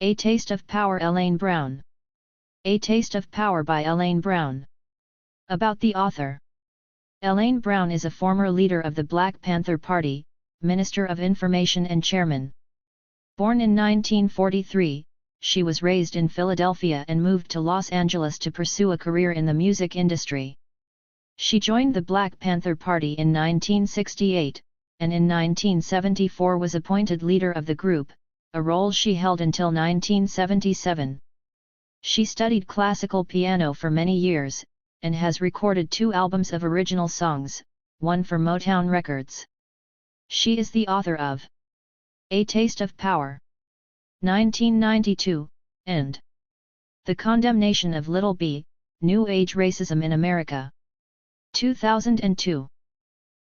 A Taste of Power, Elaine Brown. A Taste of Power by Elaine Brown. About the author. Elaine Brown is a former leader of the Black Panther Party, Minister of Information and Chairman. Born in 1943, she was raised in Philadelphia and moved to Los Angeles to pursue a career in the music industry. She joined the Black Panther Party in 1968, and in 1974 was appointed leader of the group, a role she held until 1977. She studied classical piano for many years, and has recorded 2 albums of original songs, one for Motown Records. She is the author of A Taste of Power, 1992, and The Condemnation of Little B, New Age Racism in America, 2002.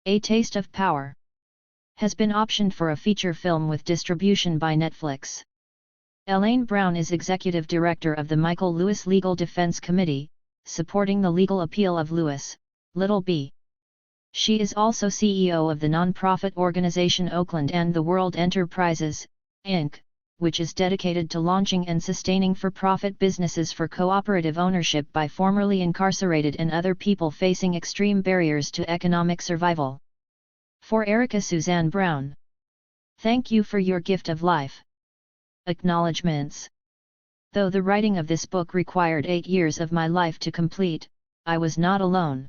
A Taste of Power has been optioned for a feature film with distribution by Netflix. Elaine Brown is Executive Director of the Michael Lewis Legal Defense Committee, supporting the legal appeal of Lewis, Little B. She is also CEO of the nonprofit organization Oakland and the World Enterprises, Inc., which is dedicated to launching and sustaining for-profit businesses for cooperative ownership by formerly incarcerated and other people facing extreme barriers to economic survival. For Erica Suzanne Brown. Thank you for your gift of life. Acknowledgements. Though the writing of this book required 8 years of my life to complete, I was not alone.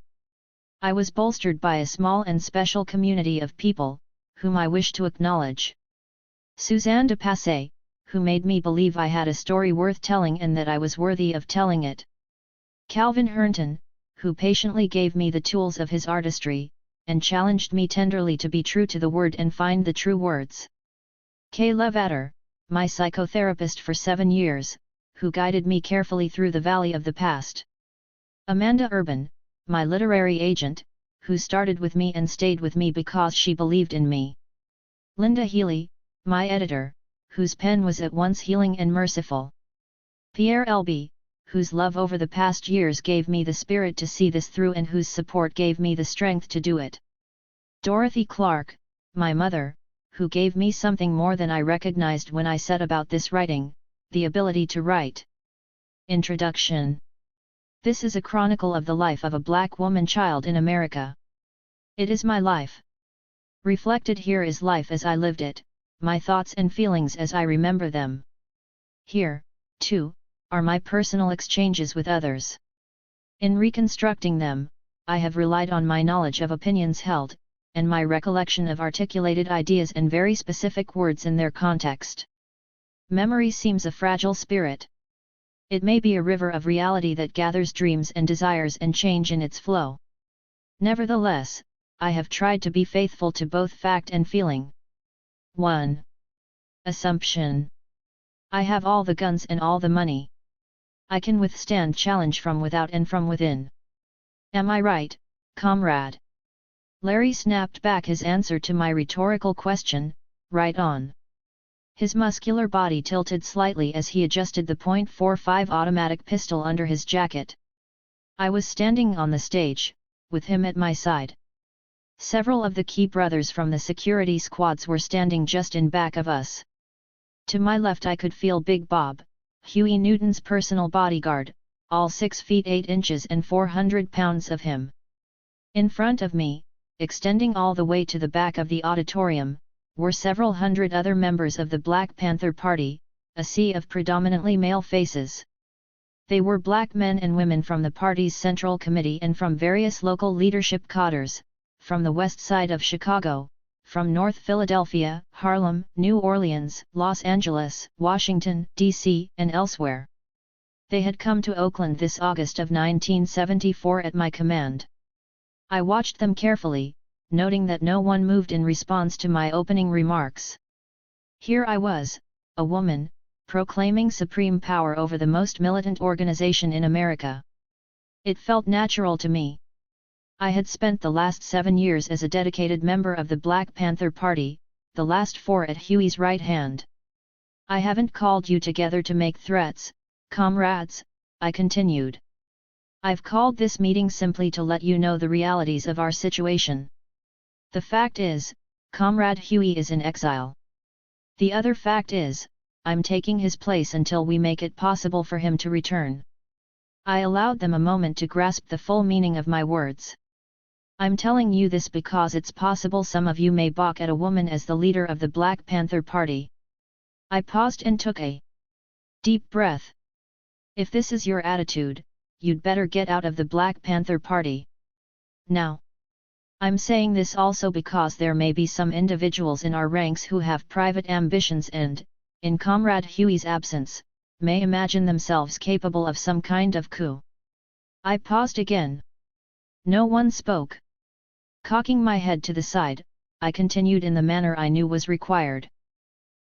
I was bolstered by a small and special community of people, whom I wish to acknowledge. Suzanne de Passé, who made me believe I had a story worth telling and that I was worthy of telling it. Calvin Hernton, who patiently gave me the tools of his artistry, and challenged me tenderly to be true to the word and find the true words. Kay Levater, my psychotherapist for 7 years, who guided me carefully through the valley of the past. Amanda Urban, my literary agent, who started with me and stayed with me because she believed in me. Linda Healy, my editor, whose pen was at once healing and merciful. Pierre Elby, whose love over the past years gave me the spirit to see this through and whose support gave me the strength to do it. Dorothy Clark, my mother, who gave me something more than I recognized when I set about this writing, the ability to write. Introduction. This is a chronicle of the life of a Black woman child in America. It is my life. Reflected here is life as I lived it, my thoughts and feelings as I remember them. Here, too, are my personal exchanges with others. In reconstructing them, I have relied on my knowledge of opinions held, and my recollection of articulated ideas and very specific words in their context. Memory seems a fragile spirit. It may be a river of reality that gathers dreams and desires and change in its flow. Nevertheless, I have tried to be faithful to both fact and feeling. 1. Assumption. I have all the guns and all the money. I can withstand challenge from without and from within. Am I right, comrade? Larry snapped back his answer to my rhetorical question, right on. His muscular body tilted slightly as he adjusted the .45 automatic pistol under his jacket. I was standing on the stage, with him at my side. Several of the key brothers from the security squads were standing just in back of us. To my left I could feel Big Bob, Huey Newton's personal bodyguard, all 6 feet 8 inches and 400 pounds of him. In front of me, extending all the way to the back of the auditorium, were several hundred other members of the Black Panther Party, a sea of predominantly male faces. They were Black men and women from the party's Central Committee and from various local leadership cadres, from the west side of Chicago, from North Philadelphia, Harlem, New Orleans, Los Angeles, Washington, D.C., and elsewhere. They had come to Oakland this August of 1974 at my command. I watched them carefully, noting that no one moved in response to my opening remarks. Here I was, a woman, proclaiming supreme power over the most militant organization in America. It felt natural to me. I had spent the last 7 years as a dedicated member of the Black Panther Party, the last 4 at Huey's right hand. I haven't called you together to make threats, comrades, I continued. I've called this meeting simply to let you know the realities of our situation. The fact is, Comrade Huey is in exile. The other fact is, I'm taking his place until we make it possible for him to return. I allowed them a moment to grasp the full meaning of my words. I'm telling you this because it's possible some of you may balk at a woman as the leader of the Black Panther Party. I paused and took a deep breath. If this is your attitude, you'd better get out of the Black Panther Party. Now. I'm saying this also because there may be some individuals in our ranks who have private ambitions and, in Comrade Huey's absence, may imagine themselves capable of some kind of coup. I paused again. No one spoke. Cocking my head to the side, I continued in the manner I knew was required.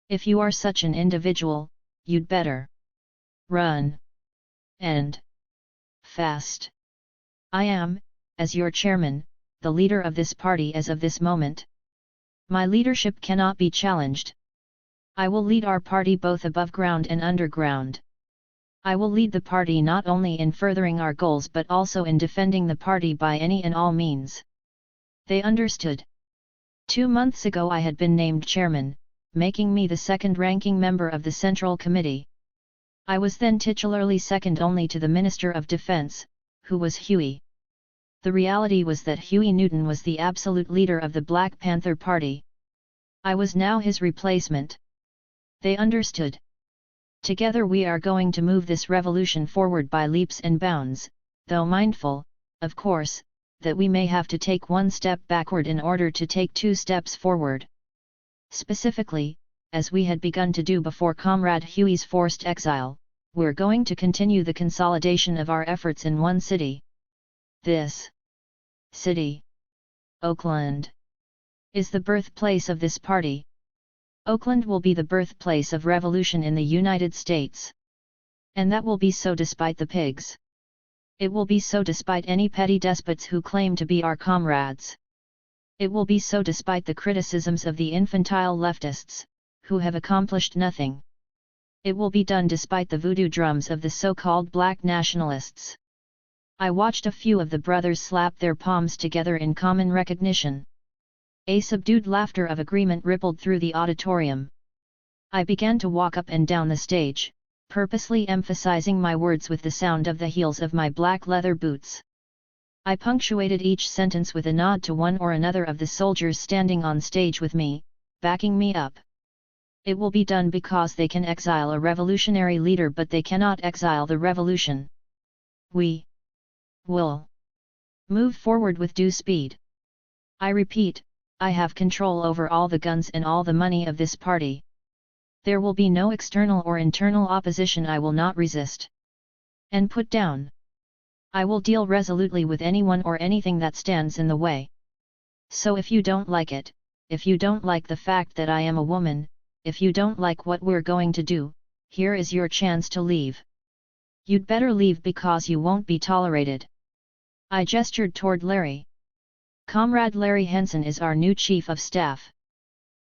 If you are such an individual, you'd better run. And fast. I am, as your chairman, the leader of this party as of this moment. My leadership cannot be challenged. I will lead our party both above ground and underground. I will lead the party not only in furthering our goals but also in defending the party by any and all means. They understood. 2 months ago I had been named chairman, making me the second-ranking member of the Central Committee. I was then titularly second only to the Minister of Defense, who was Huey. The reality was that Huey Newton was the absolute leader of the Black Panther Party. I was now his replacement. They understood. Together we are going to move this revolution forward by leaps and bounds, though mindful, of course, that we may have to take 1 step backward in order to take 2 steps forward. Specifically, as we had begun to do before Comrade Huey's forced exile, we're going to continue the consolidation of our efforts in one city. This city, Oakland, is the birthplace of this party. Oakland will be the birthplace of revolution in the United States. And that will be so despite the pigs. It will be so despite any petty despots who claim to be our comrades. It will be so despite the criticisms of the infantile leftists, who have accomplished nothing. It will be done despite the voodoo drums of the so-called black nationalists. I watched a few of the brothers slap their palms together in common recognition. A subdued laughter of agreement rippled through the auditorium. I began to walk up and down the stage, purposely emphasizing my words with the sound of the heels of my black leather boots. I punctuated each sentence with a nod to one or another of the soldiers standing on stage with me, backing me up. It will be done because they can exile a revolutionary leader but they cannot exile the revolution. We will move forward with due speed. I repeat, I have control over all the guns and all the money of this party. There will be no external or internal opposition I will not resist and put down. I will deal resolutely with anyone or anything that stands in the way. So if you don't like it, if you don't like the fact that I am a woman, if you don't like what we're going to do, here is your chance to leave. You'd better leave because you won't be tolerated. I gestured toward Larry. Comrade Larry Henson is our new chief of staff.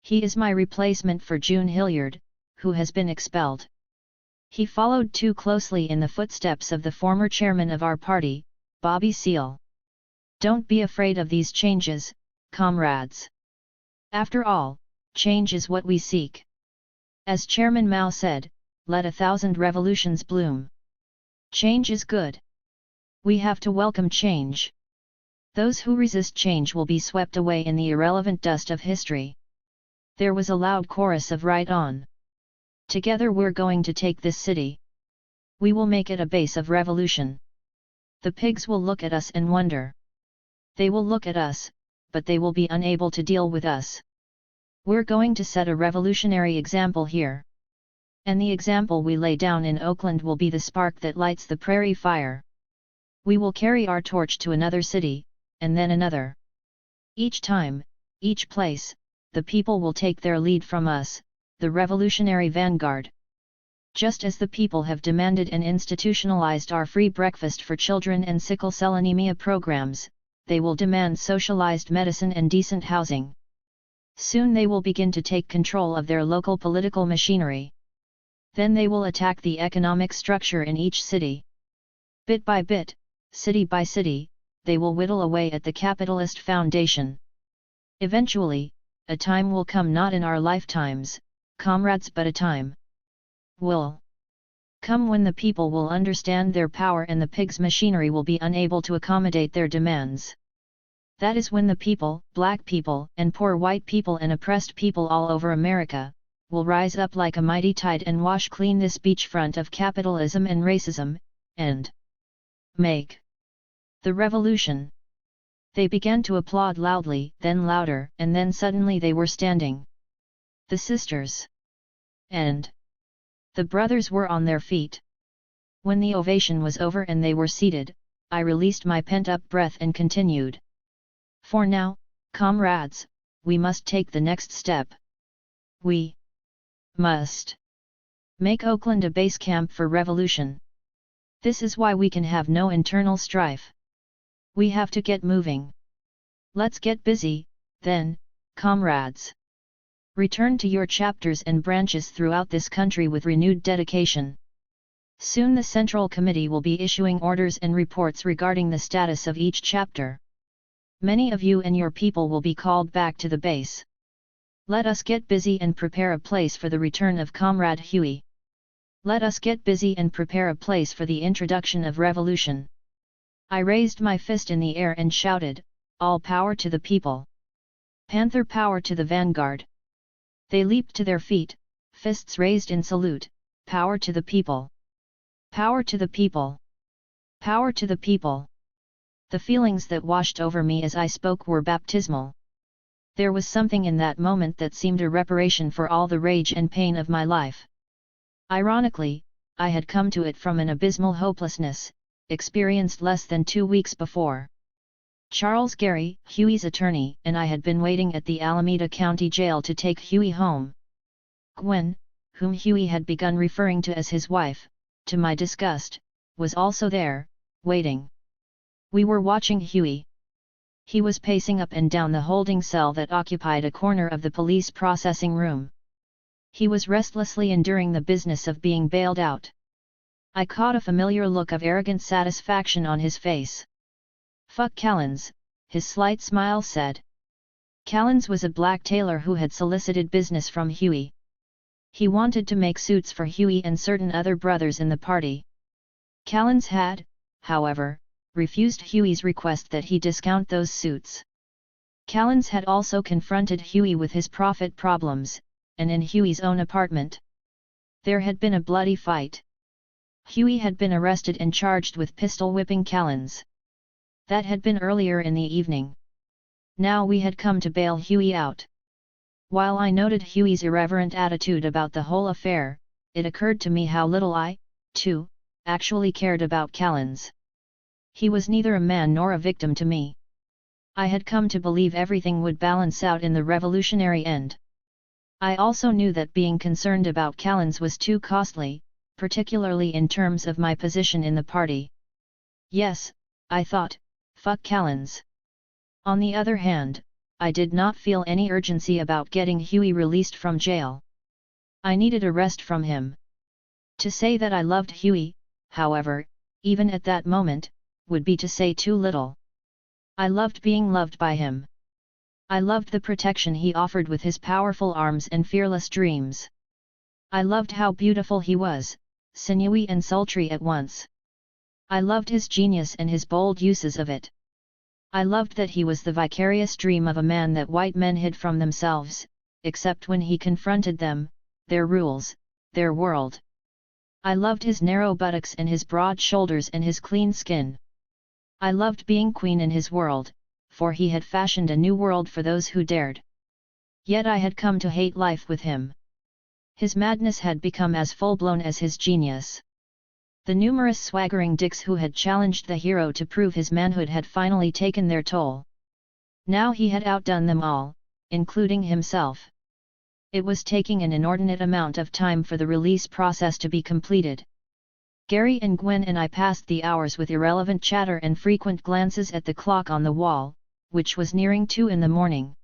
He is my replacement for June Hilliard, who has been expelled. He followed too closely in the footsteps of the former chairman of our party, Bobby Seale. Don't be afraid of these changes, comrades. After all, change is what we seek. As Chairman Mao said, let 1,000 revolutions bloom. Change is good. We have to welcome change. Those who resist change will be swept away in the irrelevant dust of history. There was a loud chorus of right on. Together we're going to take this city. We will make it a base of revolution. The pigs will look at us and wonder. They will look at us, but they will be unable to deal with us. We're going to set a revolutionary example here. And the example we lay down in Oakland will be the spark that lights the prairie fire. We will carry our torch to another city, and then another. Each time, each place, the people will take their lead from us, the revolutionary vanguard. Just as the people have demanded and institutionalized our free breakfast for children and sickle cell anemia programs, they will demand socialized medicine and decent housing. Soon they will begin to take control of their local political machinery. Then they will attack the economic structure in each city. Bit by bit, city by city, they will whittle away at the capitalist foundation. Eventually, a time will come not in our lifetimes, comrades, but a time will come when the people will understand their power and the pig's machinery will be unable to accommodate their demands. That is when the people, black people and poor white people and oppressed people all over America, will rise up like a mighty tide and wash clean this beachfront of capitalism and racism, and make the revolution. They began to applaud loudly, then louder, and then suddenly they were standing. The sisters and the brothers were on their feet. When the ovation was over and they were seated, I released my pent-up breath and continued. For now, comrades, we must take the next step. We must make Oakland a base camp for revolution. This is why we can have no internal strife. We have to get moving. Let's get busy, then, comrades. Return to your chapters and branches throughout this country with renewed dedication. Soon the Central Committee will be issuing orders and reports regarding the status of each chapter. Many of you and your people will be called back to the base. Let us get busy and prepare a place for the return of Comrade Huey. Let us get busy and prepare a place for the introduction of revolution. I raised my fist in the air and shouted, all power to the people. Panther power to the vanguard. They leaped to their feet, fists raised in salute, power to the people. Power to the people. Power to the people. The feelings that washed over me as I spoke were baptismal. There was something in that moment that seemed a reparation for all the rage and pain of my life. Ironically, I had come to it from an abysmal hopelessness, experienced less than 2 weeks before. Charles Gary, Huey's attorney, and I had been waiting at the Alameda County Jail to take Huey home. Gwen, whom Huey had begun referring to as his wife, to my disgust, was also there, waiting. We were watching Huey. He was pacing up and down the holding cell that occupied a corner of the police processing room. He was restlessly enduring the business of being bailed out. I caught a familiar look of arrogant satisfaction on his face. Fuck Callens, his slight smile said. Callens was a black tailor who had solicited business from Huey. He wanted to make suits for Huey and certain other brothers in the party. Callens had, however, refused Huey's request that he discount those suits. Callens had also confronted Huey with his profit problems, and in Huey's own apartment. There had been a bloody fight. Huey had been arrested and charged with pistol whipping Callens. That had been earlier in the evening. Now we had come to bail Huey out. While I noted Huey's irreverent attitude about the whole affair, it occurred to me how little I, too, actually cared about Callens. He was neither a man nor a victim to me. I had come to believe everything would balance out in the revolutionary end. I also knew that being concerned about Callens was too costly, particularly in terms of my position in the party. Yes, I thought, fuck Callens. On the other hand, I did not feel any urgency about getting Huey released from jail. I needed a rest from him. To say that I loved Huey, however, even at that moment, would be to say too little. I loved being loved by him. I loved the protection he offered with his powerful arms and fearless dreams. I loved how beautiful he was, sinewy and sultry at once. I loved his genius and his bold uses of it. I loved that he was the vicarious dream of a man that white men hid from themselves, except when he confronted them, their rules, their world. I loved his narrow buttocks and his broad shoulders and his clean skin. I loved being queen in his world, for he had fashioned a new world for those who dared. Yet I had come to hate life with him. His madness had become as full-blown as his genius. The numerous swaggering dicks who had challenged the hero to prove his manhood had finally taken their toll. Now he had outdone them all, including himself. It was taking an inordinate amount of time for the release process to be completed. Gary and Gwen and I passed the hours with irrelevant chatter and frequent glances at the clock on the wall, which was nearing 2 in the morning.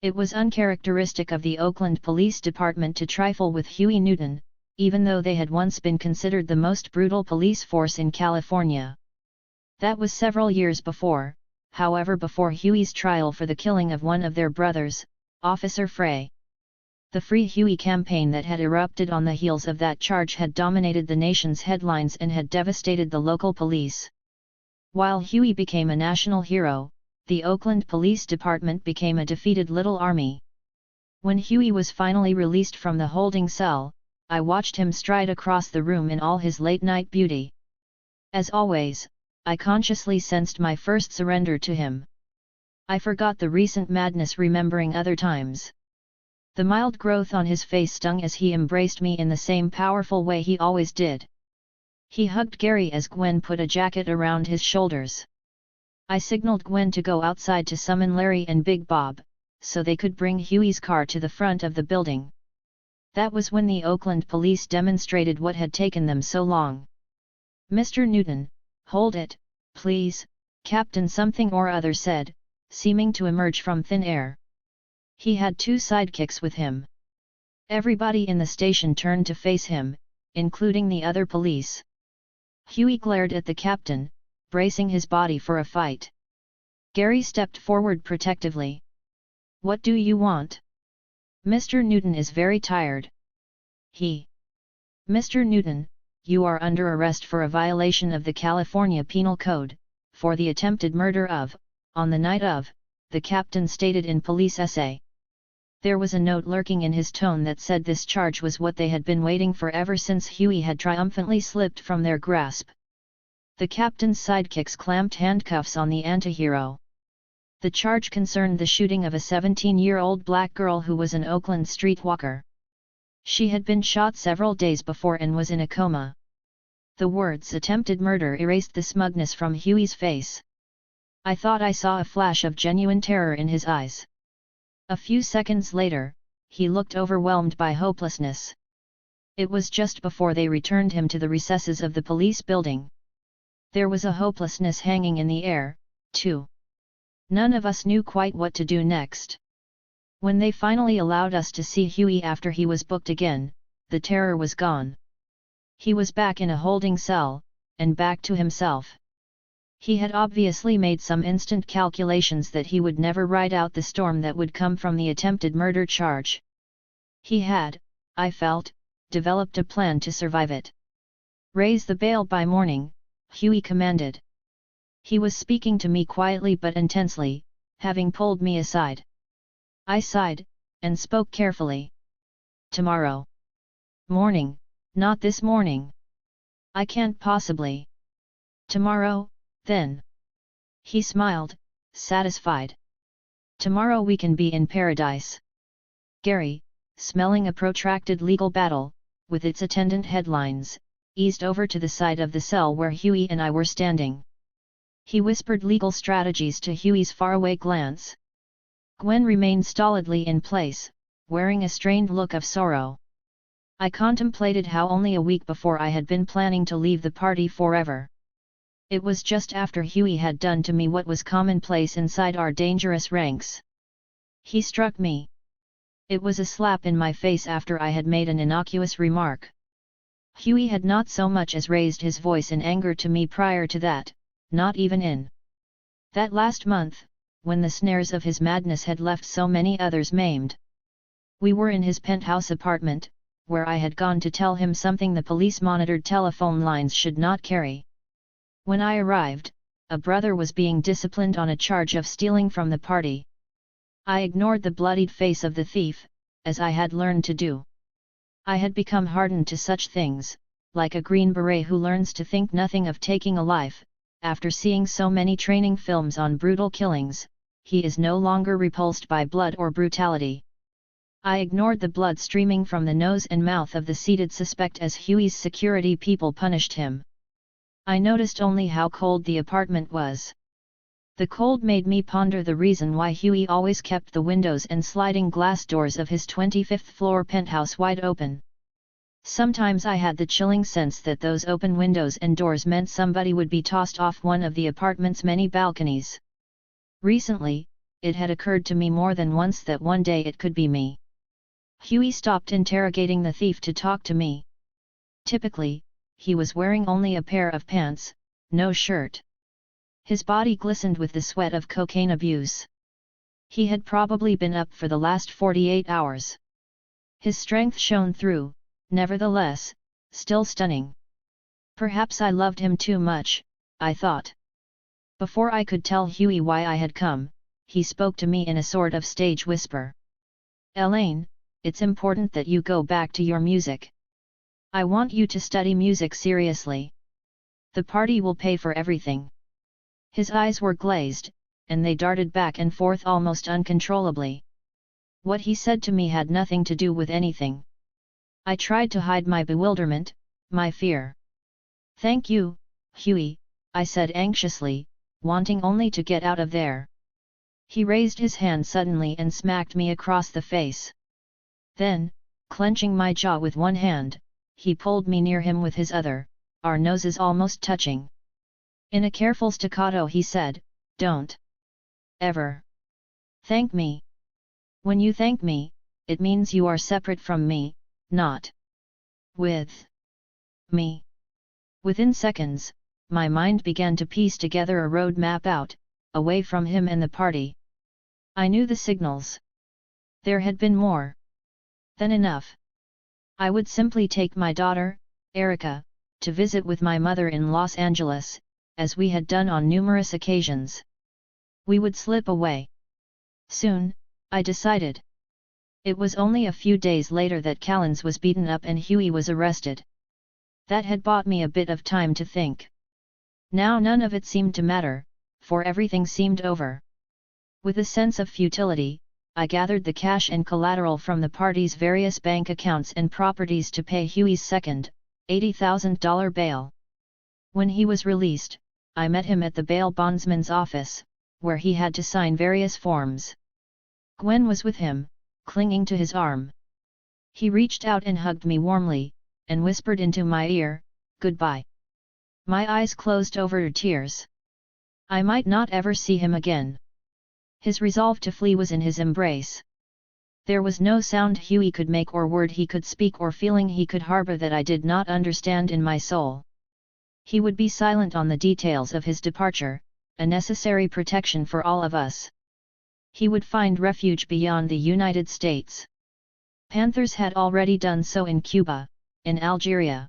It was uncharacteristic of the Oakland Police Department to trifle with Huey Newton, even though they had once been considered the most brutal police force in California. That was several years before, however, before Huey's trial for the killing of one of their brothers, Officer Frey. The Free Huey campaign that had erupted on the heels of that charge had dominated the nation's headlines and had devastated the local police. While Huey became a national hero, the Oakland Police Department became a defeated little army. When Huey was finally released from the holding cell, I watched him stride across the room in all his late-night beauty. As always, I consciously sensed my first surrender to him. I forgot the recent madness, remembering other times. The mild growth on his face stung as he embraced me in the same powerful way he always did. He hugged Gary as Gwen put a jacket around his shoulders. I signaled Gwen to go outside to summon Larry and Big Bob, so they could bring Huey's car to the front of the building. That was when the Oakland police demonstrated what had taken them so long. "Mr. Newton, hold it, please," Captain something or other said, seeming to emerge from thin air. He had two sidekicks with him. Everybody in the station turned to face him, including the other police. Huey glared at the captain, bracing his body for a fight. Gary stepped forward protectively. "What do you want?" "Mr. Newton is very tired." "Mr. Newton, you are under arrest for a violation of the California Penal Code, for the attempted murder of, on the night of," the captain stated in police essay. There was a note lurking in his tone that said this charge was what they had been waiting for ever since Huey had triumphantly slipped from their grasp. The captain's sidekicks clamped handcuffs on the antihero. The charge concerned the shooting of a 17-year-old black girl who was an Oakland streetwalker. She had been shot several days before and was in a coma. The words "attempted murder" erased the smugness from Huey's face. I thought I saw a flash of genuine terror in his eyes. A few seconds later, he looked overwhelmed by hopelessness. It was just before they returned him to the recesses of the police building. There was a hopelessness hanging in the air, too. None of us knew quite what to do next. When they finally allowed us to see Huey after he was booked again, the terror was gone. He was back in a holding cell, and back to himself. He had obviously made some instant calculations that he would never ride out the storm that would come from the attempted murder charge. He had, I felt, developed a plan to survive it. "Raise the bail by morning," Huey commanded. He was speaking to me quietly but intensely, having pulled me aside. I sighed, and spoke carefully. "Tomorrow morning, not this morning. I can't possibly." "Tomorrow, then." He smiled, satisfied. "Tomorrow we can be in paradise." Gary, smelling a protracted legal battle, with its attendant headlines, eased over to the side of the cell where Huey and I were standing. He whispered legal strategies to Huey's faraway glance. Gwen remained stolidly in place, wearing a strained look of sorrow. I contemplated how only a week before I had been planning to leave the party forever. It was just after Huey had done to me what was commonplace inside our dangerous ranks. He struck me. It was a slap in my face after I had made an innocuous remark. Huey had not so much as raised his voice in anger to me prior to that, not even in that last month, when the snares of his madness had left so many others maimed. We were in his penthouse apartment, where I had gone to tell him something the police-monitored telephone lines should not carry. When I arrived, a brother was being disciplined on a charge of stealing from the party. I ignored the bloodied face of the thief, as I had learned to do. I had become hardened to such things, like a Green Beret who learns to think nothing of taking a life. After seeing so many training films on brutal killings, he is no longer repulsed by blood or brutality. I ignored the blood streaming from the nose and mouth of the seated suspect as Huey's security people punished him. I noticed only how cold the apartment was. The cold made me ponder the reason why Huey always kept the windows and sliding glass doors of his 25th floor penthouse wide open. Sometimes I had the chilling sense that those open windows and doors meant somebody would be tossed off one of the apartment's many balconies. Recently, it had occurred to me more than once that one day it could be me. Huey stopped interrogating the thief to talk to me. Typically, he was wearing only a pair of pants, no shirt. His body glistened with the sweat of cocaine abuse. He had probably been up for the last 48 hours. His strength shone through, nevertheless, still stunning. Perhaps I loved him too much, I thought. Before I could tell Huey why I had come, he spoke to me in a sort of stage whisper. Elaine, it's important that you go back to your music. I want you to study music seriously. The party will pay for everything. His eyes were glazed, and they darted back and forth almost uncontrollably. What he said to me had nothing to do with anything. I tried to hide my bewilderment, my fear. Thank you, Huey, I said anxiously, wanting only to get out of there. He raised his hand suddenly and smacked me across the face. Then, clenching my jaw with one hand, he pulled me near him with his other, our noses almost touching. In a careful staccato he said, "Don't ever thank me. When you thank me, it means you are separate from me, not with me." Within seconds, my mind began to piece together a road map out, away from him and the party. I knew the signals. There had been more than enough. I would simply take my daughter, Erica, to visit with my mother in Los Angeles, as we had done on numerous occasions. We would slip away soon, I decided. It was only a few days later that Callens was beaten up and Huey was arrested. That had bought me a bit of time to think. Now none of it seemed to matter, for everything seemed over. With a sense of futility, I gathered the cash and collateral from the party's various bank accounts and properties to pay Huey's second, $80,000 bail. When he was released, I met him at the bail bondsman's office, where he had to sign various forms. Gwen was with him, clinging to his arm. He reached out and hugged me warmly, and whispered into my ear, "Goodbye." My eyes closed over tears. I might not ever see him again. His resolve to flee was in his embrace. There was no sound Huey could make or word he could speak or feeling he could harbor that I did not understand in my soul. He would be silent on the details of his departure, a necessary protection for all of us. He would find refuge beyond the United States. Panthers had already done so in Cuba, in Algeria.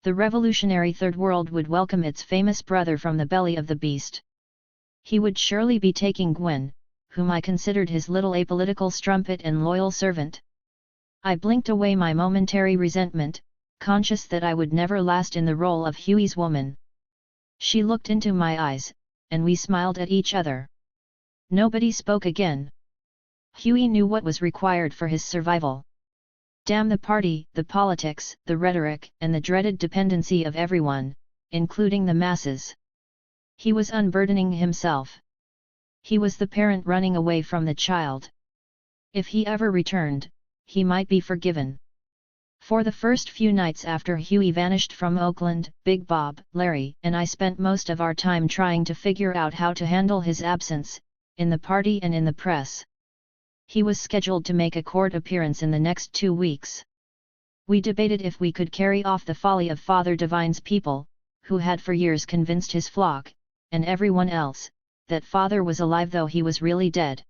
The revolutionary Third World would welcome its famous brother from the belly of the beast. He would surely be taking Gwen, whom I considered his little apolitical strumpet and loyal servant. I blinked away my momentary resentment, conscious that I would never last in the role of Huey's woman. She looked into my eyes, and we smiled at each other. Nobody spoke again. Huey knew what was required for his survival. Damn the party, the politics, the rhetoric, and the dreaded dependency of everyone, including the masses. He was unburdening himself. He was the parent running away from the child. If he ever returned, he might be forgiven. For the first few nights after Huey vanished from Oakland, Big Bob, Larry, and I spent most of our time trying to figure out how to handle his absence, in the party and in the press. He was scheduled to make a court appearance in the next 2 weeks. We debated if we could carry off the folly of Father Divine's people, who had for years convinced his flock, and everyone else, that Father was alive though he was really dead.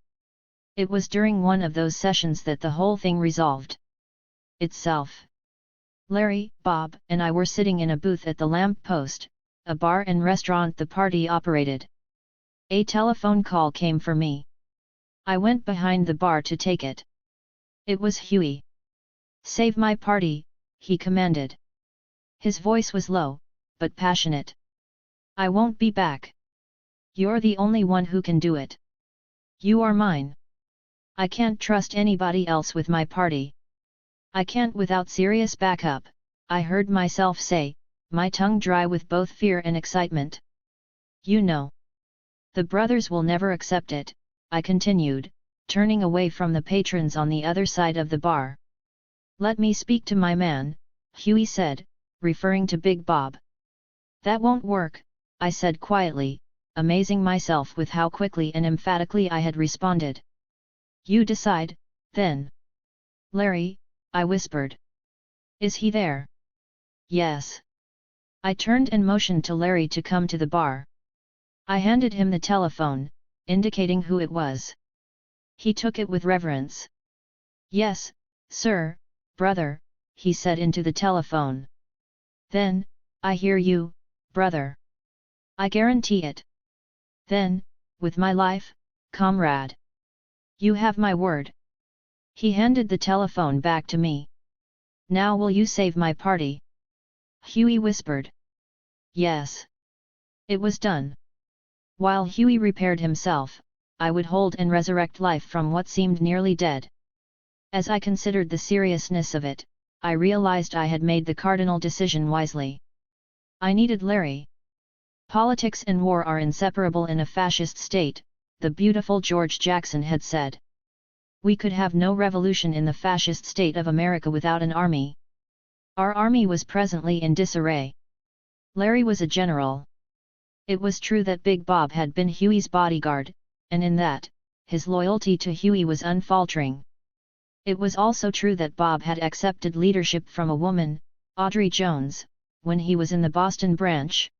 It was during one of those sessions that the whole thing resolved itself. Larry, Bob, and I were sitting in a booth at the Lamp Post, a bar and restaurant the party operated. A telephone call came for me. I went behind the bar to take it. It was Huey. "Save my party," he commanded. His voice was low, but passionate. "I won't be back. You're the only one who can do it. You are mine. I can't trust anybody else with my party. I can't without serious backup," I heard myself say, my tongue dry with both fear and excitement. "You know. The brothers will never accept it," I continued, turning away from the patrons on the other side of the bar. "Let me speak to my man," Huey said, referring to Big Bob. "That won't work," I said quietly, amazing myself with how quickly and emphatically I had responded. "You decide, then." "Larry," I whispered. "Is he there?" "Yes." I turned and motioned to Larry to come to the bar. I handed him the telephone, indicating who it was. He took it with reverence. "Yes, "Sir, brother," he said into the telephone. "Then, I hear you, brother. I guarantee it. Then, with my life, comrade. You have my word." He handed the telephone back to me. "Now will you save my party?" Huey whispered. Yes. It was done. While Huey repaired himself, I would hold and resurrect life from what seemed nearly dead. As I considered the seriousness of it, I realized I had made the cardinal decision wisely. I needed Larry. Politics and war are inseparable in a fascist state, the beautiful George Jackson had said. We could have no revolution in the fascist state of America without an army. Our army was presently in disarray. Larry was a general. It was true that Big Bob had been Huey's bodyguard, and in that, his loyalty to Huey was unfaltering. It was also true that Bob had accepted leadership from a woman, Audrey Jones, when he was in the Boston branch.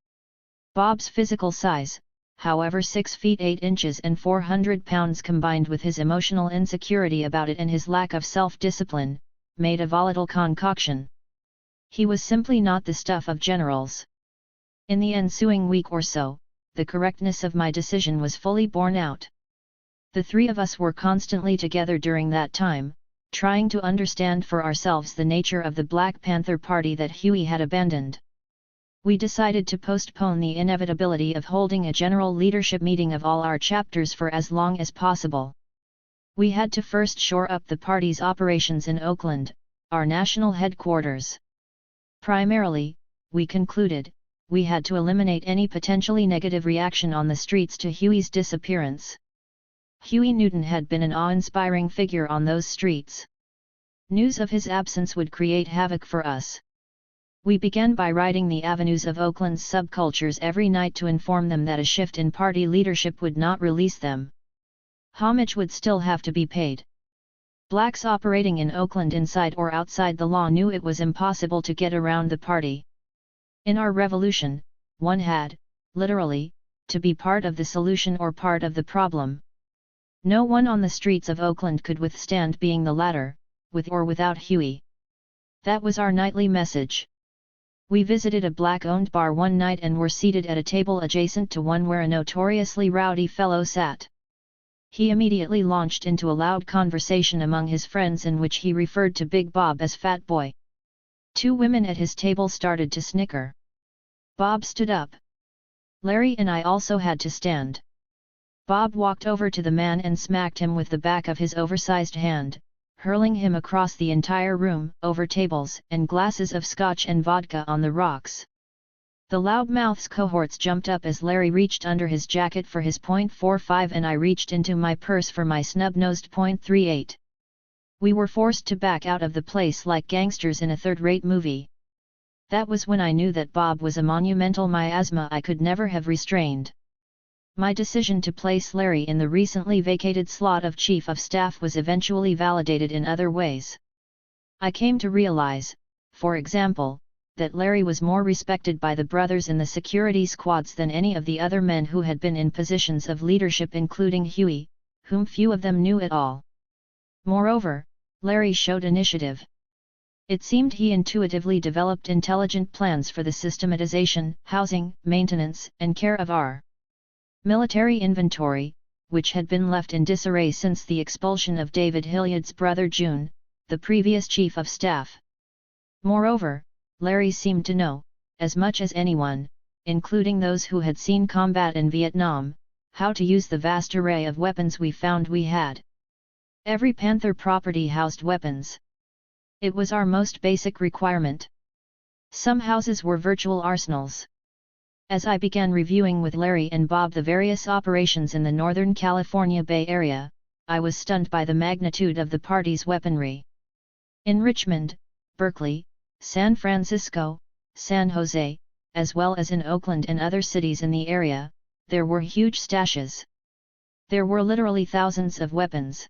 Bob's physical size, however 6 feet 8 inches and 400 pounds combined with his emotional insecurity about it and his lack of self-discipline, made a volatile concoction. He was simply not the stuff of generals. In the ensuing week or so, the correctness of my decision was fully borne out. The three of us were constantly together during that time, trying to understand for ourselves the nature of the Black Panther Party that Huey had abandoned. We decided to postpone the inevitability of holding a general leadership meeting of all our chapters for as long as possible. We had to first shore up the party's operations in Oakland, our national headquarters. Primarily, we concluded, we had to eliminate any potentially negative reaction on the streets to Huey's disappearance. Huey Newton had been an awe-inspiring figure on those streets. News of his absence would create havoc for us. We began by riding the avenues of Oakland's subcultures every night to inform them that a shift in party leadership would not release them. Homage would still have to be paid. Blacks operating in Oakland inside or outside the law knew it was impossible to get around the party. In our revolution, one had, literally, to be part of the solution or part of the problem. No one on the streets of Oakland could withstand being the latter, with or without Huey. That was our nightly message. We visited a black-owned bar one night and were seated at a table adjacent to one where a notoriously rowdy fellow sat. He immediately launched into a loud conversation among his friends in which he referred to Big Bob as Fat Boy. 2 women at his table started to snicker. Bob stood up. Larry and I also had to stand. Bob walked over to the man and smacked him with the back of his oversized hand, hurling him across the entire room, over tables and glasses of scotch and vodka on the rocks. The loudmouth's cohorts jumped up as Larry reached under his jacket for his .45 and I reached into my purse for my snub-nosed .38. We were forced to back out of the place like gangsters in a third-rate movie. That was when I knew that Bob was a monumental miasma I could never have restrained. My decision to place Larry in the recently vacated slot of Chief of Staff was eventually validated in other ways. I came to realize, for example, that Larry was more respected by the brothers in the security squads than any of the other men who had been in positions of leadership, including Huey, whom few of them knew at all. Moreover, Larry showed initiative. It seemed he intuitively developed intelligent plans for the systematization, housing, maintenance, and care of our military inventory, which had been left in disarray since the expulsion of David Hilliard's brother June, the previous Chief of Staff. Moreover, Larry seemed to know, as much as anyone, including those who had seen combat in Vietnam, how to use the vast array of weapons we found we had. Every Panther property housed weapons. It was our most basic requirement. Some houses were virtual arsenals. As I began reviewing with Larry and Bob the various operations in the Northern California Bay Area, I was stunned by the magnitude of the party's weaponry. In Richmond, Berkeley, San Francisco, San Jose, as well as in Oakland and other cities in the area, there were huge stashes. There were literally thousands of weapons.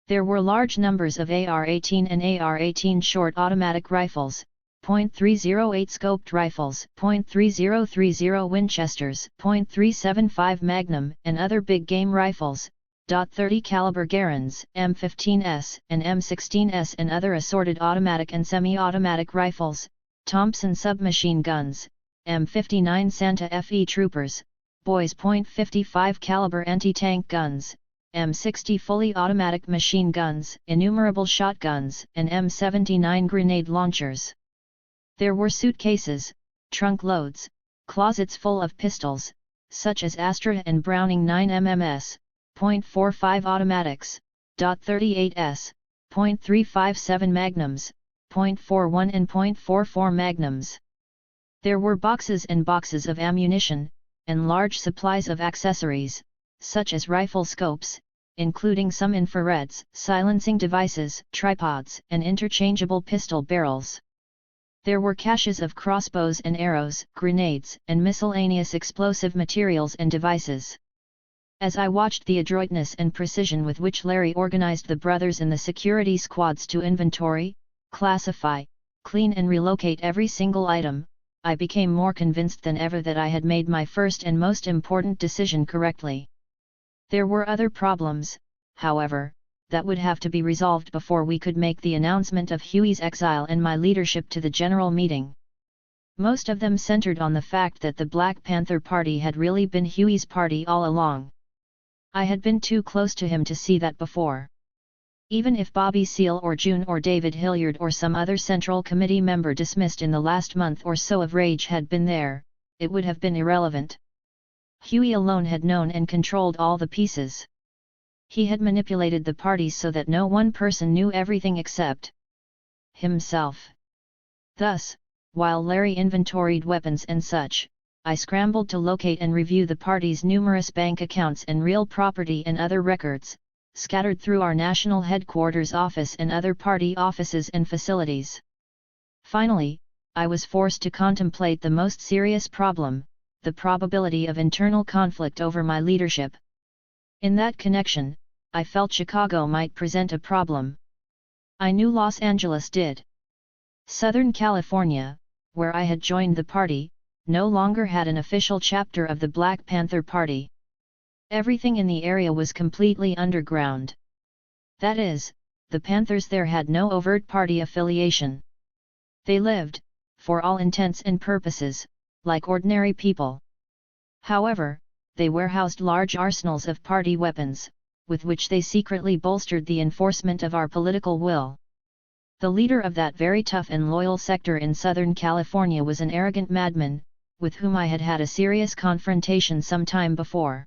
There were large numbers of AR-18 and AR-18 short automatic rifles, .308 scoped rifles, .3030 Winchesters, .375 Magnum and other big game rifles, .30 caliber Garand, M15s and M16s and other assorted automatic and semi-automatic rifles, Thompson submachine guns, M59 Santa Fe troopers, Boys .55 caliber anti-tank guns, M60 fully automatic machine guns, innumerable shotguns, and M79 grenade launchers. There were suitcases, trunk loads, closets full of pistols, such as Astra and Browning 9mm, .45 automatics, .38s, .357 magnums, .41 and .44 magnums. There were boxes and boxes of ammunition, and large supplies of accessories, such as rifle scopes, including some infrareds, silencing devices, tripods, and interchangeable pistol barrels. There were caches of crossbows and arrows, grenades, and miscellaneous explosive materials and devices. As I watched the adroitness and precision with which Larry organized the brothers in the security squads to inventory, classify, clean and relocate every single item, I became more convinced than ever that I had made my first and most important decision correctly. There were other problems, however, that would have to be resolved before we could make the announcement of Huey's exile and my leadership to the general meeting. Most of them centered on the fact that the Black Panther Party had really been Huey's party all along. I had been too close to him to see that before. Even if Bobby Seale or June or David Hilliard or some other Central Committee member dismissed in the last month or so of rage had been there, it would have been irrelevant. Huey alone had known and controlled all the pieces. He had manipulated the party so that no one person knew everything except himself. Thus, while Larry inventoried weapons and such, I scrambled to locate and review the party's numerous bank accounts and real property and other records, scattered through our national headquarters office and other party offices and facilities. Finally, I was forced to contemplate the most serious problem, the probability of internal conflict over my leadership. In that connection, I felt Chicago might present a problem. I knew Los Angeles did. Southern California, where I had joined the party, no longer had an official chapter of the Black Panther Party. Everything in the area was completely underground. That is, the Panthers there had no overt party affiliation. They lived, for all intents and purposes, like ordinary people. However, they warehoused large arsenals of party weapons, with which they secretly bolstered the enforcement of our political will. The leader of that very tough and loyal sector in Southern California was an arrogant madman, with whom I had had a serious confrontation some time before.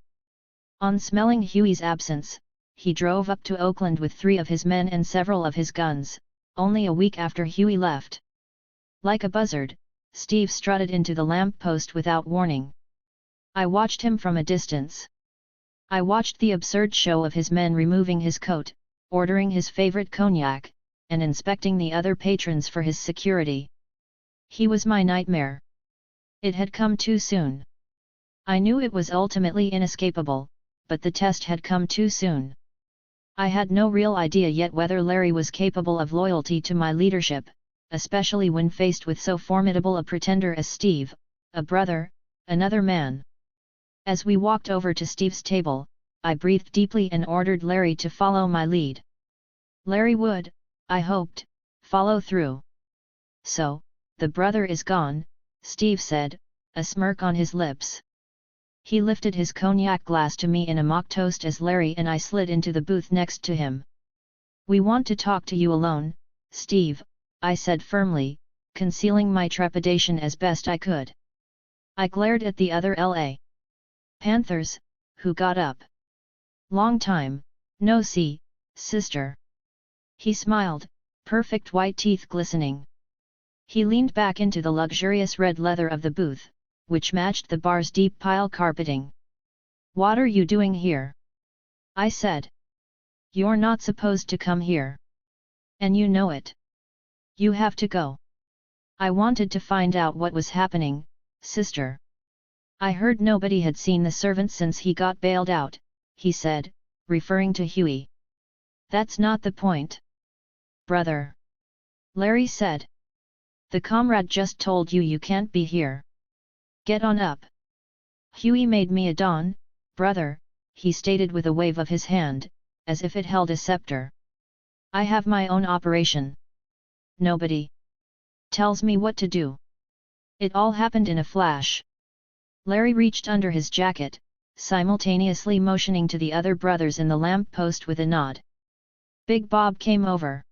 On smelling Huey's absence, he drove up to Oakland with 3 of his men and several of his guns, only a week after Huey left. Like a buzzard, Steve strutted into the lamppost without warning. I watched him from a distance. I watched the absurd show of his men removing his coat, ordering his favorite cognac, and inspecting the other patrons for his security. He was my nightmare. It had come too soon. I knew it was ultimately inescapable, but the test had come too soon. I had no real idea yet whether Larry was capable of loyalty to my leadership, especially when faced with so formidable a pretender as Steve, a brother, another man. As we walked over to Steve's table, I breathed deeply and ordered Larry to follow my lead. Larry would, I hoped, follow through. So, the brother is gone, Steve said, a smirk on his lips. He lifted his cognac glass to me in a mock toast as Larry and I slid into the booth next to him. We want to talk to you alone, Steve, I said firmly, concealing my trepidation as best I could. I glared at the other LA Panthers, who got up. Long time, no see, sister. He smiled, perfect white teeth glistening. He leaned back into the luxurious red leather of the booth, which matched the bar's deep pile carpeting. What are you doing here? I said. You're not supposed to come here. And you know it. You have to go. I wanted to find out what was happening, sister. I heard nobody had seen the servant since he got bailed out, he said, referring to Huey. That's not the point. Brother. Larry said. The comrade just told you can't be here. Get on up. Huey made me a don, brother, he stated with a wave of his hand, as if it held a scepter. I have my own operation. Nobody tells me what to do. It all happened in a flash. Larry reached under his jacket, simultaneously motioning to the other brothers in the lamp post with a nod. Big Bob came over.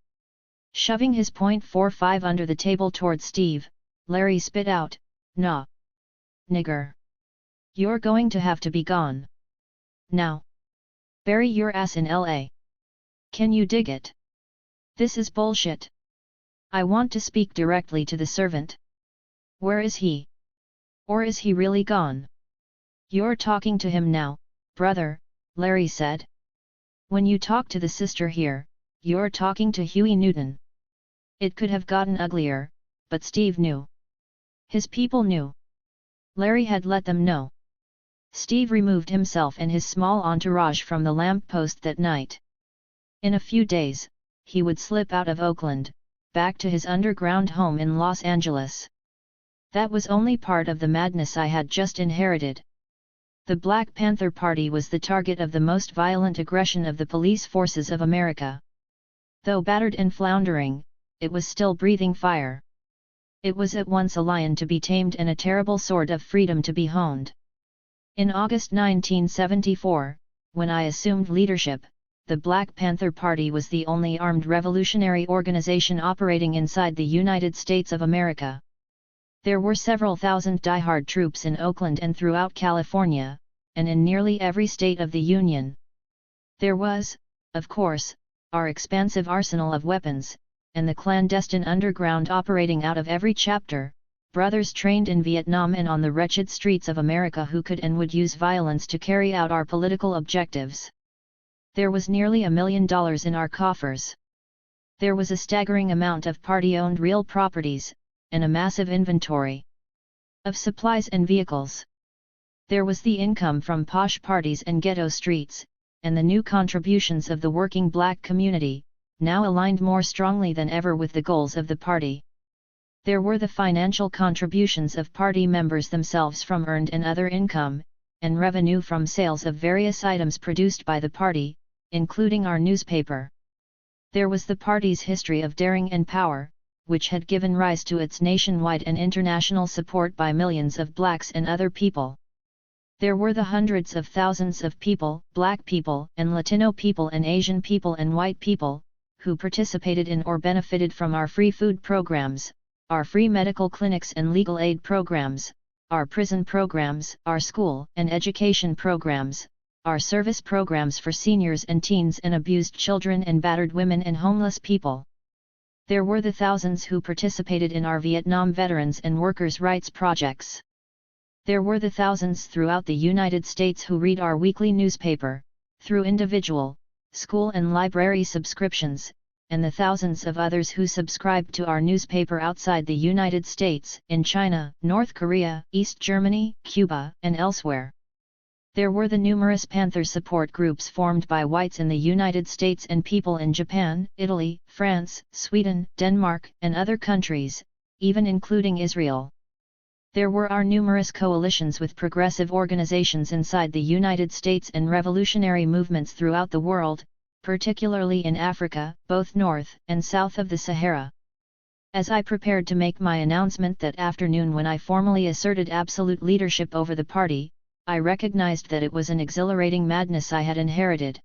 Shoving his .45 under the table toward Steve, Larry spit out, "Nah. Nigger. You're going to have to be gone. Now. Bury your ass in LA. Can you dig it? This is bullshit. I want to speak directly to the servant. Where is he? Or is he really gone?" "You're talking to him now, brother," Larry said. "When you talk to the sister here, you're talking to Huey Newton." It could have gotten uglier, but Steve knew. His people knew. Larry had let them know. Steve removed himself and his small entourage from the lamp post that night. In a few days, he would slip out of Oakland, back to his underground home in Los Angeles. That was only part of the madness I had just inherited. The Black Panther Party was the target of the most violent aggression of the police forces of America. Though battered and floundering, it was still breathing fire. It was at once a lion to be tamed and a terrible sword of freedom to be honed. In August 1974, when I assumed leadership, the Black Panther Party was the only armed revolutionary organization operating inside the United States of America. There were several thousand die-hard troops in Oakland and throughout California, and in nearly every state of the Union. There was, of course, our expansive arsenal of weapons, and the clandestine underground operating out of every chapter, brothers trained in Vietnam and on the wretched streets of America who could and would use violence to carry out our political objectives. There was nearly $1 million in our coffers. There was a staggering amount of party-owned real properties, and a massive inventory of supplies and vehicles. There was the income from posh parties and ghetto streets, and the new contributions of the working black community, now aligned more strongly than ever with the goals of the party. There were the financial contributions of party members themselves from earned and other income, and revenue from sales of various items produced by the party, including our newspaper. There was the party's history of daring and power, which had given rise to its nationwide and international support by millions of blacks and other people. There were the hundreds of thousands of people, black people and Latino people and Asian people and white people, who participated in or benefited from our free food programs, our free medical clinics and legal aid programs, our prison programs, our school and education programs, our service programs for seniors and teens and abused children and battered women and homeless people. There were the thousands who participated in our Vietnam veterans and workers' rights projects. There were the thousands throughout the United States who read our weekly newspaper, through individual, school and library subscriptions, and the thousands of others who subscribed to our newspaper outside the United States, in China, North Korea, East Germany, Cuba, and elsewhere. There were the numerous Panther support groups formed by whites in the United States and people in Japan, Italy, France, Sweden, Denmark, and other countries, even including Israel. There were our numerous coalitions with progressive organizations inside the United States and revolutionary movements throughout the world, particularly in Africa, both north and south of the Sahara. As I prepared to make my announcement that afternoon when I formally asserted absolute leadership over the party, I recognized that it was an exhilarating madness I had inherited.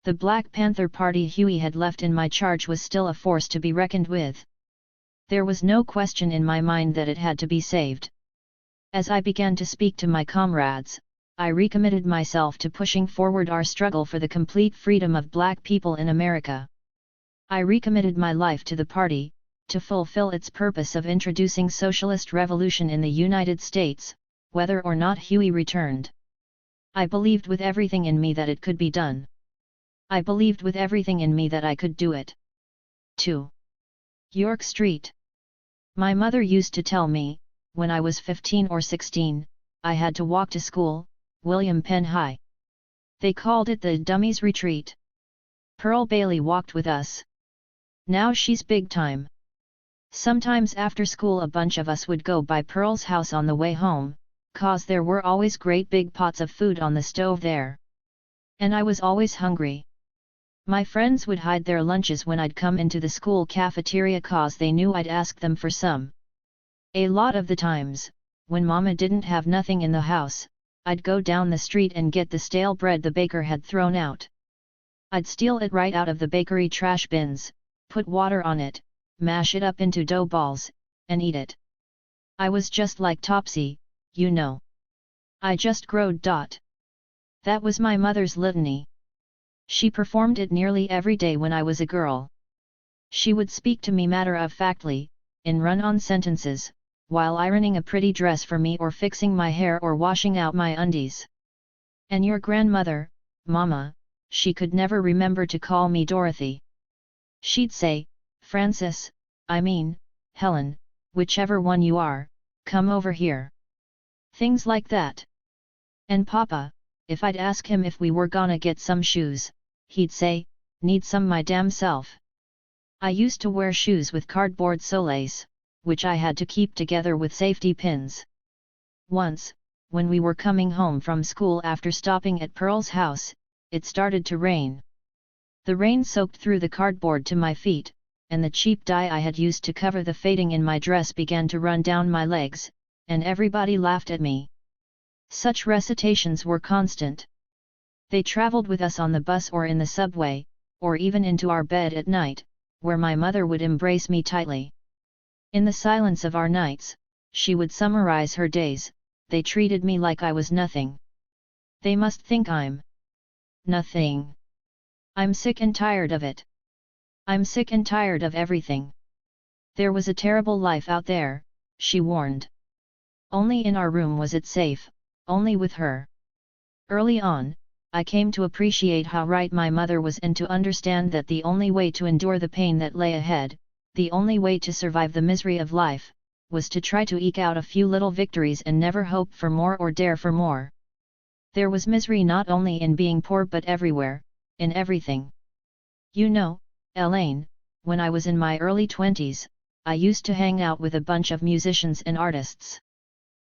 The Black Panther Party Huey had left in my charge was still a force to be reckoned with. There was no question in my mind that it had to be saved. As I began to speak to my comrades, I recommitted myself to pushing forward our struggle for the complete freedom of black people in America. I recommitted my life to the party, to fulfill its purpose of introducing socialist revolution in the United States, whether or not Huey returned. I believed with everything in me that it could be done. I believed with everything in me that I could do it. 2. York Street. My mother used to tell me, when I was 15 or 16, I had to walk to school, William Penn High. They called it the Dummies Retreat. Pearl Bailey walked with us. Now she's big time. Sometimes after school a bunch of us would go by Pearl's house on the way home, 'cause there were always great big pots of food on the stove there. And I was always hungry. My friends would hide their lunches when I'd come into the school cafeteria cause they knew I'd ask them for some. A lot of the times, when Mama didn't have nothing in the house, I'd go down the street and get the stale bread the baker had thrown out. I'd steal it right out of the bakery trash bins, put water on it, mash it up into dough balls, and eat it. I was just like Topsy, you know. I just growed. That was my mother's litany. She performed it nearly every day when I was a girl. She would speak to me matter-of-factly, in run-on sentences, while ironing a pretty dress for me or fixing my hair or washing out my undies. And your grandmother, Mama, she could never remember to call me Dorothy. She'd say, Frances, I mean, Helen, whichever one you are, come over here. Things like that. And Papa, if I'd ask him if we were gonna get some shoes, he'd say, need some my damn self. I used to wear shoes with cardboard soles, which I had to keep together with safety pins. Once, when we were coming home from school after stopping at Pearl's house, it started to rain. The rain soaked through the cardboard to my feet, and the cheap dye I had used to cover the fading in my dress began to run down my legs, and everybody laughed at me. Such recitations were constant. They traveled with us on the bus or in the subway, or even into our bed at night, where my mother would embrace me tightly. In the silence of our nights, she would summarize her days. They treated me like I was nothing. They must think I'm nothing. I'm sick and tired of it. I'm sick and tired of everything. There was a terrible life out there, she warned. Only in our room was it safe, only with her. Early on, I came to appreciate how right my mother was and to understand that the only way to endure the pain that lay ahead, the only way to survive the misery of life, was to try to eke out a few little victories and never hope for more or dare for more. There was misery not only in being poor but everywhere, in everything. You know, Elaine, when I was in my early 20s, I used to hang out with a bunch of musicians and artists.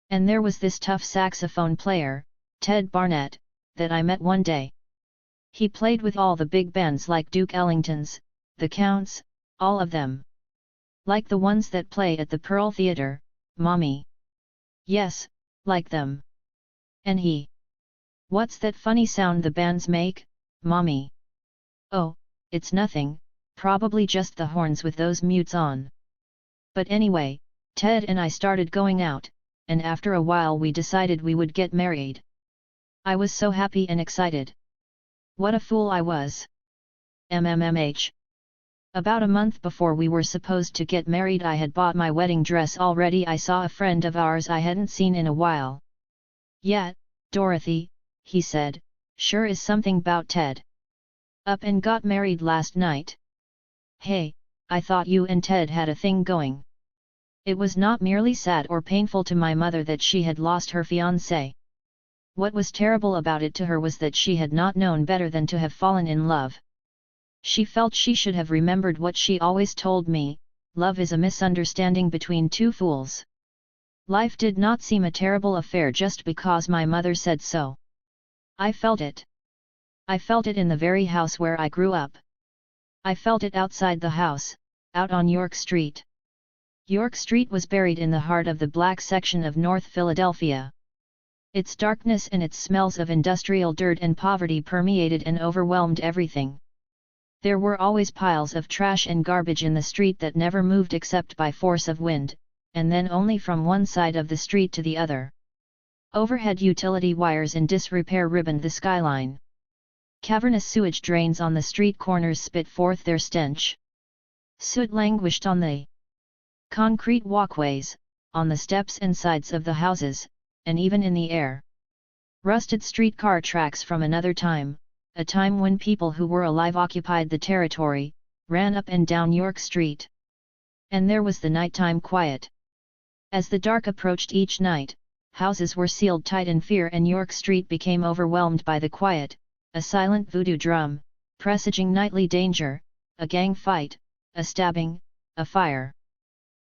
And there was this tough saxophone player, Ted Barnett, that I met one day. He played with all the big bands like Duke Ellington's, the Counts, all of them. Like the ones that play at the Pearl Theatre, Mommy. Yes, like them. And he. What's that funny sound the bands make, Mommy? Oh, it's nothing, probably just the horns with those mutes on. But anyway, Ted and I started going out, and after a while we decided we would get married. I was so happy and excited. What a fool I was. MMMH. About a month before we were supposed to get married I had bought my wedding dress already. I saw a friend of ours I hadn't seen in a while. Yeah, Dorothy, he said, sure is something 'bout Ted. Up and got married last night. Hey, I thought you and Ted had a thing going. It was not merely sad or painful to my mother that she had lost her fiancé. What was terrible about it to her was that she had not known better than to have fallen in love. She felt she should have remembered what she always told me, love is a misunderstanding between two fools. Life did not seem a terrible affair just because my mother said so. I felt it. I felt it in the very house where I grew up. I felt it outside the house, out on York Street. York Street was buried in the heart of the black section of North Philadelphia. Its darkness and its smells of industrial dirt and poverty permeated and overwhelmed everything. There were always piles of trash and garbage in the street that never moved except by force of wind, and then only from one side of the street to the other. Overhead utility wires in disrepair ribboned the skyline. Cavernous sewage drains on the street corners spit forth their stench. Soot languished on the concrete walkways, on the steps and sides of the houses, and even in the air. Rusted streetcar tracks from another time, a time when people who were alive occupied the territory, ran up and down York Street. And there was the nighttime quiet. As the dark approached each night, houses were sealed tight in fear and York Street became overwhelmed by the quiet, a silent voodoo drum, presaging nightly danger, a gang fight, a stabbing, a fire.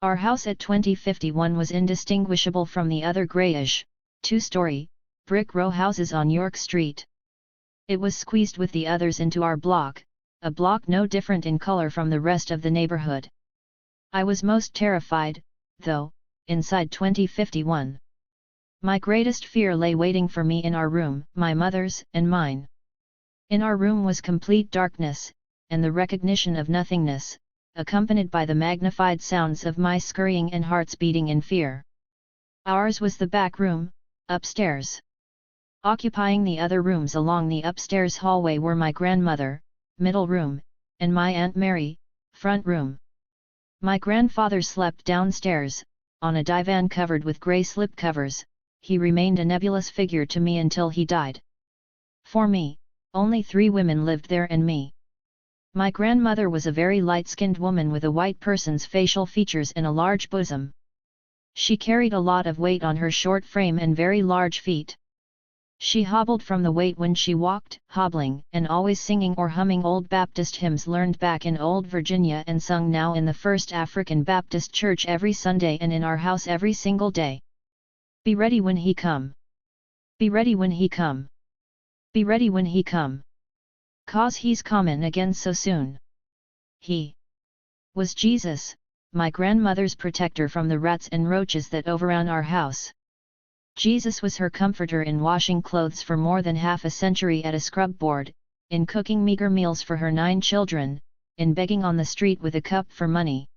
Our house at 2051 was indistinguishable from the other grayish, two-story, brick row houses on York Street. It was squeezed with the others into our block, a block no different in color from the rest of the neighborhood. I was most terrified, though, inside 2051. My greatest fear lay waiting for me in our room, my mother's and mine. In our room was complete darkness, and the recognition of nothingness, accompanied by the magnified sounds of my scurrying and hearts beating in fear. Ours was the back room, upstairs. Occupying the other rooms along the upstairs hallway were my grandmother, middle room, and my Aunt Mary, front room. My grandfather slept downstairs, on a divan covered with grey slipcovers. He remained a nebulous figure to me until he died. For me, only 3 women lived there and me. My grandmother was a very light-skinned woman with a white person's facial features and a large bosom. She carried a lot of weight on her short frame and very large feet. She hobbled from the weight when she walked, hobbling and always singing or humming old Baptist hymns learned back in old Virginia and sung now in the First African Baptist Church every Sunday and in our house every single day. Be ready when he come. Be ready when he come. Be ready when he come. 'Cause he's comin' again so soon. He was Jesus, my grandmother's protector from the rats and roaches that overran our house. Jesus was her comforter in washing clothes for more than half a century at a scrub board, in cooking meager meals for her 9 children, in begging on the street with a cup for money.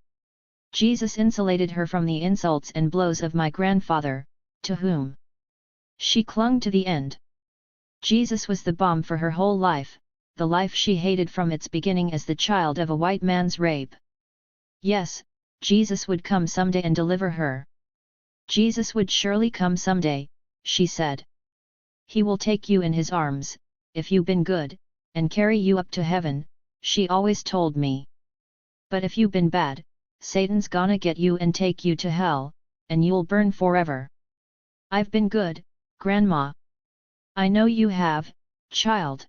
Jesus insulated her from the insults and blows of my grandfather, to whom she clung to the end. Jesus was the balm for her whole life, the life she hated from its beginning as the child of a white man's rape. Yes, Jesus would come someday and deliver her. Jesus would surely come someday, she said. He will take you in his arms, if you've been good, and carry you up to heaven, she always told me. But if you've been bad, Satan's gonna get you and take you to hell, and you'll burn forever. I've been good, Grandma. I know you have, child.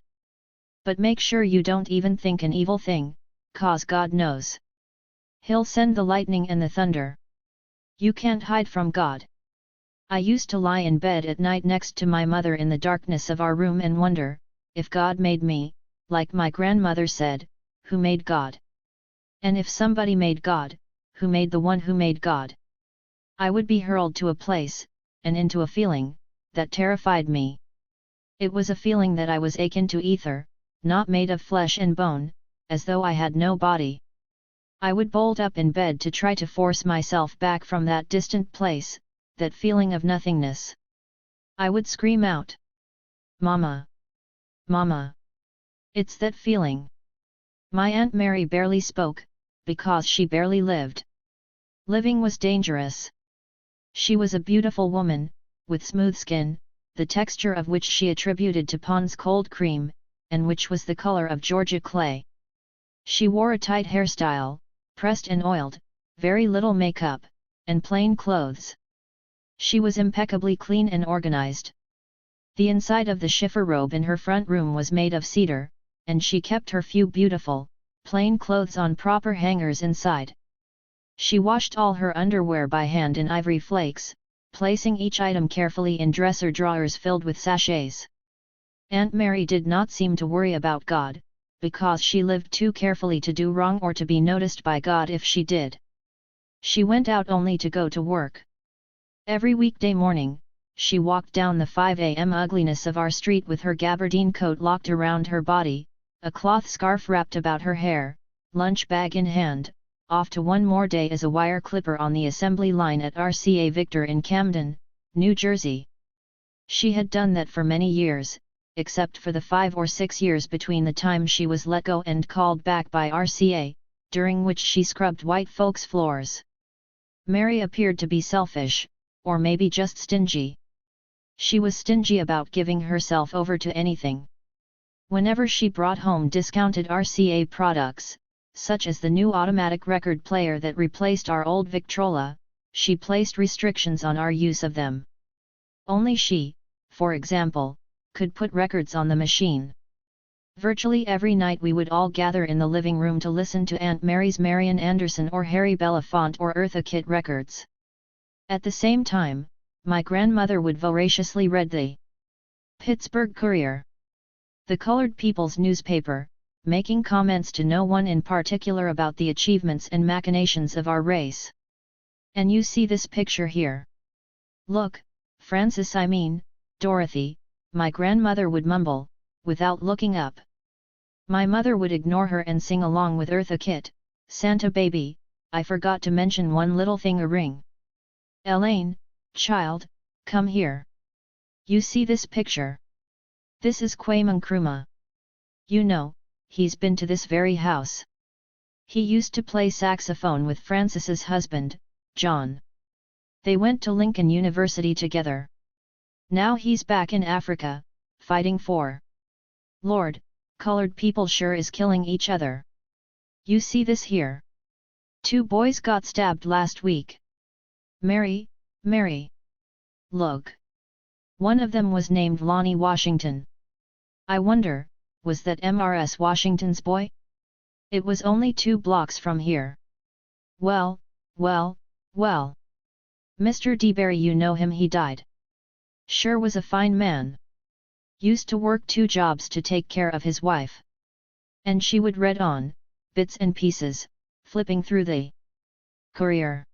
But make sure you don't even think an evil thing, 'cause God knows. He'll send the lightning and the thunder. You can't hide from God. I used to lie in bed at night next to my mother in the darkness of our room and wonder, if God made me, like my grandmother said, who made God? And if somebody made God, who made the one who made God? I would be hurled to a place, and into a feeling, that terrified me. It was a feeling that I was akin to ether, not made of flesh and bone, as though I had no body. I would bolt up in bed to try to force myself back from that distant place, that feeling of nothingness. I would scream out, "Mama! Mama! It's that feeling!" My Aunt Mary barely spoke, because she barely lived. Living was dangerous. She was a beautiful woman, with smooth skin, the texture of which she attributed to Pond's cold cream, and which was the color of Georgia clay. She wore a tight hairstyle, pressed and oiled, very little makeup, and plain clothes. She was impeccably clean and organized. The inside of the chifforobe in her front room was made of cedar, and she kept her few beautiful, plain clothes on proper hangers inside. She washed all her underwear by hand in ivory flakes, placing each item carefully in dresser drawers filled with sachets. Aunt Mary did not seem to worry about God, because she lived too carefully to do wrong or to be noticed by God if she did. She went out only to go to work. Every weekday morning, she walked down the 5 a.m. ugliness of our street with her gabardine coat locked around her body, a cloth scarf wrapped about her hair, lunch bag in hand, off to one more day as a wire clipper on the assembly line at RCA Victor in Camden, New Jersey. She had done that for many years, except for the 5 or 6 years between the time she was let go and called back by RCA, during which she scrubbed white folks' floors. Mary appeared to be selfish, or maybe just stingy. She was stingy about giving herself over to anything. Whenever she brought home discounted RCA products, such as the new automatic record player that replaced our old Victrola, she placed restrictions on our use of them. Only she, for example, could put records on the machine. Virtually every night we would all gather in the living room to listen to Aunt Mary's Marian Anderson or Harry Belafonte or Eartha Kitt records. At the same time, my grandmother would voraciously read the Pittsburgh Courier. The colored people's newspaper, making comments to no one in particular about the achievements and machinations of our race. And you see this picture here. Look, Francis, I mean, Dorothy, my grandmother would mumble, without looking up. My mother would ignore her and sing along with Eartha Kitt, Santa baby, I forgot to mention one little thing, a ring. Elaine, child, come here. You see this picture? This is Kwame Nkrumah. You know, he's been to this very house. He used to play saxophone with Francis's husband, John. They went to Lincoln University together. Now he's back in Africa, fighting for. Lord, colored people sure is killing each other. You see this here? 2 boys got stabbed last week. Mary, look. One of them was named Lonnie Washington. I wonder, was that Mrs. Washington's boy? It was only 2 blocks from here. Well. Mr. DeBerry, you know him, he died. Sure was a fine man. Used to work 2 jobs to take care of his wife. And she would read on, bits and pieces, flipping through the Courier's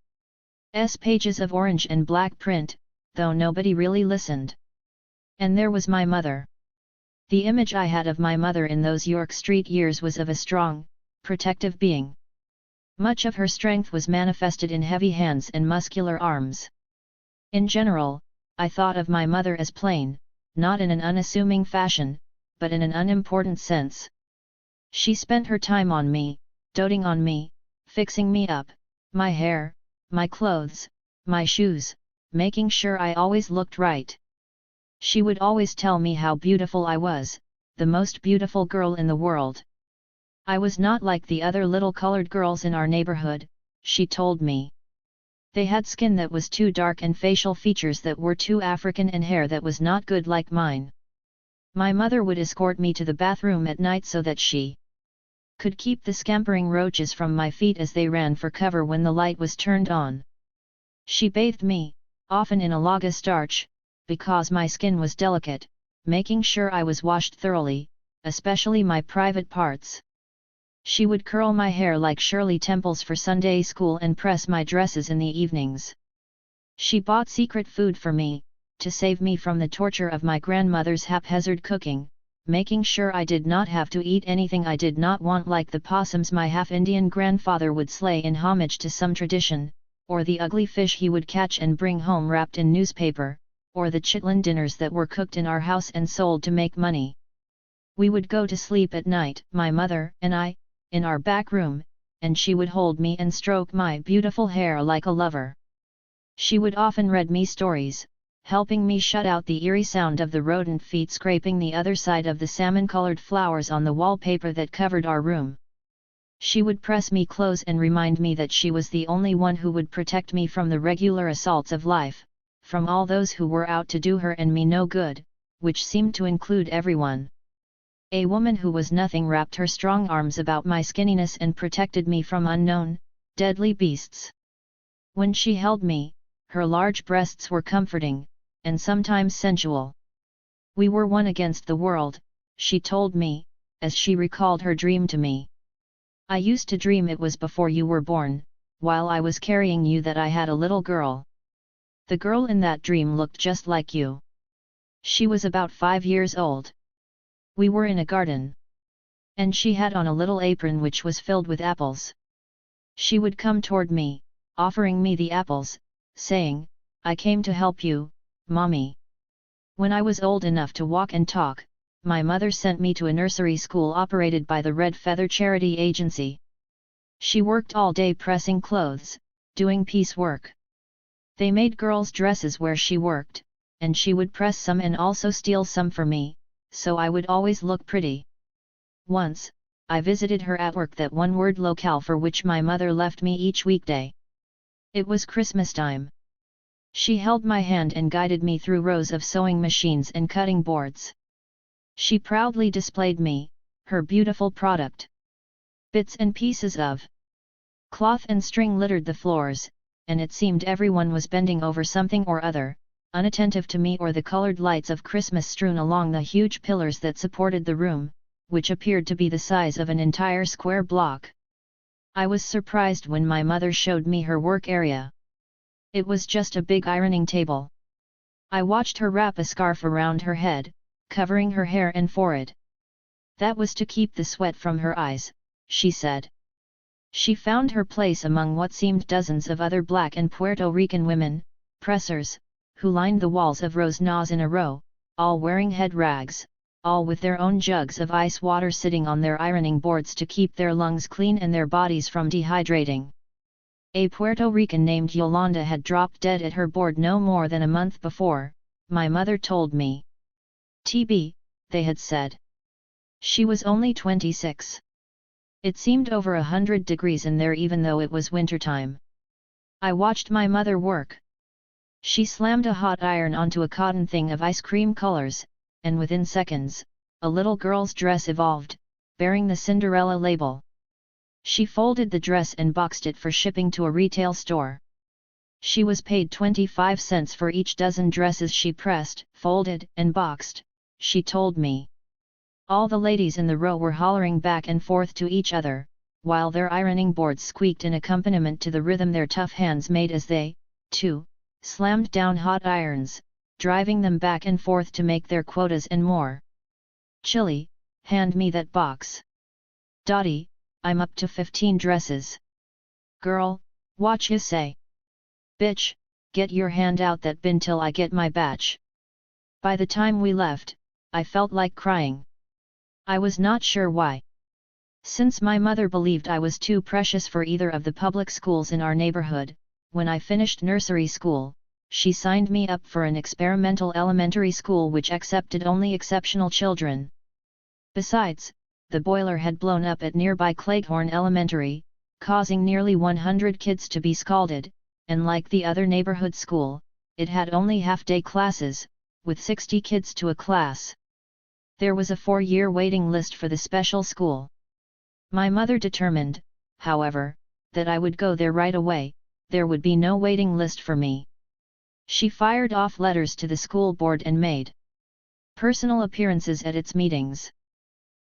pages of orange and black print, though nobody really listened. And there was my mother. The image I had of my mother in those York Street years was of a strong, protective being. Much of her strength was manifested in heavy hands and muscular arms. In general, I thought of my mother as plain, not in an unassuming fashion, but in an unimportant sense. She spent her time on me, doting on me, fixing me up, my hair, my clothes, my shoes, making sure I always looked right. She would always tell me how beautiful I was, the most beautiful girl in the world. I was not like the other little colored girls in our neighborhood, she told me. They had skin that was too dark and facial features that were too African and hair that was not good like mine. My mother would escort me to the bathroom at night so that she could keep the scampering roaches from my feet as they ran for cover when the light was turned on. She bathed me, often in a laga starch, because my skin was delicate, making sure I was washed thoroughly, especially my private parts. She would curl my hair like Shirley Temple's for Sunday school and press my dresses in the evenings. She bought secret food for me, to save me from the torture of my grandmother's haphazard cooking, making sure I did not have to eat anything I did not want, like the possums my half-Indian grandfather would slay in homage to some tradition, or the ugly fish he would catch and bring home wrapped in newspaper, or the chitlin dinners that were cooked in our house and sold to make money. We would go to sleep at night, my mother and I, in our back room, and she would hold me and stroke my beautiful hair like a lover. She would often read me stories, helping me shut out the eerie sound of the rodent feet scraping the other side of the salmon-colored flowers on the wallpaper that covered our room. She would press me close and remind me that she was the only one who would protect me from the regular assaults of life, from all those who were out to do her and me no good, which seemed to include everyone. A woman who was nothing wrapped her strong arms about my skinniness and protected me from unknown, deadly beasts. When she held me, her large breasts were comforting, and sometimes sensual. We were one against the world, she told me, as she recalled her dream to me. I used to dream it was before you were born, while I was carrying you, that I had a little girl. The girl in that dream looked just like you. She was about 5 years old. We were in a garden. And she had on a little apron which was filled with apples. She would come toward me, offering me the apples, saying, "I came to help you, Mommy." When I was old enough to walk and talk, my mother sent me to a nursery school operated by the Red Feather Charity Agency. She worked all day pressing clothes, doing piecework. They made girls' dresses where she worked, and she would press some and also steal some for me, so I would always look pretty. Once, I visited her at work, that one-word locale for which my mother left me each weekday. It was Christmas time. She held my hand and guided me through rows of sewing machines and cutting boards. She proudly displayed me, her beautiful product. Bits and pieces of cloth and string littered the floors, and it seemed everyone was bending over something or other, unattentive to me or the colored lights of Christmas strewn along the huge pillars that supported the room, which appeared to be the size of an entire square block. I was surprised when my mother showed me her work area. It was just a big ironing table. I watched her wrap a scarf around her head, covering her hair and forehead. That was to keep the sweat from her eyes, she said. She found her place among what seemed dozens of other black and Puerto Rican women, pressers, who lined the walls of rows in a row, all wearing head rags, all with their own jugs of ice water sitting on their ironing boards to keep their lungs clean and their bodies from dehydrating. A Puerto Rican named Yolanda had dropped dead at her board no more than a month before, my mother told me. TB, they had said. She was only 26. It seemed over 100 degrees in there even though it was wintertime. I watched my mother work. She slammed a hot iron onto a cotton thing of ice cream colors, and within seconds, a little girl's dress evolved, bearing the Cinderella label. She folded the dress and boxed it for shipping to a retail store. She was paid 25 cents for each dozen dresses she pressed, folded, and boxed, she told me. All the ladies in the row were hollering back and forth to each other, while their ironing boards squeaked in accompaniment to the rhythm their tough hands made as they, too, slammed down hot irons, driving them back and forth to make their quotas and more. Chilly, hand me that box. Dottie, I'm up to 15 dresses. Girl, watch you say. Bitch, get your hand out that bin till I get my batch. By the time we left, I felt like crying. I was not sure why. Since my mother believed I was too precious for either of the public schools in our neighborhood, when I finished nursery school, she signed me up for an experimental elementary school which accepted only exceptional children. Besides, the boiler had blown up at nearby Cleghorn Elementary, causing nearly 100 kids to be scalded, and like the other neighborhood school, it had only half-day classes, with 60 kids to a class. There was a 4-year waiting list for the special school. My mother determined, however, that I would go there right away, there would be no waiting list for me. She fired off letters to the school board and made personal appearances at its meetings.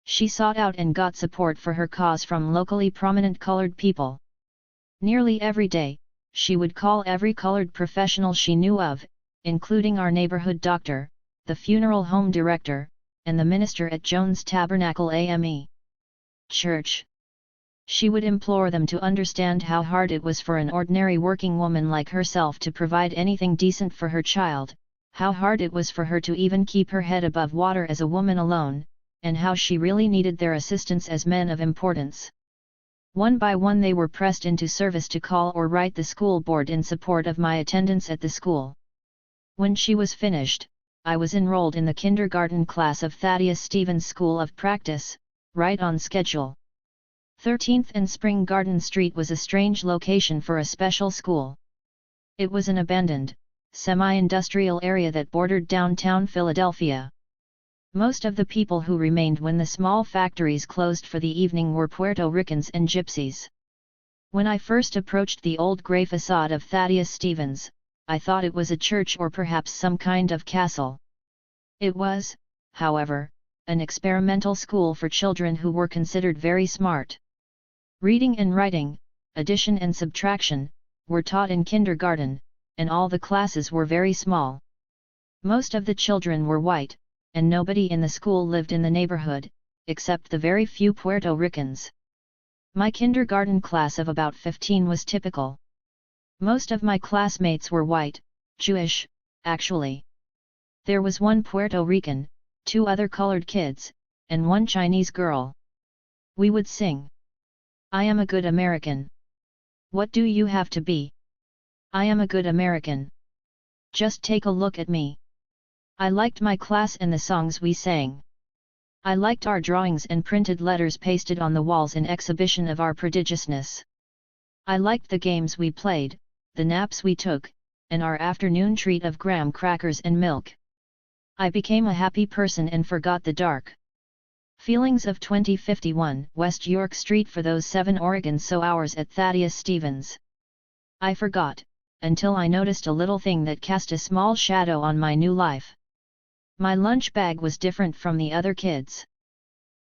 She sought out and got support for her cause from locally prominent colored people. Nearly every day, she would call every colored professional she knew of, including our neighborhood doctor, the funeral home director, and the minister at Jones Tabernacle AME Church. She would implore them to understand how hard it was for an ordinary working woman like herself to provide anything decent for her child, how hard it was for her to even keep her head above water as a woman alone, and how she really needed their assistance as men of importance. One by one they were pressed into service to call or write the school board in support of my attendance at the school. When she was finished, I was enrolled in the kindergarten class of Thaddeus Stevens School of Practice, right on schedule. 13th and Spring Garden Street was a strange location for a special school. It was an abandoned, semi-industrial area that bordered downtown Philadelphia. Most of the people who remained when the small factories closed for the evening were Puerto Ricans and Gypsies. When I first approached the old grey facade of Thaddeus Stevens, I thought it was a church or perhaps some kind of castle. It was, however, an experimental school for children who were considered very smart. Reading and writing, addition and subtraction, were taught in kindergarten, and all the classes were very small. Most of the children were white, and nobody in the school lived in the neighborhood, except the very few Puerto Ricans. My kindergarten class of about 15 was typical. Most of my classmates were white, Jewish, actually. There was one Puerto Rican, 2 other colored kids, and 1 Chinese girl. We would sing. I am a good American. What do you have to be? I am a good American. Just take a look at me. I liked my class and the songs we sang. I liked our drawings and printed letters pasted on the walls in exhibition of our prodigiousness. I liked the games we played, the naps we took, and our afternoon treat of graham crackers and milk. I became a happy person and forgot the dark feelings of 2051 West York Street for those 7 Oregon so hours at Thaddeus Stevens. I forgot, until I noticed a little thing that cast a small shadow on my new life. My lunch bag was different from the other kids'.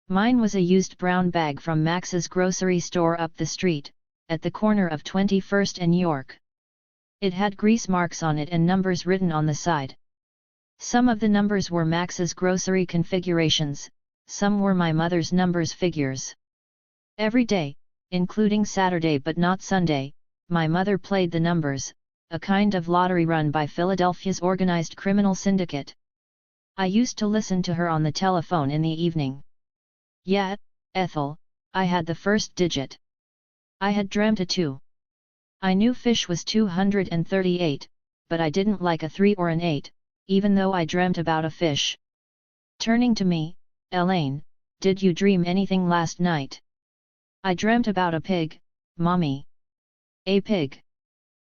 Mine was a used brown bag from Max's grocery store up the street, at the corner of 21st and York. It had grease marks on it and numbers written on the side. Some of the numbers were Max's grocery configurations, some were my mother's numbers figures. Every day, including Saturday but not Sunday, my mother played the numbers, a kind of lottery run by Philadelphia's organized criminal syndicate. I used to listen to her on the telephone in the evening. Yeah, Ethel, I had the first digit. I had dreamt a 2. I knew fish was 238, but I didn't like a 3 or an 8, even though I dreamt about a fish. Turning to me, Elaine, did you dream anything last night? I dreamt about a pig, Mommy. A pig?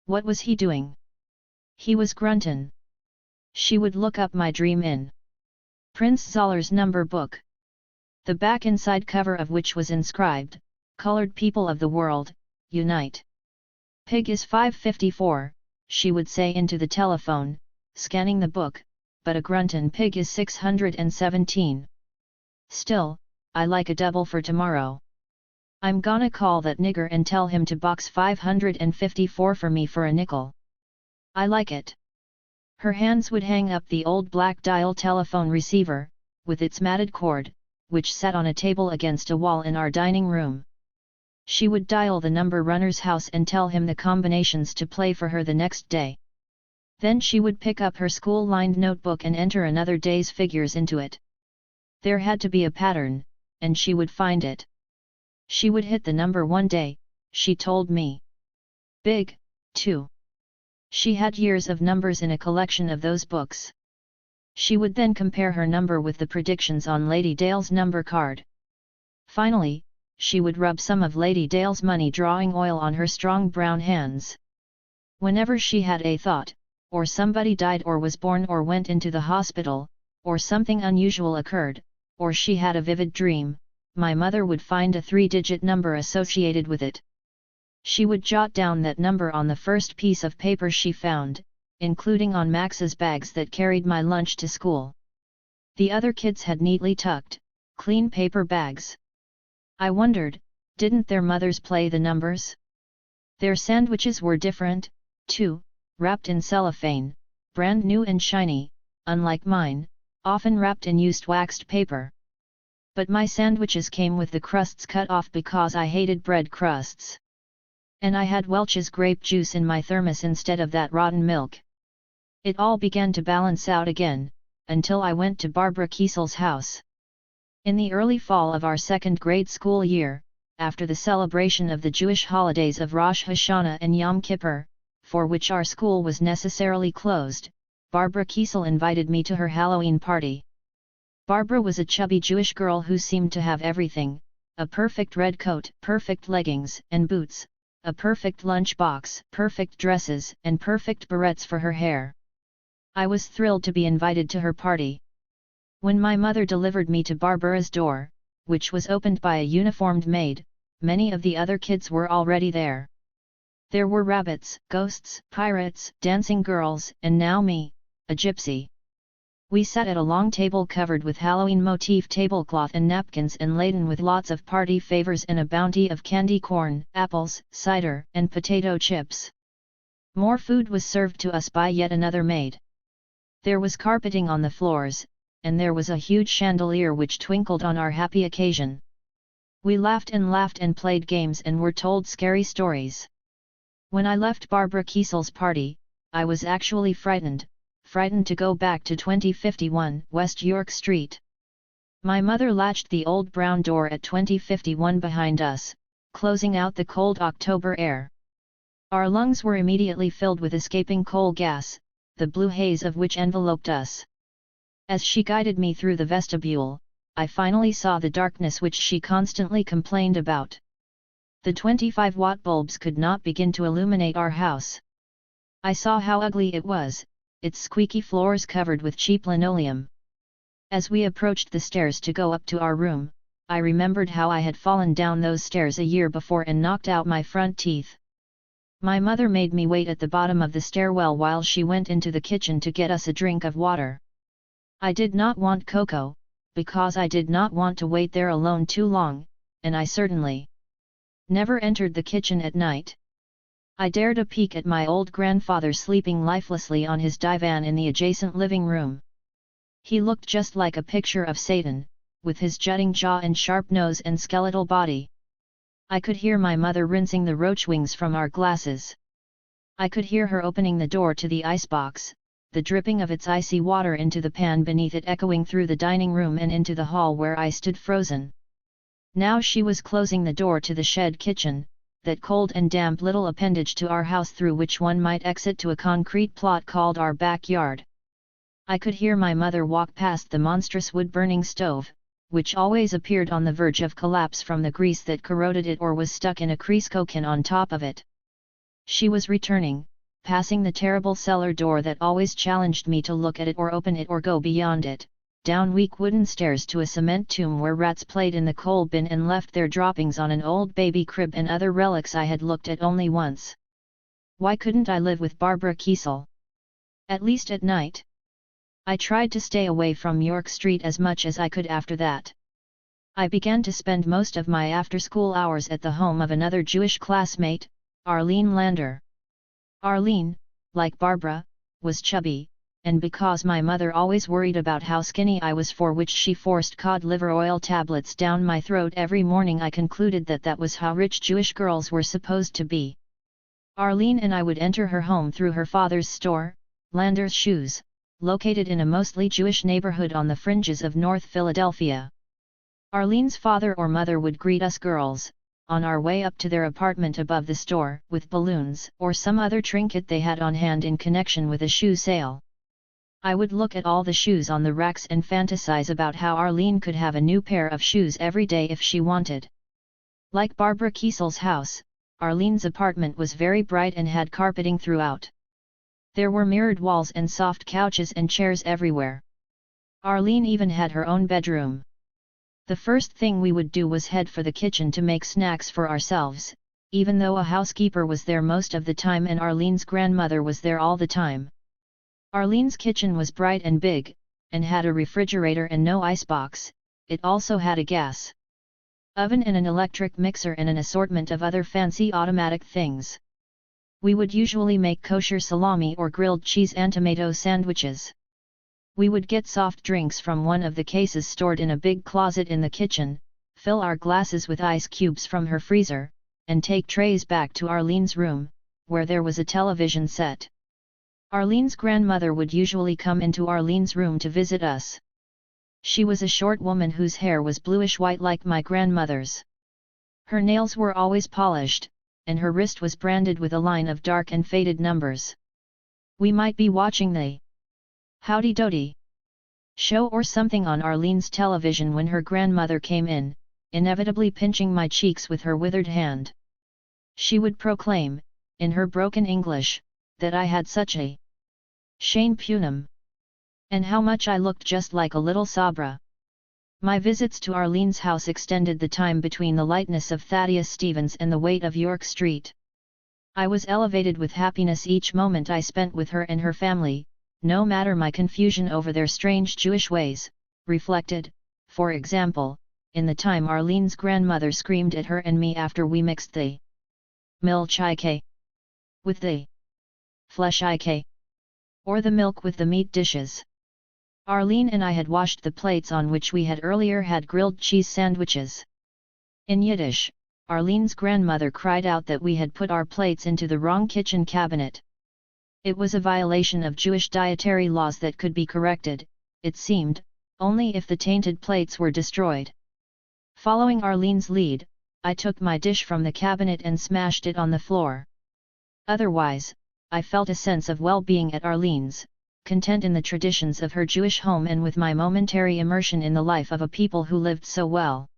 What was he doing? He was gruntin'. She would look up my dream in Prince Zoller's number book. The back inside cover of which was inscribed, "Colored people of the world, unite." Pig is 554, she would say into the telephone, scanning the book, but a gruntin' pig is 617. Still, I like a double for tomorrow. I'm gonna call that nigger and tell him to box 554 for me for a nickel. I like it. Her hands would hang up the old black dial telephone receiver, with its matted cord, which sat on a table against a wall in our dining room. She would dial the number runner's house and tell him the combinations to play for her the next day. Then she would pick up her school-lined notebook and enter another day's figures into it. There had to be a pattern, and she would find it. She would hit the number one day, she told me. Big, too. She had years of numbers in a collection of those books. She would then compare her number with the predictions on Lady Dale's number card. Finally, she would rub some of Lady Dale's money drawing oil on her strong brown hands. Whenever she had a thought, or somebody died or was born or went into the hospital, or something unusual occurred, or she had a vivid dream, my mother would find a 3-digit number associated with it. She would jot down that number on the first piece of paper she found, including on Max's bags that carried my lunch to school. The other kids had neatly tucked, clean paper bags. I wondered, didn't their mothers play the numbers? Their sandwiches were different, too, wrapped in cellophane, brand new and shiny, unlike mine, often wrapped in used waxed paper. But my sandwiches came with the crusts cut off because I hated bread crusts. And I had Welch's grape juice in my thermos instead of that rotten milk. It all began to balance out again, until I went to Barbara Kiesel's house. In the early fall of our second grade school year, after the celebration of the Jewish holidays of Rosh Hashanah and Yom Kippur, for which our school was necessarily closed, Barbara Kiesel invited me to her Halloween party. Barbara was a chubby Jewish girl who seemed to have everything: a perfect red coat, perfect leggings and boots, a perfect lunchbox, perfect dresses, and perfect barrettes for her hair. I was thrilled to be invited to her party. When my mother delivered me to Barbara's door, which was opened by a uniformed maid, many of the other kids were already there. There were rabbits, ghosts, pirates, dancing girls, and now me, a gypsy. We sat at a long table covered with Halloween motif tablecloth and napkins and laden with lots of party favors and a bounty of candy corn, apples, cider, and potato chips. More food was served to us by yet another maid. There was carpeting on the floors, and there was a huge chandelier which twinkled on our happy occasion. We laughed and played games and were told scary stories. When I left Barbara Kiesel's party, I was actually frightened to go back to 2051 West York Street. My mother latched the old brown door at 2051 behind us, closing out the cold October air. Our lungs were immediately filled with escaping coal gas, the blue haze of which enveloped us. As she guided me through the vestibule, I finally saw the darkness which she constantly complained about. The 25-watt bulbs could not begin to illuminate our house. I saw how ugly it was, its squeaky floors covered with cheap linoleum. As we approached the stairs to go up to our room, I remembered how I had fallen down those stairs a year before and knocked out my front teeth. My mother made me wait at the bottom of the stairwell while she went into the kitchen to get us a drink of water. I did not want cocoa, because I did not want to wait there alone too long, and I certainly never entered the kitchen at night. I dared a peek at my old grandfather sleeping lifelessly on his divan in the adjacent living room. He looked just like a picture of Satan, with his jutting jaw and sharp nose and skeletal body. I could hear my mother rinsing the roach wings from our glasses. I could hear her opening the door to the icebox, the dripping of its icy water into the pan beneath it echoing through the dining room and into the hall where I stood frozen. Now she was closing the door to the shed kitchen, that cold and damp little appendage to our house through which one might exit to a concrete plot called our backyard. I could hear my mother walk past the monstrous wood-burning stove, which always appeared on the verge of collapse from the grease that corroded it or was stuck in a Crisco can on top of it. She was returning, passing the terrible cellar door that always challenged me to look at it or open it or go beyond it, down weak wooden stairs to a cement tomb where rats played in the coal bin and left their droppings on an old baby crib and other relics I had looked at only once. Why couldn't I live with Barbara Kiesel? At least at night. I tried to stay away from York Street as much as I could after that. I began to spend most of my after-school hours at the home of another Jewish classmate, Arlene Lander. Arlene, like Barbara, was chubby, and because my mother always worried about how skinny I was for which she forced cod liver oil tablets down my throat every morning I concluded that that was how rich Jewish girls were supposed to be. Arlene and I would enter her home through her father's store, Lander's Shoes, located in a mostly Jewish neighborhood on the fringes of North Philadelphia. Arlene's father or mother would greet us girls, on our way up to their apartment above the store, with balloons or some other trinket they had on hand in connection with a shoe sale. I would look at all the shoes on the racks and fantasize about how Arlene could have a new pair of shoes every day if she wanted. Like Barbara Kiesel's house, Arlene's apartment was very bright and had carpeting throughout. There were mirrored walls and soft couches and chairs everywhere. Arlene even had her own bedroom. The first thing we would do was head for the kitchen to make snacks for ourselves, even though a housekeeper was there most of the time and Arlene's grandmother was there all the time. Arlene's kitchen was bright and big, and had a refrigerator and no icebox. It also had a gas oven and an electric mixer and an assortment of other fancy automatic things. We would usually make kosher salami or grilled cheese and tomato sandwiches. We would get soft drinks from one of the cases stored in a big closet in the kitchen, fill our glasses with ice cubes from her freezer, and take trays back to Arlene's room, where there was a television set. Arlene's grandmother would usually come into Arlene's room to visit us. She was a short woman whose hair was bluish-white like my grandmother's. Her nails were always polished, and her wrist was branded with a line of dark and faded numbers. We might be watching the Howdy Doody show or something on Arlene's television when her grandmother came in, inevitably pinching my cheeks with her withered hand. She would proclaim, in her broken English, that I had such a Shane Punum, and how much I looked just like a little Sabra. My visits to Arlene's house extended the time between the lightness of Thaddeus Stevens and the weight of York Street. I was elevated with happiness each moment I spent with her and her family, no matter my confusion over their strange Jewish ways, reflected, for example, in the time Arlene's grandmother screamed at her and me after we mixed the milchike with the fleshike, or the milk with the meat dishes. Arlene and I had washed the plates on which we had earlier had grilled cheese sandwiches. In Yiddish, Arlene's grandmother cried out that we had put our plates into the wrong kitchen cabinet. It was a violation of Jewish dietary laws that could be corrected, it seemed, only if the tainted plates were destroyed. Following Arlene's lead, I took my dish from the cabinet and smashed it on the floor. Otherwise, I felt a sense of well-being at Arlene's, content in the traditions of her Jewish home and with my momentary immersion in the life of a people who lived so well.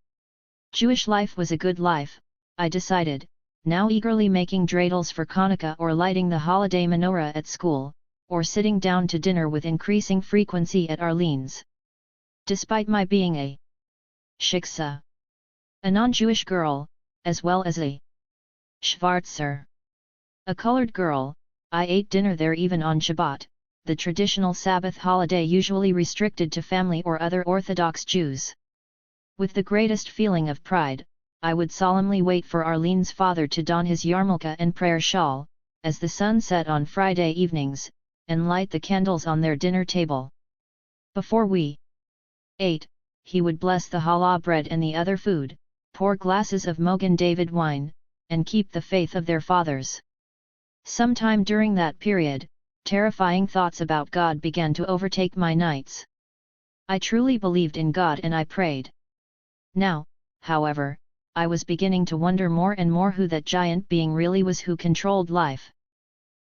Jewish life was a good life, I decided, now eagerly making dreidels for Hanukkah or lighting the holiday menorah at school, or sitting down to dinner with increasing frequency at Arlene's. Despite my being a shiksa, a non-Jewish girl, as well as a Schwarzer, A colored girl, I ate dinner there even on Shabbat, the traditional Sabbath holiday usually restricted to family or other Orthodox Jews. With the greatest feeling of pride, I would solemnly wait for Arlene's father to don his yarmulke and prayer shawl, as the sun set on Friday evenings, and light the candles on their dinner table. Before we ate, he would bless the challah bread and the other food, pour glasses of Mogen David wine, and keep the faith of their fathers. Sometime during that period, terrifying thoughts about God began to overtake my nights. I truly believed in God and I prayed. Now, however, I was beginning to wonder more and more who that giant being really was who controlled life.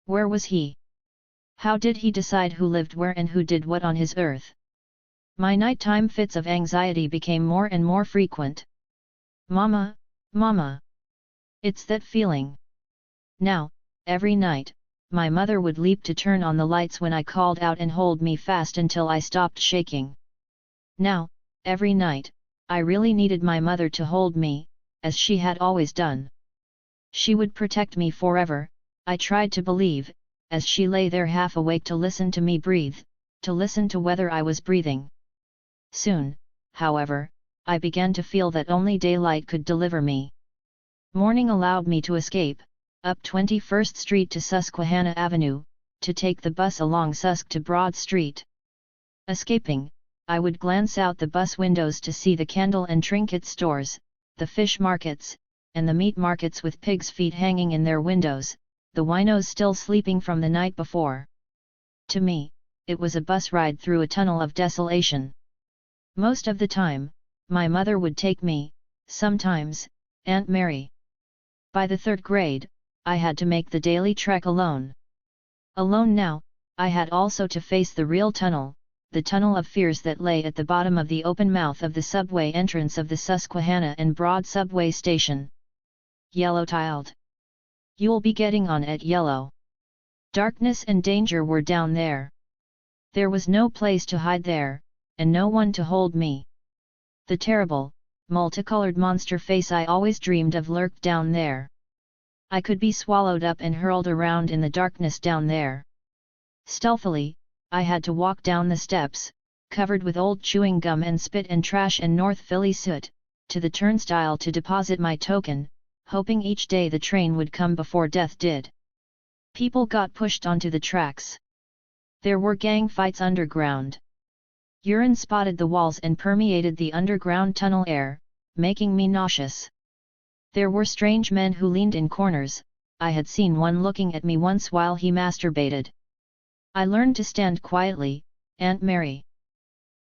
Where was he? How did he decide who lived where and who did what on his earth? My nighttime fits of anxiety became more and more frequent. Mama, Mama! It's that feeling. Now, every night, my mother would leap to turn on the lights when I called out and hold me fast until I stopped shaking. Now, every night, I really needed my mother to hold me, as she had always done. She would protect me forever, I tried to believe, as she lay there half awake to listen to me breathe, to listen to whether I was breathing. Soon, however, I began to feel that only daylight could deliver me. Morning allowed me to escape, up 21st Street to Susquehanna Avenue, to take the bus along Susque to Broad Street. Escaping, I would glance out the bus windows to see the candle and trinket stores, the fish markets, and the meat markets with pigs' feet hanging in their windows, the winos still sleeping from the night before. To me, it was a bus ride through a tunnel of desolation. Most of the time, my mother would take me, sometimes, Aunt Mary. By the third grade, I had to make the daily trek alone. Alone now, I had also to face the real tunnel, the tunnel of fears that lay at the bottom of the open mouth of the subway entrance of the Susquehanna and Broad subway station. Yellow tiled. You'll be getting on at yellow. Darkness and danger were down there. There was no place to hide there, and no one to hold me. The terrible, multicolored monster face I always dreamed of lurked down there. I could be swallowed up and hurled around in the darkness down there. Stealthily, I had to walk down the steps, covered with old chewing gum and spit and trash and North Philly soot, to the turnstile to deposit my token, hoping each day the train would come before death did. People got pushed onto the tracks. There were gang fights underground. Urine spotted the walls and permeated the underground tunnel air, making me nauseous. There were strange men who leaned in corners, I had seen one looking at me once while he masturbated. I learned to stand quietly, Aunt Mary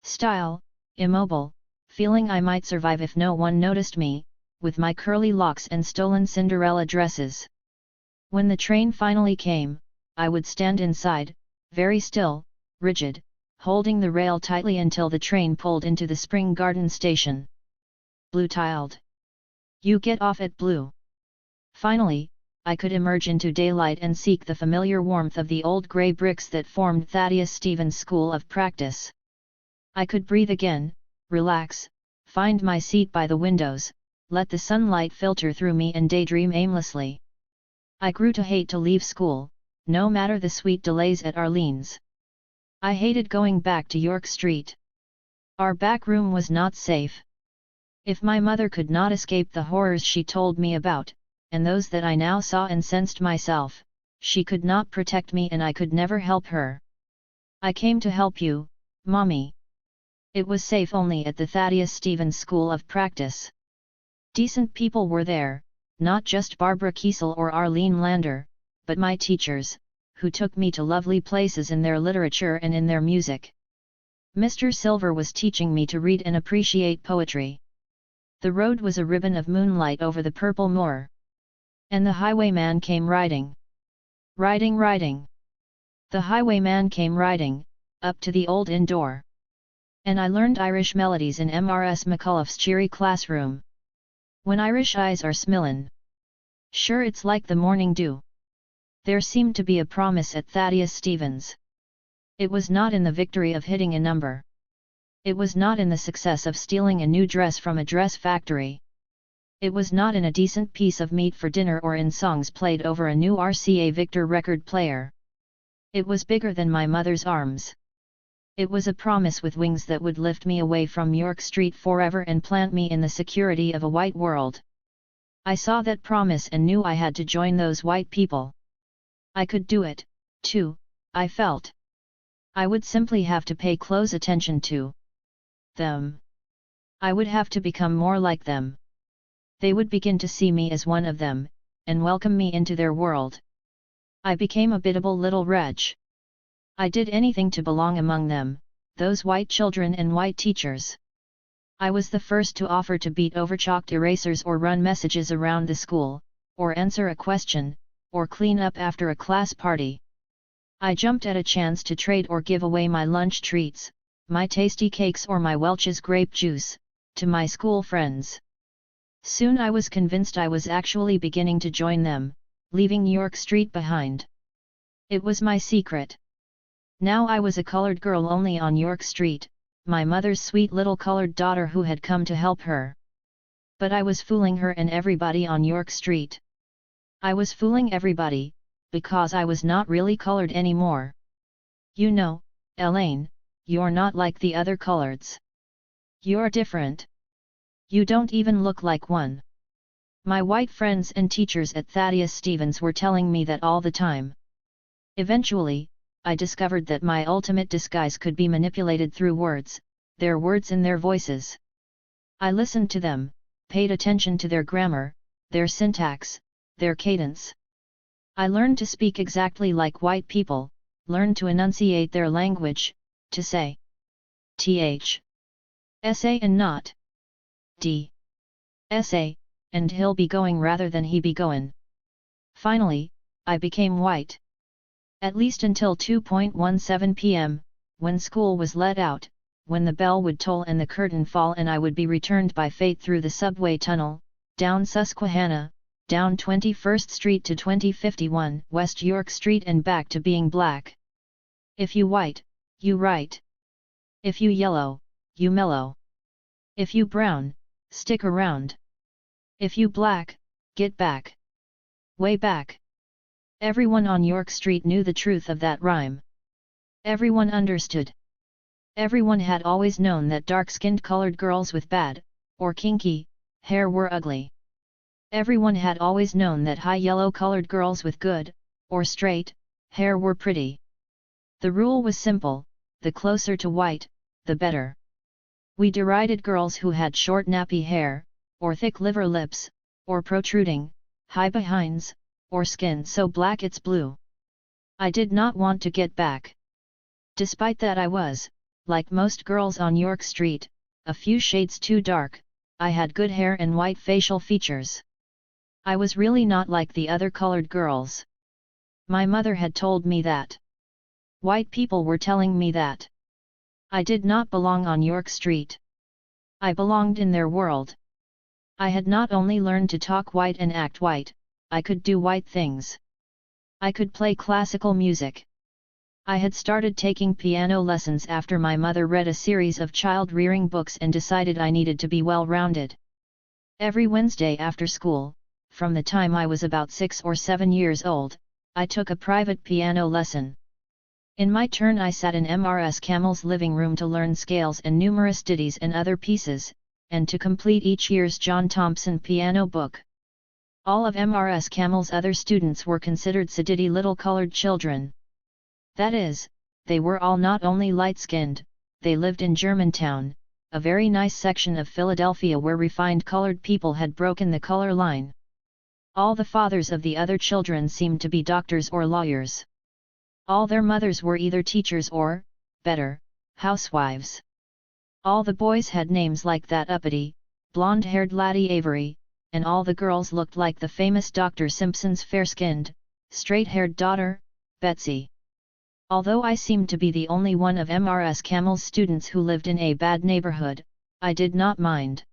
style, immobile, feeling I might survive if no one noticed me, with my curly locks and stolen Cinderella dresses. When the train finally came, I would stand inside, very still, rigid, holding the rail tightly until the train pulled into the Spring Garden station. Blue tiled. You get off at Blue. Finally, I could emerge into daylight and seek the familiar warmth of the old grey bricks that formed Thaddeus Stevens' School of Practice. I could breathe again, relax, find my seat by the windows, let the sunlight filter through me and daydream aimlessly. I grew to hate to leave school, no matter the sweet delays at Arlene's. I hated going back to York Street. Our back room was not safe. If my mother could not escape the horrors she told me about, and those that I now saw and sensed myself, she could not protect me and I could never help her. I came to help you, Mommy. It was safe only at the Thaddeus Stevens School of Practice. Decent people were there, not just Barbara Kiesel or Arlene Lander, but my teachers, who took me to lovely places in their literature and in their music. Mr. Silver was teaching me to read and appreciate poetry. The road was a ribbon of moonlight over the purple moor. And the highwayman came riding. Riding, riding. The highwayman came riding, up to the old inn door. And I learned Irish melodies in M.R.S. McCullough's cheery classroom. When Irish eyes are smillin'. Sure, it's like the morning dew. There seemed to be a promise at Thaddeus Stevens. It was not in the victory of hitting a number. It was not in the success of stealing a new dress from a dress factory. It was not in a decent piece of meat for dinner or in songs played over a new RCA Victor record player. It was bigger than my mother's arms. It was a promise with wings that would lift me away from York Street forever and plant me in the security of a white world. I saw that promise and knew I had to join those white people. I could do it, too, I felt. I would simply have to pay close attention to them. I would have to become more like them. They would begin to see me as one of them, and welcome me into their world. I became a biddable little wretch. I did anything to belong among them, those white children and white teachers. I was the first to offer to beat over chalked erasers or run messages around the school, or answer a question, or clean up after a class party. I jumped at a chance to trade or give away my lunch treats, my tasty cakes or my Welch's grape juice, to my school friends. Soon I was convinced I was actually beginning to join them, leaving York Street behind. It was my secret. Now I was a colored girl only on York Street, my mother's sweet little colored daughter who had come to help her. But I was fooling her and everybody on York Street. I was fooling everybody, because I was not really colored anymore. You know, Elaine, you're not like the other coloreds. You're different. You don't even look like one. My white friends and teachers at Thaddeus Stevens were telling me that all the time. Eventually, I discovered that my ultimate disguise could be manipulated through words, their words and their voices. I listened to them, paid attention to their grammar, their syntax, their cadence. I learned to speak exactly like white people, learned to enunciate their language, to say th, sa and not d, sa, and he'll be going rather than he be goin'. Finally, I became white. At least until 2:17 p.m., when school was let out, when the bell would toll and the curtain fall and I would be returned by fate through the subway tunnel, down Susquehanna, down 21st Street to 2051 West York Street and back to being black. If you white, you right. If you yellow, you mellow. If you brown, stick around. If you black, get back. Way back. Everyone on York Street knew the truth of that rhyme. Everyone understood. Everyone had always known that dark-skinned colored girls with bad, or kinky, hair were ugly. Everyone had always known that high yellow colored girls with good, or straight, hair were pretty. The rule was simple, the closer to white, the better. We derided girls who had short nappy hair, or thick liver lips, or protruding, high behinds, or skin so black it's blue. I did not want to get back. Despite that I was, like most girls on York Street, a few shades too dark. I had good hair and white facial features. I was really not like the other colored girls. My mother had told me that. White people were telling me that. I did not belong on York Street. I belonged in their world. I had not only learned to talk white and act white, I could do white things. I could play classical music. I had started taking piano lessons after my mother read a series of child-rearing books and decided I needed to be well-rounded. Every Wednesday after school, from the time I was about 6 or 7 years old, I took a private piano lesson. In my turn I sat in Mrs. Camel's living room to learn scales and numerous ditties and other pieces, and to complete each year's John Thompson piano book. All of Mrs. Camel's other students were considered sedity little colored children. That is, they were all not only light-skinned, they lived in Germantown, a very nice section of Philadelphia where refined colored people had broken the color line. All the fathers of the other children seemed to be doctors or lawyers. All their mothers were either teachers or, better, housewives. All the boys had names like that uppity, blonde-haired laddie Avery, and all the girls looked like the famous Dr. Simpson's fair-skinned, straight-haired daughter, Betsy. Although I seemed to be the only one of Mrs. Camel's students who lived in a bad neighborhood, I did not mind.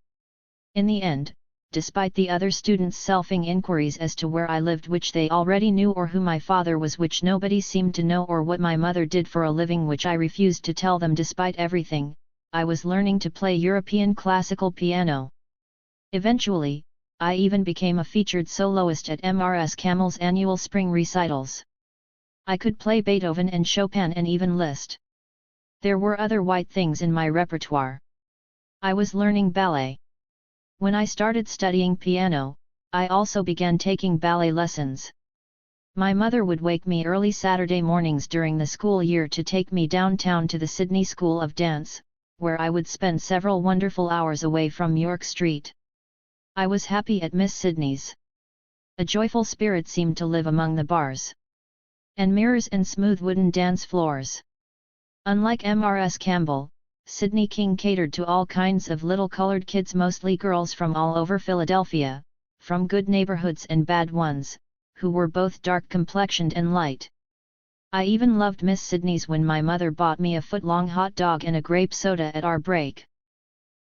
In the end, despite the other students' selfing inquiries as to where I lived which they already knew or who my father was which nobody seemed to know or what my mother did for a living which I refused to tell them despite everything, I was learning to play European classical piano. Eventually, I even became a featured soloist at MRS Camel's annual spring recitals. I could play Beethoven and Chopin and even Liszt. There were other white things in my repertoire. I was learning ballet. When I started studying piano, I also began taking ballet lessons. My mother would wake me early Saturday mornings during the school year to take me downtown to the Sydney School of Dance, where I would spend several wonderful hours away from York Street. I was happy at Miss Sydney's. A joyful spirit seemed to live among the bars and mirrors and smooth wooden dance floors. Unlike MRS Campbell, Sydney King catered to all kinds of little colored kids, mostly girls from all over Philadelphia, from good neighborhoods and bad ones, who were both dark-complexioned and light. I even loved Miss Sydney's when my mother bought me a foot-long hot dog and a grape soda at our break.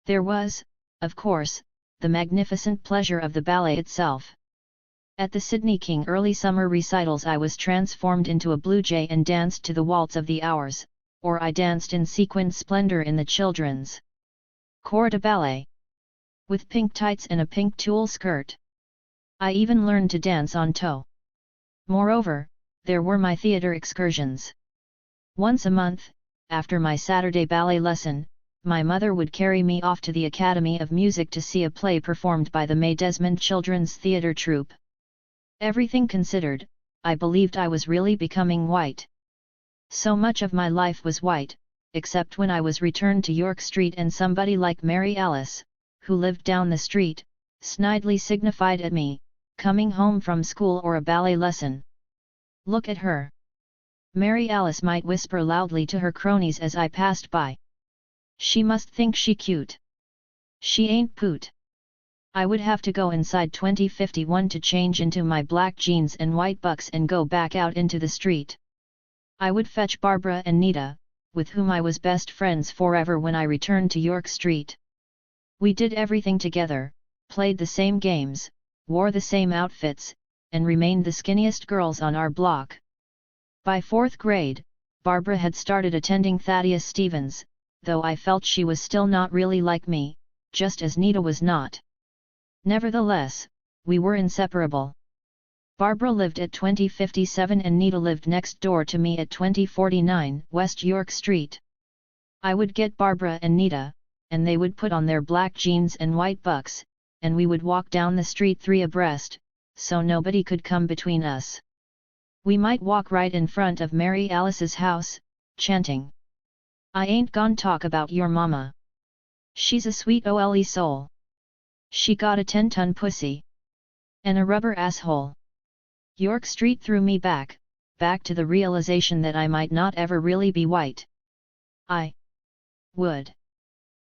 There was, of course, the magnificent pleasure of the ballet itself. At the Sydney King early summer recitals I was transformed into a blue jay and danced to the waltz of the hours, or I danced in sequined splendor in the children's corps de ballet, with pink tights and a pink tulle skirt. I even learned to dance on toe. Moreover, there were my theatre excursions. Once a month, after my Saturday ballet lesson, my mother would carry me off to the Academy of Music to see a play performed by the May Desmond Children's Theatre Troupe. Everything considered, I believed I was really becoming white. So much of my life was white, except when I was returned to York Street and somebody like Mary Alice, who lived down the street, snidely signified at me, coming home from school or a ballet lesson. "Look at her." Mary Alice might whisper loudly to her cronies as I passed by. "She must think she cute. She ain't poot." I would have to go inside 2051 to change into my black jeans and white bucks and go back out into the street. I would fetch Barbara and Nita, with whom I was best friends forever when I returned to York Street. We did everything together, played the same games, wore the same outfits, and remained the skinniest girls on our block. By 4th grade, Barbara had started attending Thaddeus Stevens, though I felt she was still not really like me, just as Nita was not. Nevertheless, we were inseparable. Barbara lived at 2057 and Nita lived next door to me at 2049 West York Street. I would get Barbara and Nita, and they would put on their black jeans and white bucks, and we would walk down the street 3 abreast, so nobody could come between us. We might walk right in front of Mary Alice's house, chanting, "I ain't gon' talk about your mama. She's a sweet ole soul. She got a 10-ton pussy. And a rubber asshole." York Street threw me back to the realization that I might not ever really be white. I would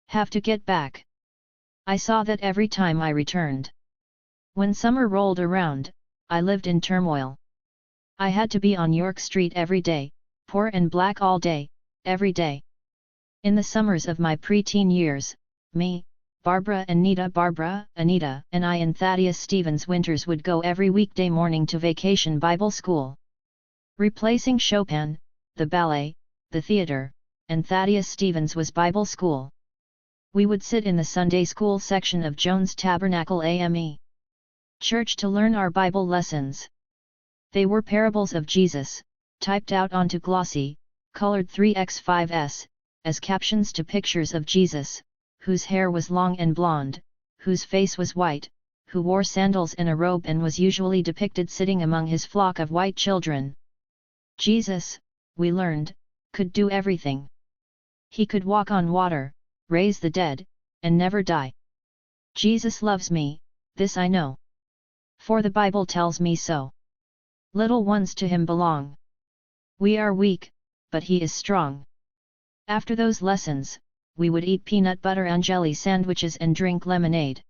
have to get back. I saw that every time I returned. When summer rolled around, I lived in turmoil. I had to be on York Street every day, poor and black all day, every day. In the summers of my preteen years, me, Barbara and Nita, Barbara, Anita, and I and Thaddeus Stevens Winters would go every weekday morning to Vacation Bible School. Replacing Chopin, the ballet, the theater, and Thaddeus Stevens was Bible school. We would sit in the Sunday school section of Jones Tabernacle AME Church to learn our Bible lessons. They were parables of Jesus, typed out onto glossy, colored 3x5s, as captions to pictures of Jesus, whose hair was long and blonde, whose face was white, who wore sandals and a robe and was usually depicted sitting among his flock of white children. Jesus, we learned, could do everything. He could walk on water, raise the dead, and never die. Jesus loves me, this I know. For the Bible tells me so. Little ones to him belong. We are weak, but he is strong. After those lessons, we would eat peanut butter and jelly sandwiches and drink lemonade.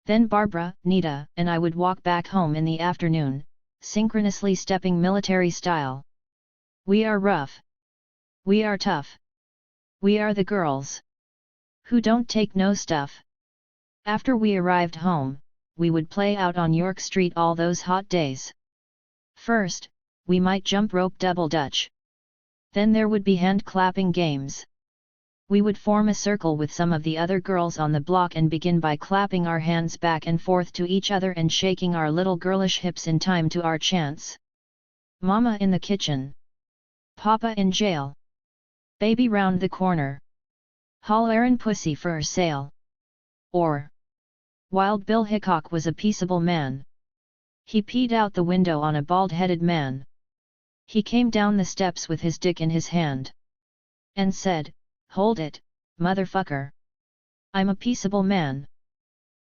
Then Barbara, Nita, and I would walk back home in the afternoon, synchronously stepping military style. We are rough. We are tough. We are the girls who don't take no stuff. After we arrived home, we would play out on York Street all those hot days. First, we might jump rope double dutch. Then there would be hand clapping games. We would form a circle with some of the other girls on the block and begin by clapping our hands back and forth to each other and shaking our little girlish hips in time to our chants. Mama in the kitchen. Papa in jail. Baby round the corner. Hollerin' pussy for sale. Or. Wild Bill Hickok was a peaceable man. He peed out the window on a bald-headed man. He came down the steps with his dick in his hand. And said, "Hold it, motherfucker. I'm a peaceable man."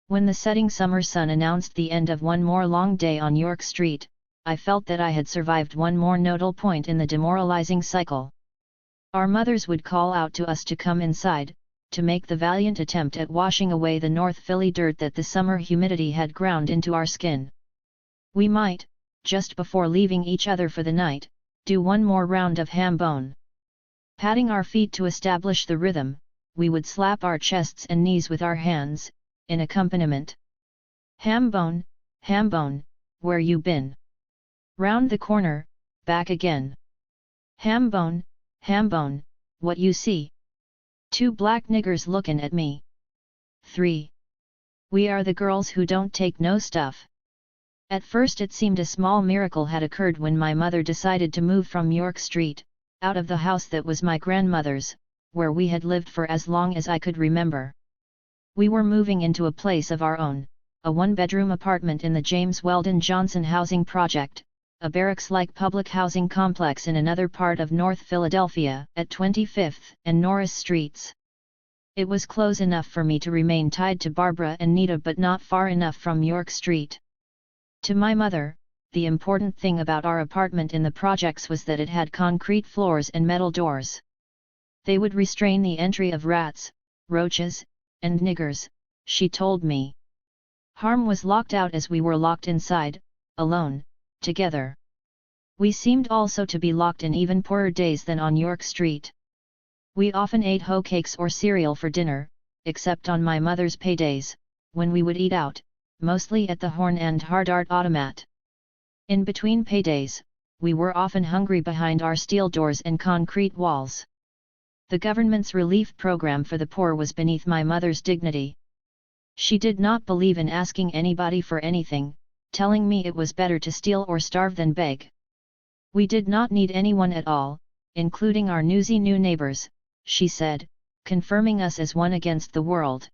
When the setting summer sun announced the end of one more long day on York Street, I felt that I had survived one more nodal point in the demoralizing cycle. Our mothers would call out to us to come inside, to make the valiant attempt at washing away the North Philly dirt that the summer humidity had ground into our skin. We might, just before leaving each other for the night, do one more round of ham bone. Patting our feet to establish the rhythm, we would slap our chests and knees with our hands, in accompaniment. Ham bone, where you been? Round the corner, back again. Ham bone, what you see? Two black niggers lookin' at me. 3. We are the girls who don't take no stuff. At first it seemed a small miracle had occurred when my mother decided to move from York Street, out of the house that was my grandmother's, where we had lived for as long as I could remember. We were moving into a place of our own, a one-bedroom apartment in the James Weldon Johnson housing project, a barracks-like public housing complex in another part of North Philadelphia, at 25th and Norris Streets. It was close enough for me to remain tied to Barbara and Nita but not far enough from York Street. To my mother, the important thing about our apartment in the projects was that it had concrete floors and metal doors. They would restrain the entry of rats, roaches, and niggers, she told me. Harm was locked out as we were locked inside, alone, together. We seemed also to be locked in even poorer days than on York Street. We often ate hoe cakes or cereal for dinner, except on my mother's paydays, when we would eat out, mostly at the Horn and Hard Art Automat. In between paydays, we were often hungry behind our steel doors and concrete walls. The government's relief program for the poor was beneath my mother's dignity. She did not believe in asking anybody for anything, telling me it was better to steal or starve than beg. We did not need anyone at all, including our newsy new neighbors, she said, confirming us as one against the world.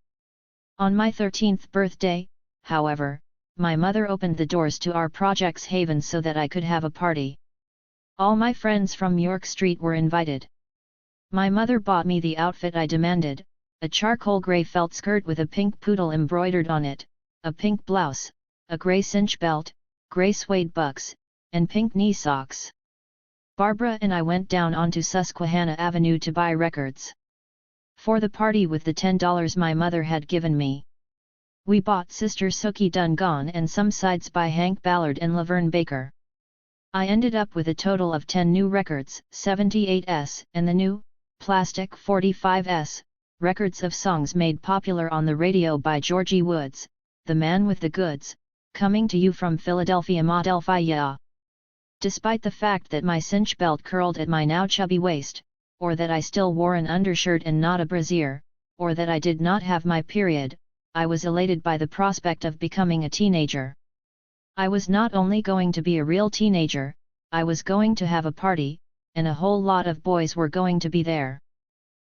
On my 13th birthday, however, my mother opened the doors to our project's haven so that I could have a party. All my friends from York Street were invited. My mother bought me the outfit I demanded, a charcoal grey felt skirt with a pink poodle embroidered on it, a pink blouse, a grey cinch belt, grey suede bucks, and pink knee socks. Barbara and I went down onto Susquehanna Avenue to buy records. For the party with the $10 my mother had given me. We bought Sister Sookie Done Gone and some sides by Hank Ballard and Laverne Baker. I ended up with a total of 10 new records, 78s, and the new, plastic 45s, records of songs made popular on the radio by Georgie Woods, the man with the goods, coming to you from Philadelphia, Modelphia. Despite the fact that my cinch belt curled at my now chubby waist, or that I still wore an undershirt and not a brassiere, or that I did not have my period, I was elated by the prospect of becoming a teenager. I was not only going to be a real teenager, I was going to have a party, and a whole lot of boys were going to be there.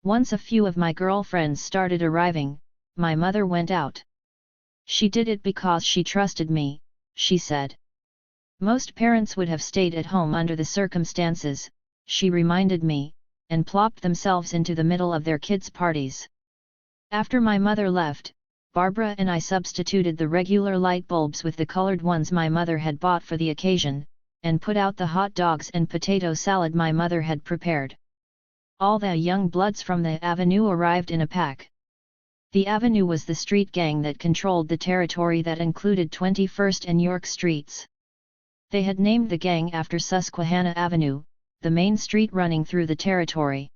Once a few of my girlfriends started arriving, my mother went out. She did it because she trusted me, she said. Most parents would have stayed at home under the circumstances, she reminded me, and plopped themselves into the middle of their kids' parties. After my mother left, Barbara and I substituted the regular light bulbs with the colored ones my mother had bought for the occasion, and put out the hot dogs and potato salad my mother had prepared. All the young bloods from the Avenue arrived in a pack. The Avenue was the street gang that controlled the territory that included 21st and York Streets. They had named the gang after Susquehanna Avenue, the main street running through the territory.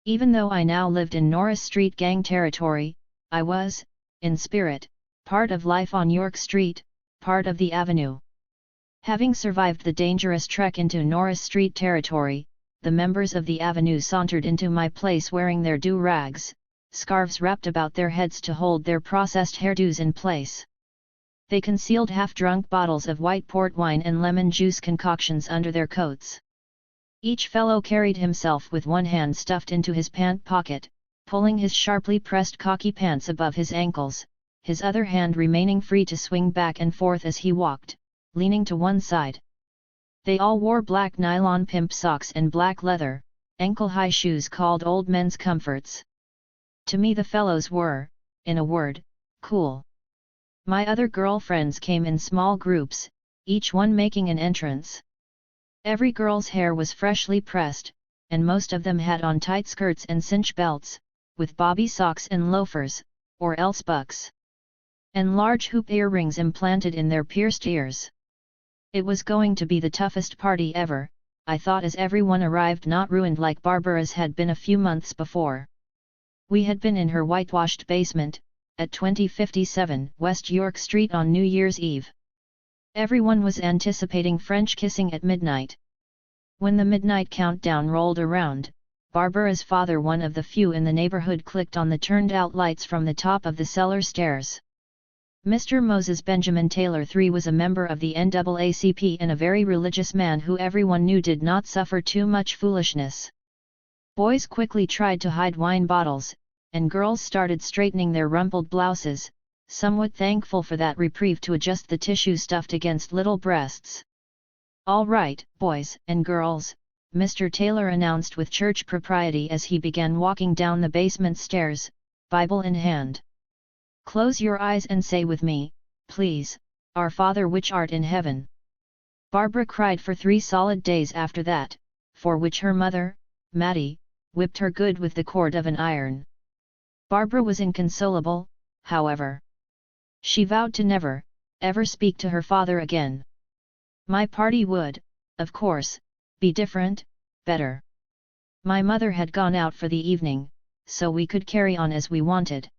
Even though I now lived in Norris Street gang territory, I was, in spirit, part of life on York Street, part of the Avenue. Having survived the dangerous trek into Norris Street territory, the members of the avenue sauntered into my place wearing their do-rags, scarves wrapped about their heads to hold their processed hairdos in place. They concealed half-drunk bottles of white port wine and lemon juice concoctions under their coats. Each fellow carried himself with one hand stuffed into his pant pocket, pulling his sharply pressed khaki pants above his ankles, his other hand remaining free to swing back and forth as he walked, leaning to one side. They all wore black nylon pimp socks and black leather, ankle-high shoes called old men's comforts. To me the fellows were, in a word, cool. My other girlfriends came in small groups, each one making an entrance. Every girl's hair was freshly pressed, and most of them had on tight skirts and cinch belts, with bobby socks and loafers, or else bucks. And large hoop earrings implanted in their pierced ears. It was going to be the toughest party ever, I thought as everyone arrived not ruined like Barbara's had been a few months before. We had been in her whitewashed basement, at 2057 West York Street on New Year's Eve. Everyone was anticipating French kissing at midnight. When the midnight countdown rolled around, Barbara's father, one of the few in the neighborhood, clicked on the turned-out lights from the top of the cellar stairs. Mr. Moses Benjamin Taylor III was a member of the NAACP and a very religious man who everyone knew did not suffer too much foolishness. Boys quickly tried to hide wine bottles, and girls started straightening their rumpled blouses, somewhat thankful for that reprieve to adjust the tissue stuffed against little breasts. "All right, boys and girls," Mr. Taylor announced with church propriety as he began walking down the basement stairs, Bible in hand. "Close your eyes and say with me, please, 'Our Father which art in heaven.'" Barbara cried for 3 solid days after that, for which her mother, Mattie, whipped her good with the cord of an iron. Barbara was inconsolable, however. She vowed to never, ever speak to her father again. My party would, of course, be different, better. My mother had gone out for the evening, so we could carry on as we wanted.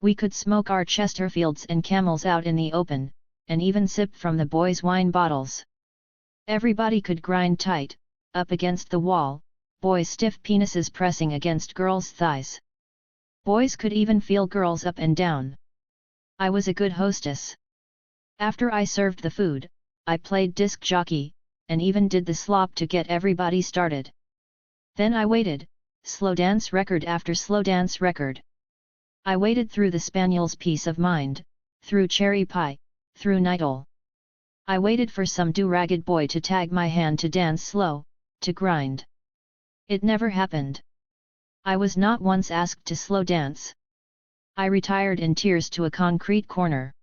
We could smoke our Chesterfields and Camels out in the open, and even sip from the boys' wine bottles. Everybody could grind tight, up against the wall, boys' stiff penises pressing against girls' thighs. Boys could even feel girls up and down. I was a good hostess. After I served the food, I played disc jockey, and even did the slop to get everybody started. Then I waited, slow dance record after slow dance record. I waited through the Spaniel's Peace of Mind, through Cherry Pie, through Night Owl. I waited for some do-ragged boy to tag my hand to dance slow, to grind. It never happened. I was not once asked to slow dance. I retired in tears to a concrete corner.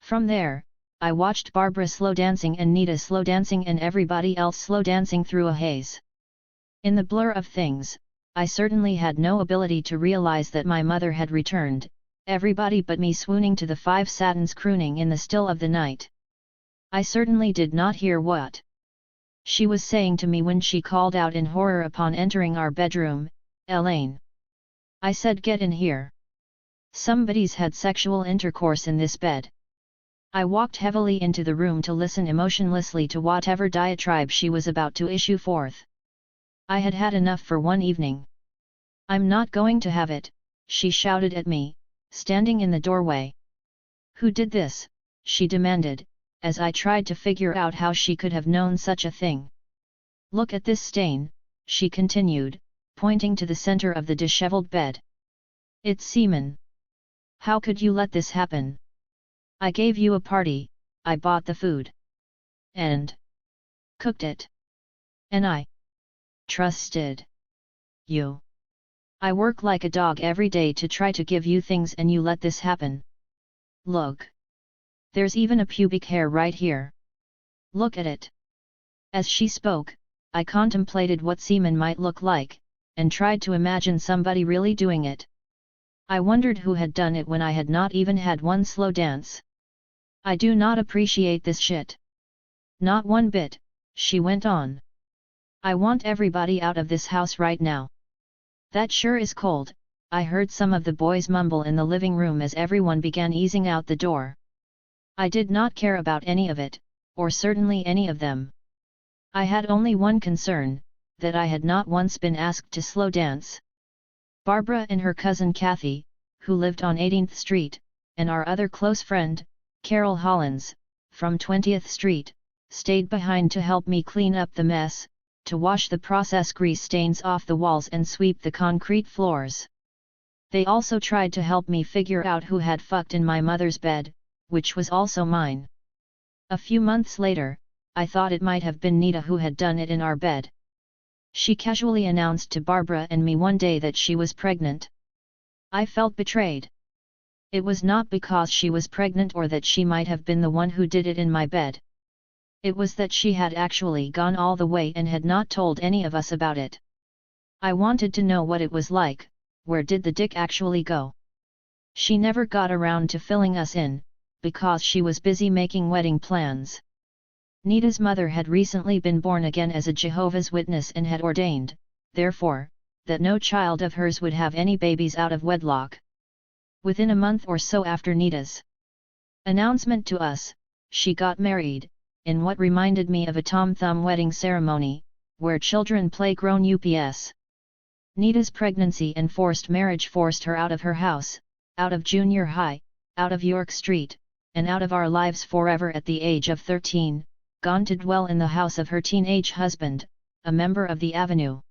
From there, I watched Barbara slow dancing and Nita slow dancing and everybody else slow dancing through a haze. In the blur of things, I certainly had no ability to realize that my mother had returned, everybody but me swooning to the 5 satins crooning in the still of the night. I certainly did not hear what she was saying to me when she called out in horror upon entering our bedroom, "Elaine." I said, "Get in here. Somebody's had sexual intercourse in this bed." I walked heavily into the room to listen emotionlessly to whatever diatribe she was about to issue forth. I had had enough for one evening. "I'm not going to have it," she shouted at me, standing in the doorway. "Who did this?" she demanded, as I tried to figure out how she could have known such a thing. "Look at this stain," she continued, pointing to the center of the disheveled bed. "It's semen. How could you let this happen? I gave you a party, I bought the food. And cooked it. And I trusted you. I work like a dog every day to try to give you things and you let this happen. Look. There's even a pubic hair right here. Look at it." As she spoke, I contemplated what semen might look like, and tried to imagine somebody really doing it. I wondered who had done it when I had not even had one slow dance. "I do not appreciate this shit. Not one bit," she went on. "I want everybody out of this house right now." "That sure is cold," I heard some of the boys mumble in the living room as everyone began easing out the door. I did not care about any of it, or certainly any of them. I had only one concern, that I had not once been asked to slow dance. Barbara and her cousin Kathy, who lived on 18th Street, and our other close friend, Carol Hollins, from 20th Street, stayed behind to help me clean up the mess, to wash the process grease stains off the walls and sweep the concrete floors. They also tried to help me figure out who had fucked in my mother's bed, which was also mine. A few months later, I thought it might have been Nita who had done it in our bed. She casually announced to Barbara and me one day that she was pregnant. I felt betrayed. It was not because she was pregnant or that she might have been the one who did it in my bed. It was that she had actually gone all the way and had not told any of us about it. I wanted to know what it was like. Where did the dick actually go? She never got around to filling us in, because she was busy making wedding plans. Nita's mother had recently been born again as a Jehovah's Witness and had ordained, therefore, that no child of hers would have any babies out of wedlock. Within a month or so after Nita's announcement to us, she got married, in what reminded me of a Tom Thumb wedding ceremony, where children play grown ups. Nita's pregnancy and forced marriage forced her out of her house, out of junior high, out of York Street, and out of our lives forever at the age of 13, gone to dwell in the house of her teenage husband, a member of the Avenue.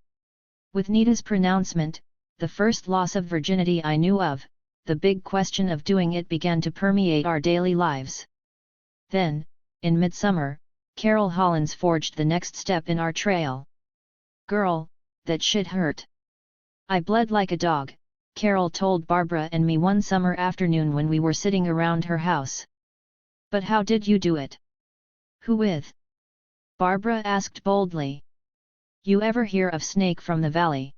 With Nita's pronouncement, the first loss of virginity I knew of, the big question of doing it began to permeate our daily lives. Then, in midsummer, Carol Hollins forged the next step in our trail. Girl, that shit hurt. I bled like a dog, Carol told Barbara and me one summer afternoon when we were sitting around her house. But how did you do it? Who with? Barbara asked boldly. You ever hear of Snake from the Valley?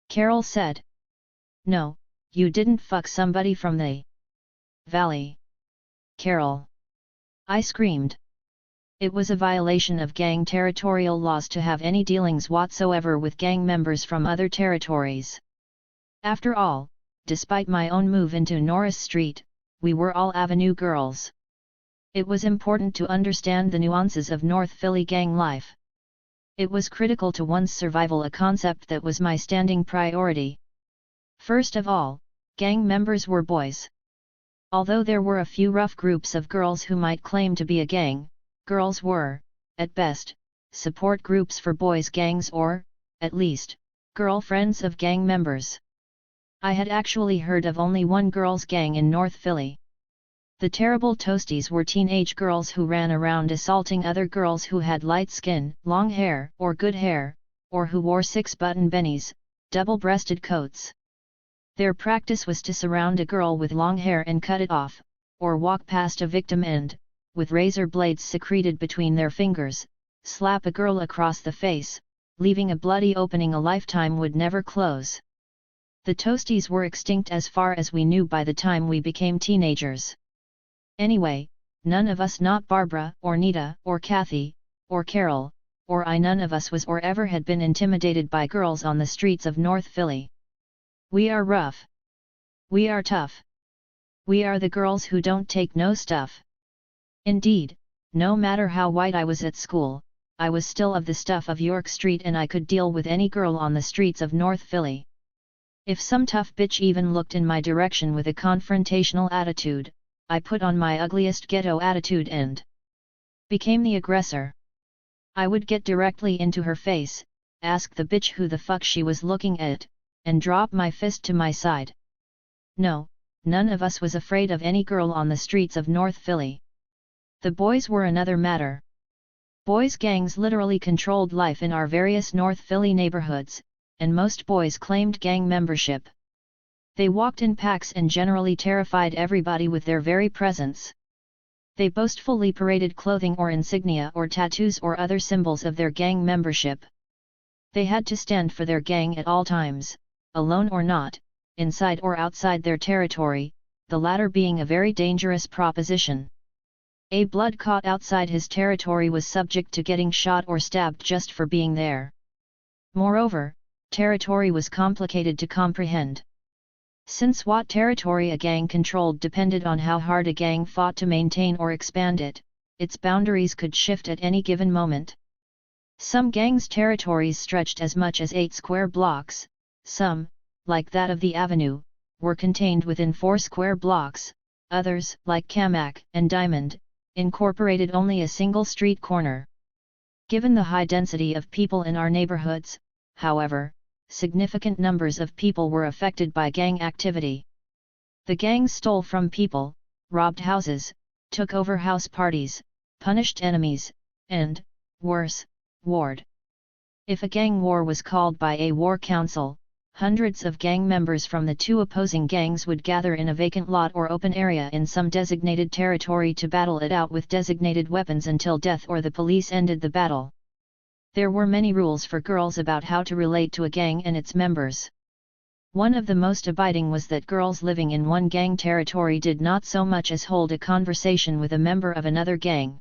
Carol said. No, you didn't fuck somebody from the Valley. Carol. I screamed. It was a violation of gang territorial laws to have any dealings whatsoever with gang members from other territories. After all, despite my own move into Norris Street, we were all Avenue girls. It was important to understand the nuances of North Philly gang life. It was critical to one's survival, a concept that was my standing priority. First of all, gang members were boys. Although there were a few rough groups of girls who might claim to be a gang, girls were, at best, support groups for boys' gangs or, at least, girlfriends of gang members. I had actually heard of only one girls' gang in North Philly. The Terrible Toasties were teenage girls who ran around assaulting other girls who had light skin, long hair, or good hair, or who wore six-button bennies, double-breasted coats. Their practice was to surround a girl with long hair and cut it off, or walk past a victim and, with razor blades secreted between their fingers, slap a girl across the face, leaving a bloody opening a lifetime would never close. The Toasties were extinct as far as we knew by the time we became teenagers. Anyway, none of us, not Barbara, or Nita, or Kathy, or Carol, or I, none of us was or ever had been intimidated by girls on the streets of North Philly. We are rough. We are tough. We are the girls who don't take no stuff. Indeed, no matter how white I was at school, I was still of the stuff of York Street and I could deal with any girl on the streets of North Philly. If some tough bitch even looked in my direction with a confrontational attitude, I put on my ugliest ghetto attitude and became the aggressor. I would get directly into her face, ask the bitch who the fuck she was looking at, and drop my fist to my side. No, none of us was afraid of any girl on the streets of North Philly. The boys were another matter. Boys' gangs literally controlled life in our various North Philly neighborhoods, and most boys claimed gang membership. They walked in packs and generally terrified everybody with their very presence. They boastfully paraded clothing or insignia or tattoos or other symbols of their gang membership. They had to stand for their gang at all times, alone or not, inside or outside their territory, the latter being a very dangerous proposition. A blood caught outside his territory was subject to getting shot or stabbed just for being there. Moreover, territory was complicated to comprehend. Since what territory a gang controlled depended on how hard a gang fought to maintain or expand it, its boundaries could shift at any given moment. Some gangs' territories stretched as much as 8 square blocks, some, like that of the Avenue, were contained within 4 square blocks, others, like Camac and Diamond, incorporated only a single street corner. Given the high density of people in our neighborhoods, however, significant numbers of people were affected by gang activity. The gangs stole from people, robbed houses, took over house parties, punished enemies, and, worse, warred. If a gang war was called by a war council, hundreds of gang members from the 2 opposing gangs would gather in a vacant lot or open area in some designated territory to battle it out with designated weapons until death or the police ended the battle. There were many rules for girls about how to relate to a gang and its members. One of the most abiding was that girls living in one gang territory did not so much as hold a conversation with a member of another gang.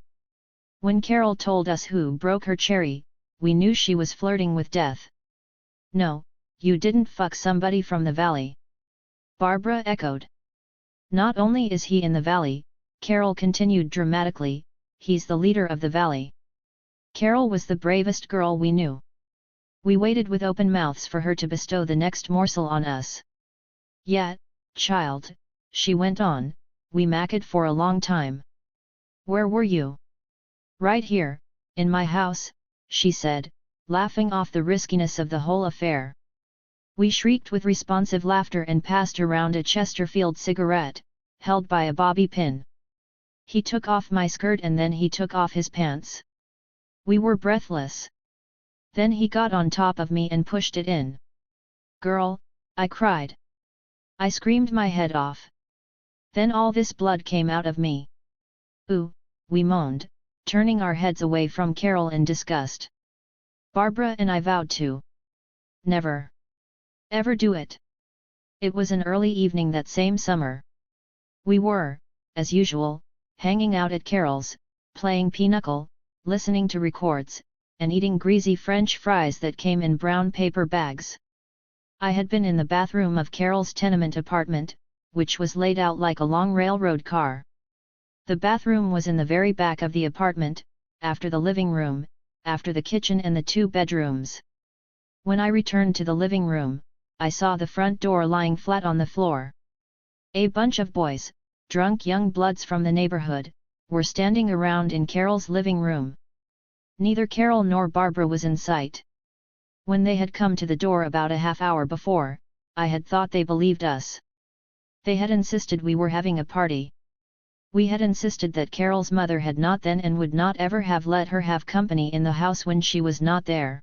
When Carol told us who broke her cherry, we knew she was flirting with death. "No, you didn't fuck somebody from the valley," Barbara echoed. "Not only is he in the valley," Carol continued dramatically, "he's the leader of the valley." Carol was the bravest girl we knew. We waited with open mouths for her to bestow the next morsel on us. "Yet, child," she went on, "we macked for a long time." "Where were you?" "Right here, in my house," she said, laughing off the riskiness of the whole affair. We shrieked with responsive laughter and passed around a Chesterfield cigarette, held by a bobby pin. He took off my skirt and then he took off his pants. We were breathless. Then he got on top of me and pushed it in. "Girl," I cried. I screamed my head off. Then all this blood came out of me. "Ooh," we moaned, turning our heads away from Carol in disgust. Barbara and I vowed to never, ever do it. It was an early evening that same summer. We were, as usual, hanging out at Carol's, playing pinochle, listening to records, and eating greasy French fries that came in brown paper bags. I had been in the bathroom of Carol's tenement apartment, which was laid out like a long railroad car. The bathroom was in the very back of the apartment, after the living room, after the kitchen and the 2 bedrooms. When I returned to the living room, I saw the front door lying flat on the floor. A bunch of boys, drunk young bloods from the neighborhood, were standing around in Carol's living room. Neither Carol nor Barbara was in sight. When they had come to the door about a half hour before, I had thought they believed us. They had insisted we were having a party. We had insisted that Carol's mother had not then and would not ever have let her have company in the house when she was not there.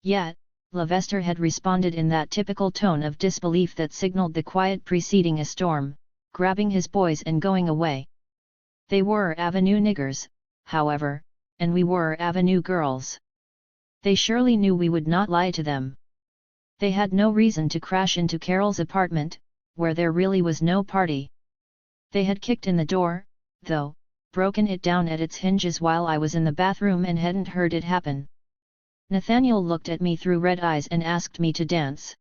Yet, Levester had responded in that typical tone of disbelief that signaled the quiet preceding a storm, grabbing his boys and going away. They were Avenue niggers, however, and we were Avenue girls. They surely knew we would not lie to them. They had no reason to crash into Carol's apartment, where there really was no party. They had kicked in the door, though, broken it down at its hinges while I was in the bathroom and hadn't heard it happen. Nathaniel looked at me through red eyes and asked me to dance.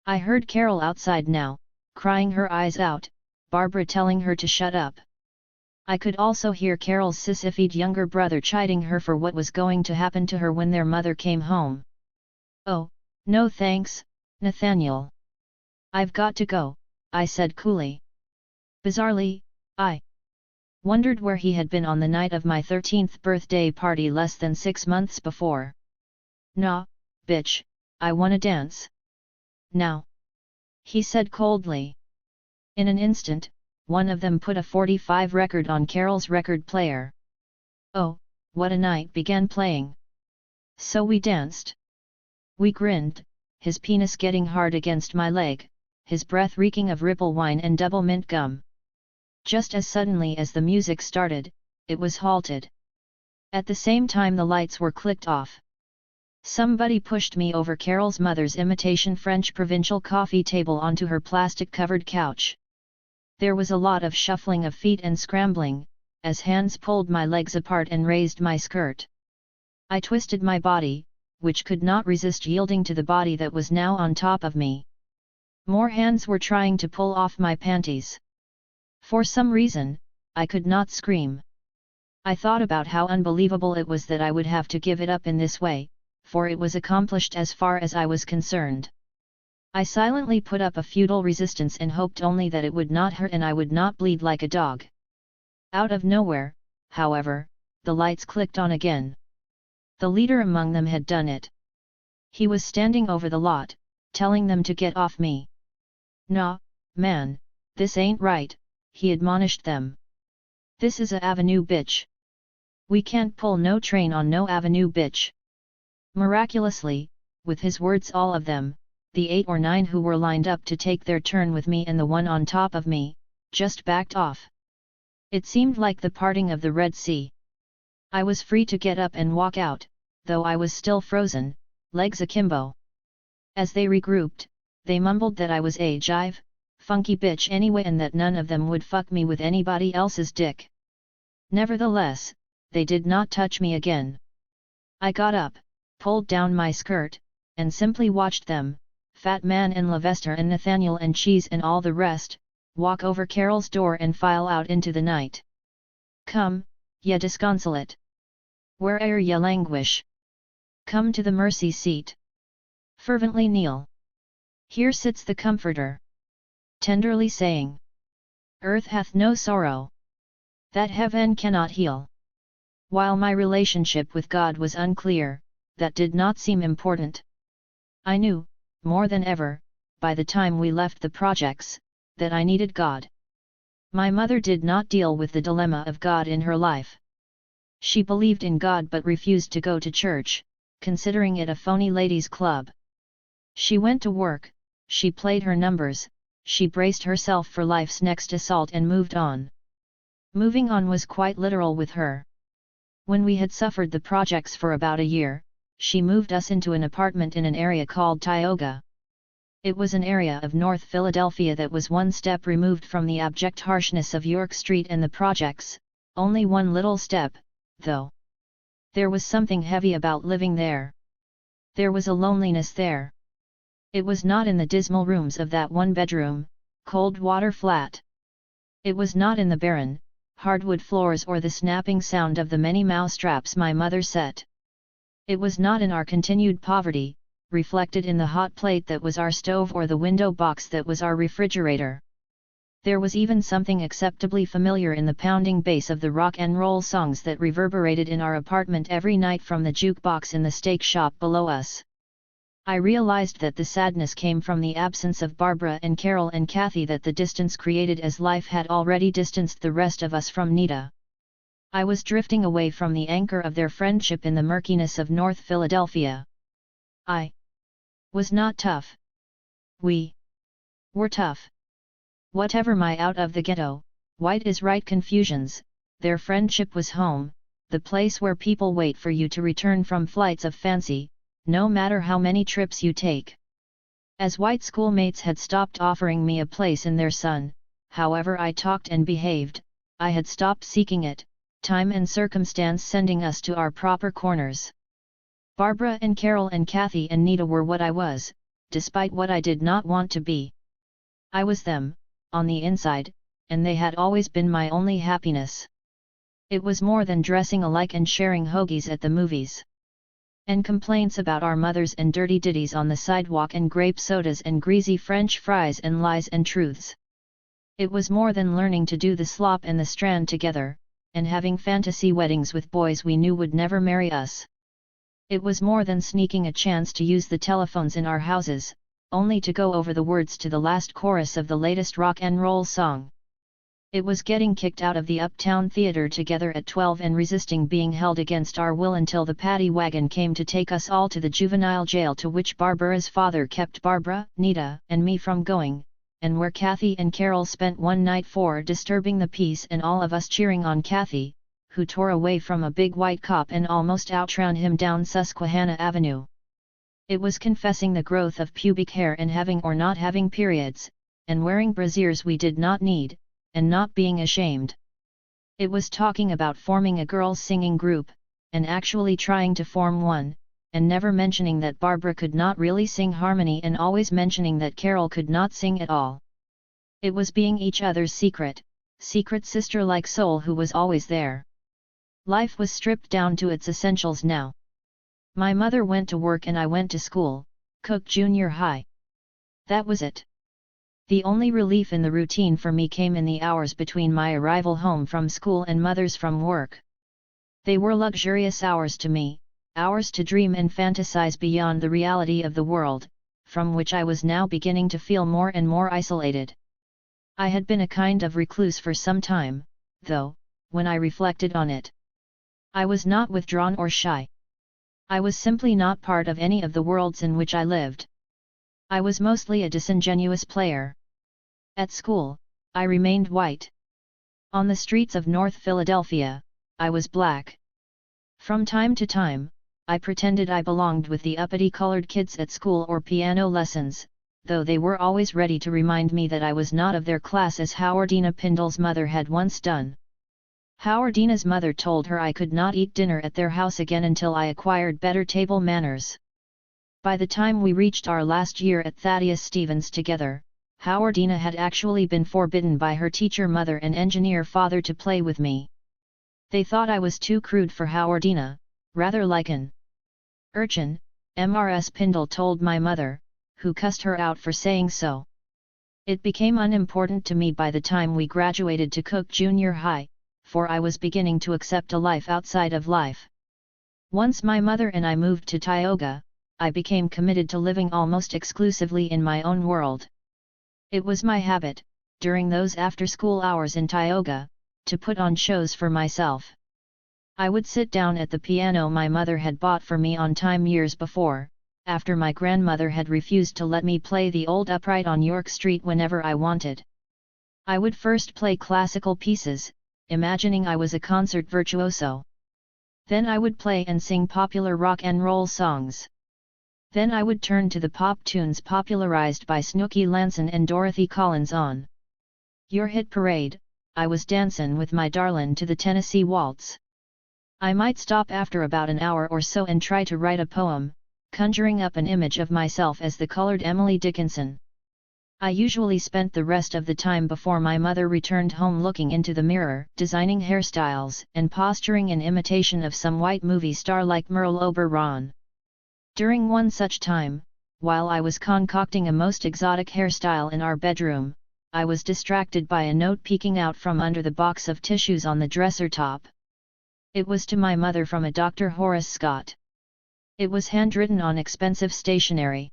I heard Carol outside now, crying her eyes out, Barbara telling her to shut up. I could also hear Carol's sissified younger brother chiding her for what was going to happen to her when their mother came home. "Oh, no thanks, Nathaniel. I've got to go," I said coolly. Bizarrely, I wondered where he had been on the night of my 13th birthday party less than 6 months before. "Nah, bitch, I wanna dance. Now," he said coldly. In an instant, one of them put a 45 record on Carol's record player. "Oh, what a night," began playing. So we danced. We grinned, his penis getting hard against my leg, his breath reeking of Ripple wine and double mint gum. Just as suddenly as the music started, it was halted. At the same time the lights were clicked off. Somebody pushed me over Carol's mother's imitation French provincial coffee table onto her plastic-covered couch. There was a lot of shuffling of feet and scrambling, as hands pulled my legs apart and raised my skirt. I twisted my body, which could not resist yielding to the body that was now on top of me. More hands were trying to pull off my panties. For some reason, I could not scream. I thought about how unbelievable it was that I would have to give it up in this way, for it was accomplished as far as I was concerned. I silently put up a futile resistance and hoped only that it would not hurt and I would not bleed like a dog. Out of nowhere, however, the lights clicked on again. The leader among them had done it. He was standing over the lot, telling them to get off me. "Nah, man, this ain't right," he admonished them. "This is a avenue, bitch. We can't pull no train on no avenue, bitch." Miraculously, with his words all of them, the 8 or 9 who were lined up to take their turn with me and the one on top of me, just backed off. It seemed like the parting of the Red Sea. I was free to get up and walk out, though I was still frozen, legs akimbo. As they regrouped, they mumbled that I was a jive, funky bitch anyway and that none of them would fuck me with anybody else's dick. Nevertheless, they did not touch me again. I got up, pulled down my skirt, and simply watched them, Fat Man and Levester and Nathaniel and Cheese and all the rest, walk over Carol's door and file out into the night. "Come, ye disconsolate! Where'er ye languish? Come to the mercy seat. Fervently kneel. Here sits the Comforter. Tenderly saying, Earth hath no sorrow that heaven cannot heal." While my relationship with God was unclear, that did not seem important. I knew, more than ever, by the time we left the projects, that I needed God. My mother did not deal with the dilemma of God in her life. She believed in God but refused to go to church, considering it a phony ladies' club. She went to work, she played her numbers, she braced herself for life's next assault and moved on. Moving on was quite literal with her. When we had suffered the projects for about a year, she moved us into an apartment in an area called Tioga. It was an area of North Philadelphia that was one step removed from the abject harshness of York Street and the projects, only one little step, though. There was something heavy about living there. There was a loneliness there. It was not in the dismal rooms of that one-bedroom, cold-water flat. It was not in the barren, hardwood floors or the snapping sound of the many mousetraps my mother set. It was not in our continued poverty, reflected in the hot plate that was our stove or the window box that was our refrigerator. There was even something acceptably familiar in the pounding bass of the rock and roll songs that reverberated in our apartment every night from the jukebox in the steak shop below us. I realized that the sadness came from the absence of Barbara and Carol and Kathy that the distance created as life had already distanced the rest of us from Nita. I was drifting away from the anchor of their friendship in the murkiness of North Philadelphia. I was not tough. We were tough. Whatever my out of the ghetto, white is right confusions, their friendship was home, the place where people wait for you to return from flights of fancy, no matter how many trips you take. As white schoolmates had stopped offering me a place in their sun, however I talked and behaved, I had stopped seeking it, time and circumstance sending us to our proper corners. Barbara and Carol and Kathy and Nita were what I was, despite what I did not want to be. I was them, on the inside, and they had always been my only happiness. It was more than dressing alike and sharing hoagies at the movies. And complaints about our mothers and dirty ditties on the sidewalk and grape sodas and greasy French fries and lies and truths. It was more than learning to do the slop and the strand together, and having fantasy weddings with boys we knew would never marry us. It was more than sneaking a chance to use the telephones in our houses, only to go over the words to the last chorus of the latest rock and roll song. It was getting kicked out of the Uptown Theater together at 12 and resisting being held against our will until the paddy wagon came to take us all to the juvenile jail to which Barbara's father kept Barbara, Nita, and me from going, and where Kathy and Carol spent one night for disturbing the peace and all of us cheering on Kathy, who tore away from a big white cop and almost outran him down Susquehanna Avenue. It was confessing the growth of pubic hair and having or not having periods, and wearing brasiers we did not need, and not being ashamed. It was talking about forming a girls' singing group, and actually trying to form one, and never mentioning that Barbara could not really sing harmony and always mentioning that Carol could not sing at all. It was being each other's secret sister-like soul who was always there. Life was stripped down to its essentials now. My mother went to work and I went to school, Cook Junior High. That was it. The only relief in the routine for me came in the hours between my arrival home from school and mother's from work. They were luxurious hours to me, hours to dream and fantasize beyond the reality of the world, from which I was now beginning to feel more and more isolated. I had been a kind of recluse for some time, though, when I reflected on it. I was not withdrawn or shy. I was simply not part of any of the worlds in which I lived. I was mostly a disingenuous player. At school, I remained white. On the streets of North Philadelphia, I was black. From time to time, I pretended I belonged with the uppity colored kids at school or piano lessons, though they were always ready to remind me that I was not of their class, as Howardina Pindle's mother had once done. Howardina's mother told her I could not eat dinner at their house again until I acquired better table manners. By the time we reached our last year at Thaddeus Stevens together, Howardina had actually been forbidden by her teacher mother and engineer father to play with me. They thought I was too crude for Howardina, rather like an urchin, Mrs. Pindle told my mother, who cussed her out for saying so. It became unimportant to me by the time we graduated to Cook Junior High, for I was beginning to accept a life outside of life. Once my mother and I moved to Tioga, I became committed to living almost exclusively in my own world. It was my habit, during those after-school hours in Tioga, to put on shows for myself. I would sit down at the piano my mother had bought for me on time years before, after my grandmother had refused to let me play the old upright on York Street whenever I wanted. I would first play classical pieces, imagining I was a concert virtuoso. Then I would play and sing popular rock and roll songs. Then I would turn to the pop tunes popularized by Snooky Lanson and Dorothy Collins on Your Hit Parade. I was dancin' with my darlin' to the Tennessee Waltz. I might stop after about an hour or so and try to write a poem, conjuring up an image of myself as the colored Emily Dickinson. I usually spent the rest of the time before my mother returned home looking into the mirror, designing hairstyles, and posturing in imitation of some white movie star like Merle Oberon. During one such time, while I was concocting a most exotic hairstyle in our bedroom, I was distracted by a note peeking out from under the box of tissues on the dresser top. It was to my mother from a Dr. Horace Scott. It was handwritten on expensive stationery.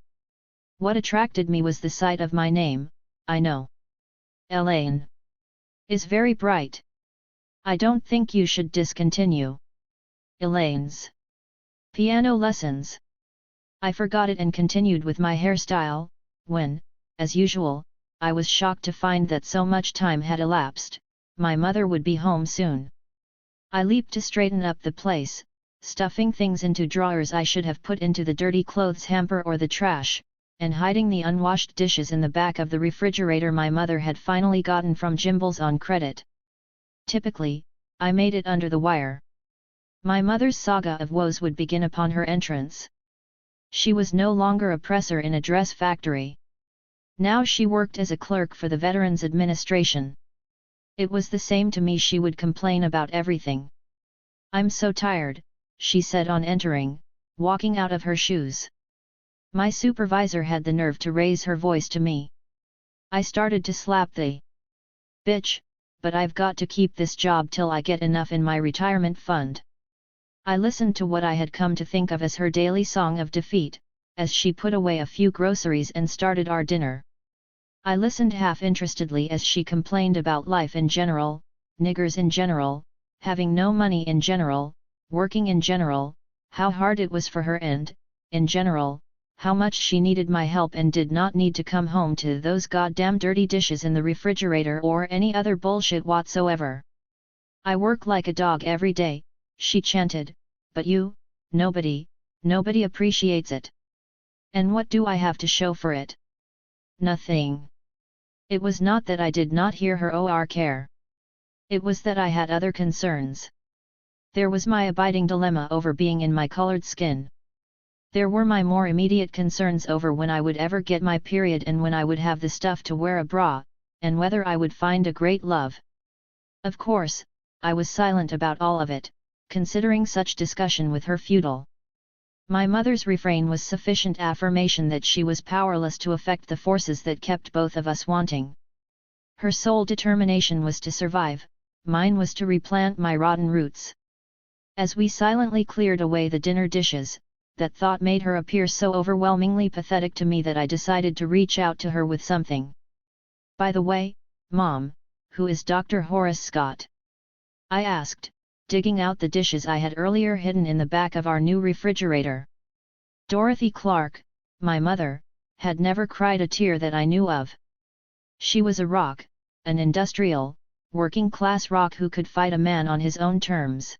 What attracted me was the sight of my name, I know. Elaine. Is very bright. I don't think you should discontinue Elaine's piano lessons. I forgot it and continued with my hairstyle, when, as usual, I was shocked to find that so much time had elapsed. My mother would be home soon. I leaped to straighten up the place, stuffing things into drawers I should have put into the dirty clothes hamper or the trash, and hiding the unwashed dishes in the back of the refrigerator my mother had finally gotten from Gimbel's on credit. Typically, I made it under the wire. My mother's saga of woes would begin upon her entrance. She was no longer a presser in a dress factory. Now she worked as a clerk for the Veterans Administration. It was the same to me. She would complain about everything. "I'm so tired," she said on entering, walking out of her shoes. My supervisor had the nerve to raise her voice to me. I started to slap the bitch, but I've got to keep this job till I get enough in my retirement fund. I listened to what I had come to think of as her daily song of defeat, as she put away a few groceries and started our dinner. I listened half-interestedly as she complained about life in general, niggers in general, having no money in general, working in general, how hard it was for her and, in general, how much she needed my help and did not need to come home to those goddamn dirty dishes in the refrigerator or any other bullshit whatsoever. "I work like a dog every day," she chanted, "but you, nobody appreciates it. And what do I have to show for it? Nothing." It was not that I did not hear her or care. It was that I had other concerns. There was my abiding dilemma over being in my colored skin. There were my more immediate concerns over when I would ever get my period and when I would have the stuff to wear a bra, and whether I would find a great love. Of course, I was silent about all of it, considering such discussion with her futile. My mother's refrain was sufficient affirmation that she was powerless to affect the forces that kept both of us wanting. Her sole determination was to survive, mine was to replant my rotten roots. As we silently cleared away the dinner dishes, that thought made her appear so overwhelmingly pathetic to me that I decided to reach out to her with something. "By the way, Mom, who is Dr. Horace Scott?" I asked, digging out the dishes I had earlier hidden in the back of our new refrigerator. Dorothy Clark, my mother, had never cried a tear that I knew of. She was a rock, an industrial, working-class rock who could fight a man on his own terms.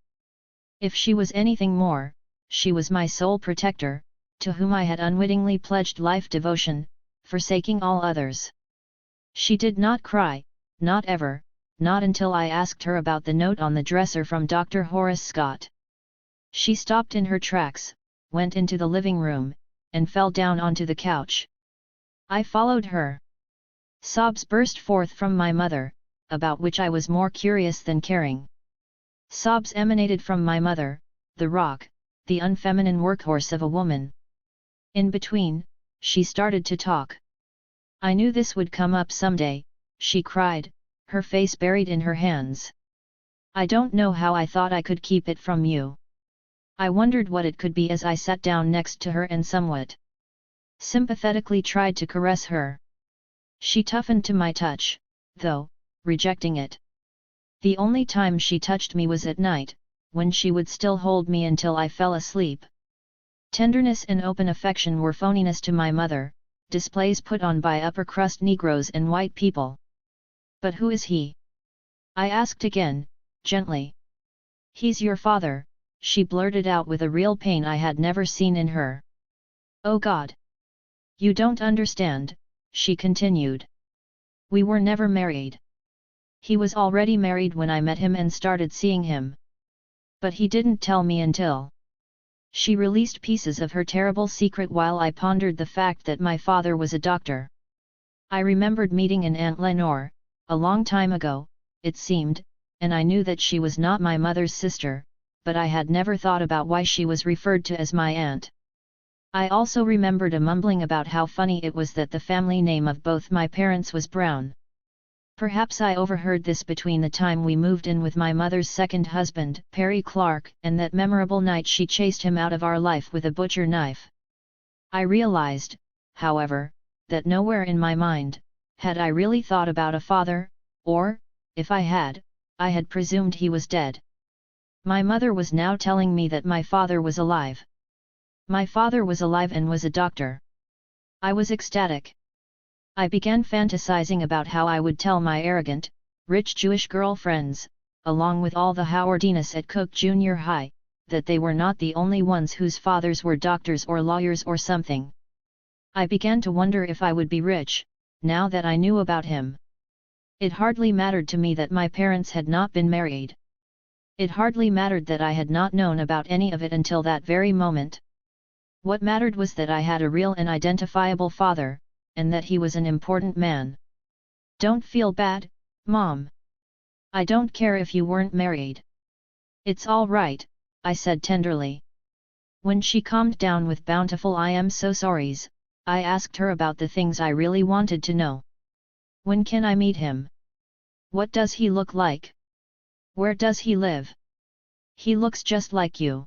If she was anything more, she was my sole protector, to whom I had unwittingly pledged life devotion, forsaking all others. She did not cry, not ever, not until I asked her about the note on the dresser from Dr. Horace Scott. She stopped in her tracks, went into the living room, and fell down onto the couch. I followed her. Sobs burst forth from my mother, about which I was more curious than caring. Sobs emanated from my mother, the rock, the unfeminine workhorse of a woman. In between, she started to talk. "I knew this would come up someday," she cried, her face buried in her hands. "I don't know how I thought I could keep it from you." I wondered what it could be as I sat down next to her and somewhat sympathetically tried to caress her. She toughened to my touch, though, rejecting it. The only time she touched me was at night, when she would still hold me until I fell asleep. Tenderness and open affection were phoniness to my mother, displays put on by upper-crust Negroes and white people. "But who is he?" I asked again, gently. "He's your father," she blurted out with a real pain I had never seen in her. "Oh God! You don't understand," she continued. "We were never married. He was already married when I met him and started seeing him. But he didn't tell me until..." She released pieces of her terrible secret while I pondered the fact that my father was a doctor. I remembered meeting an Aunt Lenore, a long time ago, it seemed, and I knew that she was not my mother's sister, but I had never thought about why she was referred to as my aunt. I also remembered a mumbling about how funny it was that the family name of both my parents was Brown. Perhaps I overheard this between the time we moved in with my mother's second husband, Perry Clark, and that memorable night she chased him out of our life with a butcher knife. I realized, however, that nowhere in my mind, had I really thought about a father, or, if I had presumed he was dead. My mother was now telling me that my father was alive. My father was alive and was a doctor. I was ecstatic. I began fantasizing about how I would tell my arrogant, rich Jewish girlfriends, along with all the Howardiness at Cook Junior High, that they were not the only ones whose fathers were doctors or lawyers or something. I began to wonder if I would be rich, now that I knew about him. It hardly mattered to me that my parents had not been married. It hardly mattered that I had not known about any of it until that very moment. What mattered was that I had a real and identifiable father, and that he was an important man. "Don't feel bad, Mom. I don't care if you weren't married. It's all right," I said tenderly. When she calmed down with bountiful "I am so sorries," I asked her about the things I really wanted to know. "When can I meet him? What does he look like? Where does he live? He looks just like you.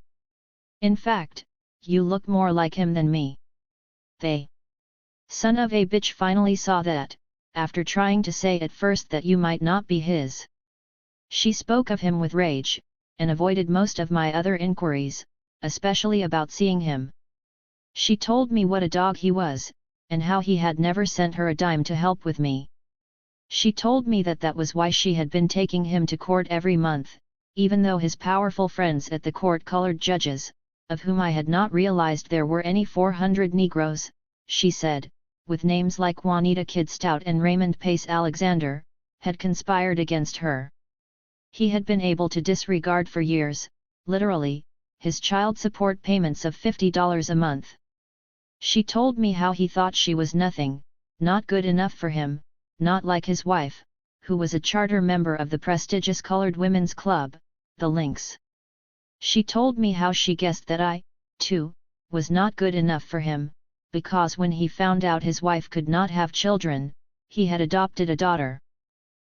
In fact, you look more like him than me." "They son of a bitch finally saw that, after trying to say at first that you might not be his." She spoke of him with rage, and avoided most of my other inquiries, especially about seeing him. She told me what a dog he was, and how he had never sent her a dime to help with me. She told me that that was why she had been taking him to court every month, even though his powerful friends at the court, colored judges, of whom I had not realized there were any 400 Negroes, she said, with names like Juanita Kidd Stout and Raymond Pace Alexander, had conspired against her. He had been able to disregard for years, literally, his child support payments of $50 a month. She told me how he thought she was nothing, not good enough for him, not like his wife, who was a charter member of the prestigious colored women's club, the Lynx. She told me how she guessed that I, too, was not good enough for him, because when he found out his wife could not have children, he had adopted a daughter.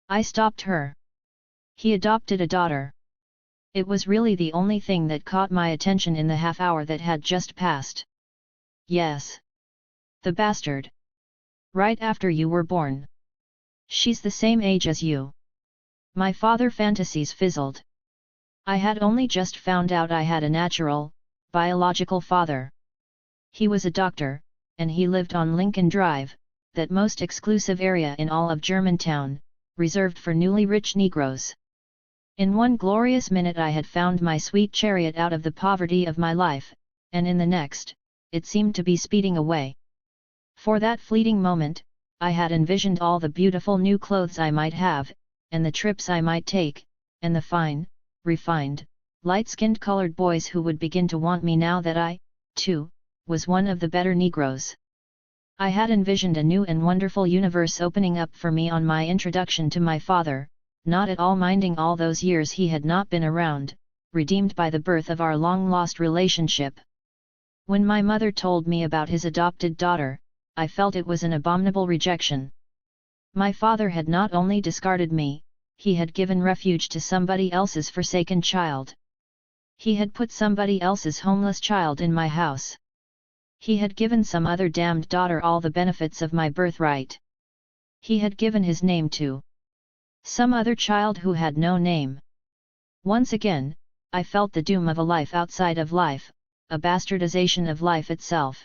I stopped her. He adopted a daughter. It was really the only thing that caught my attention in the half hour that had just passed. Yes. The bastard. Right after you were born. She's the same age as you. My father fantasies fizzled. I had only just found out I had a natural, biological father. He was a doctor, and he lived on Lincoln Drive, that most exclusive area in all of Germantown, reserved for newly rich Negroes. In one glorious minute I had found my sweet chariot out of the poverty of my life, and in the next, it seemed to be speeding away. For that fleeting moment, I had envisioned all the beautiful new clothes I might have, and the trips I might take, and the fine, refined, light-skinned colored boys who would begin to want me now that I, too, was one of the better Negroes. I had envisioned a new and wonderful universe opening up for me on my introduction to my father, not at all minding all those years he had not been around, redeemed by the birth of our long-lost relationship. When my mother told me about his adopted daughter, I felt it was an abominable rejection. My father had not only discarded me, he had given refuge to somebody else's forsaken child. He had put somebody else's homeless child in my house. He had given some other damned daughter all the benefits of my birthright. He had given his name to some other child who had no name. Once again, I felt the doom of a life outside of life, a bastardization of life itself.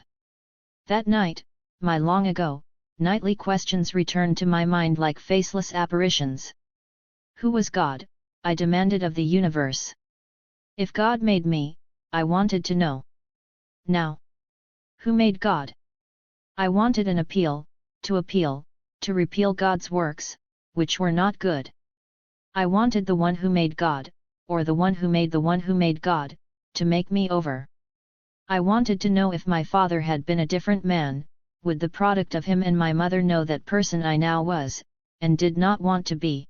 That night, my long ago, nightly questions returned to my mind like faceless apparitions. Who was God? I demanded of the universe. If God made me, I wanted to know. Now, who made God? I wanted an appeal, to repeal God's works, which were not good. I wanted the one who made God, or the one who made the one who made God, to make me over. I wanted to know if my father had been a different man, would the product of him and my mother know that person I now was, and did not want to be.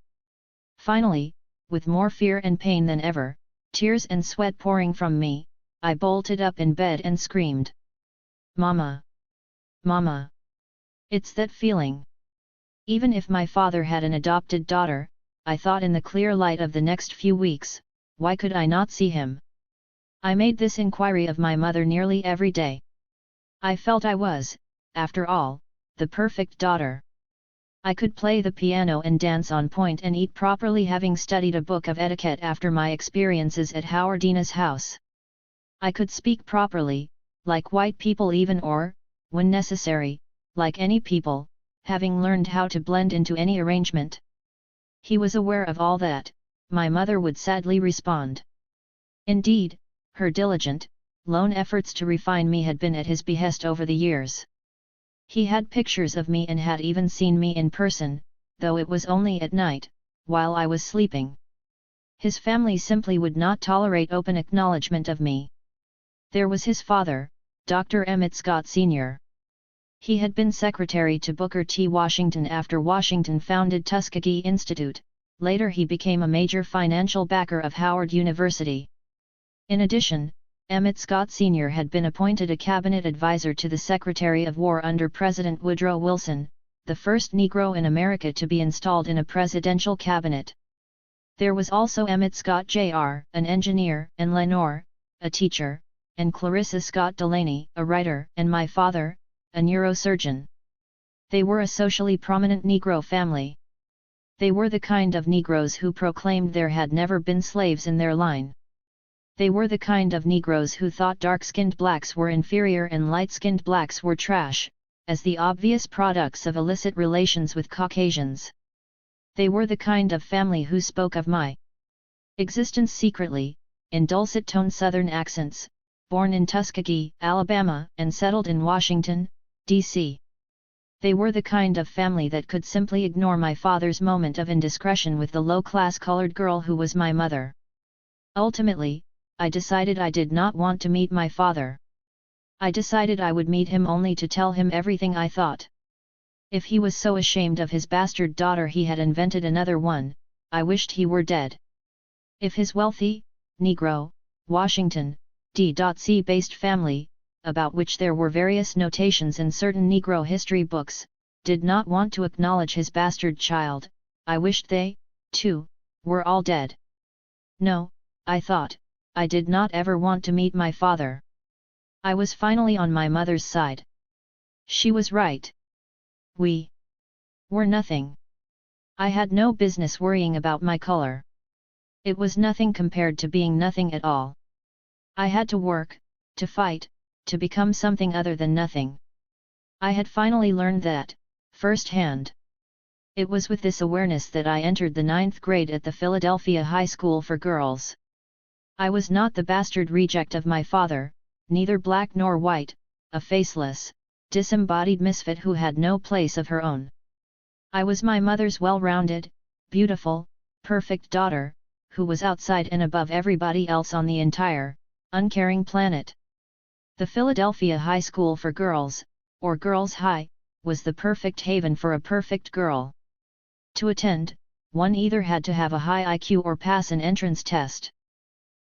Finally, with more fear and pain than ever, tears and sweat pouring from me, I bolted up in bed and screamed. Mama! Mama! It's that feeling. Even if my father had an adopted daughter, I thought in the clear light of the next few weeks, why could I not see him? I made this inquiry of my mother nearly every day. I felt I was, after all, the perfect daughter. I could play the piano and dance on point and eat properly, having studied a book of etiquette after my experiences at Howardina's house. I could speak properly, like white people even, or, when necessary, like any people, having learned how to blend into any arrangement. He was aware of all that, my mother would sadly respond. Indeed, her diligent, lone efforts to refine me had been at his behest over the years. He had pictures of me and had even seen me in person, though it was only at night, while I was sleeping. His family simply would not tolerate open acknowledgement of me. There was his father, Dr. Emmett Scott Sr. He had been secretary to Booker T. Washington after Washington founded Tuskegee Institute. Later he became a major financial backer of Howard University. In addition, Emmett Scott Sr. had been appointed a cabinet advisor to the Secretary of War under President Woodrow Wilson, the first Negro in America to be installed in a presidential cabinet. There was also Emmett Scott Jr., an engineer, and Lenore, a teacher, and Clarissa Scott Delaney, a writer, and my father, a neurosurgeon. They were a socially prominent Negro family. They were the kind of Negroes who proclaimed there had never been slaves in their line. They were the kind of Negroes who thought dark-skinned blacks were inferior and light-skinned blacks were trash, as the obvious products of illicit relations with Caucasians. They were the kind of family who spoke of my existence secretly, in dulcet-toned Southern accents, born in Tuskegee, Alabama, and settled in Washington, D.C. They were the kind of family that could simply ignore my father's moment of indiscretion with the low-class colored girl who was my mother. Ultimately, I decided I did not want to meet my father. I decided I would meet him only to tell him everything I thought. If he was so ashamed of his bastard daughter he had invented another one, I wished he were dead. If his wealthy, Negro, Washington, D.C. based family, about which there were various notations in certain Negro history books, did not want to acknowledge his bastard child. I wished they, too, were all dead. No, I thought, I did not ever want to meet my father. I was finally on my mother's side. She was right. We were nothing. I had no business worrying about my color. It was nothing compared to being nothing at all. I had to work, to fight, to become something other than nothing. I had finally learned that, firsthand. It was with this awareness that I entered the 9th grade at the Philadelphia High School for Girls. I was not the bastard reject of my father, neither black nor white, a faceless, disembodied misfit who had no place of her own. I was my mother's well-rounded, beautiful, perfect daughter, who was outside and above everybody else on the entire, uncaring planet. The Philadelphia High School for Girls, or Girls High, was the perfect haven for a perfect girl. To attend, one either had to have a high IQ or pass an entrance test.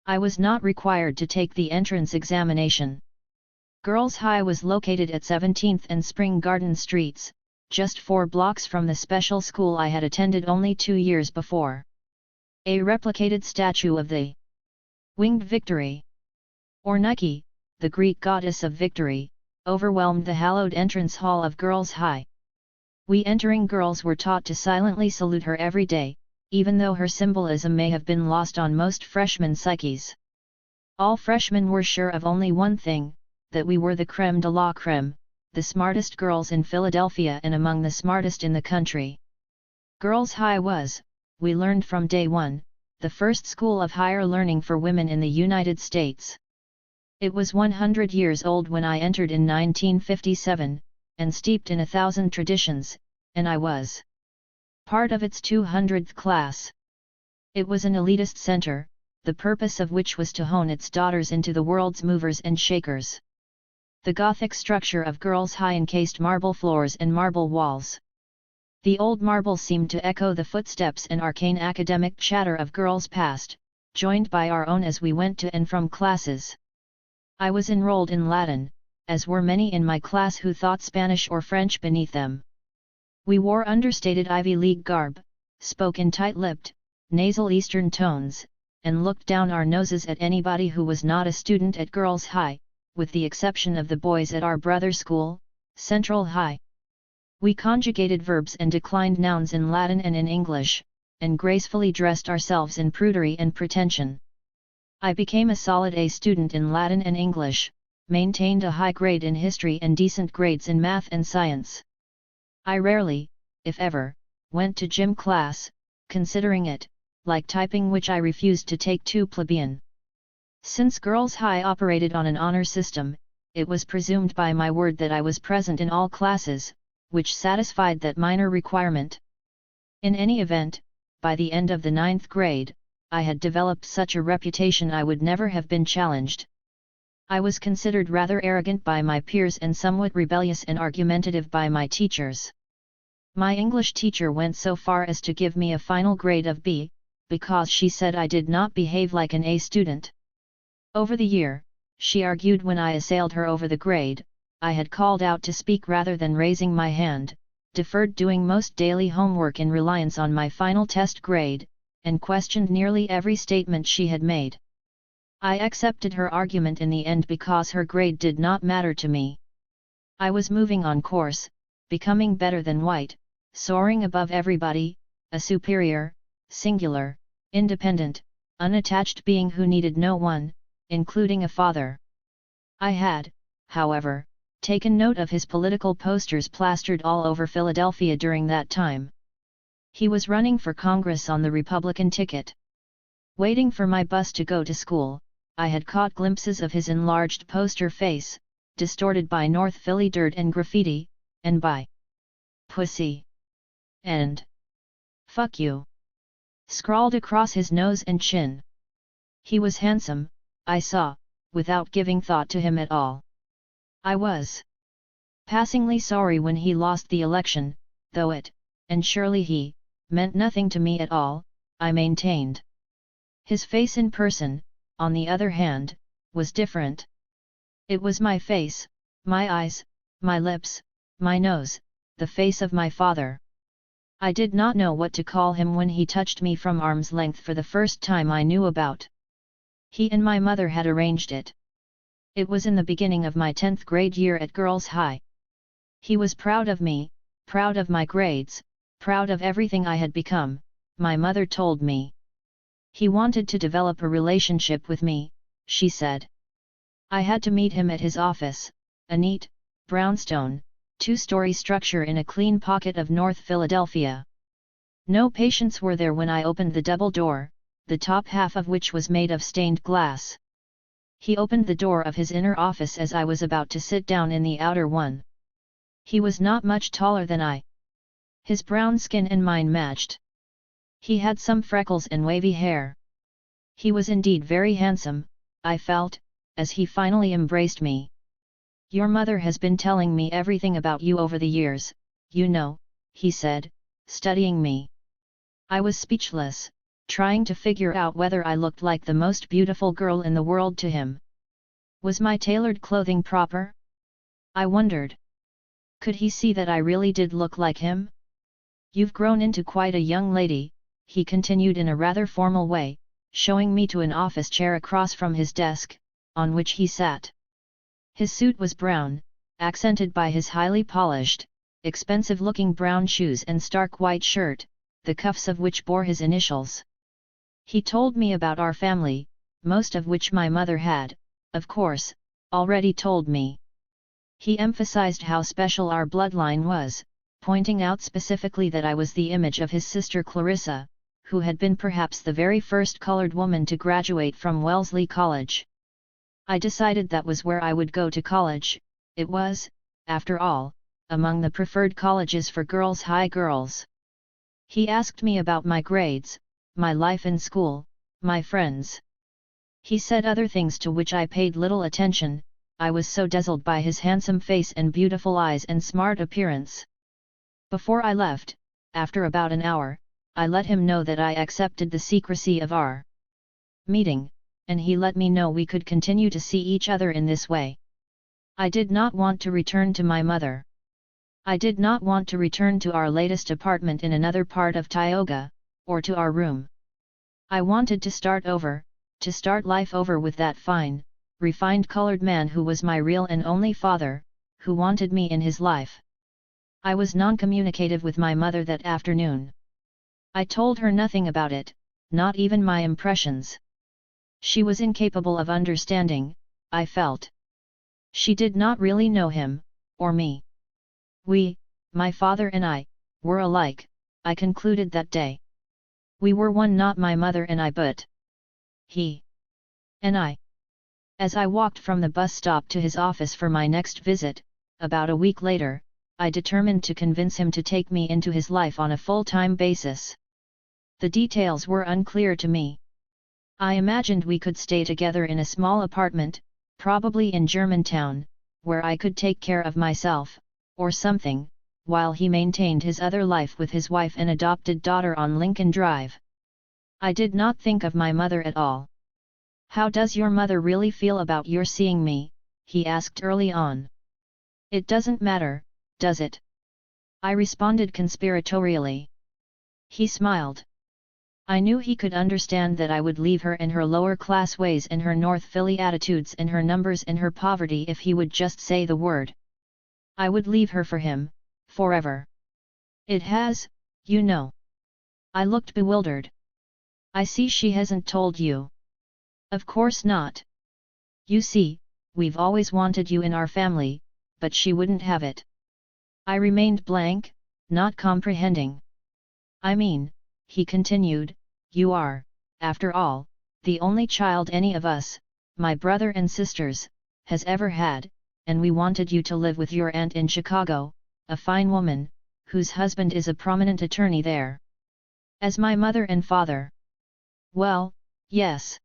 I was not required to take the entrance examination. Girls High was located at 17th and Spring Garden Streets, just 4 blocks from the special school I had attended only 2 years before. A replicated statue of the Winged Victory, or Nike, the Greek goddess of victory, overwhelmed the hallowed entrance hall of Girls High. We entering girls were taught to silently salute her every day, even though her symbolism may have been lost on most freshman psyches. All freshmen were sure of only one thing, that we were the crème de la crème, the smartest girls in Philadelphia and among the smartest in the country. Girls High was, we learned from day one, the first school of higher learning for women in the United States. It was 100 years old when I entered in 1957, and steeped in 1,000 traditions, and I was part of its 200th class. It was an elitist center, the purpose of which was to hone its daughters into the world's movers and shakers. The Gothic structure of Girls High encased marble floors and marble walls. The old marble seemed to echo the footsteps and arcane academic chatter of girls past, joined by our own as we went to and from classes. I was enrolled in Latin, as were many in my class who thought Spanish or French beneath them. We wore understated Ivy League garb, spoke in tight-lipped, nasal Eastern tones, and looked down our noses at anybody who was not a student at Girls High, with the exception of the boys at our brother school, Central High. We conjugated verbs and declined nouns in Latin and in English, and gracefully dressed ourselves in prudery and pretension. I became a solid A student in Latin and English, maintained a high grade in history and decent grades in math and science. I rarely, if ever, went to gym class, considering it, like typing, which I refused to take, too plebeian. Since Girls High operated on an honor system, it was presumed by my word that I was present in all classes, which satisfied that minor requirement. In any event, by the end of the 9th grade, I had developed such a reputation I would never have been challenged. I was considered rather arrogant by my peers and somewhat rebellious and argumentative by my teachers. My English teacher went so far as to give me a final grade of B, because she said I did not behave like an A student. Over the year, she argued when I assailed her over the grade, I had called out to speak rather than raising my hand, deferred doing most daily homework in reliance on my final test grade, and questioned nearly every statement she had made. I accepted her argument in the end because her grade did not matter to me. I was moving on course, becoming better than white, soaring above everybody, a superior, singular, independent, unattached being who needed no one, including a father. I had, however, taken note of his political posters plastered all over Philadelphia during that time. He was running for Congress on the Republican ticket. Waiting for my bus to go to school, I had caught glimpses of his enlarged poster face, distorted by North Philly dirt and graffiti, and by "pussy" and "fuck you" scrawled across his nose and chin. He was handsome, I saw, without giving thought to him at all. I was passingly sorry when he lost the election, though it, and surely he, meant nothing to me at all, I maintained. His face in person, on the other hand, was different. It was my face, my eyes, my lips, my nose, the face of my father. I did not know what to call him when he touched me from arm's length for the first time I knew about. He and my mother had arranged it. It was in the beginning of my 10th grade year at Girls' High. He was proud of me, proud of my grades, proud of everything I had become, my mother told me. He wanted to develop a relationship with me, she said. I had to meet him at his office, a neat, brownstone, 2-story structure in a clean pocket of North Philadelphia. No patients were there when I opened the double door, the top half of which was made of stained glass. He opened the door of his inner office as I was about to sit down in the outer one. He was not much taller than I. His brown skin and mine matched. He had some freckles and wavy hair. He was indeed very handsome, I felt, as he finally embraced me. "Your mother has been telling me everything about you over the years, you know," he said, studying me. I was speechless, trying to figure out whether I looked like the most beautiful girl in the world to him. Was my tailored clothing proper? I wondered. Could he see that I really did look like him? "You've grown into quite a young lady," he continued in a rather formal way, showing me to an office chair across from his desk, on which he sat. His suit was brown, accented by his highly polished, expensive-looking brown shoes and stark white shirt, the cuffs of which bore his initials. He told me about our family, most of which my mother had, of course, already told me. He emphasized how special our bloodline was, pointing out specifically that I was the image of his sister Clarissa, who had been perhaps the very first colored woman to graduate from Wellesley College. I decided that was where I would go to college. It was, after all, among the preferred colleges for Girls' High girls. He asked me about my grades, my life in school, my friends. He said other things to which I paid little attention. I was so dazzled by his handsome face and beautiful eyes and smart appearance. Before I left, after about an hour, I let him know that I accepted the secrecy of our meeting, and he let me know we could continue to see each other in this way. I did not want to return to my mother. I did not want to return to our latest apartment in another part of Tioga, or to our room. I wanted to start over, to start life over with that fine, refined colored man who was my real and only father, who wanted me in his life. I was non-communicative with my mother that afternoon. I told her nothing about it, not even my impressions. She was incapable of understanding, I felt. She did not really know him, or me. We, my father and I, were alike, I concluded that day. We were one, not my mother and I, but he and I. As I walked from the bus stop to his office for my next visit, about a week later, I determined to convince him to take me into his life on a full-time basis. The details were unclear to me. I imagined we could stay together in a small apartment, probably in Germantown, where I could take care of myself, or something, while he maintained his other life with his wife and adopted daughter on Lincoln Drive. I did not think of my mother at all. "How does your mother really feel about your seeing me?" he asked early on. "It doesn't matter, does it?" I responded conspiratorially. He smiled. I knew he could understand that I would leave her and her lower-class ways and her North Philly attitudes and her numbers and her poverty if he would just say the word. I would leave her for him, forever. "It has, you know." I looked bewildered. "I see she hasn't told you." "Of course not. You see, we've always wanted you in our family, but she wouldn't have it." I remained blank, not comprehending. "I mean," he continued, "you are, after all, the only child any of us, my brother and sisters, has ever had, and we wanted you to live with your aunt in Chicago, a fine woman, whose husband is a prominent attorney there. As my mother and father." "Well, yes.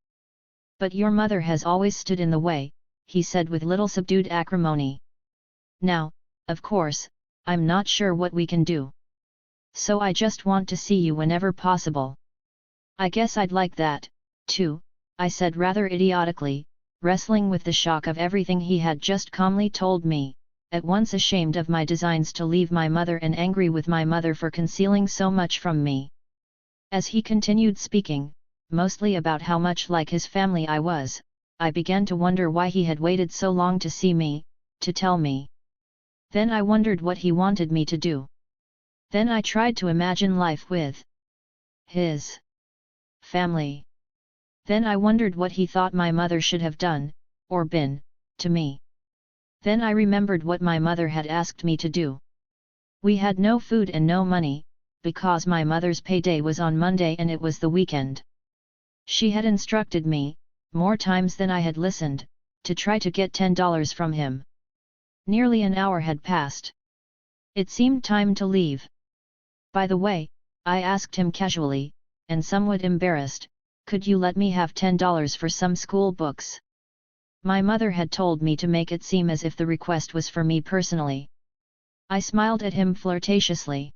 But your mother has always stood in the way," he said with little subdued acrimony. "Now, of course, I'm not sure what we can do. So I just want to see you whenever possible." "I guess I'd like that, too," I said rather idiotically, wrestling with the shock of everything he had just calmly told me, at once ashamed of my designs to leave my mother and angry with my mother for concealing so much from me. As he continued speaking, mostly about how much like his family I was, I began to wonder why he had waited so long to see me, to tell me. Then I wondered what he wanted me to do. Then I tried to imagine life with his family. Then I wondered what he thought my mother should have done, or been, to me. Then I remembered what my mother had asked me to do. We had no food and no money, because my mother's payday was on Monday and it was the weekend. She had instructed me, more times than I had listened, to try to get $10 from him. Nearly an hour had passed. It seemed time to leave. By the way, I asked him casually, and somewhat embarrassed, could you let me have $10 for some school books? My mother had told me to make it seem as if the request was for me personally. I smiled at him flirtatiously.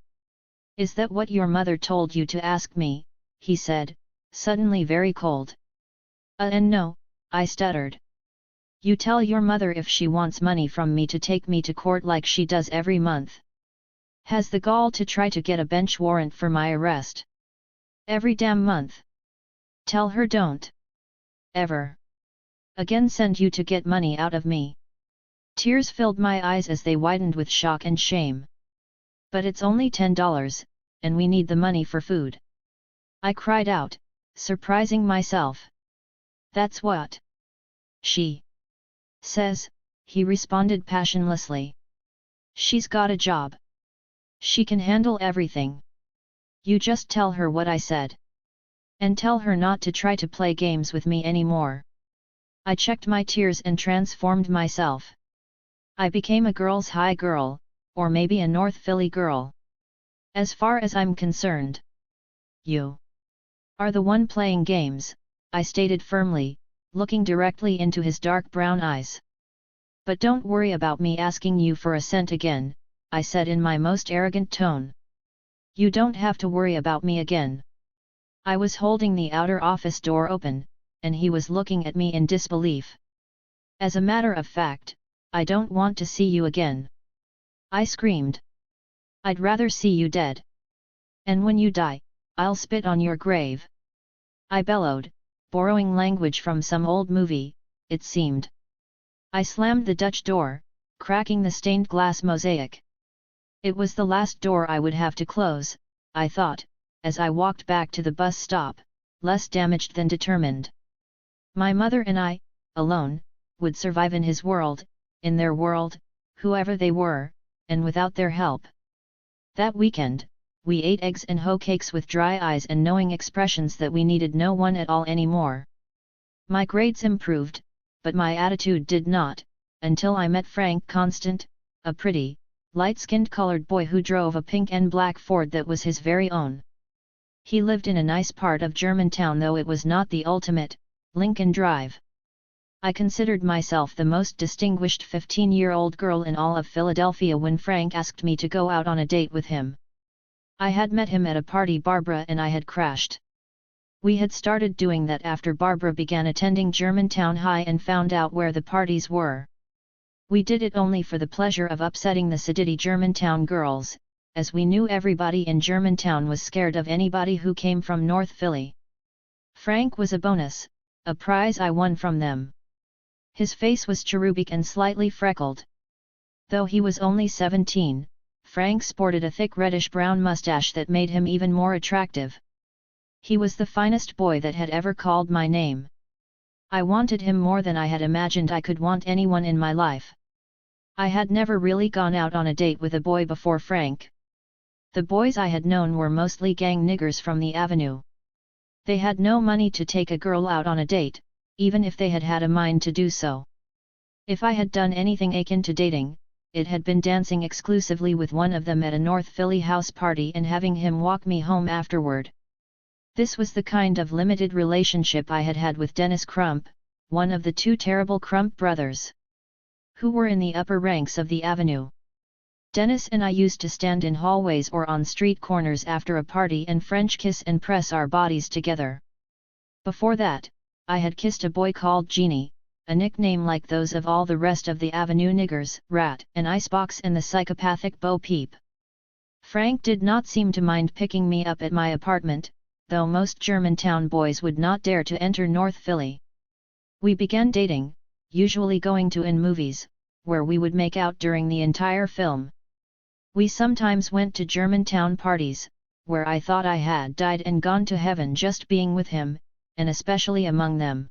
Is that what your mother told you to ask me? He said, suddenly very cold. And no, I stuttered. You tell your mother if she wants money from me to take me to court like she does every month. Has the gall to try to get a bench warrant for my arrest. Every damn month. Tell her don't ever again send you to get money out of me. Tears filled my eyes as they widened with shock and shame. But it's only $10, and we need the money for food. I cried out, surprising myself. That's what she says, he responded passionlessly. She's got a job. She can handle everything. You just tell her what I said. And tell her not to try to play games with me anymore. I checked my tears and transformed myself. I became a girl's high girl, or maybe a North Philly girl. As far as I'm concerned. You are the one playing games, I stated firmly, looking directly into his dark brown eyes. But don't worry about me asking you for a cent again, I said in my most arrogant tone. You don't have to worry about me again. I was holding the outer office door open, and he was looking at me in disbelief. As a matter of fact, I don't want to see you again. I screamed. I'd rather see you dead. And when you die, I'll spit on your grave. I bellowed, borrowing language from some old movie, it seemed. I slammed the Dutch door, cracking the stained glass mosaic. It was the last door I would have to close, I thought, as I walked back to the bus stop, less damaged than determined. My mother and I, alone, would survive in his world, in their world, whoever they were, and without their help. That weekend, we ate eggs and hoe cakes with dry eyes and knowing expressions that we needed no one at all anymore. My grades improved, but my attitude did not, until I met Frank Constant, a pretty, light-skinned colored boy who drove a pink and black Ford that was his very own. He lived in a nice part of Germantown, though it was not the ultimate, Lincoln Drive. I considered myself the most distinguished 15-year-old girl in all of Philadelphia when Frank asked me to go out on a date with him. I had met him at a party Barbara and I had crashed. We had started doing that after Barbara began attending Germantown High and found out where the parties were. We did it only for the pleasure of upsetting the sedity Germantown girls, as we knew everybody in Germantown was scared of anybody who came from North Philly. Frank was a bonus, a prize I won from them. His face was cherubic and slightly freckled. Though he was only 17, Frank sported a thick reddish-brown mustache that made him even more attractive. He was the finest boy that had ever called my name. I wanted him more than I had imagined I could want anyone in my life. I had never really gone out on a date with a boy before Frank. The boys I had known were mostly gang niggers from the avenue. They had no money to take a girl out on a date, even if they had had a mind to do so. If I had done anything akin to dating, it had been dancing exclusively with one of them at a North Philly house party and having him walk me home afterward. This was the kind of limited relationship I had had with Dennis Crump, one of the two terrible Crump brothers, who were in the upper ranks of the avenue. Dennis and I used to stand in hallways or on street corners after a party and French kiss and press our bodies together. Before that, I had kissed a boy called Genie, a nickname like those of all the rest of the Avenue niggers, Rat and Icebox and the psychopathic Bo Peep. Frank did not seem to mind picking me up at my apartment, though most Germantown boys would not dare to enter North Philly. We began dating, usually going to movies, where we would make out during the entire film. We sometimes went to Germantown parties, where I thought I had died and gone to heaven just being with him, and especially among them.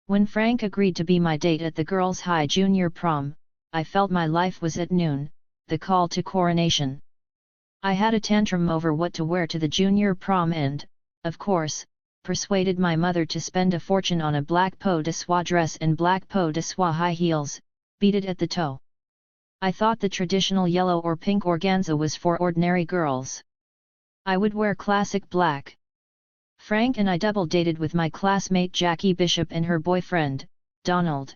When Frank agreed to be my date at the girls' high junior prom, I felt my life was at noon, the call to coronation. I had a tantrum over what to wear to the junior prom and, of course, persuaded my mother to spend a fortune on a black peau de soie dress and black peau de soie high heels, beaded at the toe. I thought the traditional yellow or pink organza was for ordinary girls. I would wear classic black. Frank and I double dated with my classmate Jackie Bishop and her boyfriend, Donald.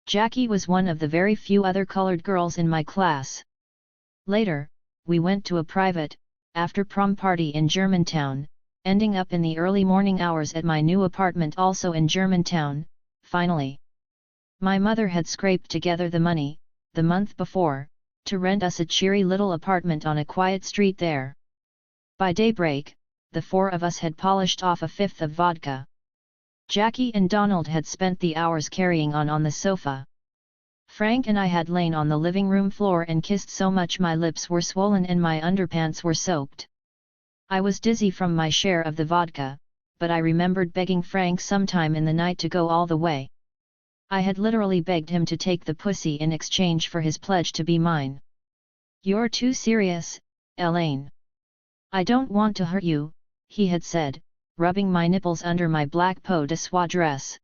Jackie was one of the very few other colored girls in my class. Later, we went to a private, after-prom party in Germantown, ending up in the early morning hours at my new apartment also in Germantown. Finally, my mother had scraped together the money, the month before, to rent us a cheery little apartment on a quiet street there. By daybreak, the four of us had polished off a fifth of vodka. Jackie and Donald had spent the hours carrying on the sofa. Frank and I had lain on the living room floor and kissed so much my lips were swollen and my underpants were soaked. I was dizzy from my share of the vodka, but I remembered begging Frank sometime in the night to go all the way. I had literally begged him to take the pussy in exchange for his pledge to be mine. "You're too serious, Elaine. I don't want to hurt you," he had said, rubbing my nipples under my black peau de soie dress.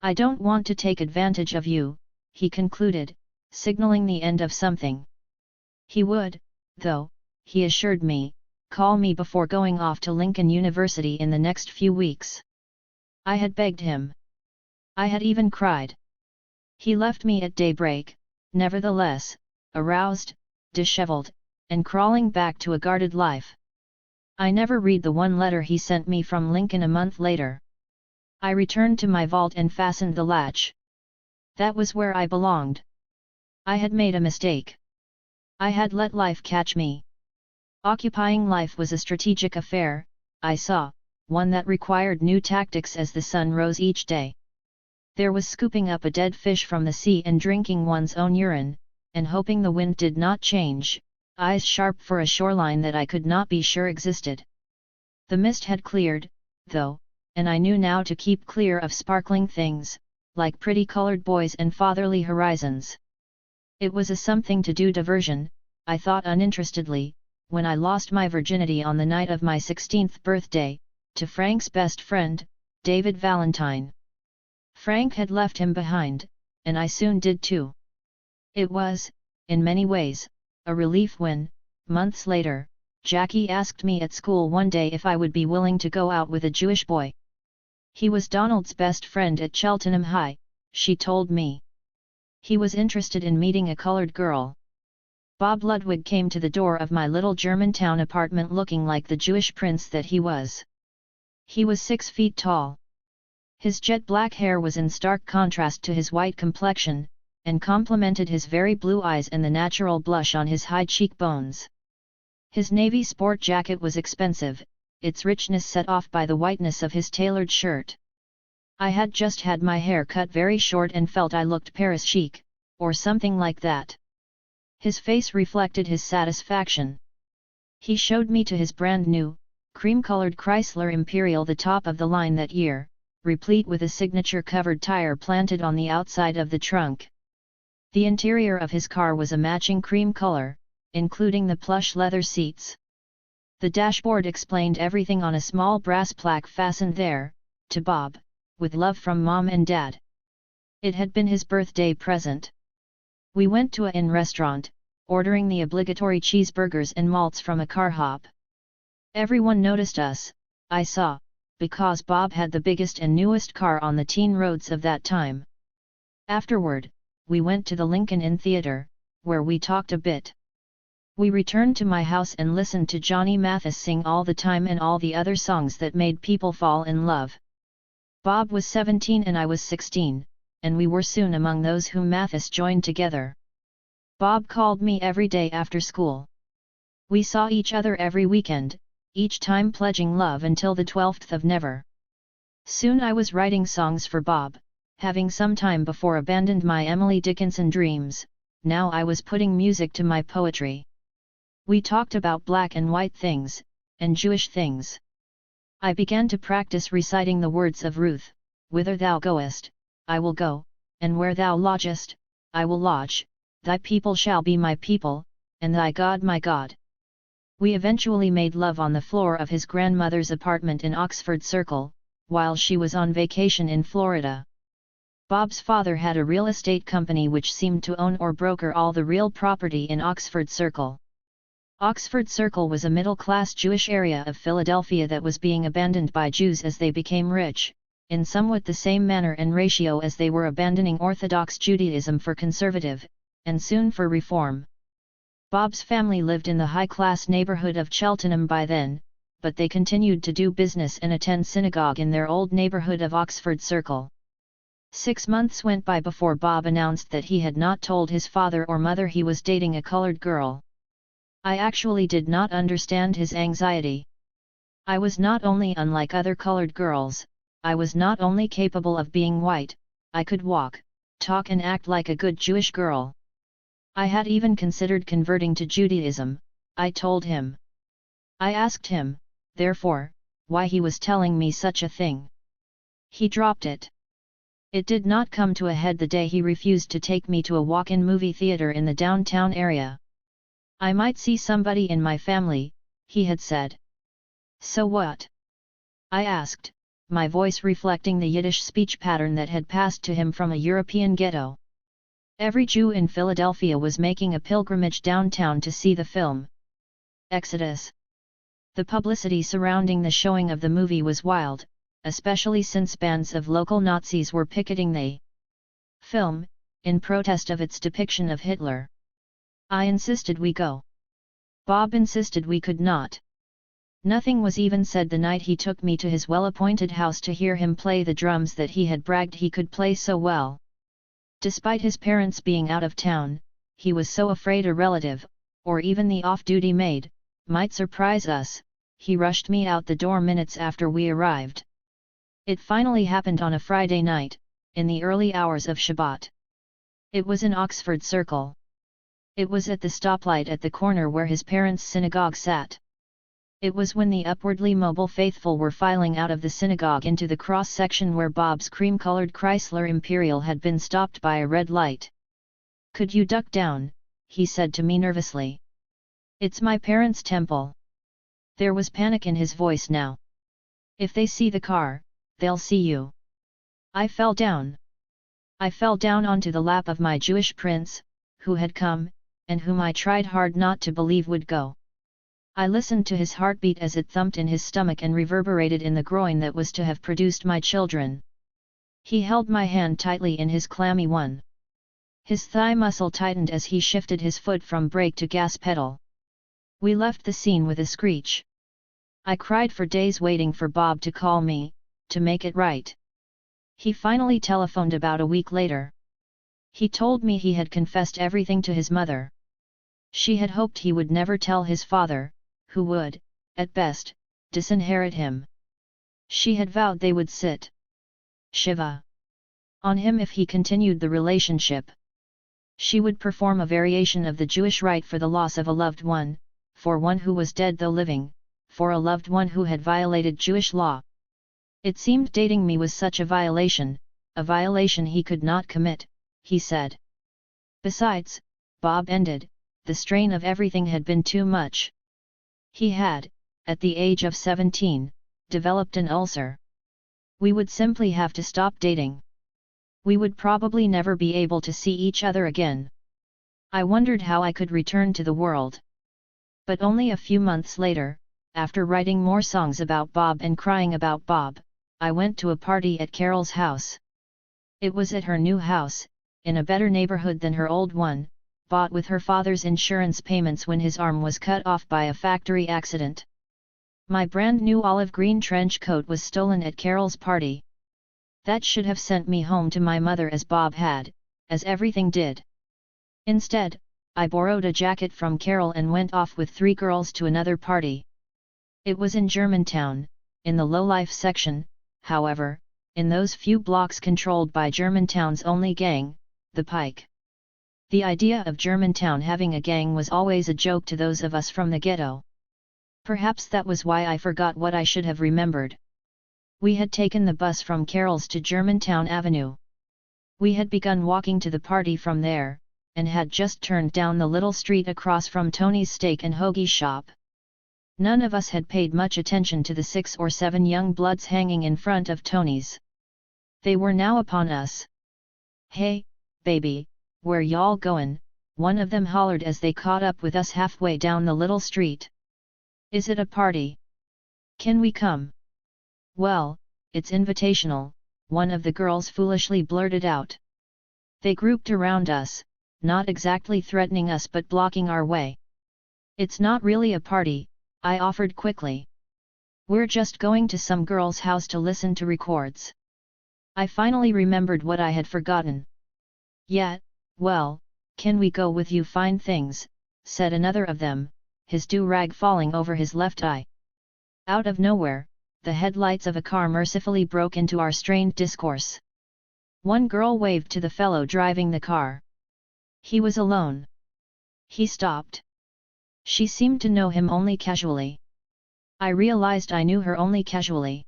"I don't want to take advantage of you," he concluded, signaling the end of something. He would, though, he assured me, call me before going off to Lincoln University in the next few weeks. I had begged him. I had even cried. He left me at daybreak, nevertheless, aroused, disheveled, and crawling back to a guarded life. I never read the one letter he sent me from Lincoln a month later. I returned to my vault and fastened the latch. That was where I belonged. I had made a mistake. I had let life catch me. Occupying life was a strategic affair, I saw, one that required new tactics as the sun rose each day. There was scooping up a dead fish from the sea and drinking one's own urine, and hoping the wind did not change, eyes sharp for a shoreline that I could not be sure existed. The mist had cleared, though, and I knew now to keep clear of sparkling things, like pretty colored boys and fatherly horizons. It was a something-to-do diversion, I thought uninterestedly, when I lost my virginity on the night of my 16th birthday, to Frank's best friend, David Valentine. Frank had left him behind, and I soon did too. It was, in many ways, a relief when, months later, Jackie asked me at school one day if I would be willing to go out with a Jewish boy. He was Donald's best friend at Cheltenham High, she told me. He was interested in meeting a colored girl. Bob Ludwig came to the door of my little Germantown apartment looking like the Jewish prince that he was. He was 6 feet tall. His jet black hair was in stark contrast to his white complexion, and complemented his very blue eyes and the natural blush on his high cheekbones. His navy sport jacket was expensive, its richness set off by the whiteness of his tailored shirt. I had just had my hair cut very short and felt I looked Paris chic, or something like that. His face reflected his satisfaction. He showed me to his brand new, cream-colored Chrysler Imperial, the top of the line that year, replete with a signature-covered tire planted on the outside of the trunk. The interior of his car was a matching cream color, including the plush leather seats. The dashboard explained everything on a small brass plaque fastened there, "To Bob, with love from Mom and Dad." It had been his birthday present. We went to an restaurant, ordering the obligatory cheeseburgers and malts from a car hop. Everyone noticed us, I saw, because Bob had the biggest and newest car on the teen roads of that time. Afterward, we went to the Lincoln Inn Theatre, where we talked a bit. We returned to my house and listened to Johnny Mathis sing All the Time and all the other songs that made people fall in love. Bob was 17 and I was 16, and we were soon among those whom Mathis joined together. Bob called me every day after school. We saw each other every weekend, each time pledging love until the 12th of never. Soon I was writing songs for Bob, having some time before abandoned my Emily Dickinson dreams. Now I was putting music to my poetry. We talked about black and white things, and Jewish things. I began to practice reciting the words of Ruth, "Whither thou goest, I will go, and where thou lodgest, I will lodge, thy people shall be my people, and thy God my God." We eventually made love on the floor of his grandmother's apartment in Oxford Circle, while she was on vacation in Florida. Bob's father had a real estate company which seemed to own or broker all the real property in Oxford Circle. Oxford Circle was a middle-class Jewish area of Philadelphia that was being abandoned by Jews as they became rich, in somewhat the same manner and ratio as they were abandoning Orthodox Judaism for conservative, and soon for reform. Bob's family lived in the high-class neighborhood of Cheltenham by then, but they continued to do business and attend synagogue in their old neighborhood of Oxford Circle. 6 months went by before Bob announced that he had not told his father or mother he was dating a colored girl. I actually did not understand his anxiety. I was not only unlike other colored girls, I was not only capable of being white, I could walk, talk and act like a good Jewish girl. I had even considered converting to Judaism, I told him. I asked him, therefore, why he was telling me such a thing. He dropped it. It did not come to a head the day he refused to take me to a walk-in movie theater in the downtown area. "I might see somebody in my family," he had said. "So what?" I asked, my voice reflecting the Yiddish speech pattern that had passed to him from a European ghetto. Every Jew in Philadelphia was making a pilgrimage downtown to see the film Exodus. The publicity surrounding the showing of the movie was wild, especially since bands of local Nazis were picketing the film, in protest of its depiction of Hitler. I insisted we go. Bob insisted we could not. Nothing was even said the night he took me to his well-appointed house to hear him play the drums that he had bragged he could play so well. Despite his parents being out of town, he was so afraid a relative, or even the off-duty maid, might surprise us, he rushed me out the door minutes after we arrived. It finally happened on a Friday night, in the early hours of Shabbat. It was in Oxford Circle. It was at the stoplight at the corner where his parents' synagogue sat. It was when the upwardly mobile faithful were filing out of the synagogue into the cross-section where Bob's cream-colored Chrysler Imperial had been stopped by a red light. "Could you duck down?" he said to me nervously. "It's my parents' temple." There was panic in his voice now. "If they see the car, they'll see you." I fell down. I fell down onto the lap of my Jewish prince, who had come, and whom I tried hard not to believe would go. I listened to his heartbeat as it thumped in his stomach and reverberated in the groin that was to have produced my children. He held my hand tightly in his clammy one. His thigh muscle tightened as he shifted his foot from brake to gas pedal. We left the scene with a screech. I cried for days waiting for Bob to call me, to make it right. He finally telephoned about a week later. He told me he had confessed everything to his mother. She had hoped he would never tell his father, who would, at best, disinherit him. She had vowed they would sit Shiva on him if he continued the relationship. She would perform a variation of the Jewish rite for the loss of a loved one, for one who was dead though living, for a loved one who had violated Jewish law. It seemed dating me was such a violation he could not commit, he said. Besides, Bob ended, the strain of everything had been too much. He had, at the age of 17, developed an ulcer. We would simply have to stop dating. We would probably never be able to see each other again. I wondered how I could return to the world. But only a few months later, after writing more songs about Bob and crying about Bob, I went to a party at Carol's house. It was at her new house, in a better neighborhood than her old one, bought with her father's insurance payments when his arm was cut off by a factory accident. My brand new olive green trench coat was stolen at Carol's party. That should have sent me home to my mother as Bob had, as everything did. Instead, I borrowed a jacket from Carol and went off with 3 girls to another party. It was in Germantown, in the low-life section, however, in those few blocks controlled by Germantown's only gang, the Pike. The idea of Germantown having a gang was always a joke to those of us from the ghetto. Perhaps that was why I forgot what I should have remembered. We had taken the bus from Carol's to Germantown Avenue. We had begun walking to the party from there, and had just turned down the little street across from Tony's steak and hoagie shop. None of us had paid much attention to the 6 or 7 young bloods hanging in front of Tony's. They were now upon us. "Hey, baby, where y'all goin'?" one of them hollered as they caught up with us halfway down the little street. "Is it a party? Can we come?" "Well, it's invitational," one of the girls foolishly blurted out. They grouped around us, not exactly threatening us but blocking our way. "It's not really a party," I offered quickly. "We're just going to some girl's house to listen to records." I finally remembered what I had forgotten. "Yeah, well, can we go with you fine things," said another of them, his do-rag falling over his left eye. Out of nowhere, the headlights of a car mercifully broke into our strained discourse. One girl waved to the fellow driving the car. He was alone. He stopped. She seemed to know him only casually. I realized I knew her only casually.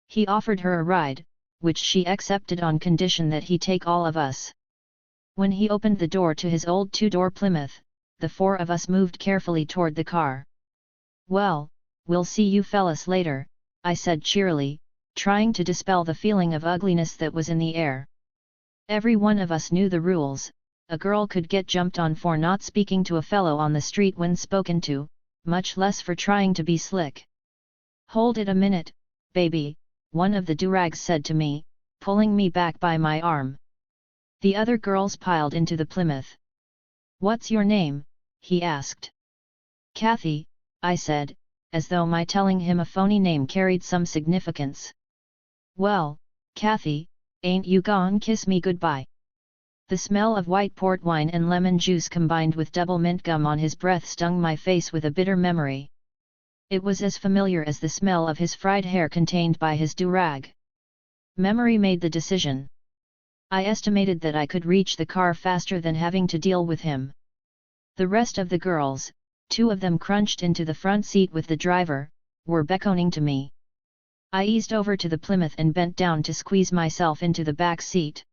He offered her a ride, which she accepted on condition that he take all of us. When he opened the door to his old 2-door Plymouth, the 4 of us moved carefully toward the car. "Well, we'll see you fellas later," I said cheerily, trying to dispel the feeling of ugliness that was in the air. Every one of us knew the rules. A girl could get jumped on for not speaking to a fellow on the street when spoken to, much less for trying to be slick. "Hold it a minute, baby," one of the do-rags said to me, pulling me back by my arm. The other girls piled into the Plymouth. "What's your name?" he asked. "Kathy," I said, as though my telling him a phony name carried some significance. "Well, Kathy, ain't you gon' kiss me goodbye?" The smell of white port wine and lemon juice combined with double mint gum on his breath stung my face with a bitter memory. It was as familiar as the smell of his fried hair contained by his do-rag. Memory made the decision. I estimated that I could reach the car faster than having to deal with him. The rest of the girls, 2 of them crunched into the front seat with the driver, were beckoning to me. I eased over to the Plymouth and bent down to squeeze myself into the back seat.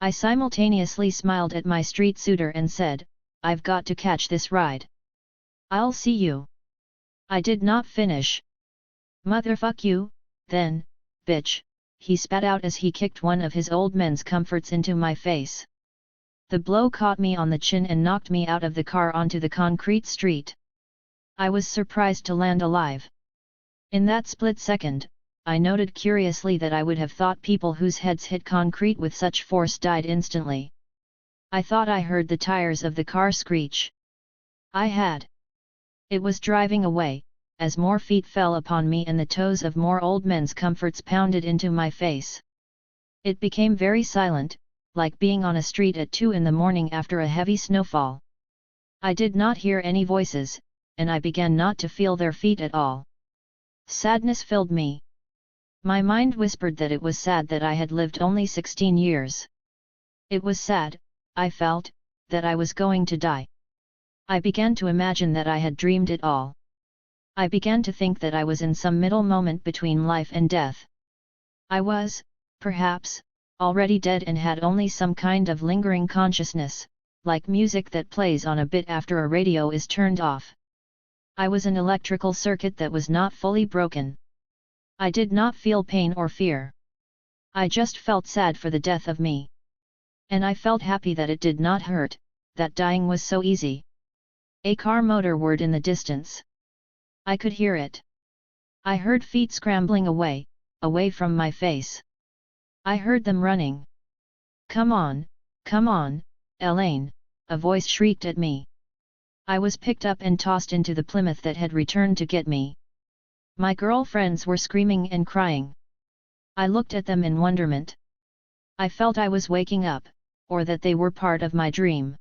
I simultaneously smiled at my street suitor and said, "I've got to catch this ride. I'll see you." I did not finish. "Motherfuck you, then, bitch," he spat out as he kicked one of his old men's comforts into my face. The blow caught me on the chin and knocked me out of the car onto the concrete street. I was surprised to land alive. In that split second, I noted curiously that I would have thought people whose heads hit concrete with such force died instantly. I thought I heard the tires of the car screech. I had. It was driving away, as more feet fell upon me and the toes of more old men's comforts pounded into my face. It became very silent, like being on a street at 2 in the morning after a heavy snowfall. I did not hear any voices, and I began not to feel their feet at all. Sadness filled me. My mind whispered that it was sad that I had lived only 16 years. It was sad, I felt, that I was going to die. I began to imagine that I had dreamed it all. I began to think that I was in some middle moment between life and death. I was, perhaps, already dead and had only some kind of lingering consciousness, like music that plays on a bit after a radio is turned off. I was an electrical circuit that was not fully broken. I did not feel pain or fear. I just felt sad for the death of me. And I felt happy that it did not hurt, that dying was so easy. A car motor whirred in the distance. I could hear it. I heard feet scrambling away, away from my face. I heard them running. Come on, Elaine," a voice shrieked at me. I was picked up and tossed into the Plymouth that had returned to get me. My girlfriends were screaming and crying. I looked at them in wonderment. I felt I was waking up, or that they were part of my dream.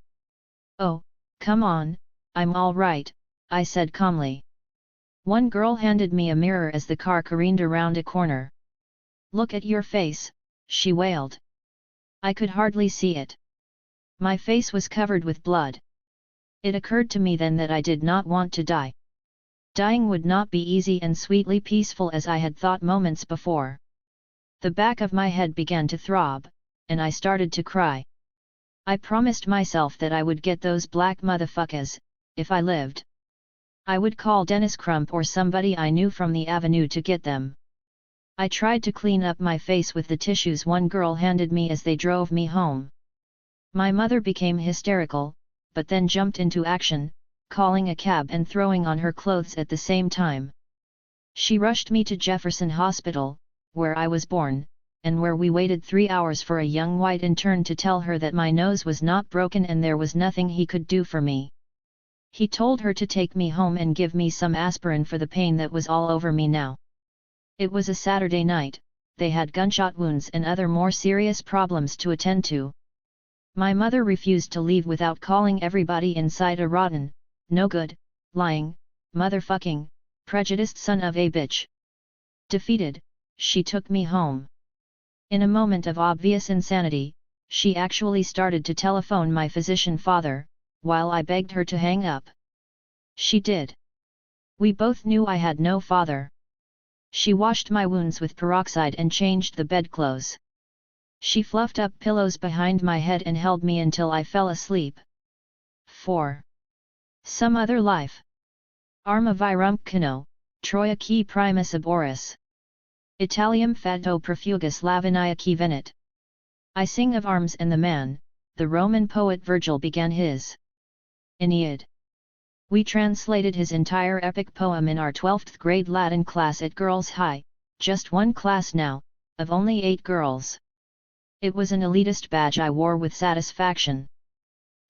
"Oh, come on, I'm all right," I said calmly. One girl handed me a mirror as the car careened around a corner. "Look at your face," she wailed. I could hardly see it. My face was covered with blood. It occurred to me then that I did not want to die. Dying would not be easy and sweetly peaceful as I had thought moments before. The back of my head began to throb, and I started to cry. I promised myself that I would get those black motherfuckers, if I lived. I would call Dennis Crump or somebody I knew from the avenue to get them. I tried to clean up my face with the tissues one girl handed me as they drove me home. My mother became hysterical, but then jumped into action, calling a cab and throwing on her clothes at the same time. She rushed me to Jefferson Hospital, where I was born, and where we waited 3 hours for a young white intern to tell her that my nose was not broken and there was nothing he could do for me. He told her to take me home and give me some aspirin for the pain that was all over me now. It was a Saturday night, they had gunshot wounds and other more serious problems to attend to. My mother refused to leave without calling everybody inside a rotten, no good, lying, motherfucking, prejudiced son of a bitch. Defeated, she took me home. In a moment of obvious insanity, she actually started to telephone my physician father, while I begged her to hang up. She did. We both knew I had no father. She washed my wounds with peroxide and changed the bedclothes. She fluffed up pillows behind my head and held me until I fell asleep. 4. Some other life. Arma virumcano, Troia qui primus aboris. Italium fatto perfugus laviniaci venit. I sing of arms and the man, the Roman poet Virgil began his Aeneid. We translated his entire epic poem in our 12th grade Latin class at Girls' High, just one class now, of only 8 girls. It was an elitist badge I wore with satisfaction.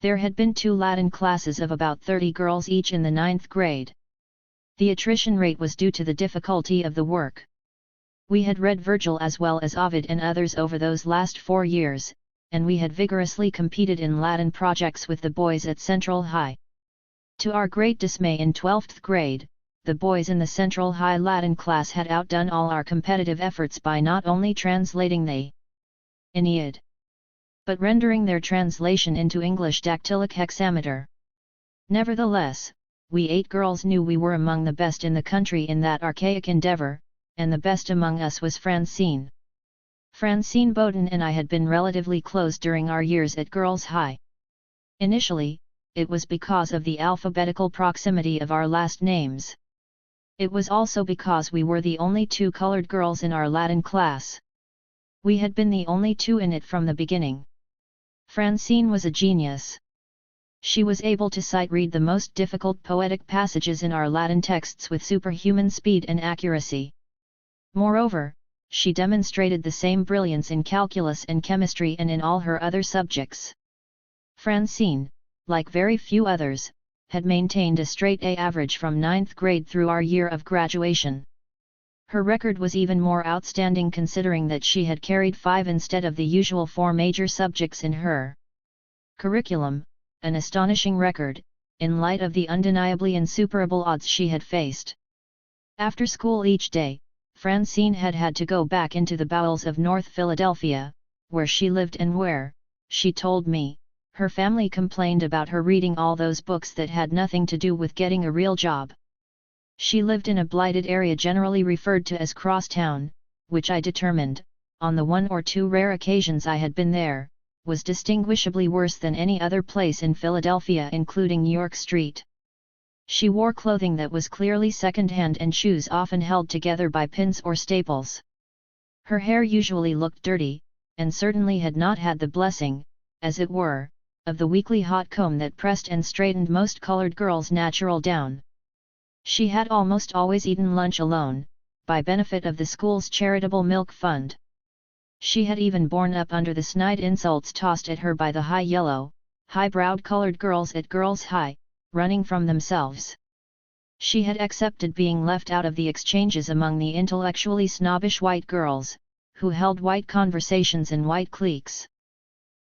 There had been 2 Latin classes of about 30 girls each in the 9th grade. The attrition rate was due to the difficulty of the work. We had read Virgil as well as Ovid and others over those last 4 years, and we had vigorously competed in Latin projects with the boys at Central High. To our great dismay in 12th grade, the boys in the Central High Latin class had outdone all our competitive efforts by not only translating the Aeneid, but rendering their translation into English dactylic hexameter. Nevertheless, we 8 girls knew we were among the best in the country in that archaic endeavor, and the best among us was Francine. Francine Bowden and I had been relatively close during our years at Girls' High. Initially, it was because of the alphabetical proximity of our last names. It was also because we were the only 2 colored girls in our Latin class. We had been the only 2 in it from the beginning. Francine was a genius. She was able to sight-read the most difficult poetic passages in our Latin texts with superhuman speed and accuracy. Moreover, she demonstrated the same brilliance in calculus and chemistry and in all her other subjects. Francine, like very few others, had maintained a straight A average from 9th grade through our year of graduation. Her record was even more outstanding considering that she had carried 5 instead of the usual 4 major subjects in her curriculum, an astonishing record, in light of the undeniably insuperable odds she had faced. After school each day, Francine had had to go back into the bowels of North Philadelphia, where she lived and where, she told me, her family complained about her reading all those books that had nothing to do with getting a real job. She lived in a blighted area generally referred to as Crosstown, which I determined, on the 1 or 2 rare occasions I had been there, was distinguishably worse than any other place in Philadelphia including York Street. She wore clothing that was clearly second-hand and shoes often held together by pins or staples. Her hair usually looked dirty, and certainly had not had the blessing, as it were, of the weekly hot comb that pressed and straightened most colored girls' natural down. She had almost always eaten lunch alone, by benefit of the school's charitable milk fund. She had even borne up under the snide insults tossed at her by the high-yellow, high-browed colored girls at Girls' High, running from themselves. She had accepted being left out of the exchanges among the intellectually snobbish white girls, who held white conversations in white cliques.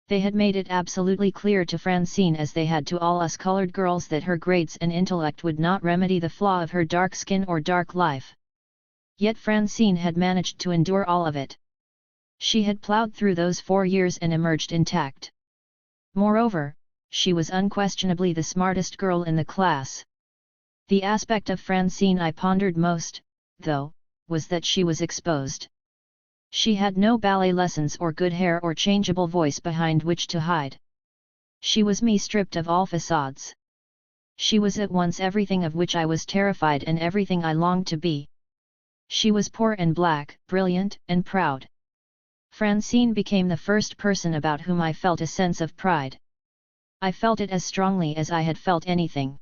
They had made it absolutely clear to Francine, as they had to all us colored girls, that her grades and intellect would not remedy the flaw of her dark skin or dark life. Yet Francine had managed to endure all of it. She had plowed through those 4 years and emerged intact. Moreover, she was unquestionably the smartest girl in the class. The aspect of Francine I pondered most, though, was that she was exposed. She had no ballet lessons or good hair or changeable voice behind which to hide. She was me, stripped of all facades. She was at once everything of which I was terrified and everything I longed to be. She was poor and black, brilliant and proud. Francine became the first person about whom I felt a sense of pride. I felt it as strongly as I had felt anything.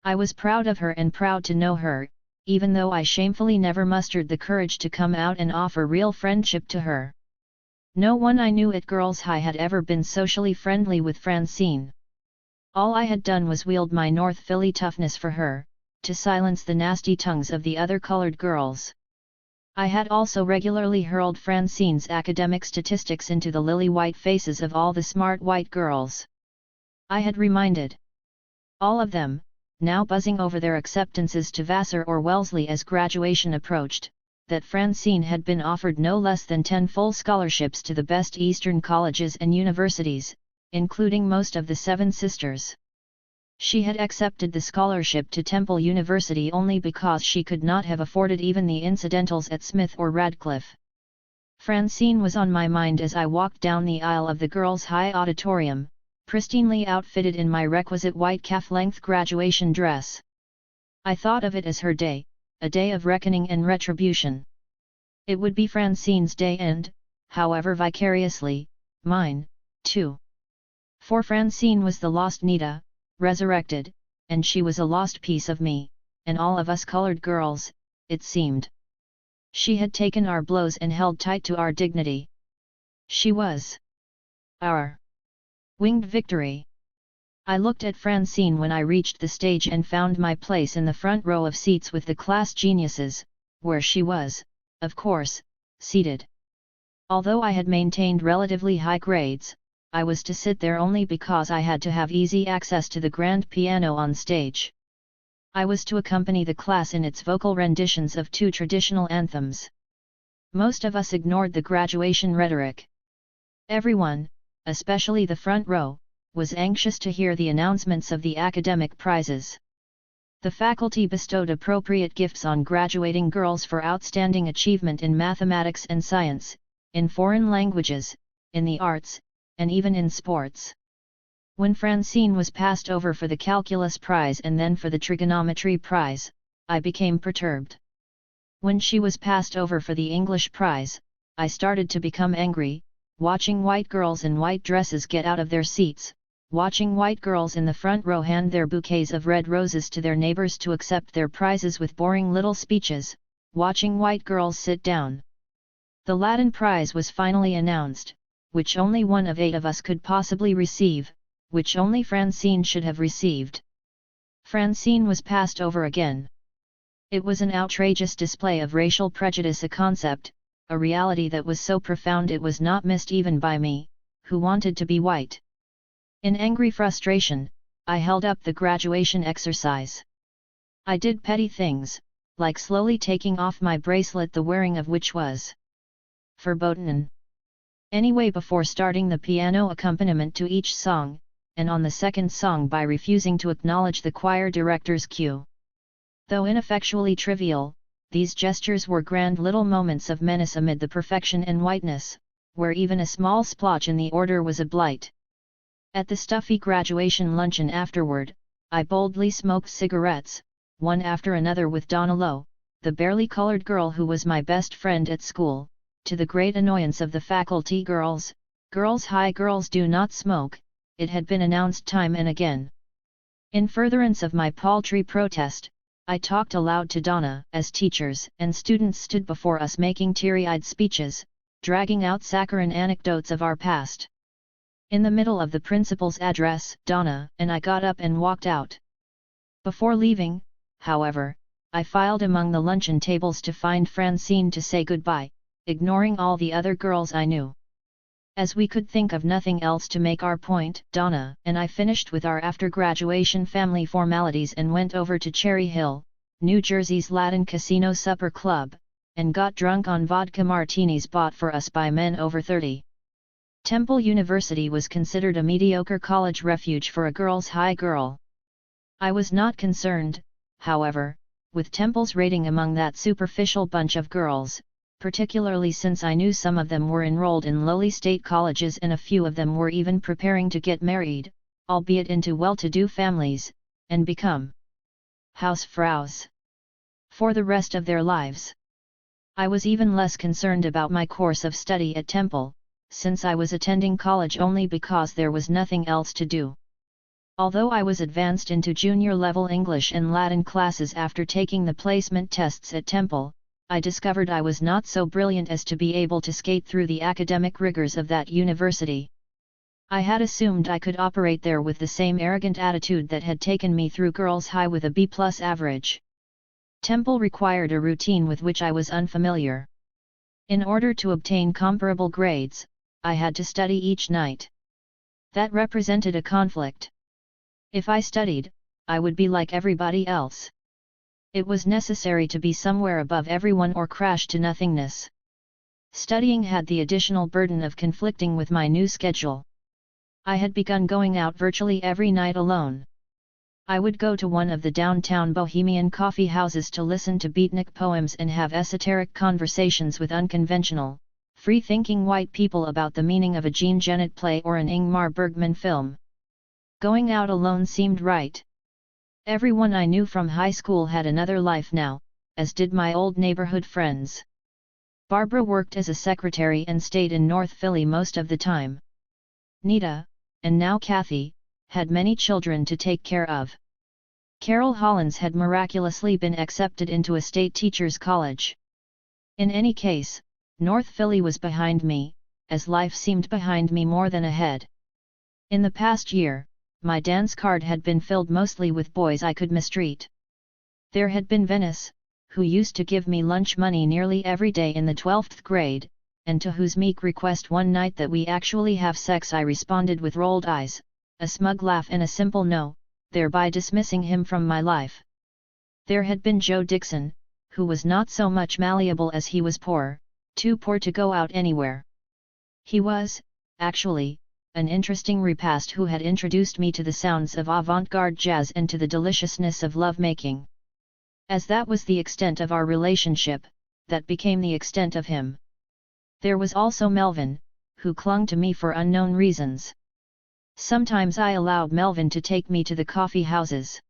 I was proud of her and proud to know her, even though I shamefully never mustered the courage to come out and offer real friendship to her. No one I knew at Girls' High had ever been socially friendly with Francine. All I had done was wield my North Philly toughness for her, to silence the nasty tongues of the other colored girls. I had also regularly hurled Francine's academic statistics into the lily-white faces of all the smart white girls. I had reminded all of them, now buzzing over their acceptances to Vassar or Wellesley as graduation approached, that Francine had been offered no less than 10 full scholarships to the best Eastern colleges and universities, including most of the Seven Sisters. She had accepted the scholarship to Temple University only because she could not have afforded even the incidentals at Smith or Radcliffe. Francine was on my mind as I walked down the aisle of the Girls' High auditorium, pristinely outfitted in my requisite white calf-length graduation dress. I thought of it as her day, a day of reckoning and retribution. It would be Francine's day and, however vicariously, mine, too. For Francine was the lost Nita, resurrected, and she was a lost piece of me, and all of us colored girls, it seemed. She had taken our blows and held tight to our dignity. She was our winged victory. I looked at Francine when I reached the stage and found my place in the front row of seats with the class geniuses, where she was, of course, seated. Although I had maintained relatively high grades, I was to sit there only because I had to have easy access to the grand piano on stage. I was to accompany the class in its vocal renditions of 2 traditional anthems. Most of us ignored the graduation rhetoric. Everyone, especially the front row, was anxious to hear the announcements of the academic prizes. The faculty bestowed appropriate gifts on graduating girls for outstanding achievement in mathematics and science, in foreign languages, in the arts, and even in sports. When Francine was passed over for the calculus prize and then for the trigonometry prize, I became perturbed. When she was passed over for the English prize, I started to become angry, watching white girls in white dresses get out of their seats, watching white girls in the front row hand their bouquets of red roses to their neighbors to accept their prizes with boring little speeches, watching white girls sit down. The Latin prize was finally announced, which only one of 8 of us could possibly receive, which only Francine should have received. Francine was passed over again. It was an outrageous display of racial prejudice, a concept, a reality that was so profound it was not missed even by me, who wanted to be white. In angry frustration, I held up the graduation exercise. I did petty things, like slowly taking off my bracelet, the wearing of which was verboten. Anyway, before starting the piano accompaniment to each song, and on the second song by refusing to acknowledge the choir director's cue. Though ineffectually trivial, these gestures were grand little moments of menace amid the perfection and whiteness, where even a small splotch in the order was a blight. At the stuffy graduation luncheon afterward, I boldly smoked cigarettes, one after another with Donna Lowe, the barely colored girl who was my best friend at school, to the great annoyance of the faculty. Girls' High girls do not smoke, it had been announced time and again. In furtherance of my paltry protest, I talked aloud to Donna as teachers and students stood before us making teary-eyed speeches, dragging out saccharine anecdotes of our past. In the middle of the principal's address, Donna and I got up and walked out. Before leaving, however, I filed among the luncheon tables to find Francine to say goodbye, ignoring all the other girls I knew. As we could think of nothing else to make our point, Donna and I finished with our after-graduation family formalities and went over to Cherry Hill, New Jersey's Latin Casino Supper Club, and got drunk on vodka martinis bought for us by men over 30. Temple University was considered a mediocre college refuge for a girls' high girl. I was not concerned, however, with Temple's rating among that superficial bunch of girls, particularly since I knew some of them were enrolled in lowly state colleges and a few of them were even preparing to get married, albeit into well-to-do families, and become Hausfraus for the rest of their lives. I was even less concerned about my course of study at Temple, since I was attending college only because there was nothing else to do. Although I was advanced into junior-level English and Latin classes after taking the placement tests at Temple, I discovered I was not so brilliant as to be able to skate through the academic rigors of that university. I had assumed I could operate there with the same arrogant attitude that had taken me through Girls' High with a B+ average. Temple required a routine with which I was unfamiliar. In order to obtain comparable grades, I had to study each night. That represented a conflict. If I studied, I would be like everybody else. It was necessary to be somewhere above everyone or crash to nothingness. Studying had the additional burden of conflicting with my new schedule. I had begun going out virtually every night alone. I would go to one of the downtown bohemian coffee houses to listen to beatnik poems and have esoteric conversations with unconventional, free-thinking white people about the meaning of a Jean Genet play or an Ingmar Bergman film. Going out alone seemed right. Everyone I knew from high school had another life now, as did my old neighborhood friends. Barbara worked as a secretary and stayed in North Philly most of the time. Nita, and now Kathy, had many children to take care of. Carol Hollins had miraculously been accepted into a state teachers' college. In any case, North Philly was behind me, as life seemed behind me more than ahead. In the past year, my dance card had been filled mostly with boys I could mistreat. There had been Venice, who used to give me lunch money nearly every day in the 12th grade, and to whose meek request one night that we actually have sex I responded with rolled eyes, a smug laugh and a simple no, thereby dismissing him from my life. There had been Joe Dixon, who was not so much malleable as he was poor, too poor to go out anywhere. He was, actually, an interesting repast who had introduced me to the sounds of avant-garde jazz and to the deliciousness of love-making. As that was the extent of our relationship, that became the extent of him. There was also Melvin, who clung to me for unknown reasons. Sometimes I allowed Melvin to take me to the coffee houses.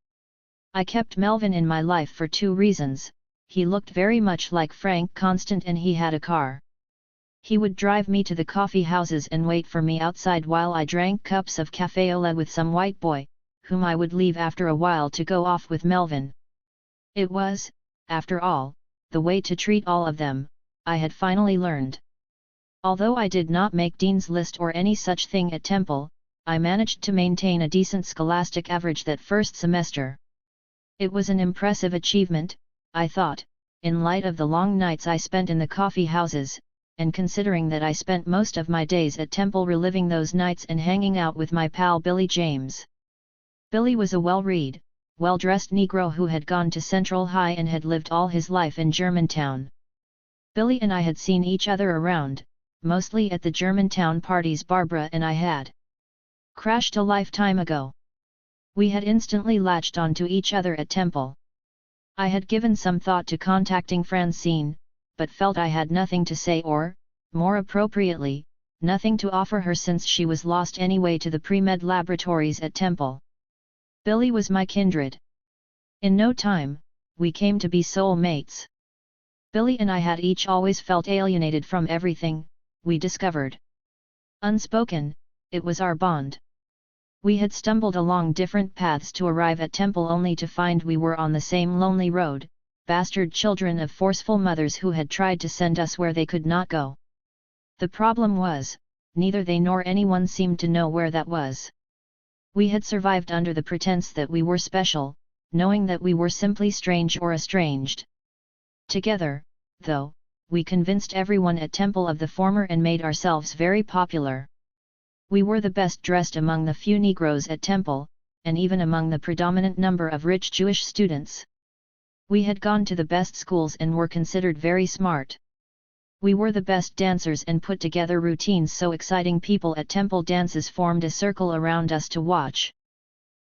I kept Melvin in my life for two reasons: he looked very much like Frank Constant and he had a car. He would drive me to the coffee houses and wait for me outside while I drank cups of café au lait with some white boy, whom I would leave after a while to go off with Melvin. It was, after all, the way to treat all of them, I had finally learned. Although I did not make Dean's List or any such thing at Temple, I managed to maintain a decent scholastic average that first semester. It was an impressive achievement, I thought, in light of the long nights I spent in the coffee houses, and considering that I spent most of my days at Temple reliving those nights and hanging out with my pal Billy James. Billy was a well-read, well-dressed Negro who had gone to Central High and had lived all his life in Germantown. Billy and I had seen each other around, mostly at the Germantown parties Barbara and I had crashed a lifetime ago. We had instantly latched onto each other at Temple. I had given some thought to contacting Francine, but felt I had nothing to say or, more appropriately, nothing to offer her since she was lost anyway to the pre-med laboratories at Temple. Billy was my kindred. In no time, we came to be soul mates. Billy and I had each always felt alienated from everything, we discovered. Unspoken, it was our bond. We had stumbled along different paths to arrive at Temple only to find we were on the same lonely road, bastard children of forceful mothers who had tried to send us where they could not go. The problem was, neither they nor anyone seemed to know where that was. We had survived under the pretense that we were special, knowing that we were simply strange or estranged. Together, though, we convinced everyone at Temple of the former and made ourselves very popular. We were the best dressed among the few Negroes at Temple, and even among the predominant number of rich Jewish students. We had gone to the best schools and were considered very smart. We were the best dancers and put together routines so exciting people at Temple dances formed a circle around us to watch.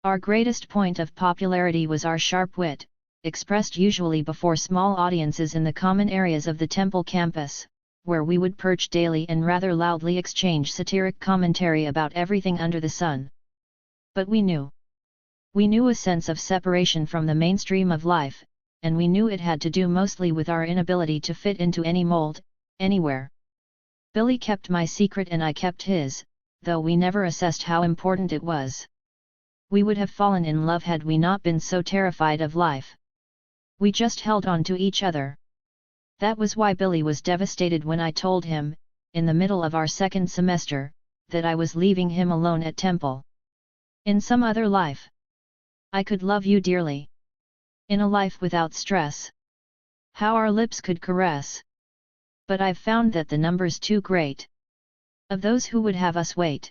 Our greatest point of popularity was our sharp wit, expressed usually before small audiences in the common areas of the Temple campus, where we would perch daily and rather loudly exchange satiric commentary about everything under the sun. But we knew a sense of separation from the mainstream of life, and we knew it had to do mostly with our inability to fit into any mold, anywhere. Billy kept my secret and I kept his, though we never assessed how important it was. We would have fallen in love had we not been so terrified of life. We just held on to each other. That was why Billy was devastated when I told him, in the middle of our second semester, that I was leaving him alone at Temple. In some other life, I could love you dearly. In a life without stress, how our lips could caress. But I've found that the number's too great of those who would have us wait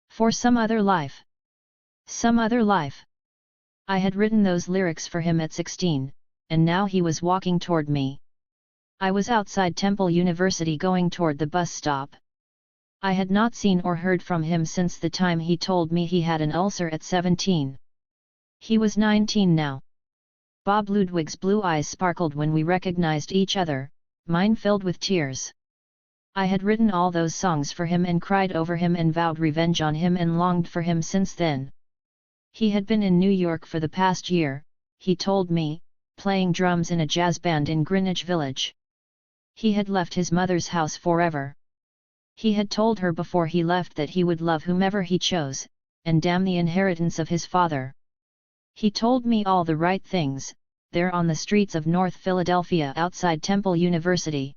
for some other life. Some other life. I had written those lyrics for him at 16, and now he was walking toward me. I was outside Temple University going toward the bus stop. I had not seen or heard from him since the time he told me he had an ulcer at 17. He was 19 now. Bob Ludwig's blue eyes sparkled when we recognized each other, mine filled with tears. I had written all those songs for him and cried over him and vowed revenge on him and longed for him since then. He had been in New York for the past year, he told me, playing drums in a jazz band in Greenwich Village. He had left his mother's house forever. He had told her before he left that he would love whomever he chose, and damn the inheritance of his father. He told me all the right things, there on the streets of North Philadelphia outside Temple University.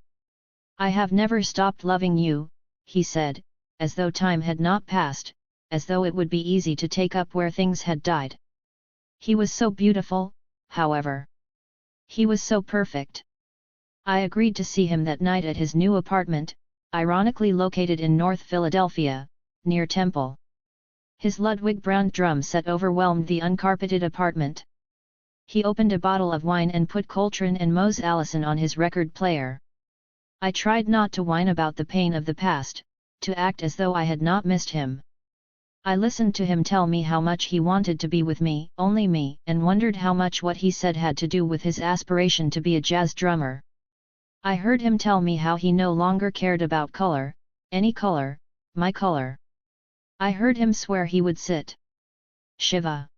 I have never stopped loving you, he said, as though time had not passed, as though it would be easy to take up where things had died. He was so beautiful, however. He was so perfect. I agreed to see him that night at his new apartment, ironically located in North Philadelphia, near Temple. His Ludwig brown drum set overwhelmed the uncarpeted apartment. He opened a bottle of wine and put Coltrane and Mose Allison on his record player. I tried not to whine about the pain of the past, to act as though I had not missed him. I listened to him tell me how much he wanted to be with me, only me, and wondered how much what he said had to do with his aspiration to be a jazz drummer. I heard him tell me how he no longer cared about color, any color, my color. I heard him swear he would sit Shiva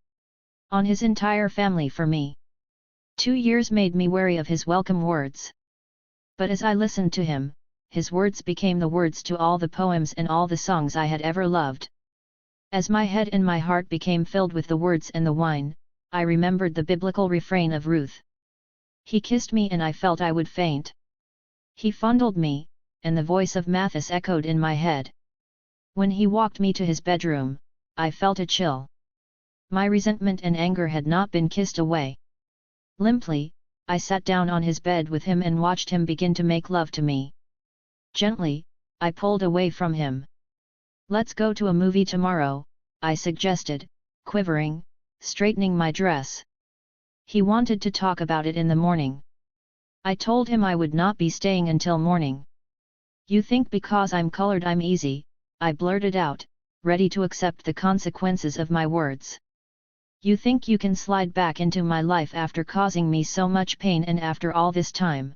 on his entire family for me. 2 years made me wary of his welcome words. But as I listened to him, his words became the words to all the poems and all the songs I had ever loved. As my head and my heart became filled with the words and the wine, I remembered the biblical refrain of Ruth. He kissed me and I felt I would faint. He fondled me, and the voice of Mathis echoed in my head. When he walked me to his bedroom, I felt a chill. My resentment and anger had not been kissed away. Limply, I sat down on his bed with him and watched him begin to make love to me. Gently, I pulled away from him. Let's go to a movie tomorrow, I suggested, quivering, straightening my dress. He wanted to talk about it in the morning. I told him I would not be staying until morning. You think because I'm colored I'm easy, I blurted out, ready to accept the consequences of my words. You think you can slide back into my life after causing me so much pain and after all this time?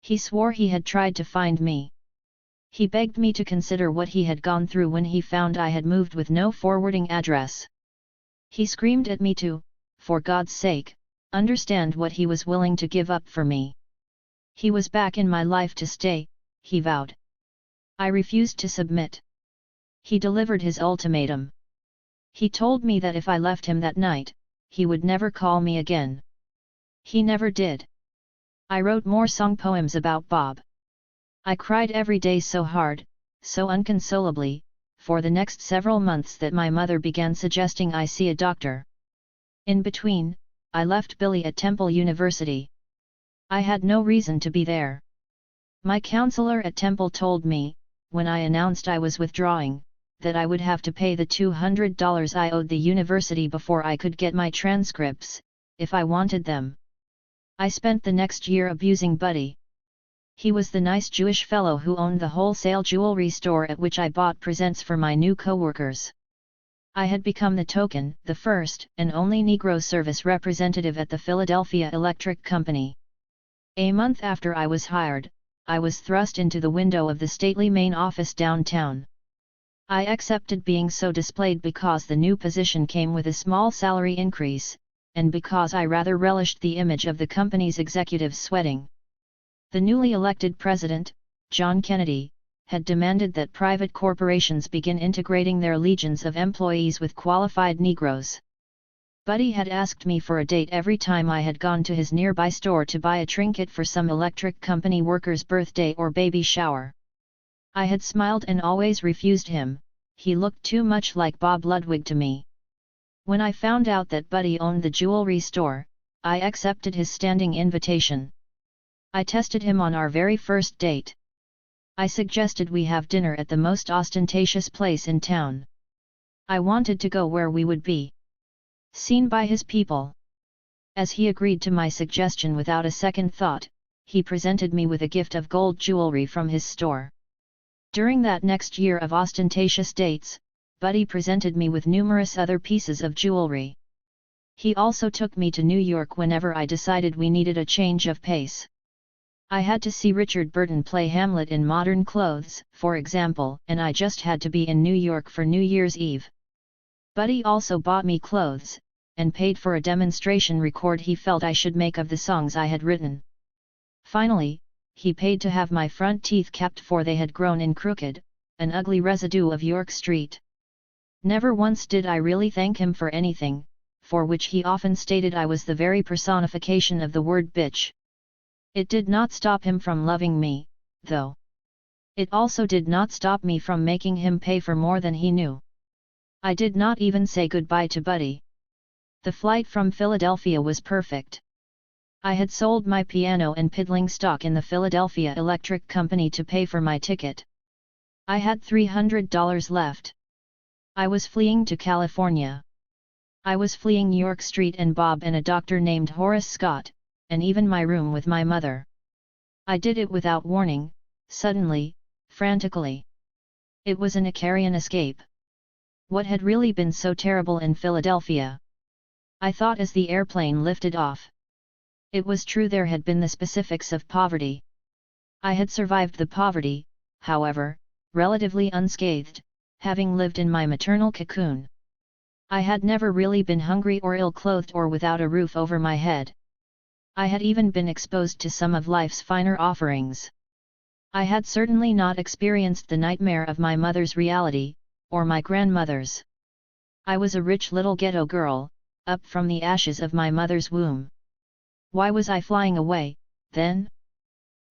He swore he had tried to find me. He begged me to consider what he had gone through when he found I had moved with no forwarding address. He screamed at me to, for God's sake, understand what he was willing to give up for me. He was back in my life to stay, he vowed. I refused to submit. He delivered his ultimatum. He told me that if I left him that night, he would never call me again. He never did. I wrote more song poems about Bob. I cried every day so hard, so unconsolably, for the next several months that my mother began suggesting I see a doctor. In between, I left Billy at Temple University. I had no reason to be there. My counselor at Temple told me, when I announced I was withdrawing, that I would have to pay the $200 I owed the university before I could get my transcripts, if I wanted them. I spent the next year abusing Buddy. He was the nice Jewish fellow who owned the wholesale jewelry store at which I bought presents for my new coworkers. I had become the first and only Negro service representative at the Philadelphia Electric Company. A month after I was hired, I was thrust into the window of the stately main office downtown. I accepted being so displayed because the new position came with a small salary increase, and because I rather relished the image of the company's executives sweating. The newly elected president, John Kennedy, had demanded that private corporations begin integrating their legions of employees with qualified Negroes. Buddy had asked me for a date every time I had gone to his nearby store to buy a trinket for some electric company worker's birthday or baby shower. I had smiled and always refused him. He looked too much like Bob Ludwig to me. When I found out that Buddy owned the jewelry store, I accepted his standing invitation. I tested him on our very first date. I suggested we have dinner at the most ostentatious place in town. I wanted to go where we would be seen by his people. As he agreed to my suggestion without a second thought, he presented me with a gift of gold jewelry from his store. During that next year of ostentatious dates, Buddy presented me with numerous other pieces of jewelry. He also took me to New York whenever I decided we needed a change of pace. I had to see Richard Burton play Hamlet in modern clothes, for example, and I just had to be in New York for New Year's Eve. Buddy also bought me clothes, and paid for a demonstration record he felt I should make of the songs I had written. Finally, he paid to have my front teeth kept for they had grown in crooked, an ugly residue of York Street. Never once did I really thank him for anything, for which he often stated I was the very personification of the word bitch. It did not stop him from loving me, though. It also did not stop me from making him pay for more than he knew. I did not even say goodbye to Buddy. The flight from Philadelphia was perfect. I had sold my piano and piddling stock in the Philadelphia Electric Company to pay for my ticket. I had $300 left. I was fleeing to California. I was fleeing York Street and Bob and a doctor named Horace Scott, and even my room with my mother. I did it without warning, suddenly, frantically. It was an Icarian escape. What had really been so terrible in Philadelphia? I thought as the airplane lifted off. It was true there had been the specifics of poverty. I had survived the poverty, however, relatively unscathed, having lived in my maternal cocoon. I had never really been hungry or ill-clothed or without a roof over my head. I had even been exposed to some of life's finer offerings. I had certainly not experienced the nightmare of my mother's reality, or my grandmother's. I was a rich little ghetto girl, up from the ashes of my mother's womb. Why was I flying away, then?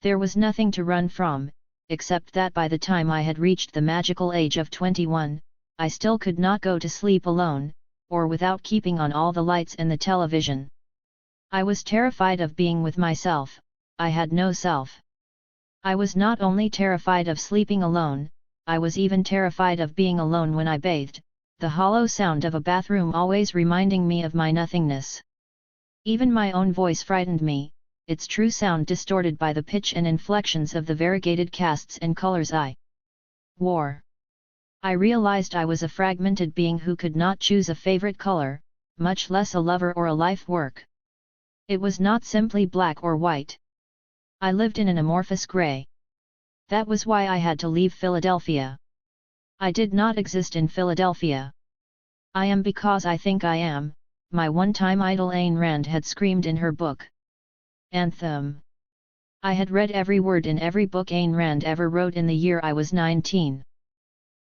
There was nothing to run from, except that by the time I had reached the magical age of 21, I still could not go to sleep alone, or without keeping on all the lights and the television. I was terrified of being with myself. I had no self. I was not only terrified of sleeping alone, I was even terrified of being alone when I bathed, the hollow sound of a bathroom always reminding me of my nothingness. Even my own voice frightened me, its true sound distorted by the pitch and inflections of the variegated casts and colors I wore. I realized I was a fragmented being who could not choose a favorite color, much less a lover or a life work. It was not simply black or white. I lived in an amorphous gray. That was why I had to leave Philadelphia. I did not exist in Philadelphia. I am because I think I am, my one-time idol Ayn Rand had screamed in her book. Anthem. I had read every word in every book Ayn Rand ever wrote in the year I was 19.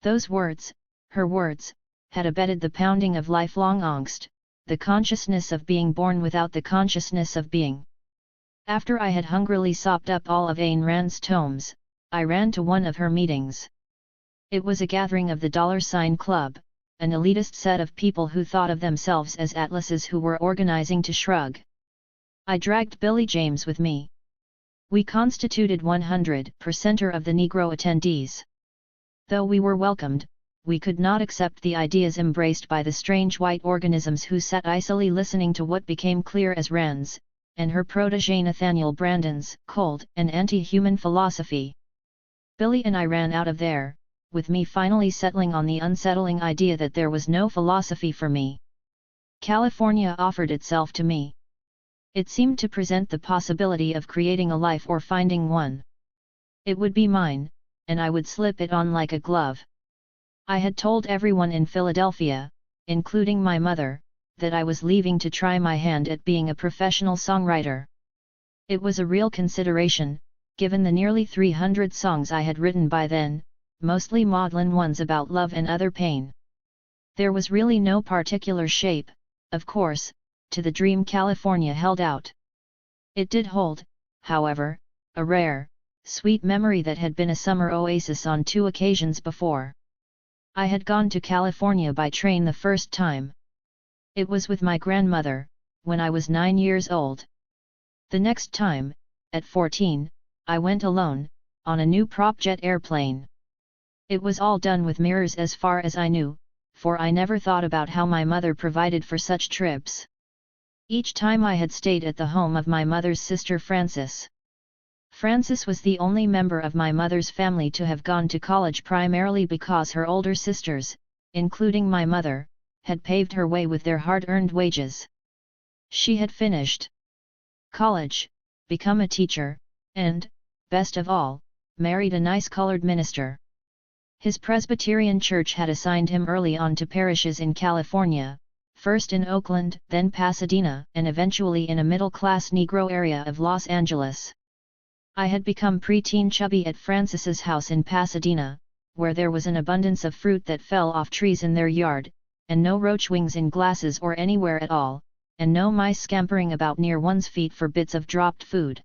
Those words, her words, had abetted the pounding of lifelong angst, the consciousness of being born without the consciousness of being. After I had hungrily sopped up all of Ayn Rand's tomes, I ran to one of her meetings. It was a gathering of the $sign Club, an elitist set of people who thought of themselves as atlases who were organizing to shrug. I dragged Billy James with me. We constituted 100% of the Negro attendees. Though we were welcomed, we could not accept the ideas embraced by the strange white organisms who sat icily listening to what became clear as Rand's, and her protégé Nathaniel Brandon's, cold and anti-human philosophy. Billy and I ran out of there, with me finally settling on the unsettling idea that there was no philosophy for me. California offered itself to me. It seemed to present the possibility of creating a life or finding one. It would be mine, and I would slip it on like a glove. I had told everyone in Philadelphia, including my mother, that I was leaving to try my hand at being a professional songwriter. It was a real consideration, given the nearly 300 songs I had written by then, mostly maudlin ones about love and other pain. There was really no particular shape, of course, to the dream California held out. It did hold, however, a rare, sweet memory that had been a summer oasis on 2 occasions before. I had gone to California by train the first time. It was with my grandmother, when I was 9 years old. The next time, at 14, I went alone, on a new prop-jet airplane. It was all done with mirrors as far as I knew, for I never thought about how my mother provided for such trips. Each time I had stayed at the home of my mother's sister Frances. Frances was the only member of my mother's family to have gone to college primarily because her older sisters, including my mother, had paved her way with their hard-earned wages. She had finished college, become a teacher, and, best of all, married a nice colored minister. His Presbyterian church had assigned him early on to parishes in California, first in Oakland, then Pasadena, and eventually in a middle-class Negro area of Los Angeles. I had become preteen chubby at Frances's house in Pasadena, where there was an abundance of fruit that fell off trees in their yard, and no roach wings in glasses or anywhere at all, and no mice scampering about near one's feet for bits of dropped food.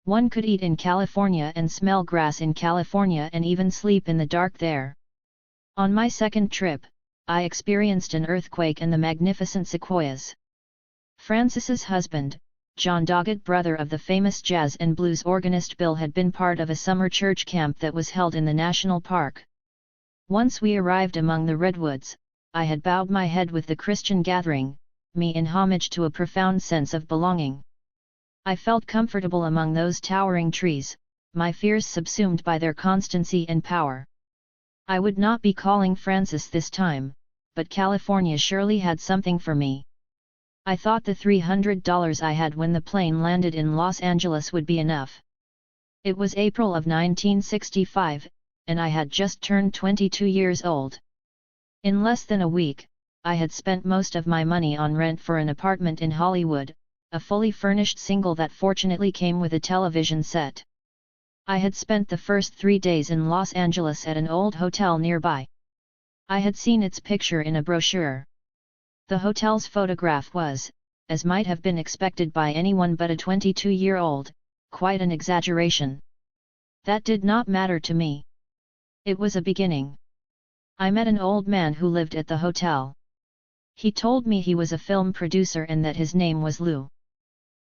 One could eat in California and smell grass in California and even sleep in the dark there. On my second trip, I experienced an earthquake and the magnificent sequoias. Frances's husband, John Doggett, brother of the famous jazz and blues organist Bill, had been part of a summer church camp that was held in the national park. Once we arrived among the redwoods, I had bowed my head with the Christian gathering, me in homage to a profound sense of belonging. I felt comfortable among those towering trees, my fears subsumed by their constancy and power. I would not be calling Frances this time, but California surely had something for me. I thought the $300 I had when the plane landed in Los Angeles would be enough. It was April of 1965, and I had just turned 22 years old. In less than a week, I had spent most of my money on rent for an apartment in Hollywood, a fully furnished single that fortunately came with a television set. I had spent the first 3 days in Los Angeles at an old hotel nearby. I had seen its picture in a brochure. The hotel's photograph was, as might have been expected by anyone but a 22-year-old, quite an exaggeration. That did not matter to me. It was a beginning. I met an old man who lived at the hotel. He told me he was a film producer and that his name was Lou.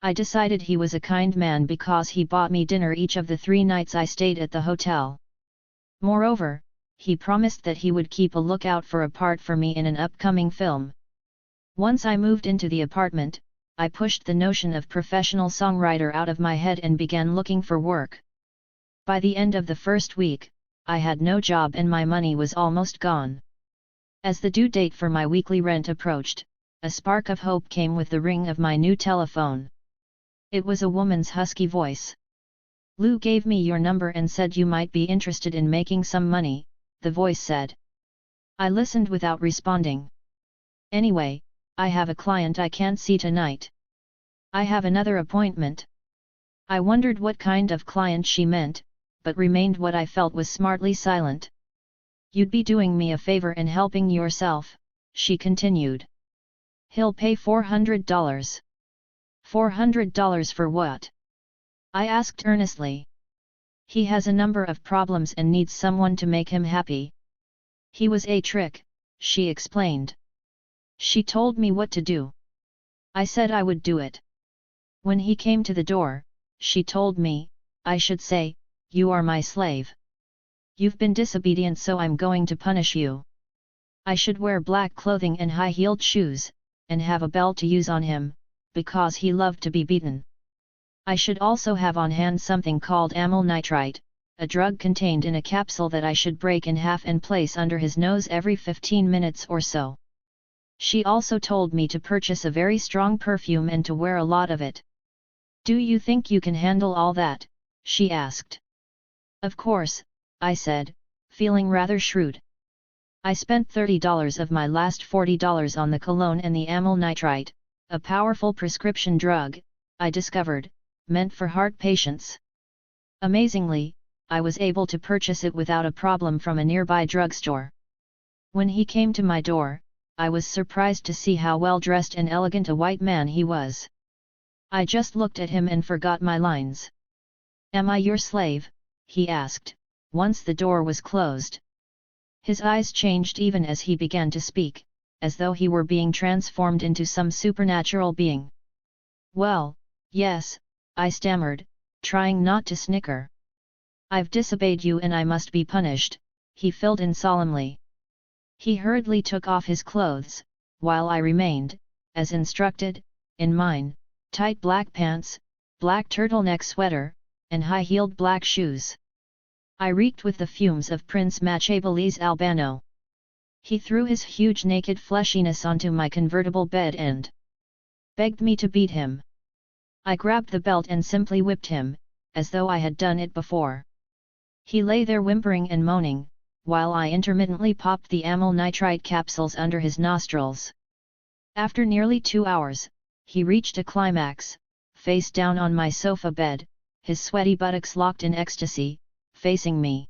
I decided he was a kind man because he bought me dinner each of the 3 nights I stayed at the hotel. Moreover, he promised that he would keep a lookout for a part for me in an upcoming film. Once I moved into the apartment, I pushed the notion of professional songwriter out of my head and began looking for work. By the end of the first week, I had no job and my money was almost gone. As the due date for my weekly rent approached, a spark of hope came with the ring of my new telephone. It was a woman's husky voice. "Lou gave me your number and said you might be interested in making some money," the voice said. I listened without responding. "Anyway, I have a client I can't see tonight. I have another appointment." I wondered what kind of client she meant, but remained what I felt was smartly silent. "You'd be doing me a favor and helping yourself," she continued. "He'll pay $400. $400 for what?" I asked earnestly. "He has a number of problems and needs someone to make him happy." "He was a trick," she explained. "She told me what to do. I said I would do it. When he came to the door, she told me, I should say, you are my slave. You've been disobedient, so I'm going to punish you. I should wear black clothing and high-heeled shoes, and have a belt to use on him, because he loved to be beaten. I should also have on hand something called amyl nitrite, a drug contained in a capsule that I should break in half and place under his nose every 15 minutes or so. She also told me to purchase a very strong perfume and to wear a lot of it. Do you think you can handle all that? She asked. Of course, I said, feeling rather shrewd. I spent $30 of my last $40 on the cologne and the amyl nitrite, a powerful prescription drug, I discovered, meant for heart patients. Amazingly, I was able to purchase it without a problem from a nearby drugstore. When he came to my door, I was surprised to see how well dressed and elegant a white man he was. I just looked at him and forgot my lines. Am I your slave? He asked, once the door was closed. His eyes changed even as he began to speak, as though he were being transformed into some supernatural being. Well, yes, I stammered, trying not to snicker. I've disobeyed you and I must be punished, he filled in solemnly. He hurriedly took off his clothes, while I remained, as instructed, in mine, tight black pants, black turtleneck sweater, and high-heeled black shoes. I reeked with the fumes of Prince Machiavelli's Albano. He threw his huge naked fleshiness onto my convertible bed and begged me to beat him. I grabbed the belt and simply whipped him, as though I had done it before. He lay there whimpering and moaning, while I intermittently popped the amyl nitrite capsules under his nostrils. After nearly 2 hours, he reached a climax, face down on my sofa bed, his sweaty buttocks locked in ecstasy, facing me.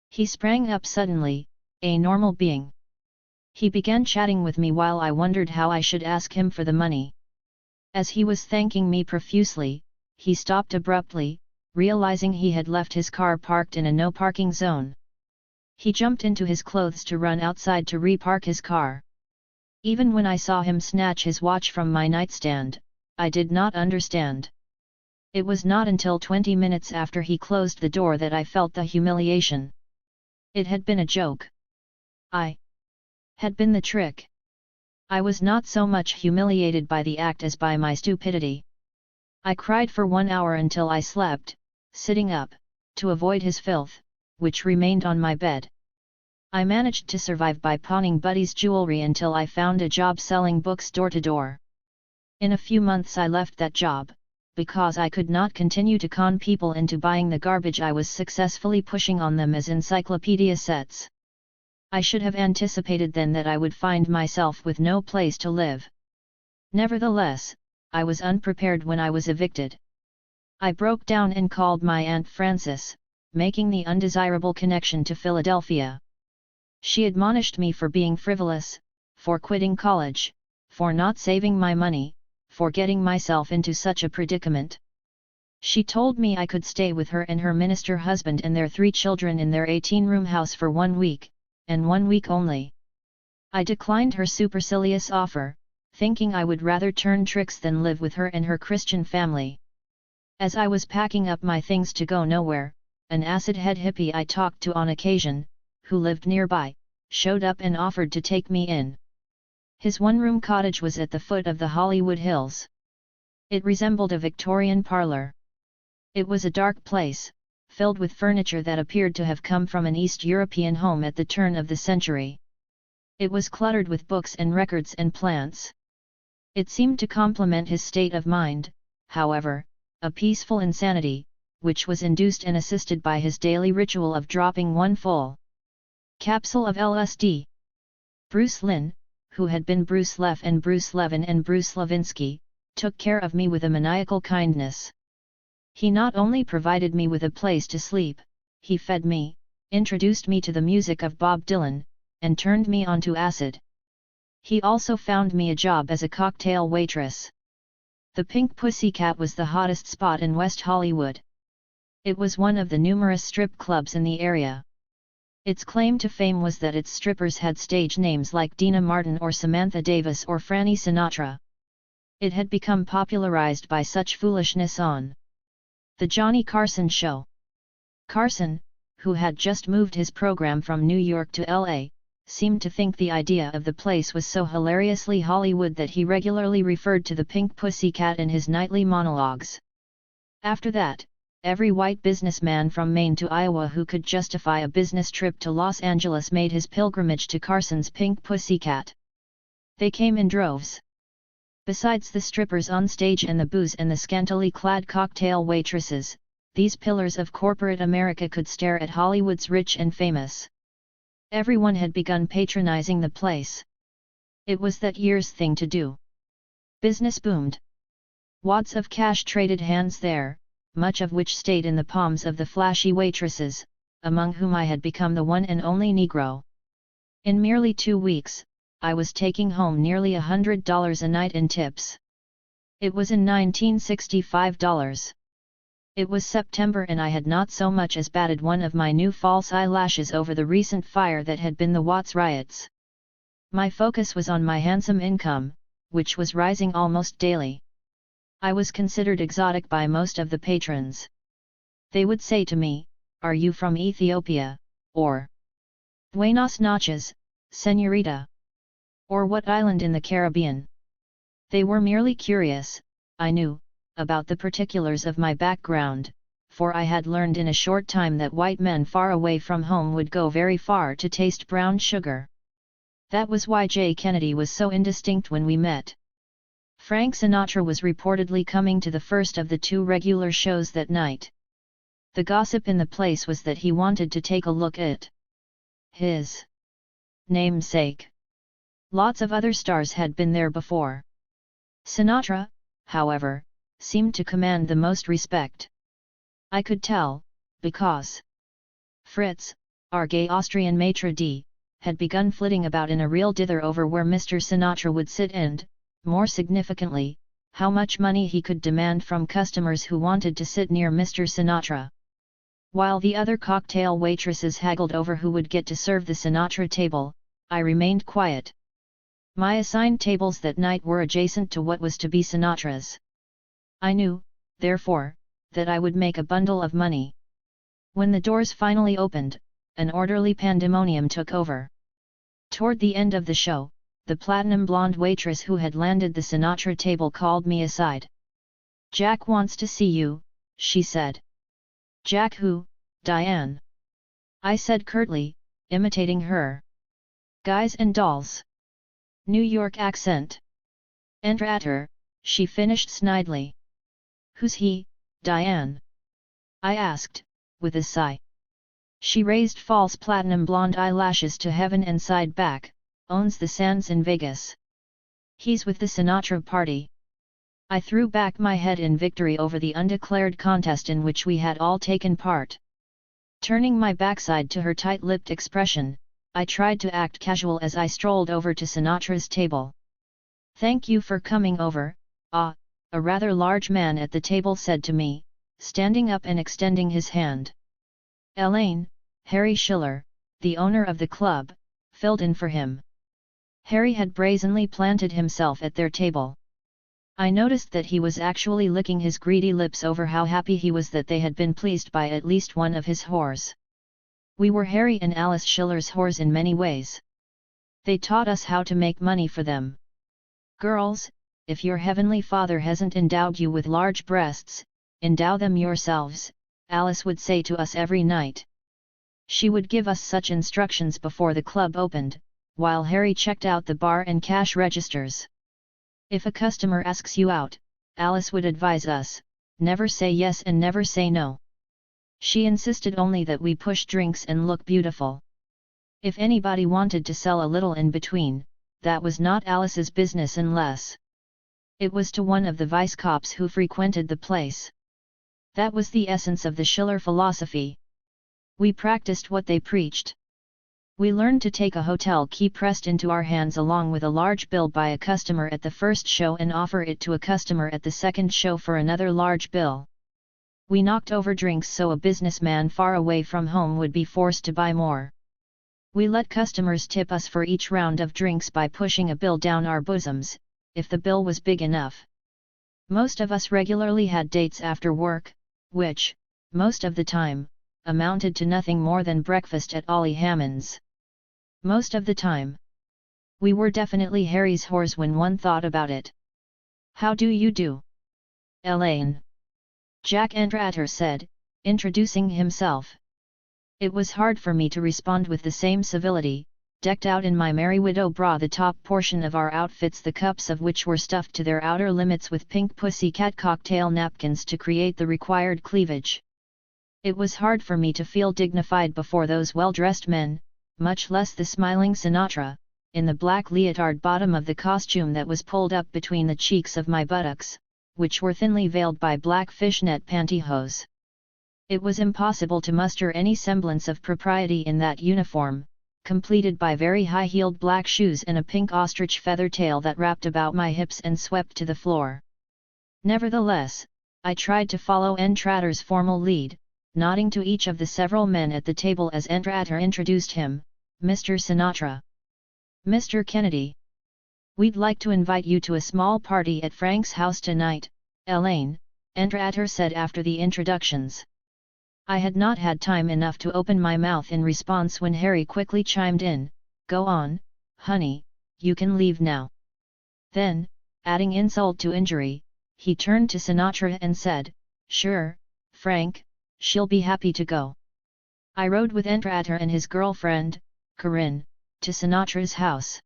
He sprang up suddenly, a normal being. He began chatting with me while I wondered how I should ask him for the money. As he was thanking me profusely, he stopped abruptly, realizing he had left his car parked in a no-parking zone. He jumped into his clothes to run outside to repark his car. Even when I saw him snatch his watch from my nightstand, I did not understand. It was not until 20 minutes after he closed the door that I felt the humiliation. It had been a joke. I had been the trick. I was not so much humiliated by the act as by my stupidity. I cried for 1 hour until I slept, sitting up, to avoid his filth, which remained on my bed. I managed to survive by pawning Buddy's jewelry until I found a job selling books door to door. In a few months I left that job, because I could not continue to con people into buying the garbage I was successfully pushing on them as encyclopedia sets. I should have anticipated then that I would find myself with no place to live. Nevertheless, I was unprepared when I was evicted. I broke down and called my Aunt Frances, making the undesirable connection to Philadelphia. She admonished me for being frivolous, for quitting college, for not saving my money, for getting myself into such a predicament. She told me I could stay with her and her minister husband and their 3 children in their 18-room house for 1 week, and 1 week only. I declined her supercilious offer, thinking I would rather turn tricks than live with her and her Christian family. As I was packing up my things to go nowhere, an acid-head hippie I talked to on occasion, who lived nearby, showed up and offered to take me in. His 1-room cottage was at the foot of the Hollywood Hills. It resembled a Victorian parlor. It was a dark place, filled with furniture that appeared to have come from an East European home at the turn of the century. It was cluttered with books and records and plants. It seemed to complement his state of mind, however, a peaceful insanity, which was induced and assisted by his daily ritual of dropping 1 full capsule of LSD. Bruce Lynn, who had been Bruce Leff and Bruce Levin and Bruce Levinsky, took care of me with a maniacal kindness. He not only provided me with a place to sleep, he fed me, introduced me to the music of Bob Dylan, and turned me onto acid. He also found me a job as a cocktail waitress. The Pink Pussycat was the hottest spot in West Hollywood. It was one of the numerous strip clubs in the area. Its claim to fame was that its strippers had stage names like Dina Martin or Samantha Davis or Franny Sinatra. It had become popularized by such foolishness on The Johnny Carson Show. Carson, who had just moved his program from New York to LA, seemed to think the idea of the place was so hilariously Hollywood that he regularly referred to the pink pussycat in his nightly monologues. After that, every white businessman from Maine to Iowa who could justify a business trip to Los Angeles made his pilgrimage to Carson's pink pussycat. They came in droves. Besides the strippers on stage and the booze and the scantily clad cocktail waitresses, these pillars of corporate America could stare at Hollywood's rich and famous. Everyone had begun patronizing the place. It was that year's thing to do. Business boomed. Wads of cash traded hands there, much of which stayed in the palms of the flashy waitresses, among whom I had become the one and only Negro. In merely 2 weeks, I was taking home nearly $100 a night in tips. It was in 1965 dollars. It was September and I had not so much as batted one of my new false eyelashes over the recent fire that had been the Watts riots. My focus was on my handsome income, which was rising almost daily. I was considered exotic by most of the patrons. They would say to me, "Are you from Ethiopia?" or "Buenos noches, señorita?" or "What island in the Caribbean?" They were merely curious, I knew, about the particulars of my background, for I had learned in a short time that white men far away from home would go very far to taste brown sugar. That was why J. Kennedy was so indistinct when we met. Frank Sinatra was reportedly coming to the first of the 2 regular shows that night. The gossip in the place was that he wanted to take a look at his namesake. Lots of other stars had been there before. Sinatra, however, seemed to command the most respect. I could tell, because Fritz, our gay Austrian maitre d', had begun flitting about in a real dither over where Mr. Sinatra would sit and, more significantly, how much money he could demand from customers who wanted to sit near Mr. Sinatra. While the other cocktail waitresses haggled over who would get to serve the Sinatra table, I remained quiet. My assigned tables that night were adjacent to what was to be Sinatra's. I knew, therefore, that I would make a bundle of money. When the doors finally opened, an orderly pandemonium took over. Toward the end of the show, the platinum blonde waitress who had landed the Sinatra table called me aside. "Jack wants to see you," she said. "Jack who, Diane?" I said curtly, imitating her guys and dolls New York accent. "Enter at her," she finished snidely. "Who's he, Diane?" I asked, with a sigh. She raised false platinum blonde eyelashes to heaven and sighed back, "Owns the Sands in Vegas. He's with the Sinatra party." I threw back my head in victory over the undeclared contest in which we had all taken part. Turning my backside to her tight-lipped expression, I tried to act casual as I strolled over to Sinatra's table. "Thank you for coming over," a rather large man at the table said to me, standing up and extending his hand. Elaine, Harry Schiller, the owner of the club, filled in for him. Harry had brazenly planted himself at their table. I noticed that he was actually licking his greedy lips over how happy he was that they had been pleased by at least one of his whores. We were Harry and Alice Schiller's whores in many ways. They taught us how to make money for them. "Girls, if your heavenly Father hasn't endowed you with large breasts, endow them yourselves," Alice would say to us every night. She would give us such instructions before the club opened, while Harry checked out the bar and cash registers. If a customer asks you out, Alice would advise us, never say yes and never say no. She insisted only that we push drinks and look beautiful. If anybody wanted to sell a little in between, that was not Alice's business unless it was to one of the vice cops who frequented the place. That was the essence of the Schiller philosophy. We practiced what they preached. We learned to take a hotel key pressed into our hands along with a large bill by a customer at the first show and offer it to a customer at the second show for another large bill. We knocked over drinks so a businessman far away from home would be forced to buy more. We let customers tip us for each round of drinks by pushing a bill down our bosoms, if the bill was big enough. Most of us regularly had dates after work, which, most of the time, amounted to nothing more than breakfast at Ollie Hammond's. Most of the time. We were definitely Harry's whores when one thought about it. "How do you do, Elaine?" Jack Entratter said, introducing himself. It was hard for me to respond with the same civility, decked out in my Merry Widow bra, the top portion of our outfits, the cups of which were stuffed to their outer limits with pink pussycat cocktail napkins to create the required cleavage. It was hard for me to feel dignified before those well-dressed men, much less the smiling Sinatra, in the black leotard bottom of the costume that was pulled up between the cheeks of my buttocks, which were thinly veiled by black fishnet pantyhose. It was impossible to muster any semblance of propriety in that uniform, completed by very high-heeled black shoes and a pink ostrich feather tail that wrapped about my hips and swept to the floor. Nevertheless, I tried to follow Entratter's formal lead, nodding to each of the several men at the table as Entratter introduced him, Mr. Sinatra. "Mr. Kennedy. We'd like to invite you to a small party at Frank's house tonight, Elaine," Entratter said after the introductions. I had not had time enough to open my mouth in response when Harry quickly chimed in, "Go on, honey, you can leave now." Then, adding insult to injury, he turned to Sinatra and said, "Sure, Frank, she'll be happy to go." I rode with Entratter and his girlfriend, Corinne, to Sinatra's house.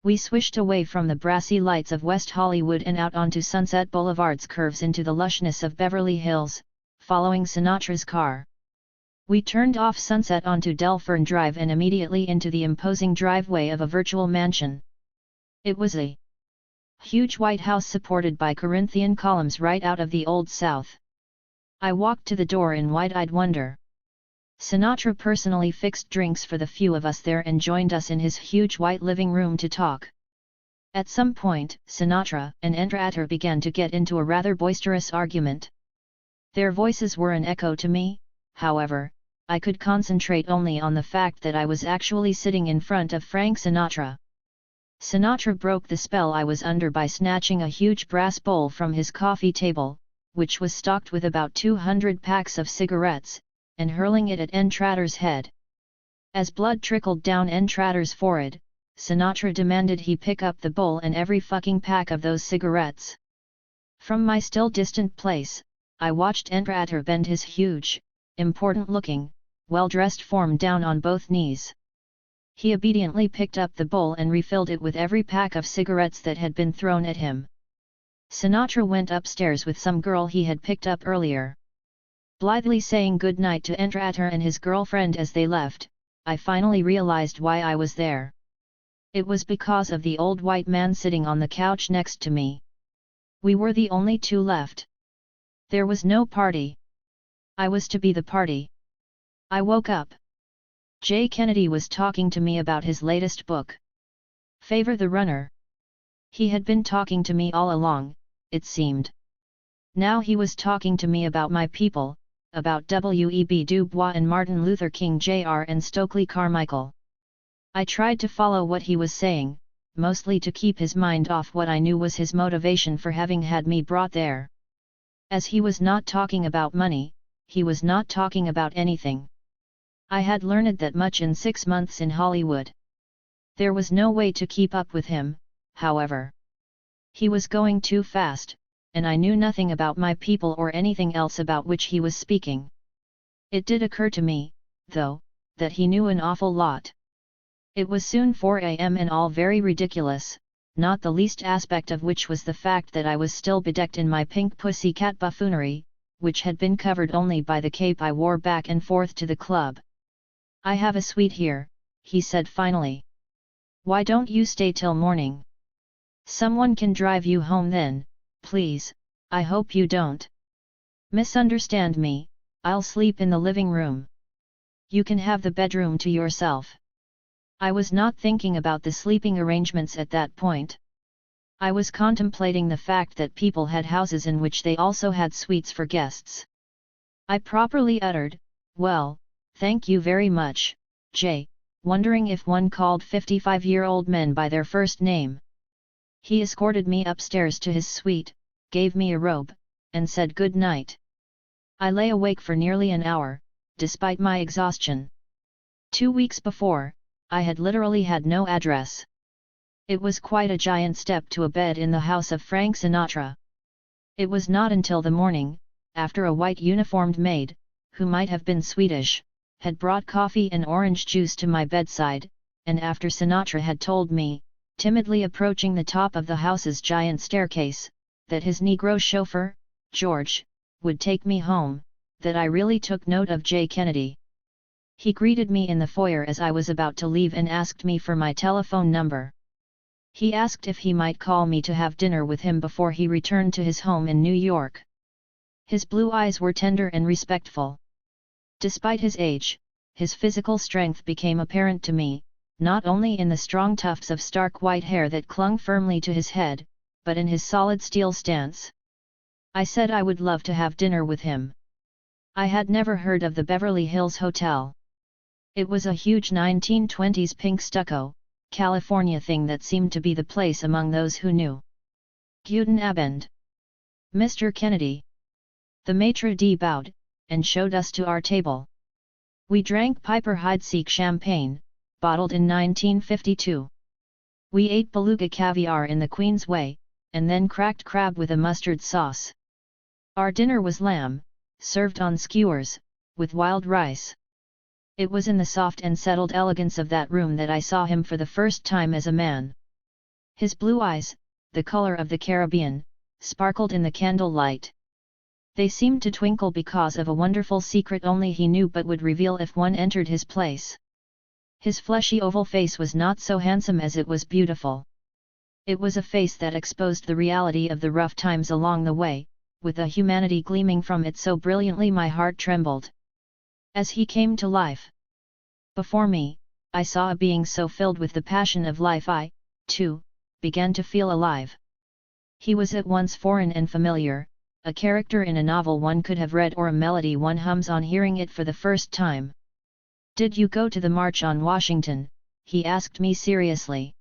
We swished away from the brassy lights of West Hollywood and out onto Sunset Boulevard's curves into the lushness of Beverly Hills, following Sinatra's car. We turned off Sunset onto Delfern Drive and immediately into the imposing driveway of a virtual mansion. It was a huge white house supported by Corinthian columns right out of the Old South. I walked to the door in wide-eyed wonder. Sinatra personally fixed drinks for the few of us there and joined us in his huge white living room to talk. At some point, Sinatra and Entratter began to get into a rather boisterous argument. Their voices were an echo to me, however. I could concentrate only on the fact that I was actually sitting in front of Frank Sinatra. Sinatra broke the spell I was under by snatching a huge brass bowl from his coffee table, which was stocked with about 200 packs of cigarettes, and hurling it at Entratter's head. As blood trickled down Entratter's forehead, Sinatra demanded he pick up the bowl and every fucking pack of those cigarettes. From my still distant place, I watched Entratter bend his huge, important-looking, well-dressed form down on both knees. He obediently picked up the bowl and refilled it with every pack of cigarettes that had been thrown at him. Sinatra went upstairs with some girl he had picked up earlier. Blithely saying good night to Entratter and his girlfriend as they left, I finally realized why I was there. It was because of the old white man sitting on the couch next to me. We were the only two left. There was no party. I was to be the party. I woke up. J. Kennedy was talking to me about his latest book, Favor the Runner. He had been talking to me all along, it seemed. Now he was talking to me about my people, about W.E.B. Du Bois and Martin Luther King Jr. and Stokely Carmichael. I tried to follow what he was saying, mostly to keep his mind off what I knew was his motivation for having had me brought there. As he was not talking about money, he was not talking about anything. I had learned that much in 6 months in Hollywood. There was no way to keep up with him, however. He was going too fast, and I knew nothing about my people or anything else about which he was speaking. It did occur to me, though, that he knew an awful lot. It was soon 4 a.m. and all very ridiculous, not the least aspect of which was the fact that I was still bedecked in my pink pussycat buffoonery, which had been covered only by the cape I wore back and forth to the club. "I have a suite here," he said finally. "Why don't you stay till morning? Someone can drive you home then, please. I hope you don't misunderstand me. I'll sleep in the living room. You can have the bedroom to yourself." I was not thinking about the sleeping arrangements at that point. I was contemplating the fact that people had houses in which they also had suites for guests. I properly uttered, "Well, thank you very much, Jay," wondering if one called 55-year-old men by their first name. He escorted me upstairs to his suite, gave me a robe, and said good night. I lay awake for nearly an hour, despite my exhaustion. 2 weeks before, I had literally had no address. It was quite a giant step to a bed in the house of Frank Sinatra. It was not until the morning, after a white uniformed maid, who might have been Swedish, had brought coffee and orange juice to my bedside, and after Sinatra had told me, timidly approaching the top of the house's giant staircase, that his Negro chauffeur, George, would take me home, that I really took note of J. Kennedy. He greeted me in the foyer as I was about to leave and asked me for my telephone number. He asked if he might call me to have dinner with him before he returned to his home in New York. His blue eyes were tender and respectful. Despite his age, his physical strength became apparent to me, not only in the strong tufts of stark white hair that clung firmly to his head, but in his solid steel stance. I said I would love to have dinner with him. I had never heard of the Beverly Hills Hotel. It was a huge 1920s pink stucco, California thing that seemed to be the place among those who knew. Guten Abend, Mr. Kennedy. The maitre d' bowed, and showed us to our table. We drank Piper Heidsieck champagne, bottled in 1952. We ate beluga caviar in the Queen's way, and then cracked crab with a mustard sauce. Our dinner was lamb, served on skewers, with wild rice. It was in the soft and settled elegance of that room that I saw him for the first time as a man. His blue eyes, the color of the Caribbean, sparkled in the candle light. They seemed to twinkle because of a wonderful secret only he knew but would reveal if one entered his place. His fleshy oval face was not so handsome as it was beautiful. It was a face that exposed the reality of the rough times along the way, with a humanity gleaming from it so brilliantly my heart trembled. As he came to life before me, I saw a being so filled with the passion of life I, too, began to feel alive. He was at once foreign and familiar, a character in a novel one could have read or a melody one hums on hearing it for the first time. "Did you go to the March on Washington?" he asked me seriously.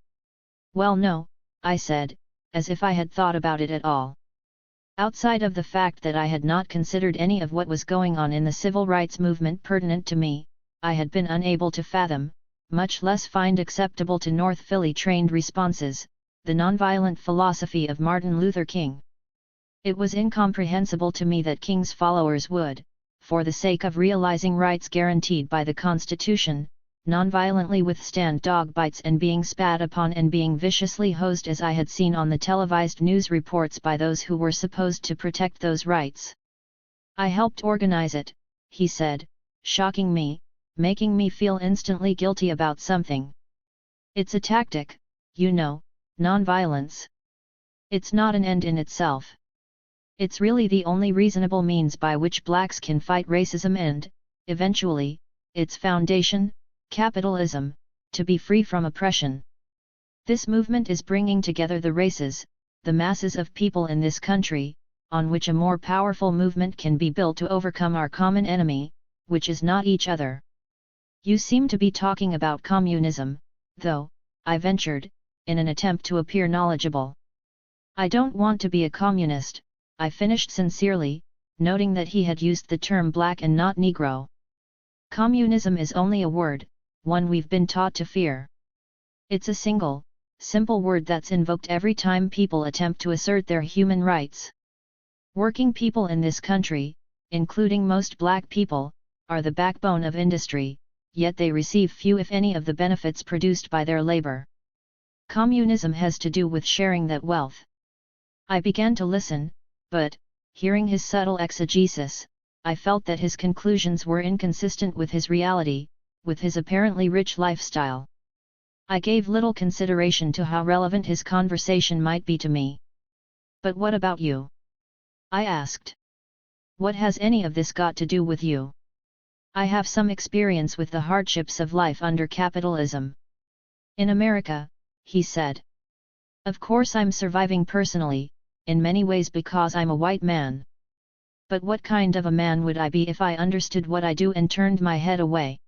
"Well, no," I said, as if I had thought about it at all. Outside of the fact that I had not considered any of what was going on in the civil rights movement pertinent to me, I had been unable to fathom, much less find acceptable to North Philly trained responses, the nonviolent philosophy of Martin Luther King. It was incomprehensible to me that King's followers would, for the sake of realizing rights guaranteed by the Constitution, nonviolently withstand dog bites and being spat upon and being viciously hosed as I had seen on the televised news reports by those who were supposed to protect those rights. "I helped organize it," he said, shocking me, making me feel instantly guilty about something. "It's a tactic, you know, nonviolence. It's not an end in itself. It's really the only reasonable means by which blacks can fight racism and, eventually, its foundation, capitalism, to be free from oppression. This movement is bringing together the races, the masses of people in this country, on which a more powerful movement can be built to overcome our common enemy, which is not each other." "You seem to be talking about communism, though," I ventured, in an attempt to appear knowledgeable. "I don't want to be a communist," I finished sincerely, noting that he had used the term black and not Negro. "Communism is only a word, one we've been taught to fear. It's a single, simple word that's invoked every time people attempt to assert their human rights. Working people in this country, including most black people, are the backbone of industry, yet they receive few if any of the benefits produced by their labor. Communism has to do with sharing that wealth." I began to listen, but, hearing his subtle exegesis, I felt that his conclusions were inconsistent with his reality, with his apparently rich lifestyle. I gave little consideration to how relevant his conversation might be to me. "But what about you?" I asked. "What has any of this got to do with you?" "I have some experience with the hardships of life under capitalism. In America," he said. "Of course I'm surviving personally, in many ways because I'm a white man. But what kind of a man would I be if I understood what I do and turned my head away?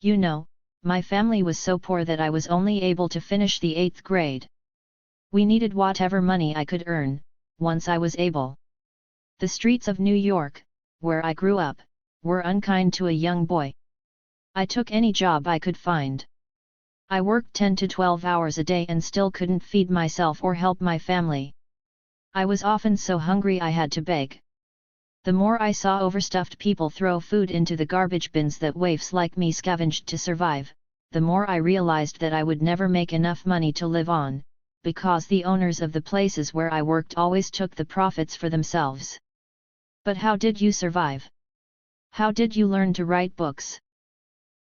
You know, my family was so poor that I was only able to finish the 8th grade. We needed whatever money I could earn, once I was able. The streets of New York, where I grew up, were unkind to a young boy. I took any job I could find. I worked 10 to 12 hours a day and still couldn't feed myself or help my family. I was often so hungry I had to beg. The more I saw overstuffed people throw food into the garbage bins that waifs like me scavenged to survive, the more I realized that I would never make enough money to live on, because the owners of the places where I worked always took the profits for themselves. But how did you survive? How did you learn to write books?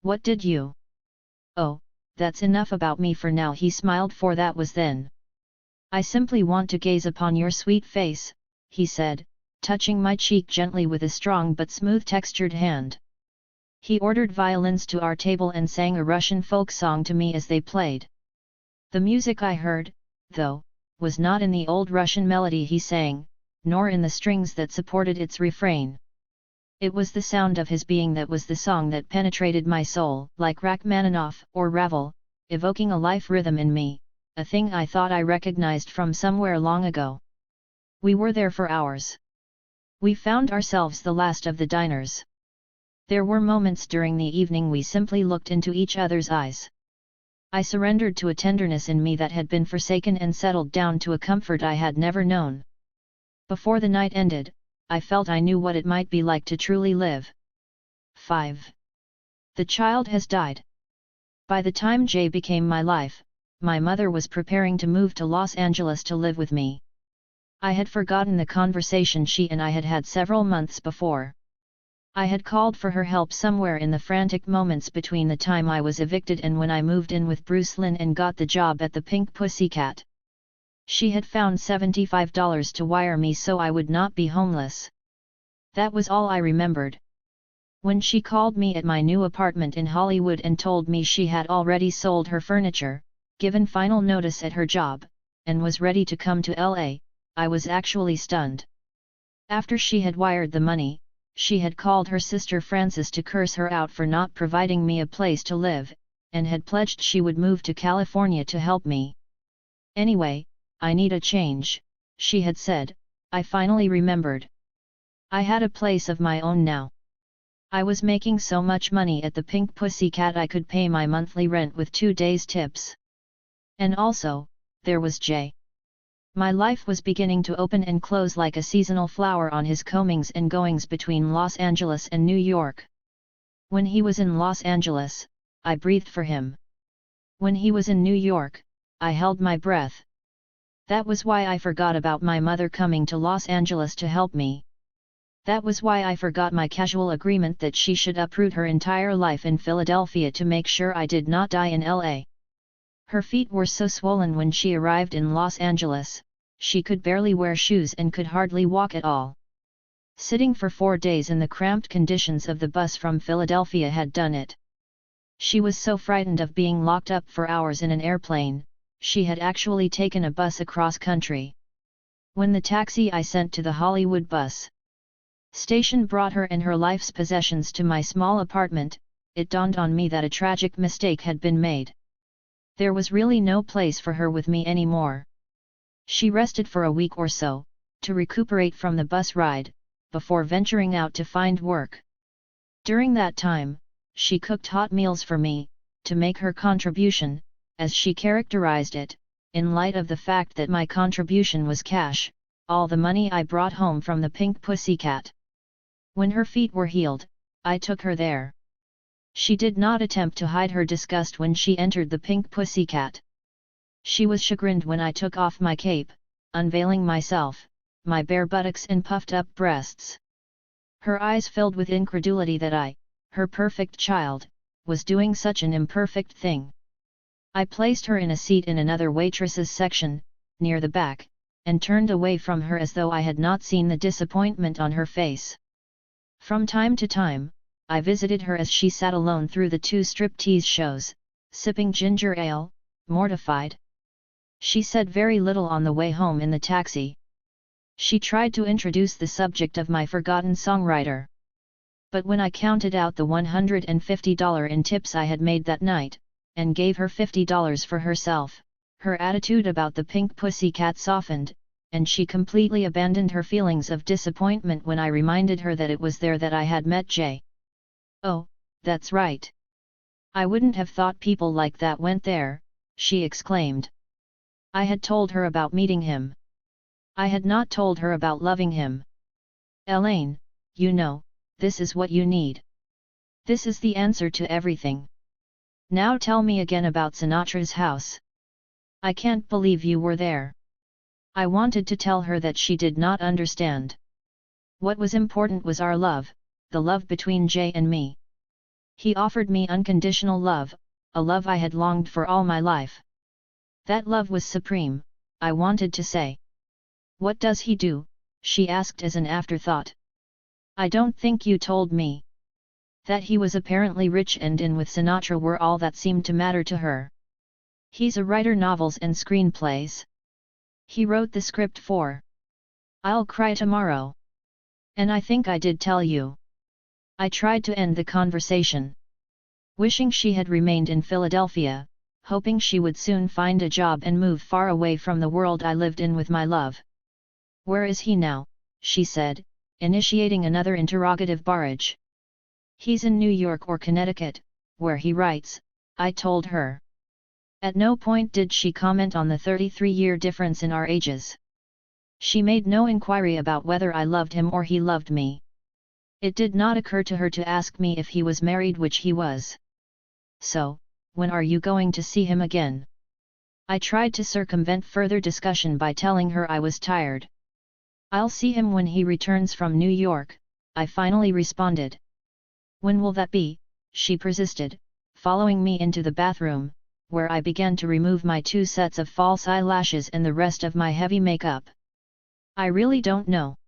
What did you? Oh, that's enough about me for now, he smiled, for that was then. I simply want to gaze upon your sweet face, he said, touching my cheek gently with a strong but smooth-textured hand. He ordered violins to our table and sang a Russian folk song to me as they played. The music I heard, though, was not in the old Russian melody he sang, nor in the strings that supported its refrain. It was the sound of his being that was the song that penetrated my soul, like Rachmaninoff or Ravel, evoking a life rhythm in me, a thing I thought I recognized from somewhere long ago. We were there for hours. We found ourselves the last of the diners. There were moments during the evening we simply looked into each other's eyes. I surrendered to a tenderness in me that had been forsaken and settled down to a comfort I had never known. Before the night ended, I felt I knew what it might be like to truly live. 5. The child has died. By the time Jay became my life, my mother was preparing to move to Los Angeles to live with me. I had forgotten the conversation she and I had had several months before. I had called for her help somewhere in the frantic moments between the time I was evicted and when I moved in with Bruce Lynn and got the job at the Pink Pussycat. She had found $75 to wire me so I would not be homeless. That was all I remembered. When she called me at my new apartment in Hollywood and told me she had already sold her furniture, given final notice at her job, and was ready to come to LA, I was actually stunned. After she had wired the money, she had called her sister Frances to curse her out for not providing me a place to live, and had pledged she would move to California to help me. Anyway, I need a change, she had said. I finally remembered. I had a place of my own now. I was making so much money at the Pink Pussycat I could pay my monthly rent with 2 days' tips. And also, there was Jay. My life was beginning to open and close like a seasonal flower on his comings and goings between Los Angeles and New York. When he was in Los Angeles, I breathed for him. When he was in New York, I held my breath. That was why I forgot about my mother coming to Los Angeles to help me. That was why I forgot my casual agreement that she should uproot her entire life in Philadelphia to make sure I did not die in LA. Her feet were so swollen when she arrived in Los Angeles, she could barely wear shoes and could hardly walk at all. Sitting for 4 days in the cramped conditions of the bus from Philadelphia had done it. She was so frightened of being locked up for hours in an airplane, she had actually taken a bus across country. When the taxi I sent to the Hollywood bus station brought her and her life's possessions to my small apartment, it dawned on me that a tragic mistake had been made. There was really no place for her with me anymore. She rested for a week or so, to recuperate from the bus ride, before venturing out to find work. During that time, she cooked hot meals for me, to make her contribution, as she characterized it, in light of the fact that my contribution was cash, all the money I brought home from the Pink Pussycat. When her feet were healed, I took her there. She did not attempt to hide her disgust when she entered the Pink Pussycat. She was chagrined when I took off my cape, unveiling myself, my bare buttocks and puffed-up breasts. Her eyes filled with incredulity that I, her perfect child, was doing such an imperfect thing. I placed her in a seat in another waitress's section, near the back, and turned away from her as though I had not seen the disappointment on her face. From time to time, I visited her as she sat alone through the 2 striptease shows, sipping ginger ale, mortified. She said very little on the way home in the taxi. She tried to introduce the subject of my forgotten songwriter. But when I counted out the $150 in tips I had made that night, and gave her $50 for herself, her attitude about the Pink Pussycat softened, and she completely abandoned her feelings of disappointment when I reminded her that it was there that I had met Jay. "Oh, that's right. I wouldn't have thought people like that went there," she exclaimed. I had told her about meeting him. I had not told her about loving him. "Elaine, you know, this is what you need. This is the answer to everything. Now tell me again about Sinatra's house. I can't believe you were there." I wanted to tell her that she did not understand. What was important was our love, the love between Jay and me. He offered me unconditional love, a love I had longed for all my life. That love was supreme, I wanted to say. "What does he do?" she asked as an afterthought. "I don't think you told me." That he was apparently rich and in with Sinatra were all that seemed to matter to her. "He's a writer, novels and screenplays. He wrote the script for I'll Cry Tomorrow. And I think I did tell you." I tried to end the conversation. Wishing she had remained in Philadelphia, hoping she would soon find a job and move far away from the world I lived in with my love. "Where is he now?" she said, initiating another interrogative barrage. "He's in New York or Connecticut, where he writes," I told her. At no point did she comment on the 33-year difference in our ages. She made no inquiry about whether I loved him or he loved me. It did not occur to her to ask me if he was married, which he was. "So, when are you going to see him again?" I tried to circumvent further discussion by telling her I was tired. "I'll see him when he returns from New York," I finally responded. "When will that be?" she persisted, following me into the bathroom, where I began to remove my 2 sets of false eyelashes and the rest of my heavy makeup. "I really don't know.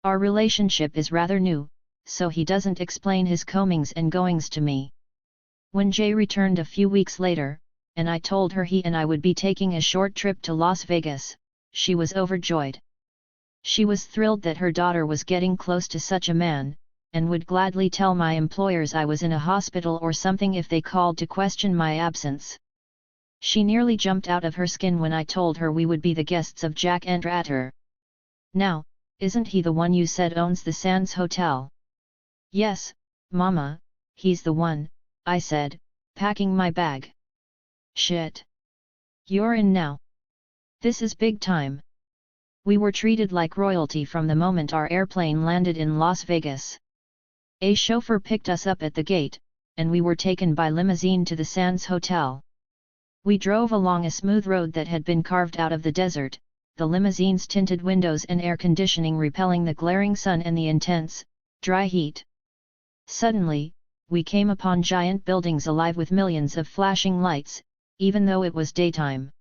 Our relationship is rather new, so he doesn't explain his comings and goings to me." When Jay returned a few weeks later, and I told her he and I would be taking a short trip to Las Vegas, she was overjoyed. She was thrilled that her daughter was getting close to such a man, and would gladly tell my employers I was in a hospital or something if they called to question my absence. She nearly jumped out of her skin when I told her we would be the guests of Jack Entratter. "Now, isn't he the one you said owns the Sands Hotel?" "Yes, Mama, he's the one," I said, packing my bag. "Shit. You're in now. This is big time." We were treated like royalty from the moment our airplane landed in Las Vegas. A chauffeur picked us up at the gate, and we were taken by limousine to the Sands Hotel. We drove along a smooth road that had been carved out of the desert, the limousine's tinted windows and air conditioning repelling the glaring sun and the intense, dry heat. Suddenly, we came upon giant buildings alive with millions of flashing lights, even though it was daytime.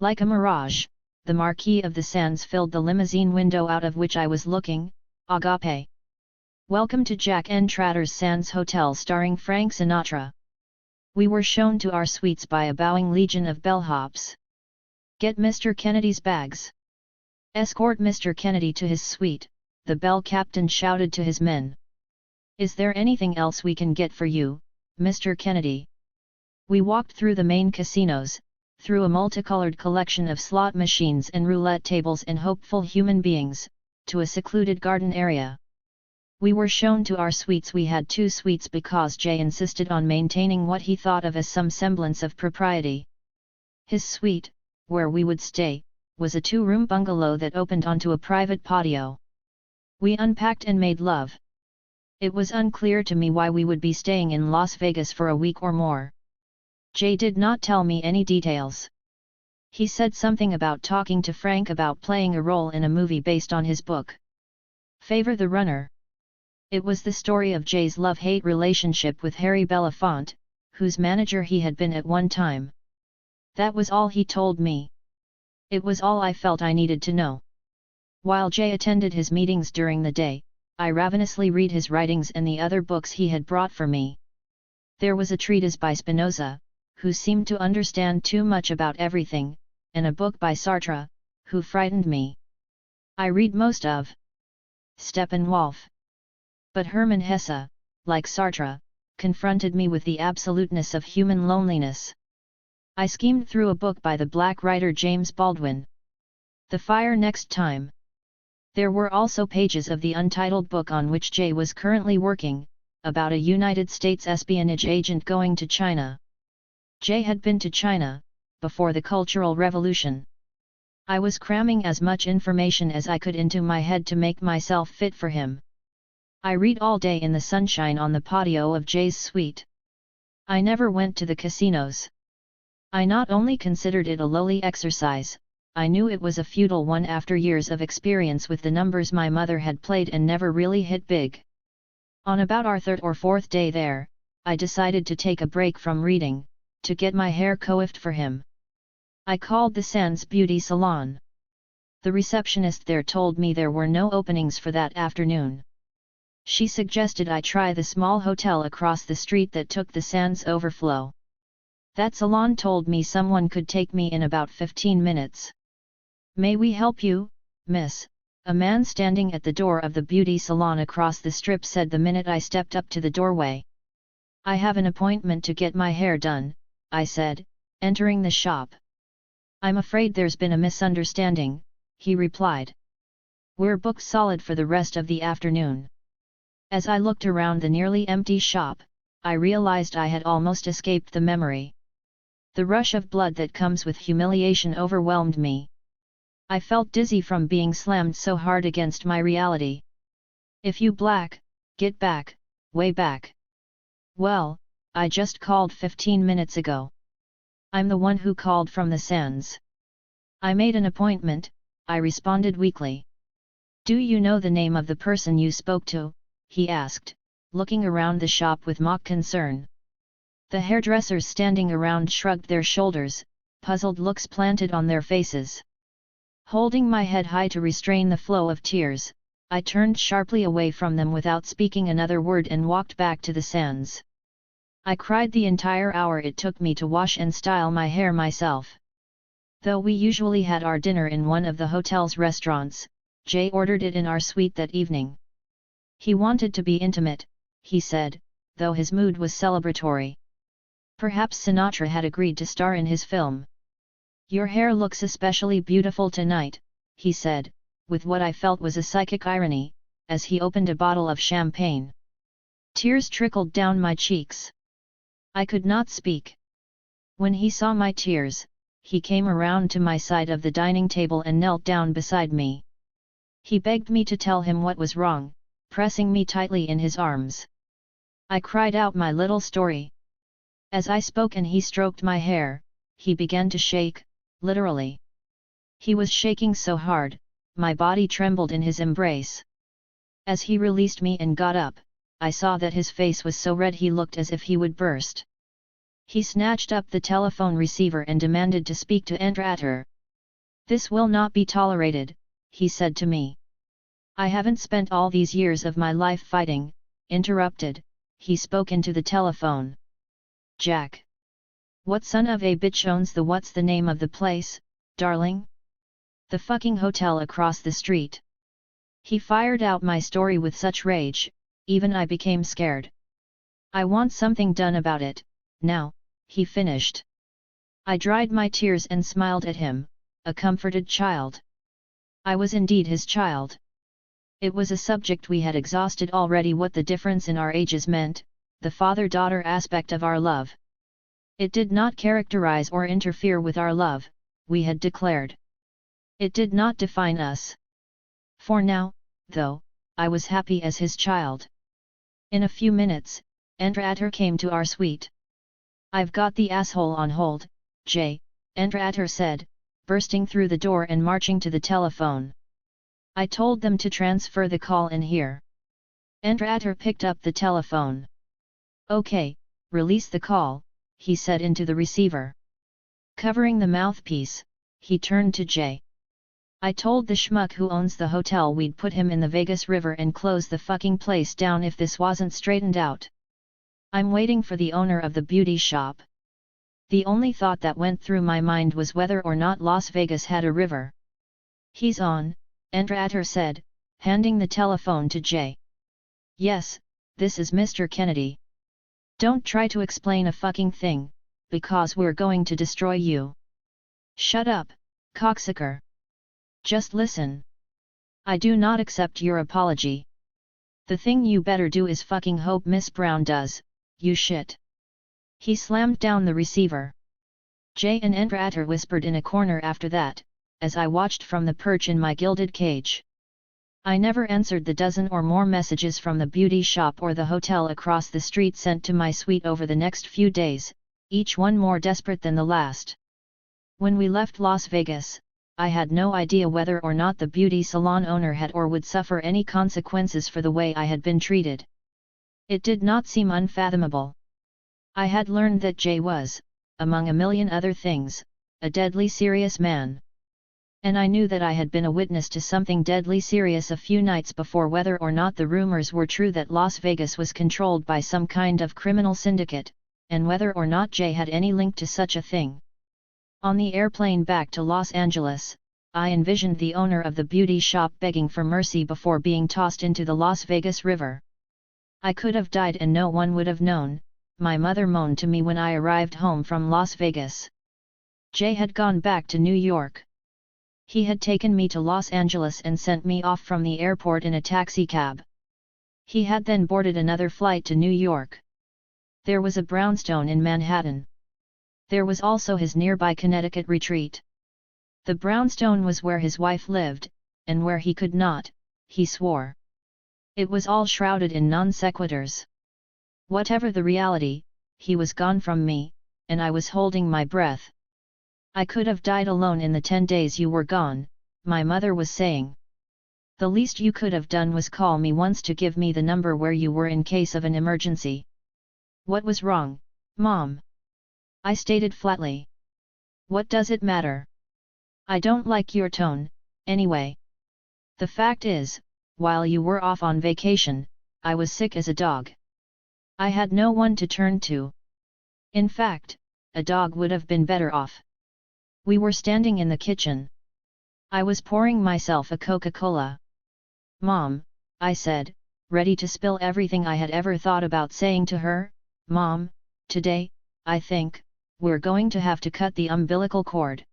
Like a mirage, the marquee of the Sands filled the limousine window out of which I was looking. Agape. "Welcome to Jack Entratter's Sands Hotel starring Frank Sinatra." We were shown to our suites by a bowing legion of bellhops. "Get Mr. Kennedy's bags. Escort Mr. Kennedy to his suite," the bell captain shouted to his men. "Is there anything else we can get for you, Mr. Kennedy?" We walked through the main casinos, through a multicolored collection of slot machines and roulette tables and hopeful human beings, to a secluded garden area. We were shown to our suites. We had 2 suites because Jay insisted on maintaining what he thought of as some semblance of propriety. His suite, where we would stay, was a 2-room bungalow that opened onto a private patio. We unpacked and made love. It was unclear to me why we would be staying in Las Vegas for a week or more. Jay did not tell me any details. He said something about talking to Frank about playing a role in a movie based on his book, Favor the Runner. It was the story of Jay's love-hate relationship with Harry Belafonte, whose manager he had been at one time. That was all he told me. It was all I felt I needed to know. While Jay attended his meetings during the day, I ravenously read his writings and the other books he had brought for me. There was a treatise by Spinoza, who seemed to understand too much about everything, and a book by Sartre, who frightened me. I read most of Steppenwolf. But Hermann Hesse, like Sartre, confronted me with the absoluteness of human loneliness. I skimmed through a book by the black writer James Baldwin. The fire next time. There were also pages of the untitled book on which Jay was currently working, about a United States espionage agent going to China. Jay had been to China, before the Cultural Revolution. I was cramming as much information as I could into my head to make myself fit for him. I read all day in the sunshine on the patio of Jay's suite. I never went to the casinos. I not only considered it a lowly exercise, I knew it was a futile one after years of experience with the numbers my mother had played and never really hit big. On about our third or fourth day there, I decided to take a break from reading, to get my hair coiffed for him. I called the Sands Beauty Salon. The receptionist there told me there were no openings for that afternoon. She suggested I try the small hotel across the street that took the Sands overflow. That salon told me someone could take me in about 15 minutes. "May we help you, miss?" a man standing at the door of the beauty salon across the strip said the minute I stepped up to the doorway. "I have an appointment to get my hair done," I said, entering the shop. "I'm afraid there's been a misunderstanding," he replied. "We're booked solid for the rest of the afternoon." As I looked around the nearly empty shop, I realized I had almost escaped the memory. The rush of blood that comes with humiliation overwhelmed me. I felt dizzy from being slammed so hard against my reality. "If you black, get back, way back." "Well, I just called 15 minutes ago. I'm the one who called from the Sands." "I made an appointment," I responded weakly. "Do you know the name of the person you spoke to?" he asked, looking around the shop with mock concern. The hairdressers standing around shrugged their shoulders, puzzled looks planted on their faces. Holding my head high to restrain the flow of tears, I turned sharply away from them without speaking another word and walked back to the Sands. I cried the entire hour it took me to wash and style my hair myself. Though we usually had our dinner in one of the hotel's restaurants, Jay ordered it in our suite that evening. He wanted to be intimate, he said, though his mood was celebratory. Perhaps Sinatra had agreed to star in his film. "Your hair looks especially beautiful tonight," he said, with what I felt was a psychic irony, as he opened a bottle of champagne. Tears trickled down my cheeks. I could not speak. When he saw my tears, he came around to my side of the dining table and knelt down beside me. He begged me to tell him what was wrong, pressing me tightly in his arms. I cried out my little story. As I spoke and he stroked my hair, he began to shake, literally. He was shaking so hard, my body trembled in his embrace. As he released me and got up, I saw that his face was so red he looked as if he would burst. He snatched up the telephone receiver and demanded to speak to Endrater. "This will not be tolerated," he said to me. "I haven't spent all these years of my life fighting," interrupted, he spoke into the telephone. "Jack. What son of a bitch owns the what's the name of the place, darling?" "The fucking hotel across the street." He fired out my story with such rage, even I became scared. "I want something done about it, now," he finished. I dried my tears and smiled at him, a comforted child. I was indeed his child. It was a subject we had exhausted already, what the difference in our ages meant, the father-daughter aspect of our love. It did not characterize or interfere with our love, we had declared. It did not define us. For now, though, I was happy as his child. In a few minutes, Endrater came to our suite. "I've got the asshole on hold, Jay," Endrater said, bursting through the door and marching to the telephone. "I told them to transfer the call in here." Endrater picked up the telephone. "Okay, release the call," he said into the receiver. Covering the mouthpiece, he turned to Jay. "I told the schmuck who owns the hotel we'd put him in the Vegas River and close the fucking place down if this wasn't straightened out. I'm waiting for the owner of the beauty shop." The only thought that went through my mind was whether or not Las Vegas had a river. "He's on," Endrater said, handing the telephone to Jay. "Yes, this is Mr. Kennedy. Don't try to explain a fucking thing, because we're going to destroy you." "Shut up, cocksucker." Just listen. I do not accept your apology. The thing you better do is fucking hope Miss Brown does, you shit. He slammed down the receiver. Jay and Enratter whispered in a corner after that, as I watched from the perch in my gilded cage. I never answered the dozen or more messages from the beauty shop or the hotel across the street sent to my suite over the next few days, each one more desperate than the last. When we left Las Vegas, I had no idea whether or not the beauty salon owner had or would suffer any consequences for the way I had been treated. It did not seem unfathomable. I had learned that Jay was, among a million other things, a deadly serious man. And I knew that I had been a witness to something deadly serious a few nights before, whether or not the rumors were true that Las Vegas was controlled by some kind of criminal syndicate, and whether or not Jay had any link to such a thing. On the airplane back to Los Angeles, I envisioned the owner of the beauty shop begging for mercy before being tossed into the Las Vegas River. I could have died and no one would have known, my mother moaned to me when I arrived home from Las Vegas. Jay had gone back to New York. He had taken me to Los Angeles and sent me off from the airport in a taxicab. He had then boarded another flight to New York. There was a brownstone in Manhattan. There was also his nearby Connecticut retreat. The brownstone was where his wife lived, and where he could not, he swore. It was all shrouded in non sequiturs. Whatever the reality, he was gone from me, and I was holding my breath. I could have died alone in the 10 days you were gone, my mother was saying. The least you could have done was call me once to give me the number where you were in case of an emergency. What was wrong, Mom? I stated flatly. What does it matter? I don't like your tone, anyway. The fact is, while you were off on vacation, I was sick as a dog. I had no one to turn to. In fact, a dog would have been better off. We were standing in the kitchen. I was pouring myself a Coca-Cola. Mom, I said, ready to spill everything I had ever thought about saying to her, Mom, today, I think, we're going to have to cut the umbilical cord.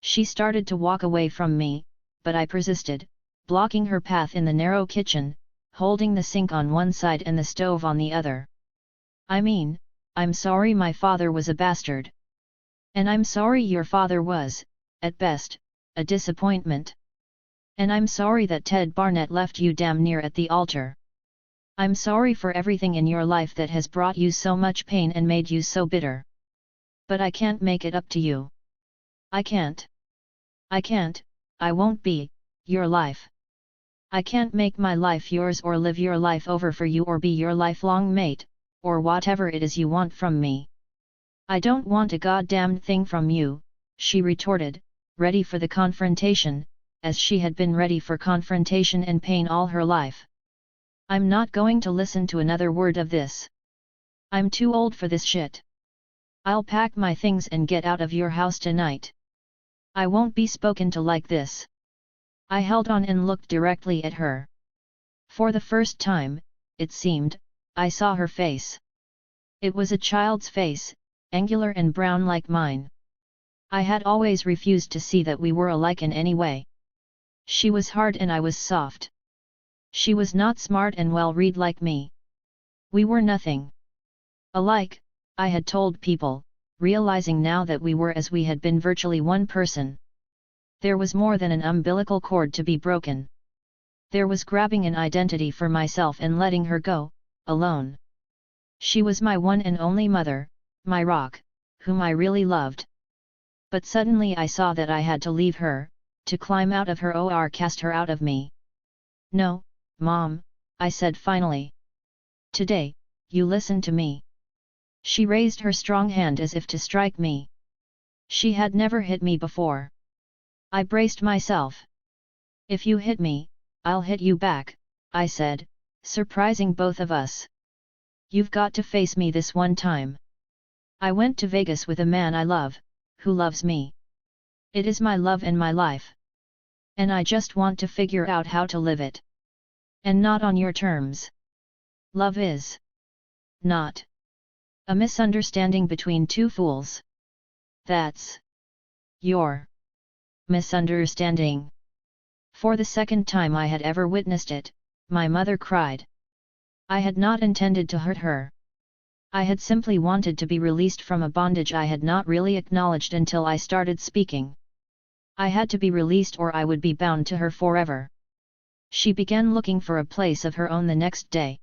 She started to walk away from me, but I persisted, blocking her path in the narrow kitchen, holding the sink on one side and the stove on the other. I mean, I'm sorry my father was a bastard. And I'm sorry your father was, at best, a disappointment. And I'm sorry that Ted Barnett left you damn near at the altar. I'm sorry for everything in your life that has brought you so much pain and made you so bitter. But I can't make it up to you. I can't. I can't, I won't be, your life. I can't make my life yours or live your life over for you or be your lifelong mate, or whatever it is you want from me. I don't want a goddamned thing from you, she retorted, ready for the confrontation, as she had been ready for confrontation and pain all her life. I'm not going to listen to another word of this. I'm too old for this shit. I'll pack my things and get out of your house tonight. I won't be spoken to like this. I held on and looked directly at her. For the first time, it seemed, I saw her face. It was a child's face, angular and brown like mine. I had always refused to see that we were alike in any way. She was hard and I was soft. She was not smart and well-read like me. We were nothing alike, I had told people, realizing now that we were as we had been virtually one person. There was more than an umbilical cord to be broken. There was grabbing an identity for myself and letting her go, alone. She was my one and only mother, my rock, whom I really loved. But suddenly I saw that I had to leave her, to climb out of her or cast her out of me. No, Mom, I said finally. Today, you listen to me. She raised her strong hand as if to strike me. She had never hit me before. I braced myself. If you hit me, I'll hit you back, I said, surprising both of us. You've got to face me this one time. I went to Vegas with a man I love, who loves me. It is my love and my life. And I just want to figure out how to live it. And not on your terms. Love is not a misunderstanding between two fools. That's your misunderstanding. For the second time I had ever witnessed it, my mother cried. I had not intended to hurt her. I had simply wanted to be released from a bondage I had not really acknowledged until I started speaking. I had to be released or I would be bound to her forever. She began looking for a place of her own the next day.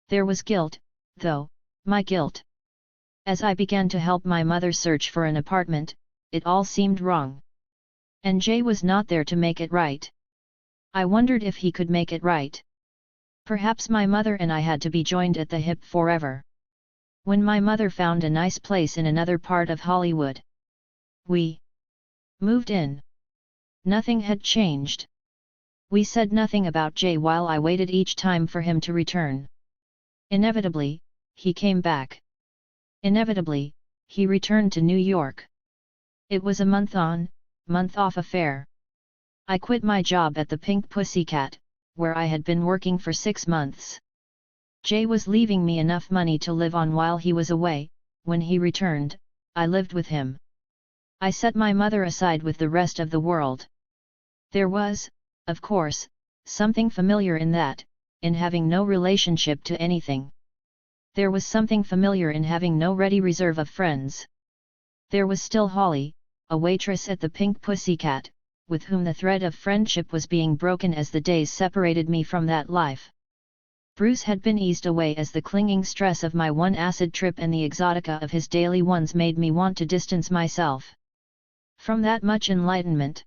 There was guilt, though, my guilt. As I began to help my mother search for an apartment, it all seemed wrong. And Jay was not there to make it right. I wondered if he could make it right. Perhaps my mother and I had to be joined at the hip forever. When my mother found a nice place in another part of Hollywood, we moved in. Nothing had changed. We said nothing about Jay while I waited each time for him to return. Inevitably, he came back. Inevitably, he returned to New York. It was a month-on, month-off affair. I quit my job at the Pink Pussycat, where I had been working for 6 months. Jay was leaving me enough money to live on while he was away. When he returned, I lived with him. I set my mother aside with the rest of the world. There was, of course, something familiar in that, in having no relationship to anything. There was something familiar in having no ready reserve of friends. There was still Holly, a waitress at the Pink Pussycat, with whom the thread of friendship was being broken as the days separated me from that life. Bruce had been eased away as the clinging stress of my one acid trip and the exotica of his daily ones made me want to distance myself from that much enlightenment.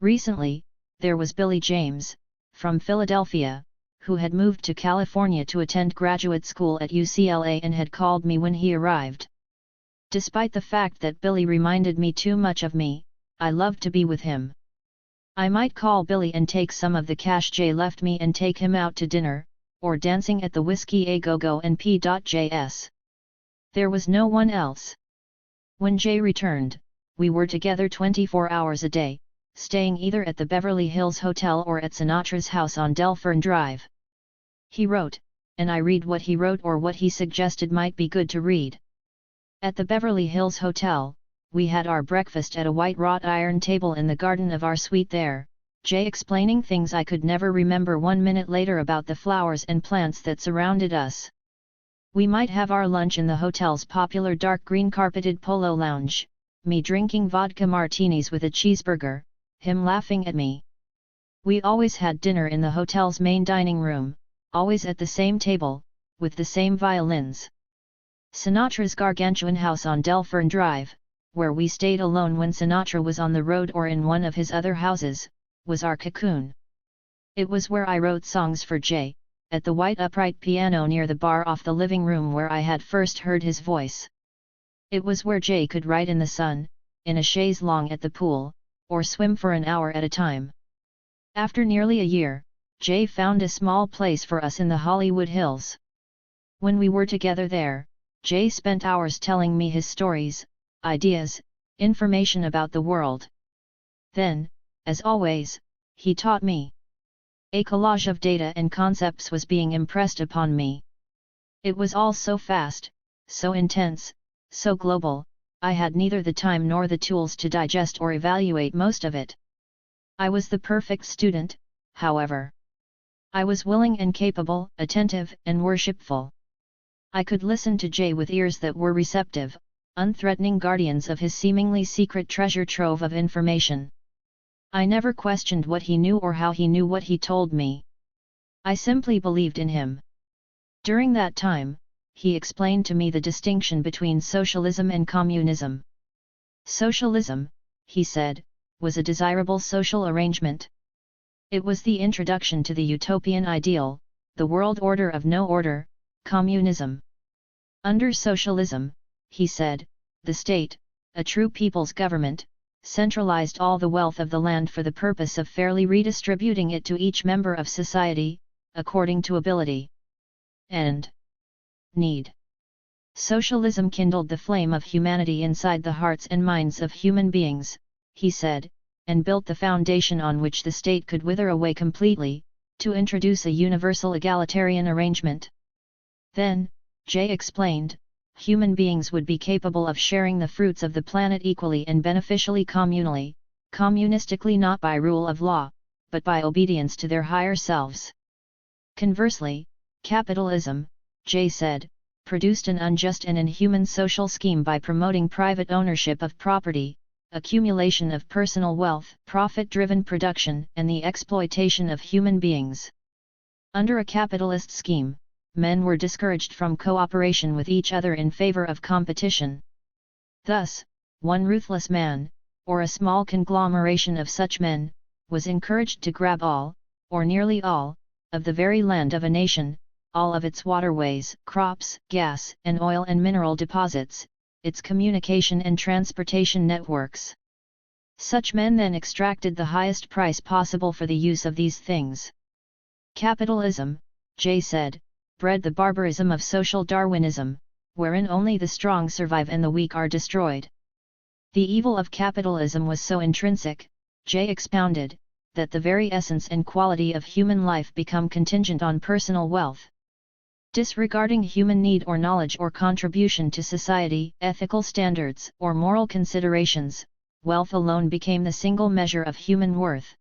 Recently, there was Billy James, from Philadelphia, who had moved to California to attend graduate school at UCLA and had called me when he arrived. Despite the fact that Billy reminded me too much of me, I loved to be with him. I might call Billy and take some of the cash Jay left me and take him out to dinner, or dancing at the Whiskey A Go-Go and P.Js. There was no one else. When Jay returned, we were together 24 hours a day, staying either at the Beverly Hills Hotel or at Sinatra's house on Delfern Drive. He wrote, and I read what he wrote or what he suggested might be good to read. At the Beverly Hills Hotel, we had our breakfast at a white wrought iron table in the garden of our suite there, Jay explaining things I could never remember 1 minute later about the flowers and plants that surrounded us. We might have our lunch in the hotel's popular dark green carpeted polo lounge, me drinking vodka martinis with a cheeseburger, him laughing at me. We always had dinner in the hotel's main dining room, always at the same table, with the same violins. Sinatra's gargantuan house on Delfern Drive, where we stayed alone when Sinatra was on the road or in one of his other houses, was our cocoon. It was where I wrote songs for Jay, at the white upright piano near the bar off the living room where I had first heard his voice. It was where Jay could write in the sun, in a chaise longue at the pool, or swim for an hour at a time. After nearly a year, Jay found a small place for us in the Hollywood Hills. When we were together there, Jay spent hours telling me his stories, ideas, information about the world. Then, as always, he taught me. A collage of data and concepts was being impressed upon me. It was all so fast, so intense, so global, I had neither the time nor the tools to digest or evaluate most of it. I was the perfect student, however. I was willing and capable, attentive and worshipful. I could listen to Jay with ears that were receptive, unthreatening guardians of his seemingly secret treasure trove of information. I never questioned what he knew or how he knew what he told me. I simply believed in him. During that time, he explained to me the distinction between socialism and communism. Socialism, he said, was a desirable social arrangement. It was the introduction to the utopian ideal, the world order of no order, communism. Under socialism, he said, the state, a true people's government, centralized all the wealth of the land for the purpose of fairly redistributing it to each member of society, according to ability and need. Socialism kindled the flame of humanity inside the hearts and minds of human beings, he said, and built the foundation on which the state could wither away completely, to introduce a universal egalitarian arrangement. Then, Jay explained, human beings would be capable of sharing the fruits of the planet equally and beneficially communally, communistically, not by rule of law, but by obedience to their higher selves. Conversely, capitalism, Jay said, produced an unjust and inhuman social scheme by promoting private ownership of property, accumulation of personal wealth, profit-driven production, and the exploitation of human beings. Under a capitalist scheme, men were discouraged from cooperation with each other in favor of competition. Thus, one ruthless man, or a small conglomeration of such men, was encouraged to grab all, or nearly all, of the very land of a nation, all of its waterways, crops, gas and oil and mineral deposits, its communication and transportation networks. Such men then extracted the highest price possible for the use of these things. Capitalism, Jay said, bred the barbarism of social Darwinism, wherein only the strong survive and the weak are destroyed. The evil of capitalism was so intrinsic, Jay expounded, that the very essence and quality of human life become contingent on personal wealth. Disregarding human need or knowledge or contribution to society, ethical standards, or moral considerations, wealth alone became the single measure of human worth.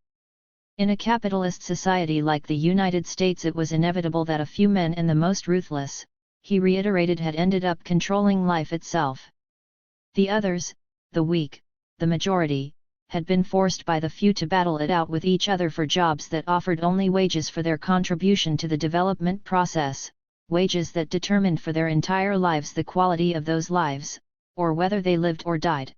In a capitalist society like the United States, it was inevitable that a few men, and the most ruthless, he reiterated, had ended up controlling life itself. The others, the weak, the majority, had been forced by the few to battle it out with each other for jobs that offered only wages for their contribution to the development process, wages that determined for their entire lives the quality of those lives, or whether they lived or died.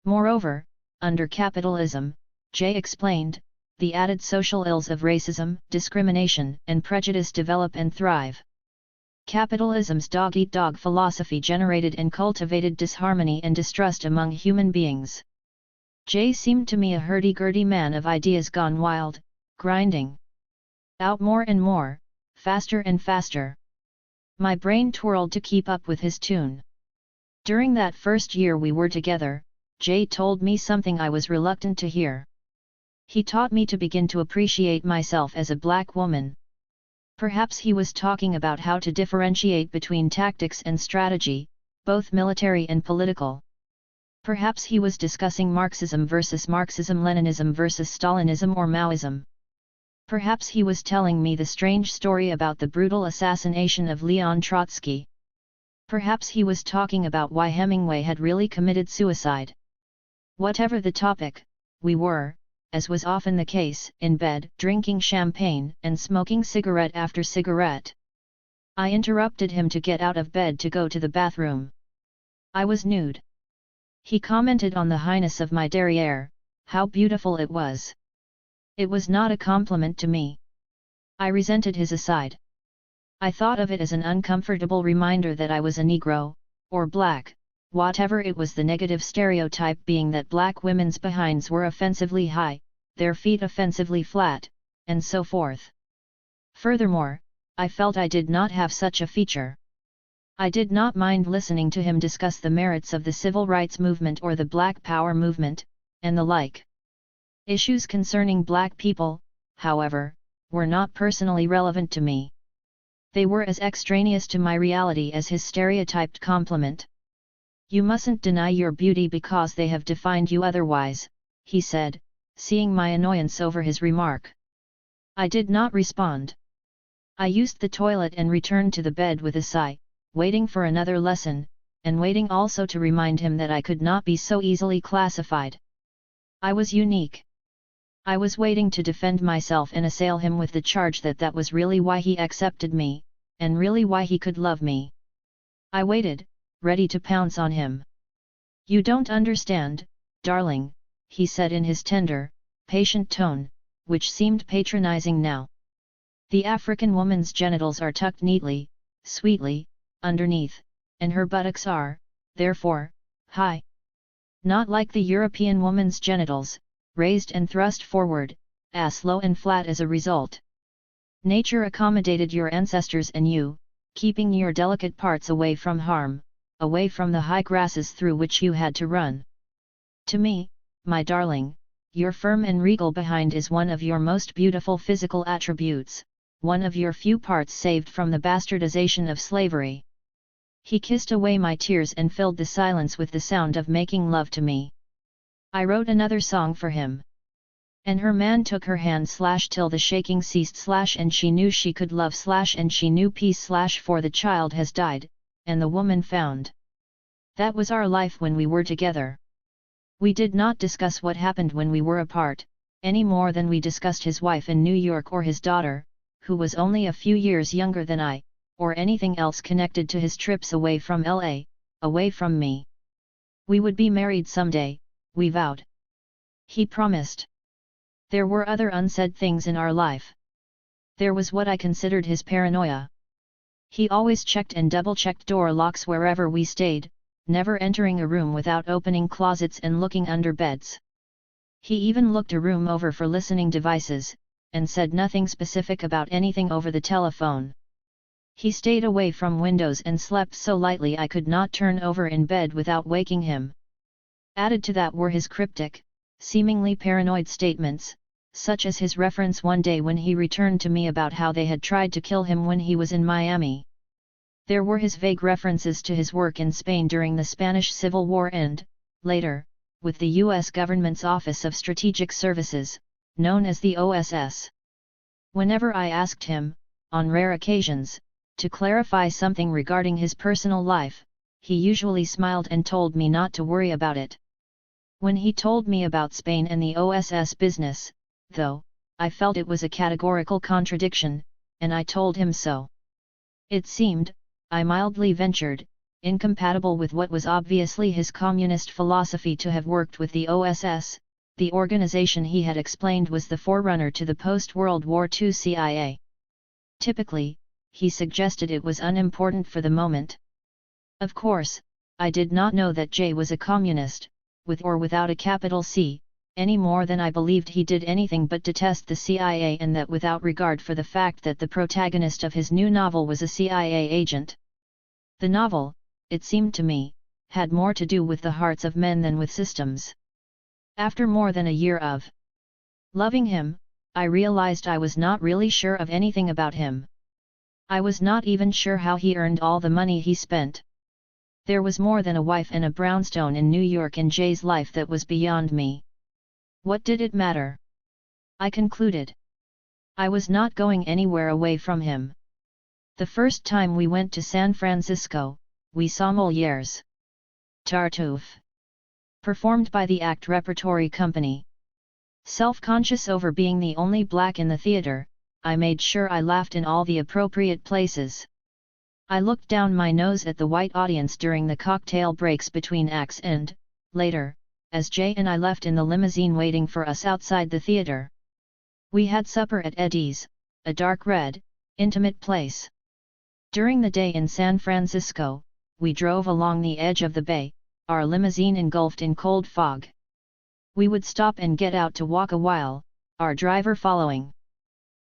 Moreover, under capitalism, Jay explained, the added social ills of racism, discrimination, and prejudice develop and thrive. Capitalism's dog-eat-dog philosophy generated and cultivated disharmony and distrust among human beings. Jay seemed to me a hurdy-gurdy man of ideas gone wild, grinding out more and more, faster and faster. My brain twirled to keep up with his tune. During that first year we were together, Jay told me something I was reluctant to hear. He taught me to begin to appreciate myself as a black woman. Perhaps he was talking about how to differentiate between tactics and strategy, both military and political. Perhaps he was discussing Marxism versus Marxism-Leninism versus Stalinism or Maoism. Perhaps he was telling me the strange story about the brutal assassination of Leon Trotsky. Perhaps he was talking about why Hemingway had really committed suicide. Whatever the topic, we were, as was often the case, in bed, drinking champagne and smoking cigarette after cigarette. I interrupted him to get out of bed to go to the bathroom. I was nude. He commented on the highness of my derriere, how beautiful it was. It was not a compliment to me. I resented his aside. I thought of it as an uncomfortable reminder that I was a Negro, or black, whatever it was, the negative stereotype being that black women's behinds were offensively high, their feet offensively flat, and so forth. Furthermore, I felt I did not have such a feature. I did not mind listening to him discuss the merits of the civil rights movement or the Black Power movement, and the like. Issues concerning black people, however, were not personally relevant to me. They were as extraneous to my reality as his stereotyped compliment. "You mustn't deny your beauty because they have defined you otherwise," he said, seeing my annoyance over his remark. I did not respond. I used the toilet and returned to the bed with a sigh, waiting for another lesson, and waiting also to remind him that I could not be so easily classified. I was unique. I was waiting to defend myself and assail him with the charge that that was really why he accepted me, and really why he could love me. I waited, ready to pounce on him. "You don't understand, darling," he said in his tender, patient tone, which seemed patronizing now. "The African woman's genitals are tucked neatly, sweetly, underneath, and her buttocks are, therefore, high. Not like the European woman's genitals, raised and thrust forward, ass low and flat as a result. Nature accommodated your ancestors and you, keeping your delicate parts away from harm, away from the high grasses through which you had to run. To me, my darling, your firm and regal behind is one of your most beautiful physical attributes, one of your few parts saved from the bastardization of slavery." He kissed away my tears and filled the silence with the sound of making love to me. I wrote another song for him. And her man took her hand / till the shaking ceased / and she knew she could love / and she knew peace / for the child has died, and the woman found. That was our life when we were together. We did not discuss what happened when we were apart, any more than we discussed his wife in New York or his daughter, who was only a few years younger than I, or anything else connected to his trips away from LA, away from me. We would be married someday, we vowed. He promised. There were other unsaid things in our life. There was what I considered his paranoia. He always checked and double-checked door locks wherever we stayed, never entering a room without opening closets and looking under beds. He even looked a room over for listening devices, and said nothing specific about anything over the telephone. He stayed away from windows and slept so lightly I could not turn over in bed without waking him. Added to that were his cryptic, seemingly paranoid statements, such as his reference one day when he returned to me about how they had tried to kill him when he was in Miami. There were his vague references to his work in Spain during the Spanish Civil War and, later, with the U.S. government's Office of Strategic Services, known as the OSS. Whenever I asked him, on rare occasions, to clarify something regarding his personal life, he usually smiled and told me not to worry about it. When he told me about Spain and the OSS business, though, I felt it was a categorical contradiction, and I told him so. It seemed, I mildly ventured, incompatible with what was obviously his communist philosophy to have worked with the OSS, the organization he had explained was the forerunner to the post-World War II CIA. Typically, he suggested it was unimportant for the moment. Of course, I did not know that Jay was a communist, with or without a capital C, any more than I believed he did anything but detest the CIA, and that without regard for the fact that the protagonist of his new novel was a CIA agent. The novel, it seemed to me, had more to do with the hearts of men than with systems. After more than a year of loving him, I realized I was not really sure of anything about him. I was not even sure how he earned all the money he spent. There was more than a wife and a brownstone in New York in Jay's life that was beyond me. What did it matter? I concluded. I was not going anywhere away from him. The first time we went to San Francisco, we saw Moliere's Tartuffe, performed by the ACT Repertory Company. Self-conscious over being the only black in the theater, I made sure I laughed in all the appropriate places. I looked down my nose at the white audience during the cocktail breaks between acts and, later, as Jay and I left in the limousine waiting for us outside the theater. We had supper at Eddie's, a dark red, intimate place. During the day in San Francisco, we drove along the edge of the bay, our limousine engulfed in cold fog. We would stop and get out to walk a while, our driver following.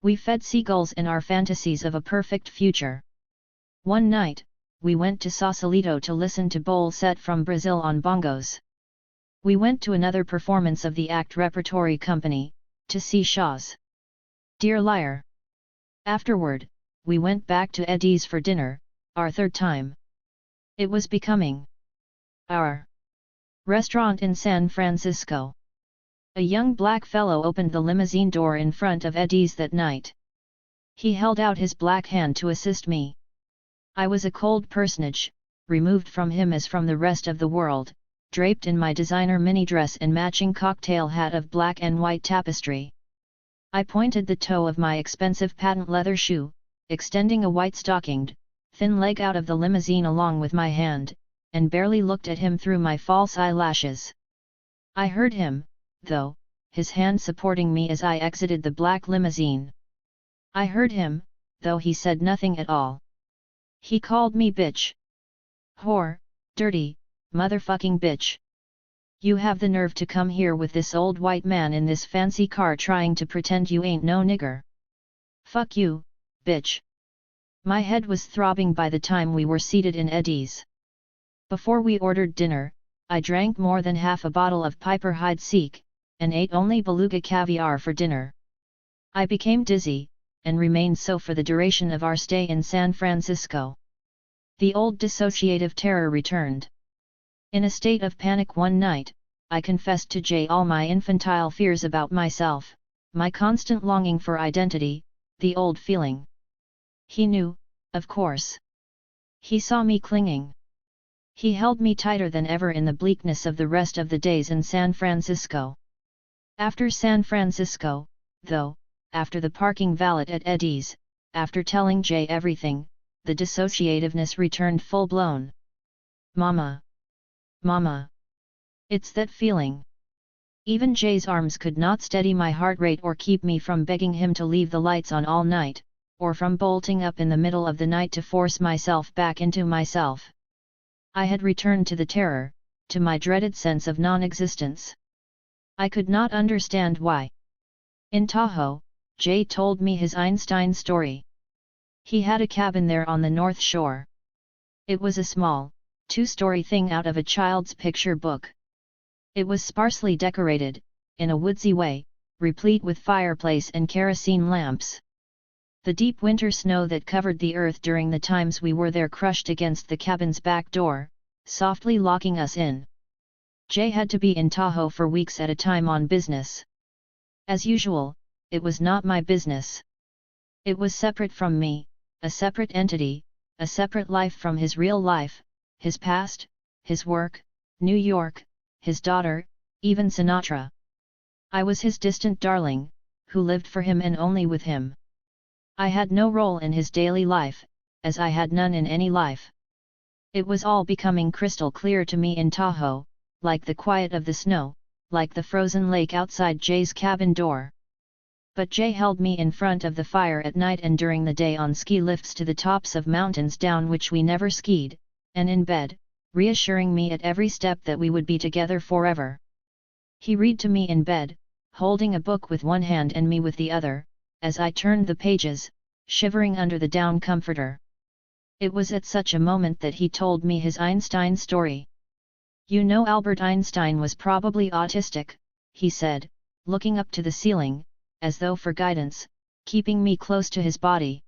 We fed seagulls in our fantasies of a perfect future. One night, we went to Sausalito to listen to Bowl Set from Brazil on bongos. We went to another performance of the ACT Repertory Company, to see Shaw's Dear Liar. Afterward, we went back to Eddie's for dinner, our third time. It was becoming our restaurant in San Francisco. A young black fellow opened the limousine door in front of Eddie's that night. He held out his black hand to assist me. I was a cold personage, removed from him as from the rest of the world, draped in my designer mini dress and matching cocktail hat of black and white tapestry. I pointed the toe of my expensive patent leather shoe, extending a white stockinged, thin leg out of the limousine along with my hand, and barely looked at him through my false eyelashes. I heard him, though, his hand supporting me as I exited the black limousine. I heard him, though he said nothing at all. He called me bitch. Whore, dirty, motherfucking bitch. You have the nerve to come here with this old white man in this fancy car trying to pretend you ain't no nigger. Fuck you, bitch. My head was throbbing by the time we were seated in Eddie's. Before we ordered dinner, I drank more than half a bottle of Piper Hide Seek, and ate only beluga caviar for dinner. I became dizzy, and remained so for the duration of our stay in San Francisco. The old dissociative terror returned. In a state of panic one night, I confessed to Jay all my infantile fears about myself, my constant longing for identity, the old feeling. He knew, of course. He saw me clinging. He held me tighter than ever in the bleakness of the rest of the days in San Francisco. After San Francisco, though, after the parking valet at Eddie's, after telling Jay everything, the dissociativeness returned full-blown. Mama! Mama! It's that feeling. Even Jay's arms could not steady my heart rate or keep me from begging him to leave the lights on all night, or from bolting up in the middle of the night to force myself back into myself. I had returned to the terror, to my dreaded sense of non-existence. I could not understand why. In Tahoe, Jay told me his Einstein story. He had a cabin there on the North Shore. It was a small, two-story thing out of a child's picture book. It was sparsely decorated, in a woodsy way, replete with fireplace and kerosene lamps. The deep winter snow that covered the earth during the times we were there crushed against the cabin's back door, softly locking us in. Jay had to be in Tahoe for weeks at a time on business. As usual, it was not my business. It was separate from me, a separate entity, a separate life from his real life, his past, his work, New York, his daughter, even Sinatra. I was his distant darling, who lived for him and only with him. I had no role in his daily life, as I had none in any life. It was all becoming crystal clear to me in Tahoe, like the quiet of the snow, like the frozen lake outside Jay's cabin door. But Jay held me in front of the fire at night and during the day on ski lifts to the tops of mountains down which we never skied, and in bed, reassuring me at every step that we would be together forever. He read to me in bed, holding a book with one hand and me with the other, as I turned the pages, shivering under the down comforter. It was at such a moment that he told me his Einstein story. You know, Albert Einstein was probably autistic, he said, looking up to the ceiling, as though for guidance, keeping me close to his body.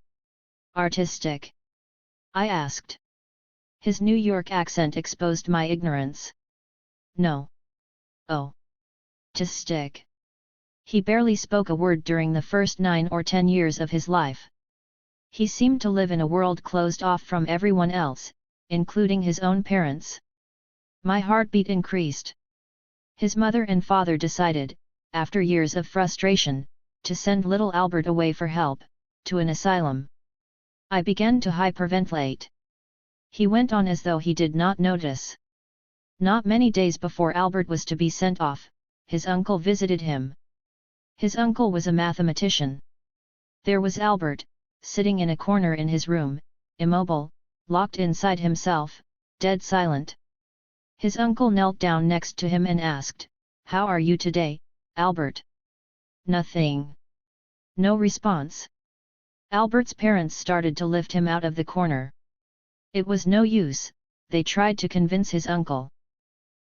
Artistic? I asked. His New York accent exposed my ignorance. No. Oh. Tistic. He barely spoke a word during the first 9 or 10 years of his life. He seemed to live in a world closed off from everyone else, including his own parents. My heartbeat increased. His mother and father decided, after years of frustration, to send little Albert away for help, to an asylum. I began to hyperventilate. He went on as though he did not notice. Not many days before Albert was to be sent off, his uncle visited him. His uncle was a mathematician. There was Albert, sitting in a corner in his room, immobile, locked inside himself, dead silent. His uncle knelt down next to him and asked, "How are you today, Albert?" "Nothing." No response. Albert's parents started to lift him out of the corner. It was no use, they tried to convince his uncle.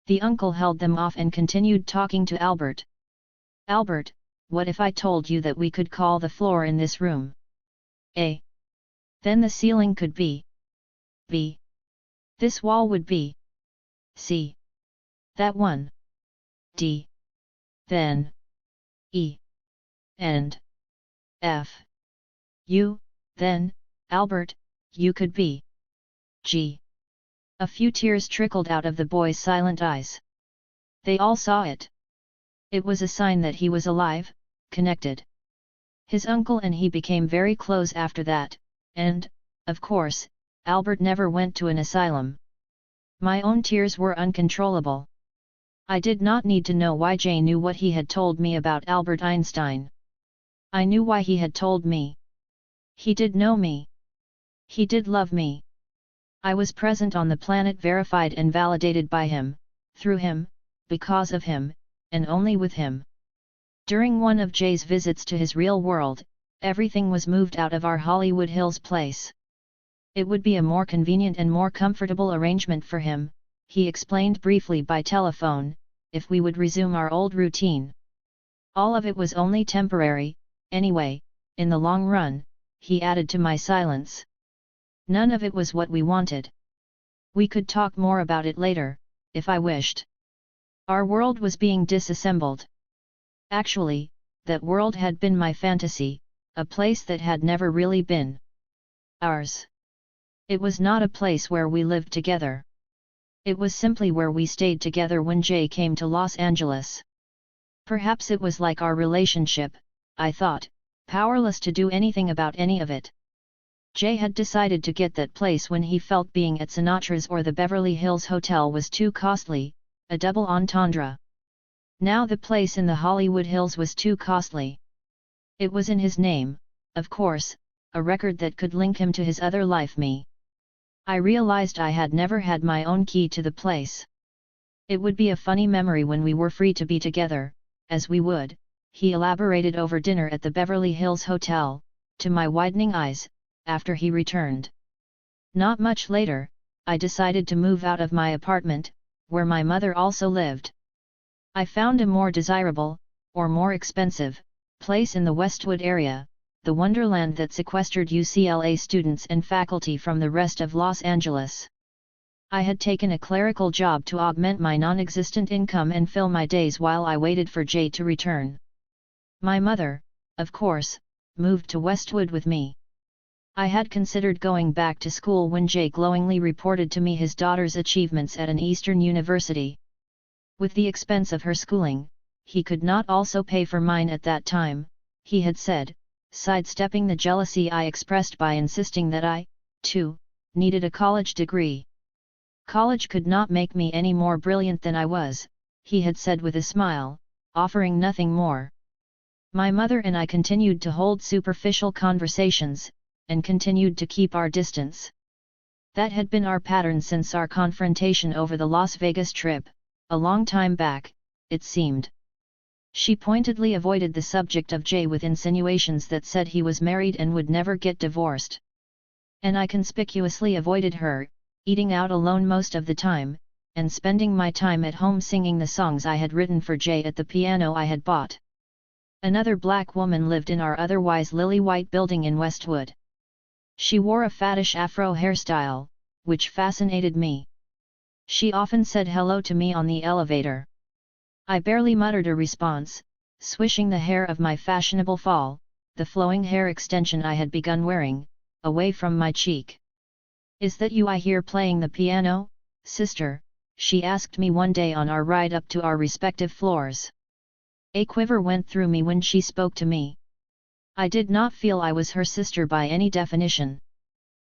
The uncle held them off and continued talking to Albert. "Albert, what if I told you that we could call the floor in this room A? Then the ceiling could be B. This wall would be C. That one D. Then E. And F. You, then, Albert, you could be G." A few tears trickled out of the boy's silent eyes. They all saw it. It was a sign that he was alive, connected. His uncle and he became very close after that, and, of course, Albert never went to an asylum. My own tears were uncontrollable. I did not need to know why Jay knew what he had told me about Albert Einstein. I knew why he had told me. He did know me. He did love me. I was present on the planet, verified and validated by him, through him, because of him, and only with him. During one of Jay's visits to his real world, everything was moved out of our Hollywood Hills place. It would be a more convenient and more comfortable arrangement for him, he explained briefly by telephone, if we would resume our old routine. All of it was only temporary, anyway, in the long run, he added to my silence. None of it was what we wanted. We could talk more about it later, if I wished. Our world was being disassembled. Actually, that world had been my fantasy, a place that had never really been ours. It was not a place where we lived together. It was simply where we stayed together when Jay came to Los Angeles. Perhaps it was like our relationship, I thought, powerless to do anything about any of it. Jay had decided to get that place when he felt being at Sinatra's or the Beverly Hills Hotel was too costly, a double entendre. Now the place in the Hollywood Hills was too costly. It was in his name, of course, a record that could link him to his other life, me. I realized I had never had my own key to the place. It would be a funny memory when we were free to be together, as we would, he elaborated over dinner at the Beverly Hills Hotel, to my widening eyes, after he returned. Not much later, I decided to move out of my apartment, where my mother also lived. I found a more desirable, or more expensive, place in the Westwood area, the wonderland that sequestered UCLA students and faculty from the rest of Los Angeles. I had taken a clerical job to augment my non-existent income and fill my days while I waited for Jay to return. My mother, of course, moved to Westwood with me. I had considered going back to school when Jay glowingly reported to me his daughter's achievements at an Eastern university. With the expense of her schooling, he could not also pay for mine at that time, he had said, sidestepping the jealousy I expressed by insisting that I, too, needed a college degree. College could not make me any more brilliant than I was, he had said with a smile, offering nothing more. My mother and I continued to hold superficial conversations, and continued to keep our distance. That had been our pattern since our confrontation over the Las Vegas trip, a long time back, it seemed. She pointedly avoided the subject of Jay with insinuations that said he was married and would never get divorced. And I conspicuously avoided her, eating out alone most of the time, and spending my time at home singing the songs I had written for Jay at the piano I had bought. Another black woman lived in our otherwise lily-white building in Westwood. She wore a faddish afro hairstyle, which fascinated me. She often said hello to me on the elevator. I barely muttered a response, swishing the hair of my fashionable fall, the flowing hair extension I had begun wearing, away from my cheek. "Is that you I hear playing the piano, sister?" she asked me one day on our ride up to our respective floors. A quiver went through me when she spoke to me. I did not feel I was her sister by any definition.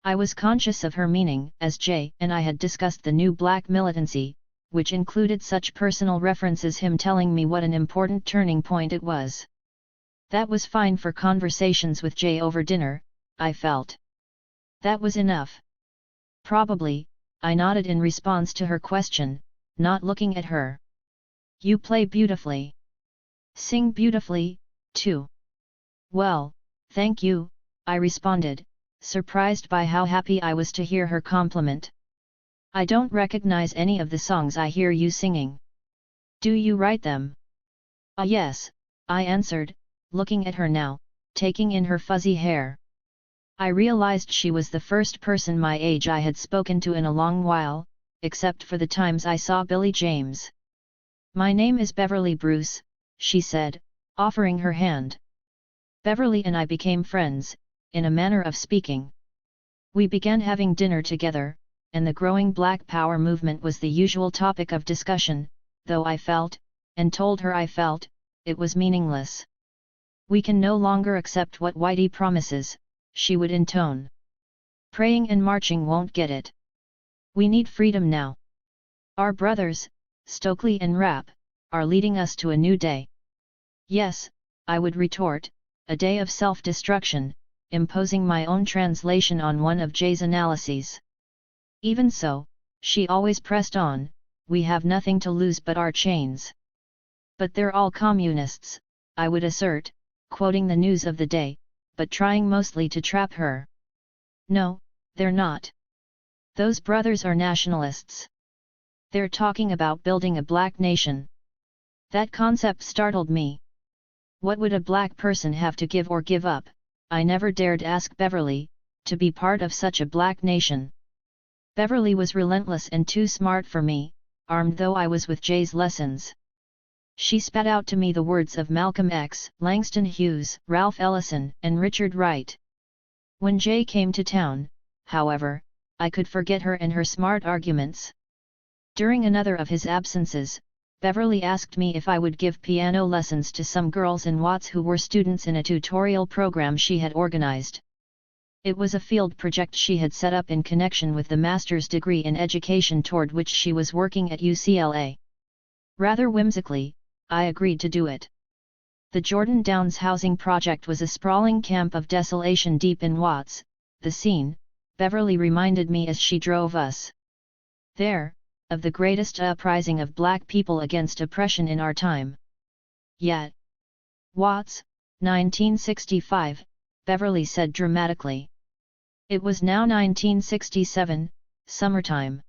I was conscious of her meaning, as Jay and I had discussed the new black militancy, which included such personal references, him telling me what an important turning point it was. That was fine for conversations with Jay over dinner, I felt. That was enough. Probably, I nodded in response to her question, not looking at her. "You play beautifully. Sing beautifully, too." "Well, thank you," I responded, surprised by how happy I was to hear her compliment. "I don't recognize any of the songs I hear you singing. Do you write them?" "Ah, yes," I answered, looking at her now, taking in her fuzzy hair. I realized she was the first person my age I had spoken to in a long while, except for the times I saw Billy James. "My name is Beverly Bruce," she said, offering her hand. Beverly and I became friends, in a manner of speaking. We began having dinner together, and the growing Black Power movement was the usual topic of discussion, though I felt, and told her I felt, it was meaningless. "We can no longer accept what Whitey promises," she would intone. "Praying and marching won't get it. We need freedom now. Our brothers, Stokely and Rapp, are leading us to a new day." "Yes," I would retort, "a day of self-destruction," imposing my own translation on one of Jay's analyses. "Even so," she always pressed on, "we have nothing to lose but our chains." "But they're all communists," I would assert, quoting the news of the day, but trying mostly to trap her. "No, they're not. Those brothers are nationalists. They're talking about building a black nation." That concept startled me. What would a black person have to give or give up, I never dared ask Beverly, to be part of such a black nation? Beverly was relentless and too smart for me, armed though I was with Jay's lessons. She spat out to me the words of Malcolm X, Langston Hughes, Ralph Ellison, and Richard Wright. When Jay came to town, however, I could forget her and her smart arguments. During another of his absences, Beverly asked me if I would give piano lessons to some girls in Watts who were students in a tutorial program she had organized. It was a field project she had set up in connection with the master's degree in education toward which she was working at UCLA. Rather whimsically, I agreed to do it. The Jordan Downs housing project was a sprawling camp of desolation deep in Watts, the scene, Beverly reminded me as she drove us there, of the greatest uprising of black people against oppression in our time. Yet, Watts, 1965, Beverly said dramatically. It was now 1967, summertime.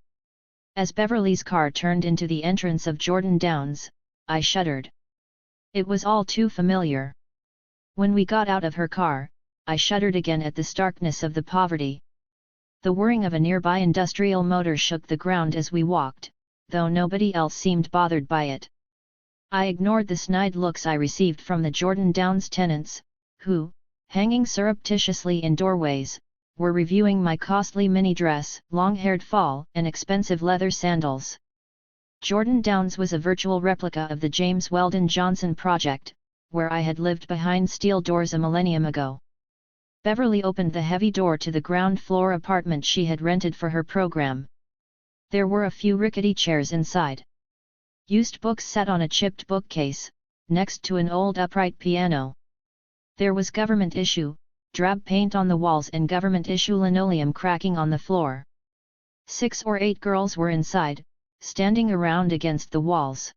As Beverly's car turned into the entrance of Jordan Downs, I shuddered. It was all too familiar. When we got out of her car, I shuddered again at the starkness of the poverty. The whirring of a nearby industrial motor shook the ground as we walked, though nobody else seemed bothered by it. I ignored the snide looks I received from the Jordan Downs tenants, who, hanging surreptitiously in doorways, were reviewing my costly mini dress, long-haired fall, and expensive leather sandals. Jordan Downs was a virtual replica of the James Weldon Johnson project, where I had lived behind steel doors a millennium ago. Beverly opened the heavy door to the ground floor apartment she had rented for her program. There were a few rickety chairs inside. Used books sat on a chipped bookcase, next to an old upright piano. There was government issue, drab paint on the walls and government issue linoleum cracking on the floor. 6 or 8 girls were inside, standing around against the walls.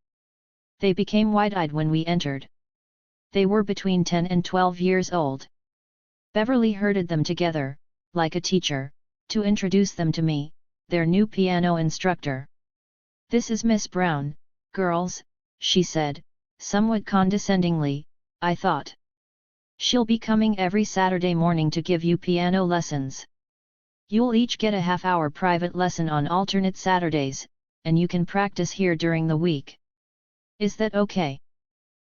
They became wide-eyed when we entered. They were between 10 and 12 years old. Beverly herded them together, like a teacher, to introduce them to me, their new piano instructor. "This is Miss Brown, girls," she said, somewhat condescendingly, I thought. "She'll be coming every Saturday morning to give you piano lessons. You'll each get a half-hour private lesson on alternate Saturdays, and you can practice here during the week. Is that okay?"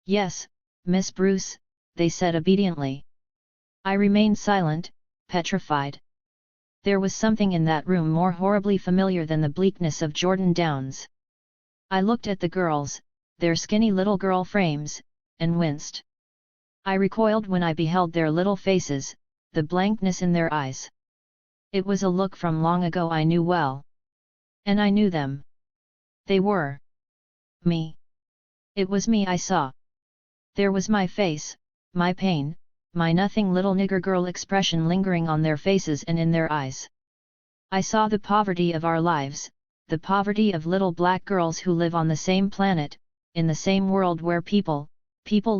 "Yes, Miss Bruce," they said obediently. I remained silent, petrified. There was something in that room more horribly familiar than the bleakness of Jordan Downs. I looked at the girls, their skinny little girl frames, and winced. I recoiled when I beheld their little faces, the blankness in their eyes. It was a look from long ago I knew well. And I knew them. They were me. It was me I saw. There was my face, my pain, my nothing little nigger girl expression lingering on their faces and in their eyes. I saw the poverty of our lives, the poverty of little black girls who live on the same planet, in the same world where people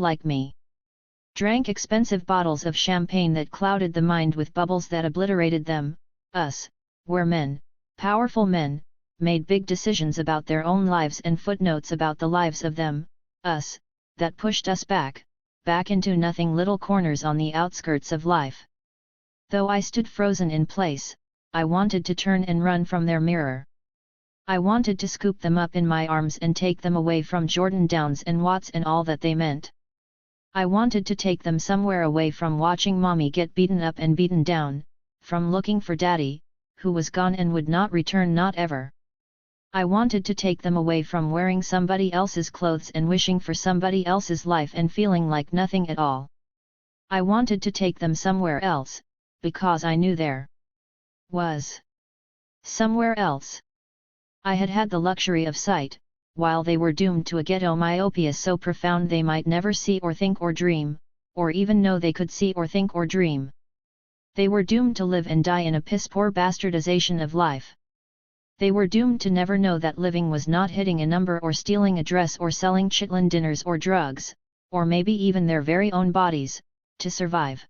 like me, drank expensive bottles of champagne that clouded the mind with bubbles that obliterated them, us, where men, powerful men, made big decisions about their own lives and footnotes about the lives of them, us, that pushed us back into nothing little corners on the outskirts of life. Though I stood frozen in place, I wanted to turn and run from their mirror. I wanted to scoop them up in my arms and take them away from Jordan Downs and Watts and all that they meant. I wanted to take them somewhere away from watching mommy get beaten up and beaten down, from looking for daddy, who was gone and would not return, not ever. I wanted to take them away from wearing somebody else's clothes and wishing for somebody else's life and feeling like nothing at all. I wanted to take them somewhere else, because I knew there was somewhere else. I had had the luxury of sight, while they were doomed to a ghetto myopia so profound they might never see or think or dream, or even know they could see or think or dream. They were doomed to live and die in a piss-poor bastardization of life. They were doomed to never know that living was not hitting a number or stealing a dress or selling chitlin dinners or drugs, or maybe even their very own bodies, to survive.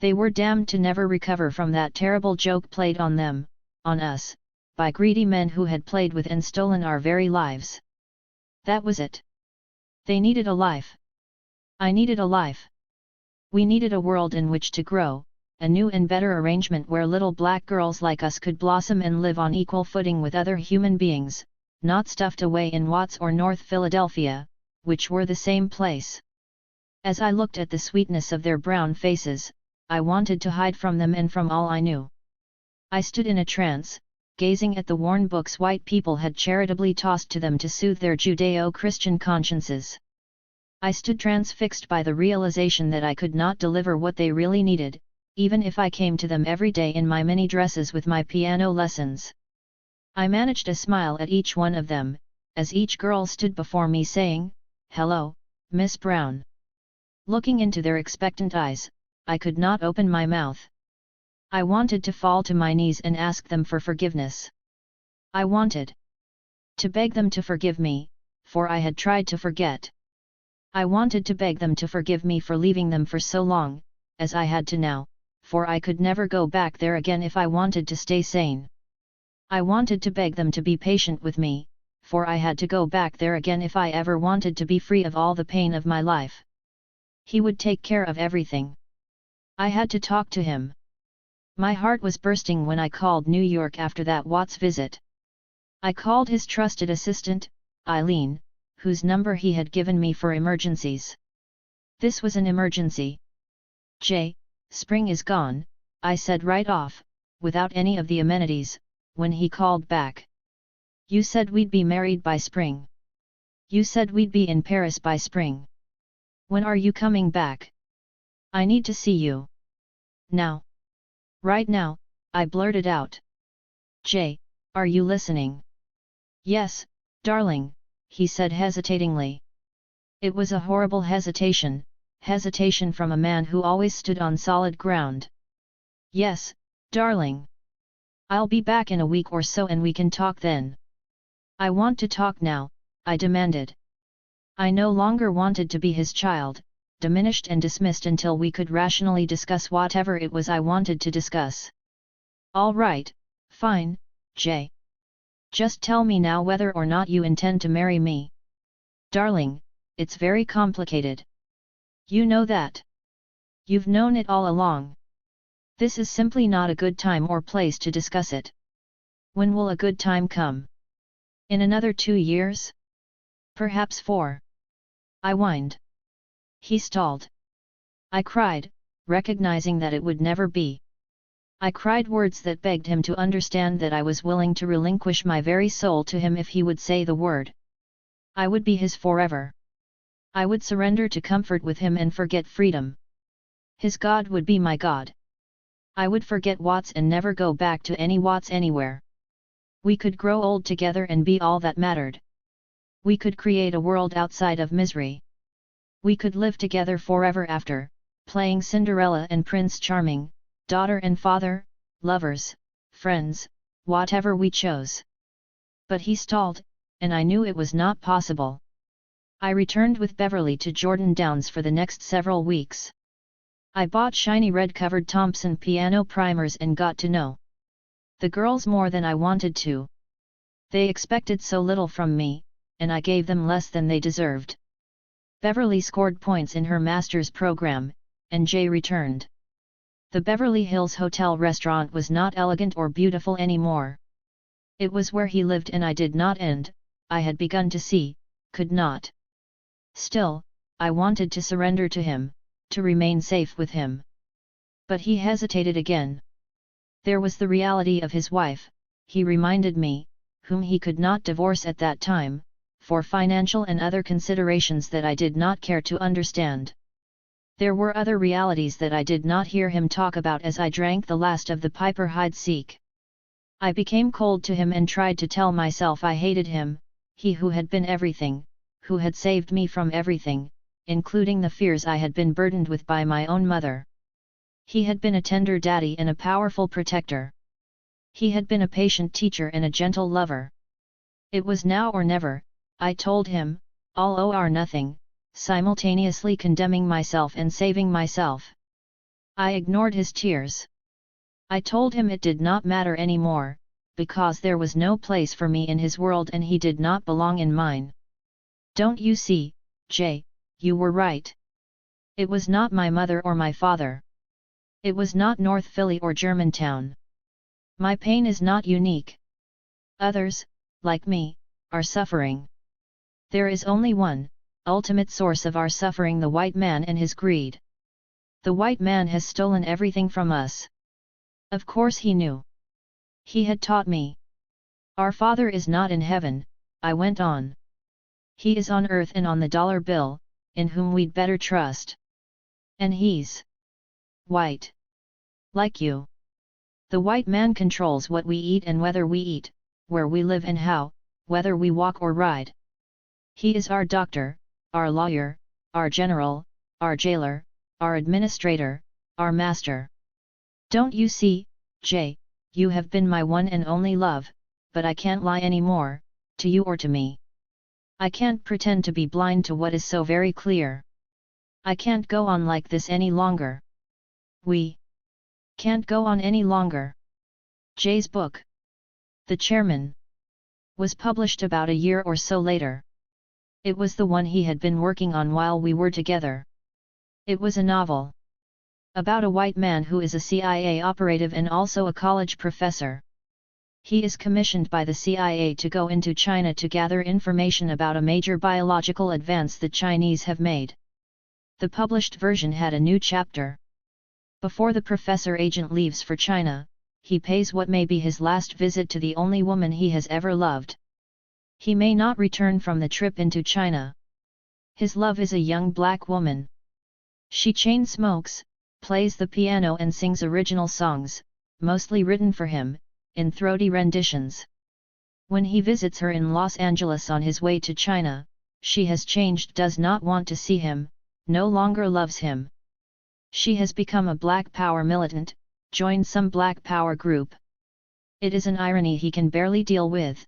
They were damned to never recover from that terrible joke played on them, on us, by greedy men who had played with and stolen our very lives. That was it. They needed a life. I needed a life. We needed a world in which to grow, a new and better arrangement where little black girls like us could blossom and live on equal footing with other human beings, not stuffed away in Watts or North Philadelphia, which were the same place. As I looked at the sweetness of their brown faces, I wanted to hide from them and from all I knew. I stood in a trance, gazing at the worn books white people had charitably tossed to them to soothe their Judeo-Christian consciences. I stood transfixed by the realization that I could not deliver what they really needed, even if I came to them every day in my mini dresses with my piano lessons. I managed a smile at each one of them, as each girl stood before me saying, "Hello, Miss Brown." Looking into their expectant eyes, I could not open my mouth. I wanted to fall to my knees and ask them for forgiveness. I wanted to beg them to forgive me, for I had tried to forget. I wanted to beg them to forgive me for leaving them for so long, as I had to now, for I could never go back there again if I wanted to stay sane. I wanted to beg them to be patient with me, for I had to go back there again if I ever wanted to be free of all the pain of my life. He would take care of everything. I had to talk to him. My heart was bursting when I called New York after that Watts visit. I called his trusted assistant, Elaine, whose number he had given me for emergencies. This was an emergency. "Jay, spring is gone," I said right off, without any of the amenities, when he called back. "You said we'd be married by spring. You said we'd be in Paris by spring. When are you coming back? I need to see you. Now. Right now," I blurted out. "Jay, are you listening?" "Yes, darling," he said hesitatingly. It was a horrible hesitation, hesitation from a man who always stood on solid ground. "Yes, darling. I'll be back in a week or so and we can talk then." "I want to talk now," I demanded. I no longer wanted to be his child, diminished and dismissed until we could rationally discuss whatever it was I wanted to discuss. "All right, fine, Jay. Just tell me now whether or not you intend to marry me." "Darling, it's very complicated. You know that. You've known it all along. This is simply not a good time or place to discuss it." "When will a good time come? In another 2 years? Perhaps 4. I whined. He stalled. I cried, recognizing that it would never be. I cried words that begged him to understand that I was willing to relinquish my very soul to him if he would say the word. I would be his forever. I would surrender to comfort with him and forget freedom. His God would be my God. I would forget Watts and never go back to any Watts anywhere. We could grow old together and be all that mattered. We could create a world outside of misery. We could live together forever after, playing Cinderella and Prince Charming, daughter and father, lovers, friends, whatever we chose. But he stalled, and I knew it was not possible. I returned with Beverly to Jordan Downs for the next several weeks. I bought shiny red-covered Thompson piano primers and got to know the girls more than I wanted to. They expected so little from me, and I gave them less than they deserved. Beverly scored points in her master's program, and Jay returned. The Beverly Hills Hotel restaurant was not elegant or beautiful anymore. It was where he lived and I did not and, I had begun to see, could not. Still, I wanted to surrender to him, to remain safe with him. But he hesitated again. There was the reality of his wife, he reminded me, whom he could not divorce at that time, for financial and other considerations that I did not care to understand. There were other realities that I did not hear him talk about as I drank the last of the Piper hide-seek. I became cold to him and tried to tell myself I hated him, he who had been everything, who had saved me from everything, including the fears I had been burdened with by my own mother. He had been a tender daddy and a powerful protector. He had been a patient teacher and a gentle lover. It was now or never, I told him, all or nothing, simultaneously condemning myself and saving myself. I ignored his tears. I told him it did not matter anymore, because there was no place for me in his world and he did not belong in mine. Don't you see, Jay, you were right. It was not my mother or my father. It was not North Philly or Germantown. My pain is not unique. Others, like me, our suffering. There is only one, ultimate source of our suffering: the white man and his greed. The white man has stolen everything from us. Of course he knew. He had taught me. Our Father is not in heaven, I went on. He is on earth and on the dollar bill, in whom we'd better trust. And he's white. Like you. The white man controls what we eat and whether we eat, where we live and how, whether we walk or ride. He is our doctor, our lawyer, our general, our jailer, our administrator, our master. Don't you see, Jay, you have been my one and only love, but I can't lie any more, to you or to me. I can't pretend to be blind to what is so very clear. I can't go on like this any longer. We can't go on any longer. Jay's book, The Chairman, was published about a year or so later. It was the one he had been working on while we were together. It was a novel about a white man who is a CIA operative and also a college professor. He is commissioned by the CIA to go into China to gather information about a major biological advance the Chinese have made. The published version had a new chapter. Before the professor agent leaves for China, he pays what may be his last visit to the only woman he has ever loved. He may not return from the trip into China. His love is a young black woman. She chain smokes, plays the piano and sings original songs, mostly written for him, in throaty renditions. When he visits her in Los Angeles on his way to China, she has changed, does not want to see him, no longer loves him. She has become a Black Power militant, joined some Black Power group. It is an irony he can barely deal with.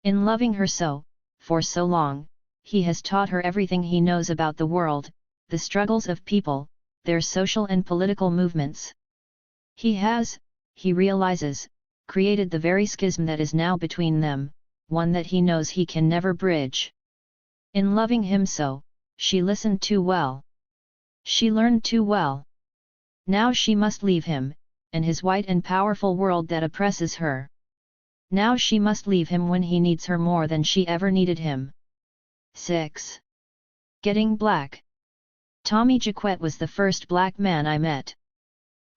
In loving her so, for so long, he has taught her everything he knows about the world, the struggles of people, their social and political movements. He has, he realizes, created the very schism that is now between them, one that he knows he can never bridge. In loving him so, she listened too well. She learned too well. Now she must leave him, and his white and powerful world that oppresses her. Now she must leave him when he needs her more than she ever needed him. 6. Getting black. Tommy Jaquette was the first black man I met.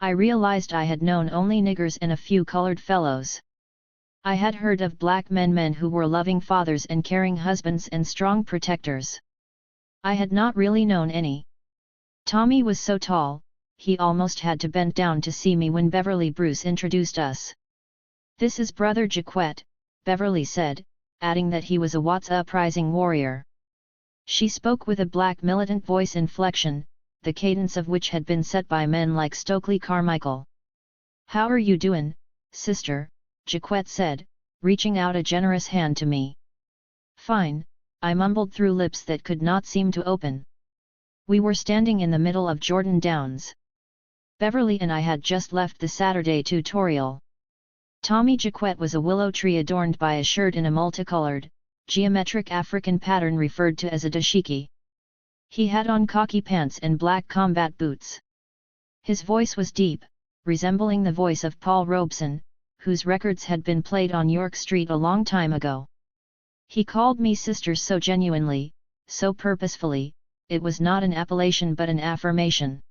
I realized I had known only niggers and a few colored fellows. I had heard of black men who were loving fathers and caring husbands and strong protectors. I had not really known any. Tommy was so tall, he almost had to bend down to see me when Beverly Bruce introduced us. "This is Brother Jaquette," Beverly said, adding that he was a Watts Uprising warrior. She spoke with a black militant voice inflection, the cadence of which had been set by men like Stokely Carmichael. "How are you doin', sister?" Jaquette said, reaching out a generous hand to me. "Fine," I mumbled through lips that could not seem to open. We were standing in the middle of Jordan Downs. Beverly and I had just left the Saturday tutorial. Tommy Jaquette was a willow tree adorned by a shirt in a multicolored, geometric African pattern referred to as a dashiki. He had on khaki pants and black combat boots. His voice was deep, resembling the voice of Paul Robeson, whose records had been played on York Street a long time ago. He called me sister so genuinely, so purposefully, it was not an appellation but an affirmation.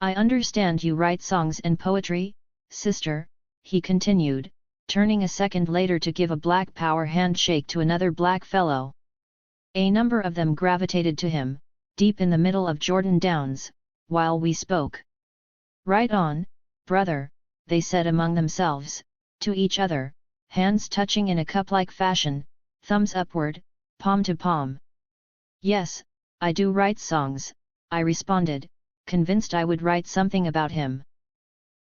"I understand you write songs and poetry, sister," he continued, turning a second later to give a Black Power handshake to another black fellow. A number of them gravitated to him, deep in the middle of Jordan Downs, while we spoke. "Right on, brother," they said among themselves, to each other, hands touching in a cup-like fashion, thumbs upward, palm to palm. "Yes, I do write songs," I responded, convinced I would write something about him.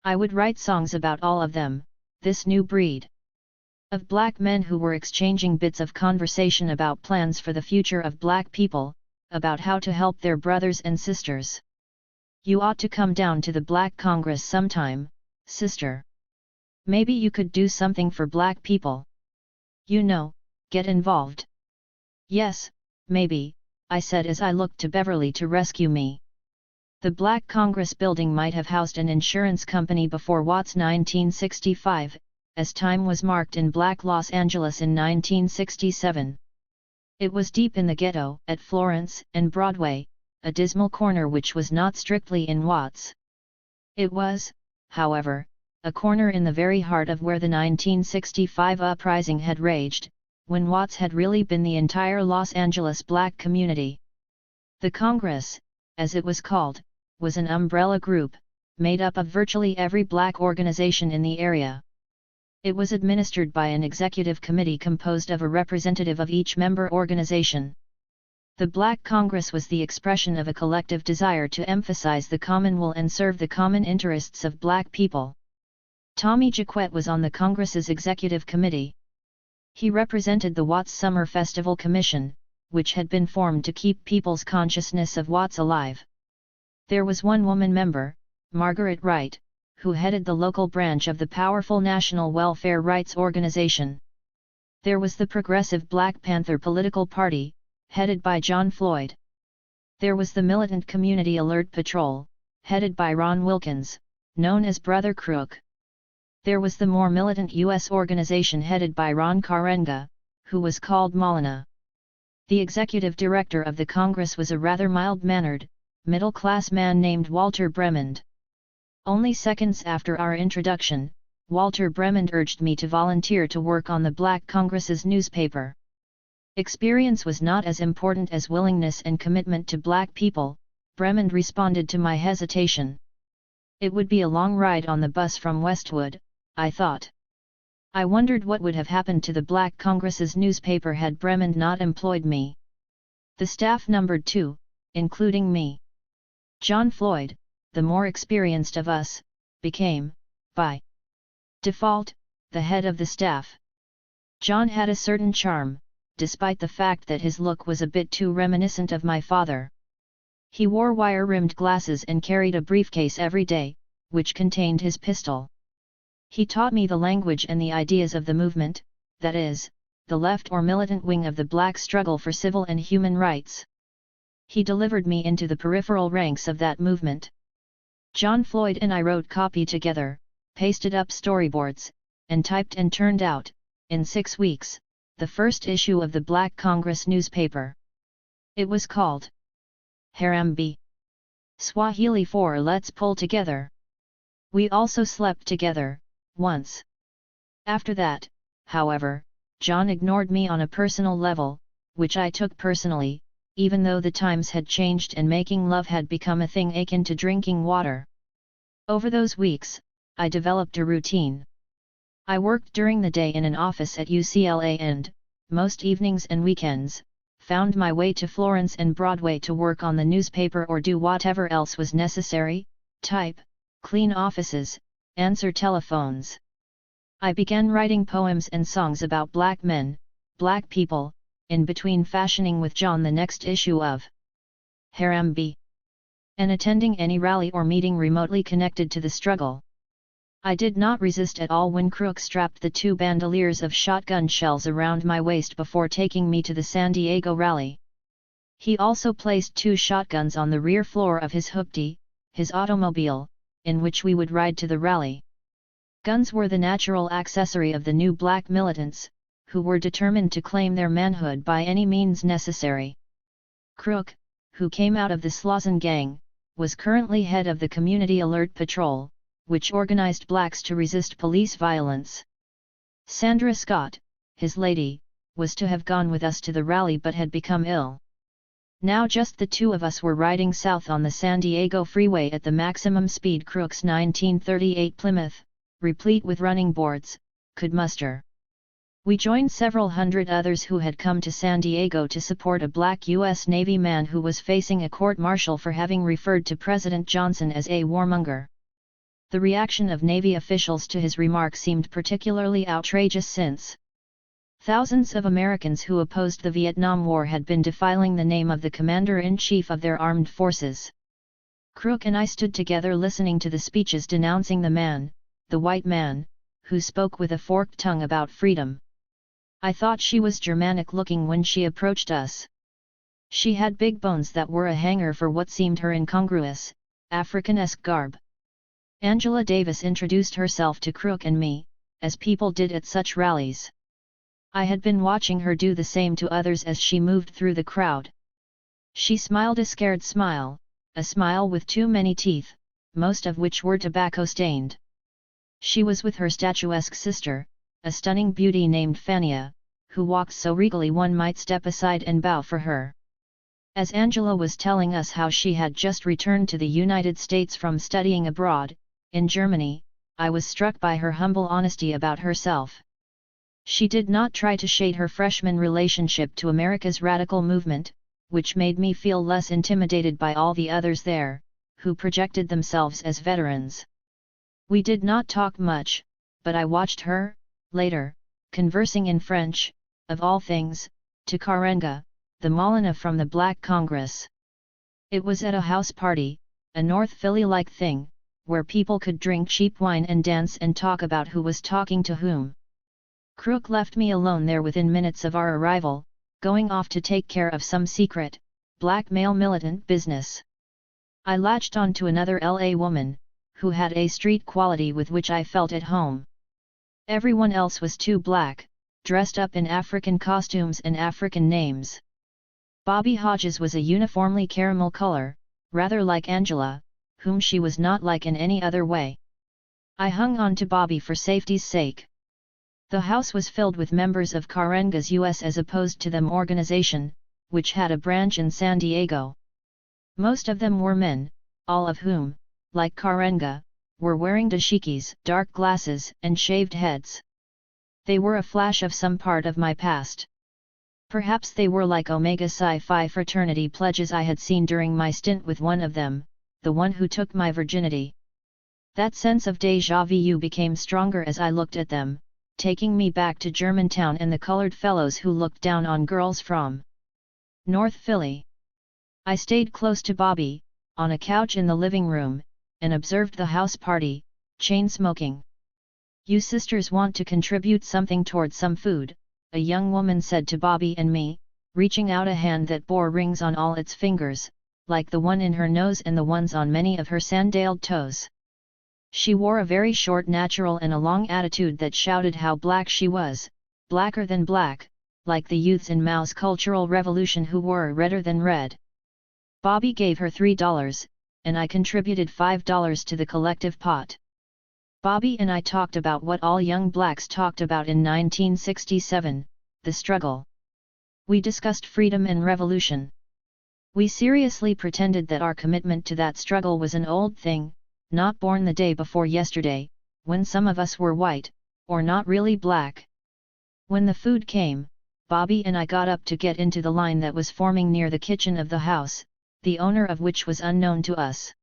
I would write songs about all of them, this new breed of black men who were exchanging bits of conversation about plans for the future of black people, about how to help their brothers and sisters. "You ought to come down to the Black Congress sometime, sister. Maybe you could do something for black people. You know, get involved." "Yes, maybe," I said as I looked to Beverly to rescue me. The Black Congress building might have housed an insurance company before Watts 1965, as time was marked in Black Los Angeles in 1967. It was deep in the ghetto, at Florence and Broadway, a dismal corner which was not strictly in Watts. It was, however, a corner in the very heart of where the 1965 uprising had raged, when Watts had really been the entire Los Angeles black community. The Congress, as it was called, was an umbrella group, made up of virtually every black organization in the area. It was administered by an executive committee composed of a representative of each member organization. The Black Congress was the expression of a collective desire to emphasize the common will and serve the common interests of black people. Tommy Jaquette was on the Congress's executive committee. He represented the Watts Summer Festival Commission, which had been formed to keep people's consciousness of Watts alive. There was one woman member, Margaret Wright, who headed the local branch of the powerful National Welfare Rights Organization. There was the Progressive Black Panther political party, headed by John Floyd. There was the militant Community Alert Patrol, headed by Ron Wilkins, known as Brother Crook. There was the more militant U.S. organization headed by Ron Karenga, who was called Molina. The executive director of the Congress was a rather mild-mannered, middle-class man named Walter Bremond. Only seconds after our introduction, Walter Bremond urged me to volunteer to work on the Black Congress's newspaper. Experience was not as important as willingness and commitment to black people, Bremond responded to my hesitation. It would be a long ride on the bus from Westwood, I thought. I wondered what would have happened to the Black Congress's newspaper had Bremond not employed me. The staff numbered 2, including me. John Floyd, the more experienced of us, became, by default, the head of the staff. John had a certain charm, despite the fact that his look was a bit too reminiscent of my father. He wore wire-rimmed glasses and carried a briefcase every day, which contained his pistol. He taught me the language and the ideas of the movement, that is, the left or militant wing of the black struggle for civil and human rights. He delivered me into the peripheral ranks of that movement. John Floyd and I wrote copy together, pasted up storyboards, and typed and turned out, in 6 weeks, the first issue of the Black Congress newspaper. It was called Harambee Swahili for Let's Pull Together. We also slept together, once. After that, however, John ignored me on a personal level, which I took personally, even though the times had changed and making love had become a thing akin to drinking water. Over those weeks, I developed a routine. I worked during the day in an office at UCLA and, most evenings and weekends, found my way to Florence and Broadway to work on the newspaper or do whatever else was necessary, type, clean offices, answer telephones. I began writing poems and songs about black men, black people, in between fashioning with John the next issue of Harambee, and attending any rally or meeting remotely connected to the struggle. I did not resist at all when Crook strapped the 2 bandoliers of shotgun shells around my waist before taking me to the San Diego rally. He also placed 2 shotguns on the rear floor of his hoopty, his automobile, in which we would ride to the rally. Guns were the natural accessory of the new black militants, who were determined to claim their manhood by any means necessary. Crook, who came out of the Slauson gang, was currently head of the Community Alert Patrol, which organized blacks to resist police violence. Sandra Scott, his lady, was to have gone with us to the rally but had become ill. Now just the 2 of us were riding south on the San Diego freeway at the maximum speed Crook's 1938 Plymouth, replete with running boards, could muster. We joined several hundred others who had come to San Diego to support a black U.S. Navy man who was facing a court-martial for having referred to President Johnson as a warmonger. The reaction of Navy officials to his remark seemed particularly outrageous since thousands of Americans who opposed the Vietnam War had been defiling the name of the commander-in-chief of their armed forces. Crook and I stood together listening to the speeches denouncing the man, the white man, who spoke with a forked tongue about freedom. I thought she was Germanic-looking when she approached us. She had big bones that were a hanger for what seemed her incongruous, Africanesque garb. Angela Davis introduced herself to Crook and me, as people did at such rallies. I had been watching her do the same to others as she moved through the crowd. She smiled a scared smile, a smile with too many teeth, most of which were tobacco-stained. She was with her statuesque sister, a stunning beauty named Fania, who walked so regally one might step aside and bow for her. As Angela was telling us how she had just returned to the United States from studying abroad, in Germany, I was struck by her humble honesty about herself. She did not try to shade her freshman relationship to America's radical movement, which made me feel less intimidated by all the others there, who projected themselves as veterans. We did not talk much, but I watched her, later, conversing in French, of all things, to Karenga, the Molina from the Black Congress. It was at a house party, a North Philly-like thing, where people could drink cheap wine and dance and talk about who was talking to whom. Crook left me alone there within minutes of our arrival, going off to take care of some secret, blackmail militant business. I latched on to another LA woman, who had a street quality with which I felt at home. Everyone else was too black, dressed up in African costumes and African names. Bobby Hodges was a uniformly caramel color, rather like Angela, whom she was not like in any other way. I hung on to Bobby for safety's sake. The house was filled with members of Karenga's US as opposed to them organization, which had a branch in San Diego. Most of them were men, all of whom, like Karenga, were wearing dashikis, dark glasses, and shaved heads. They were a flash of some part of my past. Perhaps they were like Omega Psi Phi fraternity pledges I had seen during my stint with one of them, the one who took my virginity. That sense of déjà vu became stronger as I looked at them, taking me back to Germantown and the colored fellows who looked down on girls from North Philly. I stayed close to Bobby, on a couch in the living room, and observed the house party, chain smoking. "You sisters want to contribute something towards some food," a young woman said to Bobby and me, reaching out a hand that bore rings on all its fingers, like the one in her nose and the ones on many of her sandaled toes. She wore a very short natural and a long attitude that shouted how black she was, blacker than black, like the youths in Mao's Cultural Revolution who were redder than red. Bobby gave her $3, and I contributed $5 to the collective pot. Bobby and I talked about what all young blacks talked about in 1967, the struggle. We discussed freedom and revolution. We seriously pretended that our commitment to that struggle was an old thing, not born the day before yesterday, when some of us were white, or not really black. When the food came, Bobby and I got up to get into the line that was forming near the kitchen of the house, the owner of which was unknown to us.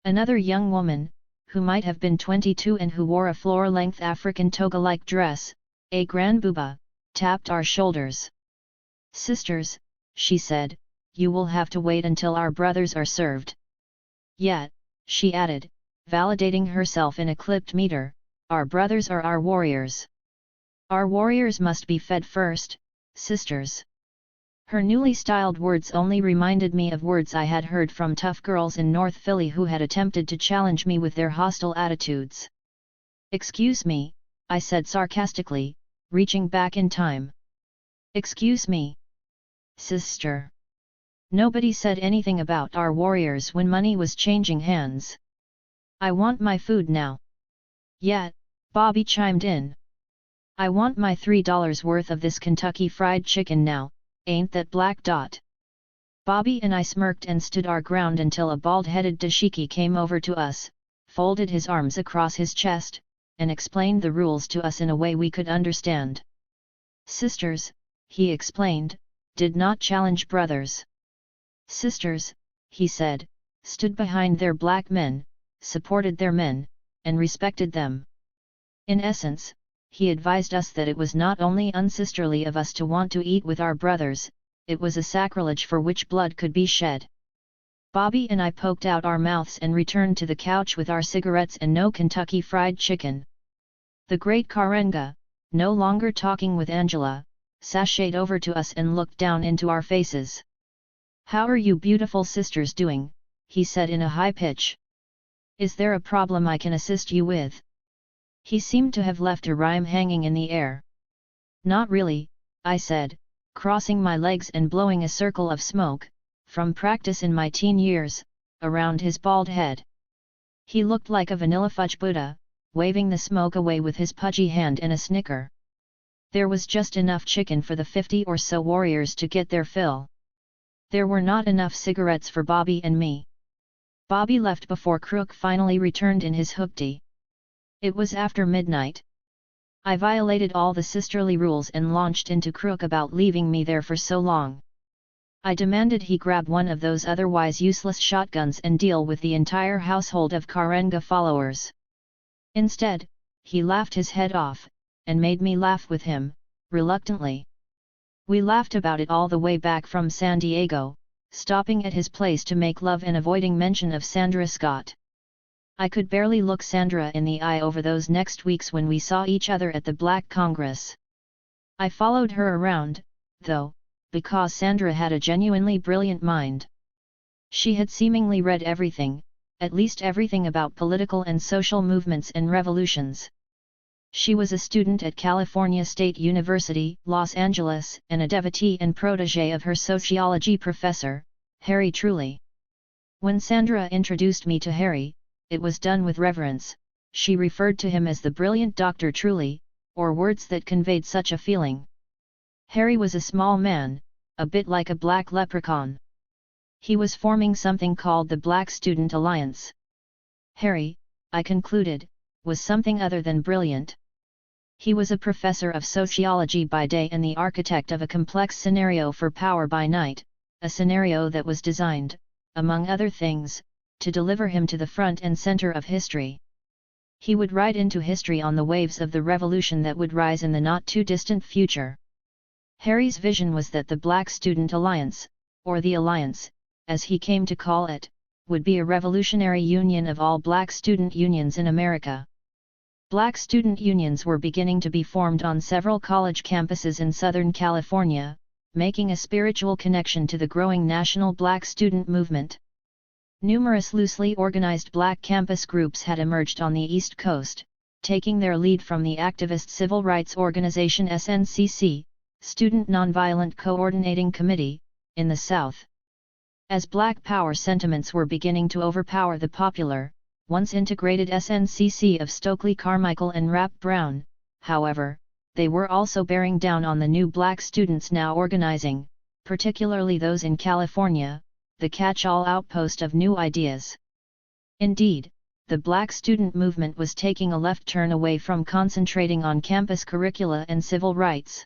Another young woman, who might have been 22 and who wore a floor-length African toga-like dress, a grand booba, tapped our shoulders. "Sisters," she said, "you will have to wait until our brothers are served." "Yet," she added, validating herself in a clipped meter, "our brothers are our warriors. Our warriors must be fed first, sisters." Her newly styled words only reminded me of words I had heard from tough girls in North Philly who had attempted to challenge me with their hostile attitudes. "Excuse me," I said sarcastically, reaching back in time. "Excuse me. Sister. Nobody said anything about our warriors when money was changing hands. I want my food now." "Yet," Bobby chimed in. "I want my $3 worth of this Kentucky Fried Chicken now, ain't that black dot?" Bobby and I smirked and stood our ground until a bald-headed dashiki came over to us, folded his arms across his chest, and explained the rules to us in a way we could understand. "Sisters," he explained, "did not challenge brothers. Sisters," he said, "stood behind their black men, supported their men, and respected them." In essence, he advised us that it was not only unsisterly of us to want to eat with our brothers, it was a sacrilege for which blood could be shed. Bobby and I poked out our mouths and returned to the couch with our cigarettes and no Kentucky Fried Chicken. The great Karenga, no longer talking with Angela, sashayed over to us and looked down into our faces. "How are you beautiful sisters doing?" he said in a high pitch. "Is there a problem I can assist you with?" He seemed to have left a rhyme hanging in the air. Not really, I said, crossing my legs and blowing a circle of smoke, from practice in my teen years, around his bald head. He looked like a vanilla fudge Buddha, waving the smoke away with his pudgy hand and a snicker. There was just enough chicken for the 50 or so warriors to get their fill. There were not enough cigarettes for Bobby and me. Bobby left before Crook finally returned in his hoopty. It was after midnight. I violated all the sisterly rules and launched into Crook about leaving me there for so long. I demanded he grab one of those otherwise useless shotguns and deal with the entire household of Karenga followers. Instead, he laughed his head off, and made me laugh with him, reluctantly. We laughed about it all the way back from San Diego, stopping at his place to make love and avoiding mention of Sandra Scott. I could barely look Sandra in the eye over those next weeks when we saw each other at the Black Congress. I followed her around, though, because Sandra had a genuinely brilliant mind. She had seemingly read everything, at least everything about political and social movements and revolutions. She was a student at California State University, Los Angeles, and a devotee and protégé of her sociology professor, Harry Truly. When Sandra introduced me to Harry, it was done with reverence. She referred to him as the brilliant Dr. Truly, or words that conveyed such a feeling. Harry was a small man, a bit like a black leprechaun. He was forming something called the Black Student Alliance. Harry, I concluded, was something other than brilliant. He was a professor of sociology by day and the architect of a complex scenario for power by night, a scenario that was designed, among other things, to deliver him to the front and center of history. He would ride into history on the waves of the revolution that would rise in the not-too-distant future. Harry's vision was that the Black Student Alliance, or the Alliance, as he came to call it, would be a revolutionary union of all black student unions in America. Black student unions were beginning to be formed on several college campuses in Southern California, making a spiritual connection to the growing national black student movement. Numerous loosely organized black campus groups had emerged on the East Coast, taking their lead from the activist civil rights organization SNCC, Student Nonviolent Coordinating Committee, in the South. As Black Power sentiments were beginning to overpower the popular, once integrated SNCC of Stokely Carmichael and Rap Brown, however, they were also bearing down on the new black students now organizing, particularly those in California, the catch-all outpost of new ideas. Indeed, the black student movement was taking a left turn away from concentrating on campus curricula and civil rights.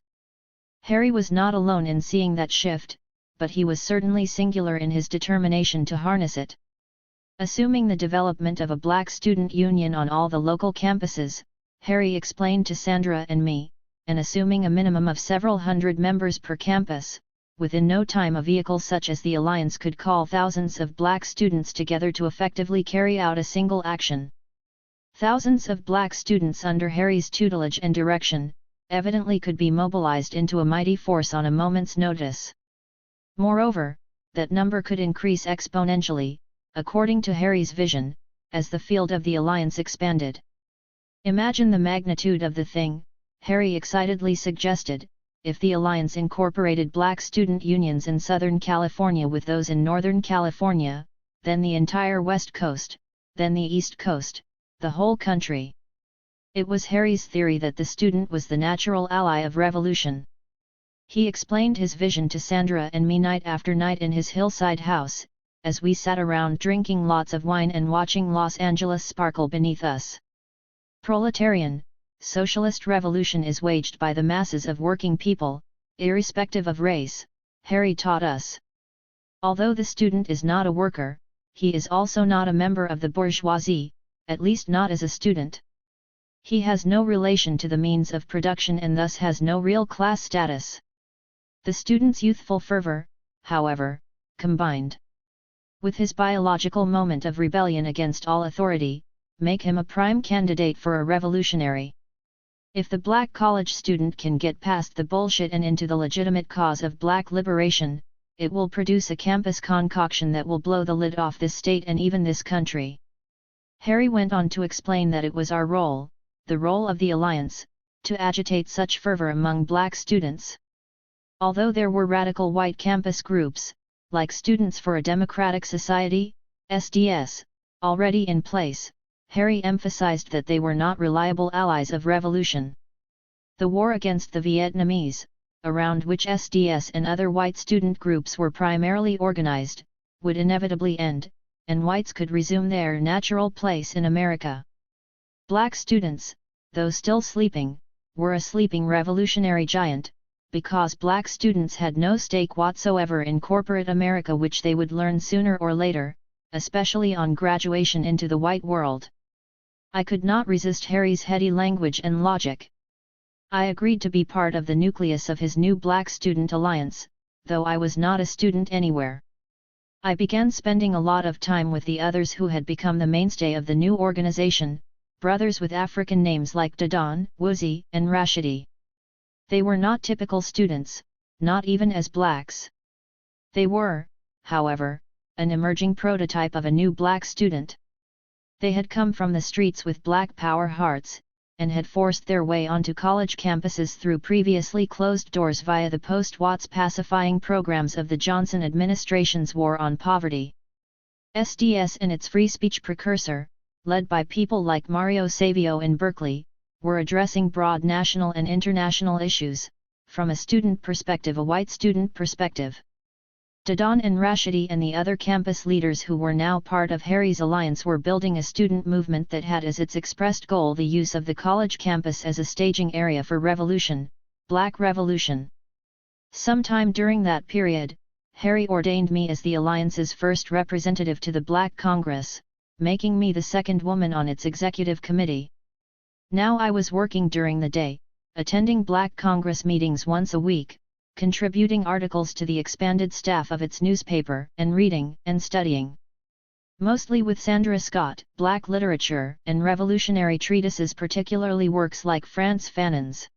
Harry was not alone in seeing that shift, but he was certainly singular in his determination to harness it. Assuming the development of a black student union on all the local campuses, Harry explained to Sandra and me, and assuming a minimum of several hundred members per campus, within no time a vehicle such as the Alliance could call thousands of black students together to effectively carry out a single action. Thousands of black students under Harry's tutelage and direction, evidently could be mobilized into a mighty force on a moment's notice. Moreover, that number could increase exponentially, according to Harry's vision, as the field of the Alliance expanded. Imagine the magnitude of the thing, Harry excitedly suggested, if the Alliance incorporated black student unions in Southern California with those in Northern California, then the entire West Coast, then the East Coast, the whole country. It was Harry's theory that the student was the natural ally of revolution. He explained his vision to Sandra and me night after night in his hillside house, as we sat around drinking lots of wine and watching Los Angeles sparkle beneath us. Proletarian, socialist revolution is waged by the masses of working people, irrespective of race, Harry taught us. Although the student is not a worker, he is also not a member of the bourgeoisie, at least not as a student. He has no relation to the means of production and thus has no real class status. The student's youthful fervor, however, combined with his biological moment of rebellion against all authority, make him a prime candidate for a revolutionary. If the black college student can get past the bullshit and into the legitimate cause of black liberation, it will produce a campus concoction that will blow the lid off this state and even this country. Harry went on to explain that it was our role, the role of the Alliance, to agitate such fervor among black students. Although there were radical white campus groups, like Students for a Democratic Society, SDS, already in place, Harry emphasized that they were not reliable allies of revolution. The war against the Vietnamese, around which SDS and other white student groups were primarily organized, would inevitably end, and whites could resume their natural place in America. Black students, though still sleeping, were a sleeping revolutionary giant, because black students had no stake whatsoever in corporate America, which they would learn sooner or later, especially on graduation into the white world. I could not resist Harry's heady language and logic. I agreed to be part of the nucleus of his new Black Student Alliance, though I was not a student anywhere. I began spending a lot of time with the others who had become the mainstay of the new organization, brothers with African names like Dadon, Woozy, and Rashidi. They were not typical students, not even as blacks. They were, however, an emerging prototype of a new black student. They had come from the streets with black power hearts, and had forced their way onto college campuses through previously closed doors via the post-Watts pacifying programs of the Johnson administration's War on Poverty. SDS and its free speech precursor, led by people like Mario Savio in Berkeley, were addressing broad national and international issues, from a student perspective, a white student perspective. Dadon and Rashidi and the other campus leaders who were now part of Harry's alliance were building a student movement that had as its expressed goal the use of the college campus as a staging area for revolution, Black Revolution. Sometime during that period, Harry ordained me as the alliance's first representative to the Black Congress, making me the second woman on its executive committee. Now I was working during the day, attending Black Congress meetings once a week, contributing articles to the expanded staff of its newspaper, and reading and studying. Mostly with Sandra Scott, Black literature and revolutionary treatises, particularly works like Frantz Fanon's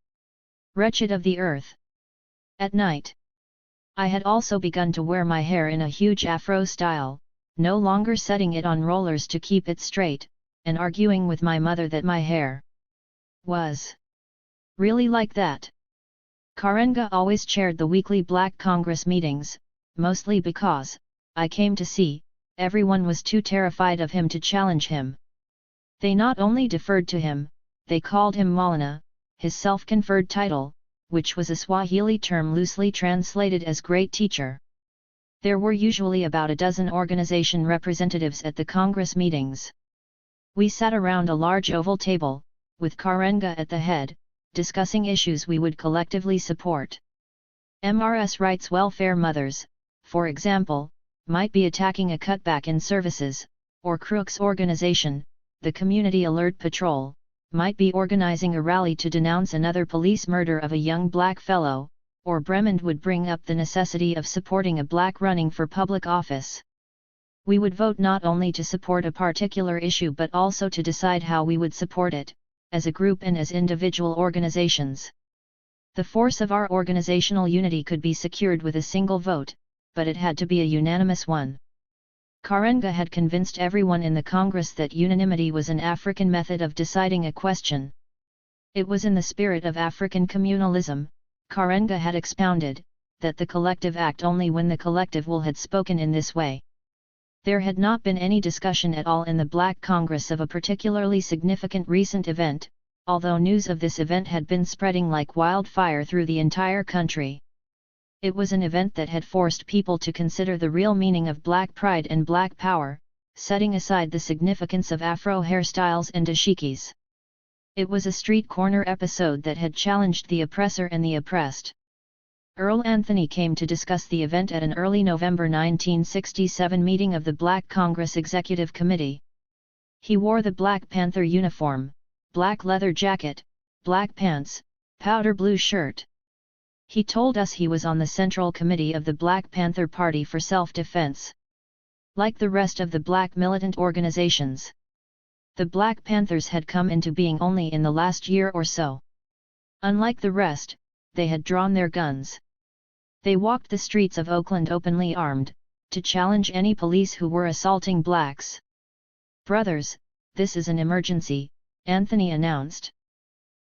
Wretched of the Earth. At night, I had also begun to wear my hair in a huge afro style, no longer setting it on rollers to keep it straight, and arguing with my mother that my hair was really like that. Karenga always chaired the weekly Black Congress meetings, mostly because, I came to see, everyone was too terrified of him to challenge him. They not only deferred to him, they called him Maulana, his self-conferred title, which was a Swahili term loosely translated as Great Teacher. There were usually about a dozen organization representatives at the Congress meetings. We sat around a large oval table, with Karenga at the head, discussing issues we would collectively support. MRS Rights Welfare Mothers, for example, might be attacking a cutback in services, or Crook's organization, the Community Alert Patrol, might be organizing a rally to denounce another police murder of a young black fellow, or Bremond would bring up the necessity of supporting a black running for public office. We would vote not only to support a particular issue but also to decide how we would support it, as a group and as individual organizations. The force of our organizational unity could be secured with a single vote, but it had to be a unanimous one. Karenga had convinced everyone in the Congress that unanimity was an African method of deciding a question. It was in the spirit of African communalism, Karenga had expounded, that the collective act only when the collective will had spoken in this way. There had not been any discussion at all in the Black Congress of a particularly significant recent event, although news of this event had been spreading like wildfire through the entire country. It was an event that had forced people to consider the real meaning of black pride and black power, setting aside the significance of afro hairstyles and dashikis. It was a street corner episode that had challenged the oppressor and the oppressed. Earl Anthony came to discuss the event at an early November 1967 meeting of the Black Congress Executive Committee. He wore the Black Panther uniform, black leather jacket, black pants, powder blue shirt. He told us he was on the Central Committee of the Black Panther Party for Self-Defense. Like the rest of the black militant organizations, the Black Panthers had come into being only in the last year or so. Unlike the rest, they had drawn their guns. They walked the streets of Oakland openly armed, to challenge any police who were assaulting blacks. "Brothers, this is an emergency," Anthony announced.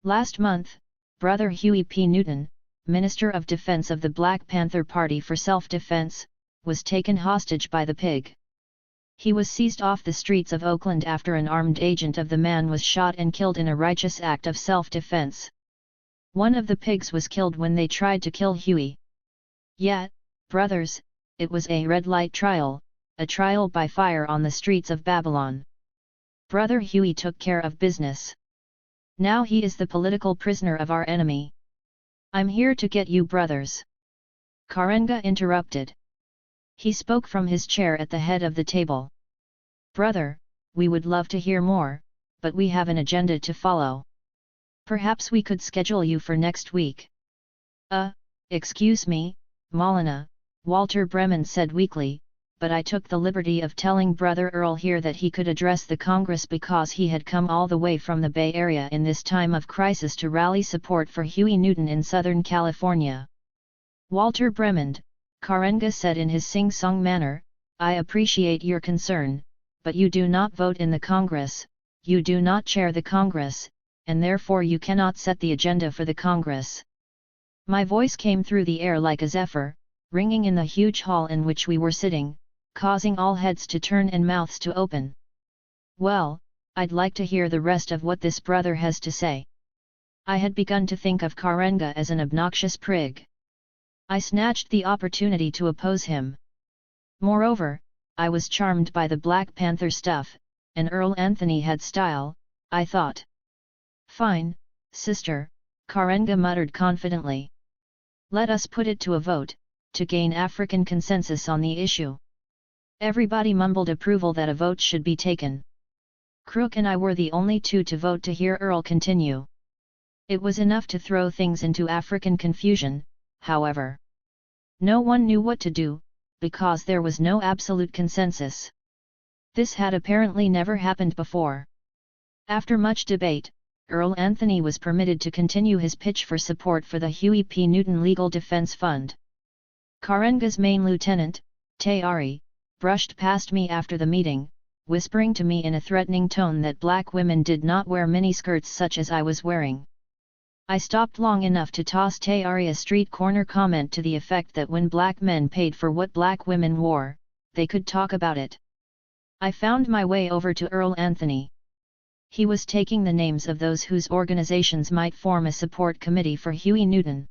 Last month, Brother Huey P. Newton, Minister of Defense of the Black Panther Party for Self-Defense, was taken hostage by the pig. He was seized off the streets of Oakland after an armed agent of the man was shot and killed in a righteous act of self-defense. One of the pigs was killed when they tried to kill Huey. Yet, brothers, it was a red light trial, a trial by fire on the streets of Babylon. Brother Huey took care of business. Now he is the political prisoner of our enemy. I'm here to get you, brothers. Karenga interrupted. He spoke from his chair at the head of the table. Brother, we would love to hear more, but we have an agenda to follow. Perhaps we could schedule you for next week. Excuse me, Malina, Walter Bremen said weakly, but I took the liberty of telling Brother Earl here that he could address the Congress because he had come all the way from the Bay Area in this time of crisis to rally support for Huey Newton in Southern California. Walter Bremen, Karenga said in his sing-song manner, I appreciate your concern, but you do not vote in the Congress, you do not chair the Congress, and therefore you cannot set the agenda for the Congress. My voice came through the air like a zephyr, ringing in the huge hall in which we were sitting, causing all heads to turn and mouths to open. Well, I'd like to hear the rest of what this brother has to say. I had begun to think of Karenga as an obnoxious prig. I snatched the opportunity to oppose him. Moreover, I was charmed by the Black Panther stuff, and Earl Anthony had style, I thought. Fine, sister, Karenga muttered confidently. Let us put it to a vote, to gain African consensus on the issue. Everybody mumbled approval that a vote should be taken. Crook and I were the only two to vote to hear Earl continue. It was enough to throw things into African confusion, however. No one knew what to do, because there was no absolute consensus. This had apparently never happened before. After much debate, Earl Anthony was permitted to continue his pitch for support for the Huey P. Newton Legal Defense Fund. Karenga's main lieutenant, Tayari, brushed past me after the meeting, whispering to me in a threatening tone that black women did not wear miniskirts such as I was wearing. I stopped long enough to toss Tayari a street corner comment to the effect that when black men paid for what black women wore, they could talk about it. I found my way over to Earl Anthony. He was taking the names of those whose organizations might form a support committee for Huey Newton.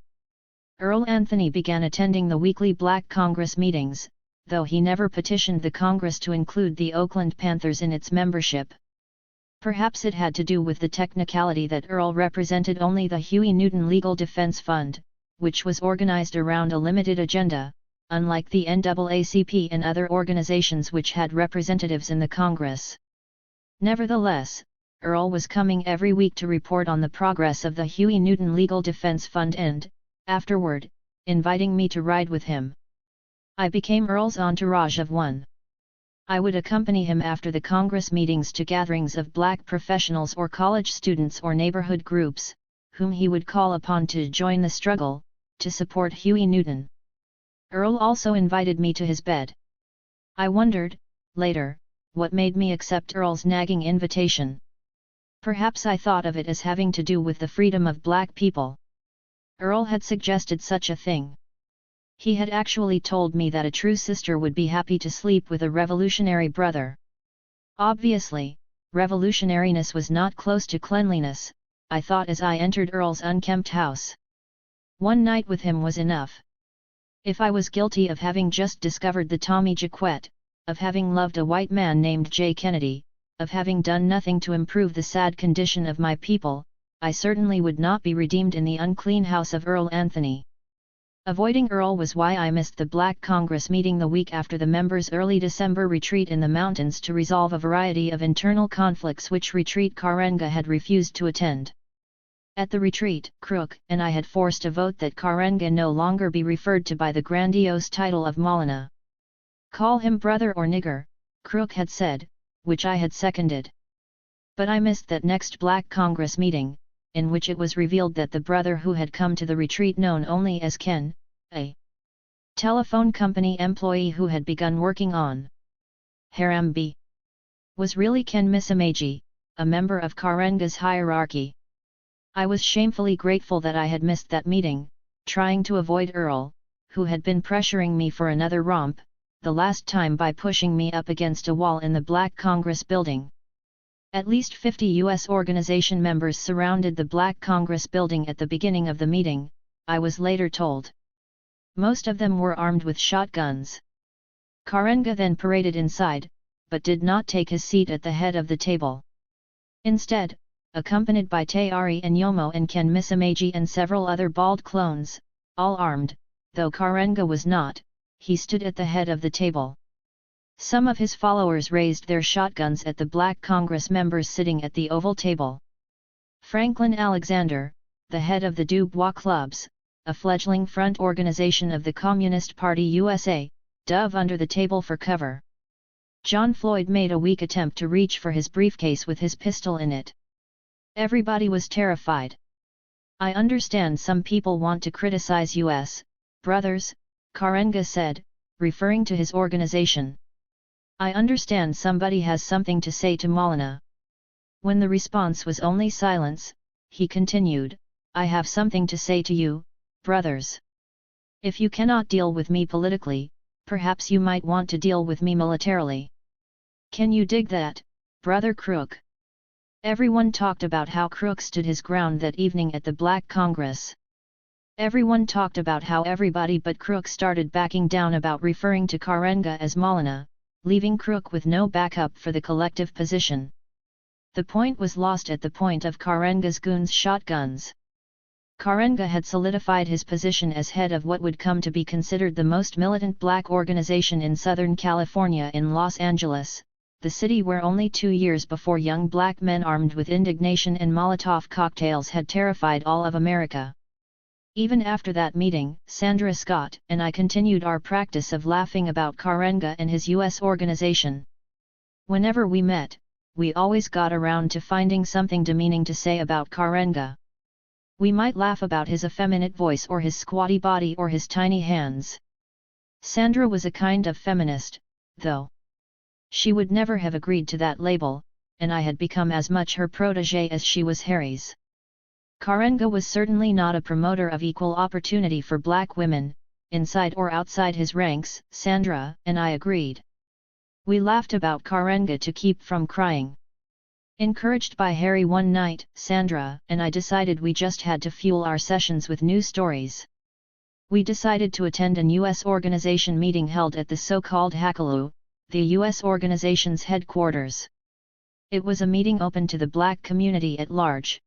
Earl Anthony began attending the weekly Black Congress meetings, though he never petitioned the Congress to include the Oakland Panthers in its membership. Perhaps it had to do with the technicality that Earl represented only the Huey Newton Legal Defense Fund, which was organized around a limited agenda, unlike the NAACP and other organizations which had representatives in the Congress. Nevertheless, Earl was coming every week to report on the progress of the Huey Newton Legal Defense Fund and, afterward, inviting me to ride with him. I became Earl's entourage of one. I would accompany him after the Congress meetings to gatherings of black professionals or college students or neighborhood groups, whom he would call upon to join the struggle, to support Huey Newton. Earl also invited me to his bed. I wondered, later, what made me accept Earl's nagging invitation. Perhaps I thought of it as having to do with the freedom of black people. Earl had suggested such a thing. He had actually told me that a true sister would be happy to sleep with a revolutionary brother. Obviously, revolutionariness was not close to cleanliness, I thought as I entered Earl's unkempt house. One night with him was enough. If I was guilty of having just discovered the Tommy Jaquette, of having loved a white man named J. Kennedy, of having done nothing to improve the sad condition of my people, I certainly would not be redeemed in the unclean house of Earl Anthony. Avoiding Earl was why I missed the Black Congress meeting the week after the members' early December retreat in the mountains to resolve a variety of internal conflicts, which retreat Karenga had refused to attend. At the retreat, Crook and I had forced a vote that Karenga no longer be referred to by the grandiose title of Malina. Call him brother or nigger, Crook had said, which I had seconded. But I missed that next Black Congress meeting, in which it was revealed that the brother who had come to the retreat, known only as Ken, a telephone company employee who had begun working on Harambe, was really Ken Misamaji, a member of Karenga's hierarchy. I was shamefully grateful that I had missed that meeting, trying to avoid Earl, who had been pressuring me for another romp, the last time by pushing me up against a wall in the Black Congress building. At least 50 U.S. organization members surrounded the Black Congress building at the beginning of the meeting, I was later told. Most of them were armed with shotguns. Karenga then paraded inside, but did not take his seat at the head of the table. Instead, accompanied by Tayari and Yomo and Ken Misamaji and several other bald clones, all armed, though Karenga was not, he stood at the head of the table. Some of his followers raised their shotguns at the Black Congress members sitting at the oval table. Franklin Alexander, the head of the Dubois Clubs, a fledgling front organization of the Communist Party USA, dove under the table for cover. John Floyd made a weak attempt to reach for his briefcase with his pistol in it. Everybody was terrified. I understand some people want to criticize U.S. brothers, Karenga said, referring to his organization. I understand somebody has something to say to Maulana. When the response was only silence, he continued, I have something to say to you, brothers. If you cannot deal with me politically, perhaps you might want to deal with me militarily. Can you dig that, Brother Crook? Everyone talked about how Crook stood his ground that evening at the Black Congress. Everyone talked about how everybody but Crook started backing down about referring to Karenga as Maulana, leaving Crook with no backup for the collective position. The point was lost at the point of Karenga's goons' shotguns. Karenga had solidified his position as head of what would come to be considered the most militant black organization in Southern California in Los Angeles, the city where only 2 years before young black men armed with indignation and Molotov cocktails had terrified all of America. Even after that meeting, Sandra Scott and I continued our practice of laughing about Karenga and his U.S. organization. Whenever we met, we always got around to finding something demeaning to say about Karenga. We might laugh about his effeminate voice or his squatty body or his tiny hands. Sandra was a kind of feminist, though. She would never have agreed to that label, and I had become as much her protégé as she was Harry's. Karenga was certainly not a promoter of equal opportunity for black women, inside or outside his ranks, Sandra and I agreed. We laughed about Karenga to keep from crying. Encouraged by Harry one night, Sandra and I decided we just had to fuel our sessions with new stories. We decided to attend an U.S. organization meeting held at the so-called Hakalu, the U.S. organization's headquarters. It was a meeting open to the black community at large.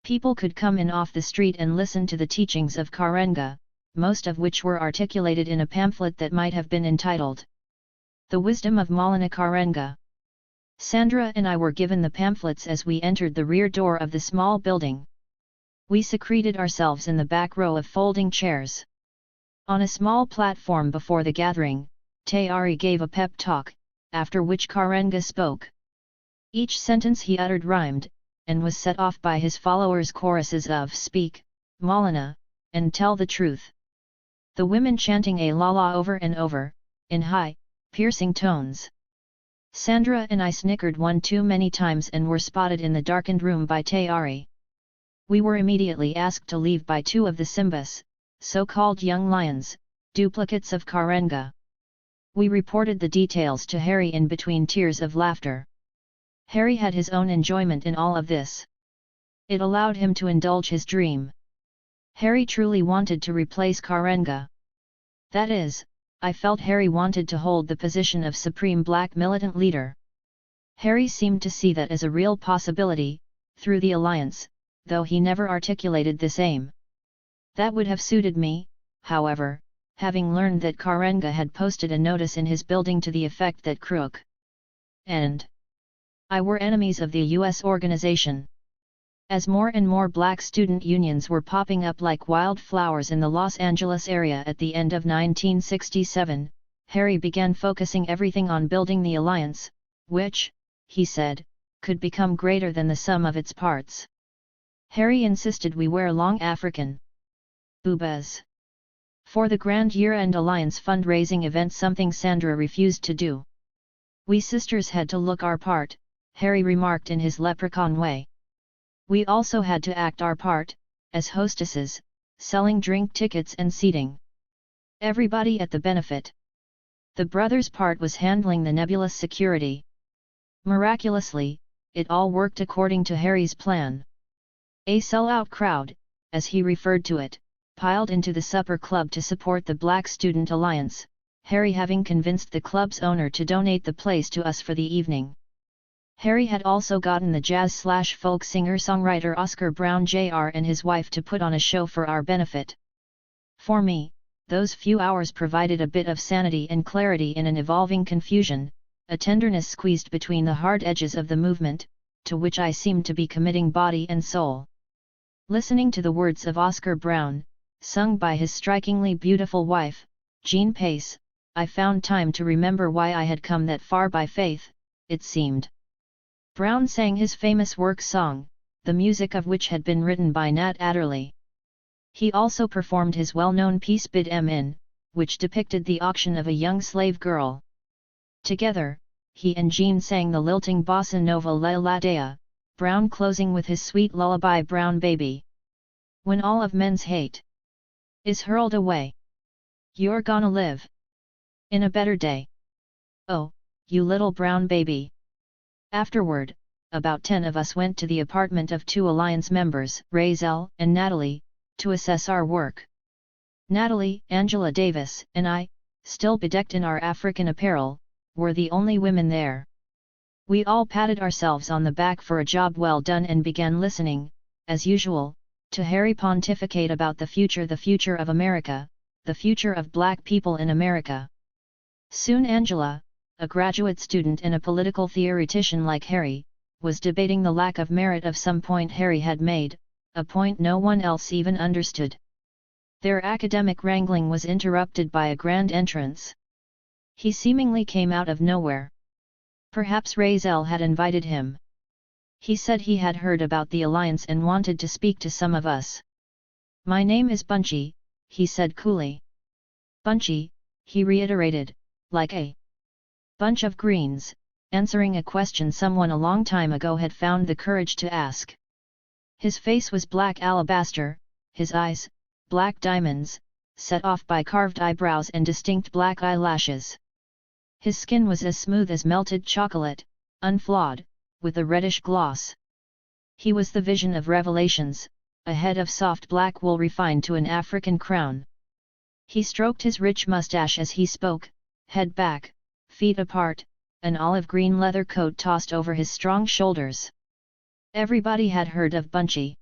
People could come in off the street and listen to the teachings of Karenga, most of which were articulated in a pamphlet that might have been entitled The Wisdom of Maulana Karenga. Sandra and I were given the pamphlets as we entered the rear door of the small building. We secreted ourselves in the back row of folding chairs. On a small platform before the gathering, Tayari gave a pep talk, after which Karenga spoke. Each sentence he uttered rhymed, and was set off by his followers' choruses of Speak, Maulana, and Tell the Truth. The women chanting a la over and over, in high, piercing tones. Sandra and I snickered one too many times and were spotted in the darkened room by Tayari. We were immediately asked to leave by 2 of the Simbas, so-called young lions, duplicates of Karenga. We reported the details to Harry in between tears of laughter. Harry had his own enjoyment in all of this. It allowed him to indulge his dream. Harry truly wanted to replace Karenga. That is, I felt Harry wanted to hold the position of supreme black militant leader. Harry seemed to see that as a real possibility, through the alliance, though he never articulated this aim. That would have suited me, however, having learned that Karenga had posted a notice in his building to the effect that Crook and I were enemies of the U.S. organization. As more and more black student unions were popping up like wildflowers in the Los Angeles area at the end of 1967, Harry began focusing everything on building the alliance, which, he said, could become greater than the sum of its parts. Harry insisted we wear long African boobas for the Grand Year-End Alliance fundraising event, something Sandra refused to do. We sisters had to look our part, Harry remarked in his leprechaun way. We also had to act our part, as hostesses, selling drink tickets and seating everybody at the benefit. The brothers' part was handling the nebulous security. Miraculously, it all worked according to Harry's plan. A sellout crowd, as he referred to it, piled into the supper club to support the Black Student Alliance, Harry having convinced the club's owner to donate the place to us for the evening. Harry had also gotten the jazz/folk singer-songwriter Oscar Brown Jr. and his wife to put on a show for our benefit. For me, those few hours provided a bit of sanity and clarity in an evolving confusion, a tenderness squeezed between the hard edges of the movement, to which I seemed to be committing body and soul. Listening to the words of Oscar Brown, sung by his strikingly beautiful wife, Jean Pace, I found time to remember why I had come that far by faith, it seemed. Brown sang his famous work song, the music of which had been written by Nat Adderley. He also performed his well-known piece Bid in, which depicted the auction of a young slave girl. Together, he and Jean sang the lilting bossa nova La Dea, Brown closing with his sweet lullaby Brown Baby. When all of men's hate is hurled away, you're gonna live in a better day. Oh, you little brown baby. Afterward, about 10 of us went to the apartment of 2 Alliance members, Razel and Natalie, to assess our work. Natalie, Angela Davis, and I, still bedecked in our African apparel, were the only women there. We all patted ourselves on the back for a job well done and began listening, as usual, to Harry pontificate about the future of America, the future of Black people in America. Soon Angela, a graduate student and a political theoretician like Harry, was debating the lack of merit of some point Harry had made, a point no one else even understood. Their academic wrangling was interrupted by a grand entrance. He seemingly came out of nowhere. Perhaps Razel had invited him. He said he had heard about the Alliance and wanted to speak to some of us. My name is Bunchy, he said coolly. Bunchy, he reiterated, like a bunch of greens, answering a question someone a long time ago had found the courage to ask. His face was black alabaster, his eyes, black diamonds, set off by carved eyebrows and distinct black eyelashes. His skin was as smooth as melted chocolate, unflawed, with a reddish gloss. He was the vision of revelations, a head of soft black wool refined to an African crown. He stroked his rich mustache as he spoke, head back, feet apart, an olive green leather coat tossed over his strong shoulders. Everybody had heard of Bunchy.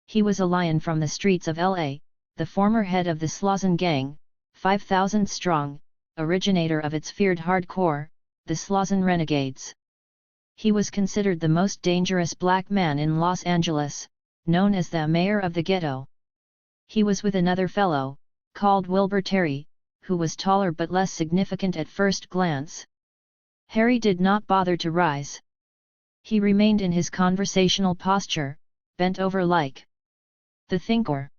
He was a lion from the streets of L.A., the former head of the Slauson Gang, 5,000 strong, originator of its feared hardcore, the Slauson Renegades. He was considered the most dangerous black man in Los Angeles, known as the mayor of the ghetto. He was with another fellow, called Wilbur Terry, who was taller but less significant at first glance. Harry did not bother to rise. He remained in his conversational posture, bent over like the thinker.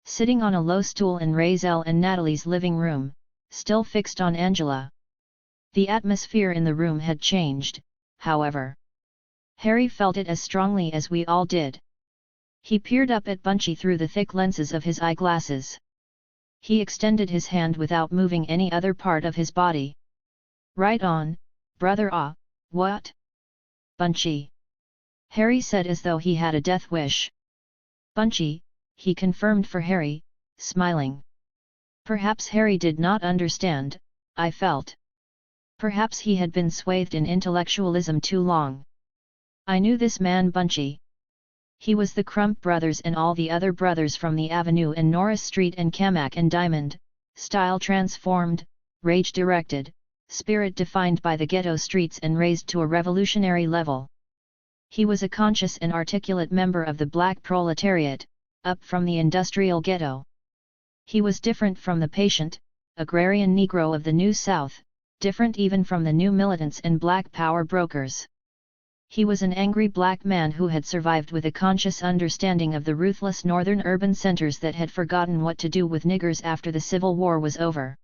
Sitting on a low stool in Razel and Natalie's living room, still fixed on Angela. The atmosphere in the room had changed, however. Harry felt it as strongly as we all did. He peered up at Bunchy through the thick lenses of his eyeglasses. He extended his hand without moving any other part of his body. Right on, brother. Ah, what? Bunchy. Harry said as though he had a death wish. Bunchy, he confirmed for Harry, smiling. Perhaps Harry did not understand, I felt. Perhaps he had been swathed in intellectualism too long. I knew this man Bunchy. He was the Crump brothers and all the other brothers from the Avenue and Norris Street and Camac and Diamond, style transformed, rage directed, spirit defined by the ghetto streets and raised to a revolutionary level. He was a conscious and articulate member of the black proletariat, up from the industrial ghetto. He was different from the patient, agrarian Negro of the New South, different even from the new militants and black power brokers. He was an angry black man who had survived with a conscious understanding of the ruthless northern urban centers that had forgotten what to do with niggers after the Civil War was over.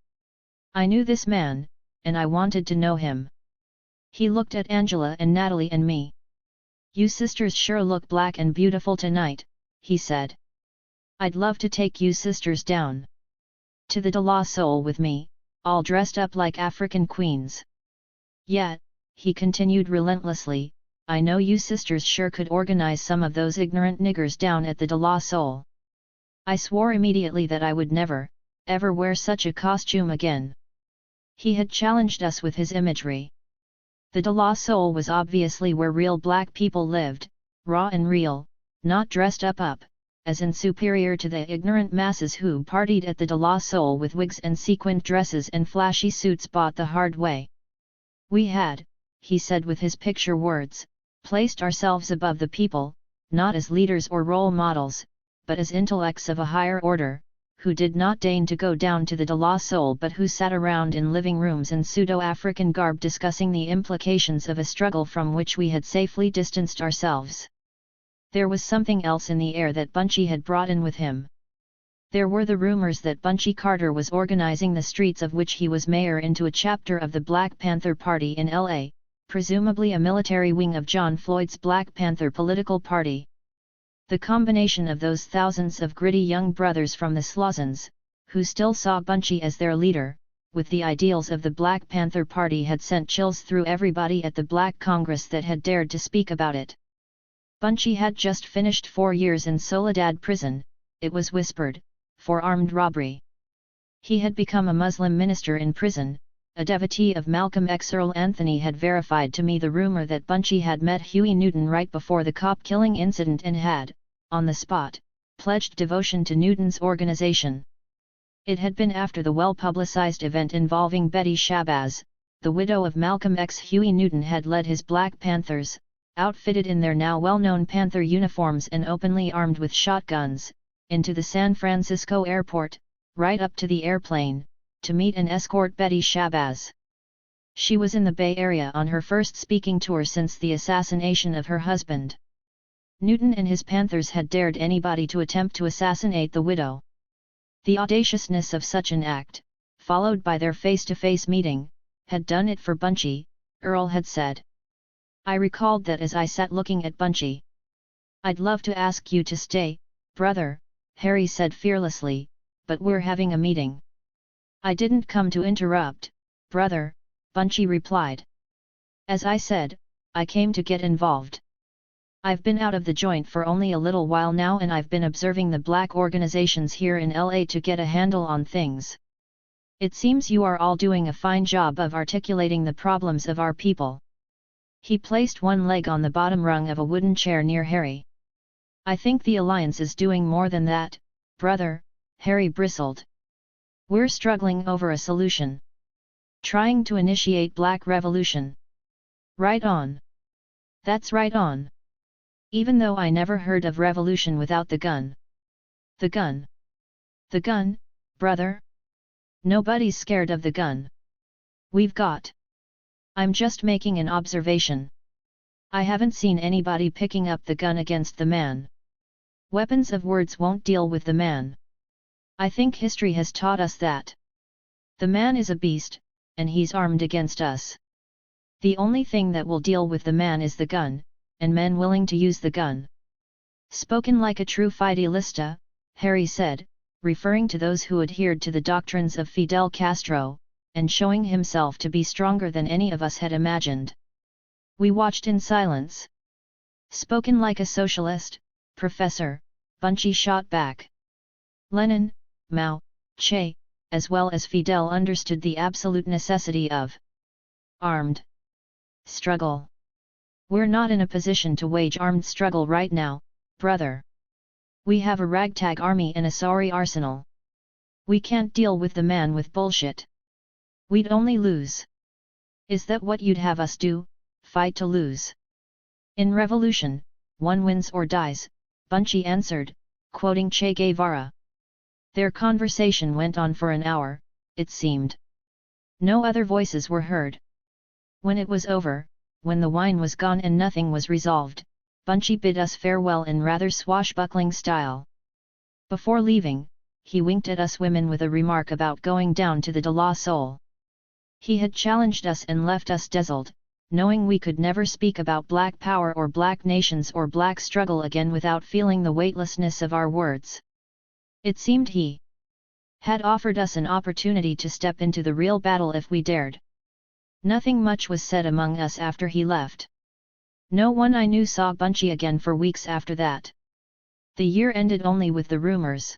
I knew this man, and I wanted to know him. He looked at Angela and Natalie and me. You sisters sure look black and beautiful tonight, he said. I'd love to take you sisters down to the De La Salle with me, all dressed up like African queens. Yet, he continued relentlessly, I know you sisters sure could organize some of those ignorant niggers down at the De La Salle. I swore immediately that I would never, ever wear such a costume again. He had challenged us with his imagery. The De La Salle was obviously where real black people lived, raw and real, not dressed up, as in superior to the ignorant masses who partied at the De La Salle with wigs and sequined dresses and flashy suits bought the hard way. We had, he said with his picture words, placed ourselves above the people, not as leaders or role models, but as intellects of a higher order, who did not deign to go down to the De La Salle but who sat around in living rooms in pseudo-African garb discussing the implications of a struggle from which we had safely distanced ourselves. There was something else in the air that Bunchy had brought in with him. There were the rumors that Bunchy Carter was organizing the streets of which he was mayor into a chapter of the Black Panther Party in L.A., presumably a military wing of John Floyd's Black Panther political party. The combination of those thousands of gritty young brothers from the Slawsons, who still saw Bunchy as their leader, with the ideals of the Black Panther Party had sent chills through everybody at the Black Congress that had dared to speak about it. Bunchy had just finished 4 years in Soledad prison, it was whispered, for armed robbery. He had become a Muslim minister in prison. A devotee of Malcolm X. Earl Anthony had verified to me the rumor that Bunchy had met Huey Newton right before the cop-killing incident and had, on the spot, pledged devotion to Newton's organization. It had been after the well-publicized event involving Betty Shabazz, the widow of Malcolm X. Huey Newton had led his Black Panthers, outfitted in their now well-known Panther uniforms and openly armed with shotguns, into the San Francisco airport, right up to the airplane, to meet and escort Betty Shabazz. She was in the Bay Area on her first speaking tour since the assassination of her husband. Newton and his Panthers had dared anybody to attempt to assassinate the widow. The audaciousness of such an act, followed by their face-to-face meeting, had done it for Bunchy, Earl had said. I recalled that as I sat looking at Bunchy. I'd love to ask you to stay, brother, Harry said fearlessly, but we're having a meeting. I didn't come to interrupt, brother, Bunchy replied. As I said, I came to get involved. I've been out of the joint for only a little while now and I've been observing the black organizations here in LA to get a handle on things. It seems you are all doing a fine job of articulating the problems of our people. He placed one leg on the bottom rung of a wooden chair near Harry. I think the Alliance is doing more than that, brother, Harry bristled. We're struggling over a solution. Trying to initiate Black Revolution. Right on. That's right on. Even though I never heard of revolution without the gun. The gun. The gun, brother? Nobody's scared of the gun. We've got. I'm just making an observation. I haven't seen anybody picking up the gun against the man. Weapons of words won't deal with the man. I think history has taught us that. The man is a beast, and he's armed against us. The only thing that will deal with the man is the gun, and men willing to use the gun. Spoken like a true fidelista, Harry said, referring to those who adhered to the doctrines of Fidel Castro, and showing himself to be stronger than any of us had imagined. We watched in silence. Spoken like a socialist, Professor, Bunchy shot back. Lenin, Mao, Che, as well as Fidel understood the absolute necessity of armed struggle. We're not in a position to wage armed struggle right now, brother. We have a ragtag army and a sorry arsenal. We can't deal with the man with bullshit. We'd only lose. Is that what you'd have us do, fight to lose? In revolution, one wins or dies, Bunchy answered, quoting Che Guevara. Their conversation went on for an hour, it seemed. No other voices were heard. When it was over, when the wine was gone and nothing was resolved, Bunchy bid us farewell in rather swashbuckling style. Before leaving, he winked at us women with a remark about going down to the De La Salle. He had challenged us and left us dazzled, knowing we could never speak about Black power or Black nations or Black struggle again without feeling the weightlessness of our words. It seemed he had offered us an opportunity to step into the real battle if we dared. Nothing much was said among us after he left. No one I knew saw Bunchy again for weeks after that. The year ended only with the rumors.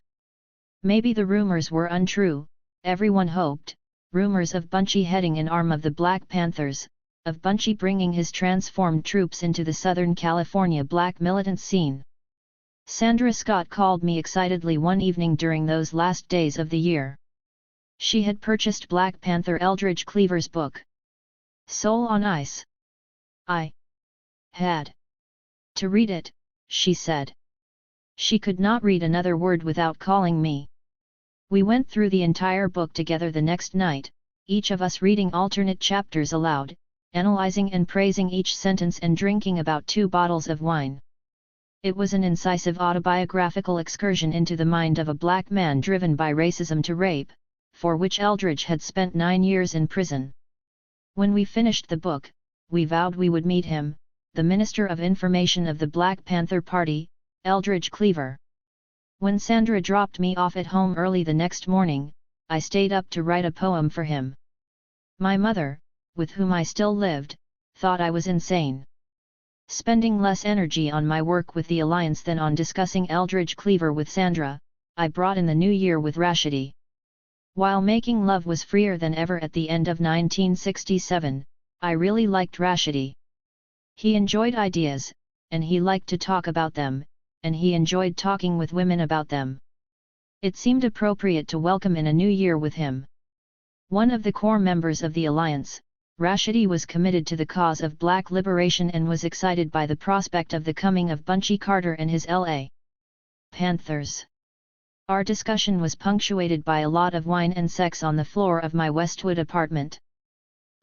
Maybe the rumors were untrue, everyone hoped, rumors of Bunchy heading an arm of the Black Panthers, of Bunchy bringing his transformed troops into the Southern California Black militant scene. Sandra Scott called me excitedly one evening during those last days of the year. She had purchased Black Panther Eldridge Cleaver's book, Soul on Ice. I had to read it, she said. She could not read another word without calling me. We went through the entire book together the next night, each of us reading alternate chapters aloud, analyzing and praising each sentence and drinking about 2 bottles of wine. It was an incisive autobiographical excursion into the mind of a Black man driven by racism to rape, for which Eldridge had spent 9 years in prison. When we finished the book, we vowed we would meet him, the Minister of Information of the Black Panther Party, Eldridge Cleaver. When Sandra dropped me off at home early the next morning, I stayed up to write a poem for him. My mother, with whom I still lived, thought I was insane. Spending less energy on my work with the Alliance than on discussing Eldridge Cleaver with Sandra, I brought in the new year with Rashidi. While making love was freer than ever at the end of 1967, I really liked Rashidi. He enjoyed ideas, and he liked to talk about them, and he enjoyed talking with women about them. It seemed appropriate to welcome in a new year with him. One of the core members of the Alliance, Rashidi was committed to the cause of Black liberation and was excited by the prospect of the coming of Bunchy Carter and his L.A. Panthers. Our discussion was punctuated by a lot of wine and sex on the floor of my Westwood apartment.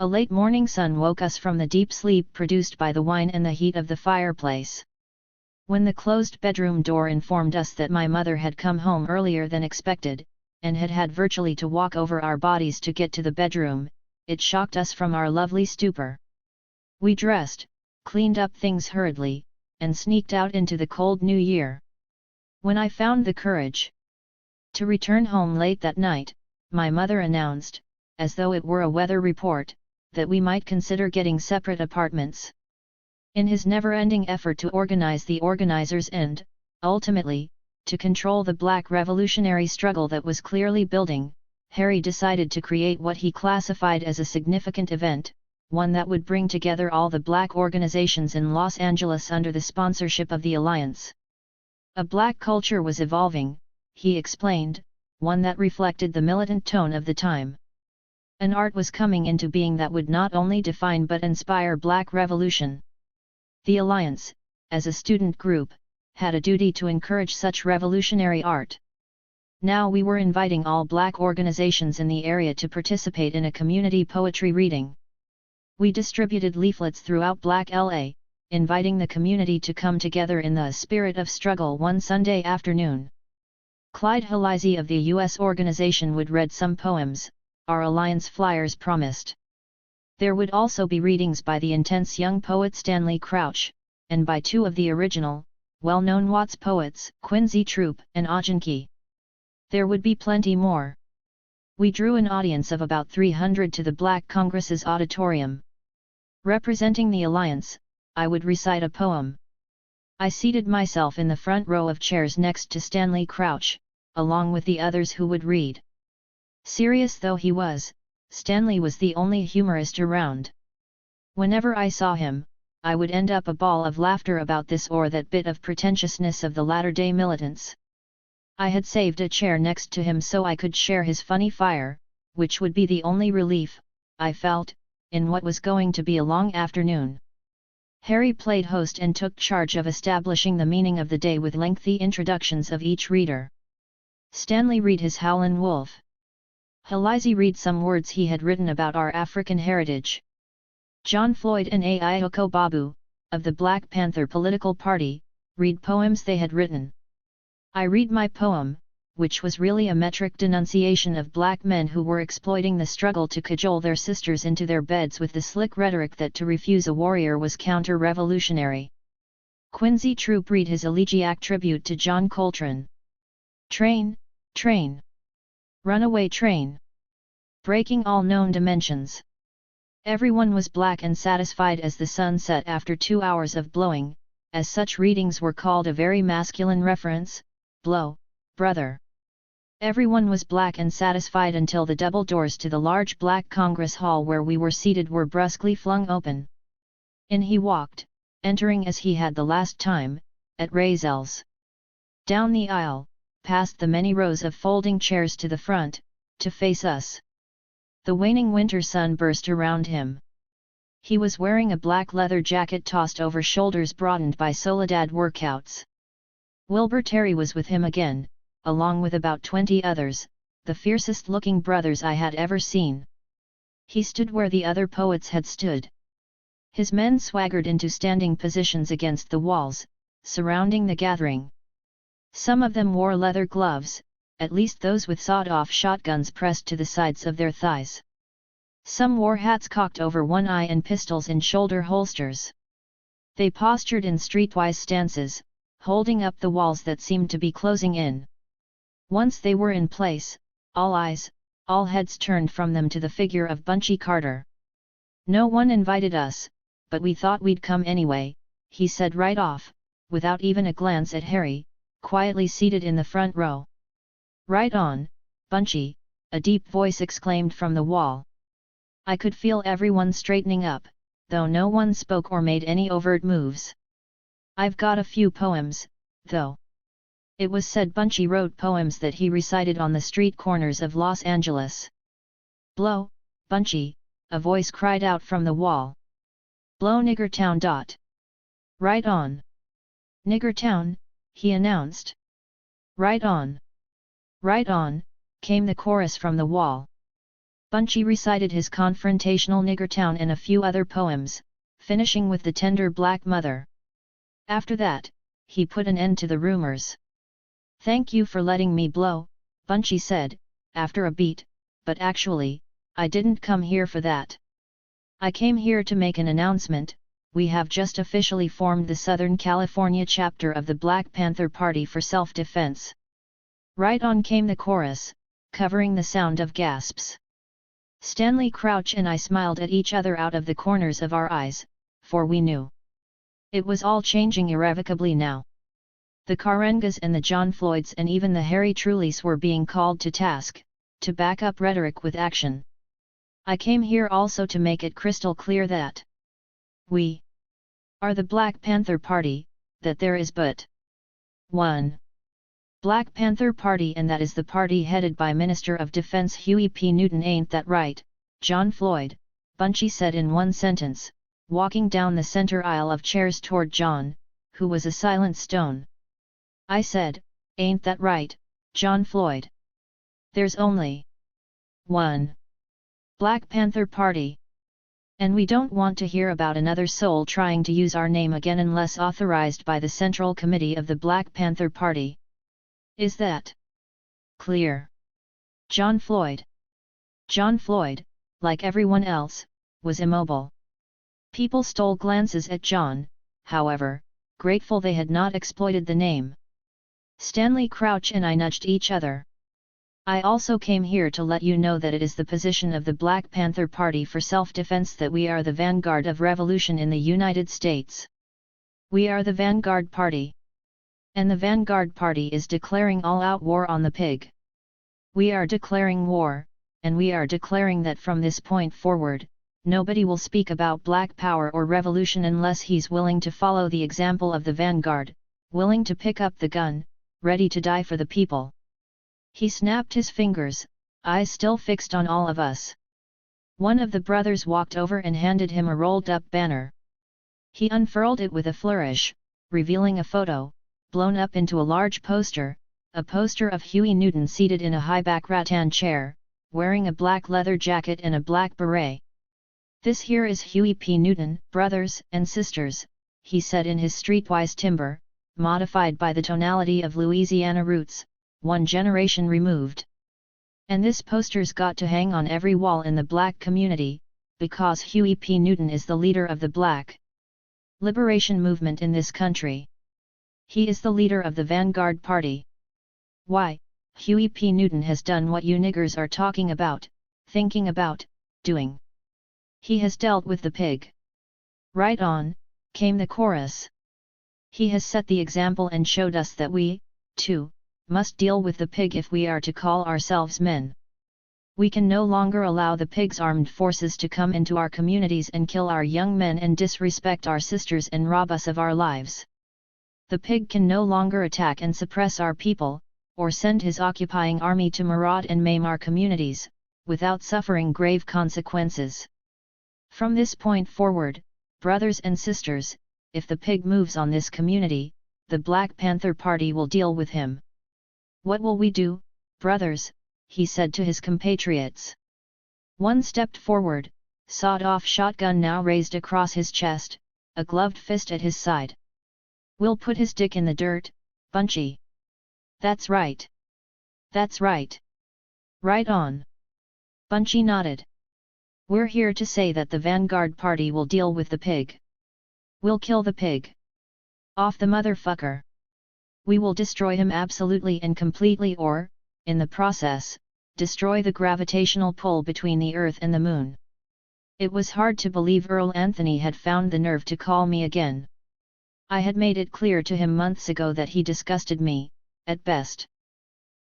A late morning sun woke us from the deep sleep produced by the wine and the heat of the fireplace. When the closed bedroom door informed us that my mother had come home earlier than expected, and had had virtually to walk over our bodies to get to the bedroom, it shocked us from our lovely stupor. We dressed, cleaned up things hurriedly, and sneaked out into the cold new year. When I found the courage to return home late that night, my mother announced, as though it were a weather report, that we might consider getting separate apartments. In his never-ending effort to organize the organizers and, ultimately, to control the Black revolutionary struggle that was clearly building, Harry decided to create what he classified as a significant event, one that would bring together all the Black organizations in Los Angeles under the sponsorship of the Alliance. A Black culture was evolving, he explained, one that reflected the militant tone of the time. An art was coming into being that would not only define but inspire Black revolution. The Alliance, as a student group, had a duty to encourage such revolutionary art. Now we were inviting all Black organizations in the area to participate in a community poetry reading. We distributed leaflets throughout Black LA, inviting the community to come together in the spirit of struggle one Sunday afternoon. Clyde Helizy of the U.S. organization would read some poems, our Alliance flyers promised. There would also be readings by the intense young poet Stanley Crouch, and by 2 of the original, well-known Watts poets, Quincy Troop and Ajanki. There would be plenty more. We drew an audience of about 300 to the Black Congress's auditorium. Representing the Alliance, I would recite a poem. I seated myself in the front row of chairs next to Stanley Crouch, along with the others who would read. Serious though he was, Stanley was the only humorist around. Whenever I saw him, I would end up a ball of laughter about this or that bit of pretentiousness of the latter-day militants. I had saved a chair next to him so I could share his funny fire, which would be the only relief, I felt, in what was going to be a long afternoon. Harry played host and took charge of establishing the meaning of the day with lengthy introductions of each reader. Stanley read his Howlin' Wolf. Helizy read some words he had written about our African heritage. John Floyd and Ayoko Babu, of the Black Panther political party, read poems they had written. I read my poem, which was really a metric denunciation of black men who were exploiting the struggle to cajole their sisters into their beds with the slick rhetoric that to refuse a warrior was counter-revolutionary. Quincy Troop read his elegiac tribute to John Coltrane. Train, train. Runaway train. Breaking all known dimensions. Everyone was black and satisfied as the sun set after 2 hours of blowing, as such readings were called, a very masculine reference, blow, brother. Everyone was black and satisfied until the double doors to the large black Congress Hall where we were seated were brusquely flung open. In he walked, entering as he had the last time, at Razel's. Down the aisle, past the many rows of folding chairs to the front, to face us. The waning winter sun burst around him. He was wearing a black leather jacket tossed over shoulders broadened by Soledad workouts. Wilbur Terry was with him again, along with about 20 others, the fiercest-looking brothers I had ever seen. He stood where the other poets had stood. His men swaggered into standing positions against the walls, surrounding the gathering. Some of them wore leather gloves, at least those with sawed-off shotguns pressed to the sides of their thighs. Some wore hats cocked over one eye and pistols in shoulder holsters. They postured in streetwise stances, holding up the walls that seemed to be closing in. Once they were in place, all eyes, all heads turned from them to the figure of Bunchy Carter. "No one invited us, but we thought we'd come anyway," he said right off, without even a glance at Harry, quietly seated in the front row. "Right on, Bunchy," a deep voice exclaimed from the wall. I could feel everyone straightening up, though no one spoke or made any overt moves. "I've got a few poems, though." It was said Bunchy wrote poems that he recited on the street corners of Los Angeles. "Blow, Bunchy," a voice cried out from the wall. "Blow Niggertown. Right on. Niggertown," he announced. "Right on. Right on," came the chorus from the wall. Bunchy recited his confrontational Niggertown and a few other poems, finishing with the tender black mother. After that, he put an end to the rumors. "Thank you for letting me blow," Bunchy said, after a beat, "but actually, I didn't come here for that. I came here to make an announcement. We have just officially formed the Southern California chapter of the Black Panther Party for Self-Defense." Right on, came the chorus, covering the sound of gasps. Stanley Crouch and I smiled at each other out of the corners of our eyes, for we knew it was all changing irrevocably now. The Karengas and the John Floyds and even the Harry Truleys were being called to task, to back up rhetoric with action. I came here also to make it crystal clear that we are the Black Panther Party, that there is but one Black Panther Party, and that is the party headed by Minister of Defense Huey P. Newton. "Ain't that right, John Floyd?" Bunchy said in one sentence, walking down the center aisle of chairs toward John, who was a silent stone. I said, "Ain't that right, John Floyd? There's only one Black Panther Party. And we don't want to hear about another soul trying to use our name again unless authorized by the Central Committee of the Black Panther Party. Is that clear, John Floyd?" John Floyd, like everyone else, was immobile. People stole glances at John, however, grateful they had not exploited the name. Stanley Crouch and I nudged each other. "I also came here to let you know that it is the position of the Black Panther Party for Self-Defense that we are the vanguard of revolution in the United States. We are the Vanguard Party. And the Vanguard Party is declaring all-out war on the pig. We are declaring war, and we are declaring that from this point forward, nobody will speak about black power or revolution unless he's willing to follow the example of the Vanguard, willing to pick up the gun, ready to die for the people." He snapped his fingers, eyes still fixed on all of us. One of the brothers walked over and handed him a rolled-up banner. He unfurled it with a flourish, revealing a photo, blown up into a large poster, a poster of Huey Newton seated in a high-back rattan chair, wearing a black leather jacket and a black beret. "This here is Huey P. Newton, brothers and sisters," he said in his streetwise timbre, modified by the tonality of Louisiana roots, one generation removed. And this poster's got to hang on every wall in the black community, because Huey P. Newton is the leader of the black liberation movement in this country. He is the leader of the Vanguard Party. Why, Huey P. Newton has done what you niggers are talking about, thinking about, doing. He has dealt with the pig. Right on, came the chorus. He has set the example and showed us that we, too, must deal with the pig if we are to call ourselves men. We can no longer allow the pig's armed forces to come into our communities and kill our young men and disrespect our sisters and rob us of our lives. The pig can no longer attack and suppress our people, or send his occupying army to maraud and maim our communities, without suffering grave consequences. From this point forward, brothers and sisters, if the pig moves on this community, the Black Panther Party will deal with him. What will we do, brothers? He said to his compatriots. One stepped forward, sawed-off shotgun now raised across his chest, a gloved fist at his side. We'll put his dick in the dirt, Bunchy. That's right. That's right. Right on. Bunchy nodded. We're here to say that the Vanguard Party will deal with the pig. We'll kill the pig. Off the motherfucker. We will destroy him absolutely and completely or, in the process, destroy the gravitational pull between the Earth and the Moon. It was hard to believe Earl Anthony had found the nerve to call me again. I had made it clear to him months ago that he disgusted me, at best.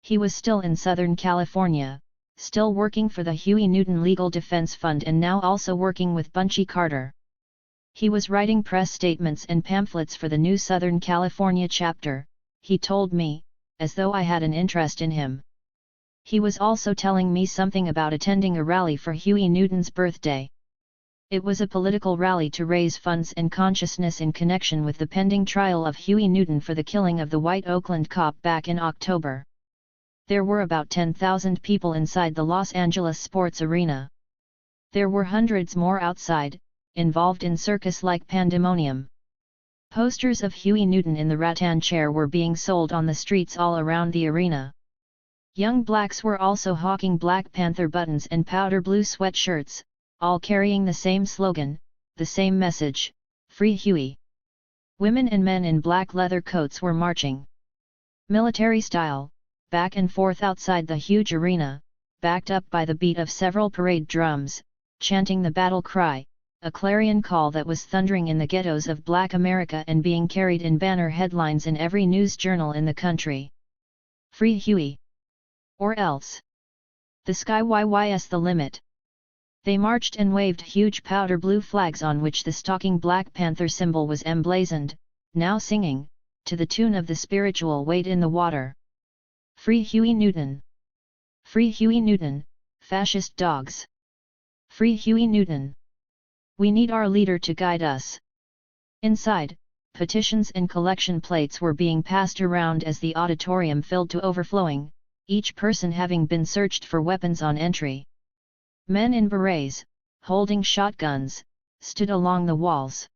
He was still in Southern California, still working for the Huey Newton Legal Defense Fund and now also working with Bunchy Carter. He was writing press statements and pamphlets for the new Southern California chapter, he told me, as though I had an interest in him. He was also telling me something about attending a rally for Huey Newton's birthday. It was a political rally to raise funds and consciousness in connection with the pending trial of Huey Newton for the killing of the white Oakland cop back in October. There were about 10,000 people inside the Los Angeles sports arena. There were hundreds more outside, involved in circus-like pandemonium. Posters of Huey Newton in the rattan chair were being sold on the streets all around the arena. Young blacks were also hawking Black Panther buttons and powder blue sweatshirts, all carrying the same slogan, the same message, Free Huey. Women and men in black leather coats were marching military style, back and forth outside the huge arena, backed up by the beat of several parade drums, chanting the battle cry, a clarion call that was thundering in the ghettos of Black America and being carried in banner headlines in every news journal in the country. Free Huey! Or else! The sky's the limit. They marched and waved huge powder blue flags on which the stalking Black Panther symbol was emblazoned, now singing, to the tune of the spiritual Wade in the Water. Free Huey Newton! Free Huey Newton, fascist dogs! Free Huey Newton! We need our leader to guide us. Inside, petitions and collection plates were being passed around as the auditorium filled to overflowing, each person having been searched for weapons on entry. Men in berets, holding shotguns, stood along the walls.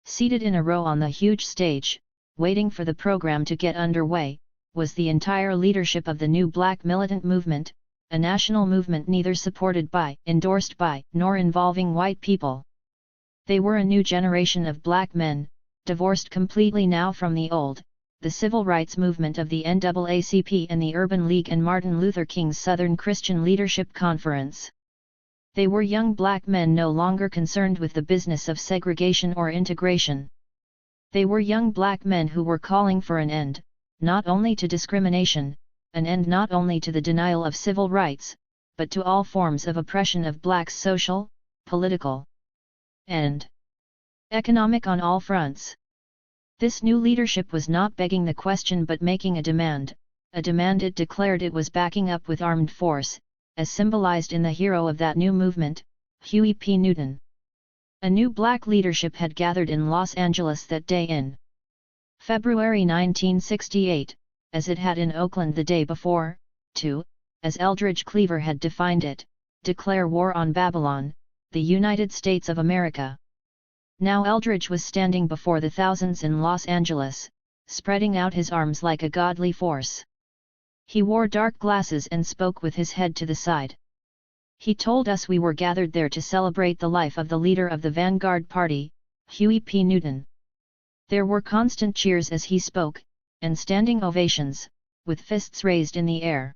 Seated in a row on the huge stage, waiting for the program to get underway, was the entire leadership of the new Black militant movement, a national movement neither supported by, endorsed by, nor involving white people. They were a new generation of black men, divorced completely now from the old, the civil rights movement of the NAACP and the Urban League and Martin Luther King's Southern Christian Leadership Conference. They were young black men no longer concerned with the business of segregation or integration. They were young black men who were calling for an end, not only to discrimination, an end not only to the denial of civil rights, but to all forms of oppression of blacks social, political, and economic on all fronts. This new leadership was not begging the question but making a demand it declared it was backing up with armed force, as symbolized in the hero of that new movement, Huey P. Newton. A new black leadership had gathered in Los Angeles that day in February 1968, as it had in Oakland the day before, to, as Eldridge Cleaver had defined it, declare war on Babylon, the United States of America. Now Eldridge was standing before the thousands in Los Angeles, spreading out his arms like a godly force. He wore dark glasses and spoke with his head to the side. He told us we were gathered there to celebrate the life of the leader of the Vanguard Party, Huey P. Newton. There were constant cheers as he spoke, and standing ovations, with fists raised in the air.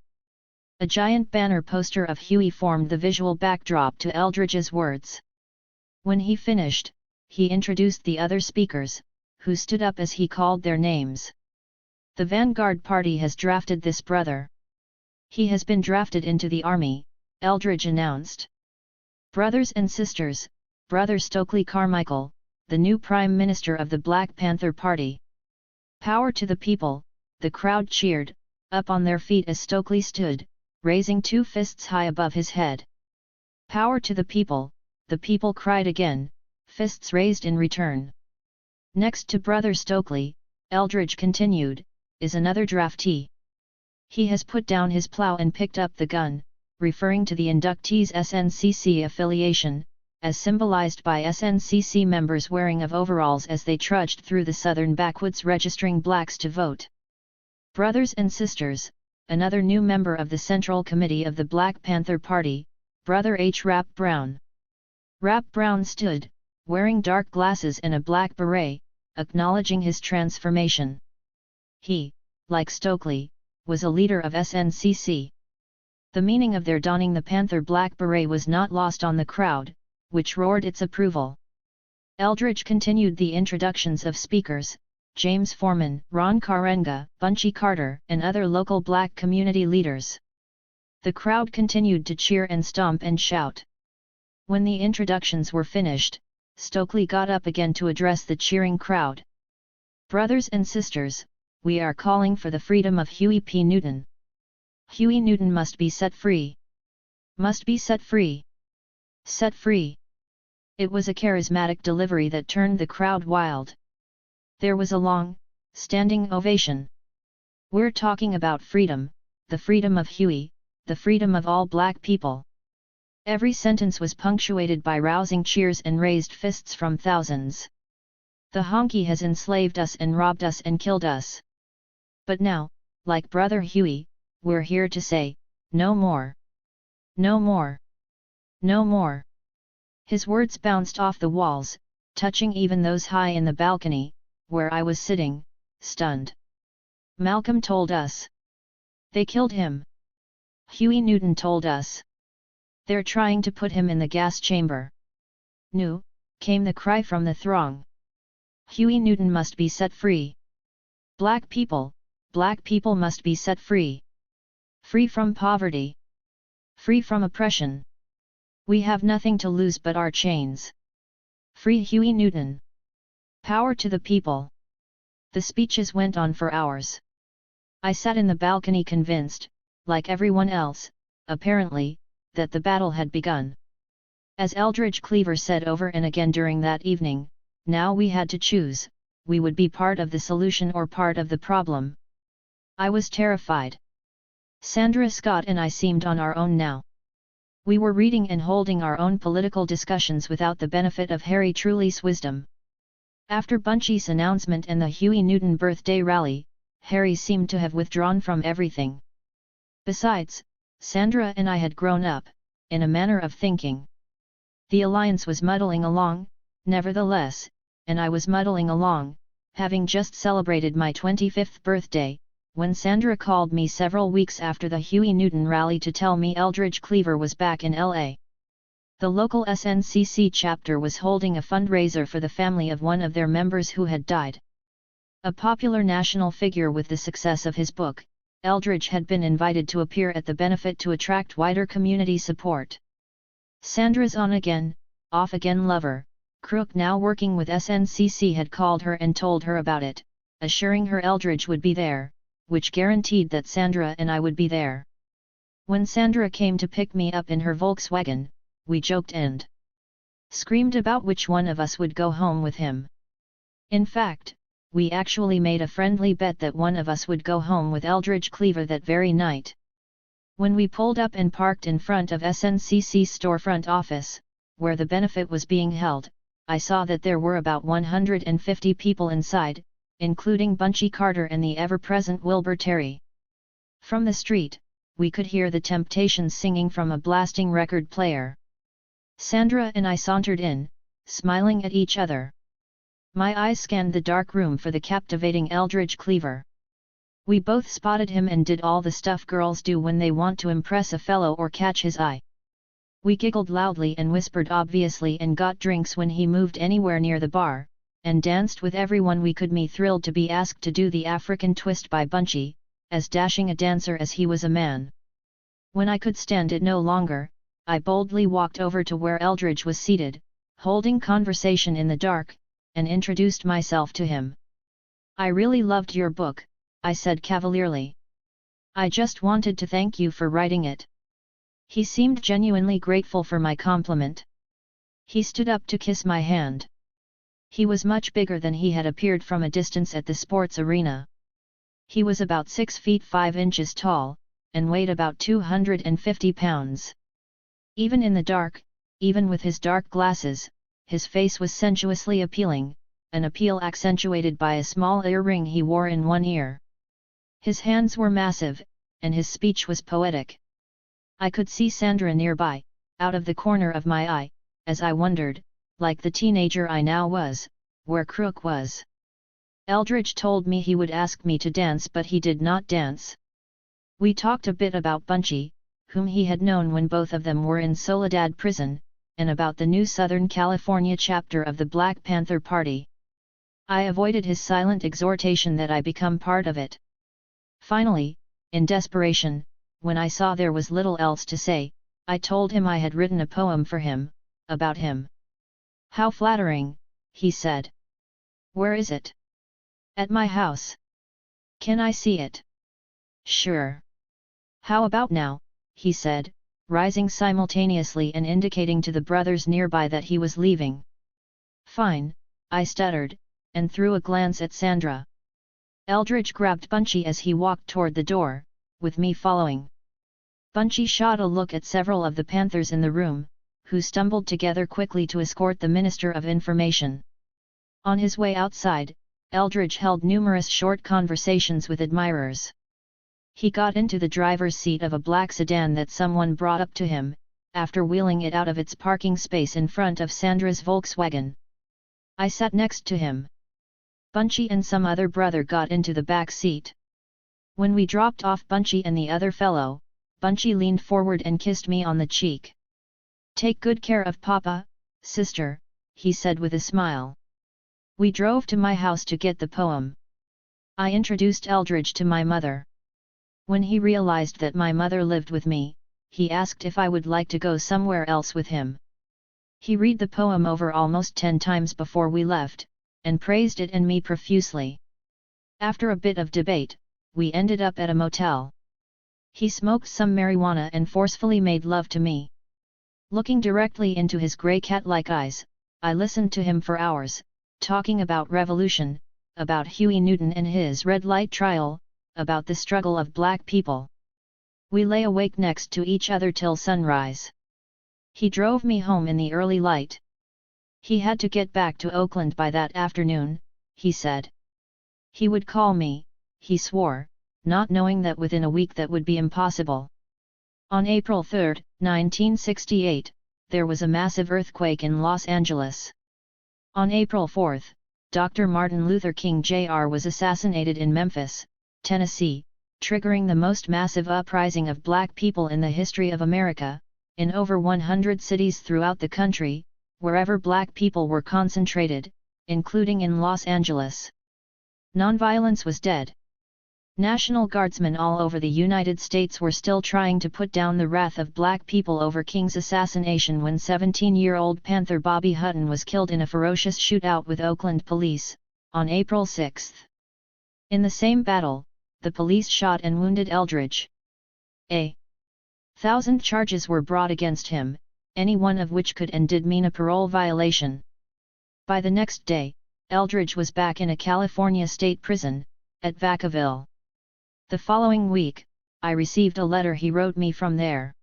A giant banner poster of Huey formed the visual backdrop to Eldridge's words. When he finished, he introduced the other speakers, who stood up as he called their names. The Vanguard Party has drafted this brother. He has been drafted into the army, Eldridge announced. Brothers and sisters, Brother Stokely Carmichael, the new Prime Minister of the Black Panther Party. Power to the people, the crowd cheered, up on their feet as Stokely stood, raising two fists high above his head. Power to the people cried again, fists raised in return. Next to Brother Stokely, Eldridge continued, is another draftee. He has put down his plow and picked up the gun, referring to the inductees' SNCC affiliation, as symbolized by SNCC members wearing of overalls as they trudged through the southern backwoods registering blacks to vote. Brothers and sisters, another new member of the Central Committee of the Black Panther Party, Brother H. Rap Brown. Rap Brown stood, wearing dark glasses and a black beret, acknowledging his transformation. He, like Stokely, was a leader of SNCC. The meaning of their donning the Panther black beret was not lost on the crowd, which roared its approval. Eldridge continued the introductions of speakers, James Foreman, Ron Karenga, Bunchy Carter, and other local black community leaders. The crowd continued to cheer and stomp and shout. When the introductions were finished, Stokely got up again to address the cheering crowd. Brothers and sisters, we are calling for the freedom of Huey P. Newton. Huey Newton must be set free. Must be set free. Set free. It was a charismatic delivery that turned the crowd wild. There was a long, standing ovation. We're talking about freedom, the freedom of Huey, the freedom of all black people. Every sentence was punctuated by rousing cheers and raised fists from thousands. The honky has enslaved us and robbed us and killed us. But now, like Brother Huey, we're here to say, no more. No more. No more. His words bounced off the walls, touching even those high in the balcony, where I was sitting, stunned. Malcolm told us. They killed him. Huey Newton told us. They're trying to put him in the gas chamber. No, came the cry from the throng. Huey Newton must be set free. Black people must be set free. Free from poverty. Free from oppression. We have nothing to lose but our chains. Free Huey Newton. Power to the people. The speeches went on for hours. I sat in the balcony convinced, like everyone else, apparently, that the battle had begun. As Eldridge Cleaver said over and again during that evening, now we had to choose, we would be part of the solution or part of the problem. I was terrified. Sandra Scott and I seemed on our own now. We were reading and holding our own political discussions without the benefit of Harry Trulease wisdom. After Bunchy's announcement and the Huey Newton birthday rally, Harry seemed to have withdrawn from everything. Besides, Sandra and I had grown up, in a manner of thinking. The alliance was muddling along, nevertheless, and I was muddling along, having just celebrated my 25th birthday, when Sandra called me several weeks after the Huey Newton rally to tell me Eldridge Cleaver was back in L.A. The local SNCC chapter was holding a fundraiser for the family of one of their members who had died. A popular national figure with the success of his book, Eldridge had been invited to appear at the benefit to attract wider community support. Sandra's on-again, off-again lover, Crook, now working with SNCC, had called her and told her about it, assuring her Eldridge would be there, which guaranteed that Sandra and I would be there. When Sandra came to pick me up in her Volkswagen, we joked and screamed about which one of us would go home with him. In fact, we actually made a friendly bet that one of us would go home with Eldridge Cleaver that very night. When we pulled up and parked in front of SNCC's storefront office, where the benefit was being held, I saw that there were about 150 people inside, including Bunchy Carter and the ever-present Wilbur Terry. From the street, we could hear the Temptations singing from a blasting record player. Sandra and I sauntered in, smiling at each other. My eyes scanned the dark room for the captivating Eldridge Cleaver. We both spotted him and did all the stuff girls do when they want to impress a fellow or catch his eye. We giggled loudly and whispered obviously and got drinks when he moved anywhere near the bar, and danced with everyone we could. Me thrilled to be asked to do the African twist by Bunchy, as dashing a dancer as he was a man. When I could stand it no longer, I boldly walked over to where Eldridge was seated, holding conversation in the dark, and introduced myself to him. "I really loved your book," I said cavalierly. "I just wanted to thank you for writing it." He seemed genuinely grateful for my compliment. He stood up to kiss my hand. He was much bigger than he had appeared from a distance at the sports arena. He was about 6 feet 5 inches tall, and weighed about 250 pounds. Even in the dark, even with his dark glasses, his face was sensuously appealing, an appeal accentuated by a small earring he wore in one ear. His hands were massive, and his speech was poetic. I could see Sandra nearby, out of the corner of my eye, as I wondered, like the teenager I now was, where Crook was. Eldridge told me he would ask me to dance, but he did not dance. We talked a bit about Bunchy, whom he had known when both of them were in Soledad prison, and about the new Southern California chapter of the Black Panther Party. I avoided his silent exhortation that I become part of it. Finally, in desperation, when I saw there was little else to say, I told him I had written a poem for him, about him. "How flattering," he said. "Where is it?" "At my house." "Can I see it?" "Sure." "How about now?" he said, rising simultaneously and indicating to the brothers nearby that he was leaving. "Fine," I stuttered, and threw a glance at Sandra. Eldridge grabbed Bunchy as he walked toward the door, with me following. Bunchy shot a look at several of the Panthers in the room, who stumbled together quickly to escort the Minister of Information. On his way outside, Eldridge held numerous short conversations with admirers. He got into the driver's seat of a black sedan that someone brought up to him, after wheeling it out of its parking space in front of Sandra's Volkswagen. I sat next to him. Bunchy and some other brother got into the back seat. When we dropped off Bunchy and the other fellow, Bunchy leaned forward and kissed me on the cheek. "Take good care of Papa, sister," he said with a smile. We drove to my house to get the poem. I introduced Eldridge to my mother. When he realized that my mother lived with me, he asked if I would like to go somewhere else with him. He read the poem over almost 10 times before we left, and praised it and me profusely. After a bit of debate, we ended up at a motel. He smoked some marijuana and forcefully made love to me. Looking directly into his grey cat-like eyes, I listened to him for hours, talking about revolution, about Huey Newton and his red light trial, about the struggle of black people. We lay awake next to each other till sunrise. He drove me home in the early light. He had to get back to Oakland by that afternoon, he said. He would call me, he swore, not knowing that within a week that would be impossible. On April 3, 1968, there was a massive earthquake in Los Angeles. On April 4, Dr. Martin Luther King Jr. was assassinated in Memphis, Tennessee, triggering the most massive uprising of black people in the history of America, in over 100 cities throughout the country, wherever black people were concentrated, including in Los Angeles. Nonviolence was dead. National Guardsmen all over the United States were still trying to put down the wrath of black people over King's assassination when 17-year-old Panther Bobby Hutton was killed in a ferocious shootout with Oakland police, on April 6. In the same battle, the police shot and wounded Eldridge. 1,000 charges were brought against him, any one of which could and did mean a parole violation. By the next day, Eldridge was back in a California state prison, at Vacaville. The following week, I received a letter he wrote me from there.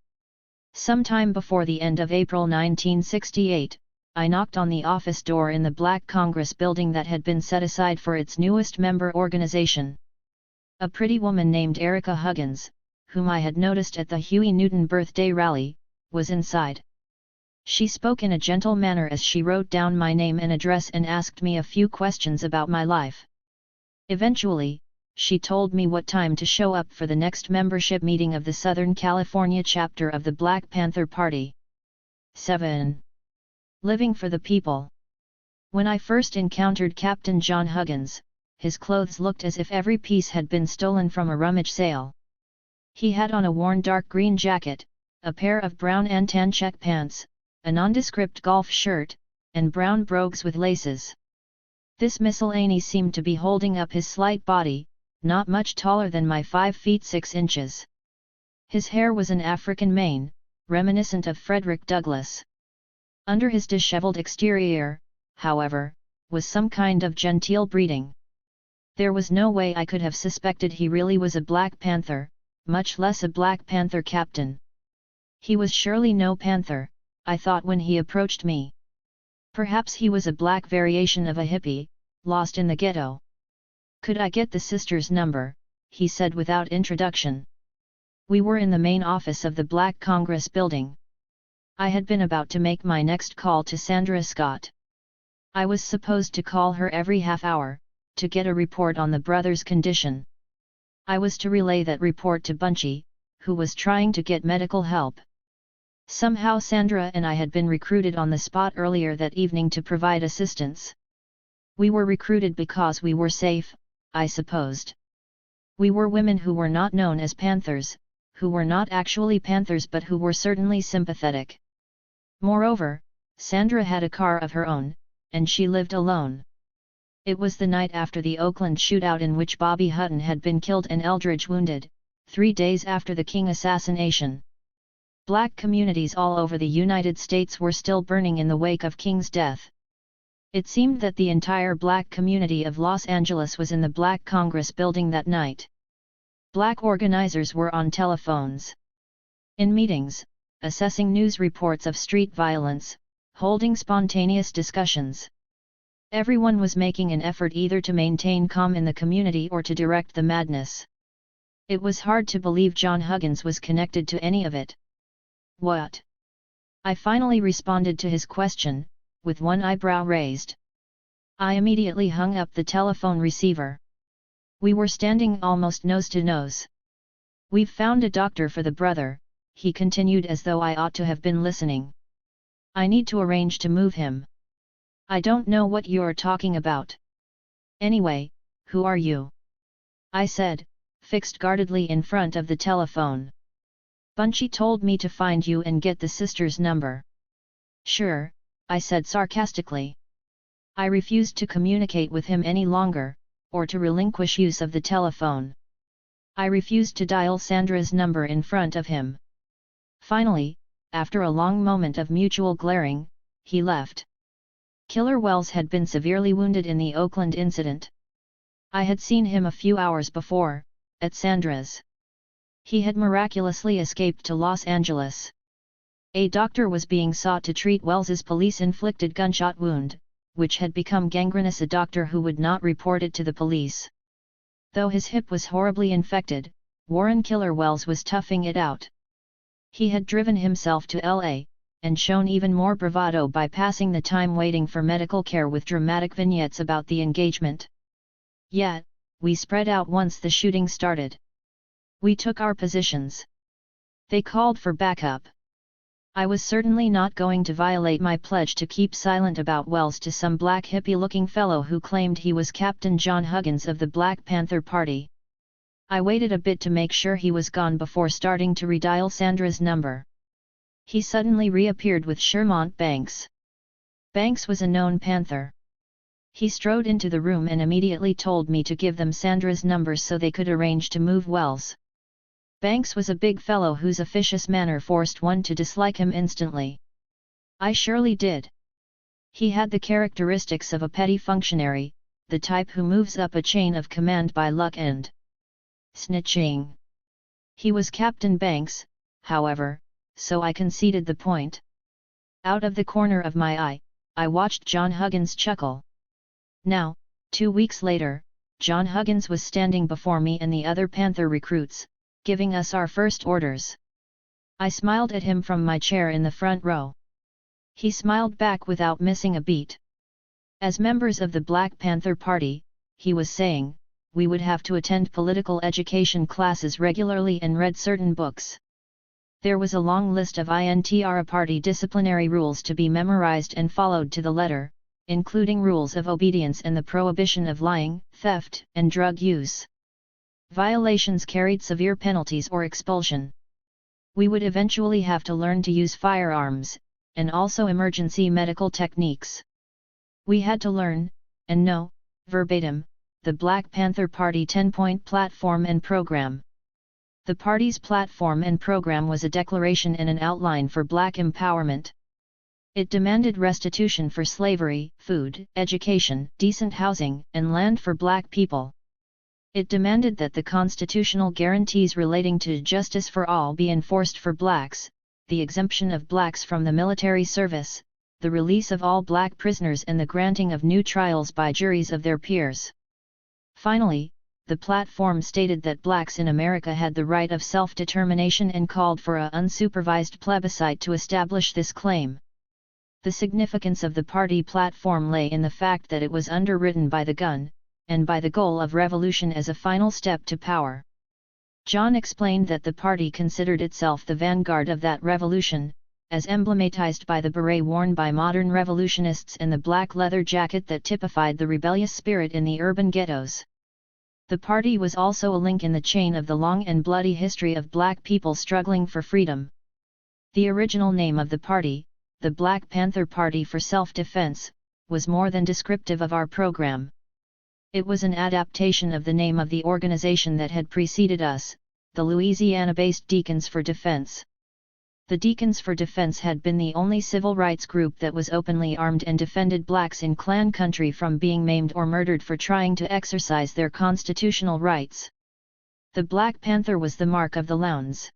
Sometime before the end of April 1968, I knocked on the office door in the Black Congress building that had been set aside for its newest member organization. A pretty woman named Erica Huggins, whom I had noticed at the Huey Newton birthday rally, was inside. She spoke in a gentle manner as she wrote down my name and address and asked me a few questions about my life. Eventually, she told me what time to show up for the next membership meeting of the Southern California chapter of the Black Panther Party. 7. Living for the people. When I first encountered Captain John Huggins, his clothes looked as if every piece had been stolen from a rummage sale. He had on a worn dark green jacket, a pair of brown and tan check pants, a nondescript golf shirt, and brown brogues with laces. This miscellany seemed to be holding up his slight body, not much taller than my 5 feet 6 inches. His hair was an African mane, reminiscent of Frederick Douglass. Under his disheveled exterior, however, was some kind of genteel breeding. There was no way I could have suspected he really was a Black Panther, much less a Black Panther captain. He was surely no panther, I thought when he approached me. Perhaps he was a black variation of a hippie, lost in the ghetto. "Could I get the sister's number?" he said without introduction. We were in the main office of the Black Congress building. I had been about to make my next call to Sandra Scott. I was supposed to call her every half hour, to get a report on the brother's condition. I was to relay that report to Bunchy, who was trying to get medical help. Somehow Sandra and I had been recruited on the spot earlier that evening to provide assistance. We were recruited because we were safe, I supposed. We were women who were not known as Panthers, who were not actually Panthers but who were certainly sympathetic. Moreover, Sandra had a car of her own, and she lived alone. It was the night after the Oakland shootout in which Bobby Hutton had been killed and Eldridge wounded, 3 days after the King assassination. Black communities all over the United States were still burning in the wake of King's death. It seemed that the entire Black community of Los Angeles was in the Black Congress building that night. Black organizers were on telephones, in meetings, assessing news reports of street violence, holding spontaneous discussions. Everyone was making an effort either to maintain calm in the community or to direct the madness. It was hard to believe John Huggins was connected to any of it. "What?" I finally responded to his question, with one eyebrow raised. I immediately hung up the telephone receiver. We were standing almost nose to nose. "We've found a doctor for the brother," he continued as though I ought to have been listening. "I need to arrange to move him." "I don't know what you're talking about." "Anyway, who are you?" I said, fixed guardedly in front of the telephone. "Bunchy told me to find you and get the sister's number." "Sure," I said sarcastically. I refused to communicate with him any longer, or to relinquish use of the telephone. I refused to dial Sandra's number in front of him. Finally, after a long moment of mutual glaring, he left. Killer Wells had been severely wounded in the Oakland incident. I had seen him a few hours before, at Sandra's. He had miraculously escaped to Los Angeles. A doctor was being sought to treat Wells's police-inflicted gunshot wound, which had become gangrenous. A doctor who would not report it to the police. Though his hip was horribly infected, Warren Killer Wells was toughing it out. He had driven himself to LA, and shown even more bravado by passing the time waiting for medical care with dramatic vignettes about the engagement. Yet, we spread out once the shooting started. We took our positions. They called for backup. I was certainly not going to violate my pledge to keep silent about Wells to some black hippie-looking fellow who claimed he was Captain John Huggins of the Black Panther Party. I waited a bit to make sure he was gone before starting to redial Sandra's number. He suddenly reappeared with Shermont Banks. Banks was a known Panther. He strode into the room and immediately told me to give them Sandra's number so they could arrange to move Wells. Banks was a big fellow whose officious manner forced one to dislike him instantly. I surely did. He had the characteristics of a petty functionary, the type who moves up a chain of command by luck and snitching. He was Captain Banks, however, so I conceded the point. Out of the corner of my eye, I watched John Huggins chuckle. Now, 2 weeks later, John Huggins was standing before me and the other Panther recruits, giving us our first orders. I smiled at him from my chair in the front row. He smiled back without missing a beat. As members of the Black Panther Party, he was saying, we would have to attend political education classes regularly and read certain books. There was a long list of INTRA party disciplinary rules to be memorized and followed to the letter, including rules of obedience and the prohibition of lying, theft, and drug use. Violations carried severe penalties or expulsion. We would eventually have to learn to use firearms, and also emergency medical techniques. We had to learn, and know, verbatim, the Black Panther Party 10-point platform and program. The party's platform and program was a declaration and an outline for Black empowerment. It demanded restitution for slavery, food, education, decent housing, and land for Black people. It demanded that the constitutional guarantees relating to justice for all be enforced for Blacks, the exemption of Blacks from the military service, the release of all Black prisoners and the granting of new trials by juries of their peers. Finally, the platform stated that Blacks in America had the right of self-determination and called for an unsupervised plebiscite to establish this claim. The significance of the party platform lay in the fact that it was underwritten by the gun, and by the goal of revolution as a final step to power. John explained that the party considered itself the vanguard of that revolution, as emblematized by the beret worn by modern revolutionists and the black leather jacket that typified the rebellious spirit in the urban ghettos. The party was also a link in the chain of the long and bloody history of Black people struggling for freedom. The original name of the party, the Black Panther Party for Self-Defense, was more than descriptive of our program. It was an adaptation of the name of the organization that had preceded us, the Louisiana-based Deacons for Defense. The Deacons for Defense had been the only civil rights group that was openly armed and defended Blacks in Klan country from being maimed or murdered for trying to exercise their constitutional rights. The Black Panther was the mark of the Lowndes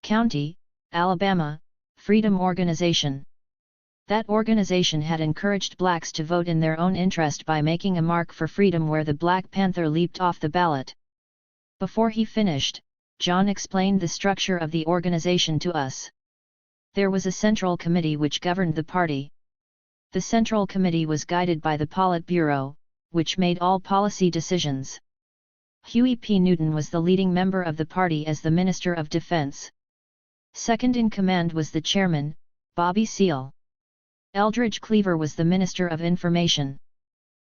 County, Alabama, Freedom Organization. That organization had encouraged Blacks to vote in their own interest by making a mark for freedom where the Black Panther leaped off the ballot. Before he finished, John explained the structure of the organization to us. There was a central committee which governed the party. The central committee was guided by the Politburo, which made all policy decisions. Huey P. Newton was the leading member of the party as the Minister of Defense. Second in command was the chairman, Bobby Seale. Eldridge Cleaver was the Minister of Information.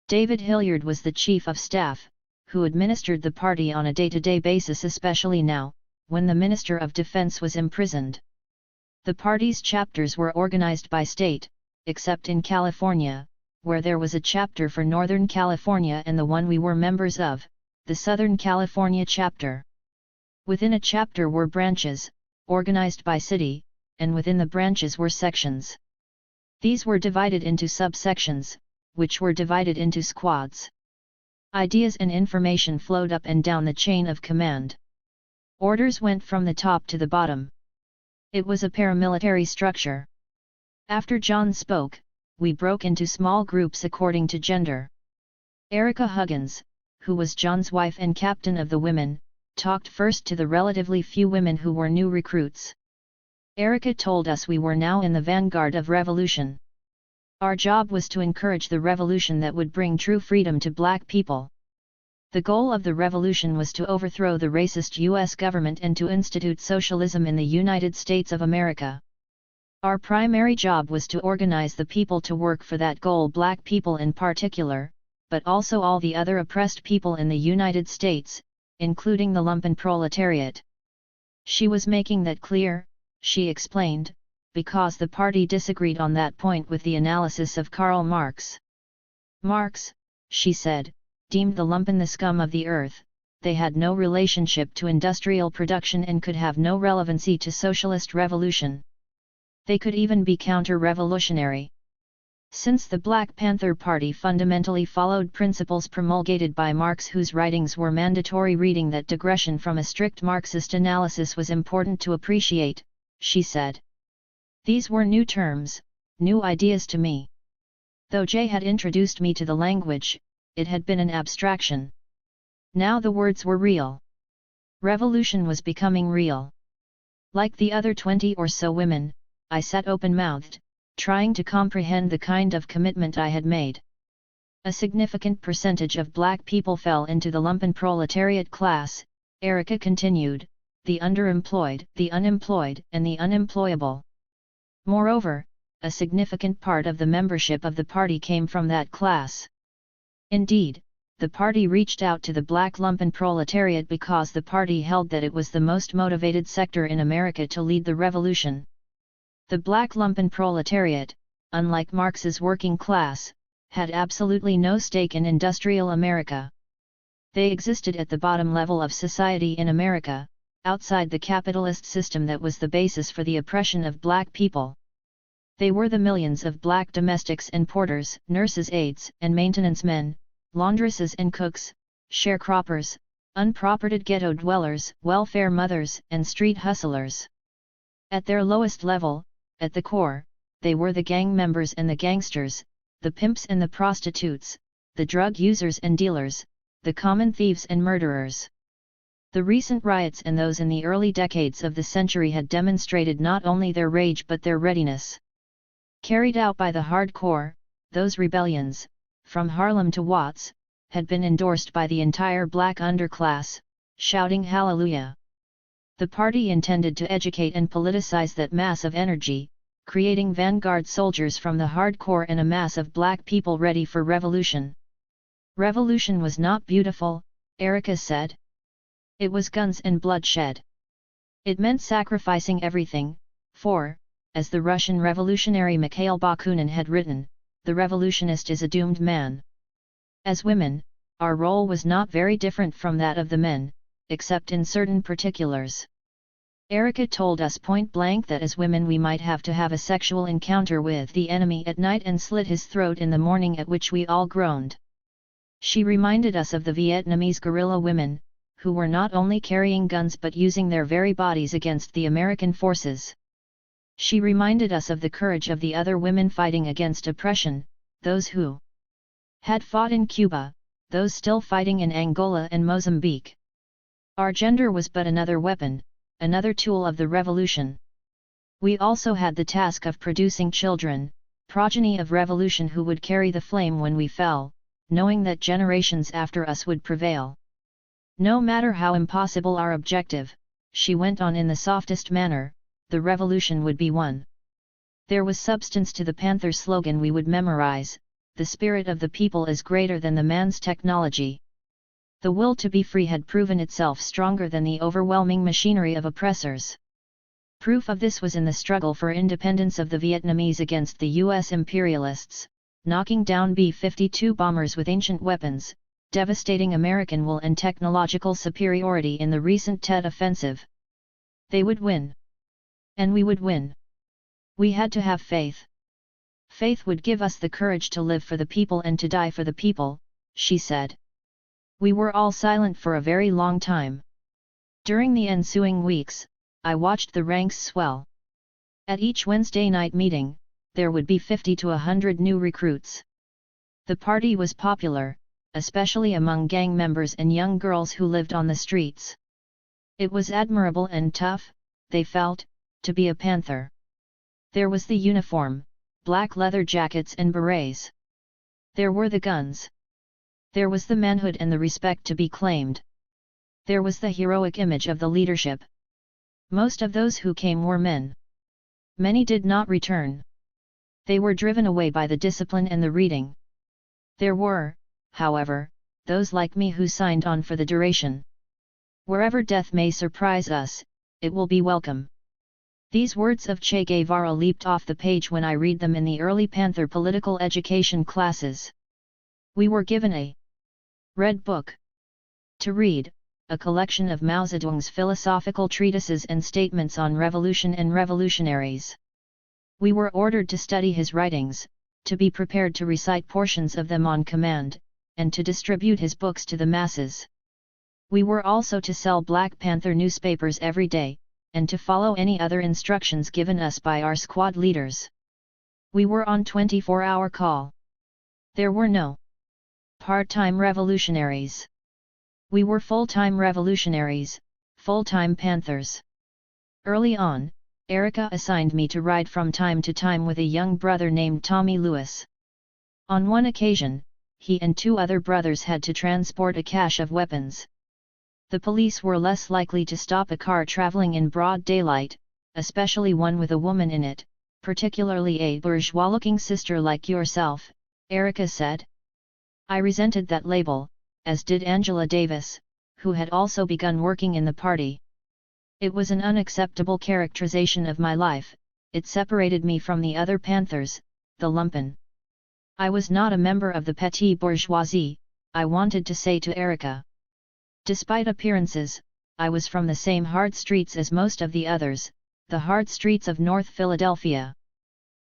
David Hilliard was the Chief of Staff, who administered the party on a day-to-day basis, especially now, when the Minister of Defense was imprisoned. The party's chapters were organized by state, except in California, where there was a chapter for Northern California and the one we were members of, the Southern California chapter. Within a chapter were branches, organized by city, and within the branches were sections. These were divided into subsections, which were divided into squads. Ideas and information flowed up and down the chain of command. Orders went from the top to the bottom. It was a paramilitary structure. After John spoke, we broke into small groups according to gender. Erica Huggins, who was John's wife and captain of the women, talked first to the relatively few women who were new recruits. Erica told us we were now in the vanguard of revolution. Our job was to encourage the revolution that would bring true freedom to Black people. The goal of the revolution was to overthrow the racist U.S. government and to institute socialism in the United States of America. Our primary job was to organize the people to work for that goal, Black people in particular, but also all the other oppressed people in the United States, including the lumpen proletariat. She was making that clear, she explained, because the party disagreed on that point with the analysis of Karl Marx. Marx, she said, deemed the lumpen the scum of the earth, they had no relationship to industrial production and could have no relevancy to socialist revolution. They could even be counter-revolutionary. Since the Black Panther Party fundamentally followed principles promulgated by Marx, whose writings were mandatory reading, that digression from a strict Marxist analysis was important to appreciate, she said. These were new terms, new ideas to me. Though Jay had introduced me to the language, it had been an abstraction. Now the words were real. Revolution was becoming real. Like the other 20 or so women, I sat open-mouthed, trying to comprehend the kind of commitment I had made. A significant percentage of black people fell into the lumpen proletariat class, Erica continued, the underemployed, the unemployed, and the unemployable. Moreover, a significant part of the membership of the party came from that class. Indeed, the party reached out to the black lumpen proletariat because the party held that it was the most motivated sector in America to lead the revolution. The black lumpen proletariat, unlike Marx's working class, had absolutely no stake in industrial America. They existed at the bottom level of society in America, outside the capitalist system that was the basis for the oppression of black people. They were the millions of black domestics and porters, nurses, aides, and maintenance men, laundresses and cooks, sharecroppers, unpropertied ghetto dwellers, welfare mothers, and street hustlers. At their lowest level, at the core, they were the gang members and the gangsters, the pimps and the prostitutes, the drug users and dealers, the common thieves and murderers. The recent riots and those in the early decades of the century had demonstrated not only their rage but their readiness. Carried out by the hardcore, those rebellions, from Harlem to Watts, had been endorsed by the entire black underclass, shouting hallelujah. The party intended to educate and politicize that mass of energy, creating vanguard soldiers from the hardcore and a mass of black people ready for revolution. Revolution was not beautiful, Erica said. It was guns and bloodshed. It meant sacrificing everything, for, as the Russian revolutionary Mikhail Bakunin had written, the revolutionist is a doomed man. As women, our role was not very different from that of the men, except in certain particulars. Erica told us point-blank that as women we might have to have a sexual encounter with the enemy at night and slit his throat in the morning, at which we all groaned. She reminded us of the Vietnamese guerrilla women, who were not only carrying guns but using their very bodies against the American forces. She reminded us of the courage of the other women fighting against oppression, those who had fought in Cuba, those still fighting in Angola and Mozambique. Our gender was but another weapon, another tool of the revolution. We also had the task of producing children, progeny of revolution who would carry the flame when we fell, knowing that generations after us would prevail. No matter how impossible our objective, she went on in the softest manner, the revolution would be won. There was substance to the Panther slogan we would memorize, the spirit of the people is greater than the man's technology. The will to be free had proven itself stronger than the overwhelming machinery of oppressors. Proof of this was in the struggle for independence of the Vietnamese against the U.S. imperialists, knocking down B-52 bombers with ancient weapons, devastating American will and technological superiority in the recent Tet Offensive. They would win. And we would win. We had to have faith. Faith would give us the courage to live for the people and to die for the people, she said. We were all silent for a very long time. During the ensuing weeks, I watched the ranks swell. At each Wednesday night meeting, there would be 50 to 100 new recruits. The party was popular, especially among gang members and young girls who lived on the streets. It was admirable and tough, they felt, to be a panther. There was the uniform, black leather jackets and berets. There were the guns. There was the manhood and the respect to be claimed. There was the heroic image of the leadership. Most of those who came were men. Many did not return. They were driven away by the discipline and the reading. There were, however, those like me who signed on for the duration. Wherever death may surprise us, it will be welcome. These words of Che Guevara leaped off the page when I read them in the early Panther political education classes. We were given a red book to read, a collection of Mao Zedong's philosophical treatises and statements on revolution and revolutionaries. We were ordered to study his writings, to be prepared to recite portions of them on command, and to distribute his books to the masses. We were also to sell Black Panther newspapers every day, and to follow any other instructions given us by our squad leaders. We were on 24-hour call. There were no part-time revolutionaries. We were full-time revolutionaries, full-time Panthers. Early on, Erica assigned me to ride from time to time with a young brother named Tommy Lewis. On one occasion, he and 2 other brothers had to transport a cache of weapons. The police were less likely to stop a car traveling in broad daylight, especially one with a woman in it, particularly a bourgeois-looking sister like yourself, Erica said. I resented that label, as did Angela Davis, who had also begun working in the party. It was an unacceptable characterization of my life, it separated me from the other Panthers, the lumpen. I was not a member of the petty bourgeoisie, I wanted to say to Erica. Despite appearances, I was from the same hard streets as most of the others, the hard streets of North Philadelphia.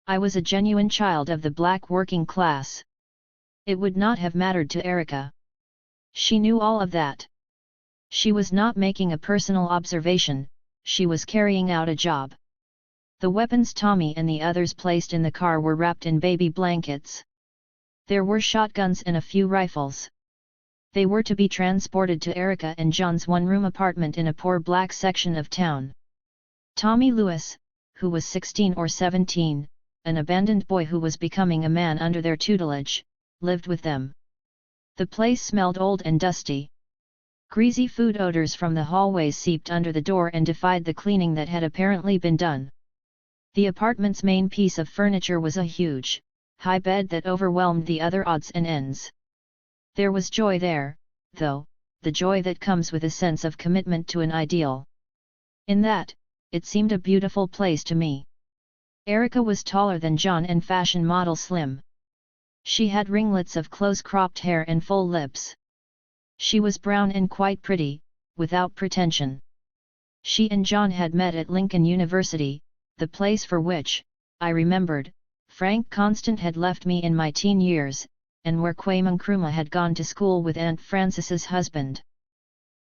I was a genuine child of the black working class. It would not have mattered to Erica. She knew all of that. She was not making a personal observation, she was carrying out a job. The weapons Tommy and the others placed in the car were wrapped in baby blankets. There were shotguns and a few rifles. They were to be transported to Erica and John's one-room apartment in a poor black section of town. Tommy Lewis, who was 16 or 17, an abandoned boy who was becoming a man under their tutelage, lived with them. The place smelled old and dusty. Greasy food odors from the hallways seeped under the door and defied the cleaning that had apparently been done. The apartment's main piece of furniture was a huge, high bed that overwhelmed the other odds and ends. There was joy there, though, the joy that comes with a sense of commitment to an ideal. In that, it seemed a beautiful place to me. Erica was taller than John and fashion model slim. She had ringlets of close-cropped hair and full lips. She was brown and quite pretty, without pretension. She and John had met at Lincoln University, the place for which, I remembered, Frank Constant had left me in my teen years, and where Kwame Nkrumah had gone to school with Aunt Frances's husband.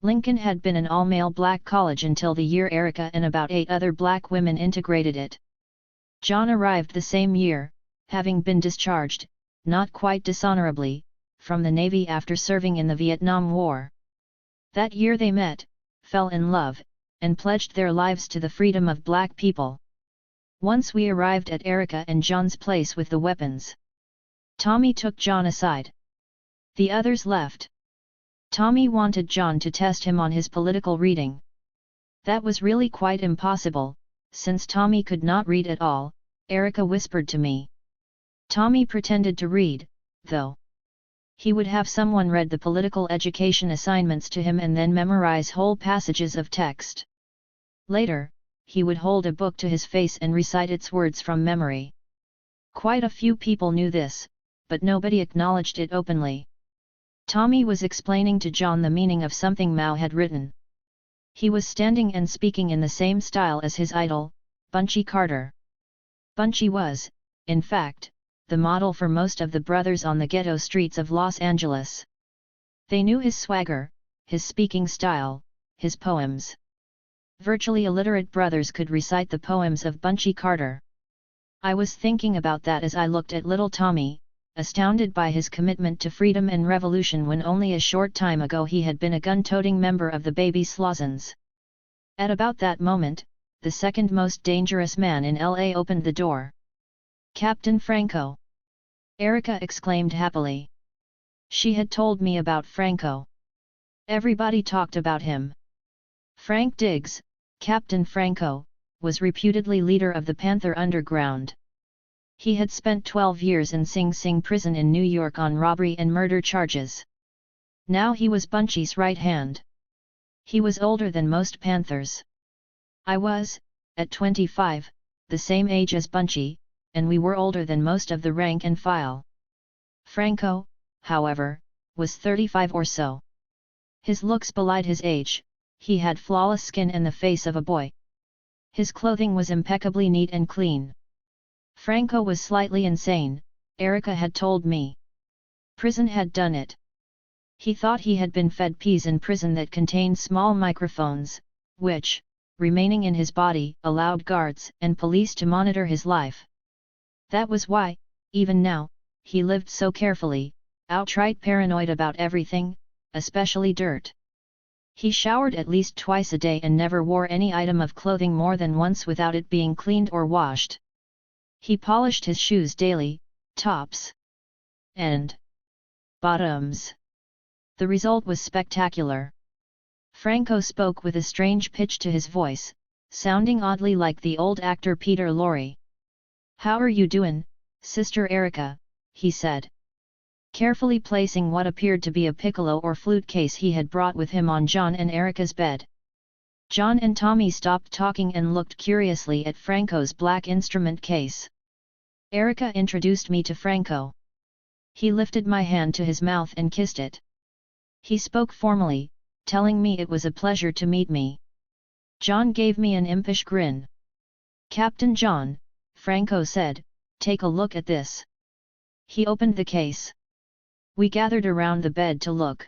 Lincoln had been an all-male black college until the year Erica and about 8 other black women integrated it. John arrived the same year, having been discharged, not quite dishonorably, from the Navy after serving in the Vietnam War. That year they met, fell in love, and pledged their lives to the freedom of black people. Once we arrived at Erica and John's place with the weapons. Tommy took John aside. The others left. Tommy wanted John to test him on his political reading. That was really quite impossible, since Tommy could not read at all, Erica whispered to me. Tommy pretended to read, though. He would have someone read the political education assignments to him and then memorize whole passages of text. Later, he would hold a book to his face and recite its words from memory. Quite a few people knew this, but nobody acknowledged it openly. Tommy was explaining to John the meaning of something Mao had written. He was standing and speaking in the same style as his idol, Bunchy Carter. Bunchy was, in fact, the model for most of the brothers on the ghetto streets of Los Angeles. They knew his swagger, his speaking style, his poems. Virtually illiterate brothers could recite the poems of Bunchy Carter. I was thinking about that as I looked at little Tommy, astounded by his commitment to freedom and revolution when only a short time ago he had been a gun-toting member of the Baby Slaughans. At about that moment, the second most dangerous man in LA opened the door. Captain Franco! Erica exclaimed happily. She had told me about Franco. Everybody talked about him. Frank Diggs, Captain Franco, was reputedly leader of the Panther Underground. He had spent 12 years in Sing Sing prison in New York on robbery and murder charges. Now he was Bunchy's right hand. He was older than most Panthers. I was, at 25, the same age as Bunchy, and we were older than most of the rank and file. Franco, however, was 35 or so. His looks belied his age, he had flawless skin and the face of a boy. His clothing was impeccably neat and clean. Franco was slightly insane, Erica had told me. Prison had done it. He thought he had been fed peas in prison that contained small microphones, which, remaining in his body, allowed guards and police to monitor his life. That was why, even now, he lived so carefully, outright paranoid about everything, especially dirt. He showered at least twice a day and never wore any item of clothing more than once without it being cleaned or washed. He polished his shoes daily, tops and bottoms. The result was spectacular. Franco spoke with a strange pitch to his voice, sounding oddly like the old actor Peter Lorre. "How are you doin', Sister Erica?" he said, carefully placing what appeared to be a piccolo or flute case he had brought with him on John and Erica's bed. John and Tommy stopped talking and looked curiously at Franco's black instrument case. Erica introduced me to Franco. He lifted my hand to his mouth and kissed it. He spoke formally, telling me it was a pleasure to meet me. John gave me an impish grin. "Captain John," Franco said, "take a look at this." He opened the case. We gathered around the bed to look.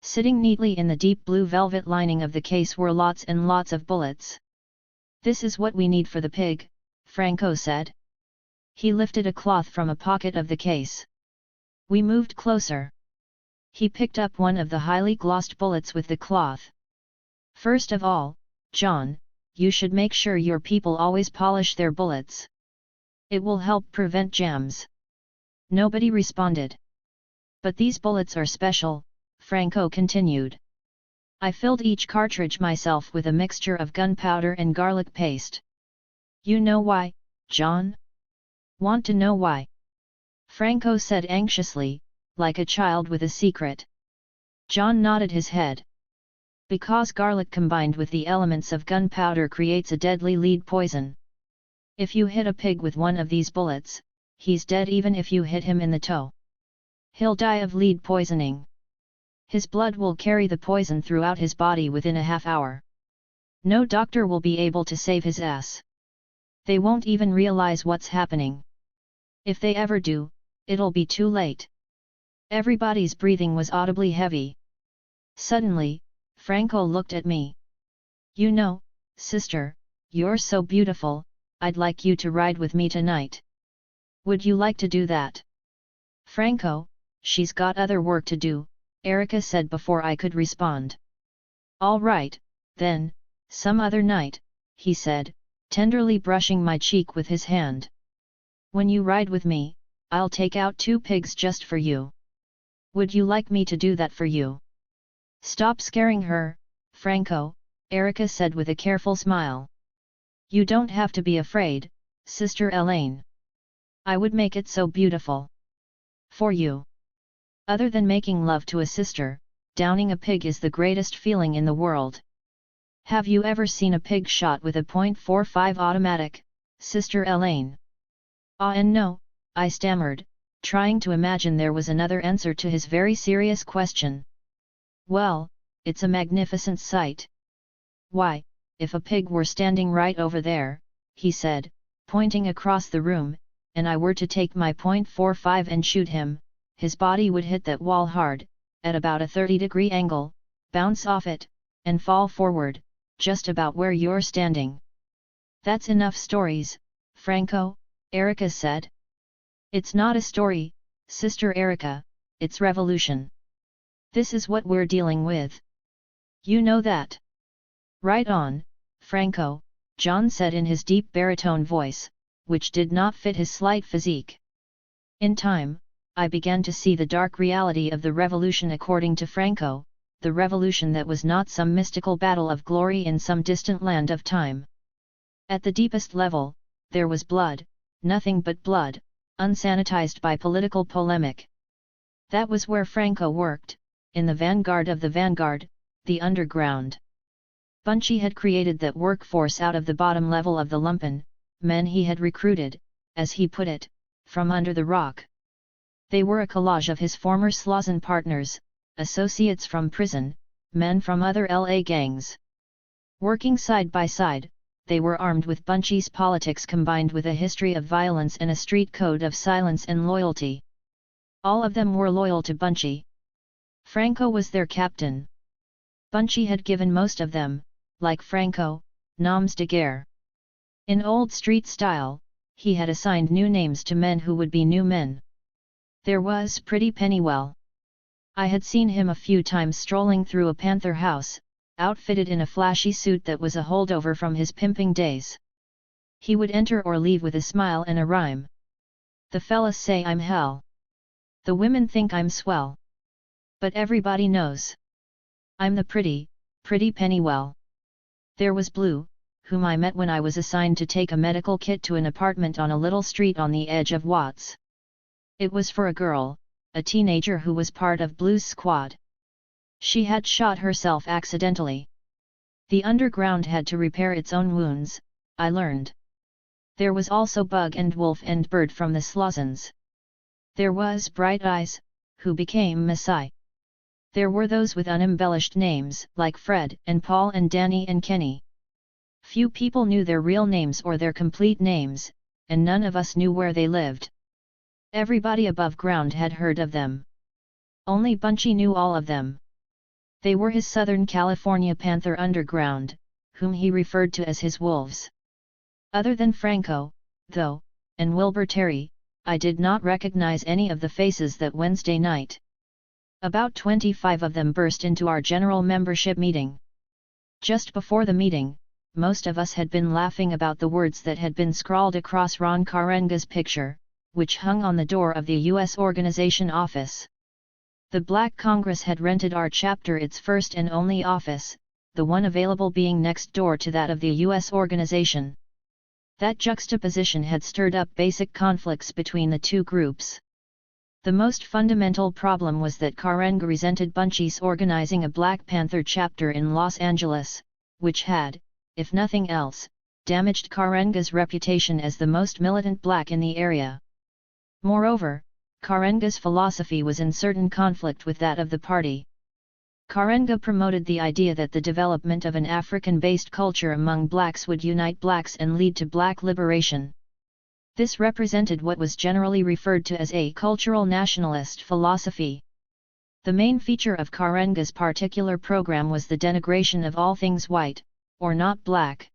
Sitting neatly in the deep blue velvet lining of the case were lots and lots of bullets. "This is what we need for the pig," Franco said. He lifted a cloth from a pocket of the case. We moved closer. He picked up one of the highly glossed bullets with the cloth. "First of all, John, you should make sure your people always polish their bullets. It will help prevent jams." Nobody responded. "But these bullets are special," Franco continued. "I filled each cartridge myself with a mixture of gunpowder and garlic paste. You know why, John? Want to know why?" Franco said anxiously, like a child with a secret. John nodded his head. "Because garlic combined with the elements of gunpowder creates a deadly lead poison. If you hit a pig with one of these bullets, he's dead even if you hit him in the toe. He'll die of lead poisoning. His blood will carry the poison throughout his body within a half hour. No doctor will be able to save his ass. They won't even realize what's happening. If they ever do, it'll be too late." Everybody's breathing was audibly heavy. Suddenly, Franco looked at me. "You know, sister, you're so beautiful, I'd like you to ride with me tonight. Would you like to do that?" "Franco, she's got other work to do," Erica said before I could respond. "All right, then, some other night," he said, tenderly brushing my cheek with his hand. "When you ride with me, I'll take out 2 pigs just for you. Would you like me to do that for you?" "Stop scaring her, Franco," Erica said with a careful smile. "You don't have to be afraid, Sister Elaine. I would make it so beautiful. For you. Other than making love to a sister, downing a pig is the greatest feeling in the world. Have you ever seen a pig shot with a .45 automatic, Sister Elaine?" "Ah and no," I stammered, trying to imagine there was another answer to his very serious question. "Well, it's a magnificent sight. Why, if a pig were standing right over there," he said, pointing across the room, "and I were to take my .45 and shoot him, his body would hit that wall hard, at about a 30-degree angle, bounce off it, and fall forward, just about where you're standing." "That's enough stories, Franco," Erica said. "It's not a story, Sister Erica, it's revolution. This is what we're dealing with. You know that." "Right on, Franco," John said in his deep baritone voice, which did not fit his slight physique. In time, I began to see the dark reality of the revolution according to Franco, the revolution that was not some mystical battle of glory in some distant land of time. At the deepest level, there was blood, nothing but blood, unsanitized by political polemic. That was where Franco worked, in the vanguard of the vanguard, the underground. Bunchy had created that workforce out of the bottom level of the lumpen, men he had recruited, as he put it, from under the rock. They were a collage of his former Slauson partners, associates from prison, men from other LA gangs. Working side by side, they were armed with Bunchy's politics combined with a history of violence and a street code of silence and loyalty. All of them were loyal to Bunchy. Franco was their captain. Bunchy had given most of them, like Franco, noms de guerre. In old street style, he had assigned new names to men who would be new men. There was Pretty Pennywell. I had seen him a few times strolling through a panther house, outfitted in a flashy suit that was a holdover from his pimping days. He would enter or leave with a smile and a rhyme. The fellas say I'm hell. The women think I'm swell. But everybody knows I'm the pretty Pennywell. There was Blue, whom I met when I was assigned to take a medical kit to an apartment on a little street on the edge of Watts. It was for a girl, a teenager who was part of Blue's squad. She had shot herself accidentally. The underground had to repair its own wounds, I learned. There was also Bug and Wolf and Bird from the Slozens. There was Bright Eyes, who became Messiah. There were those with unembellished names like Fred and Paul and Danny and Kenny. Few people knew their real names or their complete names, and none of us knew where they lived. Everybody above ground had heard of them. Only Bunchy knew all of them. They were his Southern California Panther Underground, whom he referred to as his wolves. Other than Franco, though, and Wilbur Terry, I did not recognize any of the faces that Wednesday night. About 25 of them burst into our general membership meeting. Just before the meeting, most of us had been laughing about the words that had been scrawled across Ron Karenga's picture, which hung on the door of the U.S. organization office. The Black Congress had rented our chapter its first and only office, the one available being next door to that of the U.S. organization. That juxtaposition had stirred up basic conflicts between the two groups. The most fundamental problem was that Karenga resented Bunchy's organizing a Black Panther chapter in Los Angeles, which had, if nothing else, damaged Karenga's reputation as the most militant black in the area. Moreover, Karenga's philosophy was in certain conflict with that of the party. Karenga promoted the idea that the development of an African-based culture among blacks would unite blacks and lead to black liberation. This represented what was generally referred to as a cultural nationalist philosophy. The main feature of Karenga's particular program was the denigration of all things white, or not black.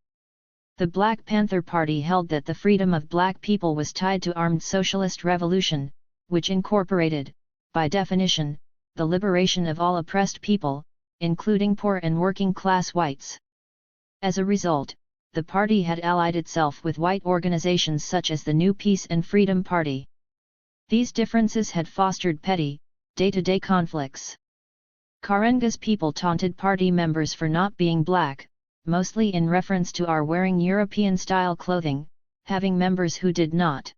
The Black Panther Party held that the freedom of black people was tied to armed socialist revolution, which incorporated, by definition, the liberation of all oppressed people, including poor and working-class whites. As a result, the party had allied itself with white organizations such as the New Peace and Freedom Party. These differences had fostered petty, day-to-day conflicts. Karenga's people taunted party members for not being black, mostly in reference to our wearing European-style clothing, having members who did not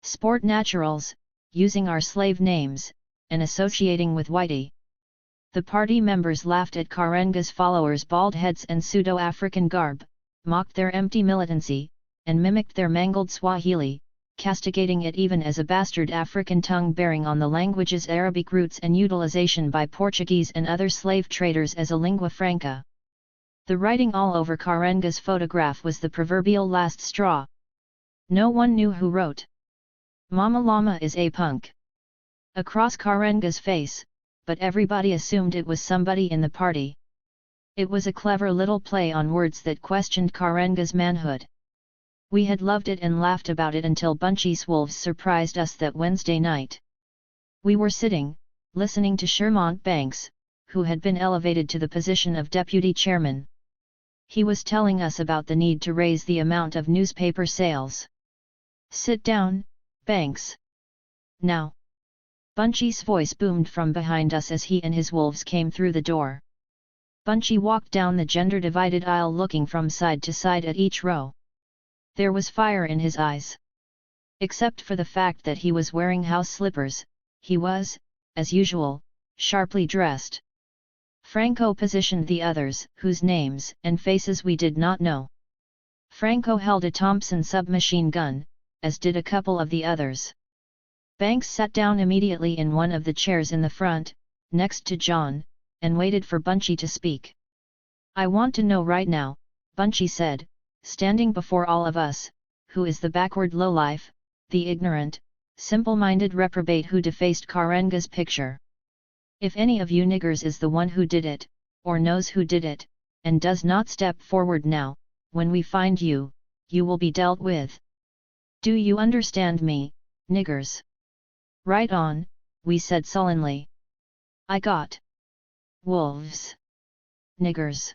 sport naturals, using our slave names, and associating with whitey. The party members laughed at Karenga's followers' bald heads and pseudo-African garb, mocked their empty militancy, and mimicked their mangled Swahili, castigating it even as a bastard African tongue bearing on the language's Arabic roots and utilization by Portuguese and other slave traders as a lingua franca. The writing all over Karenga's photograph was the proverbial last straw. No one knew who wrote "Mama Llama is a punk" across Karenga's face, but everybody assumed it was somebody in the party. It was a clever little play on words that questioned Karenga's manhood. We had loved it and laughed about it until Bunchy's wolves surprised us that Wednesday night. We were sitting, listening to Shermont Banks, who had been elevated to the position of deputy chairman. He was telling us about the need to raise the amount of newspaper sales. "Sit down, Banks. Now." Bunchy's voice boomed from behind us as he and his wolves came through the door. Bunchy walked down the gender-divided aisle looking from side to side at each row. There was fire in his eyes. Except for the fact that he was wearing house slippers, he was, as usual, sharply dressed. Franco positioned the others, whose names and faces we did not know. Franco held a Thompson submachine gun, as did a couple of the others. Banks sat down immediately in one of the chairs in the front, next to John, and waited for Bunchy to speak. "I want to know right now," Bunchy said, standing before all of us, "who is the backward lowlife, the ignorant, simple-minded reprobate who defaced Karenga's picture? If any of you niggers is the one who did it, or knows who did it, and does not step forward now, when we find you, you will be dealt with. Do you understand me, niggers?" "Right on," we said sullenly. I got wolves. Niggers.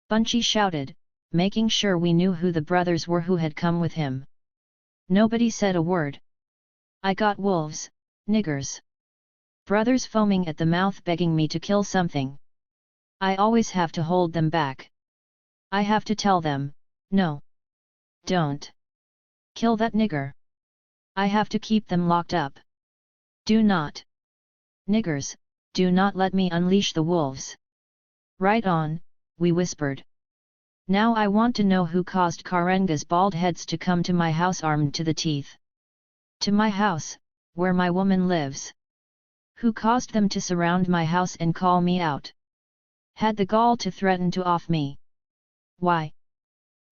Bunchy shouted, making sure we knew who the brothers were who had come with him. Nobody said a word. I got wolves, niggers. Brothers foaming at the mouth begging me to kill something. I always have to hold them back. I have to tell them, no. Don't. Kill that nigger. I have to keep them locked up. Do not. Niggers, do not let me unleash the wolves. Right on, we whispered. Now I want to know who caused Karenga's bald heads to come to my house armed to the teeth. To my house, where my woman lives. Who caused them to surround my house and call me out? Had the gall to threaten to off me. Why?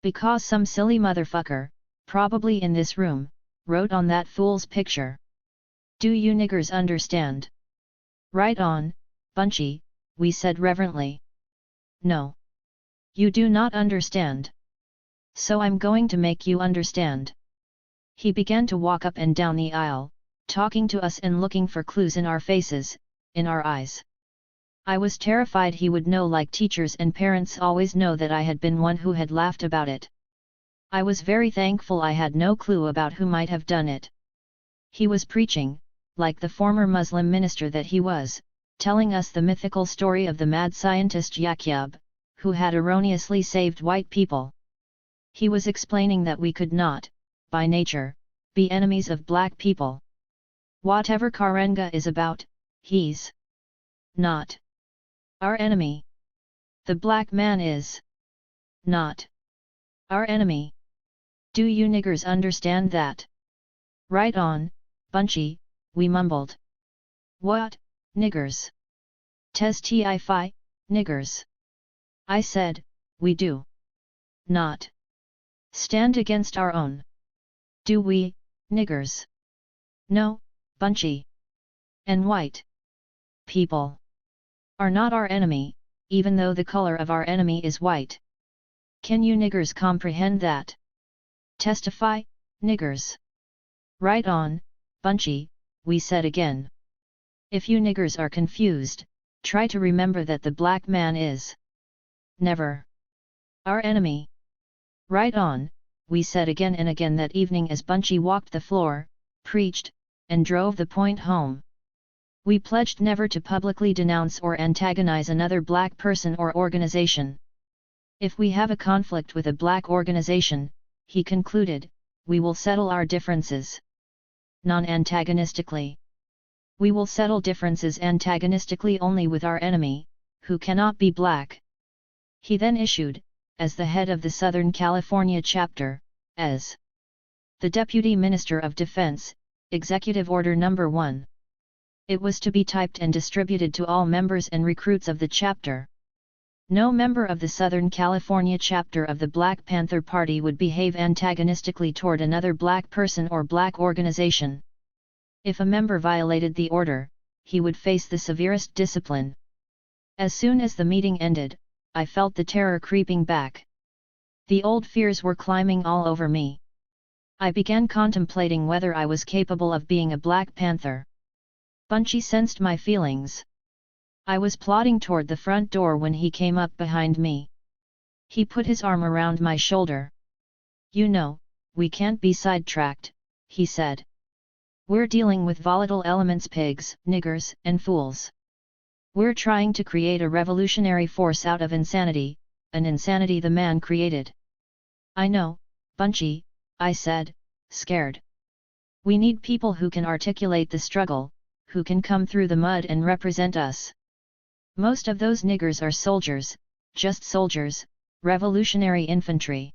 Because some silly motherfucker, probably in this room, wrote on that fool's picture. Do you niggers understand? Right on, Bunchy, we said reverently. No. You do not understand. So I'm going to make you understand. He began to walk up and down the aisle, talking to us and looking for clues in our faces, in our eyes. I was terrified he would know, like teachers and parents always know, that I had been one who had laughed about it. I was very thankful I had no clue about who might have done it. He was preaching, like the former Muslim minister that he was, telling us the mythical story of the mad scientist Yaqub, who had erroneously saved white people. He was explaining that we could not, by nature, be enemies of black people. Whatever Karenga is about, he's not our enemy. The black man is not our enemy. Do you niggers understand that? Right on, Bunchy, we mumbled. What, niggers? Tes-ti-fi, niggers. I said, we do not stand against our own. Do we, niggers? No, Bunchy. And white people are not our enemy, even though the color of our enemy is white. Can you niggers comprehend that? Testify, niggers. Right on, Bunchy, we said again. If you niggers are confused, try to remember that the black man is never our enemy. Right on, we said again and again that evening as Bunchy walked the floor, preached, and drove the point home. We pledged never to publicly denounce or antagonize another black person or organization. If we have a conflict with a black organization, he concluded, we will settle our differences non-antagonistically. We will settle differences antagonistically only with our enemy, who cannot be black. He then issued, as the head of the Southern California chapter, as the Deputy Minister of Defense, Executive Order No. 1. It was to be typed and distributed to all members and recruits of the chapter. No member of the Southern California chapter of the Black Panther Party would behave antagonistically toward another black person or black organization. If a member violated the order, he would face the severest discipline. As soon as the meeting ended, I felt the terror creeping back. The old fears were climbing all over me. I began contemplating whether I was capable of being a Black Panther. Bunchy sensed my feelings. I was plodding toward the front door when he came up behind me. He put his arm around my shoulder. You know, we can't be sidetracked, he said. We're dealing with volatile elements, pigs, niggers, and fools. We're trying to create a revolutionary force out of insanity, an insanity the man created. I know, Bunchy, I said, scared. We need people who can articulate the struggle, who can come through the mud and represent us. Most of those niggers are soldiers, just soldiers, revolutionary infantry.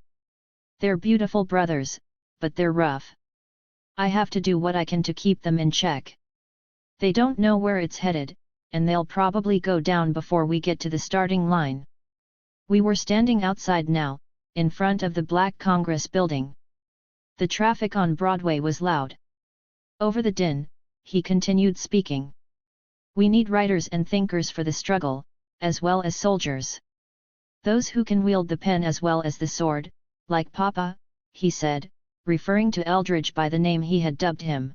They're beautiful brothers, but they're rough. I have to do what I can to keep them in check. They don't know where it's headed, and they'll probably go down before we get to the starting line. We were standing outside now, in front of the Black Congress building. The traffic on Broadway was loud. Over the din, he continued speaking. We need writers and thinkers for the struggle, as well as soldiers. Those who can wield the pen as well as the sword, like Papa, he said, referring to Eldridge by the name he had dubbed him.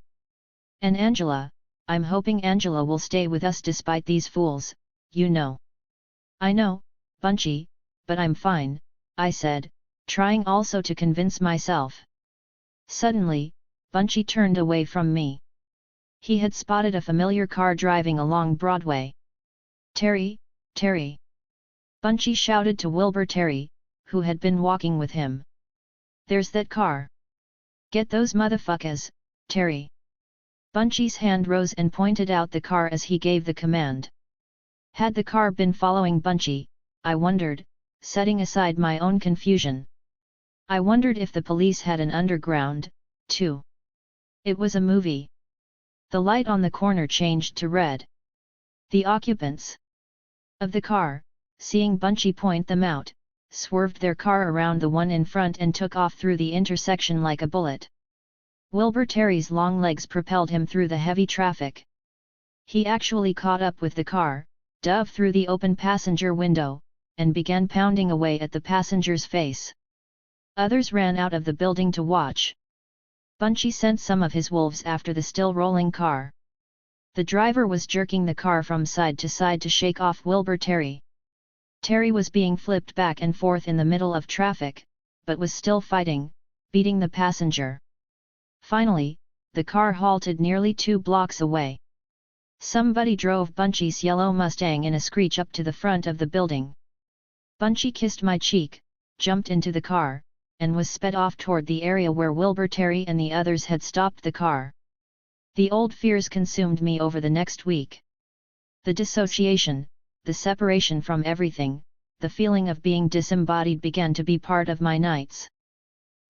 And Angela, I'm hoping Angela will stay with us despite these fools, you know. I know, Bunchy, but I'm fine, I said, trying also to convince myself. Suddenly, Bunchy turned away from me. He had spotted a familiar car driving along Broadway. Terry, Terry! Bunchy shouted to Wilbur Terry, who had been walking with him. There's that car! Get those motherfuckers, Terry! Bunchy's hand rose and pointed out the car as he gave the command. Had the car been following Bunchy, I wondered, setting aside my own confusion. I wondered if the police had an underground, too. It was a movie. The light on the corner changed to red. The occupants of the car, seeing Bunchy point them out, swerved their car around the one in front and took off through the intersection like a bullet. Wilbur Terry's long legs propelled him through the heavy traffic. He actually caught up with the car, dove through the open passenger window, and began pounding away at the passenger's face. Others ran out of the building to watch. Bunchy sent some of his wolves after the still-rolling car. The driver was jerking the car from side to shake off Wilbur Terry. Terry was being flipped back and forth in the middle of traffic, but was still fighting, beating the passenger. Finally, the car halted nearly 2 blocks away. Somebody drove Bunchy's yellow Mustang in a screech up to the front of the building. Bunchy kissed my cheek, jumped into the car, and was sped off toward the area where Wilbur Terry and the others had stopped the car. The old fears consumed me over the next week. The dissociation, the separation from everything, the feeling of being disembodied began to be part of my nights.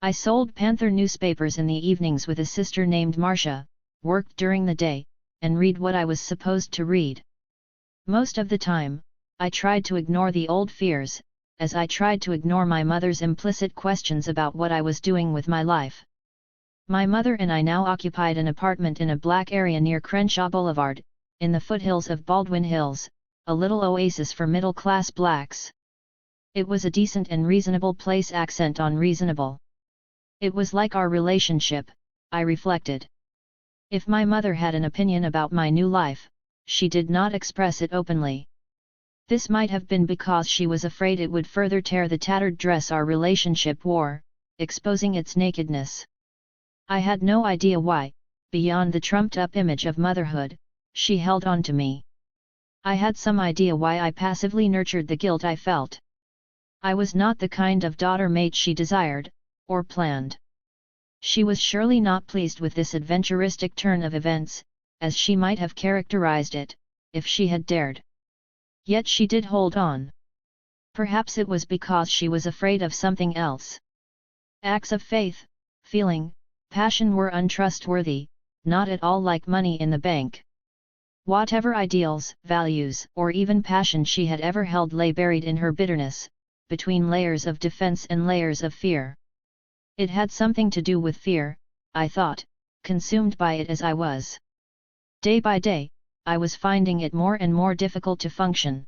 I sold Panther newspapers in the evenings with a sister named Marcia, worked during the day, and read what I was supposed to read. Most of the time, I tried to ignore the old fears, as I tried to ignore my mother's implicit questions about what I was doing with my life. My mother and I now occupied an apartment in a black area near Crenshaw Boulevard, in the foothills of Baldwin Hills, a little oasis for middle-class blacks. It was a decent and reasonable place, accent on reasonable. It was like our relationship, I reflected. If my mother had an opinion about my new life, she did not express it openly. This might have been because she was afraid it would further tear the tattered dress our relationship wore, exposing its nakedness. I had no idea why, beyond the trumped-up image of motherhood, she held on to me. I had some idea why I passively nurtured the guilt I felt. I was not the kind of daughter mate she desired, or planned. She was surely not pleased with this adventuristic turn of events, as she might have characterized it, if she had dared. Yet she did hold on. Perhaps it was because she was afraid of something else. Acts of faith, feeling, passion were untrustworthy, not at all like money in the bank. Whatever ideals, values, or even passion she had ever held lay buried in her bitterness, between layers of defense and layers of fear. It had something to do with fear, I thought, consumed by it as I was. Day by day, I was finding it more and more difficult to function.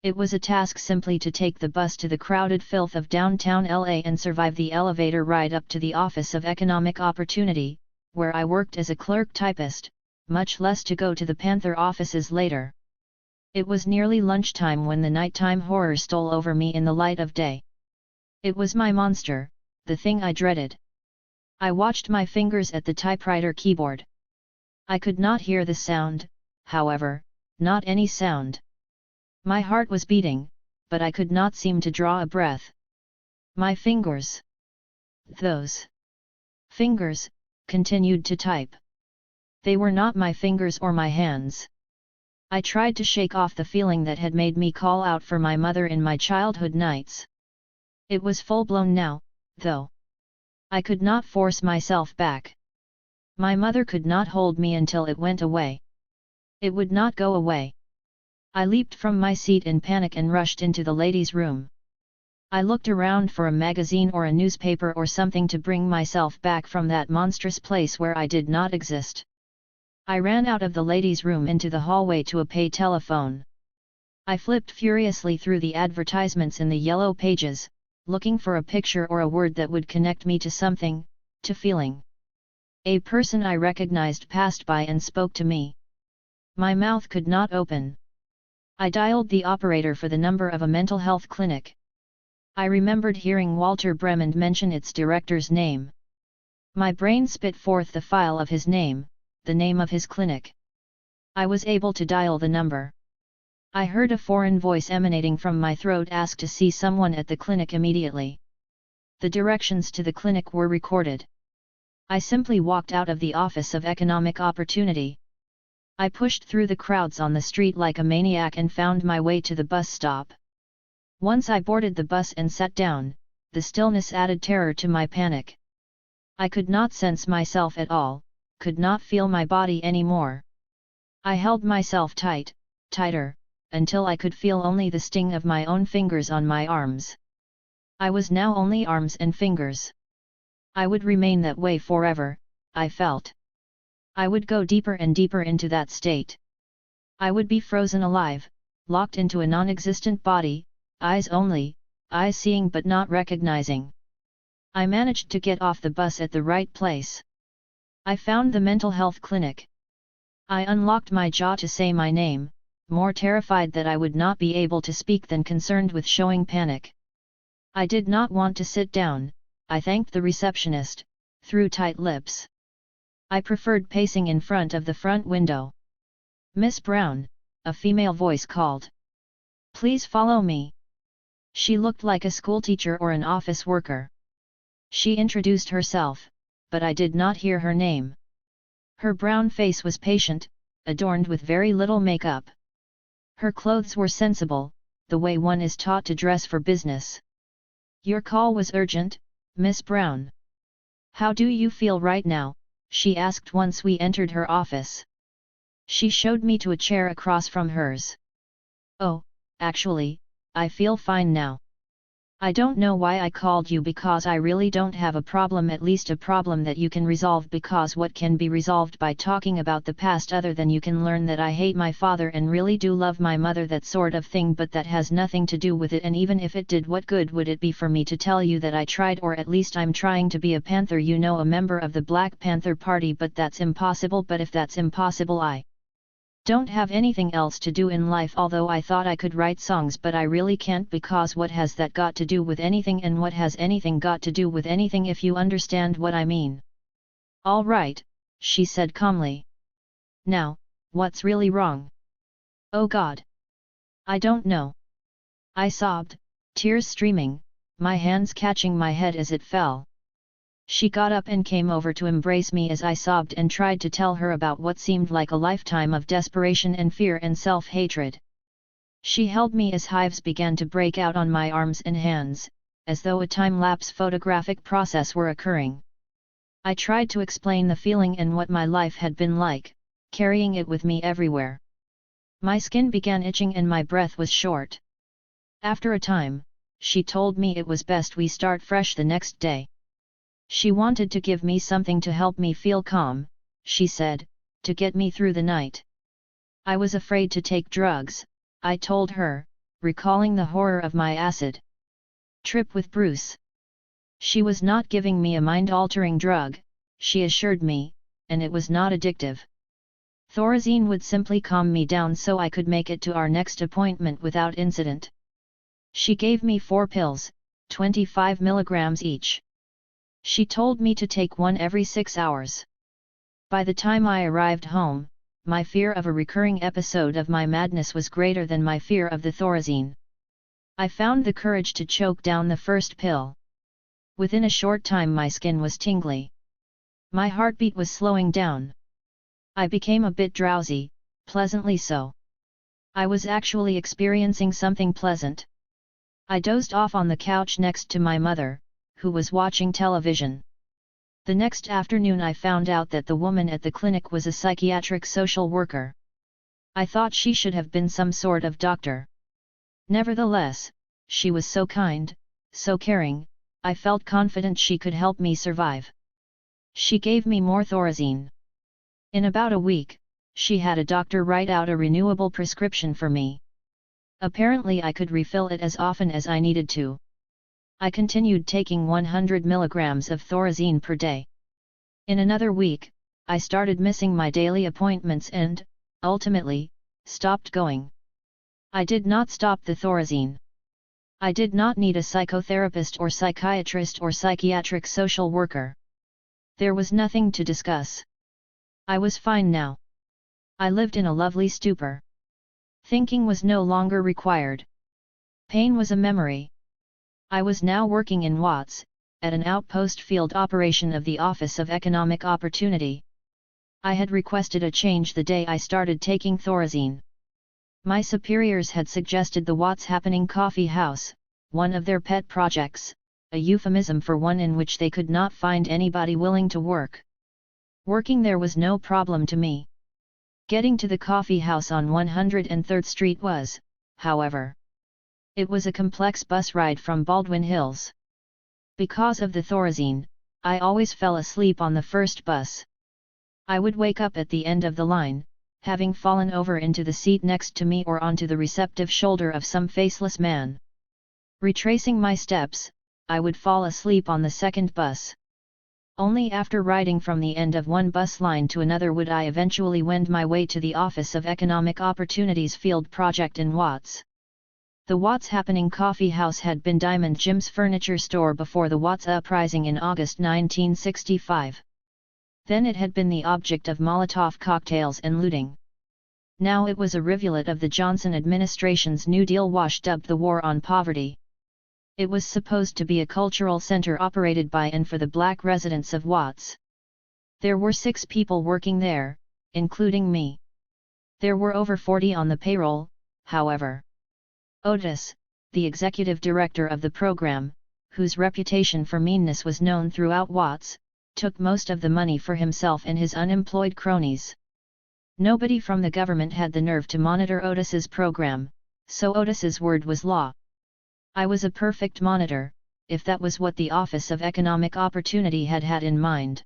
It was a task simply to take the bus to the crowded filth of downtown LA and survive the elevator ride up to the Office of Economic Opportunity, where I worked as a clerk typist, much less to go to the Panther offices later. It was nearly lunchtime when the nighttime horror stole over me in the light of day. It was my monster, the thing I dreaded. I watched my fingers at the typewriter keyboard. I could not hear the sound, however, not any sound. My heart was beating, but I could not seem to draw a breath. My fingers. Those fingers, continued to type. They were not my fingers or my hands. I tried to shake off the feeling that had made me call out for my mother in my childhood nights. It was full-blown now, though. I could not force myself back. My mother could not hold me until it went away. It would not go away. I leaped from my seat in panic and rushed into the ladies' room. I looked around for a magazine or a newspaper or something to bring myself back from that monstrous place where I did not exist. I ran out of the ladies' room into the hallway to a pay telephone. I flipped furiously through the advertisements in the yellow pages, looking for a picture or a word that would connect me to something, to feeling. A person I recognized passed by and spoke to me. My mouth could not open. I dialed the operator for the number of a mental health clinic. I remembered hearing Walter Bremen mention its director's name. My brain spit forth the file of his name, the name of his clinic. I was able to dial the number. I heard a foreign voice emanating from my throat ask to see someone at the clinic immediately. The directions to the clinic were recorded. I simply walked out of the Office of Economic Opportunity. I pushed through the crowds on the street like a maniac and found my way to the bus stop. Once I boarded the bus and sat down, the stillness added terror to my panic. I could not sense myself at all, could not feel my body anymore. I held myself tight, tighter, until I could feel only the sting of my own fingers on my arms. I was now only arms and fingers. I would remain that way forever, I felt. I would go deeper and deeper into that state. I would be frozen alive, locked into a non-existent body, eyes only, eyes seeing but not recognizing. I managed to get off the bus at the right place. I found the mental health clinic. I unlocked my jaw to say my name, more terrified that I would not be able to speak than concerned with showing panic. I did not want to sit down, I thanked the receptionist, through tight lips. I preferred pacing in front of the front window. "Miss Brown," a female voice called. "Please follow me." She looked like a schoolteacher or an office worker. She introduced herself, but I did not hear her name. Her brown face was patient, adorned with very little makeup. Her clothes were sensible, the way one is taught to dress for business. "Your call was urgent, Miss Brown. How do you feel right now?" she asked once we entered her office. She showed me to a chair across from hers. "Oh, actually, I feel fine now. I don't know why I called you because I really don't have a problem, at least a problem that you can resolve, because what can be resolved by talking about the past other than you can learn that I hate my father and really do love my mother, that sort of thing, but that has nothing to do with it, and even if it did, what good would it be for me to tell you that I tried, or at least I'm trying to be a Panther, you know, a member of the Black Panther Party, but that's impossible. But if that's impossible, I don't have anything else to do in life, although I thought I could write songs, but I really can't, because what has that got to do with anything, and what has anything got to do with anything, if you understand what I mean?" "All right," she said calmly. "Now, what's really wrong?" "Oh God! I don't know." I sobbed, tears streaming, my hands catching my head as it fell. She got up and came over to embrace me as I sobbed and tried to tell her about what seemed like a lifetime of desperation and fear and self-hatred. She held me as hives began to break out on my arms and hands, as though a time-lapse photographic process were occurring. I tried to explain the feeling and what my life had been like, carrying it with me everywhere. My skin began itching and my breath was short. After a time, she told me it was best we start fresh the next day. She wanted to give me something to help me feel calm, she said, to get me through the night. I was afraid to take drugs, I told her, recalling the horror of my acid trip with Bruce. She was not giving me a mind-altering drug, she assured me, and it was not addictive. Thorazine would simply calm me down so I could make it to our next appointment without incident. She gave me 4 pills, 25 milligrams each. She told me to take one every 6 hours. By the time I arrived home, my fear of a recurring episode of my madness was greater than my fear of the Thorazine. I found the courage to choke down the first pill. Within a short time my skin was tingly. My heartbeat was slowing down. I became a bit drowsy, pleasantly so. I was actually experiencing something pleasant. I dozed off on the couch next to my mother, who was watching television. The next afternoon I found out that the woman at the clinic was a psychiatric social worker. I thought she should have been some sort of doctor. Nevertheless, she was so kind, so caring, I felt confident she could help me survive. She gave me more Thorazine. In about a week, she had a doctor write out a renewable prescription for me. Apparently I could refill it as often as I needed to. I continued taking 100 milligrams of Thorazine per day. In another week, I started missing my daily appointments and, ultimately, stopped going. I did not stop the Thorazine. I did not need a psychotherapist or psychiatrist or psychiatric social worker. There was nothing to discuss. I was fine now. I lived in a lovely stupor. Thinking was no longer required. Pain was a memory. I was now working in Watts, at an outpost field operation of the Office of Economic Opportunity. I had requested a change the day I started taking Thorazine. My superiors had suggested the Watts Happening Coffee House, one of their pet projects, a euphemism for one in which they could not find anybody willing to work. Working there was no problem to me. Getting to the coffee house on 103rd Street was, however. It was a complex bus ride from Baldwin Hills. Because of the Thorazine, I always fell asleep on the first bus. I would wake up at the end of the line, having fallen over into the seat next to me or onto the receptive shoulder of some faceless man. Retracing my steps, I would fall asleep on the second bus. Only after riding from the end of one bus line to another would I eventually wend my way to the Office of Economic Opportunities field project in Watts. The Watts Happening Coffee House had been Diamond Jim's furniture store before the Watts uprising in August 1965. Then it had been the object of Molotov cocktails and looting. Now it was a rivulet of the Johnson administration's New Deal wash dubbed the War on Poverty. It was supposed to be a cultural center operated by and for the black residents of Watts. There were 6 people working there, including me. There were over 40 on the payroll, however. Otis, the executive director of the program, whose reputation for meanness was known throughout Watts, took most of the money for himself and his unemployed cronies. Nobody from the government had the nerve to monitor Otis's program, so Otis's word was law. I was a perfect monitor, if that was what the Office of Economic Opportunity had had in mind.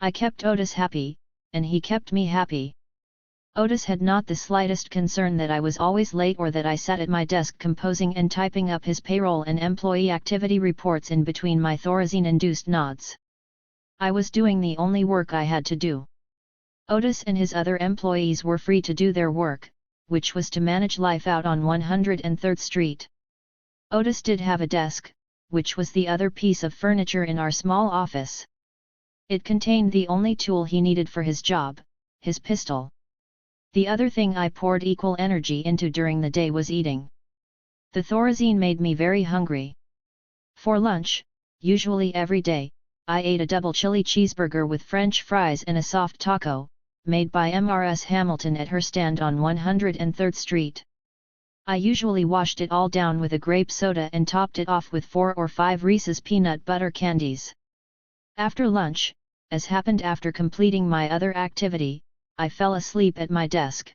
I kept Otis happy, and he kept me happy. Otis had not the slightest concern that I was always late or that I sat at my desk composing and typing up his payroll and employee activity reports in between my Thorazine-induced nods. I was doing the only work I had to do. Otis and his other employees were free to do their work, which was to manage life out on 103rd Street. Otis did have a desk, which was the other piece of furniture in our small office. It contained the only tool he needed for his job, his pistol. The other thing I poured equal energy into during the day was eating. The Thorazine made me very hungry. For lunch, usually every day, I ate a double chili cheeseburger with French fries and a soft taco, made by Mrs. Hamilton at her stand on 103rd Street. I usually washed it all down with a grape soda and topped it off with 4 or 5 Reese's peanut butter candies. After lunch, as happened after completing my other activity, I fell asleep at my desk.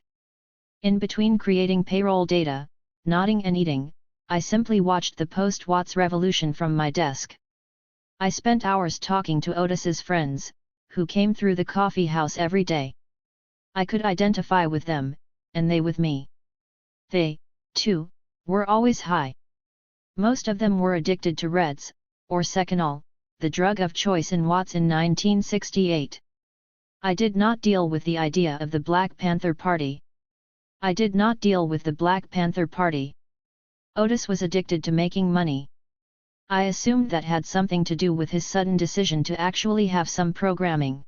In between creating payroll data, nodding and eating, I simply watched the post-Watts revolution from my desk. I spent hours talking to Otis's friends, who came through the coffee house every day. I could identify with them, and they with me. They, too, were always high. Most of them were addicted to Reds, or Seconal, the drug of choice in Watts in 1968. I did not deal with the idea of the Black Panther Party. I did not deal with the Black Panther Party. Otis was addicted to making money. I assumed that had something to do with his sudden decision to actually have some programming.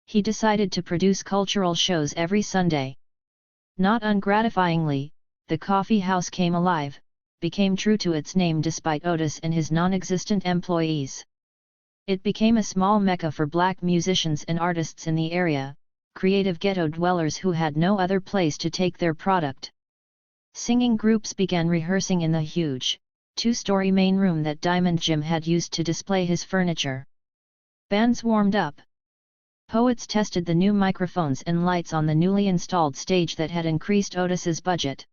He decided to produce cultural shows every Sunday. Not ungratifyingly, the coffee house came alive, became true to its name despite Otis and his non-existent employees. It became a small mecca for black musicians and artists in the area, creative ghetto dwellers who had no other place to take their product. Singing groups began rehearsing in the huge, 2-story main room that Diamond Jim had used to display his furniture. Bands warmed up. Poets tested the new microphones and lights on the newly installed stage that had increased Otis's budget.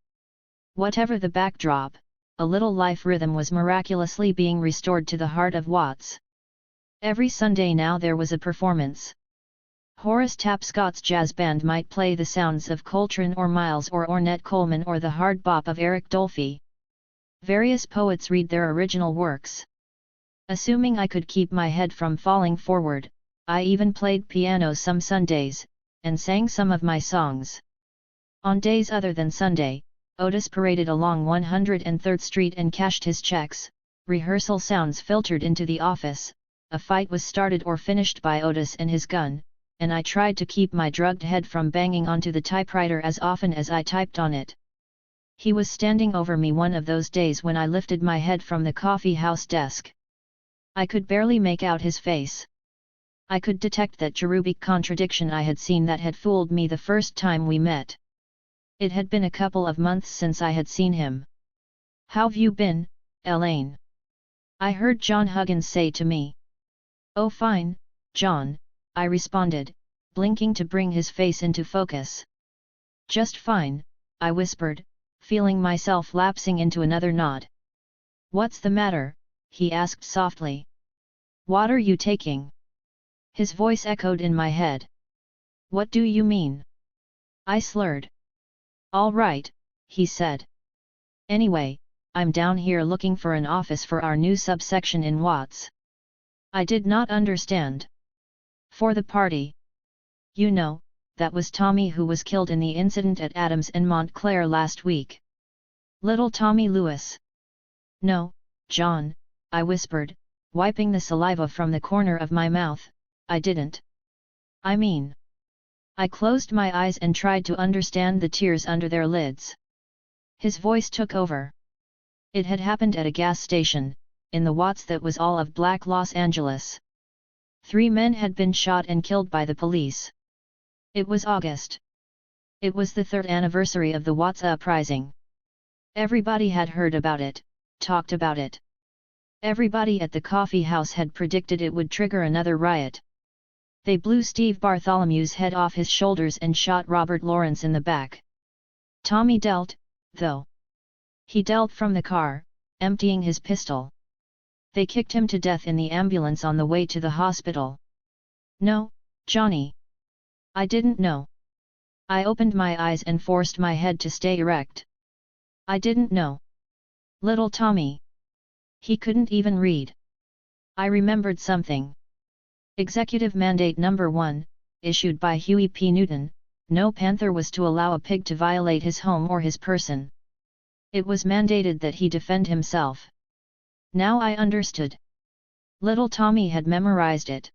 Whatever the backdrop, a little life rhythm was miraculously being restored to the heart of Watts. Every Sunday now there was a performance. Horace Tapscott's jazz band might play the sounds of Coltrane or Miles or Ornette Coleman or the hard bop of Eric Dolphy. Various poets read their original works. Assuming I could keep my head from falling forward, I even played piano some Sundays, and sang some of my songs. On days other than Sunday, Otis paraded along 103rd Street and cashed his checks. Rehearsal sounds filtered into the office. A fight was started or finished by Otis and his gun, and I tried to keep my drugged head from banging onto the typewriter as often as I typed on it. He was standing over me one of those days when I lifted my head from the coffee house desk. I could barely make out his face. I could detect that cherubic contradiction I had seen that had fooled me the first time we met. It had been a couple of months since I had seen him. "How've you been, Elaine?" I heard John Huggins say to me. "Oh fine, John," I responded, blinking to bring his face into focus. "Just fine," I whispered, feeling myself lapsing into another nod. "What's the matter?" he asked softly. "What are you taking?" His voice echoed in my head. "What do you mean?" I slurred. "All right," he said. "Anyway, I'm down here looking for an office for our new subsection in Watts." I did not understand. "For the party. You know, that was Tommy who was killed in the incident at Adams and Montclair last week. Little Tommy Lewis." "No, John," I whispered, wiping the saliva from the corner of my mouth, "I didn't. I mean..." I closed my eyes and tried to understand the tears under their lids. His voice took over. It had happened at a gas station, in the Watts that was all of Black Los Angeles. 3 men had been shot and killed by the police. It was August. It was the 3rd anniversary of the Watts uprising. Everybody had heard about it, talked about it. Everybody at the coffee house had predicted it would trigger another riot. They blew Steve Bartholomew's head off his shoulders and shot Robert Lawrence in the back. Tommy dealt, though. He dealt from the car, emptying his pistol. They kicked him to death in the ambulance on the way to the hospital. "No, Johnny. I didn't know." I opened my eyes and forced my head to stay erect. "I didn't know. Little Tommy. He couldn't even read." I remembered something. Executive Mandate Number 1, issued by Huey P. Newton, no panther was to allow a pig to violate his home or his person. It was mandated that he defend himself. Now I understood. Little Tommy had memorized it.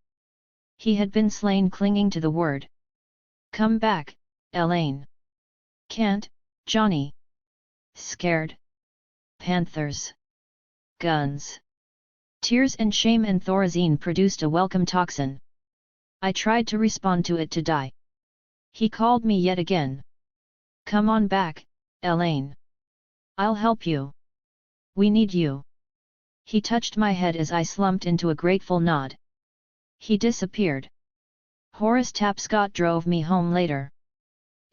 He had been slain clinging to the word. "Come back, Elaine." "Can't, Johnny." "Scared." "Panthers." "Guns." Tears and shame and Thorazine produced a welcome toxin. I tried to respond to it to die. He called me yet again. "Come on back, Elaine. I'll help you. We need you." He touched my head as I slumped into a grateful nod. He disappeared. Horace Tapscott drove me home later.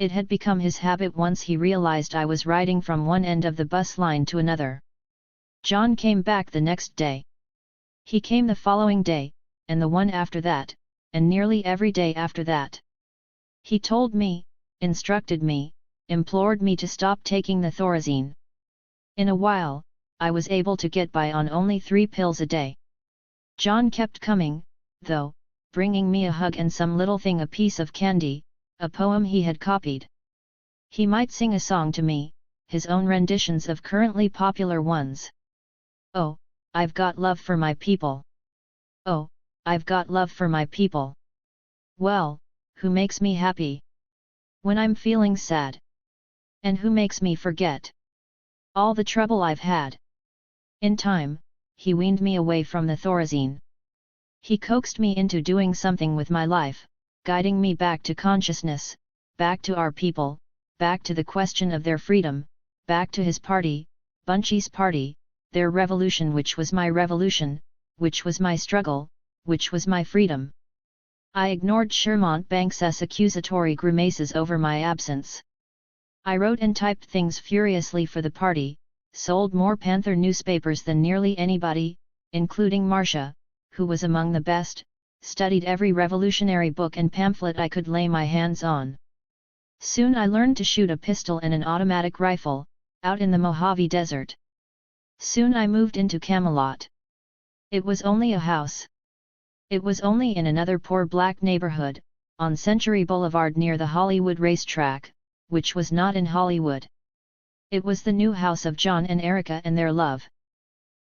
It had become his habit once he realized I was riding from one end of the bus line to another. John came back the next day. He came the following day, and the one after that, and nearly every day after that. He told me, instructed me, implored me to stop taking the Thorazine. In a while, I was able to get by on only 3 pills a day. John kept coming, though, bringing me a hug and some little thing, a piece of candy, a poem he had copied. He might sing a song to me, his own renditions of currently popular ones. "Oh, I've got love for my people. Oh, I've got love for my people. Well, who makes me happy? When I'm feeling sad. And who makes me forget all the trouble I've had?" In time, he weaned me away from the Thorazine. He coaxed me into doing something with my life, guiding me back to consciousness, back to our people, back to the question of their freedom, back to his party, Bunchy's party, their revolution, which was my revolution, which was my struggle, which was my freedom. I ignored Shermont Banks's accusatory grimaces over my absence. I wrote and typed things furiously for the party, sold more Panther newspapers than nearly anybody, including Marcia, who was among the best, studied every revolutionary book and pamphlet I could lay my hands on. Soon I learned to shoot a pistol and an automatic rifle, out in the Mojave Desert. Soon I moved into Camelot. It was only a house. It was only in another poor black neighborhood, on Century Boulevard near the Hollywood racetrack, which was not in Hollywood. It was the new house of John and Erica and their love.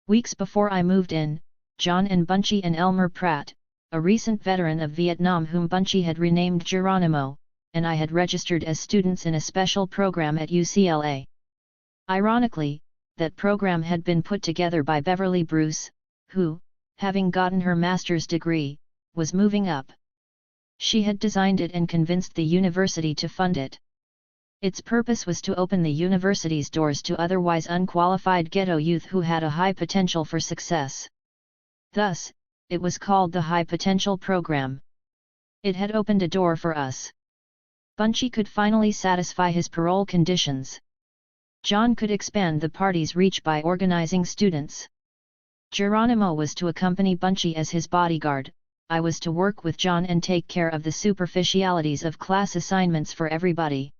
Weeks before I moved in, John and Bunchy and Elmer Pratt, a recent veteran of Vietnam whom Bunchy had renamed Geronimo, and I had registered as students in a special program at UCLA. Ironically, that program had been put together by Beverly Bruce, who, having gotten her master's degree, was moving up. She had designed it and convinced the university to fund it. Its purpose was to open the university's doors to otherwise unqualified ghetto youth who had a high potential for success. Thus, it was called the High Potential Program. It had opened a door for us. Bunchy could finally satisfy his parole conditions. John could expand the party's reach by organizing students. Geronimo was to accompany Bunchy as his bodyguard. I was to work with John and take care of the superficialities of class assignments for everybody.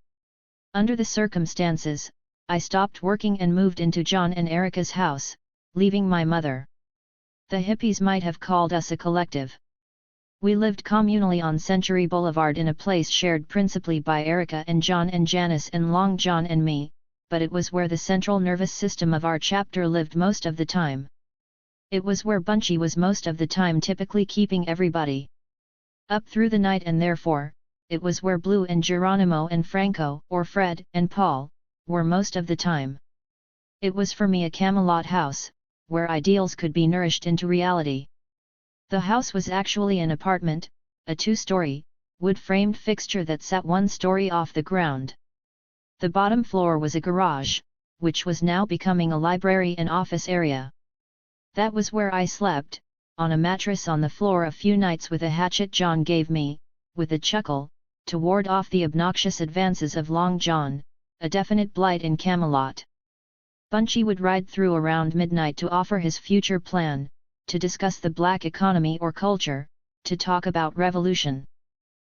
Under the circumstances, I stopped working and moved into John and Erica's house, leaving my mother. The hippies might have called us a collective. We lived communally on Century Boulevard in a place shared principally by Erica and John and Janice and Long John and me, but it was where the central nervous system of our chapter lived most of the time. It was where Bunchy was most of the time, typically keeping everybody up through the night, and therefore, it was where Blue and Geronimo and Franco, or Fred and Paul, were most of the time. It was for me a Camelot house, where ideals could be nourished into reality. The house was actually an apartment, a two-story, wood-framed fixture that sat one story off the ground. The bottom floor was a garage, which was now becoming a library and office area. That was where I slept, on a mattress on the floor a few nights with a hatchet John gave me, with a chuckle, to ward off the obnoxious advances of Long John, a definite blight in Camelot. Bunchy would ride through around midnight to offer his future plan, to discuss the black economy or culture, to talk about revolution.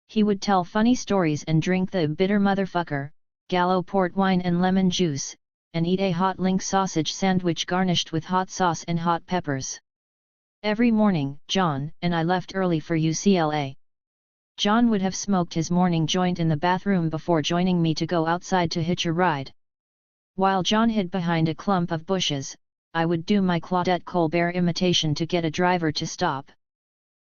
He would tell funny stories and drink the bitter motherfucker, Gallo port wine and lemon juice, and eat a hot link sausage sandwich garnished with hot sauce and hot peppers. Every morning, John and I left early for UCLA. John would have smoked his morning joint in the bathroom before joining me to go outside to hitch a ride. While John hid behind a clump of bushes, I would do my Claudette Colbert imitation to get a driver to stop.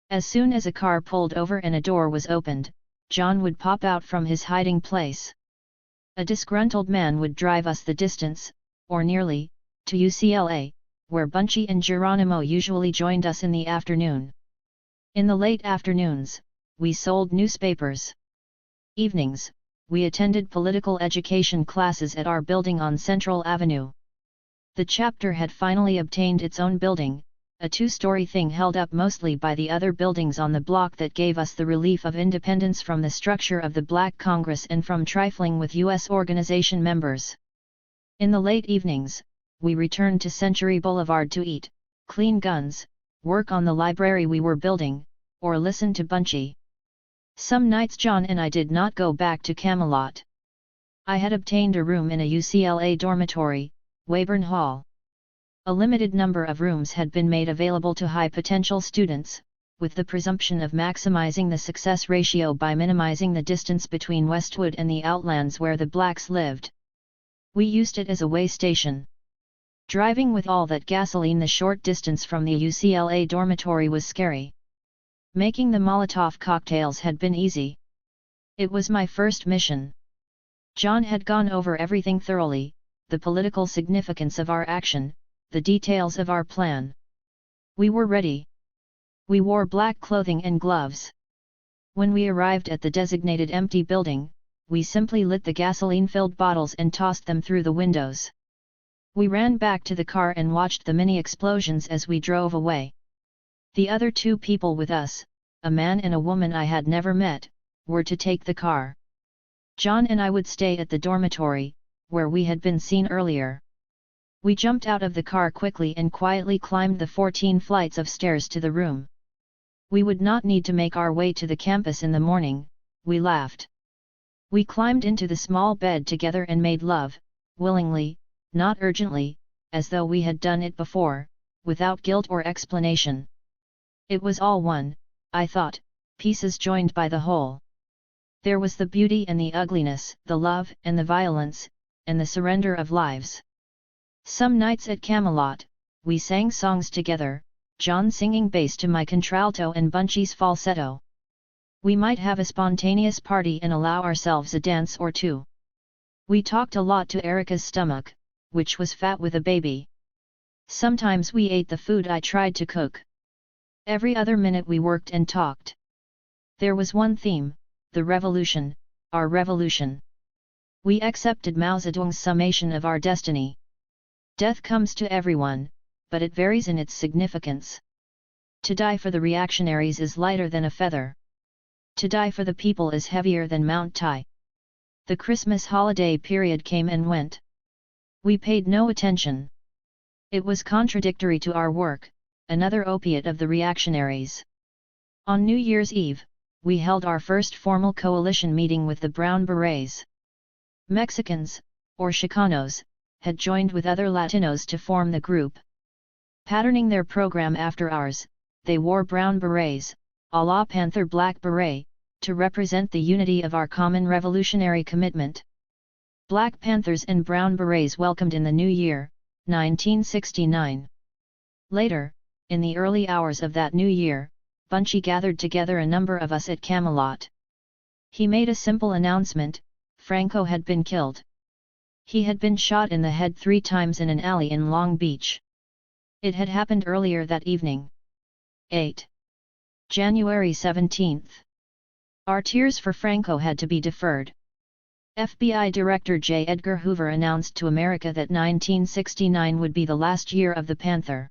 As soon as a car pulled over and a door was opened, John would pop out from his hiding place. A disgruntled man would drive us the distance, or nearly, to UCLA, where Bunchy and Geronimo usually joined us in the afternoon. In the late afternoons, we sold newspapers. Evenings, we attended political education classes at our building on Central Avenue. The chapter had finally obtained its own building, a two-story thing held up mostly by the other buildings on the block that gave us the relief of independence from the structure of the Black Congress and from trifling with U.S. organization members. In the late evenings, we returned to Century Boulevard to eat, clean guns, work on the library we were building, or listen to Bunchy. Some nights John and I did not go back to Camelot. I had obtained a room in a UCLA dormitory, Weyburn Hall. A limited number of rooms had been made available to high-potential students, with the presumption of maximizing the success ratio by minimizing the distance between Westwood and the outlands where the blacks lived. We used it as a way station. Driving with all that gasoline the short distance from the UCLA dormitory was scary. Making the Molotov cocktails had been easy. It was my first mission. John had gone over everything thoroughly, the political significance of our action, the details of our plan. We were ready. We wore black clothing and gloves. When we arrived at the designated empty building, we simply lit the gasoline-filled bottles and tossed them through the windows. We ran back to the car and watched the mini explosions as we drove away. The other two people with us, a man and a woman I had never met, were to take the car. John and I would stay at the dormitory, where we had been seen earlier. We jumped out of the car quickly and quietly climbed the 14 flights of stairs to the room. We would not need to make our way to the campus in the morning, we laughed. We climbed into the small bed together and made love, willingly, not urgently, as though we had done it before, without guilt or explanation. It was all one, I thought, pieces joined by the whole. There was the beauty and the ugliness, the love and the violence, and the surrender of lives. Some nights at Camelot, we sang songs together, John singing bass to my contralto and Bunchy's falsetto. We might have a spontaneous party and allow ourselves a dance or two. We talked a lot to Erica's stomach, which was fat with a baby. Sometimes we ate the food I tried to cook. Every other minute we worked and talked. There was one theme, the revolution, our revolution. We accepted Mao Zedong's summation of our destiny. Death comes to everyone, but it varies in its significance. To die for the reactionaries is lighter than a feather. To die for the people is heavier than Mount Tai. The Christmas holiday period came and went. We paid no attention. It was contradictory to our work, another opiate of the reactionaries. On New Year's Eve, we held our first formal coalition meeting with the Brown Berets. Mexicans, or Chicanos, had joined with other Latinos to form the group. Patterning their program after ours, they wore brown berets, a la Panther black beret, to represent the unity of our common revolutionary commitment. Black Panthers and brown berets welcomed in the new year, 1969. Later, in the early hours of that new year, Bunchy gathered together a number of us at Camelot. He made a simple announcement: Franco had been killed. He had been shot in the head 3 times in an alley in Long Beach. It had happened earlier that evening. 8. January 17. Our tears for Franco had to be deferred. FBI Director J. Edgar Hoover announced to America that 1969 would be the last year of the Panther.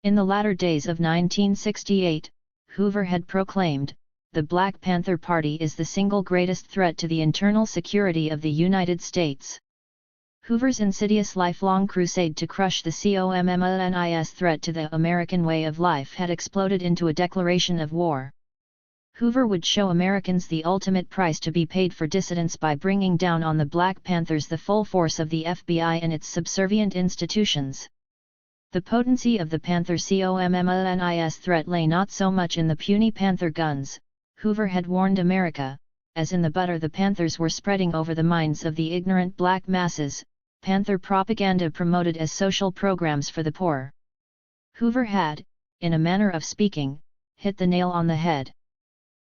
In the latter days of 1968, Hoover had proclaimed, "The Black Panther Party is the single greatest threat to the internal security of the United States." Hoover's insidious lifelong crusade to crush the COMMUNIS threat to the American way of life had exploded into a declaration of war. Hoover would show Americans the ultimate price to be paid for dissidents by bringing down on the Black Panthers the full force of the FBI and its subservient institutions. The potency of the Panther COMMUNIS threat lay not so much in the puny Panther guns, Hoover had warned America, as in the butter the Panthers were spreading over the minds of the ignorant black masses, Panther propaganda promoted as social programs for the poor. Hoover had, in a manner of speaking, hit the nail on the head.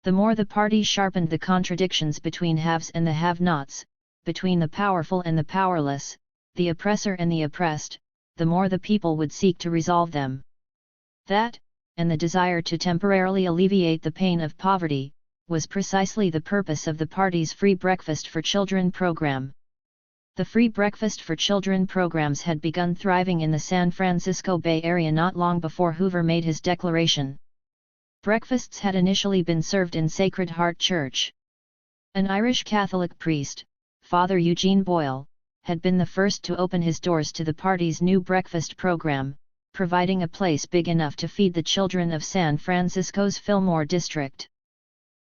The more the party sharpened the contradictions between haves and the have-nots, between the powerful and the powerless, the oppressor and the oppressed, the more the people would seek to resolve them. That, and the desire to temporarily alleviate the pain of poverty, was precisely the purpose of the party's Free Breakfast for Children program. The Free Breakfast for Children programs had begun thriving in the San Francisco Bay Area not long before Hoover made his declaration. Breakfasts had initially been served in Sacred Heart Church. An Irish Catholic priest, Father Eugene Boyle, had been the first to open his doors to the party's new breakfast program, providing a place big enough to feed the children of San Francisco's Fillmore district.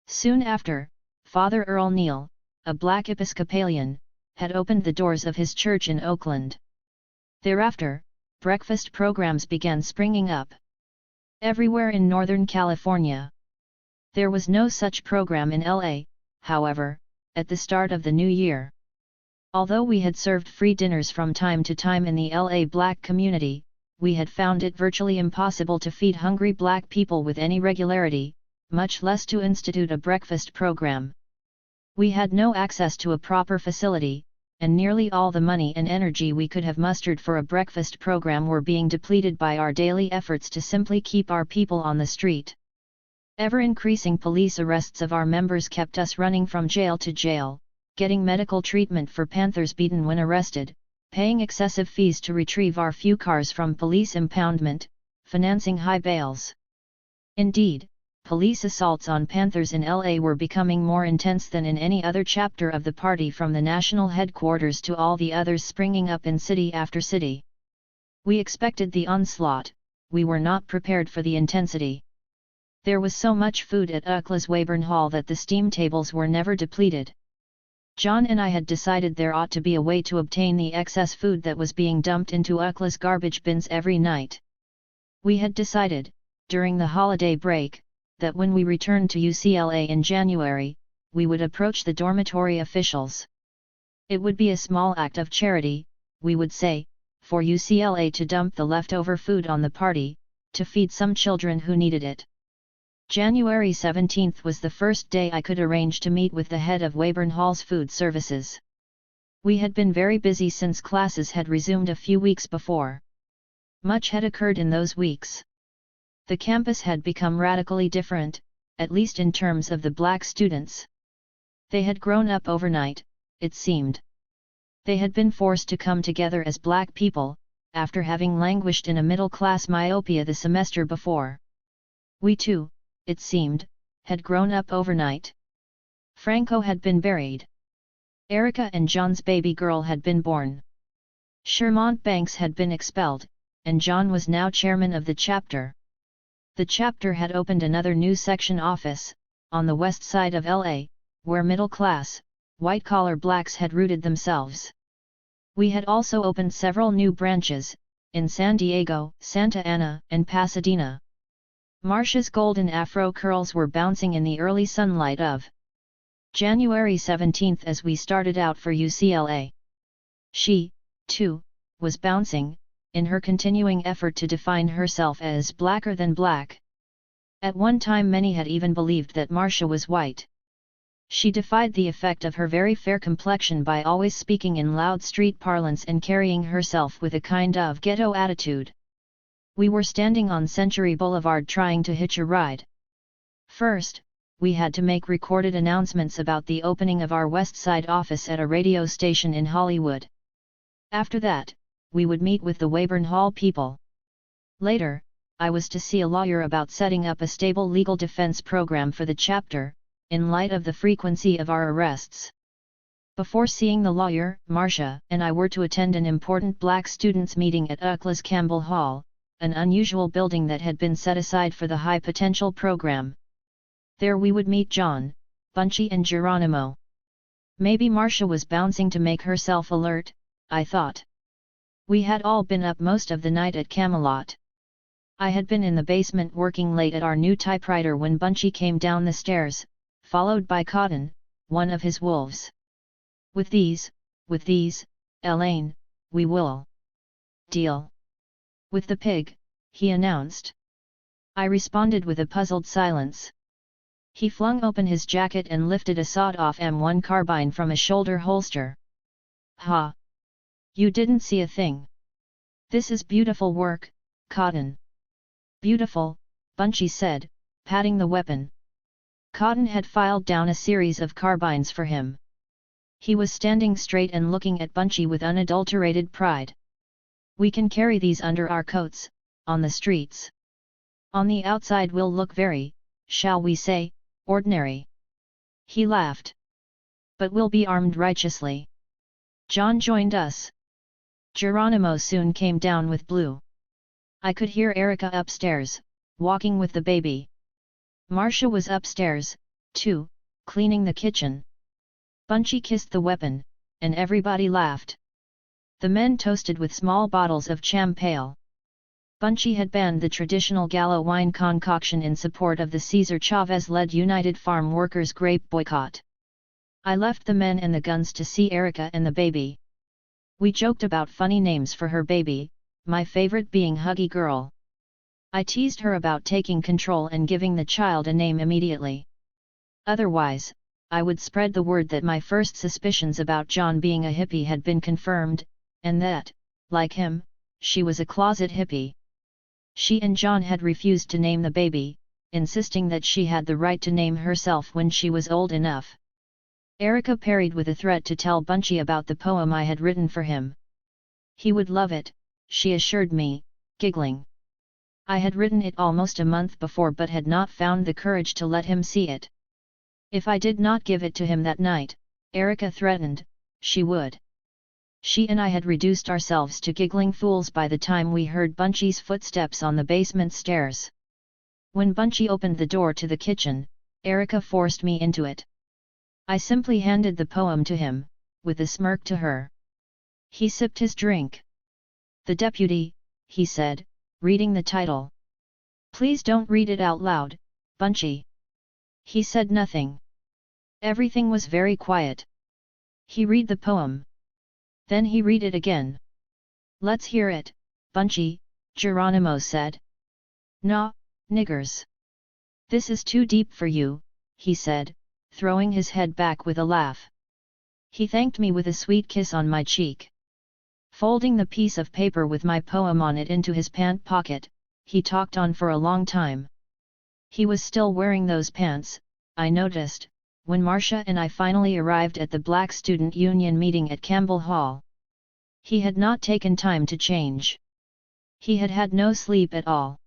Soon after, Father Earl Neal, a black Episcopalian, had opened the doors of his church in Oakland. Thereafter, breakfast programs began springing up everywhere in Northern California. There was no such program in LA, however, at the start of the new year. Although we had served free dinners from time to time in the LA black community, we had found it virtually impossible to feed hungry black people with any regularity, much less to institute a breakfast program. We had no access to a proper facility, and nearly all the money and energy we could have mustered for a breakfast program were being depleted by our daily efforts to simply keep our people on the street. Ever-increasing police arrests of our members kept us running from jail to jail, getting medical treatment for Panthers beaten when arrested, paying excessive fees to retrieve our few cars from police impoundment, financing high bails. Indeed, police assaults on Panthers in LA were becoming more intense than in any other chapter of the party, from the national headquarters to all the others springing up in city after city. We expected the onslaught, we were not prepared for the intensity. There was so much food at UCLA's Weyburn Hall that the steam tables were never depleted. John and I had decided there ought to be a way to obtain the excess food that was being dumped into UCLA's garbage bins every night. We had decided, during the holiday break, that when we returned to UCLA in January, we would approach the dormitory officials. It would be a small act of charity, we would say, for UCLA to dump the leftover food on the party, to feed some children who needed it. January 17th was the first day I could arrange to meet with the head of Weyburn Hall's food services. We had been very busy since classes had resumed a few weeks before. Much had occurred in those weeks. The campus had become radically different, at least in terms of the black students. They had grown up overnight, it seemed. They had been forced to come together as black people, after having languished in a middle-class myopia the semester before. We too, it seemed, had grown up overnight. Franco had been buried. Erica and John's baby girl had been born. Shermont Banks had been expelled, and John was now chairman of the chapter. The chapter had opened another new section office, on the west side of LA, where middle-class, white-collar blacks had rooted themselves. We had also opened several new branches, in San Diego, Santa Ana, and Pasadena. Marcia's golden afro curls were bouncing in the early sunlight of January 17th as we started out for UCLA. She, too, was bouncing, in her continuing effort to define herself as blacker than black. At one time many had even believed that Marcia was white. She defied the effect of her very fair complexion by always speaking in loud street parlance and carrying herself with a kind of ghetto attitude. We were standing on Century Boulevard trying to hitch a ride. First, we had to make recorded announcements about the opening of our West Side office at a radio station in Hollywood. After that, we would meet with the Weyburn Hall people. Later, I was to see a lawyer about setting up a stable legal defense program for the chapter, in light of the frequency of our arrests. Before seeing the lawyer, Marcia and I were to attend an important black students' meeting at UCLA's Campbell Hall, an unusual building that had been set aside for the high potential program. There we would meet John, Bunchy and Geronimo. Maybe Marcia was bouncing to make herself alert, I thought. We had all been up most of the night at Camelot. I had been in the basement working late at our new typewriter when Bunchy came down the stairs, followed by Cotton, one of his wolves. With these, Elaine, we will deal. With the pig, he announced. I responded with a puzzled silence. He flung open his jacket and lifted a sawed-off M1 carbine from a shoulder holster. Ha! You didn't see a thing. This is beautiful work, Cotton. Beautiful, Bunchy said, patting the weapon. Cotton had filed down a series of carbines for him. He was standing straight and looking at Bunchy with unadulterated pride. We can carry these under our coats, on the streets. On the outside we'll look very, shall we say, ordinary. He laughed. But we'll be armed righteously. John joined us. Geronimo soon came down with Blue. I could hear Erica upstairs, walking with the baby. Marcia was upstairs, too, cleaning the kitchen. Bunchy kissed the weapon, and everybody laughed. The men toasted with small bottles of champagne. Bunchy had banned the traditional Gallo wine concoction in support of the Cesar Chavez-led United Farm Workers grape boycott. I left the men and the guns to see Erica and the baby. We joked about funny names for her baby, my favorite being Huggy Girl. I teased her about taking control and giving the child a name immediately. Otherwise, I would spread the word that my first suspicions about John being a hippie had been confirmed, and that, like him, she was a closet hippie. She and John had refused to name the baby, insisting that she had the right to name herself when she was old enough. Erica parried with a threat to tell Bunchy about the poem I had written for him. He would love it, she assured me, giggling. I had written it almost a month before but had not found the courage to let him see it. If I did not give it to him that night, Erica threatened, she would. She and I had reduced ourselves to giggling fools by the time we heard Bunchy's footsteps on the basement stairs. When Bunchy opened the door to the kitchen, Erica forced me into it. I simply handed the poem to him, with a smirk to her. He sipped his drink. The deputy, he said, reading the title. Please don't read it out loud, Bunchy. He said nothing. Everything was very quiet. He read the poem. Then he read it again. Let's hear it, Bunchy, Geronimo said. Nah, niggers. This is too deep for you, he said, throwing his head back with a laugh. He thanked me with a sweet kiss on my cheek. Folding the piece of paper with my poem on it into his pant pocket, he talked on for a long time. He was still wearing those pants, I noticed, when Marcia and I finally arrived at the Black Student Union meeting at Campbell Hall. He had not taken time to change. He had had no sleep at all.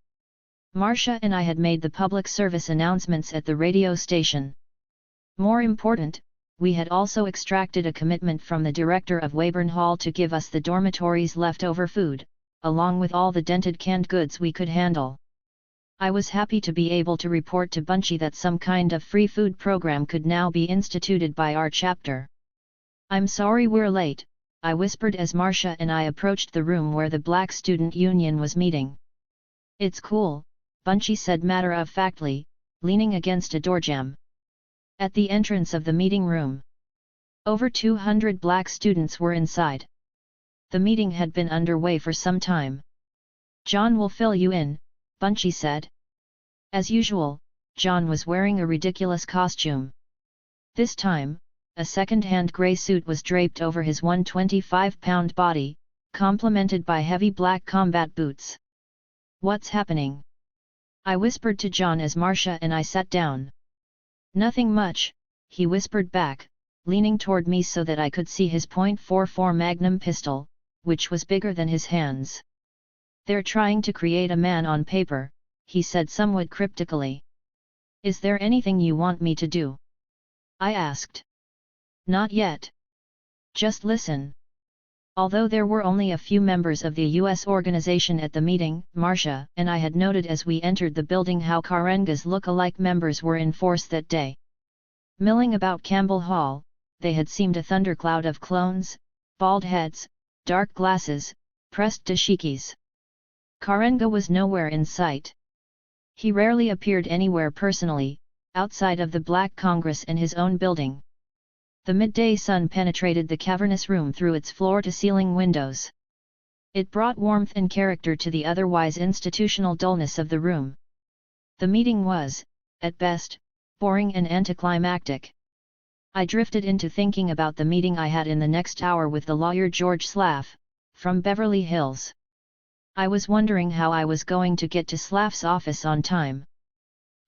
Marcia and I had made the public service announcements at the radio station. More important, we had also extracted a commitment from the director of Weyburn Hall to give us the dormitory's leftover food, along with all the dented canned goods we could handle. I was happy to be able to report to Bunchy that some kind of free food program could now be instituted by our chapter. I'm sorry we're late, I whispered as Marcia and I approached the room where the Black Student Union was meeting. It's cool, Bunchy said matter-of-factly, leaning against a doorjamb. At the entrance of the meeting room, over 200 black students were inside. The meeting had been underway for some time. John will fill you in, Bunchy said. As usual, John was wearing a ridiculous costume. This time, a second-hand grey suit was draped over his 125-pound body, complemented by heavy black combat boots. What's happening? I whispered to John as Marcia and I sat down. Nothing much, he whispered back, leaning toward me so that I could see his .44 Magnum pistol, which was bigger than his hands. They're trying to create a man on paper, he said somewhat cryptically. Is there anything you want me to do? I asked. Not yet. Just listen. Although there were only a few members of the U.S. organization at the meeting, Marcia and I had noted as we entered the building how Karenga's look-alike members were in force that day. Milling about Campbell Hall, they had seemed a thundercloud of clones, bald heads, dark glasses, pressed dashikis. Karenga was nowhere in sight. He rarely appeared anywhere personally, outside of the Black Congress and his own building. The midday sun penetrated the cavernous room through its floor-to-ceiling windows. It brought warmth and character to the otherwise institutional dullness of the room. The meeting was, at best, boring and anticlimactic. I drifted into thinking about the meeting I had in the next hour with the lawyer George Slaff, from Beverly Hills. I was wondering how I was going to get to Slaff's office on time.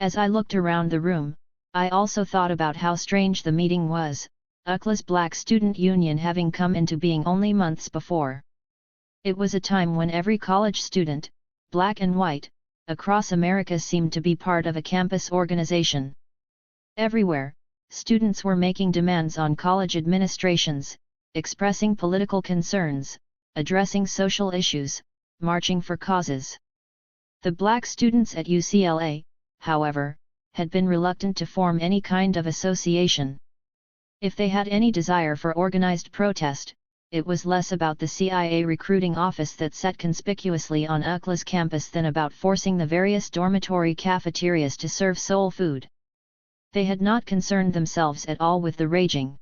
As I looked around the room, I also thought about how strange the meeting was, UCLA's Black Student Union having come into being only months before. It was a time when every college student, black and white, across America seemed to be part of a campus organization. Everywhere, students were making demands on college administrations, expressing political concerns, addressing social issues, marching for causes. The black students at UCLA, however, had been reluctant to form any kind of association. If they had any desire for organized protest, it was less about the CIA recruiting office that sat conspicuously on UCLA's campus than about forcing the various dormitory cafeterias to serve soul food. They had not concerned themselves at all with the raging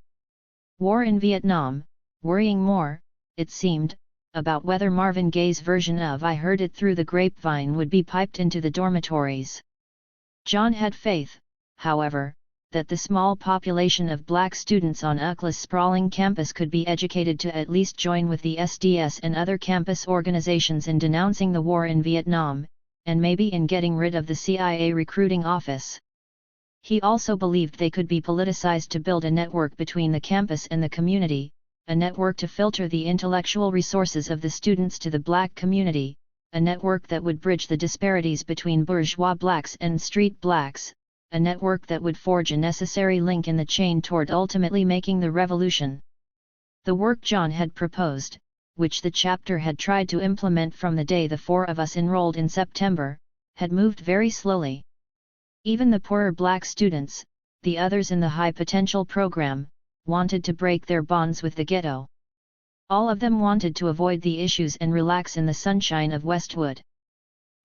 war in Vietnam, worrying more, it seemed, about whether Marvin Gaye's version of "I Heard It Through the Grapevine" would be piped into the dormitories. John had faith, however, that the small population of black students on UCLA's sprawling campus could be educated to at least join with the SDS and other campus organizations in denouncing the war in Vietnam, and maybe in getting rid of the CIA recruiting office. He also believed they could be politicized to build a network between the campus and the community, a network to filter the intellectual resources of the students to the black community, a network that would bridge the disparities between bourgeois blacks and street blacks, a network that would forge a necessary link in the chain toward ultimately making the revolution. The work John had proposed, which the chapter had tried to implement from the day the four of us enrolled in September, had moved very slowly. Even the poorer black students, the others in the high-potential program, wanted to break their bonds with the ghetto. All of them wanted to avoid the issues and relax in the sunshine of Westwood.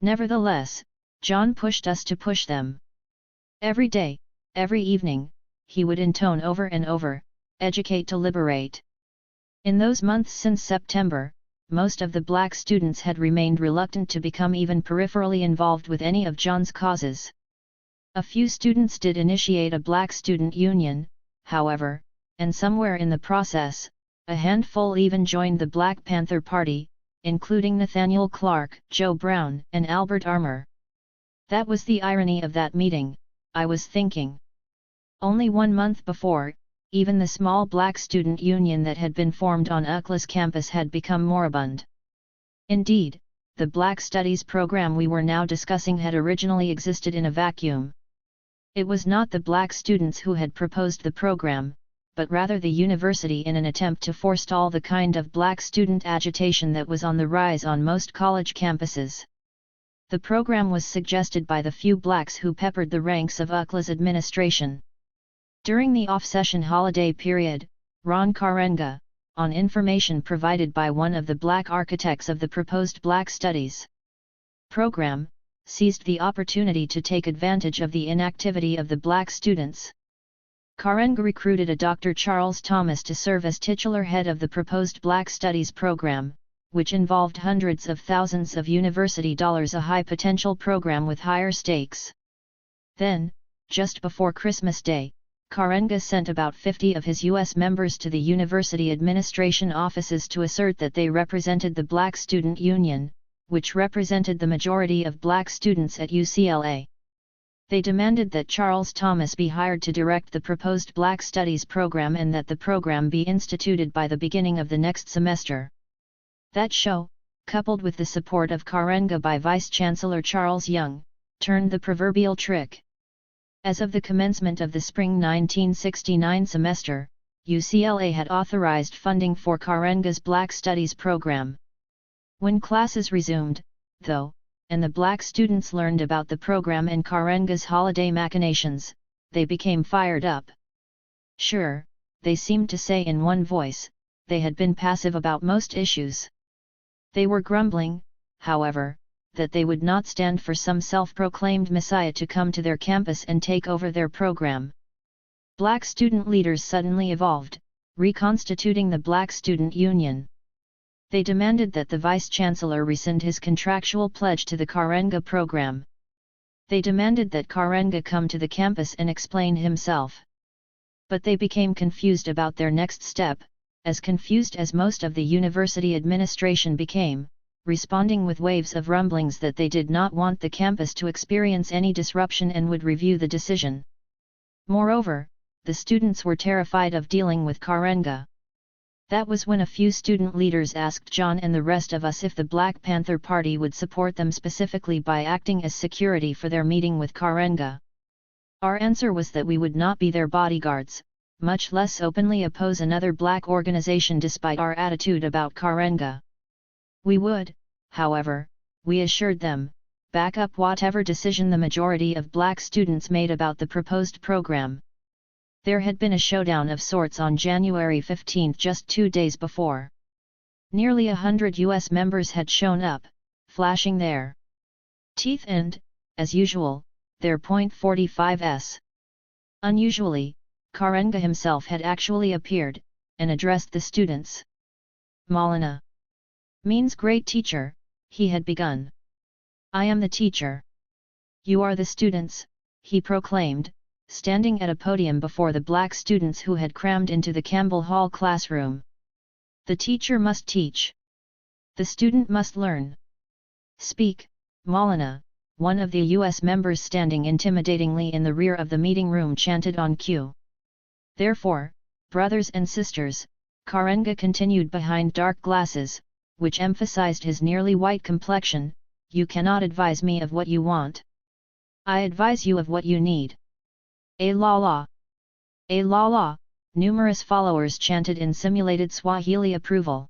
Nevertheless, John pushed us to push them. Every day, every evening, he would intone over and over, "Educate to liberate." In those months since September, most of the black students had remained reluctant to become even peripherally involved with any of John's causes. A few students did initiate a black student union, however, and somewhere in the process, a handful even joined the Black Panther Party, including Nathaniel Clark, Joe Brown, and Albert Armour. That was the irony of that meeting, I was thinking. Only 1 month before, even the small black student union that had been formed on UCLA's campus had become moribund. Indeed, the Black Studies program we were now discussing had originally existed in a vacuum. It was not the black students who had proposed the program, but rather the university in an attempt to forestall the kind of black student agitation that was on the rise on most college campuses. The program was suggested by the few blacks who peppered the ranks of UCLA's administration. During the off-session holiday period, Ron Karenga, on information provided by one of the black architects of the proposed Black Studies program, seized the opportunity to take advantage of the inactivity of the black students. Karenga recruited a Dr. Charles Thomas to serve as titular head of the proposed Black Studies program, which involved hundreds of thousands of university dollars, a high-potential program with higher stakes. Then, just before Christmas Day, Karenga sent about 50 of his U.S. members to the university administration offices to assert that they represented the Black Student Union, which represented the majority of black students at UCLA. They demanded that Charles Thomas be hired to direct the proposed Black Studies program and that the program be instituted by the beginning of the next semester. That show, coupled with the support of Karenga by Vice-Chancellor Charles Young, turned the proverbial trick. As of the commencement of the spring 1969 semester, UCLA had authorized funding for Karenga's Black Studies program. When classes resumed, though, and the black students learned about the program and Karenga's holiday machinations, they became fired up. Sure, they seemed to say in one voice, they had been passive about most issues. They were grumbling, however, that they would not stand for some self-proclaimed messiah to come to their campus and take over their program. Black student leaders suddenly evolved, reconstituting the Black Student Union. They demanded that the Vice-Chancellor rescind his contractual pledge to the Karenga program. They demanded that Karenga come to the campus and explain himself. But they became confused about their next step, as confused as most of the university administration became, responding with waves of rumblings that they did not want the campus to experience any disruption and would review the decision. Moreover, the students were terrified of dealing with Karenga. That was when a few student leaders asked John and the rest of us if the Black Panther Party would support them specifically by acting as security for their meeting with Karenga. Our answer was that we would not be their bodyguards, much less openly oppose another black organization despite our attitude about Karenga. We would, however, we assured them, back up whatever decision the majority of black students made about the proposed program. There had been a showdown of sorts on January 15 just 2 days before. Nearly 100 U.S. members had shown up, flashing their teeth and, as usual, their .45s. Unusually, Karenga himself had actually appeared, and addressed the students. Maulana means great teacher, he had begun. I am the teacher. You are the students, he proclaimed, standing at a podium before the black students who had crammed into the Campbell Hall classroom. The teacher must teach. The student must learn. Speak, Maulana, one of the U.S. members standing intimidatingly in the rear of the meeting room chanted on cue. Therefore, brothers and sisters, Karenga continued behind dark glasses, which emphasized his nearly white complexion, you cannot advise me of what you want. I advise you of what you need. A la la. A la la, numerous followers chanted in simulated Swahili approval.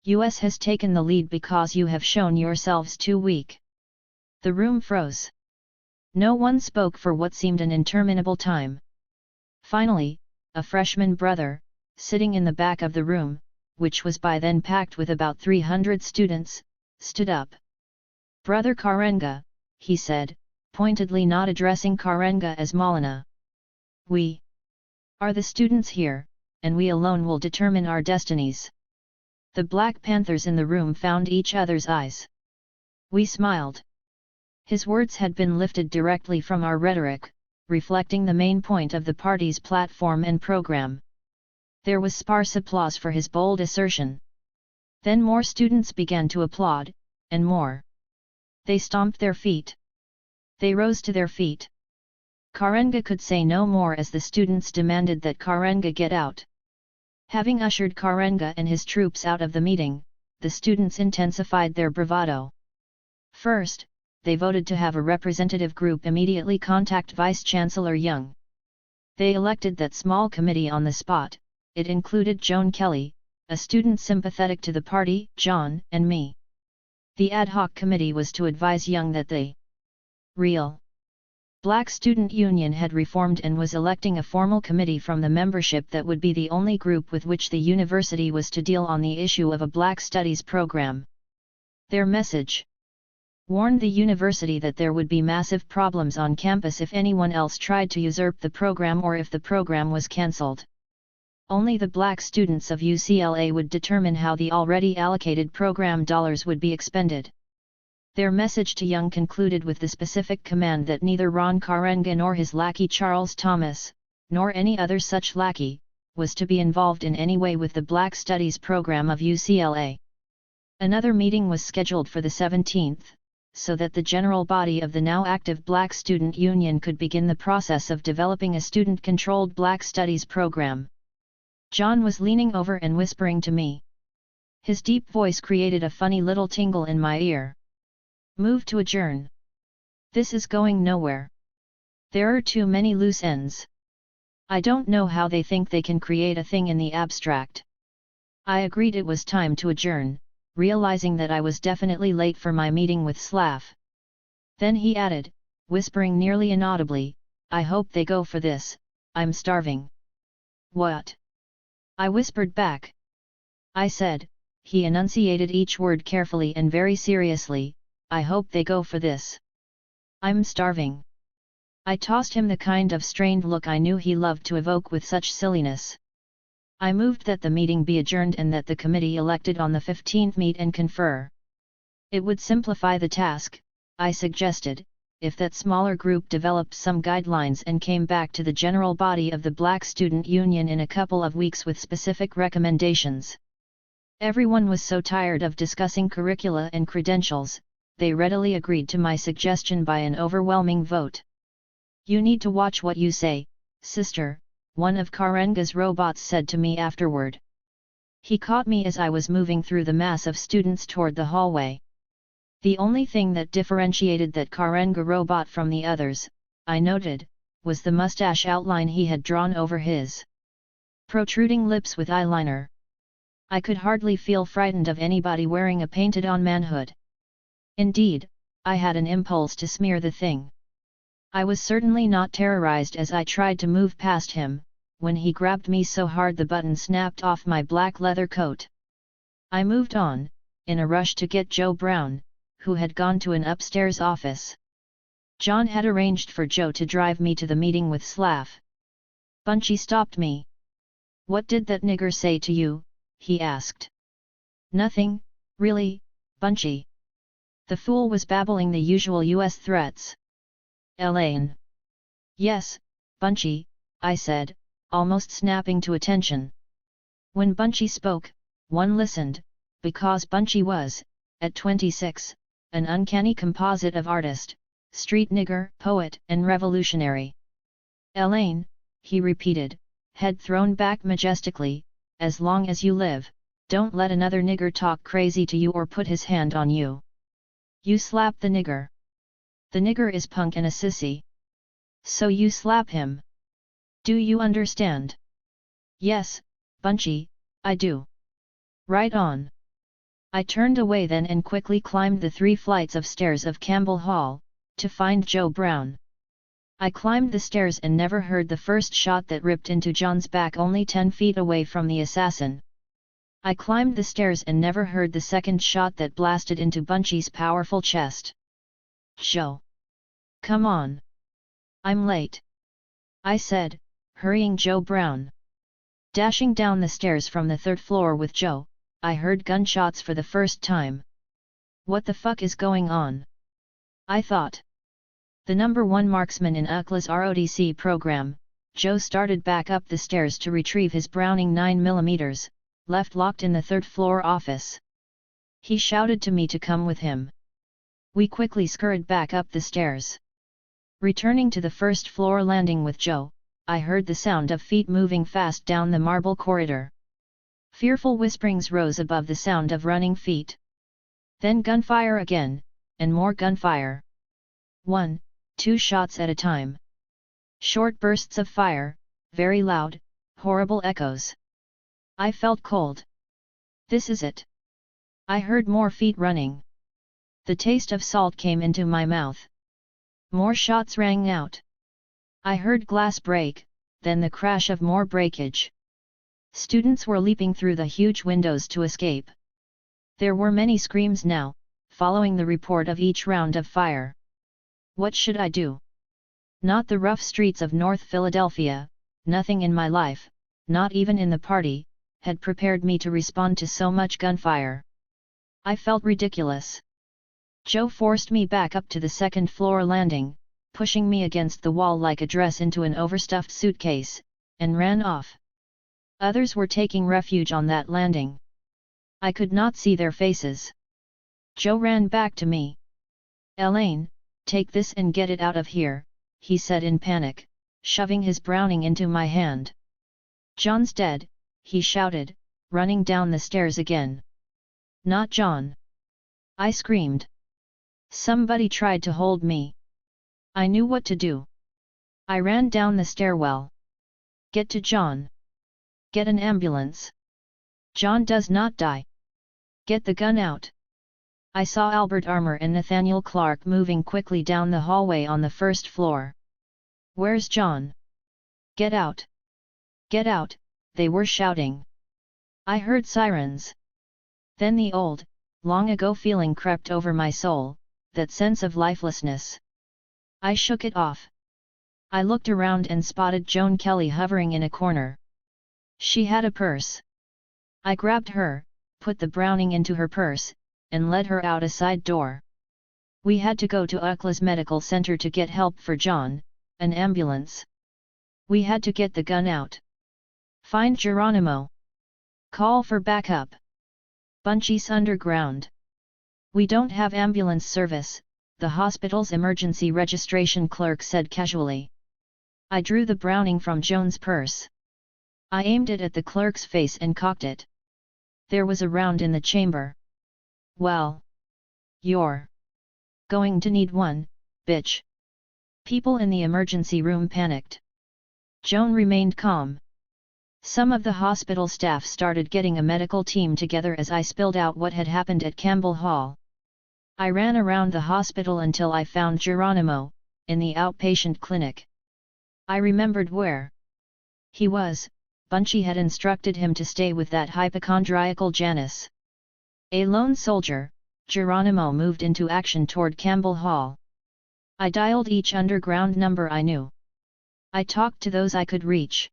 US has taken the lead because you have shown yourselves too weak. The room froze. No one spoke for what seemed an interminable time. Finally, a freshman brother, sitting in the back of the room, which was by then packed with about 300 students, stood up. Brother Karenga, he said, pointedly not addressing Karenga as Maulana. We Are the students here, and we alone will determine our destinies. The Black Panthers in the room found each other's eyes. We smiled. His words had been lifted directly from our rhetoric, reflecting the main point of the party's platform and program. There was sparse applause for his bold assertion. Then more students began to applaud, and more. They stomped their feet. They rose to their feet. Karenga could say no more as the students demanded that Karenga get out. Having ushered Karenga and his troops out of the meeting, the students intensified their bravado. First, they voted to have a representative group immediately contact Vice-Chancellor Young. They elected that small committee on the spot. It included Joan Kelly, a student sympathetic to the party, John, and me. The ad hoc committee was to advise Young that the real Black Student Union had reformed and was electing a formal committee from the membership that would be the only group with which the university was to deal on the issue of a Black Studies program. Their message warned the university that there would be massive problems on campus if anyone else tried to usurp the program or if the program was cancelled. Only the Black students of UCLA would determine how the already allocated program dollars would be expended. Their message to Young concluded with the specific command that neither Ron Karenga nor his lackey Charles Thomas, nor any other such lackey, was to be involved in any way with the Black Studies program of UCLA. Another meeting was scheduled for the 17th, so that the general body of the now active Black Student Union could begin the process of developing a student-controlled Black Studies program. John was leaning over and whispering to me. His deep voice created a funny little tingle in my ear. Move to adjourn. This is going nowhere. There are too many loose ends. I don't know how they think they can create a thing in the abstract. I agreed it was time to adjourn, realizing that I was definitely late for my meeting with Slav. Then he added, whispering nearly inaudibly, I hope they go for this, I'm starving. What? I whispered back. I said, he enunciated each word carefully and very seriously, I hope they go for this. I'm starving. I tossed him the kind of strained look I knew he loved to evoke with such silliness. I moved that the meeting be adjourned and that the committee elected on the 15th meet and confer. It would simplify the task, I suggested, if that smaller group developed some guidelines and came back to the general body of the Black Student Union in a couple of weeks with specific recommendations. Everyone was so tired of discussing curricula and credentials, they readily agreed to my suggestion by an overwhelming vote. You need to watch what you say, sister, one of Karenga's robots said to me afterward. He caught me as I was moving through the mass of students toward the hallway. The only thing that differentiated that Karenga robot from the others, I noted, was the mustache outline he had drawn over his protruding lips with eyeliner. I could hardly feel frightened of anybody wearing a painted-on manhood. Indeed, I had an impulse to smear the thing. I was certainly not terrorized as I tried to move past him, when he grabbed me so hard the button snapped off my black leather coat. I moved on, in a rush to get Joe Brown, who had gone to an upstairs office. John had arranged for Joe to drive me to the meeting with Slav. Bunchy stopped me. What did that nigger say to you? He asked. Nothing, really, Bunchy. The fool was babbling the usual US threats. Elaine. Yes, Bunchy, I said, almost snapping to attention. When Bunchy spoke, one listened, because Bunchy was, at 26, an uncanny composite of artist, street nigger, poet, and revolutionary. Elaine, he repeated, head thrown back majestically, as long as you live, don't let another nigger talk crazy to you or put his hand on you. You slap the nigger. The nigger is punk and a sissy. So you slap him. Do you understand? Yes, Bunchy, I do. Right on. I turned away then and quickly climbed the 3 flights of stairs of Campbell Hall, to find Joe Brown. I climbed the stairs and never heard the first shot that ripped into John's back only 10 feet away from the assassin. I climbed the stairs and never heard the second shot that blasted into Bunchy's powerful chest. Joe! Come on! I'm late! I said, hurrying Joe Brown. Dashing down the stairs from the third floor with Joe, I heard gunshots for the first time. What the fuck is going on? I thought. The number 1 marksman in UCLA's ROTC program, Joe started back up the stairs to retrieve his Browning 9mm, left locked in the third floor office. He shouted to me to come with him. We quickly scurried back up the stairs. Returning to the first floor landing with Joe, I heard the sound of feet moving fast down the marble corridor. Fearful whisperings rose above the sound of running feet. Then gunfire again, and more gunfire. 1, 2 shots at a time. Short bursts of fire, very loud, horrible echoes. I felt cold. This is it. I heard more feet running. The taste of salt came into my mouth. More shots rang out. I heard glass break, then the crash of more breakage. Students were leaping through the huge windows to escape. There were many screams now, following the report of each round of fire. What should I do? Not the rough streets of North Philadelphia, nothing in my life, not even in the party, had prepared me to respond to so much gunfire. I felt ridiculous. Joe forced me back up to the second floor landing, pushing me against the wall like a dress into an overstuffed suitcase, and ran off. Others were taking refuge on that landing. I could not see their faces. Joe ran back to me. "Elaine, take this and get it out of here," he said in panic, shoving his Browning into my hand. "John's dead," he shouted, running down the stairs again. "Not John!" I screamed. Somebody tried to hold me. I knew what to do. I ran down the stairwell. "Get to John. Get an ambulance. John does not die. Get the gun out." I saw Albert Armour and Nathaniel Clark moving quickly down the hallway on the first floor. "Where's John? Get out! Get out!" they were shouting. I heard sirens. Then the old, long ago feeling crept over my soul, that sense of lifelessness. I shook it off. I looked around and spotted Joan Kelly hovering in a corner. She had a purse. I grabbed her, put the Browning into her purse, and led her out a side door. We had to go to UCLA's medical center to get help for John, an ambulance. We had to get the gun out. Find Geronimo. Call for backup. Bunchies underground. "We don't have ambulance service," the hospital's emergency registration clerk said casually. I drew the Browning from Joan's purse. I aimed it at the clerk's face and cocked it. There was a round in the chamber. "Well, you're going to need one, bitch." People in the emergency room panicked. Joan remained calm. Some of the hospital staff started getting a medical team together as I spilled out what had happened at Campbell Hall. I ran around the hospital until I found Geronimo, in the outpatient clinic. I remembered where he was. Bunchy had instructed him to stay with that hypochondriacal Janice. A lone soldier, Geronimo moved into action toward Campbell Hall. I dialed each underground number I knew. I talked to those I could reach.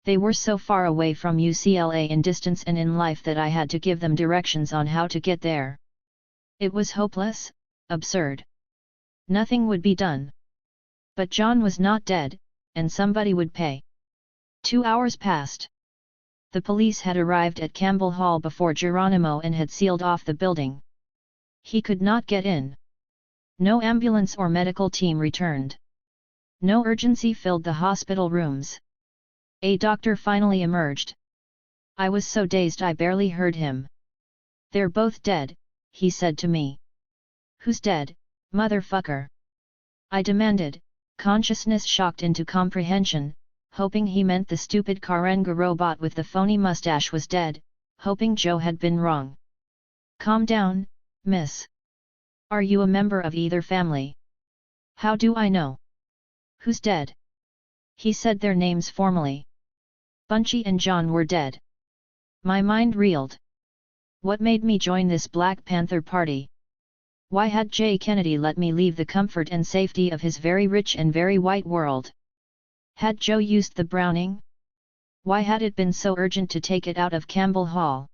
They were so far away from UCLA in distance and in life that I had to give them directions on how to get there. It was hopeless, absurd. Nothing would be done. But John was not dead, and somebody would pay. 2 hours passed. The police had arrived at Campbell Hall before Geronimo and had sealed off the building. He could not get in. No ambulance or medical team returned. No urgency filled the hospital rooms. A doctor finally emerged. I was so dazed I barely heard him. "They're both dead," he said to me. "Who's dead, motherfucker?" I demanded, consciousness shocked into comprehension, hoping he meant the stupid Karenga robot with the phony mustache was dead, hoping Joe had been wrong. "Calm down, miss. Are you a member of either family?" "How do I know? Who's dead?" He said their names formally. Bunchy and John were dead. My mind reeled. What made me join this Black Panther party? Why had J. Kennedy let me leave the comfort and safety of his very rich and very white world? Had Joe used the Browning? Why had it been so urgent to take it out of Campbell Hall?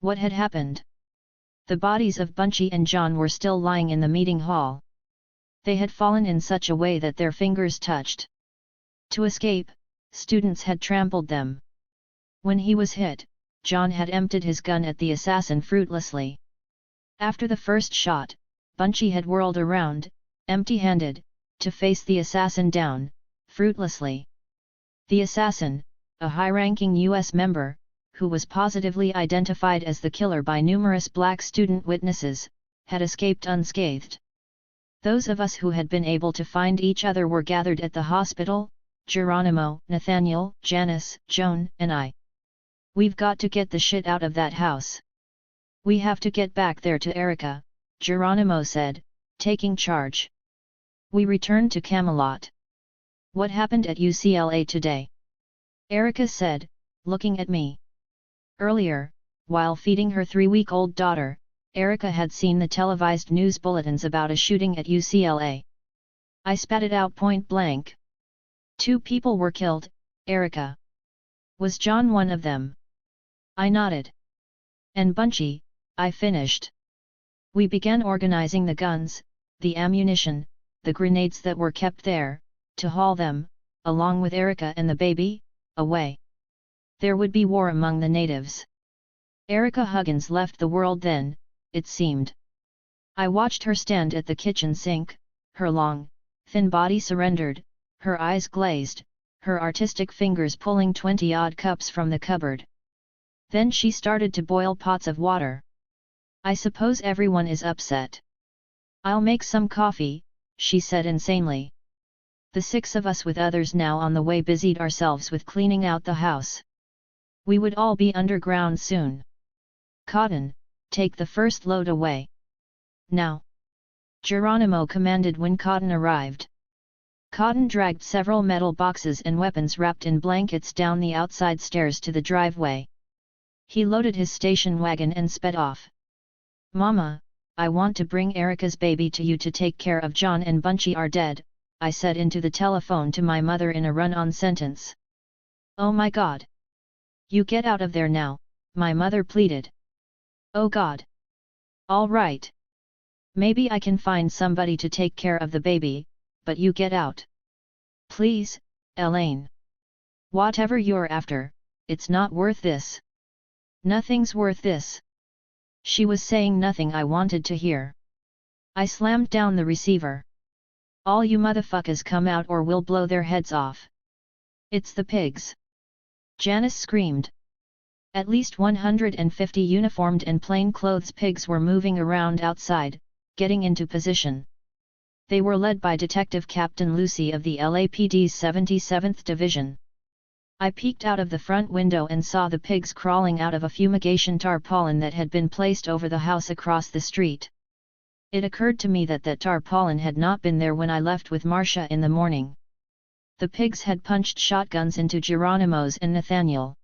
What had happened? The bodies of Bunchy and John were still lying in the meeting hall. They had fallen in such a way that their fingers touched. To escape, students had trampled them. When he was hit, John had emptied his gun at the assassin fruitlessly. After the first shot, Bunchy had whirled around, empty-handed, to face the assassin down, fruitlessly. The assassin, a high-ranking U.S. member, who was positively identified as the killer by numerous black student witnesses, had escaped unscathed. Those of us who had been able to find each other were gathered at the hospital: Geronimo, Nathaniel, Janice, Joan, and I. "We've got to get the shit out of that house. We have to get back there to Erica," Geronimo said, taking charge. We returned to Camelot. "What happened at UCLA today?" Erica said, looking at me. Earlier, while feeding her 3-week-old daughter, Erica had seen the televised news bulletins about a shooting at UCLA. I spat it out point blank. 2 people were killed, Erica. Was John one of them? I nodded. And Bunchy, I finished. We began organizing the guns, the ammunition, the grenades that were kept there, to haul them, along with Erica and the baby, away. There would be war among the natives. Erica Huggins left the world then, it seemed. I watched her stand at the kitchen sink, her long, thin body surrendered, her eyes glazed, her artistic fingers pulling 20-odd cups from the cupboard. Then she started to boil pots of water. "I suppose everyone is upset. I'll make some coffee," she said insanely. The 6 of us with others now on the way busied ourselves with cleaning out the house. We would all be underground soon. "Cotton, take the first load away. Now!" Geronimo commanded when Cotton arrived. Cotton dragged several metal boxes and weapons wrapped in blankets down the outside stairs to the driveway. He loaded his station wagon and sped off. "Mama, I want to bring Erica's baby to you to take care of. John and Bunchy are dead," I said into the telephone to my mother in a run-on sentence. "Oh my God! You get out of there now," my mother pleaded. "Oh God! All right. Maybe I can find somebody to take care of the baby, but you get out. Please, Elaine. Whatever you're after, it's not worth this. Nothing's worth this." She was saying nothing I wanted to hear. I slammed down the receiver. "All you motherfuckers come out or we'll blow their heads off. It's the pigs!" Janice screamed. At least 150 uniformed and plainclothes pigs were moving around outside, getting into position. They were led by Detective Captain Lucy of the LAPD's 77th Division. I peeked out of the front window and saw the pigs crawling out of a fumigation tarpaulin that had been placed over the house across the street. It occurred to me that tarpaulin had not been there when I left with Marcia in the morning. The pigs had punched shotguns into Geronimo's and Nathaniel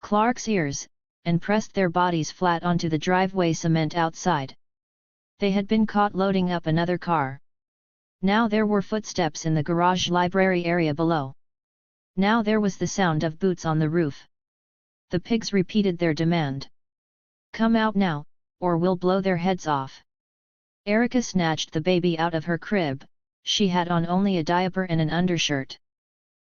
Clark's ears, and pressed their bodies flat onto the driveway cement outside. They had been caught loading up another car. Now there were footsteps in the garage library area below. Now there was the sound of boots on the roof. The pigs repeated their demand. "Come out now, or we'll blow their heads off." Erica snatched the baby out of her crib. She had on only a diaper and an undershirt.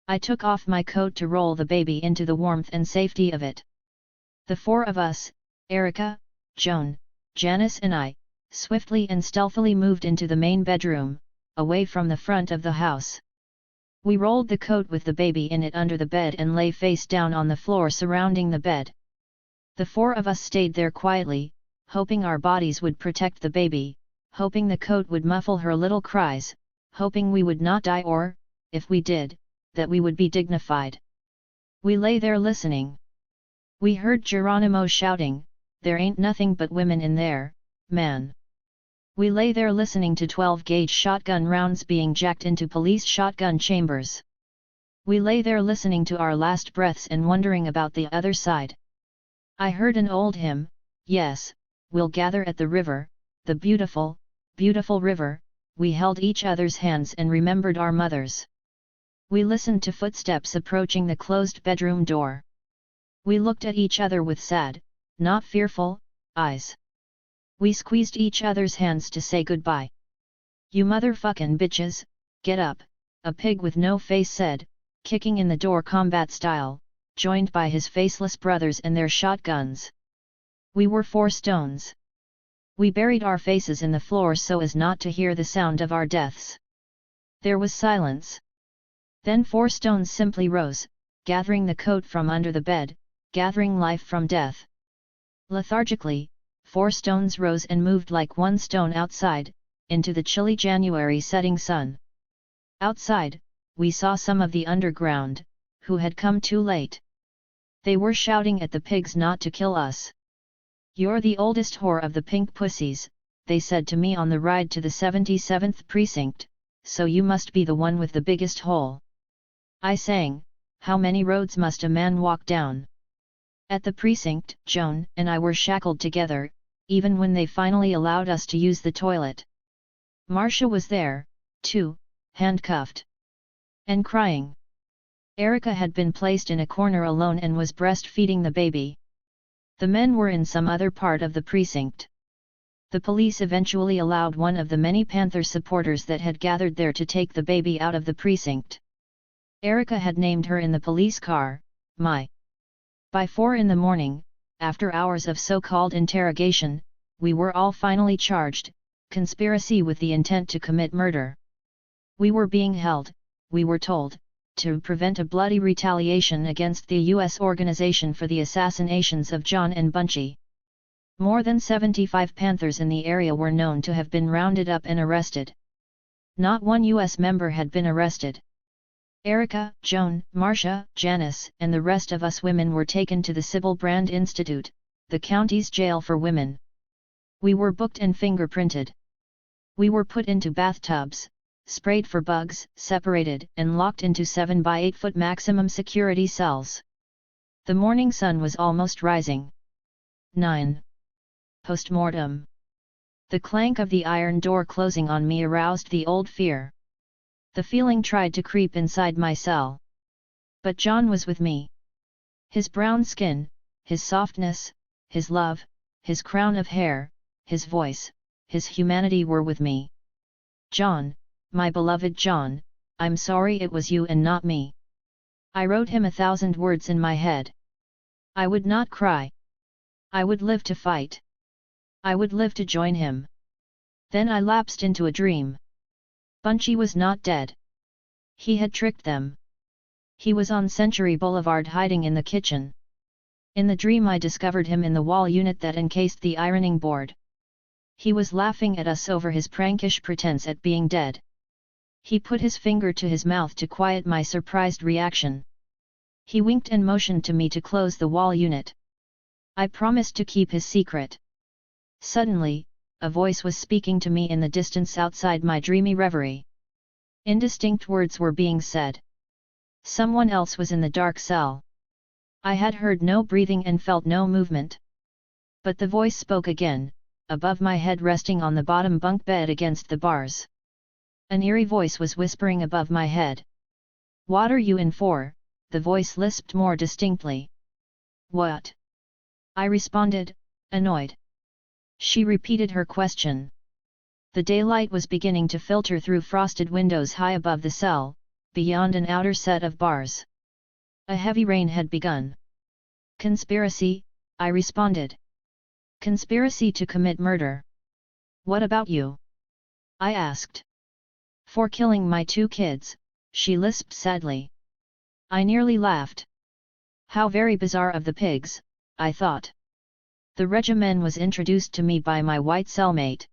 I took off my coat to roll the baby into the warmth and safety of it. The 4 of us, Erica, Joan, Janice and I, swiftly and stealthily moved into the main bedroom, away from the front of the house. We rolled the coat with the baby in it under the bed and lay face down on the floor surrounding the bed. The 4 of us stayed there quietly, hoping our bodies would protect the baby, hoping the coat would muffle her little cries, hoping we would not die or, if we did, that we would be dignified. We lay there listening. We heard Geronimo shouting, "There ain't nothing but women in there, man." We lay there listening to 12-gauge shotgun rounds being jacked into police shotgun chambers. We lay there listening to our last breaths and wondering about the other side. I heard an old hymn, "Yes, we'll gather at the river, the beautiful, beautiful river." We held each other's hands and remembered our mothers. We listened to footsteps approaching the closed bedroom door. We looked at each other with sad, not fearful, eyes. We squeezed each other's hands to say goodbye. "You motherfucking bitches, get up," a pig with no face said, kicking in the door combat style, joined by his faceless brothers and their shotguns. We were 4 stones. We buried our faces in the floor so as not to hear the sound of our deaths. There was silence. Then 4 stones simply rose, gathering the coat from under the bed, gathering life from death. Lethargically, 4 stones rose and moved like 1 stone outside, into the chilly January setting sun. Outside, we saw some of the underground, who had come too late. They were shouting at the pigs not to kill us. "You're the oldest whore of the pink pussies," they said to me on the ride to the 77th precinct, "so you must be the one with the biggest hole." I sang, "How many roads must a man walk down?" At the precinct, Joan and I were shackled together, even when they finally allowed us to use the toilet. Marcia was there, too, handcuffed. And crying. Erica had been placed in a corner alone and was breastfeeding the baby. The men were in some other part of the precinct. The police eventually allowed one of the many Panther supporters that had gathered there to take the baby out of the precinct. Erica had named her in the police car, Mai. By 4 in the morning, after hours of so-called interrogation, we were all finally charged, conspiracy with the intent to commit murder. We were being held, we were told, to prevent a bloody retaliation against the U.S. Organization for the Assassinations of John and Bunchy. More than 75 Panthers in the area were known to have been rounded up and arrested. Not one U.S. member had been arrested. Erica, Joan, Marcia, Janice, and the rest of us women were taken to the Sybil Brand Institute, the county's jail for women. We were booked and fingerprinted. We were put into bathtubs, sprayed for bugs, separated and locked into 7 by 8 foot maximum security cells. The morning sun was almost rising. 9. Postmortem. The clank of the iron door closing on me aroused the old fear. The feeling tried to creep inside my cell. But John was with me. His brown skin, his softness, his love, his crown of hair, his voice, his humanity were with me. "John, my beloved John, I'm sorry it was you and not me." I wrote him 1,000 words in my head. I would not cry. I would live to fight. I would live to join him. Then I lapsed into a dream. Bunchy was not dead. He had tricked them. He was on Century Boulevard hiding in the kitchen. In the dream I discovered him in the wall unit that encased the ironing board. He was laughing at us over his prankish pretense at being dead. He put his finger to his mouth to quiet my surprised reaction. He winked and motioned to me to close the wall unit. I promised to keep his secret. Suddenly, a voice was speaking to me in the distance outside my dreamy reverie. Indistinct words were being said. Someone else was in the dark cell. I had heard no breathing and felt no movement. But the voice spoke again, above my head resting on the bottom bunk bed against the bars. An eerie voice was whispering above my head. "What are you in for?" the voice lisped more distinctly. "What?" I responded, annoyed. She repeated her question. The daylight was beginning to filter through frosted windows high above the cell, beyond an outer set of bars. A heavy rain had begun. "Conspiracy," I responded. "Conspiracy to commit murder." "What about you?" I asked. "For killing my 2 kids," she lisped sadly. I nearly laughed. How very bizarre of the pigs, I thought. The regimen was introduced to me by my white cellmate.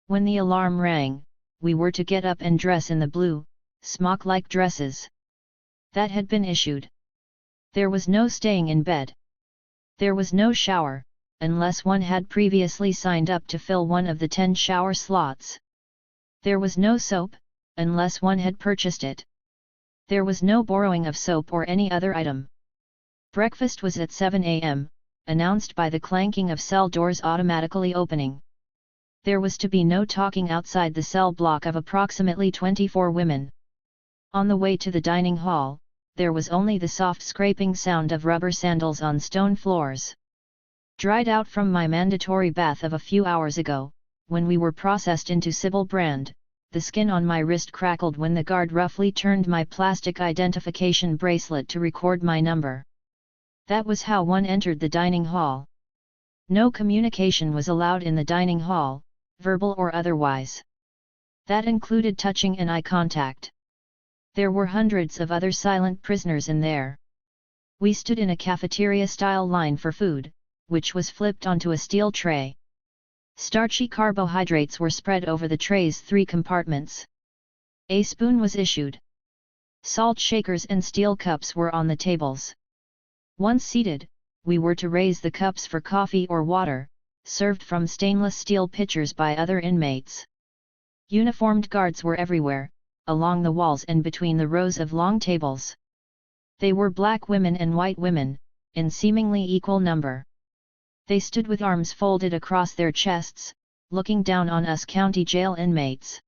When the alarm rang, we were to get up and dress in the blue, smock-like dresses that had been issued. There was no staying in bed. There was no shower, unless one had previously signed up to fill one of the 10 shower slots. There was no soap, unless one had purchased it. There was no borrowing of soap or any other item. Breakfast was at 7 a.m., announced by the clanking of cell doors automatically opening. There was to be no talking outside the cell block of approximately 24 women. On the way to the dining hall, there was only the soft scraping sound of rubber sandals on stone floors. Dried out from my mandatory bath of a few hours ago, when we were processed into Sybil brand, the skin on my wrist crackled when the guard roughly turned my plastic identification bracelet to record my number. That was how one entered the dining hall. No communication was allowed in the dining hall, verbal or otherwise. That included touching and eye contact. There were hundreds of other silent prisoners in there. We stood in a cafeteria-style line for food, which was flipped onto a steel tray. Starchy carbohydrates were spread over the tray's 3 compartments. A spoon was issued. Salt shakers and steel cups were on the tables. Once seated, we were to raise the cups for coffee or water, served from stainless steel pitchers by other inmates. Uniformed guards were everywhere, along the walls and between the rows of long tables. They were black women and white women, in seemingly equal number. They stood with arms folded across their chests, looking down on us county jail inmates.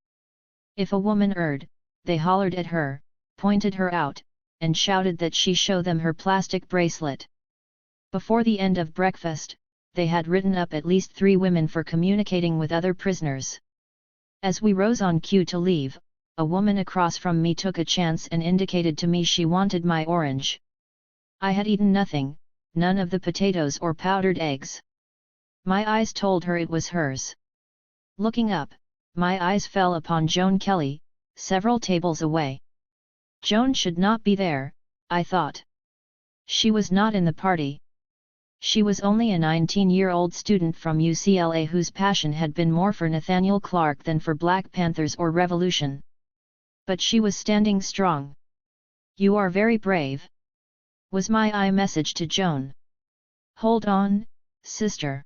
If a woman erred, they hollered at her, pointed her out, and shouted that she show them her plastic bracelet. Before the end of breakfast, they had written up at least 3 women for communicating with other prisoners. As we rose on cue to leave, a woman across from me took a chance and indicated to me she wanted my orange. I had eaten nothing, none of the potatoes or powdered eggs. My eyes told her it was hers. Looking up, my eyes fell upon Joan Kelly, several tables away. Joan should not be there, I thought. She was not in the party. She was only a 19-year-old student from UCLA whose passion had been more for Nathaniel Clark than for Black Panthers or revolution. But she was standing strong. "You are very brave," was my message to Joan. "Hold on, sister."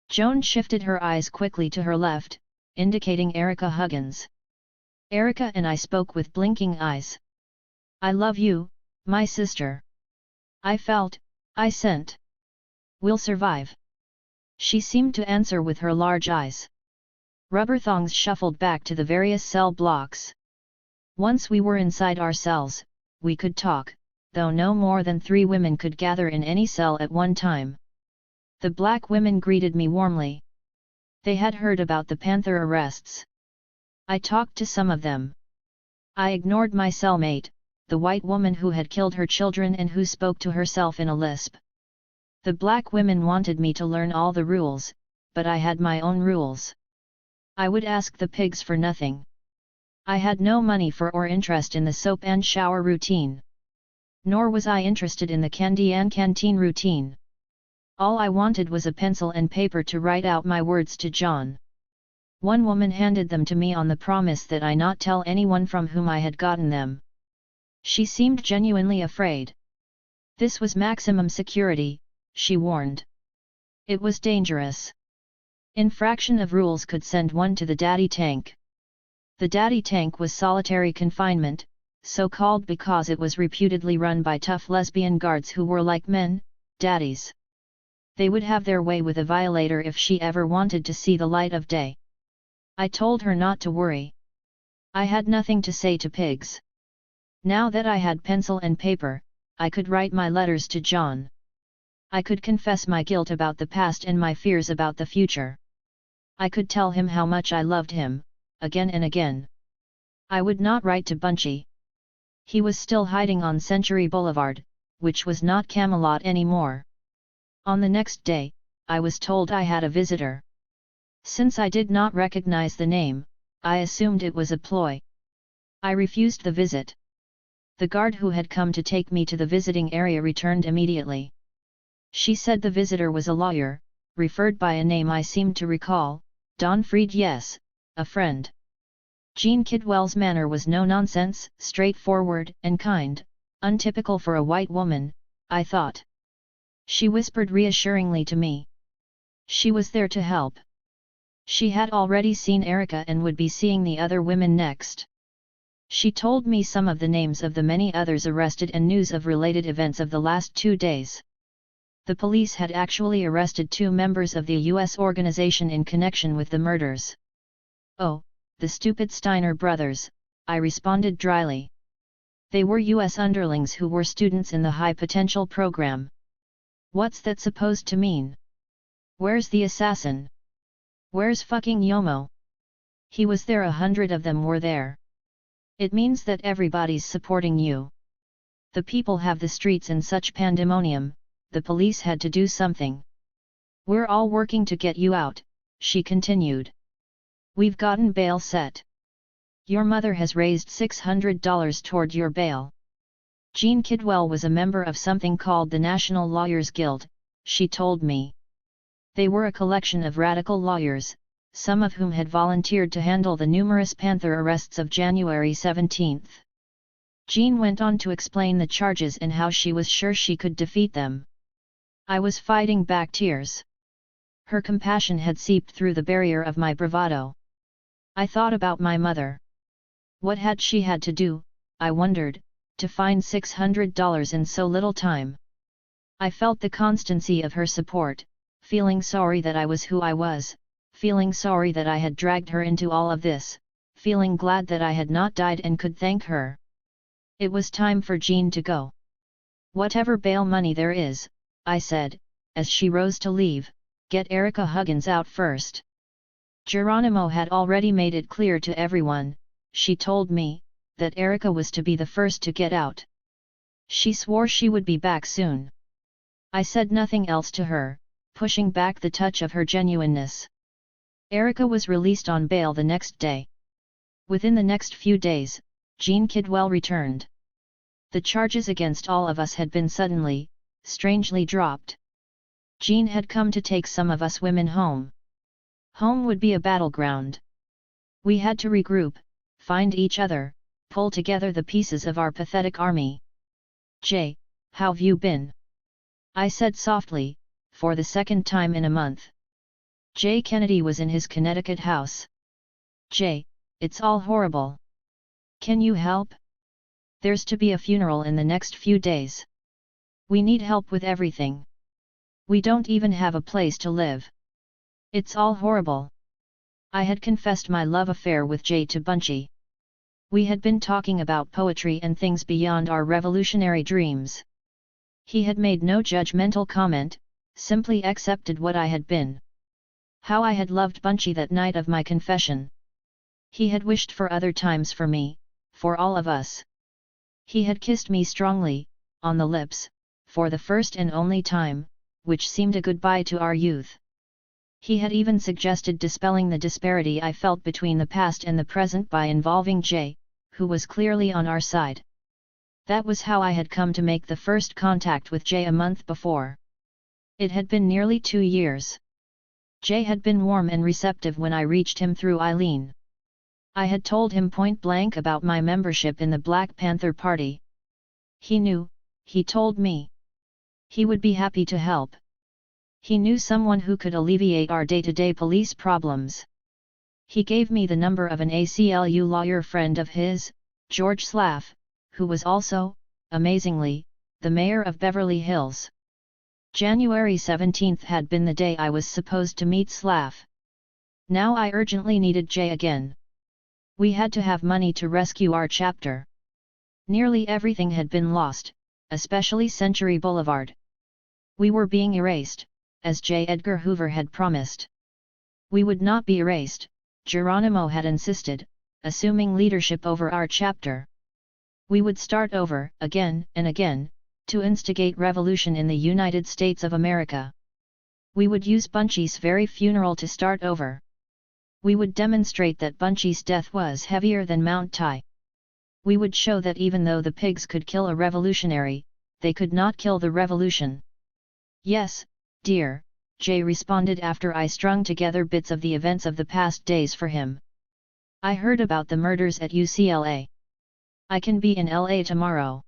Joan shifted her eyes quickly to her left, indicating Erica Huggins. Erica and I spoke with blinking eyes. "I love you, my sister." I felt, I sent. "We'll survive." She seemed to answer with her large eyes. Rubber thongs shuffled back to the various cell blocks. Once we were inside our cells, we could talk, though no more than 3 women could gather in any cell at one time. The black women greeted me warmly. They had heard about the Panther arrests. I talked to some of them. I ignored my cellmate, the white woman who had killed her children and who spoke to herself in a lisp. The black women wanted me to learn all the rules, but I had my own rules. I would ask the pigs for nothing. I had no money for or interest in the soap and shower routine. Nor was I interested in the candy and canteen routine. All I wanted was a pencil and paper to write out my words to John. One woman handed them to me on the promise that I not tell anyone from whom I had gotten them. She seemed genuinely afraid. This was maximum security, she warned. It was dangerous. Infraction of rules could send one to the daddy tank. The daddy tank was solitary confinement, so called because it was reputedly run by tough lesbian guards who were like men, daddies. They would have their way with a violator if she ever wanted to see the light of day. I told her not to worry. I had nothing to say to pigs. Now that I had pencil and paper, I could write my letters to John. I could confess my guilt about the past and my fears about the future. I could tell him how much I loved him, again and again. I would not write to Bunchy. He was still hiding on Century Boulevard, which was not Camelot anymore. On the next day, I was told I had a visitor. Since I did not recognize the name, I assumed it was a ploy. I refused the visit. The guard who had come to take me to the visiting area returned immediately. She said the visitor was a lawyer, referred by a name I seemed to recall, Don Fried. Yes, a friend. Jean Kidwell's manner was no-nonsense, straightforward and kind, untypical for a white woman, I thought. She whispered reassuringly to me. She was there to help. She had already seen Erica and would be seeing the other women next. She told me some of the names of the many others arrested and news of related events of the last 2 days. The police had actually arrested 2 members of the U.S. organization in connection with the murders. "Oh, the stupid Steiner brothers," I responded dryly. They were US underlings who were students in the high potential program. What's that supposed to mean? Where's the assassin? Where's fucking Yomo? He was there, 100 of them were there. It means that everybody's supporting you. The people have the streets in such pandemonium, the police had to do something. We're all working to get you out, she continued. We've gotten bail set. Your mother has raised $600 toward your bail. Jean Kidwell was a member of something called the National Lawyers Guild, she told me. They were a collection of radical lawyers, some of whom had volunteered to handle the numerous Panther arrests of January 17. Jean went on to explain the charges and how she was sure she could defeat them. I was fighting back tears. Her compassion had seeped through the barrier of my bravado. I thought about my mother. What had she had to do, I wondered, to find $600 in so little time? I felt the constancy of her support, feeling sorry that I was who I was, feeling sorry that I had dragged her into all of this, feeling glad that I had not died and could thank her. It was time for Jean to go. Whatever bail money there is, I said, as she rose to leave, get Erica Huggins out first. Geronimo had already made it clear to everyone, she told me, that Erica was to be the first to get out. She swore she would be back soon. I said nothing else to her, pushing back the touch of her genuineness. Erica was released on bail the next day. Within the next few days, Jean Kidwell returned. The charges against all of us had been suddenly, strangely dropped. Jean had come to take some of us women home. Home would be a battleground. We had to regroup, find each other, pull together the pieces of our pathetic army. Jay, how've you been? I said softly, for the second time in a month. Jay Kennedy was in his Connecticut house. Jay, it's all horrible. Can you help? There's to be a funeral in the next few days. We need help with everything. We don't even have a place to live. It's all horrible. I had confessed my love affair with Jay to Bunchy. We had been talking about poetry and things beyond our revolutionary dreams. He had made no judgmental comment, simply accepted what I had been. How I had loved Bunchy that night of my confession. He had wished for other times for me, for all of us. He had kissed me strongly, on the lips, for the first and only time, which seemed a goodbye to our youth. He had even suggested dispelling the disparity I felt between the past and the present by involving Jay, who was clearly on our side. That was how I had come to make the first contact with Jay a month before. It had been nearly 2 years. Jay had been warm and receptive when I reached him through Eileen. I had told him point blank about my membership in the Black Panther Party. He knew, he told me. He would be happy to help. He knew someone who could alleviate our day-to-day police problems. He gave me the number of an ACLU lawyer friend of his, George Slaff, who was also, amazingly, the mayor of Beverly Hills. January 17 had been the day I was supposed to meet Slaff. Now I urgently needed Jay again. We had to have money to rescue our chapter. Nearly everything had been lost, especially Century Boulevard. We were being erased, as J. Edgar Hoover had promised. We would not be erased, Geronimo had insisted, assuming leadership over our chapter. We would start over, again and again, to instigate revolution in the United States of America. We would use Bunchy's very funeral to start over. We would demonstrate that Bunchy's death was heavier than Mount Tai. We would show that even though the pigs could kill a revolutionary, they could not kill the revolution. Yes, dear, Jay responded after I strung together bits of the events of the past days for him. I heard about the murders at UCLA. I can be in LA tomorrow.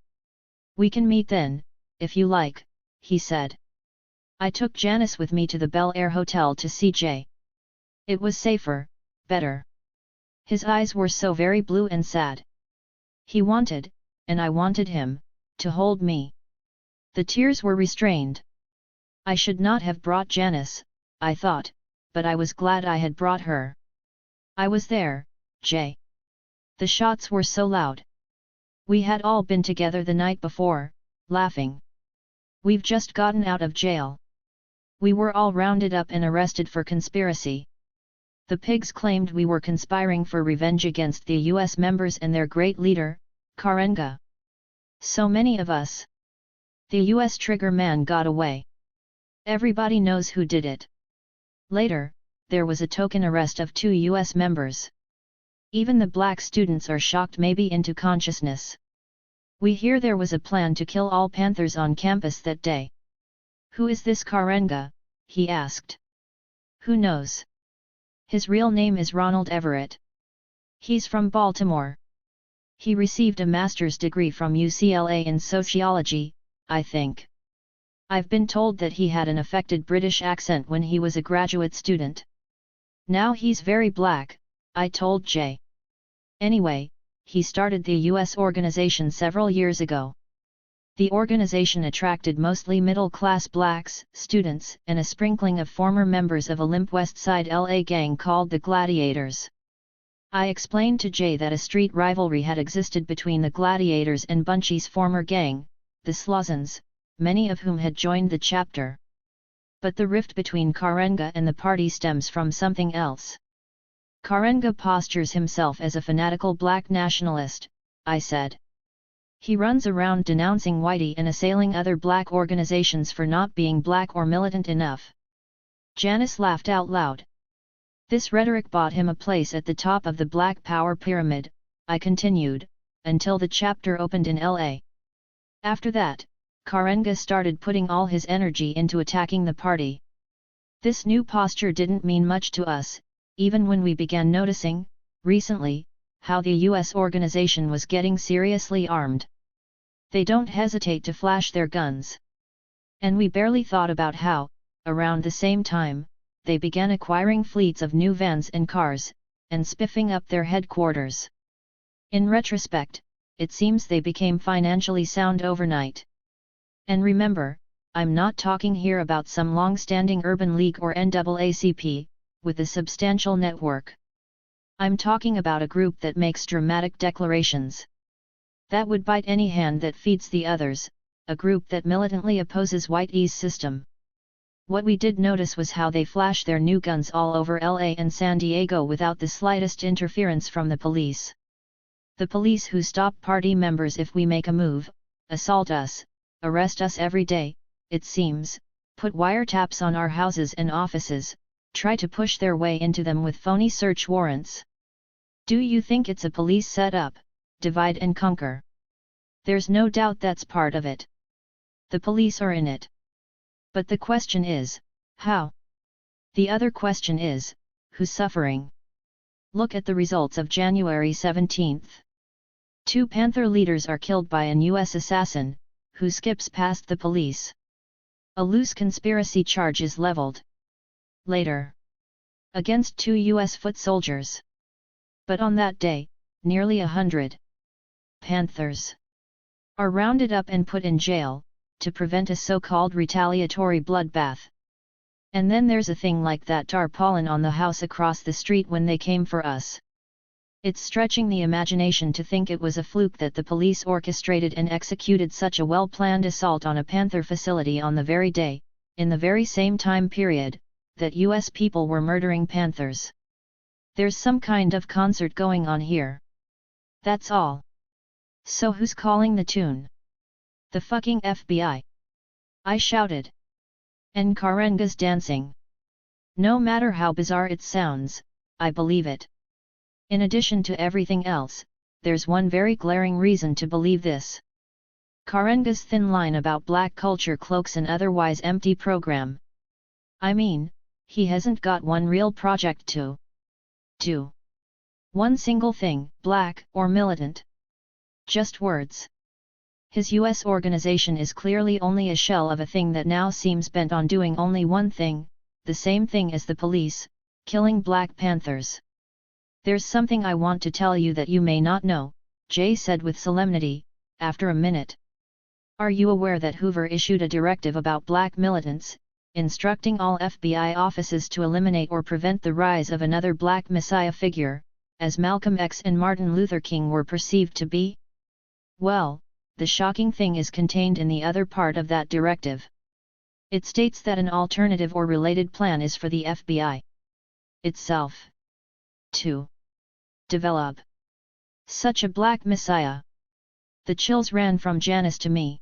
We can meet then, if you like, he said. I took Janice with me to the Bel Air Hotel to see Jay. It was safer, better. His eyes were so very blue and sad. He wanted, and I wanted him, to hold me. The tears were restrained. I should not have brought Janice, I thought, but I was glad I had brought her. I was there, Jay. The shots were so loud. We had all been together the night before, laughing. We've just gotten out of jail. We were all rounded up and arrested for conspiracy. The pigs claimed we were conspiring for revenge against the US members and their great leader, Karenga. So many of us. The US trigger man got away. Everybody knows who did it. Later, there was a token arrest of 2 US members. Even the black students are shocked maybe into consciousness. We hear there was a plan to kill all Panthers on campus that day. Who is this Karenga? He asked. Who knows? His real name is Ronald Everett. He's from Baltimore. He received a master's degree from UCLA in sociology, I think. I've been told that he had an affected British accent when he was a graduate student. Now he's very black, I told Jay. Anyway, he started the US organization several years ago. The organization attracted mostly middle-class blacks, students, and a sprinkling of former members of a limp West Side LA gang called the Gladiators. I explained to Jay that a street rivalry had existed between the Gladiators and Bunchy's former gang, the Slozans, many of whom had joined the chapter. But the rift between Karenga and the party stems from something else. Karenga postures himself as a fanatical black nationalist, I said. He runs around denouncing Whitey and assailing other black organizations for not being black or militant enough. Janice laughed out loud. This rhetoric bought him a place at the top of the Black Power pyramid, I continued, until the chapter opened in LA. After that, Karenga started putting all his energy into attacking the party. This new posture didn't mean much to us, even when we began noticing, recently, how the US organization was getting seriously armed. They don't hesitate to flash their guns. And we barely thought about how, around the same time, they began acquiring fleets of new vans and cars, and spiffing up their headquarters. In retrospect, it seems they became financially sound overnight. And remember, I'm not talking here about some long-standing urban league or NAACP, with a substantial network. I'm talking about a group that makes dramatic declarations. That would bite any hand that feeds the others, a group that militantly opposes Whitey's system. What we did notice was how they flash their new guns all over LA and San Diego without the slightest interference from the police. The police who stop party members if we make a move, assault us, arrest us every day, it seems, put wiretaps on our houses and offices, try to push their way into them with phony search warrants. Do you think it's a police setup, divide and conquer? There's no doubt that's part of it. The police are in it. But the question is, how? The other question is, who's suffering? Look at the results of January 17. 2 Panther leaders are killed by an US assassin, who skips past the police. A loose conspiracy charge is leveled. Later. Against 2 US foot soldiers. But on that day, nearly 100 Panthers are rounded up and put in jail, to prevent a so-called retaliatory bloodbath. And then there's a thing like that tarpaulin on the house across the street when they came for us. It's stretching the imagination to think it was a fluke that the police orchestrated and executed such a well-planned assault on a Panther facility on the very day, in the very same time period, that US people were murdering Panthers. There's some kind of concert going on here. That's all. So who's calling the tune? The fucking FBI! I shouted. And Karenga's dancing. No matter how bizarre it sounds, I believe it. In addition to everything else, there's one very glaring reason to believe this. Karenga's thin line about black culture cloaks an otherwise empty program. I mean, he hasn't got one real project to do. One single thing, black or militant. Just words. His US organization is clearly only a shell of a thing that now seems bent on doing only one thing, the same thing as the police, killing Black Panthers. There's something I want to tell you that you may not know, Jay said with solemnity, after a minute. Are you aware that Hoover issued a directive about black militants, instructing all FBI offices to eliminate or prevent the rise of another black messiah figure, as Malcolm X and Martin Luther King were perceived to be? Well, the shocking thing is contained in the other part of that directive. It states that an alternative or related plan is for the FBI itself to develop such a black messiah. The chills ran from Janice to me.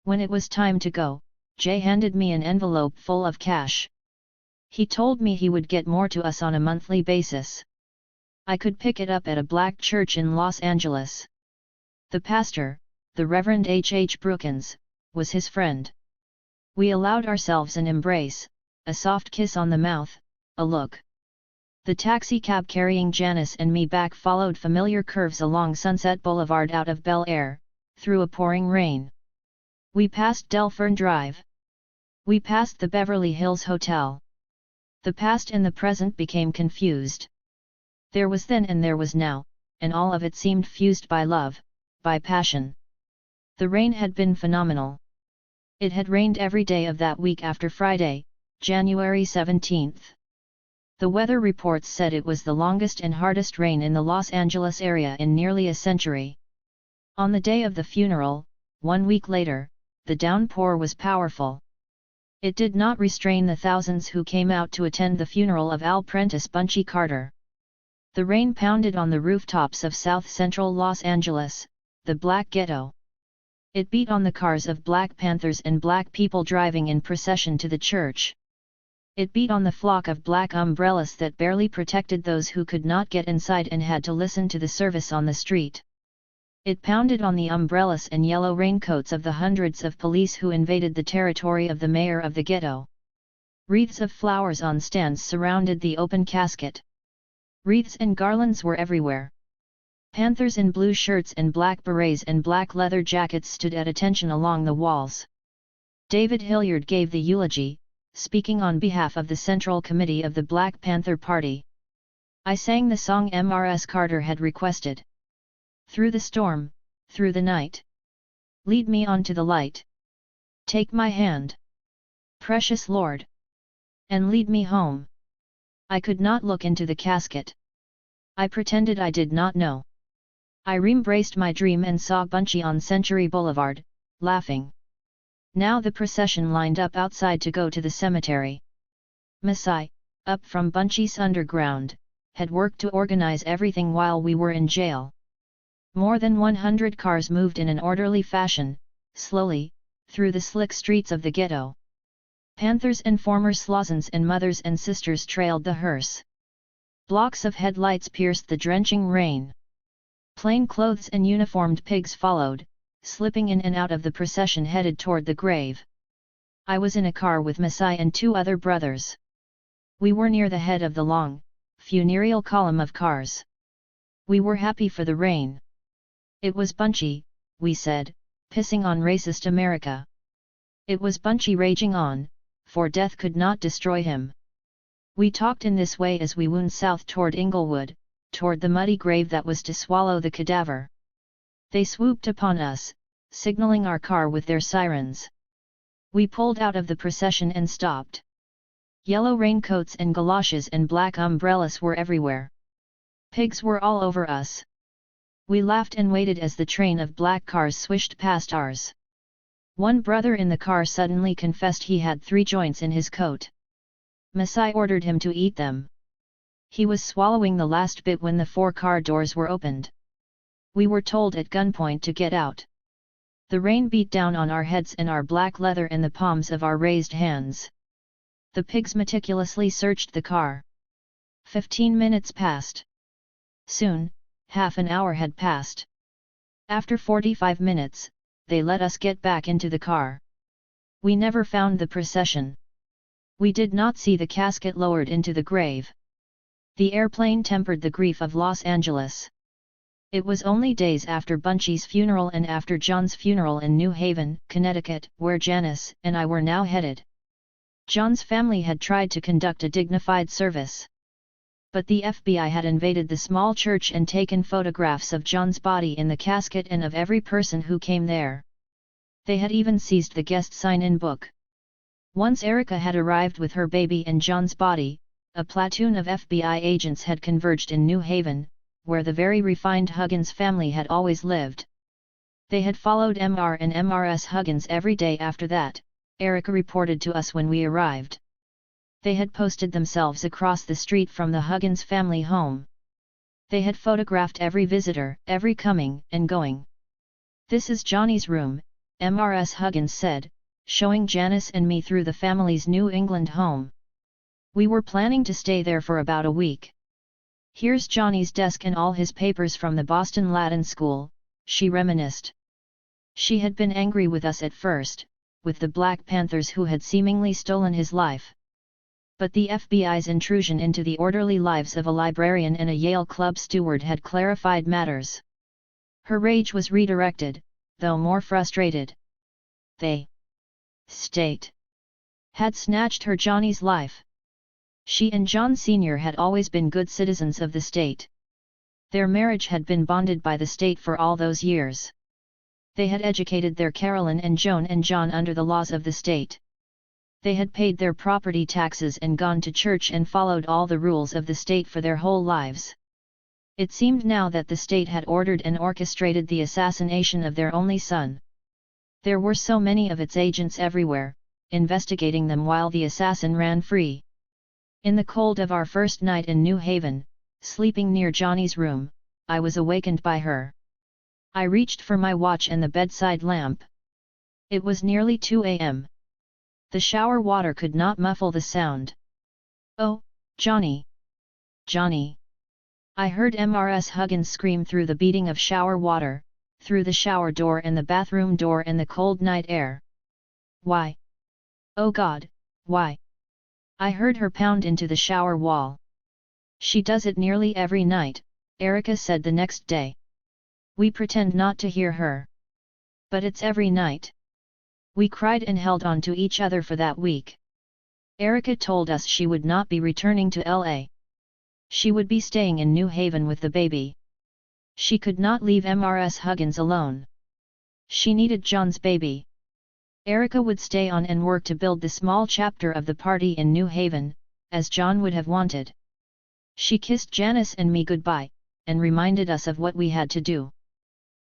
When it was time to go, Jay handed me an envelope full of cash. He told me he would get more to us on a monthly basis. I could pick it up at a black church in Los Angeles. The pastor, the Reverend H. H. Brookins, was his friend. We allowed ourselves an embrace, a soft kiss on the mouth, a look. The taxi cab carrying Janice and me back followed familiar curves along Sunset Boulevard out of Bel Air, through a pouring rain. We passed Delfern Drive. We passed the Beverly Hills Hotel. The past and the present became confused. There was then and there was now, and all of it seemed fused by love, by passion. The rain had been phenomenal. It had rained every day of that week after Friday, January 17th. The weather reports said it was the longest and hardest rain in the Los Angeles area in nearly a century. On the day of the funeral, 1 week later, the downpour was powerful. It did not restrain the thousands who came out to attend the funeral of Al Prentice Bunchy Carter. The rain pounded on the rooftops of South Central Los Angeles, the Black Ghetto. It beat on the cars of Black Panthers and black people driving in procession to the church. It beat on the flock of black umbrellas that barely protected those who could not get inside and had to listen to the service on the street. It pounded on the umbrellas and yellow raincoats of the hundreds of police who invaded the territory of the mayor of the ghetto. Wreaths of flowers on stands surrounded the open casket. Wreaths and garlands were everywhere. Panthers in blue shirts and black berets and black leather jackets stood at attention along the walls. David Hilliard gave the eulogy, speaking on behalf of the Central Committee of the Black Panther Party. I sang the song Mrs. Carter had requested. Through the storm, through the night. Lead me on to the light. Take my hand, precious Lord, and lead me home. I could not look into the casket. I pretended I did not know. I re-embraced my dream and saw Bunchy on Century Boulevard, laughing. Now the procession lined up outside to go to the cemetery. Masai, up from Bunchy's underground, had worked to organize everything while we were in jail. More than 100 cars moved in an orderly fashion, slowly, through the slick streets of the ghetto. Panthers and former Slawsons and mothers and sisters trailed the hearse. Blocks of headlights pierced the drenching rain. Plainclothes and uniformed pigs followed, slipping in and out of the procession headed toward the grave. I was in a car with Masai and 2 other brothers. We were near the head of the long, funereal column of cars. We were happy for the rain. It was Bunchy, we said, pissing on racist America. It was Bunchy raging on, for death could not destroy him. We talked in this way as we wound south toward Inglewood, toward the muddy grave that was to swallow the cadaver. They swooped upon us, signaling our car with their sirens. We pulled out of the procession and stopped. Yellow raincoats and galoshes and black umbrellas were everywhere. Pigs were all over us. We laughed and waited as the train of black cars swished past ours. One brother in the car suddenly confessed he had 3 joints in his coat. Masai ordered him to eat them. He was swallowing the last bit when the 4 car doors were opened. We were told at gunpoint to get out. The rain beat down on our heads and our black leather and the palms of our raised hands. The pigs meticulously searched the car. 15 minutes passed. Soon, half an hour had passed. After 45 minutes, they let us get back into the car. We never found the procession. We did not see the casket lowered into the grave. The airplane tempered the grief of Los Angeles. It was only days after Bunchy's funeral and after John's funeral in New Haven, Connecticut, where Janice and I were now headed. John's family had tried to conduct a dignified service. But the FBI had invaded the small church and taken photographs of John's body in the casket and of every person who came there. They had even seized the guest sign-in book. Once Erica had arrived with her baby and John's body, a platoon of FBI agents had converged in New Haven, where the very refined Huggins family had always lived. They had followed Mr. and Mrs. Huggins every day after that, Erica reported to us when we arrived. They had posted themselves across the street from the Huggins family home. They had photographed every visitor, every coming and going. "This is Johnny's room," Mrs. Huggins said, showing Janice and me through the family's New England home. "We were planning to stay there for about a week. Here's Johnny's desk and all his papers from the Boston Latin School," she reminisced. She had been angry with us at first, with the Black Panthers who had seemingly stolen his life. But the FBI's intrusion into the orderly lives of a librarian and a Yale Club steward had clarified matters. Her rage was redirected, though more frustrated. They, state, had snatched her Johnny's life. She and John Sr. had always been good citizens of the state. Their marriage had been bonded by the state for all those years. They had educated their Carolyn and Joan and John under the laws of the state. They had paid their property taxes and gone to church and followed all the rules of the state for their whole lives. It seemed now that the state had ordered and orchestrated the assassination of their only son. There were so many of its agents everywhere, investigating them while the assassin ran free. In the cold of our first night in New Haven, sleeping near Johnny's room, I was awakened by her. I reached for my watch and the bedside lamp. It was nearly 2 a.m. The shower water could not muffle the sound. "Oh, Johnny! Johnny!" I heard Mrs. Huggins scream through the beating of shower water, through the shower door and the bathroom door and the cold night air. "Why? Oh God, why?" I heard her pound into the shower wall. "She does it nearly every night," Erica said the next day. We pretend not to hear her. "But it's every night." We cried and held on to each other for that week. Erica told us she would not be returning to LA. She would be staying in New Haven with the baby. She could not leave Mrs. Huggins alone. She needed John's baby. Erica would stay on and work to build the small chapter of the party in New Haven, as John would have wanted. She kissed Janice and me goodbye, and reminded us of what we had to do.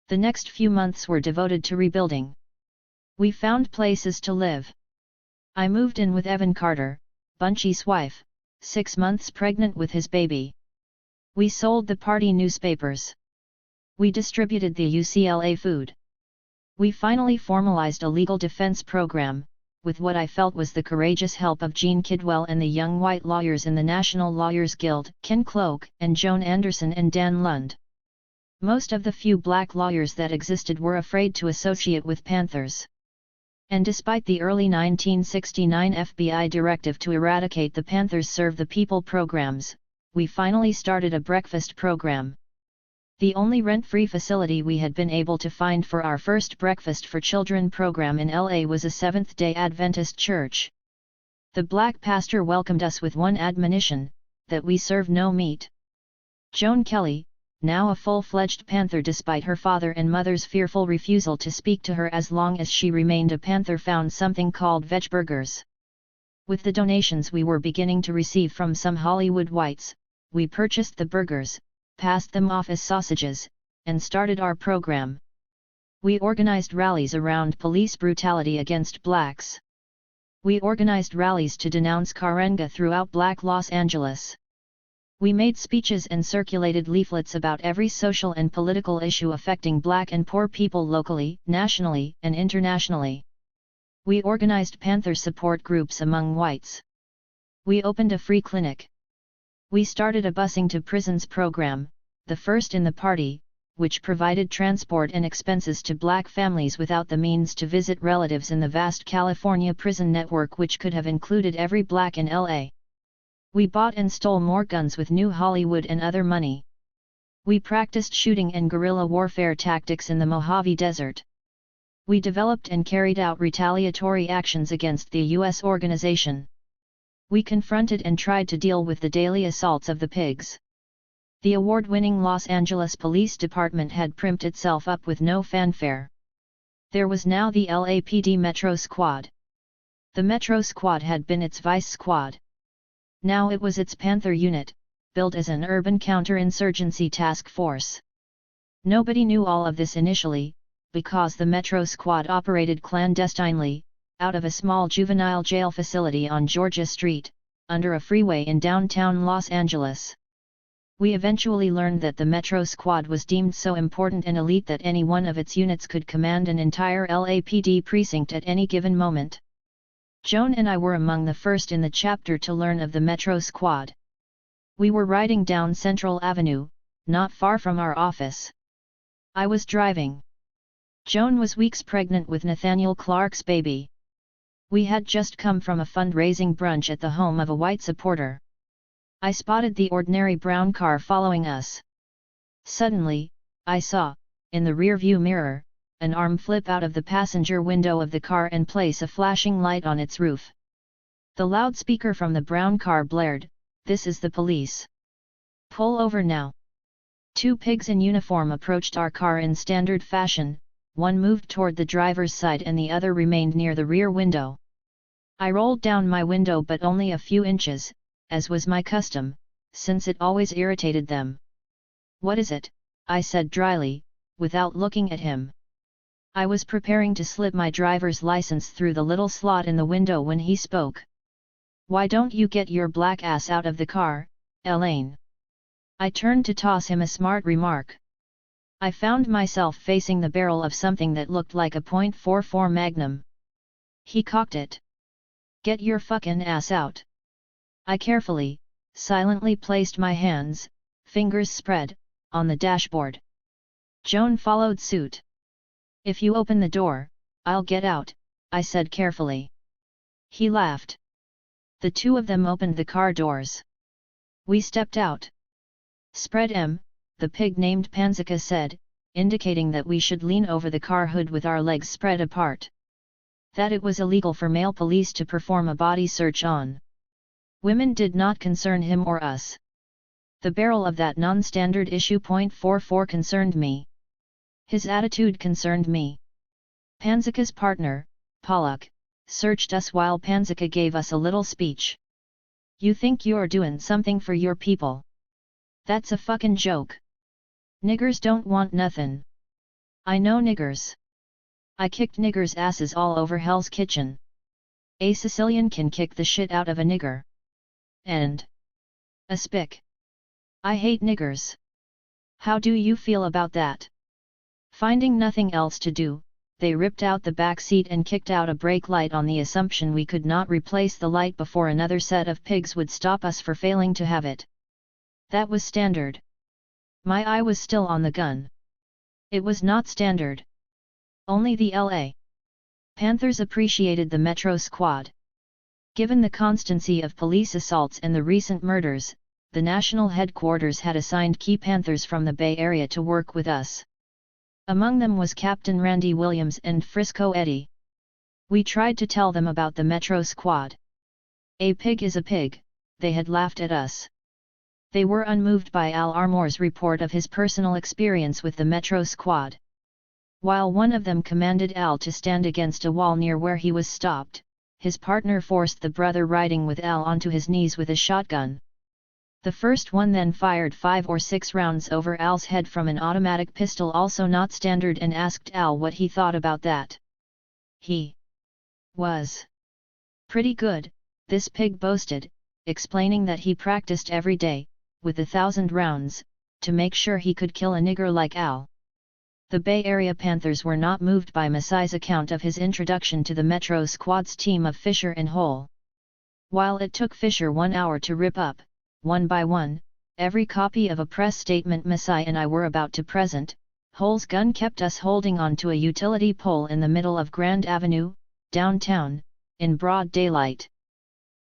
The next few months were devoted to rebuilding. We found places to live. I moved in with Evan Carter, Bunchy's wife, 6 months pregnant with his baby. We sold the party newspapers. We distributed the UCLA food. We finally formalized a legal defense program, with what I felt was the courageous help of Jean Kidwell and the young white lawyers in the National Lawyers Guild, Ken Cloak and Joan Anderson and Dan Lund. Most of the few black lawyers that existed were afraid to associate with Panthers. And despite the early 1969 FBI directive to eradicate the Panthers Serve the People programs, we finally started a breakfast program. The only rent-free facility we had been able to find for our first Breakfast for Children program in LA was a Seventh-day Adventist church. The black pastor welcomed us with one admonition, that we serve no meat. Joan Kelly, now a full-fledged Panther despite her father and mother's fearful refusal to speak to her as long as she remained a Panther, found something called veg burgers. With the donations we were beginning to receive from some Hollywood whites, we purchased the burgers, passed them off as sausages, and started our program. We organized rallies around police brutality against blacks. We organized rallies to denounce Karenga throughout Black Los Angeles. We made speeches and circulated leaflets about every social and political issue affecting black and poor people locally, nationally, and internationally. We organized Panther support groups among whites. We opened a free clinic. We started a busing to prisons program, the first in the party, which provided transport and expenses to black families without the means to visit relatives in the vast California prison network, which could have included every black in LA. We bought and stole more guns with New Hollywood and other money. We practiced shooting and guerrilla warfare tactics in the Mojave Desert. We developed and carried out retaliatory actions against the U.S. organization. We confronted and tried to deal with the daily assaults of the pigs. The award-winning Los Angeles Police Department had primed itself up with no fanfare. There was now the LAPD Metro Squad. The Metro Squad had been its vice squad. Now it was its Panther unit, built as an urban counterinsurgency task force. Nobody knew all of this initially, because the Metro Squad operated clandestinely, out of a small juvenile jail facility on Georgia Street, under a freeway in downtown Los Angeles. We eventually learned that the Metro Squad was deemed so important and elite that any one of its units could command an entire LAPD precinct at any given moment. Joan and I were among the first in the chapter to learn of the Metro Squad. We were riding down Central Avenue, not far from our office. I was driving. Joan was weeks pregnant with Nathaniel Clark's baby. We had just come from a fundraising brunch at the home of a white supporter. I spotted the ordinary brown car following us. Suddenly, I saw, in the rear-view mirror, an arm flip out of the passenger window of the car and place a flashing light on its roof. The loudspeaker from the brown car blared, "This is the police. Pull over now." Two pigs in uniform approached our car in standard fashion, one moved toward the driver's side and the other remained near the rear window. I rolled down my window but only a few inches, as was my custom, since it always irritated them. "What is it?" I said dryly, without looking at him. I was preparing to slip my driver's license through the little slot in the window when he spoke. "Why don't you get your black ass out of the car, Elaine?" I turned to toss him a smart remark. I found myself facing the barrel of something that looked like a .44 Magnum. He cocked it. "Get your fucking ass out." I carefully, silently placed my hands, fingers spread, on the dashboard. Joan followed suit. "If you open the door, I'll get out," I said carefully. He laughed. The two of them opened the car doors. We stepped out. "Spread M," the pig named Panzika said, indicating that we should lean over the car hood with our legs spread apart. That it was illegal for male police to perform a body search on women did not concern him or us. The barrel of that non-standard issue .44 concerned me. His attitude concerned me. Panzika's partner, Pollock, searched us while Panzika gave us a little speech. "You think you're doing something for your people? That's a fucking joke. Niggers don't want nothin'. I know niggers. I kicked niggers' asses all over Hell's Kitchen. A Sicilian can kick the shit out of a nigger. And a spick. I hate niggers. How do you feel about that?" Finding nothing else to do, they ripped out the back seat and kicked out a brake light on the assumption we could not replace the light before another set of pigs would stop us for failing to have it. That was standard. My eye was still on the gun. It was not standard. Only the L.A. Panthers appreciated the Metro Squad. Given the constancy of police assaults and the recent murders, the national headquarters had assigned key Panthers from the Bay Area to work with us. Among them was Captain Randy Williams and Frisco Eddie. We tried to tell them about the Metro Squad. "A pig is a pig," they had laughed at us. They were unmoved by Al Armour's report of his personal experience with the Metro Squad. While one of them commanded Al to stand against a wall near where he was stopped, his partner forced the brother riding with Al onto his knees with a shotgun. The first one then fired 5 or 6 rounds over Al's head from an automatic pistol, also not standard, and asked Al what he thought about that. He was pretty good, this pig boasted, explaining that he practiced every day, with 1,000 rounds, to make sure he could kill a nigger like Al. The Bay Area Panthers were not moved by Masai's account of his introduction to the Metro Squad's team of Fisher and Hole. While it took Fisher 1 hour to rip up, one by one, every copy of a press statement Masai and I were about to present, Hole's gun kept us holding on to a utility pole in the middle of Grand Avenue, downtown, in broad daylight.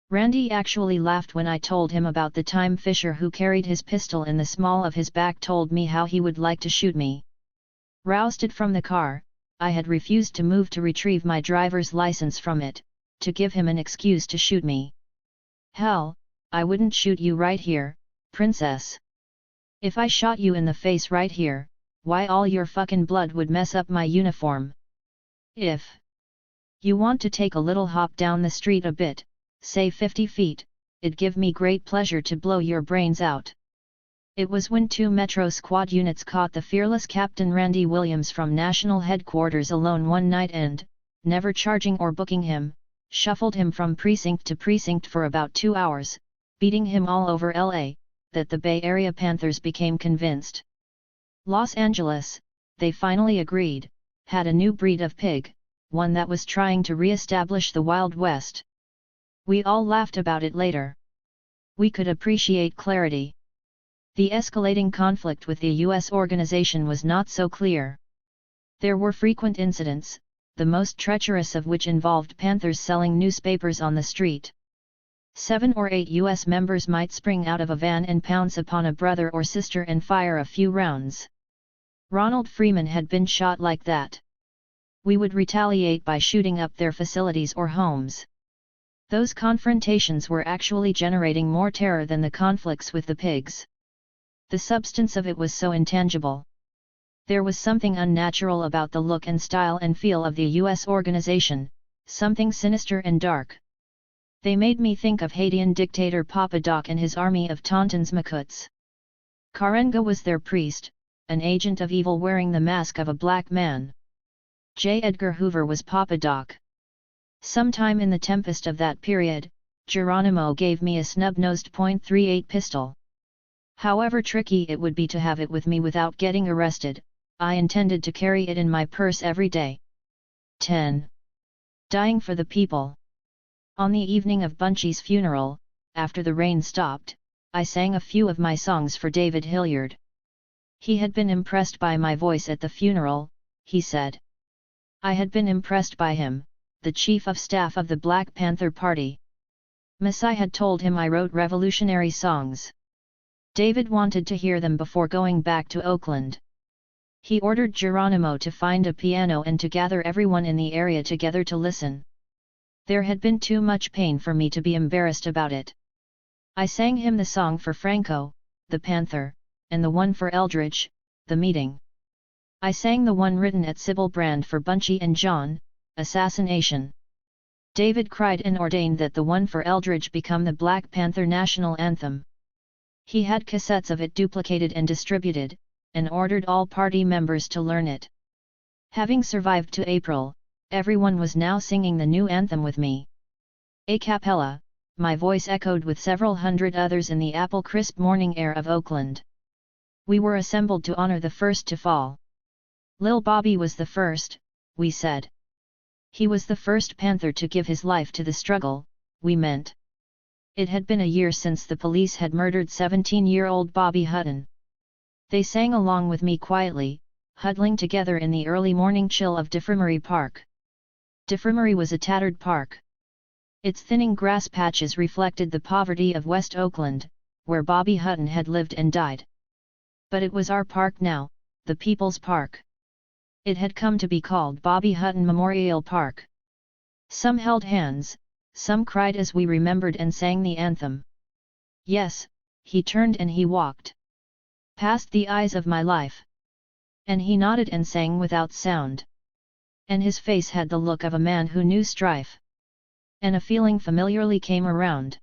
Randy actually laughed when I told him about the time Fisher, who carried his pistol in the small of his back, told me how he would like to shoot me. Rousted from the car, I had refused to move to retrieve my driver's license from it, to give him an excuse to shoot me. "Hell, I wouldn't shoot you right here, princess. If I shot you in the face right here, why all your fucking blood would mess up my uniform. If you want to take a little hop down the street a bit, say 50 feet, it'd give me great pleasure to blow your brains out." It was when 2 Metro Squad units caught the fearless Captain Randy Williams from National Headquarters alone one night and, never charging or booking him, shuffled him from precinct to precinct for about 2 hours, beating him all over LA, that the Bay Area Panthers became convinced. Los Angeles, they finally agreed, had a new breed of pig, one that was trying to re-establish the Wild West. We all laughed about it later. We could appreciate clarity. The escalating conflict with the U.S. organization was not so clear. There were frequent incidents, the most treacherous of which involved Panthers selling newspapers on the street. 7 or 8 U.S. members might spring out of a van and pounce upon a brother or sister and fire a few rounds. Ronald Freeman had been shot like that. We would retaliate by shooting up their facilities or homes. Those confrontations were actually generating more terror than the conflicts with the pigs. The substance of it was so intangible. There was something unnatural about the look and style and feel of the U.S. organization, something sinister and dark. They made me think of Haitian dictator Papa Doc and his army of Tontons Macoutes. Karenga was their priest, an agent of evil wearing the mask of a black man. J. Edgar Hoover was Papa Doc. Sometime in the tempest of that period, Geronimo gave me a snub-nosed .38 pistol. However tricky it would be to have it with me without getting arrested, I intended to carry it in my purse every day. 10. Dying for the people. On the evening of Bunchy's funeral, after the rain stopped, I sang a few of my songs for David Hilliard. He had been impressed by my voice at the funeral, he said. I had been impressed by him, the chief of staff of the Black Panther Party. Masai had told him I wrote revolutionary songs. David wanted to hear them before going back to Oakland. He ordered Geronimo to find a piano and to gather everyone in the area together to listen. There had been too much pain for me to be embarrassed about it. I sang him the song for Franco, the Panther, and the one for Eldridge, the Meeting. I sang the one written at Sybil Brand for Bunchy and John, Assassination. David cried and ordained that the one for Eldridge become the Black Panther national anthem. He had cassettes of it duplicated and distributed, and ordered all party members to learn it. Having survived to April, everyone was now singing the new anthem with me. A cappella, my voice echoed with several hundred others in the apple crisp morning air of Oakland. We were assembled to honor the first to fall. Lil Bobby was the first, we said. He was the first Panther to give his life to the struggle, we meant. It had been a year since the police had murdered 17-year-old Bobby Hutton. They sang along with me quietly, huddling together in the early morning chill of Diffremery Park. Diffremery was a tattered park. Its thinning grass patches reflected the poverty of West Oakland, where Bobby Hutton had lived and died. But it was our park now, the People's Park. It had come to be called Bobby Hutton Memorial Park. Some held hands, some cried as we remembered and sang the anthem. Yes, he turned and he walked past the eyes of my life. And he nodded and sang without sound. And his face had the look of a man who knew strife. And a feeling familiarly came around.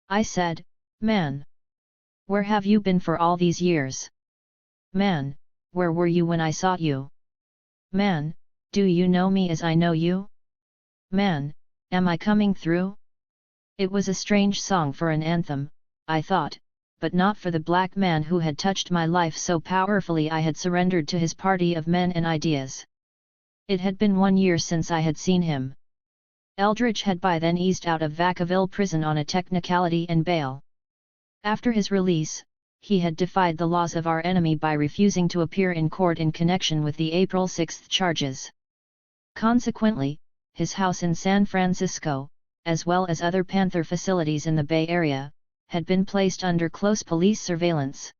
I said, "Man, where have you been for all these years? Man, where were you when I sought you? Man, do you know me as I know you? Man, am I coming through?" It was a strange song for an anthem, I thought, but not for the black man who had touched my life so powerfully I had surrendered to his party of men and ideas. It had been 1 year since I had seen him. Eldridge had by then eased out of Vacaville prison on a technicality and bail. After his release, he had defied the laws of our enemy by refusing to appear in court in connection with the April 6 charges. Consequently, his house in San Francisco, as well as other Panther facilities in the Bay Area, had been placed under close police surveillance.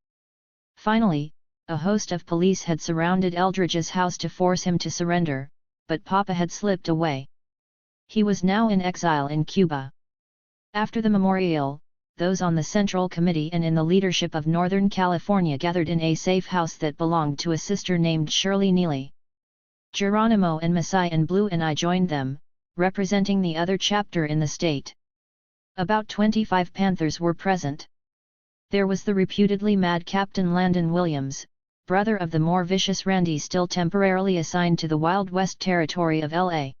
Finally, a host of police had surrounded Eldridge's house to force him to surrender, but Papa had slipped away. He was now in exile in Cuba. After the memorial, those on the Central Committee and in the leadership of Northern California gathered in a safe house that belonged to a sister named Shirley Neely. Geronimo and Masai and Blue and I joined them, representing the other chapter in the state. About 25 Panthers were present. There was the reputedly mad Captain Landon Williams, brother of the more vicious Randy, still temporarily assigned to the Wild West territory of L.A.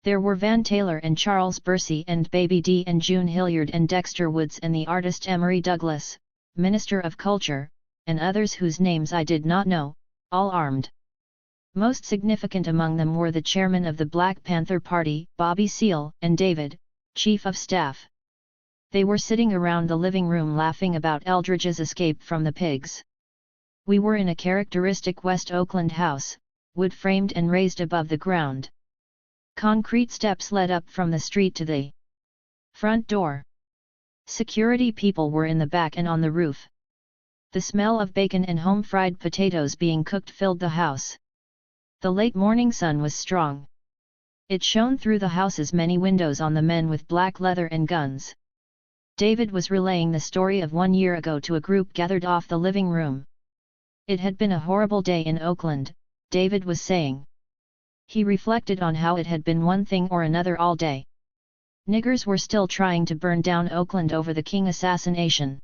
There were Van Taylor and Charles Bursey and Baby D and June Hilliard and Dexter Woods and the artist Emory Douglas, Minister of Culture, and others whose names I did not know, all armed. Most significant among them were the chairman of the Black Panther Party, Bobby Seale, and David, Chief of Staff. They were sitting around the living room laughing about Eldridge's escape from the pigs. We were in a characteristic West Oakland house, wood-framed and raised above the ground. Concrete steps led up from the street to the front door. Security people were in the back and on the roof. The smell of bacon and home-fried potatoes being cooked filled the house. The late morning sun was strong. It shone through the house's many windows on the men with black leather and guns. David was relaying the story of 1 year ago to a group gathered off the living room. It had been a horrible day in Oakland, David was saying. He reflected on how it had been one thing or another all day. Niggers were still trying to burn down Oakland over the King assassination.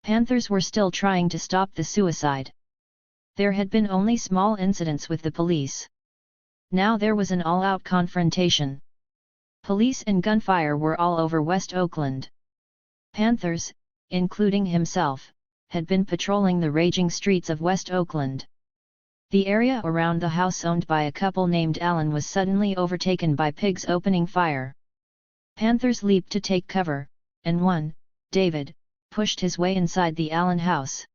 Panthers were still trying to stop the suicide. There had been only small incidents with the police. Now there was an all-out confrontation. Police and gunfire were all over West Oakland. Panthers, including himself, had been patrolling the raging streets of West Oakland. The area around the house owned by a couple named Allen was suddenly overtaken by pigs opening fire. Panthers leaped to take cover, and one, David, pushed his way inside the Allen house.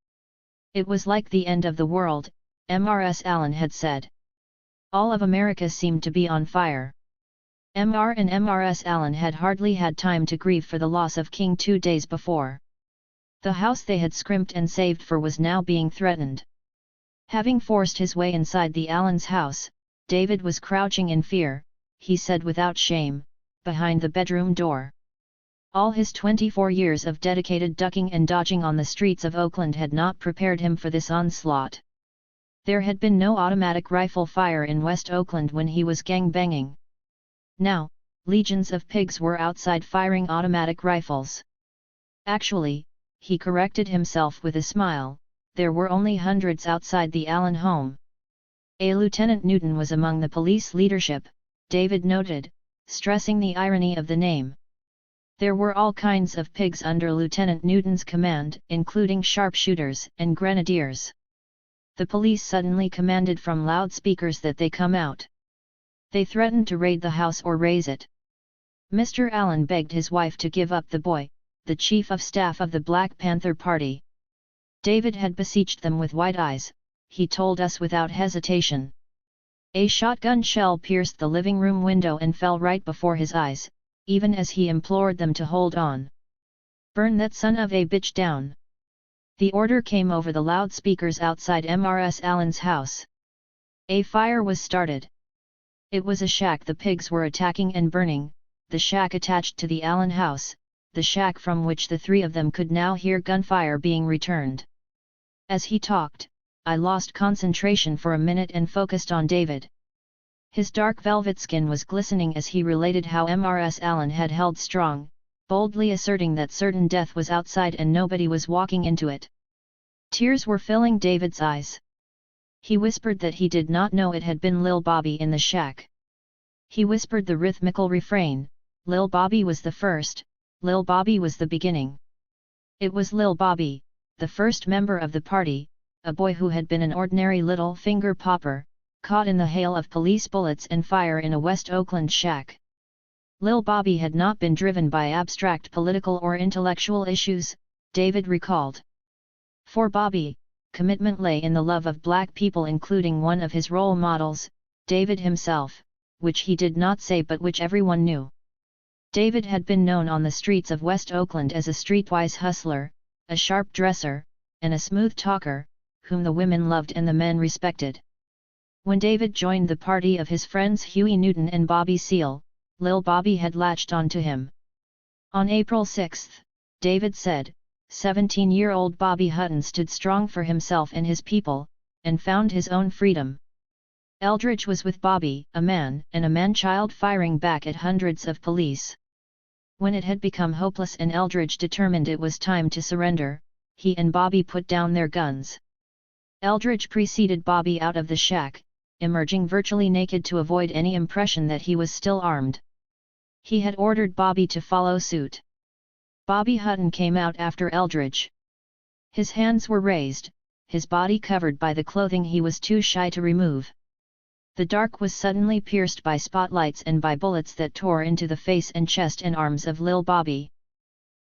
It was like the end of the world, Mrs. Allen had said. All of America seemed to be on fire. Mr. and Mrs. Allen had hardly had time to grieve for the loss of King 2 days before. The house they had scrimped and saved for was now being threatened. Having forced his way inside the Allens' house, David was crouching in fear, he said without shame, behind the bedroom door. All his 24 years of dedicated ducking and dodging on the streets of Oakland had not prepared him for this onslaught. There had been no automatic rifle fire in West Oakland when he was gang-banging. Now, legions of pigs were outside firing automatic rifles. Actually, he corrected himself with a smile, there were only hundreds outside the Allen home. A Lieutenant Newton was among the police leadership, David noted, stressing the irony of the name. There were all kinds of pigs under Lieutenant Newton's command, including sharpshooters and grenadiers. The police suddenly commanded from loudspeakers that they come out. They threatened to raid the house or raze it. Mr. Allen begged his wife to give up the boy, the chief of staff of the Black Panther Party. David had beseeched them with wide eyes, he told us without hesitation. A shotgun shell pierced the living room window and fell right before his eyes, even as he implored them to hold on. "Burn that son of a bitch down!" The order came over the loudspeakers outside Mrs. Allen's house. A fire was started. It was a shack the pigs were attacking and burning, the shack attached to the Allen house, the shack from which the three of them could now hear gunfire being returned. As he talked, I lost concentration for a minute and focused on David. His dark velvet skin was glistening as he related how Mrs. Allen had held strong, boldly asserting that certain death was outside and nobody was walking into it. Tears were filling David's eyes. He whispered that he did not know it had been Lil Bobby in the shack. He whispered the rhythmical refrain, "Lil Bobby was the first, Lil Bobby was the beginning." It was Lil Bobby, the first member of the party, a boy who had been an ordinary little finger popper, caught in the hail of police bullets and fire in a West Oakland shack. Lil Bobby had not been driven by abstract political or intellectual issues, David recalled. For Bobby, commitment lay in the love of black people, including one of his role models, David himself, which he did not say but which everyone knew. David had been known on the streets of West Oakland as a streetwise hustler, a sharp dresser, and a smooth talker, whom the women loved and the men respected. When David joined the party of his friends Huey Newton and Bobby Seale, Lil Bobby had latched on to him. On April 6, David said, 17-year-old Bobby Hutton stood strong for himself and his people, and found his own freedom. Eldridge was with Bobby, a man and a man-child firing back at hundreds of police. When it had become hopeless and Eldridge determined it was time to surrender, he and Bobby put down their guns. Eldridge preceded Bobby out of the shack, emerging virtually naked to avoid any impression that he was still armed. He had ordered Bobby to follow suit. Bobby Hutton came out after Eldridge. His hands were raised, his body covered by the clothing he was too shy to remove. The dark was suddenly pierced by spotlights and by bullets that tore into the face and chest and arms of Lil Bobby.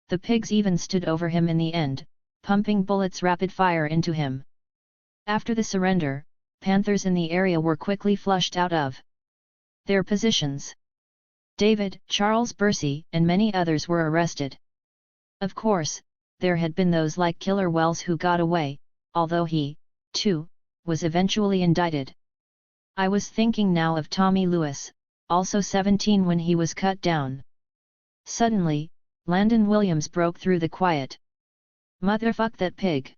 The pigs even stood over him in the end, pumping bullets rapid fire into him. After the surrender, panthers in the area were quickly flushed out of their positions. David, Charles Bursey, and many others were arrested. Of course, there had been those like Killer Wells who got away, although he, too, was eventually indicted. I was thinking now of Tommy Lewis, also 17 when he was cut down. Suddenly, Landon Williams broke through the quiet. "Motherfuck that pig!"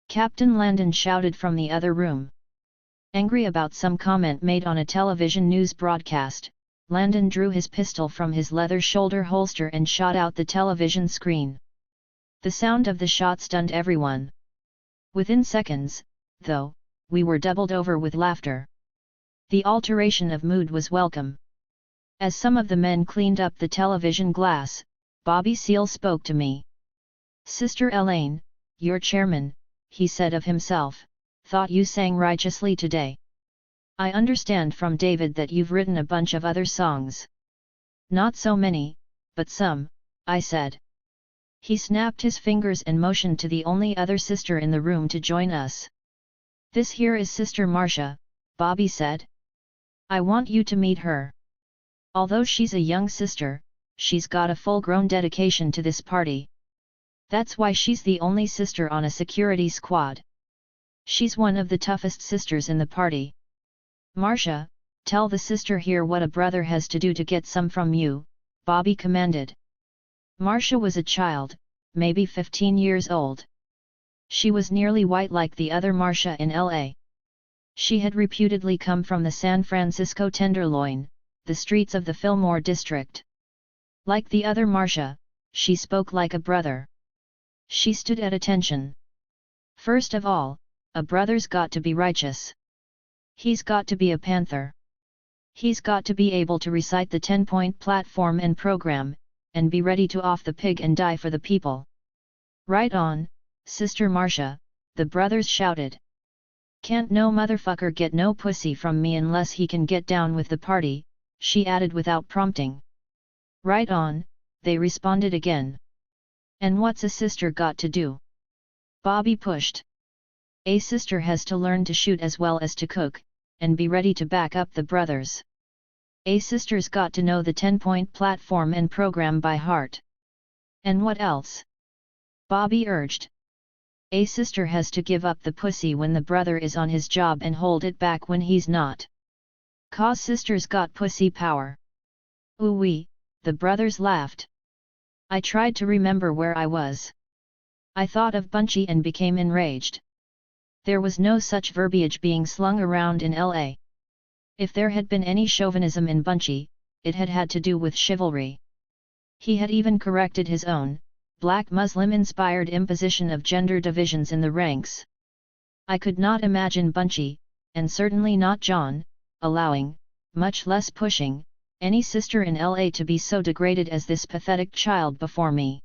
Captain Landon shouted from the other room. Angry about some comment made on a television news broadcast, Landon drew his pistol from his leather shoulder holster and shot out the television screen. The sound of the shot stunned everyone. Within seconds, though, we were doubled over with laughter. The alteration of mood was welcome. As some of the men cleaned up the television glass, Bobby Seale spoke to me. "Sister Elaine, your chairman," he said of himself, "thought you sang righteously today. I understand from David that you've written a bunch of other songs." "Not so many, but some," I said. He snapped his fingers and motioned to the only other sister in the room to join us. "This here is Sister Marcia," Bobby said. "I want you to meet her. Although she's a young sister, she's got a full-grown dedication to this party. That's why she's the only sister on a security squad. She's one of the toughest sisters in the party. Marcia, tell the sister here what a brother has to do to get some from you," Bobby commanded. Marcia was a child, maybe 15 years old. She was nearly white like the other Marcia in L.A. She had reputedly come from the San Francisco Tenderloin, the streets of the Fillmore district. Like the other Marcia, she spoke like a brother. She stood at attention. First of all, a brother's got to be righteous. He's got to be a panther. He's got to be able to recite the 10-point platform and program, and be ready to off the pig and die for the people. "Right on, Sister Marcia," the brothers shouted. "Can't no motherfucker get no pussy from me unless he can get down with the party," she added without prompting. "Right on," they responded again. "And what's a sister got to do?" Bobby pushed. "A sister has to learn to shoot as well as to cook, and be ready to back up the brothers. A sister's got to know the 10-point platform and program by heart." "And what else?" Bobby urged. "A sister has to give up the pussy when the brother is on his job and hold it back when he's not. 'Cause sisters got pussy power." "Ooh-wee," the brothers laughed. I tried to remember where I was. I thought of Bunchy and became enraged. There was no such verbiage being slung around in L.A. If there had been any chauvinism in Bunchy, it had had to do with chivalry. He had even corrected his own, black Muslim-inspired imposition of gender divisions in the ranks. I could not imagine Bunchy, and certainly not John, allowing, much less pushing, any sister in L.A. to be so degraded as this pathetic child before me.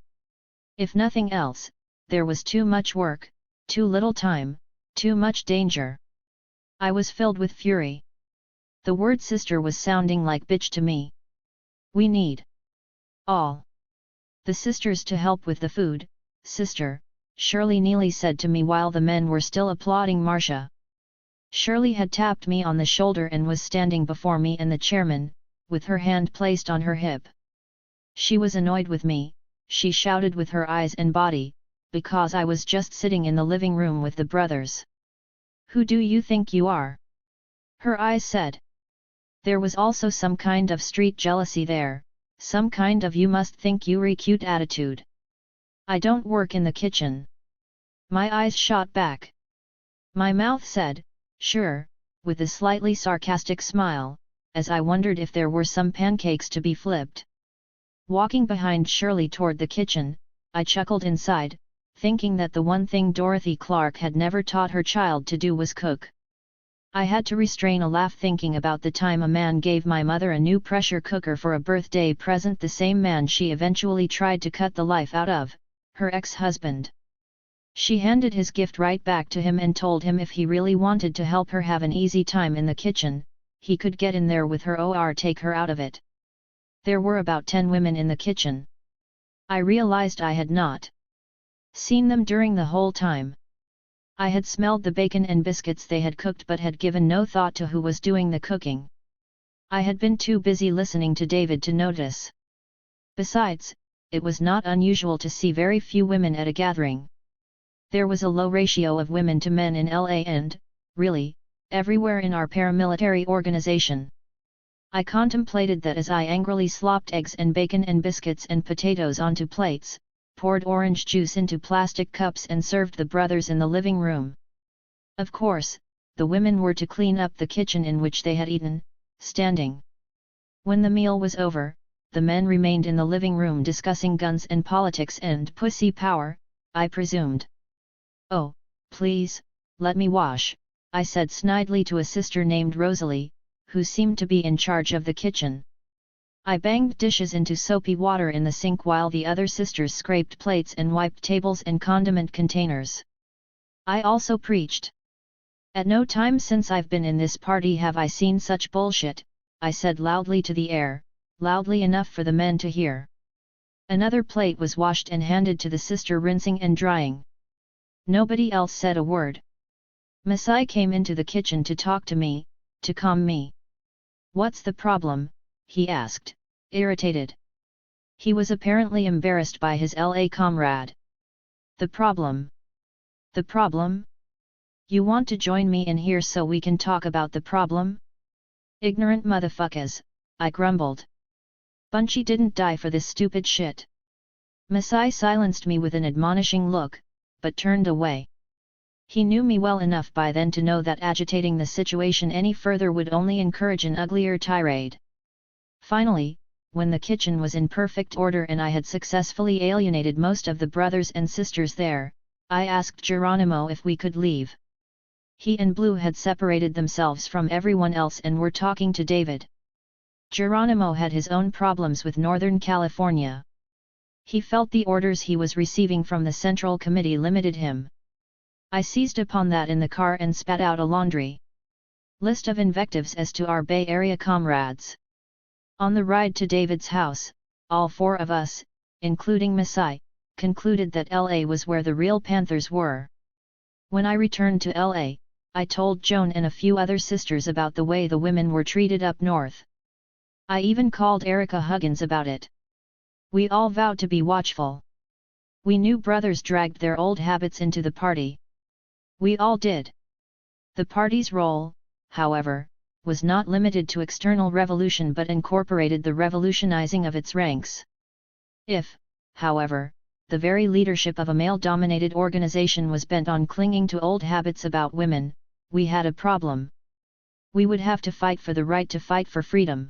If nothing else, there was too much work, too little time, too much danger. I was filled with fury. The word sister was sounding like bitch to me. "We need all the sisters to help with the food, sister," Shirley Neely said to me while the men were still applauding Marcia. Shirley had tapped me on the shoulder and was standing before me and the chairman, with her hand placed on her hip. She was annoyed with me, she shouted with her eyes and body, because I was just sitting in the living room with the brothers. "Who do you think you are?" her eyes said. There was also some kind of street jealousy there, some kind of you must think you're cute attitude. "I don't work in the kitchen." My eyes shot back. My mouth said, "Sure," with a slightly sarcastic smile, as I wondered if there were some pancakes to be flipped. Walking behind Shirley toward the kitchen, I chuckled inside, thinking that the one thing Dorothy Clark had never taught her child to do was cook. I had to restrain a laugh thinking about the time a man gave my mother a new pressure cooker for a birthday present, the same man she eventually tried to cut the life out of, her ex-husband. She handed his gift right back to him and told him if he really wanted to help her have an easy time in the kitchen, he could get in there with her or take her out of it. There were about 10 women in the kitchen. I realized I had not seen them during the whole time. I had smelled the bacon and biscuits they had cooked but had given no thought to who was doing the cooking. I had been too busy listening to David to notice. Besides, it was not unusual to see very few women at a gathering. There was a low ratio of women to men in LA and, really, everywhere in our paramilitary organization. I contemplated that as I angrily slopped eggs and bacon and biscuits and potatoes onto plates, poured orange juice into plastic cups and served the brothers in the living room. Of course, the women were to clean up the kitchen in which they had eaten, standing. When the meal was over, the men remained in the living room discussing guns and politics and pussy power, I presumed. "Oh, please, let me wash," I said snidely to a sister named Rosalie, who seemed to be in charge of the kitchen. I banged dishes into soapy water in the sink while the other sisters scraped plates and wiped tables and condiment containers. I also preached. "At no time since I've been in this party have I seen such bullshit," I said loudly to the air, loudly enough for the men to hear. Another plate was washed and handed to the sister rinsing and drying. Nobody else said a word. Masai came into the kitchen to talk to me, to calm me. "What's the problem?" he asked, irritated. He was apparently embarrassed by his LA comrade. "The problem? The problem? You want to join me in here so we can talk about the problem? Ignorant motherfuckers," I grumbled. "Bunchy didn't die for this stupid shit." Masai silenced me with an admonishing look, but turned away. He knew me well enough by then to know that agitating the situation any further would only encourage an uglier tirade. Finally, when the kitchen was in perfect order and I had successfully alienated most of the brothers and sisters there, I asked Geronimo if we could leave. He and Blue had separated themselves from everyone else and were talking to David. Geronimo had his own problems with Northern California. He felt the orders he was receiving from the Central Committee limited him. I seized upon that in the car and spat out a laundry list of invectives as to our Bay Area comrades. On the ride to David's house, all 4 of us, including Masai, concluded that LA was where the real Panthers were. When I returned to LA, I told Joan and a few other sisters about the way the women were treated up north. I even called Erica Huggins about it. We all vowed to be watchful. We knew brothers dragged their old habits into the party. We all did. The party's role, however, was not limited to external revolution but incorporated the revolutionizing of its ranks. If, however, the very leadership of a male-dominated organization was bent on clinging to old habits about women, we had a problem. We would have to fight for the right to fight for freedom.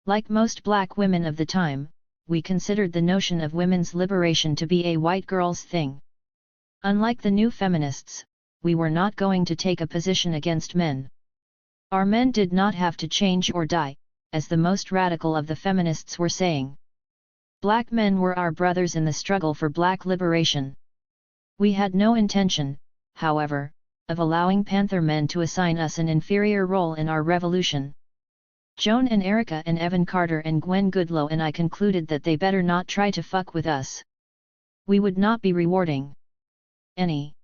Like most black women of the time, we considered the notion of women's liberation to be a white girl's thing. Unlike the new feminists, we were not going to take a position against men. Our men did not have to change or die, as the most radical of the feminists were saying. Black men were our brothers in the struggle for black liberation. We had no intention, however, of allowing Panther men to assign us an inferior role in our revolution. Joan and Erica and Evan Carter and Gwen Goodlow and I concluded that they better not try to fuck with us. We would not be rewarding any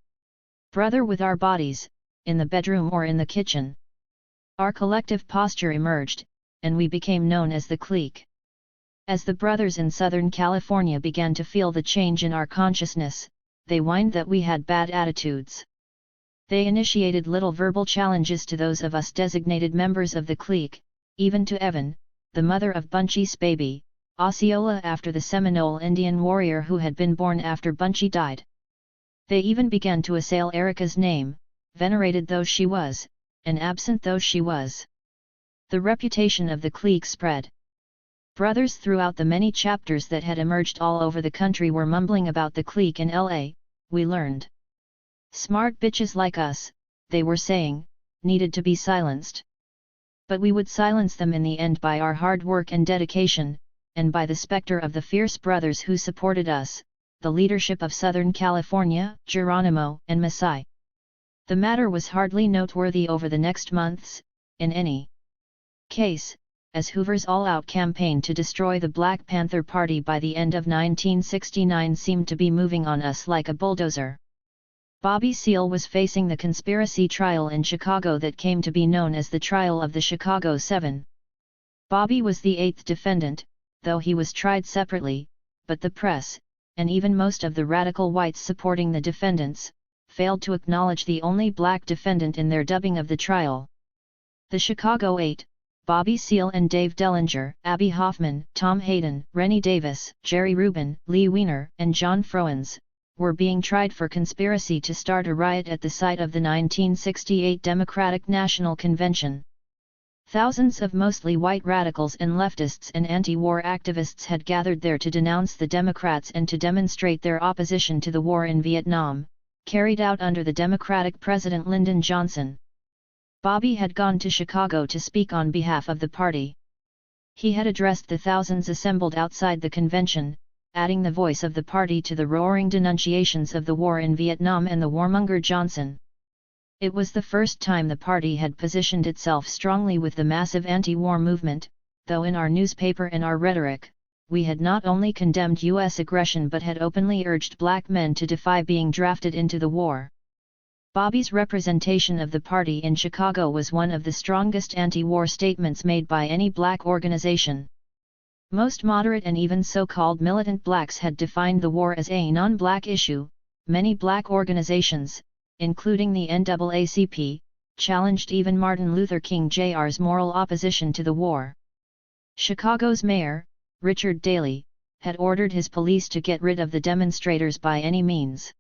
brother with our bodies, in the bedroom or in the kitchen. Our collective posture emerged, and we became known as the clique. As the brothers in Southern California began to feel the change in our consciousness, they whined that we had bad attitudes. They initiated little verbal challenges to those of us designated members of the clique, even to Evan, the mother of Bunchy's baby, Osceola after the Seminole Indian warrior who had been born after Bunchy died. They even began to assail Erica's name, venerated though she was, and absent though she was. The reputation of the clique spread. Brothers throughout the many chapters that had emerged all over the country were mumbling about the clique in LA, we learned. Smart bitches like us, they were saying, needed to be silenced. But we would silence them in the end by our hard work and dedication, and by the specter of the fierce brothers who supported us, the leadership of Southern California, Geronimo and Masai. The matter was hardly noteworthy over the next months, in any case, as Hoover's all-out campaign to destroy the Black Panther Party by the end of 1969 seemed to be moving on us like a bulldozer. Bobby Seale was facing the conspiracy trial in Chicago that came to be known as the Trial of the Chicago Seven. Bobby was the eighth defendant, though he was tried separately, but the press, and even most of the radical whites supporting the defendants, failed to acknowledge the only black defendant in their dubbing of the trial. The Chicago Eight, Bobby Seale and Dave Dellinger, Abby Hoffman, Tom Hayden, Rennie Davis, Jerry Rubin, Lee Weiner, and John Froens, were being tried for conspiracy to start a riot at the site of the 1968 Democratic National Convention. Thousands of mostly white radicals and leftists and anti-war activists had gathered there to denounce the Democrats and to demonstrate their opposition to the war in Vietnam, carried out under the Democratic President Lyndon Johnson. Bobby had gone to Chicago to speak on behalf of the party. He had addressed the thousands assembled outside the convention, adding the voice of the party to the roaring denunciations of the war in Vietnam and the warmonger Johnson. It was the first time the party had positioned itself strongly with the massive anti-war movement, though in our newspaper and our rhetoric, we had not only condemned U.S. aggression but had openly urged black men to defy being drafted into the war. Bobby's representation of the party in Chicago was one of the strongest anti-war statements made by any black organization. Most moderate and even so-called militant blacks had defined the war as a non-black issue. Many black organizations, including the NAACP, challenged even Martin Luther King Jr.'s moral opposition to the war. Chicago's mayor, Richard Daley, had ordered his police to get rid of the demonstrators by any means.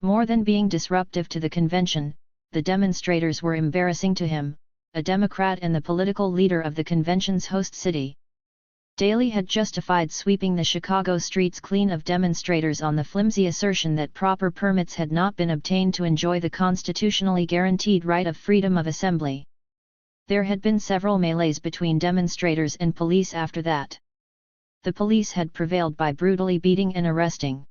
More than being disruptive to the convention, the demonstrators were embarrassing to him, a Democrat and the political leader of the convention's host city. Daley had justified sweeping the Chicago streets clean of demonstrators on the flimsy assertion that proper permits had not been obtained to enjoy the constitutionally guaranteed right of freedom of assembly. There had been several melees between demonstrators and police after that. The police had prevailed by brutally beating and arresting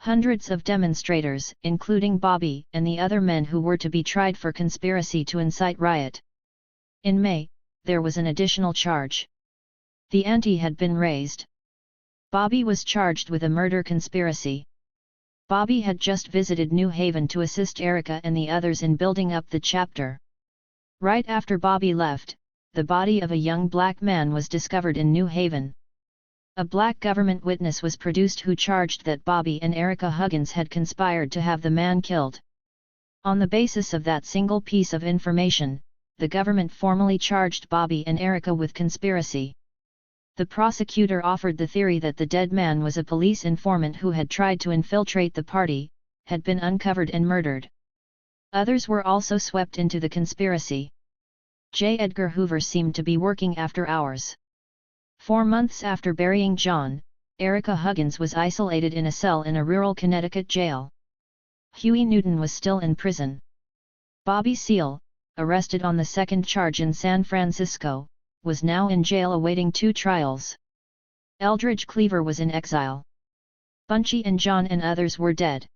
hundreds of demonstrators, including Bobby and the other men who were to be tried for conspiracy to incite riot. In May, there was an additional charge. The ante had been raised. Bobby was charged with a murder conspiracy. Bobby had just visited New Haven to assist Erica and the others in building up the chapter. Right after Bobby left, the body of a young black man was discovered in New Haven. A black government witness was produced who charged that Bobby and Erica Huggins had conspired to have the man killed. On the basis of that single piece of information, the government formally charged Bobby and Erica with conspiracy. The prosecutor offered the theory that the dead man was a police informant who had tried to infiltrate the party, had been uncovered and murdered. Others were also swept into the conspiracy. J. Edgar Hoover seemed to be working after hours. 4 months after burying John, Erica Huggins was isolated in a cell in a rural Connecticut jail. Huey Newton was still in prison. Bobby Seale, arrested on the second charge in San Francisco, was now in jail awaiting 2 trials. Eldridge Cleaver was in exile. Bunchy and John and others were dead.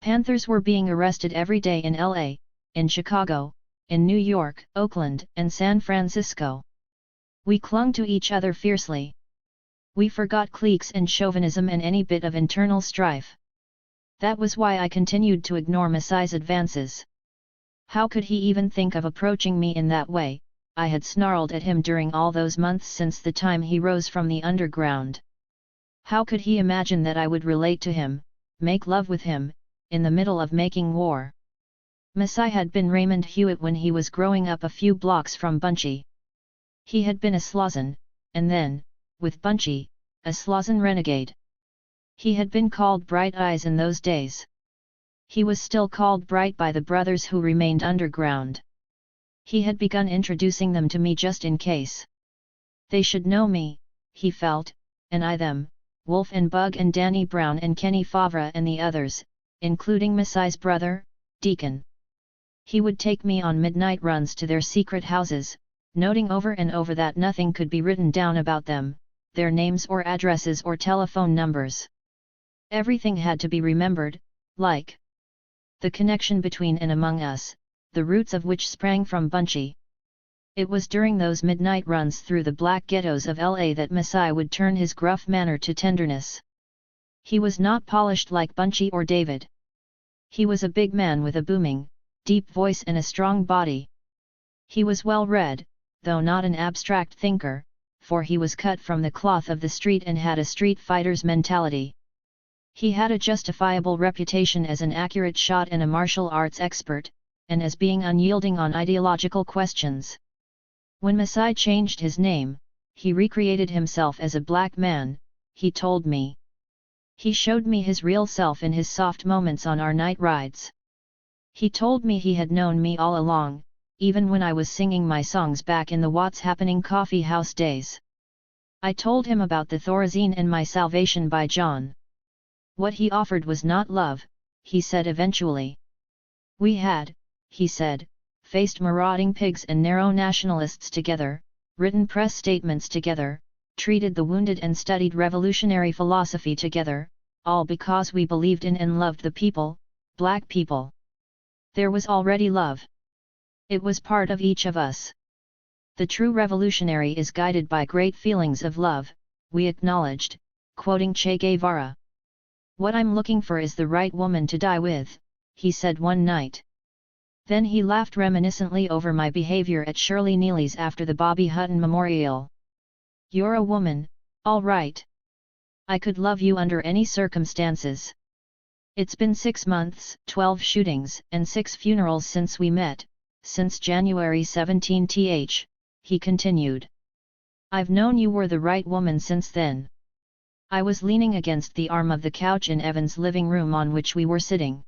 Panthers were being arrested every day in L.A., in Chicago, in New York, Oakland, and San Francisco. We clung to each other fiercely. We forgot cliques and chauvinism and any bit of internal strife. That was why I continued to ignore Masai's advances. How could he even think of approaching me in that way? I had snarled at him during all those months since the time he rose from the underground. How could he imagine that I would relate to him, make love with him, in the middle of making war? Masai had been Raymond Hewitt when he was growing up a few blocks from Bunchy. He had been a Slauson, and then, with Bunchy, a Slauson renegade. He had been called Bright Eyes in those days. He was still called Bright by the brothers who remained underground. He had begun introducing them to me just in case. They should know me, he felt, and I them, Wolf and Bug and Danny Brown and Kenny Favre and the others, including Masai's brother, Deacon. He would take me on midnight runs to their secret houses, noting over and over that nothing could be written down about them, their names or addresses or telephone numbers. Everything had to be remembered, like the connection between and among us, the roots of which sprang from Bunchy. It was during those midnight runs through the black ghettos of LA that Masai would turn his gruff manner to tenderness. He was not polished like Bunchy or David. He was a big man with a booming, deep voice and a strong body. He was well read, though not an abstract thinker, for he was cut from the cloth of the street and had a street fighter's mentality. He had a justifiable reputation as an accurate shot and a martial arts expert, and as being unyielding on ideological questions. When Masai changed his name, he recreated himself as a black man, he told me. He showed me his real self in his soft moments on our night rides. He told me he had known me all along, even when I was singing my songs back in the What's Happening coffee house days. I told him about the Thorazine and My Salvation by John. What he offered was not love, he said eventually. We had, he said, faced marauding pigs and narrow nationalists together, written press statements together, treated the wounded and studied revolutionary philosophy together, all because we believed in and loved the people, black people. There was already love. It was part of each of us. The true revolutionary is guided by great feelings of love, we acknowledged, quoting Che Guevara. What I'm looking for is the right woman to die with, he said one night. Then he laughed reminiscently over my behavior at Shirley Neely's after the Bobby Hutton Memorial. You're a woman, all right. I could love you under any circumstances. It's been 6 months, 12 shootings, and 6 funerals since we met, since January 17th, he continued. I've known you were the right woman since then. I was leaning against the arm of the couch in Evan's living room on which we were sitting.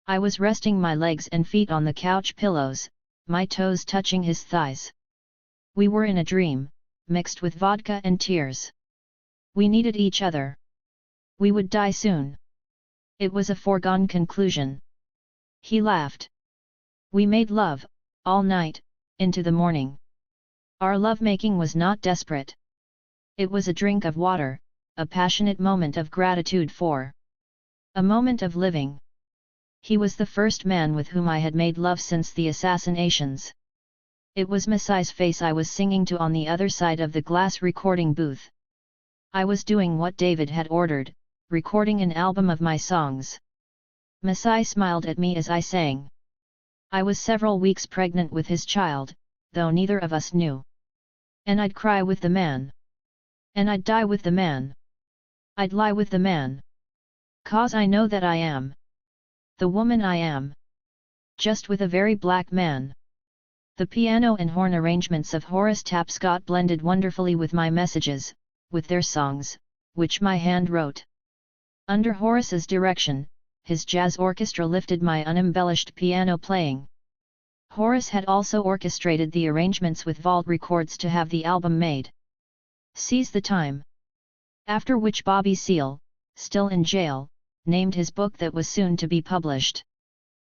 I was resting my legs and feet on the couch pillows, my toes touching his thighs. We were in a dream, mixed with vodka and tears. We needed each other. We would die soon. It was a foregone conclusion. He laughed. We made love, all night, into the morning. Our lovemaking was not desperate. It was a drink of water, a passionate moment of gratitude for. A moment of living. He was the first man with whom I had made love since the assassinations. It was Masai's face I was singing to on the other side of the glass recording booth. I was doing what David had ordered, recording an album of my songs. Masai smiled at me as I sang. I was several weeks pregnant with his child, though neither of us knew. And I'd cry with the man. And I'd die with the man. I'd lie with the man. 'Cause I know that I am the woman I am. Just with a very black man. The piano and horn arrangements of Horace Tapscott blended wonderfully with my messages, with their songs, which my hand wrote. Under Horace's direction, his jazz orchestra lifted my unembellished piano playing. Horace had also orchestrated the arrangements with Vault Records to have the album made. Seize the Time. After which Bobby Seale, still in jail, named his book that was soon to be published.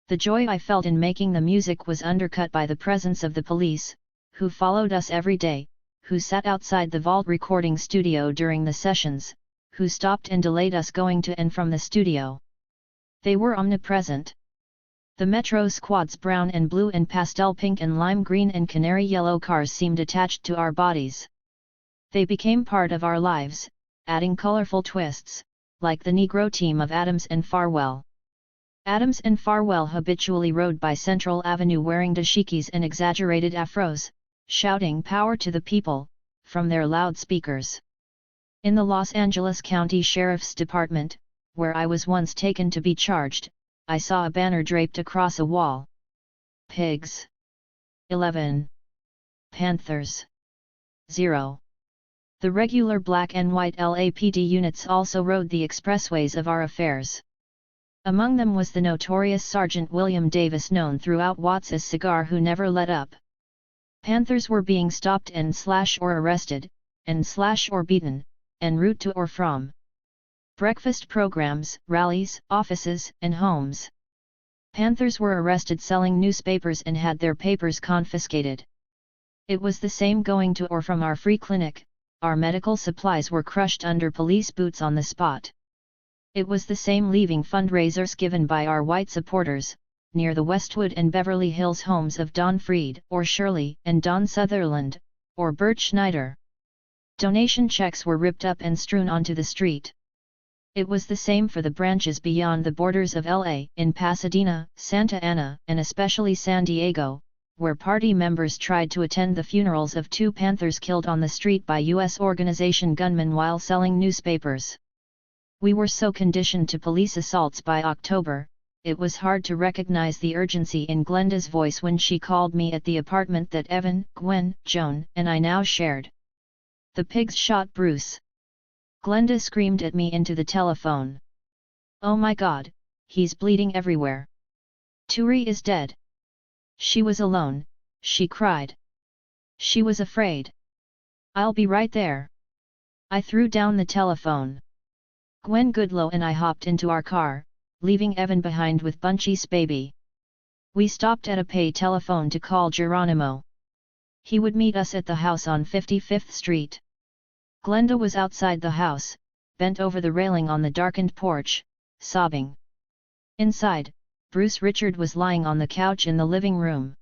The joy I felt in making the music was undercut by the presence of the police, who followed us every day, who sat outside the Vault recording studio during the sessions, who stopped and delayed us going to and from the studio. They were omnipresent. The Metro Squad's brown and blue and pastel pink and lime green and canary yellow cars seemed attached to our bodies. They became part of our lives, adding colorful twists, like the Negro team of Adams and Farwell. Adams and Farwell habitually rode by Central Avenue wearing dashikis and exaggerated afros, shouting "Power to the People" from their loudspeakers. In the Los Angeles County Sheriff's Department, where I was once taken to be charged, I saw a banner draped across a wall. Pigs. 11. Panthers. 0. The regular black and white LAPD units also rode the expressways of our affairs. Among them was the notorious Sergeant William Davis, known throughout Watts as Cigar, who never let up. Panthers were being stopped and/or arrested, and/or beaten, en route to or from breakfast programs, rallies, offices, and homes. Panthers were arrested selling newspapers and had their papers confiscated. It was the same going to or from our free clinic. Our medical supplies were crushed under police boots on the spot. It was the same leaving fundraisers given by our white supporters, near the Westwood and Beverly Hills homes of Don Freed or Shirley and Don Sutherland, or Bert Schneider. Donation checks were ripped up and strewn onto the street. It was the same for the branches beyond the borders of LA, in Pasadena, Santa Ana, and especially San Diego, where party members tried to attend the funerals of 2 Panthers killed on the street by U.S. organization gunmen while selling newspapers. We were so conditioned to police assaults by October, it was hard to recognize the urgency in Glenda's voice when she called me at the apartment that Evan, Gwen, Joan, and I now shared. "The pigs shot Bruce!" Glenda screamed at me into the telephone. "Oh my God, he's bleeding everywhere. Turi is dead." She was alone, she cried. She was afraid. "I'll be right there." I threw down the telephone. Gwen Goodlow and I hopped into our car, leaving Evan behind with Bunchy's baby. We stopped at a pay telephone to call Geronimo. He would meet us at the house on 55th Street. Glenda was outside the house, bent over the railing on the darkened porch, sobbing. Inside, Bruce Richard was lying on the couch in the living room.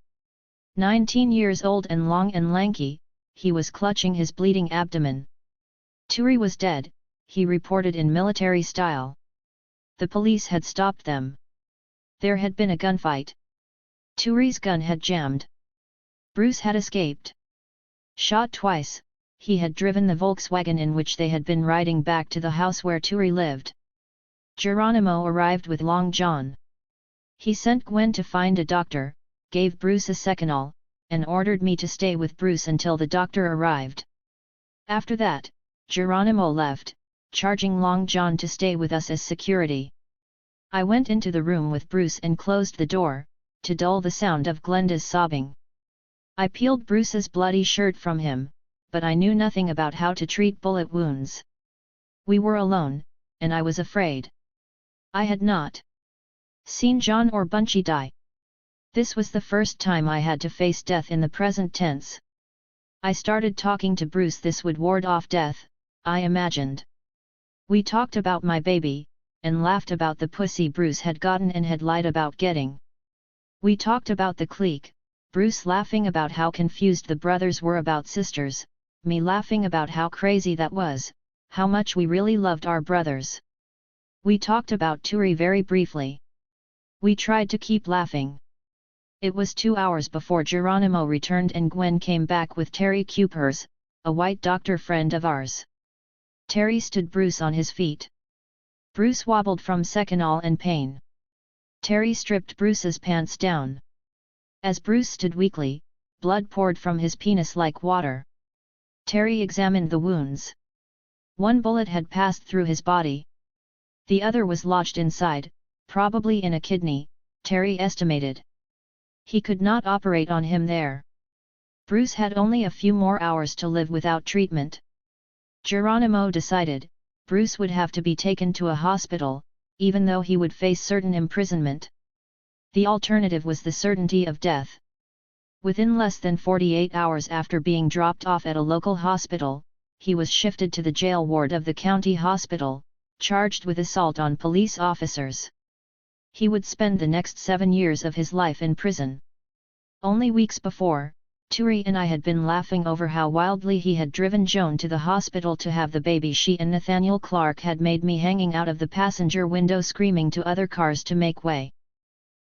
19 years old and long and lanky, he was clutching his bleeding abdomen. Turi was dead, he reported in military style. The police had stopped them. There had been a gunfight. Turi's gun had jammed. Bruce had escaped. Shot twice, he had driven the Volkswagen in which they had been riding back to the house where Turi lived. Geronimo arrived with Long John. He sent Gwen to find a doctor, gave Bruce a Seconal, and ordered me to stay with Bruce until the doctor arrived. After that, Geronimo left, charging Long John to stay with us as security. I went into the room with Bruce and closed the door, to dull the sound of Glenda's sobbing. I peeled Bruce's bloody shirt from him, but I knew nothing about how to treat bullet wounds. We were alone, and I was afraid. I had not seen John or Bunchy die. This was the first time I had to face death in the present tense. I started talking to Bruce. This would ward off death, I imagined. We talked about my baby, and laughed about the pussy Bruce had gotten and had lied about getting. We talked about the clique, Bruce laughing about how confused the brothers were about sisters, me laughing about how crazy that was, how much we really loved our brothers. We talked about Turi very briefly. We tried to keep laughing. It was 2 hours before Geronimo returned and Gwen came back with Terry Cupers, a white doctor friend of ours. Terry stood Bruce on his feet. Bruce wobbled from Seconal and pain. Terry stripped Bruce's pants down. As Bruce stood weakly, blood poured from his penis like water. Terry examined the wounds. 1 bullet had passed through his body. The other was lodged inside, probably in a kidney, Terry estimated. He could not operate on him there. Bruce had only a few more hours to live without treatment. Geronimo decided, Bruce would have to be taken to a hospital, even though he would face certain imprisonment. The alternative was the certainty of death. Within less than 48 hours after being dropped off at a local hospital, he was shifted to the jail ward of the county hospital, charged with assault on police officers. He would spend the next 7 years of his life in prison. Only weeks before, Turi and I had been laughing over how wildly he had driven Joan to the hospital to have the baby. She and Nathaniel Clark had made me hanging out of the passenger window screaming to other cars to make way.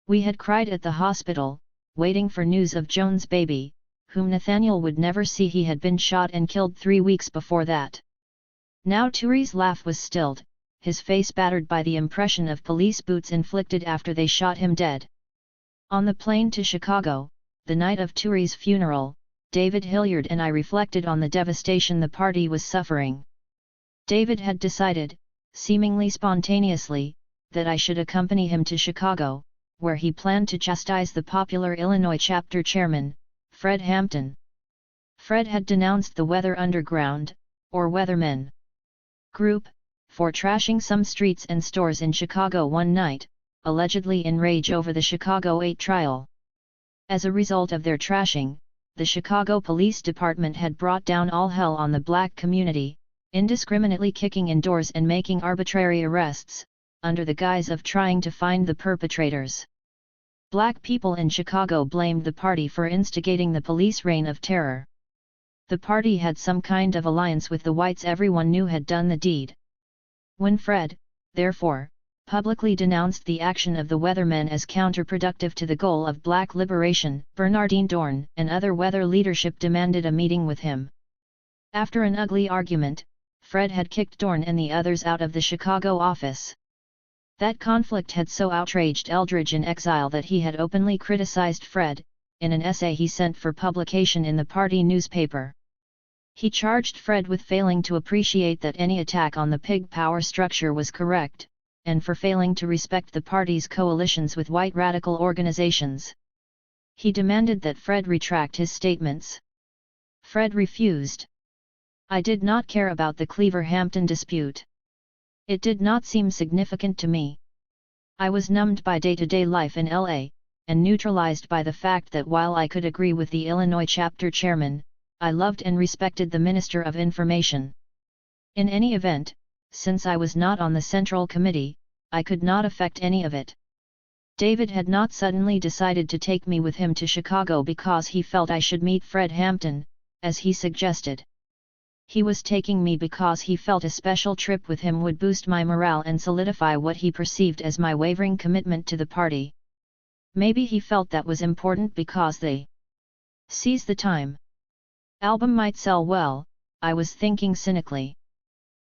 We had cried at the hospital, waiting for news of Joan's baby, whom Nathaniel would never see. He had been shot and killed 3 weeks before that. Now Turi's laugh was stilled, his face battered by the impression of police boots inflicted after they shot him dead. On the plane to Chicago, the night of Turi's funeral, David Hilliard and I reflected on the devastation the party was suffering. David had decided, seemingly spontaneously, that I should accompany him to Chicago, where he planned to chastise the popular Illinois chapter chairman, Fred Hampton. Fred had denounced the Weather Underground, or Weathermen group, for trashing some streets and stores in Chicago one night, allegedly in rage over the Chicago 8 trial. As a result of their trashing, the Chicago Police Department had brought down all hell on the black community, indiscriminately kicking in doors and making arbitrary arrests, under the guise of trying to find the perpetrators. Black people in Chicago blamed the party for instigating the police reign of terror. The party had some kind of alliance with the whites everyone knew had done the deed. When Fred, therefore, publicly denounced the action of the Weathermen as counterproductive to the goal of black liberation, Bernardine Dorn and other Weather leadership demanded a meeting with him. After an ugly argument, Fred had kicked Dorn and the others out of the Chicago office. That conflict had so outraged Eldridge in exile that he had openly criticized Fred, in an essay he sent for publication in the party newspaper. He charged Fred with failing to appreciate that any attack on the pig power structure was correct, and for failing to respect the party's coalitions with white radical organizations. He demanded that Fred retract his statements. Fred refused. I did not care about the Cleaver-Hampton dispute. It did not seem significant to me. I was numbed by day-to-day life in LA, and neutralized by the fact that while I could agree with the Illinois chapter chairman, I loved and respected the Minister of Information. In any event, since I was not on the Central Committee, I could not affect any of it. David had not suddenly decided to take me with him to Chicago because he felt I should meet Fred Hampton, as he suggested. He was taking me because he felt a special trip with him would boost my morale and solidify what he perceived as my wavering commitment to the party. Maybe he felt that was important because the Seize the Time album might sell well, I was thinking cynically.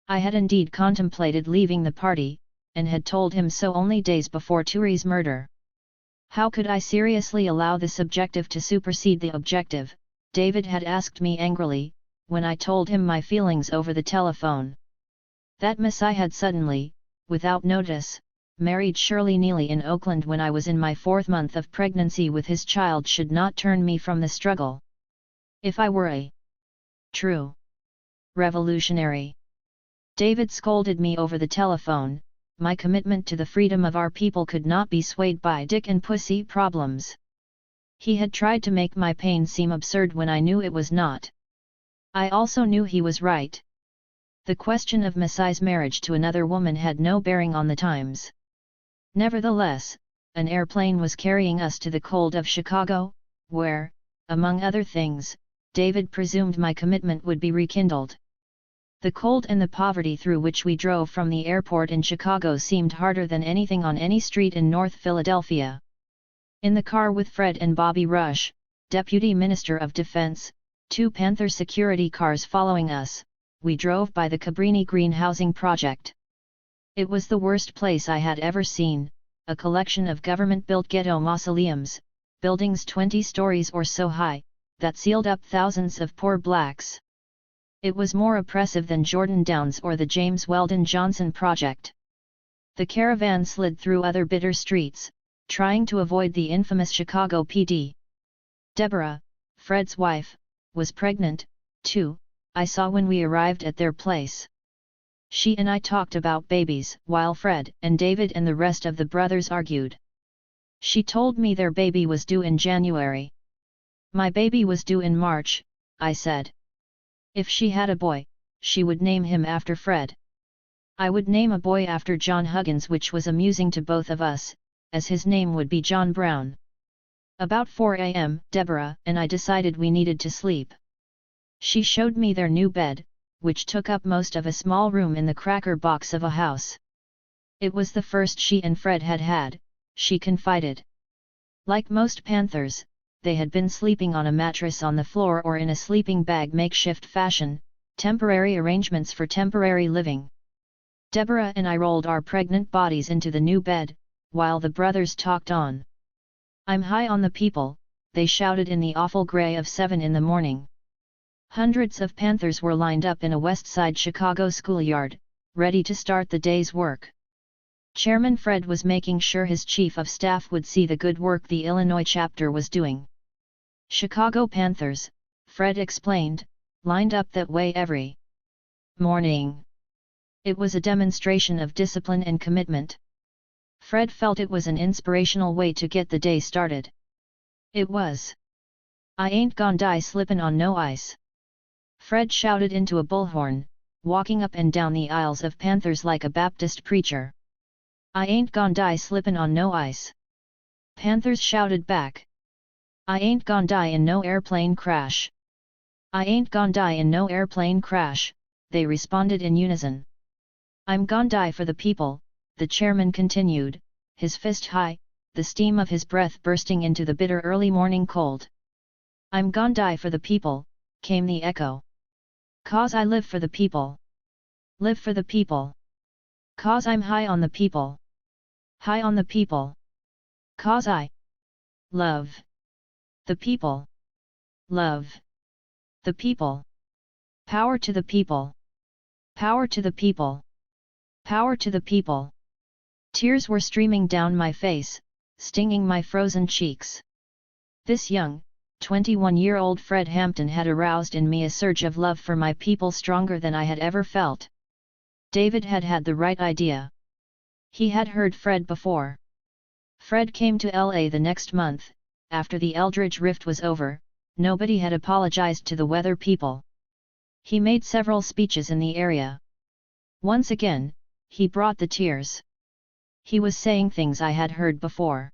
I had indeed contemplated leaving the party, and had told him so only days before Turi's murder. How could I seriously allow the subjective to supersede the objective, David had asked me angrily, when I told him my feelings over the telephone. That miss I had suddenly, without notice, married Shirley Neely in Oakland when I was in my 4th month of pregnancy with his child should not turn me from the struggle. If I were a true revolutionary, David scolded me over the telephone, my commitment to the freedom of our people could not be swayed by dick and pussy problems. He had tried to make my pain seem absurd when I knew it was not. I also knew he was right. The question of Messiah's marriage to another woman had no bearing on the times. Nevertheless, an airplane was carrying us to the cold of Chicago, where, among other things, David presumed my commitment would be rekindled. The cold and the poverty through which we drove from the airport in Chicago seemed harder than anything on any street in North Philadelphia. In the car with Fred and Bobby Rush, Deputy Minister of Defense, 2 Panther security cars following us, we drove by the Cabrini Green housing project. It was the worst place I had ever seen, a collection of government-built ghetto mausoleums, buildings 20 stories or so high, that sealed up thousands of poor blacks. It was more oppressive than Jordan Downs or the James Weldon Johnson project. The caravan slid through other bitter streets, trying to avoid the infamous Chicago PD. Deborah, Fred's wife, was pregnant, too, I saw when we arrived at their place. She and I talked about babies while Fred and David and the rest of the brothers argued. She told me their baby was due in January. My baby was due in March, I said. If she had a boy, she would name him after Fred. I would name a boy after John Huggins, which was amusing to both of us, as his name would be John Brown. About 4 a.m., Deborah and I decided we needed to sleep. She showed me their new bed, which took up most of a small room in the cracker box of a house. It was the first she and Fred had had, she confided. Like most Panthers, they had been sleeping on a mattress on the floor or in a sleeping bag makeshift fashion, temporary arrangements for temporary living. Deborah and I rolled our pregnant bodies into the new bed, while the brothers talked on. I'm high on the people, they shouted in the awful grey of 7 in the morning. Hundreds of Panthers were lined up in a West Side Chicago schoolyard, ready to start the day's work. Chairman Fred was making sure his chief of staff would see the good work the Illinois chapter was doing. Chicago Panthers, Fred explained, lined up that way every morning. It was a demonstration of discipline and commitment. Fred felt it was an inspirational way to get the day started. It was. "I ain't gon' die slippin' on no ice." Fred shouted into a bullhorn, walking up and down the aisles of Panthers like a Baptist preacher. "I ain't gon' die slippin' on no ice." Panthers shouted back. "I ain't gon' die in no airplane crash." "I ain't gon' die in no airplane crash," they responded in unison. "I'm gon' die for the people," the chairman continued, his fist high, the steam of his breath bursting into the bitter early morning cold. "I'm gon' die for the people," came the echo. "'Cause I live for the people. Live for the people. 'Cause I'm high on the people. High on the people. 'Cause I love the people. Love the people. Power to the people. Power to the people. Power to the people." Tears were streaming down my face, stinging my frozen cheeks. This young, 21-year-old Fred Hampton had aroused in me a surge of love for my people stronger than I had ever felt. David had had the right idea. He had heard Fred before. Fred came to LA the next month. After the Eldridge Rift was over, nobody had apologized to the weather people. He made several speeches in the area. Once again, he brought the tears. He was saying things I had heard before.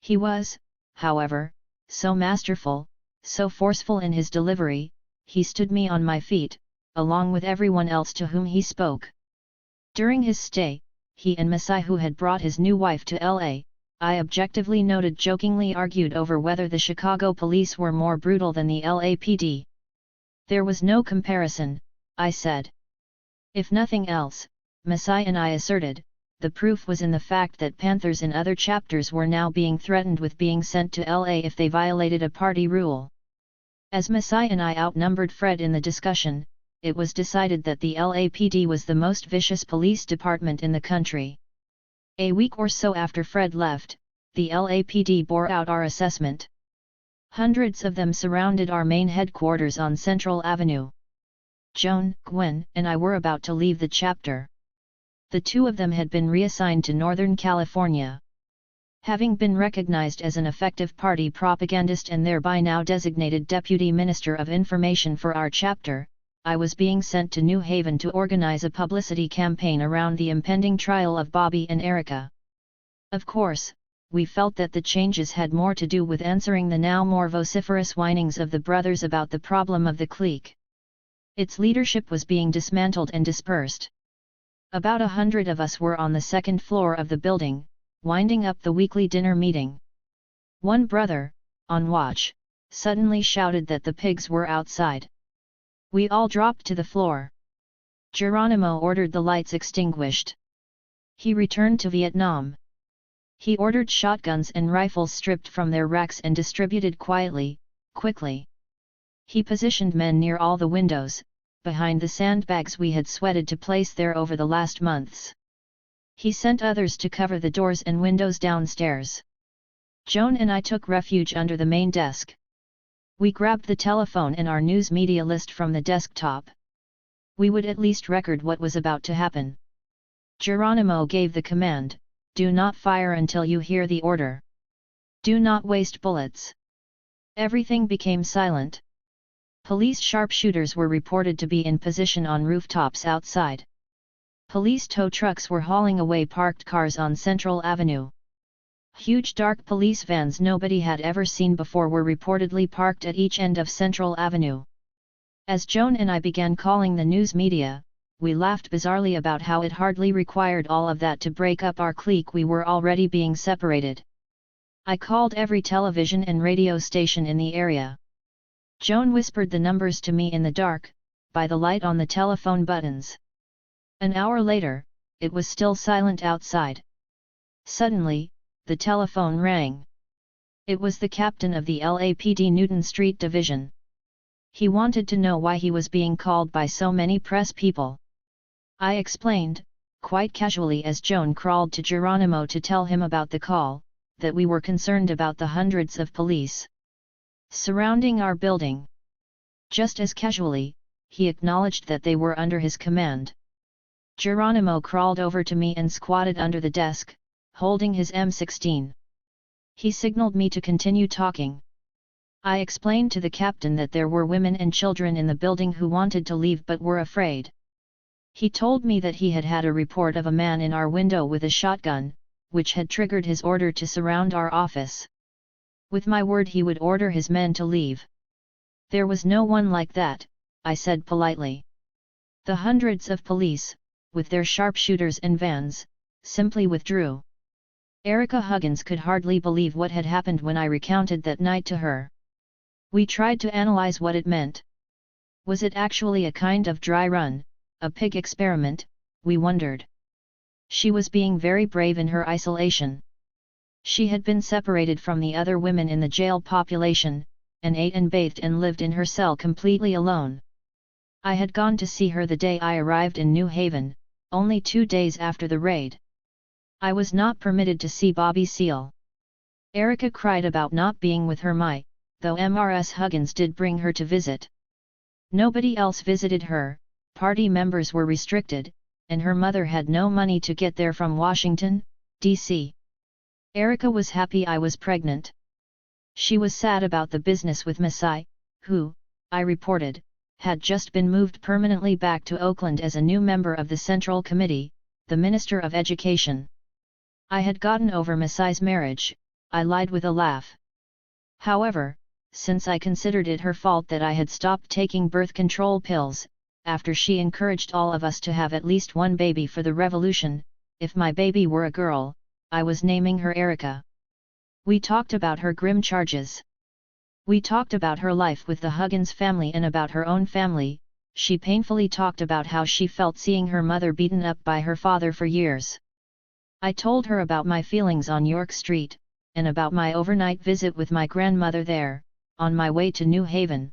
He was, however, so masterful, so forceful in his delivery, he stood me on my feet, along with everyone else to whom he spoke. During his stay, he and Masai, who had brought his new wife to LA, I objectively noted, jokingly argued over whether the Chicago police were more brutal than the LAPD. There was no comparison, I said. If nothing else, Masai and I asserted, the proof was in the fact that Panthers in other chapters were now being threatened with being sent to LA if they violated a party rule. As Masai and I outnumbered Fred in the discussion, it was decided that the LAPD was the most vicious police department in the country. A week or so after Fred left, the LAPD bore out our assessment. Hundreds of them surrounded our main headquarters on Central Avenue. Joan, Gwen, and I were about to leave the chapter. The two of them had been reassigned to Northern California. Having been recognized as an effective party propagandist and thereby now designated Deputy Minister of Information for our chapter, I was being sent to New Haven to organize a publicity campaign around the impending trial of Bobby and Erica. Of course, we felt that the changes had more to do with answering the now more vociferous whinings of the brothers about the problem of the clique. Its leadership was being dismantled and dispersed. About 100 of us were on the second floor of the building, winding up the weekly dinner meeting. One brother, on watch, suddenly shouted that the pigs were outside. We all dropped to the floor. Geronimo ordered the lights extinguished. He returned to Vietnam. He ordered shotguns and rifles stripped from their racks and distributed quietly, quickly. He positioned men near all the windows, behind the sandbags we had sweated to place there over the last months. He sent others to cover the doors and windows downstairs. Joan and I took refuge under the main desk. We grabbed the telephone and our news media list from the desktop. We would at least record what was about to happen. Geronimo gave the command, "Do not fire until you hear the order. Do not waste bullets." Everything became silent. Police sharpshooters were reported to be in position on rooftops outside. Police tow trucks were hauling away parked cars on Central Avenue. Huge dark police vans nobody had ever seen before were reportedly parked at each end of Central Avenue. As Joan and I began calling the news media, we laughed bizarrely about how it hardly required all of that to break up our clique. We were already being separated. I called every television and radio station in the area. Joan whispered the numbers to me in the dark, by the light on the telephone buttons. An hour later, it was still silent outside. Suddenly, the telephone rang. It was the captain of the LAPD Newton Street Division. He wanted to know why he was being called by so many press people. I explained, quite casually as Joan crawled to Geronimo to tell him about the call, that we were concerned about the hundreds of police surrounding our building. Just as casually, he acknowledged that they were under his command. Geronimo crawled over to me and squatted under the desk, holding his M16. He signaled me to continue talking. I explained to the captain that there were women and children in the building who wanted to leave but were afraid. He told me that he had had a report of a man in our window with a shotgun, which had triggered his order to surround our office. With my word he would order his men to leave. There was no one like that, I said politely. The hundreds of police, with their sharpshooters and vans, simply withdrew. Erica Huggins could hardly believe what had happened when I recounted that night to her. We tried to analyze what it meant. Was it actually a kind of dry run, a pig experiment, we wondered. She was being very brave in her isolation. She had been separated from the other women in the jail population, and ate and bathed and lived in her cell completely alone. I had gone to see her the day I arrived in New Haven, only 2 days after the raid. I was not permitted to see Bobby Seale. Erica cried about not being with her though Mrs. Huggins did bring her to visit. Nobody else visited her, party members were restricted, and her mother had no money to get there from Washington, D.C. Erica was happy I was pregnant. She was sad about the business with Masai, who, I reported, had just been moved permanently back to Oakland as a new member of the Central Committee, the Minister of Education. I had gotten over Masai's marriage, I lied with a laugh. However, since I considered it her fault that I had stopped taking birth control pills, after she encouraged all of us to have at least one baby for the revolution, if my baby were a girl, I was naming her Erica. We talked about her grim charges. We talked about her life with the Huggins family and about her own family. She painfully talked about how she felt seeing her mother beaten up by her father for years. I told her about my feelings on York Street, and about my overnight visit with my grandmother there, on my way to New Haven.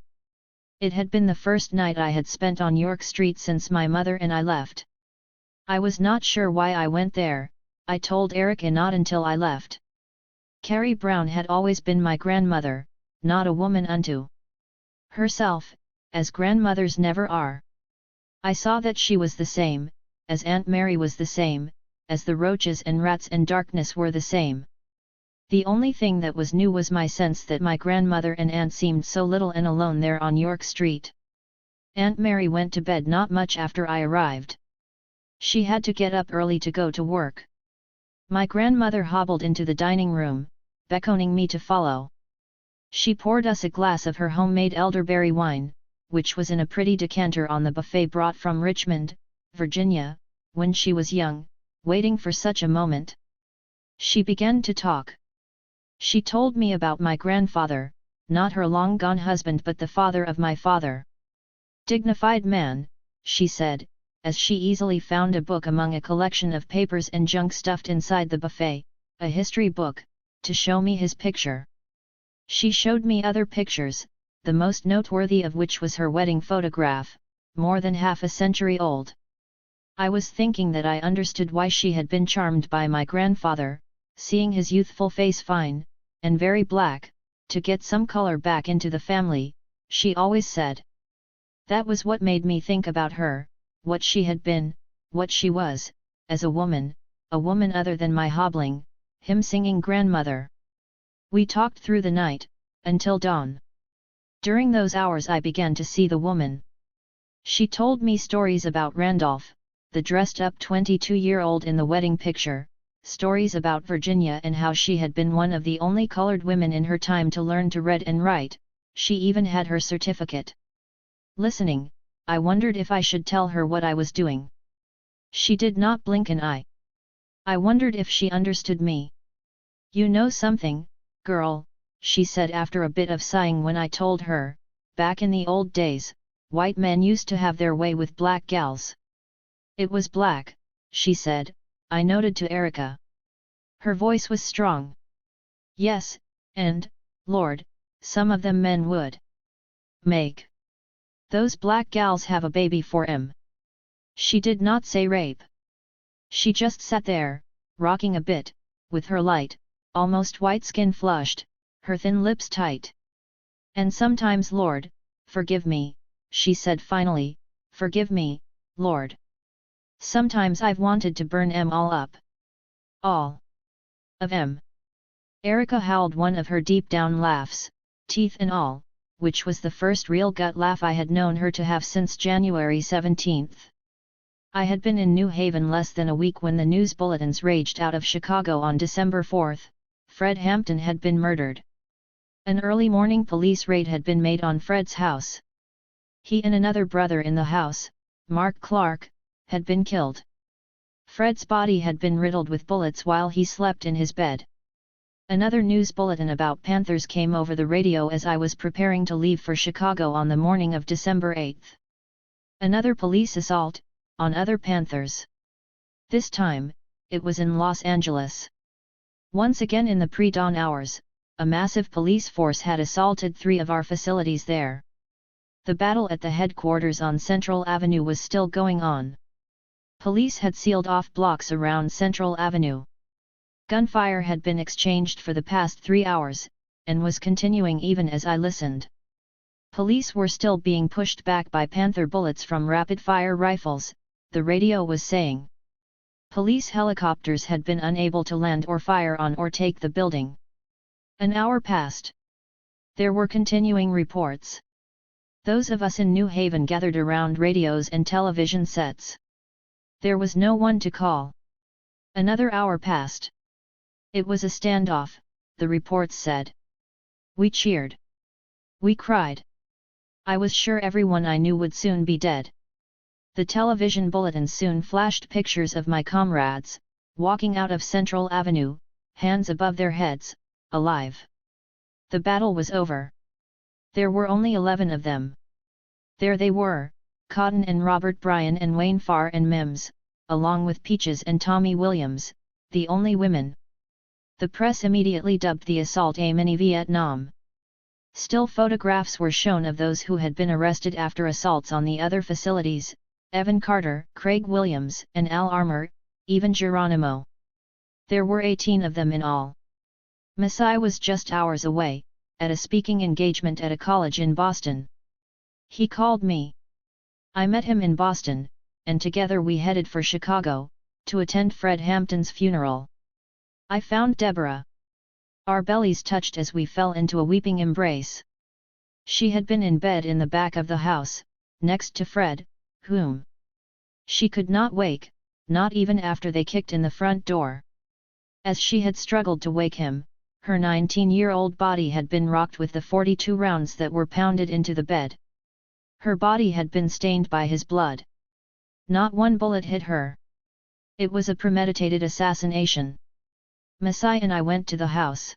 It had been the first night I had spent on York Street since my mother and I left. I was not sure why I went there, I told Erica not until I left. Carrie Brown had always been my grandmother, not a woman unto herself, as grandmothers never are. I saw that she was the same, as Aunt Mary was the same, as the roaches and rats and darkness were the same. The only thing that was new was my sense that my grandmother and aunt seemed so little and alone there on York Street. Aunt Mary went to bed not much after I arrived. She had to get up early to go to work. My grandmother hobbled into the dining room, beckoning me to follow. She poured us a glass of her homemade elderberry wine, which was in a pretty decanter on the buffet brought from Richmond, Virginia, when she was young, waiting for such a moment. She began to talk. She told me about my grandfather, not her long-gone husband but the father of my father. Dignified man, she said, as she easily found a book among a collection of papers and junk stuffed inside the buffet, a history book, to show me his picture. She showed me other pictures, the most noteworthy of which was her wedding photograph, more than half a century old. I was thinking that I understood why she had been charmed by my grandfather, seeing his youthful face fine, and very black, to get some color back into the family, she always said. That was what made me think about her, what she had been, what she was, as a woman other than my hobbling, hymn-singing grandmother. We talked through the night, until dawn. During those hours I began to see the woman. She told me stories about Randolph, the dressed-up 22-year-old in the wedding picture, stories about Virginia and how she had been one of the only colored women in her time to learn to read and write, she even had her certificate. Listening, I wondered if I should tell her what I was doing. She did not blink an eye. I wondered if she understood me. You know something, girl, she said after a bit of sighing when I told her, back in the old days, white men used to have their way with black gals. It was black, she said, I noted to Erica. Her voice was strong. Yes, and, Lord, some of them men would make those black gals have a baby for 'em. She did not say rape. She just sat there, rocking a bit, with her light, almost white skin flushed, her thin lips tight. And sometimes, Lord, forgive me, she said finally, forgive me, Lord. Sometimes I've wanted to burn 'em all up. All of 'em. Erica howled one of her deep-down laughs, teeth and all, which was the first real gut laugh I had known her to have since January 17th. I had been in New Haven less than a week when the news bulletins raged out of Chicago on December 4. Fred Hampton had been murdered. An early morning police raid had been made on Fred's house. He and another brother in the house, Mark Clark, had been killed. Fred's body had been riddled with bullets while he slept in his bed. Another news bulletin about Panthers came over the radio as I was preparing to leave for Chicago on the morning of December 8. Another police assault, on other Panthers. This time, it was in Los Angeles. Once again in the pre-dawn hours, a massive police force had assaulted 3 of our facilities there. The battle at the headquarters on Central Avenue was still going on. Police had sealed off blocks around Central Avenue. Gunfire had been exchanged for the past 3 hours, and was continuing even as I listened. Police were still being pushed back by Panther bullets from rapid-fire rifles, the radio was saying. Police helicopters had been unable to land or fire on or take the building. An hour passed. There were continuing reports. Those of us in New Haven gathered around radios and television sets. There was no one to call. Another hour passed. It was a standoff, the reports said. We cheered. We cried. I was sure everyone I knew would soon be dead. The television bulletins soon flashed pictures of my comrades, walking out of Central Avenue, hands above their heads, alive. The battle was over. There were only 11 of them. There they were, Cotton and Robert Bryan and Wayne Farr and Mims, along with Peaches and Tommy Williams, the only women. The press immediately dubbed the assault a mini Vietnam. Still photographs were shown of those who had been arrested after assaults on the other facilities, Evan Carter, Craig Williams, and Al Armour, even Geronimo. There were 18 of them in all. Masai was just hours away, at a speaking engagement at a college in Boston. He called me. I met him in Boston, and together we headed for Chicago, to attend Fred Hampton's funeral. I found Deborah. Our bellies touched as we fell into a weeping embrace. She had been in bed in the back of the house, next to Fred, whom she could not wake, not even after they kicked in the front door. As she had struggled to wake him, her 19-year-old body had been rocked with the 42 rounds that were pounded into the bed. Her body had been stained by his blood. Not one bullet hit her. It was a premeditated assassination. Masai and I went to the house.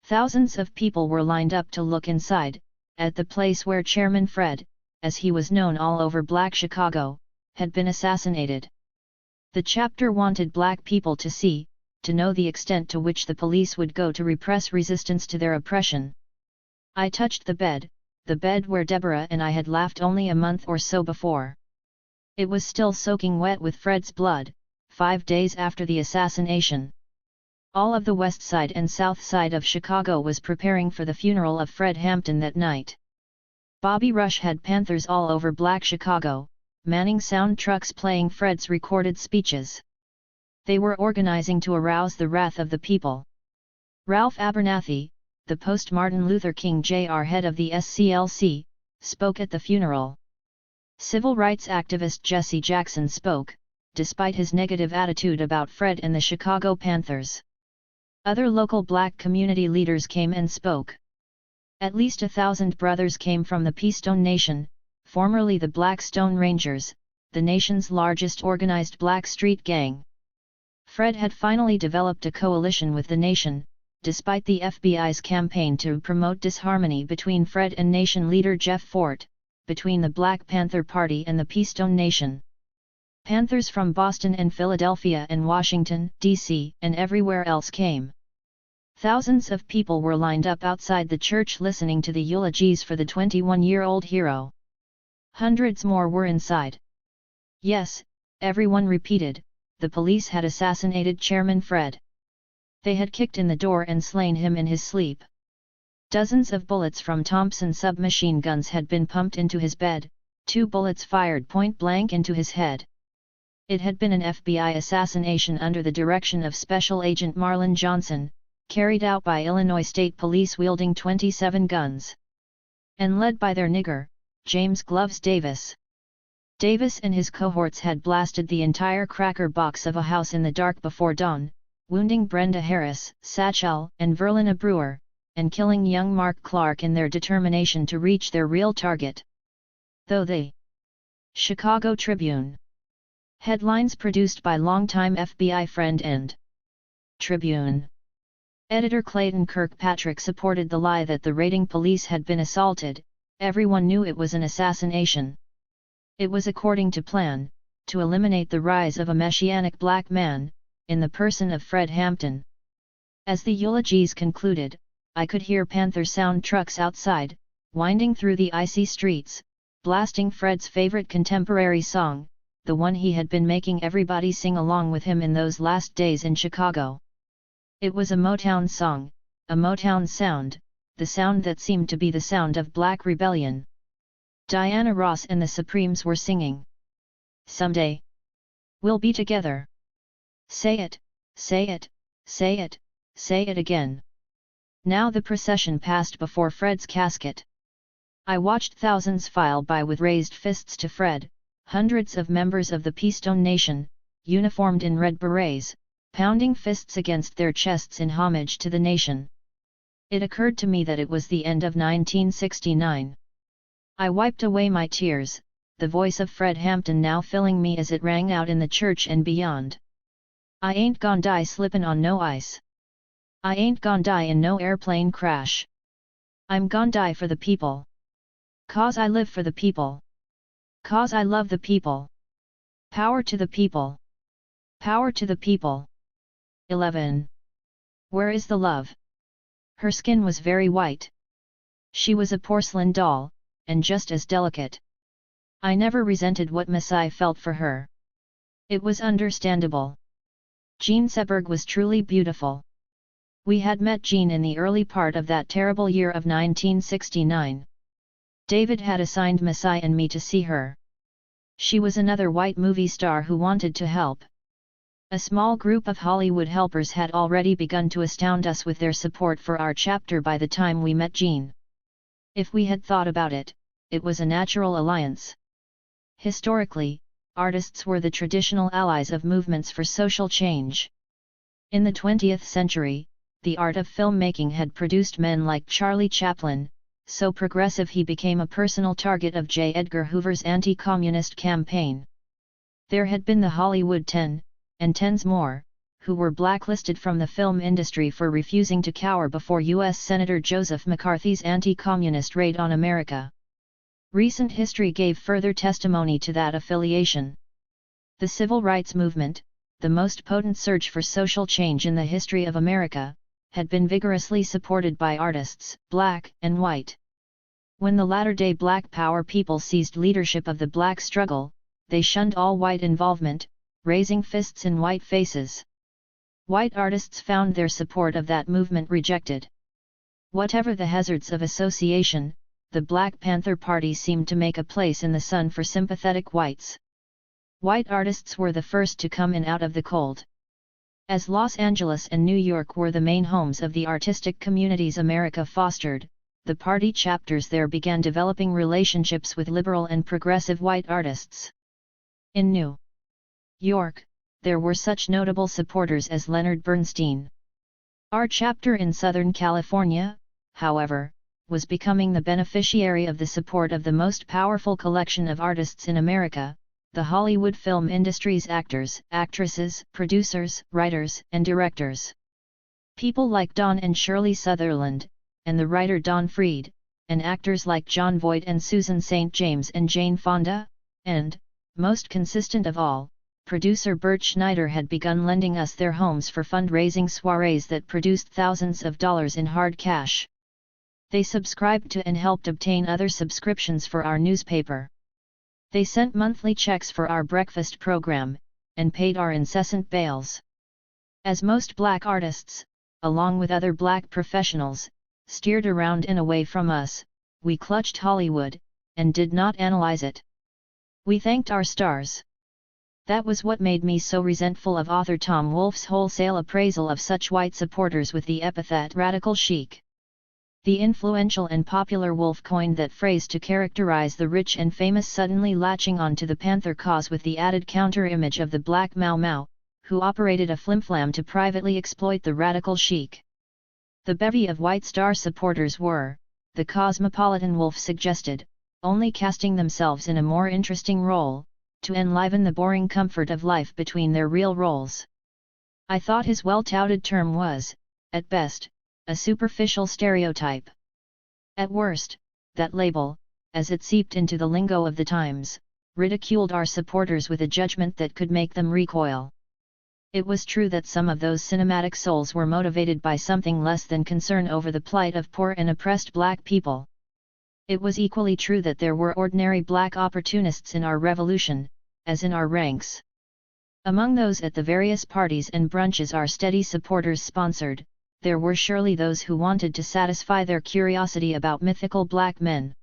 Thousands of people were lined up to look inside, at the place where Chairman Fred, as he was known all over Black Chicago, had been assassinated. The chapter wanted Black people to see, to know the extent to which the police would go to repress resistance to their oppression. I touched the bed where Deborah and I had laughed only a month or so before. It was still soaking wet with Fred's blood, 5 days after the assassination. All of the west side and south side of Chicago was preparing for the funeral of Fred Hampton that night. Bobby Rush had Panthers all over Black Chicago, manning sound trucks playing Fred's recorded speeches. They were organizing to arouse the wrath of the people. Ralph Abernathy, the post-Martin Luther King Jr. head of the SCLC, spoke at the funeral. Civil rights activist Jesse Jackson spoke, despite his negative attitude about Fred and the Chicago Panthers. Other local Black community leaders came and spoke. At least 1,000 brothers came from the Peastone Nation, formerly the Black Stone Rangers, the nation's largest organized Black street gang. Fred had finally developed a coalition with the nation, despite the FBI's campaign to promote disharmony between Fred and nation leader Jeff Fort, between the Black Panther Party and the Peastone Nation. Panthers from Boston and Philadelphia and Washington, D.C., and everywhere else came. Thousands of people were lined up outside the church listening to the eulogies for the 21-year-old hero. Hundreds more were inside. Yes, everyone repeated, the police had assassinated Chairman Fred. They had kicked in the door and slain him in his sleep. Dozens of bullets from Thompson submachine guns had been pumped into his bed, 2 bullets fired point blank into his head. It had been an FBI assassination under the direction of Special Agent Marlon Johnson, carried out by Illinois State Police wielding 27 guns. And led by their nigger, James Gloves Davis. Davis and his cohorts had blasted the entire cracker box of a house in the dark before dawn, wounding Brenda Harris, Satchel, and Verlina Brewer, and killing young Mark Clark in their determination to reach their real target. Though the Chicago Tribune. Headlines produced by longtime FBI friend and Tribune editor Clayton Kirkpatrick supported the lie that the raiding police had been assaulted. Everyone knew it was an assassination. It was according to plan, to eliminate the rise of a messianic black man, in the person of Fred Hampton. As the eulogies concluded, I could hear Panther Sound trucks outside, winding through the icy streets, blasting Fred's favorite contemporary song, the one he had been making everybody sing along with him in those last days in Chicago. It was a Motown song, a Motown sound, the sound that seemed to be the sound of black rebellion. Diana Ross and the Supremes were singing. Someday, we'll be together. Say it, say it, say it, say it again. Now the procession passed before Fred's casket. I watched thousands file by with raised fists to Fred, hundreds of members of the Peastone Nation, uniformed in red berets, pounding fists against their chests in homage to the nation. It occurred to me that it was the end of 1969. I wiped away my tears, the voice of Fred Hampton now filling me as it rang out in the church and beyond. I ain't gon' die slippin' on no ice. I ain't gon' die in no airplane crash. I'm gon' die for the people. 'Cause I live for the people. 'Cause I love the people. Power to the people. Power to the people. 11. Where is the love? Her skin was very white. She was a porcelain doll, and just as delicate. I never resented what Messiah felt for her. It was understandable. Jean Seberg was truly beautiful. We had met Jean in the early part of that terrible year of 1969. David had assigned Messiah and me to see her. She was another white movie star who wanted to help. A small group of Hollywood helpers had already begun to astound us with their support for our chapter by the time we met Jean. If we had thought about it, it was a natural alliance. Historically, artists were the traditional allies of movements for social change. In the 20th century, the art of filmmaking had produced men like Charlie Chaplin, so progressive he became a personal target of J. Edgar Hoover's anti-communist campaign. There had been the Hollywood 10, and tens more, who were blacklisted from the film industry for refusing to cower before U.S. Senator Joseph McCarthy's anti-communist raid on America. Recent history gave further testimony to that affiliation. The civil rights movement, the most potent surge for social change in the history of America, had been vigorously supported by artists, black and white. When the latter-day Black Power people seized leadership of the black struggle, they shunned all white involvement, raising fists in white faces. White artists found their support of that movement rejected. Whatever the hazards of association, the Black Panther Party seemed to make a place in the sun for sympathetic whites. White artists were the first to come in out of the cold. As Los Angeles and New York were the main homes of the artistic communities America fostered, the party chapters there began developing relationships with liberal and progressive white artists. In New York, there were such notable supporters as Leonard Bernstein. Our chapter in Southern California, however, was becoming the beneficiary of the support of the most powerful collection of artists in America, the Hollywood film industry's actors, actresses, producers, writers, and directors. People like Don and Shirley Sutherland, and the writer Don Freed, and actors like John Voight and Susan St. James and Jane Fonda, and, most consistent of all, producer Bert Schneider had begun lending us their homes for fundraising soirees that produced thousands of dollars in hard cash. They subscribed to and helped obtain other subscriptions for our newspaper. They sent monthly checks for our breakfast program, and paid our incessant bails. As most black artists, along with other black professionals, steered around and away from us, we clutched Hollywood, and did not analyze it. We thanked our stars. That was what made me so resentful of author Tom Wolfe's wholesale appraisal of such white supporters with the epithet radical chic. The influential and popular Wolfe coined that phrase to characterize the rich and famous suddenly latching on to the Panther cause with the added counter-image of the black Mau Mau, who operated a flimflam to privately exploit the radical chic. The bevy of White Star supporters were, the cosmopolitan Wolfe suggested, only casting themselves in a more interesting role, to enliven the boring comfort of life between their real roles. I thought his well-touted term was, at best, a superficial stereotype. At worst, that label, as it seeped into the lingo of the times, ridiculed our supporters with a judgment that could make them recoil. It was true that some of those cinematic souls were motivated by something less than concern over the plight of poor and oppressed black people. It was equally true that there were ordinary black opportunists in our revolution, as in our ranks. Among those at the various parties and brunches our steady supporters sponsored, there were surely those who wanted to satisfy their curiosity about mythical black men.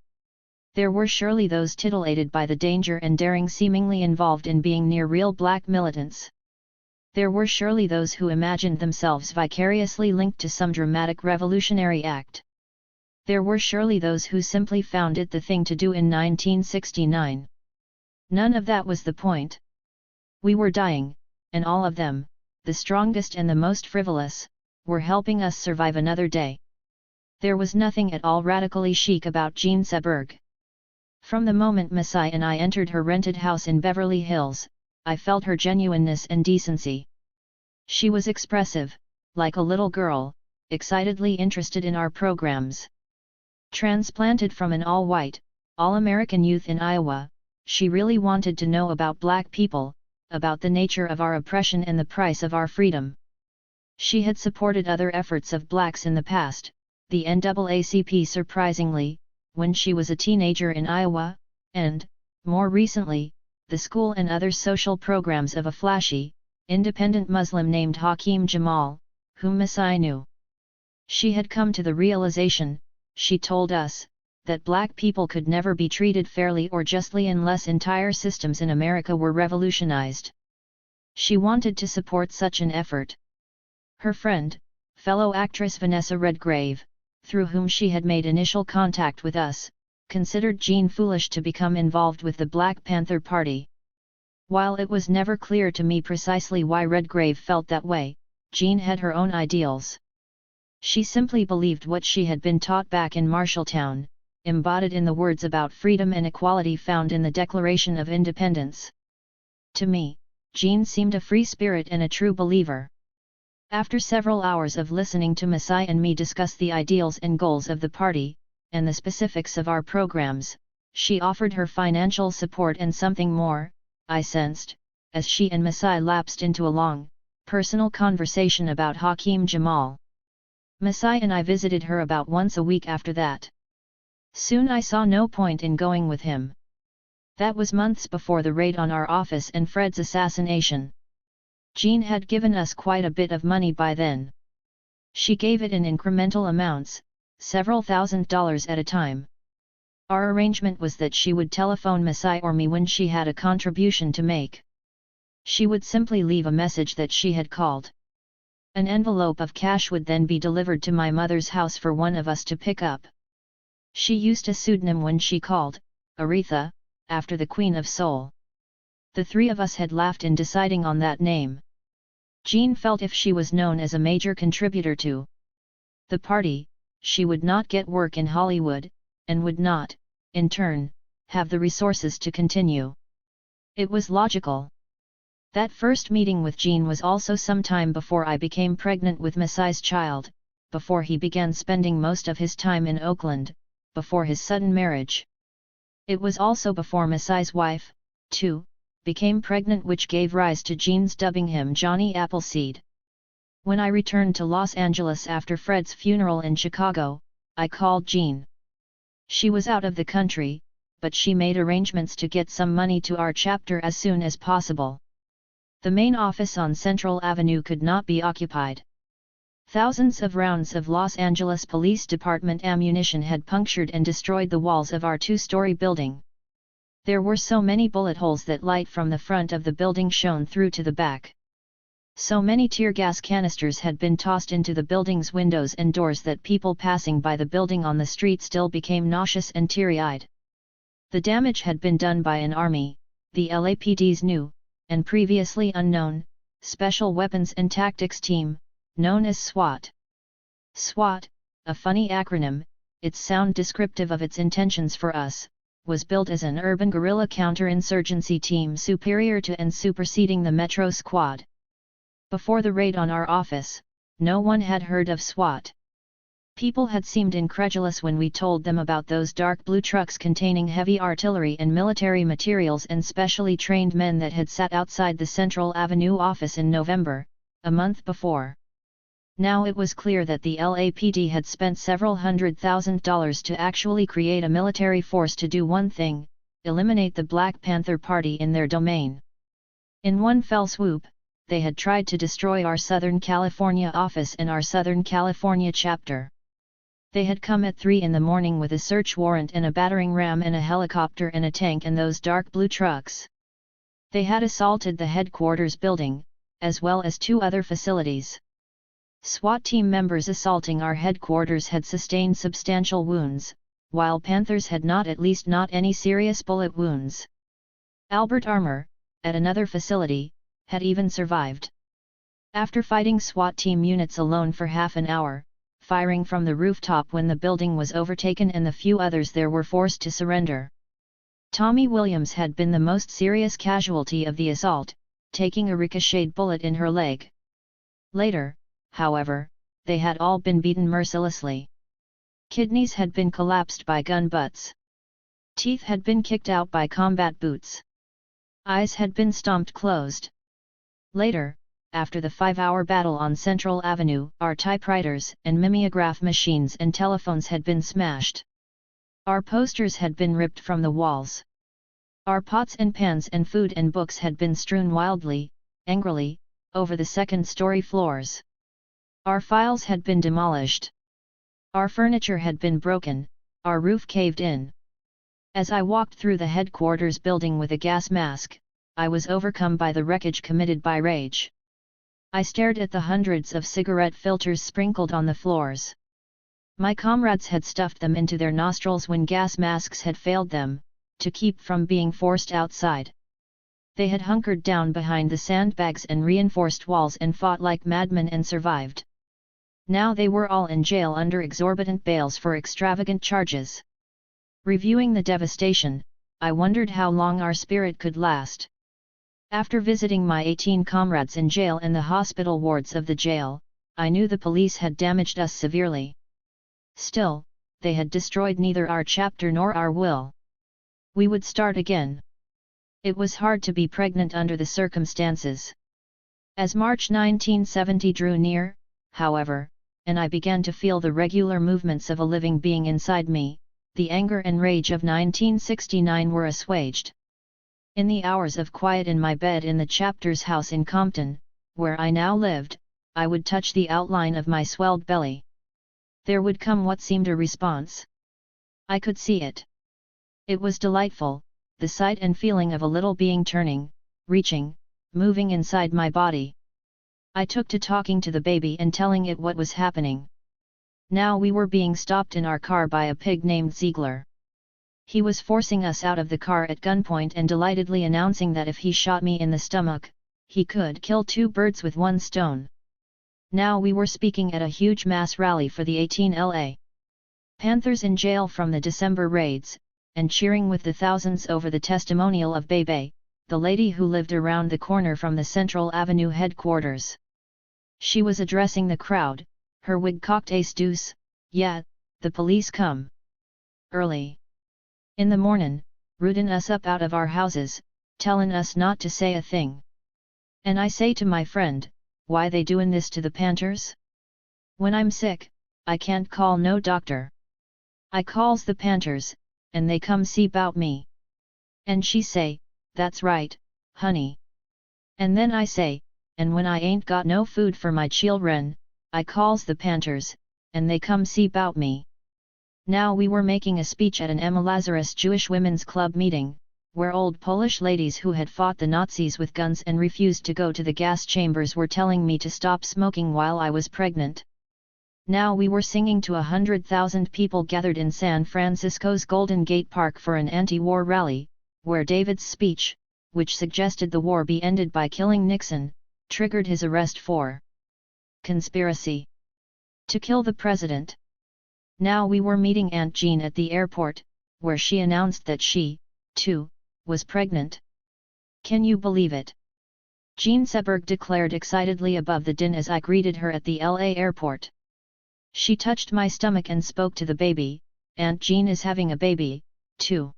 There were surely those titillated by the danger and daring seemingly involved in being near real black militants. There were surely those who imagined themselves vicariously linked to some dramatic revolutionary act. There were surely those who simply found it the thing to do in 1969. None of that was the point. We were dying, and all of them, the strongest and the most frivolous, were helping us survive another day. There was nothing at all radically chic about Jean Seberg. From the moment Masai and I entered her rented house in Beverly Hills, I felt her genuineness and decency. She was expressive, like a little girl, excitedly interested in our programs. Transplanted from an all-white, all-American youth in Iowa, she really wanted to know about black people, about the nature of our oppression and the price of our freedom. She had supported other efforts of blacks in the past, the NAACP surprisingly, when she was a teenager in Iowa, and, more recently, the school and other social programs of a flashy, independent Muslim named Hakeem Jamal, whom Masai knew. She had come to the realization, she told us, that black people could never be treated fairly or justly unless entire systems in America were revolutionized. She wanted to support such an effort. Her friend, fellow actress Vanessa Redgrave, through whom she had made initial contact with us, considered Jean foolish to become involved with the Black Panther Party. While it was never clear to me precisely why Redgrave felt that way, Jean had her own ideals. She simply believed what she had been taught back in Marshalltown, embodied in the words about freedom and equality found in the Declaration of Independence. To me, Jean seemed a free spirit and a true believer. After several hours of listening to Masai and me discuss the ideals and goals of the party, and the specifics of our programs, she offered her financial support and something more, I sensed, as she and Masai lapsed into a long, personal conversation about Hakeem Jamal. Masai and I visited her about once a week after that. Soon I saw no point in going with him. That was months before the raid on our office and Fred's assassination. Jean had given us quite a bit of money by then. She gave it in incremental amounts, several $1,000s at a time. Our arrangement was that she would telephone Masai or me when she had a contribution to make. She would simply leave a message that she had called. An envelope of cash would then be delivered to my mother's house for one of us to pick up. She used a pseudonym when she called, Aretha, after the Queen of Soul. The three of us had laughed in deciding on that name. Jean felt if she was known as a major contributor to the party, she would not get work in Hollywood, and would not, in turn, have the resources to continue. It was logical. That first meeting with Jean was also some time before I became pregnant with Masai's child, before he began spending most of his time in Oakland, before his sudden marriage. It was also before Masai's wife, too, became pregnant, which gave rise to Jean's dubbing him Johnny Appleseed. When I returned to Los Angeles after Fred's funeral in Chicago, I called Jean. She was out of the country, but she made arrangements to get some money to our chapter as soon as possible. The main office on Central Avenue could not be occupied. Thousands of rounds of Los Angeles Police Department ammunition had punctured and destroyed the walls of our two-story building. There were so many bullet holes that light from the front of the building shone through to the back. So many tear gas canisters had been tossed into the building's windows and doors that people passing by the building on the street still became nauseous and teary-eyed. The damage had been done by an army, the LAPD's new, and previously unknown, Special Weapons and Tactics Team, known as SWAT. SWAT, a funny acronym, its sound descriptive of its intentions for us, was built as an urban guerrilla counterinsurgency team superior to and superseding the Metro Squad. Before the raid on our office, no one had heard of SWAT. People had seemed incredulous when we told them about those dark blue trucks containing heavy artillery and military materials and specially trained men that had sat outside the Central Avenue office in November, a month before. Now it was clear that the LAPD had spent several $100,000 to actually create a military force to do one thing: eliminate the Black Panther Party in their domain. In one fell swoop, they had tried to destroy our Southern California office and our Southern California chapter. They had come at 3 in the morning with a search warrant and a battering ram and a helicopter and a tank and those dark blue trucks. They had assaulted the headquarters building, as well as 2 other facilities. SWAT team members assaulting our headquarters had sustained substantial wounds, while Panthers had not, at least not any serious bullet wounds. Albert Armour, at another facility, had even survived. After fighting SWAT team units alone for half an hour, firing from the rooftop when the building was overtaken and the few others there were forced to surrender. Tommy Williams had been the most serious casualty of the assault, taking a ricocheted bullet in her leg. Later, however, they had all been beaten mercilessly. Kidneys had been collapsed by gun butts. Teeth had been kicked out by combat boots. Eyes had been stomped closed. Later, after the 5-hour battle on Central Avenue, our typewriters and mimeograph machines and telephones had been smashed. Our posters had been ripped from the walls. Our pots and pans and food and books had been strewn wildly, angrily, over the second-story floors. Our files had been demolished. Our furniture had been broken, our roof caved in. As I walked through the headquarters building with a gas mask, I was overcome by the wreckage committed by rage. I stared at the hundreds of cigarette filters sprinkled on the floors. My comrades had stuffed them into their nostrils when gas masks had failed them, to keep from being forced outside. They had hunkered down behind the sandbags and reinforced walls and fought like madmen and survived. Now they were all in jail under exorbitant bails for extravagant charges. Reviewing the devastation, I wondered how long our spirit could last. After visiting my 18 comrades in jail and the hospital wards of the jail, I knew the police had damaged us severely. Still, they had destroyed neither our chapter nor our will. We would start again. It was hard to be pregnant under the circumstances. As March 1970 drew near, however, and I began to feel the regular movements of a living being inside me, the anger and rage of 1969 were assuaged. In the hours of quiet in my bed in the chapter's house in Compton, where I now lived, I would touch the outline of my swelled belly. There would come what seemed a response. I could see it. It was delightful, the sight and feeling of a little being turning, reaching, moving inside my body. I took to talking to the baby and telling it what was happening. Now we were being stopped in our car by a pig named Ziegler. He was forcing us out of the car at gunpoint and delightedly announcing that if he shot me in the stomach, he could kill 2 birds with 1 stone. Now we were speaking at a huge mass rally for the 18 LA Panthers in jail from the December raids, and cheering with the thousands over the testimonial of Bebe, the lady who lived around the corner from the Central Avenue headquarters. She was addressing the crowd, her wig cocked ace deuce, "Yeah, the police come early in the mornin', rootin' us up out of our houses, tellin' us not to say a thing. And I say to my friend, why they doin' this to the Panthers? When I'm sick, I can't call no doctor. I calls the Panthers, and they come see 'bout me. And she say, that's right, honey. And then I say, and when I ain't got no food for my children, I calls the Panthers, and they come see 'bout me." Now we were making a speech at an Emma Lazarus Jewish Women's Club meeting, where old Polish ladies who had fought the Nazis with guns and refused to go to the gas chambers were telling me to stop smoking while I was pregnant. Now we were singing to 100,000 people gathered in San Francisco's Golden Gate Park for an anti-war rally, where David's speech, which suggested the war be ended by killing Nixon, triggered his arrest for conspiracy to kill the president. Now we were meeting Aunt Jean at the airport, where she announced that she, too, was pregnant. Can you believe it? Jean Seberg declared excitedly above the din as I greeted her at the LA airport. She touched my stomach and spoke to the baby. Aunt Jean is having a baby, too.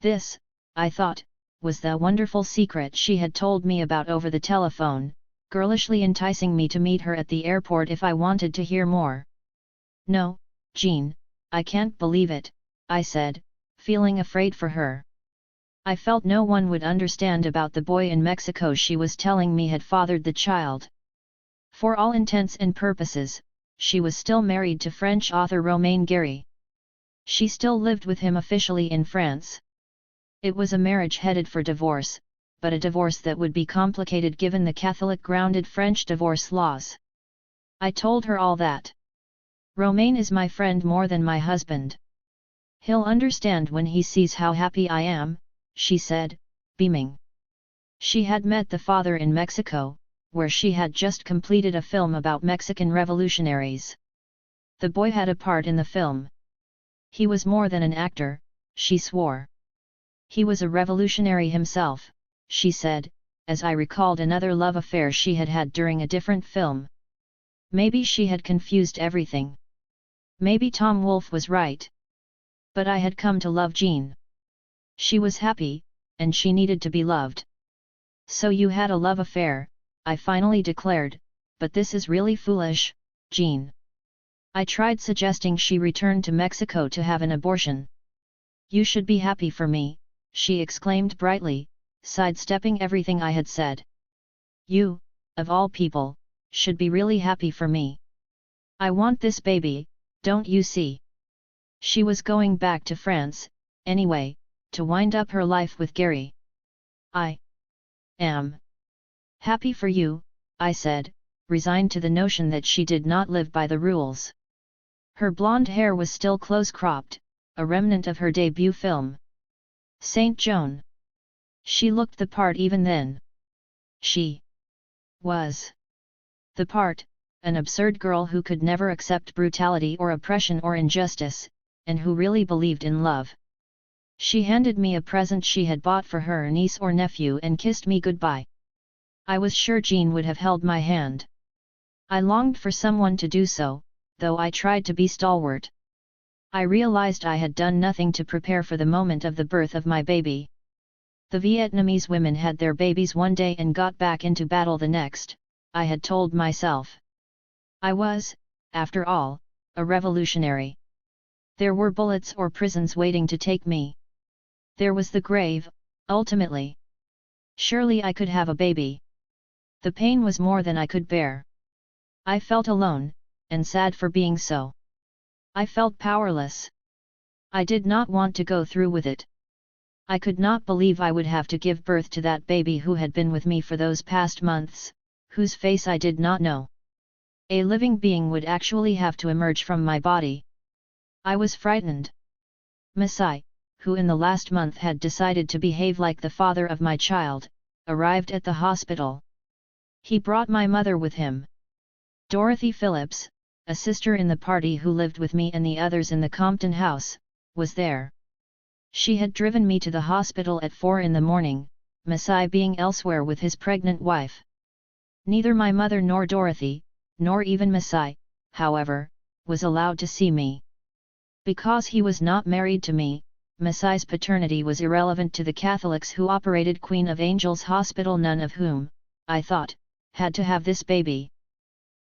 This, I thought, was the wonderful secret she had told me about over the telephone, girlishly enticing me to meet her at the airport if I wanted to hear more. No, Jean, I can't believe it, I said, feeling afraid for her. I felt no one would understand about the boy in Mexico she was telling me had fathered the child. For all intents and purposes, she was still married to French author Romain Gary. She still lived with him officially in France. It was a marriage headed for divorce, but a divorce that would be complicated given the Catholic-grounded French divorce laws. I told her all that. Romain is my friend more than my husband. He'll understand when he sees how happy I am, she said, beaming. She had met the father in Mexico, where she had just completed a film about Mexican revolutionaries. The boy had a part in the film. He was more than an actor, she swore. He was a revolutionary himself, she said, as I recalled another love affair she had had during a different film. Maybe she had confused everything. Maybe Tom Wolfe was right. But I had come to love Jean. She was happy, and she needed to be loved. So you had a love affair, I finally declared, but this is really foolish, Jean. I tried suggesting she return to Mexico to have an abortion. You should be happy for me, she exclaimed brightly, sidestepping everything I had said. You, of all people, should be really happy for me. I want this baby, don't you see? She was going back to France, anyway, to wind up her life with Gary. I am happy for you, I said, resigned to the notion that she did not live by the rules. Her blonde hair was still close-cropped, a remnant of her debut film. Saint Joan. She looked the part even then. She was the part, an absurd girl who could never accept brutality or oppression or injustice, and who really believed in love. She handed me a present she had bought for her niece or nephew and kissed me goodbye. I was sure Jean would have held my hand. I longed for someone to do so, though I tried to be stalwart. I realized I had done nothing to prepare for the moment of the birth of my baby. The Vietnamese women had their babies one day and got back into battle the next, I had told myself. I was, after all, a revolutionary. There were bullets or prisons waiting to take me. There was the grave, ultimately. Surely I could have a baby. The pain was more than I could bear. I felt alone, and sad for being so. I felt powerless. I did not want to go through with it. I could not believe I would have to give birth to that baby who had been with me for those past months, whose face I did not know. A living being would actually have to emerge from my body. I was frightened. Masai, who in the last month had decided to behave like the father of my child, arrived at the hospital. He brought my mother with him. Dorothy Phillips, a sister in the party who lived with me and the others in the Compton house, was there. She had driven me to the hospital at 4 in the morning, Masai being elsewhere with his pregnant wife. Neither my mother nor Dorothy, nor even Masai, however, was allowed to see me. Because he was not married to me, Masai's paternity was irrelevant to the Catholics who operated Queen of Angels Hospital, none of whom, I thought, had to have this baby.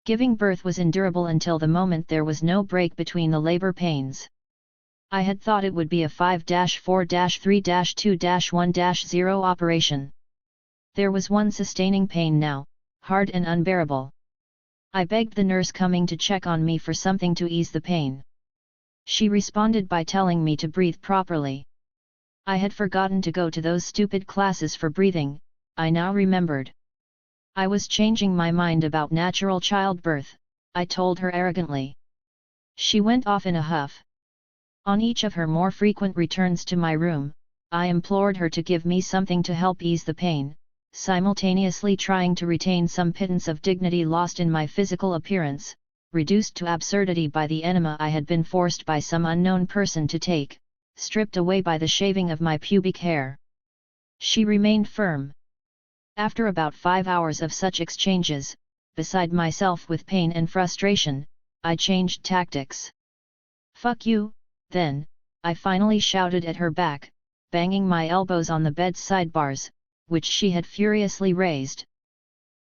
Giving birth was endurable until the moment there was no break between the labor pains. I had thought it would be a 5-4-3-2-1-0 operation. There was one sustaining pain now, hard and unbearable. I begged the nurse coming to check on me for something to ease the pain. She responded by telling me to breathe properly. I had forgotten to go to those stupid classes for breathing, I now remembered. I was changing my mind about natural childbirth, I told her arrogantly. She went off in a huff. On each of her more frequent returns to my room, I implored her to give me something to help ease the pain, simultaneously trying to retain some pittance of dignity lost in my physical appearance, reduced to absurdity by the enema I had been forced by some unknown person to take, stripped away by the shaving of my pubic hair. She remained firm. After about 5 hours of such exchanges, beside myself with pain and frustration, I changed tactics. "Fuck you, then," I finally shouted at her back, banging my elbows on the bed's sidebars, which she had furiously raised.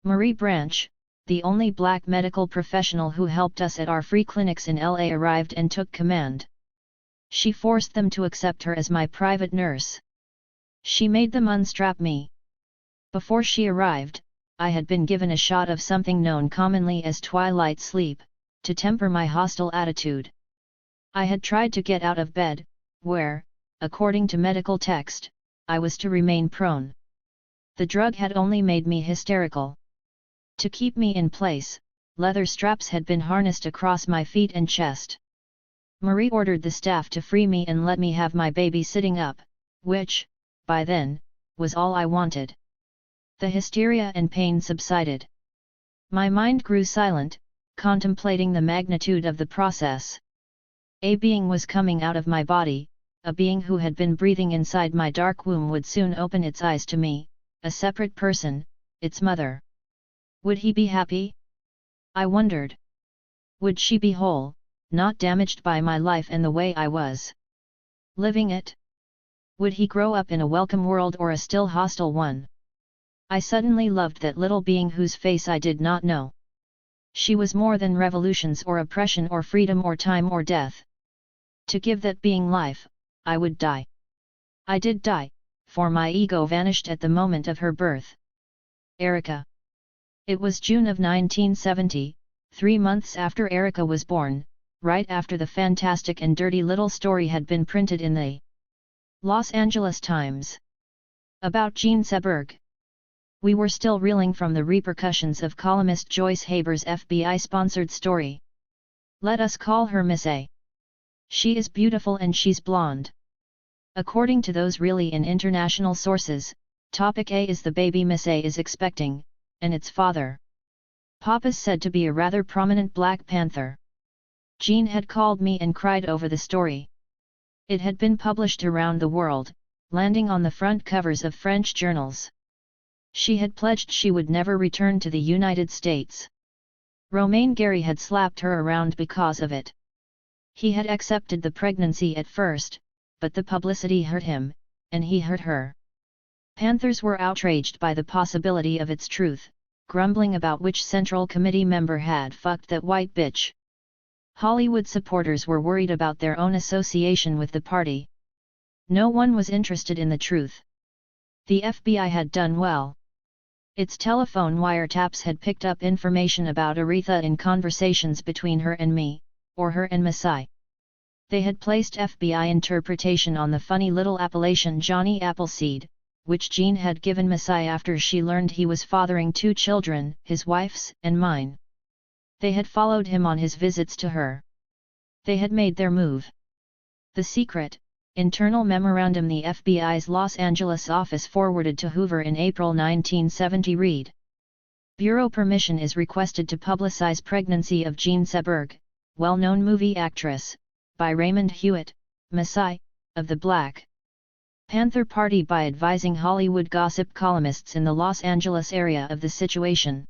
Marie Branch, the only black medical professional who helped us at our free clinics in LA, arrived and took command. She forced them to accept her as my private nurse. She made them unstrap me. Before she arrived, I had been given a shot of something known commonly as twilight sleep, to temper my hostile attitude. I had tried to get out of bed, where, according to medical text, I was to remain prone. The drug had only made me hysterical. To keep me in place, leather straps had been harnessed across my feet and chest. Marie ordered the staff to free me and let me have my baby sitting up, which, by then, was all I wanted. The hysteria and pain subsided. My mind grew silent, contemplating the magnitude of the process. A being was coming out of my body, a being who had been breathing inside my dark womb would soon open its eyes to me, a separate person, its mother. Would he be happy? I wondered. Would she be whole, not damaged by my life and the way I was living it? Would he grow up in a welcome world or a still hostile one? I suddenly loved that little being whose face I did not know. She was more than revolutions or oppression or freedom or time or death. To give that being life, I would die. I did die, for my ego vanished at the moment of her birth. Erica. It was June of 1970, 3 months after Erica was born, right after the fantastic and dirty little story had been printed in the Los Angeles Times about Jean Seberg. We were still reeling from the repercussions of columnist Joyce Haber's FBI-sponsored story. Let us call her Miss A. She is beautiful and she's blonde. According to those really in international sources, topic A is the baby Miss A is expecting, and its father. Papa's said to be a rather prominent Black Panther. Jean had called me and cried over the story. It had been published around the world, landing on the front covers of French journals. She had pledged she would never return to the United States. Romain Gary had slapped her around because of it. He had accepted the pregnancy at first, but the publicity hurt him, and he hurt her. Panthers were outraged by the possibility of its truth, grumbling about which Central Committee member had fucked that white bitch. Hollywood supporters were worried about their own association with the party. No one was interested in the truth. The FBI had done well. Its telephone wiretaps had picked up information about Aretha in conversations between her and me, or her and Masai. They had placed FBI interpretation on the funny little appellation Johnny Appleseed, which Jean had given Masai after she learned he was fathering 2 children, his wife's and mine. They had followed him on his visits to her. They had made their move. The secret, internal memorandum the FBI's Los Angeles office forwarded to Hoover in April 1970 read: Bureau permission is requested to publicize pregnancy of Jean Seberg, well-known movie actress, by Raymond Hewitt, Masai, of the Black Panther Party by advising Hollywood gossip columnists in the Los Angeles area of the situation.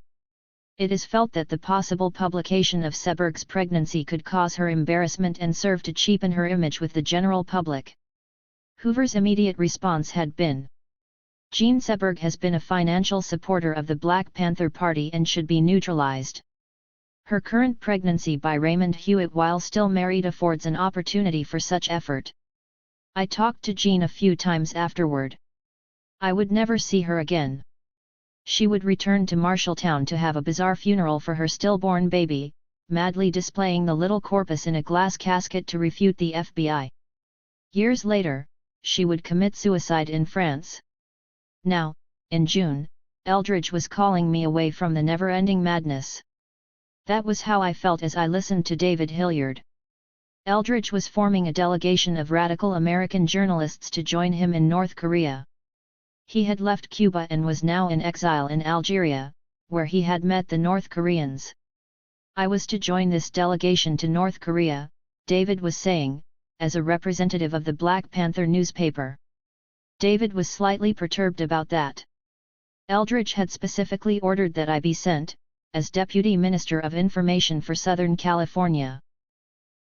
It is felt that the possible publication of Seberg's pregnancy could cause her embarrassment and serve to cheapen her image with the general public. Hoover's immediate response had been: Jean Seberg has been a financial supporter of the Black Panther Party and should be neutralized. Her current pregnancy by Raymond Hewitt while still married affords an opportunity for such effort. I talked to Jean a few times afterward. I would never see her again. She would return to Marshalltown to have a bizarre funeral for her stillborn baby, madly displaying the little corpus in a glass casket to refute the FBI. Years later, she would commit suicide in France. Now, in June, Eldridge was calling me away from the never-ending madness. That was how I felt as I listened to David Hilliard. Eldridge was forming a delegation of radical American journalists to join him in North Korea. He had left Cuba and was now in exile in Algeria, where he had met the North Koreans. I was to join this delegation to North Korea, David was saying, as a representative of the Black Panther newspaper. David was slightly perturbed about that. Eldridge had specifically ordered that I be sent, as Deputy Minister of Information for Southern California.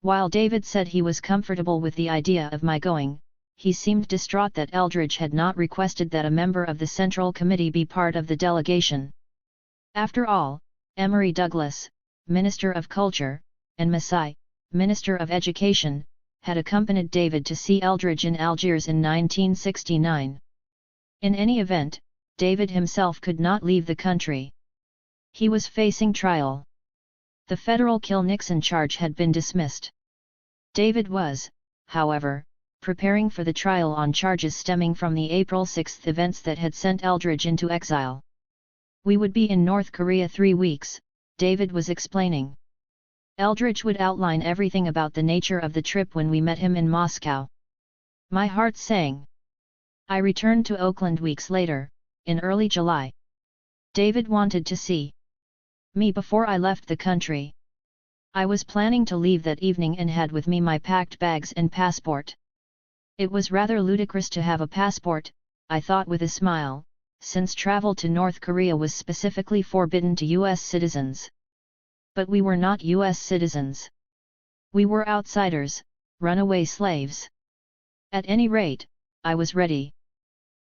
While David said he was comfortable with the idea of my going, he seemed distraught that Eldridge had not requested that a member of the Central Committee be part of the delegation. After all, Emory Douglas, Minister of Culture, and Masai, Minister of Education, had accompanied David to see Eldridge in Algiers in 1969. In any event, David himself could not leave the country. He was facing trial. The federal kill Nixon charge had been dismissed. David was, however, preparing for the trial on charges stemming from the April 6 events that had sent Eldridge into exile. We would be in North Korea 3 weeks, David was explaining. Eldridge would outline everything about the nature of the trip when we met him in Moscow. My heart sang. I returned to Oakland weeks later, in early July. David wanted to see me before I left the country. I was planning to leave that evening and had with me my packed bags and passport. It was rather ludicrous to have a passport, I thought with a smile, since travel to North Korea was specifically forbidden to U.S. citizens. But we were not U.S. citizens. We were outsiders, runaway slaves. At any rate, I was ready.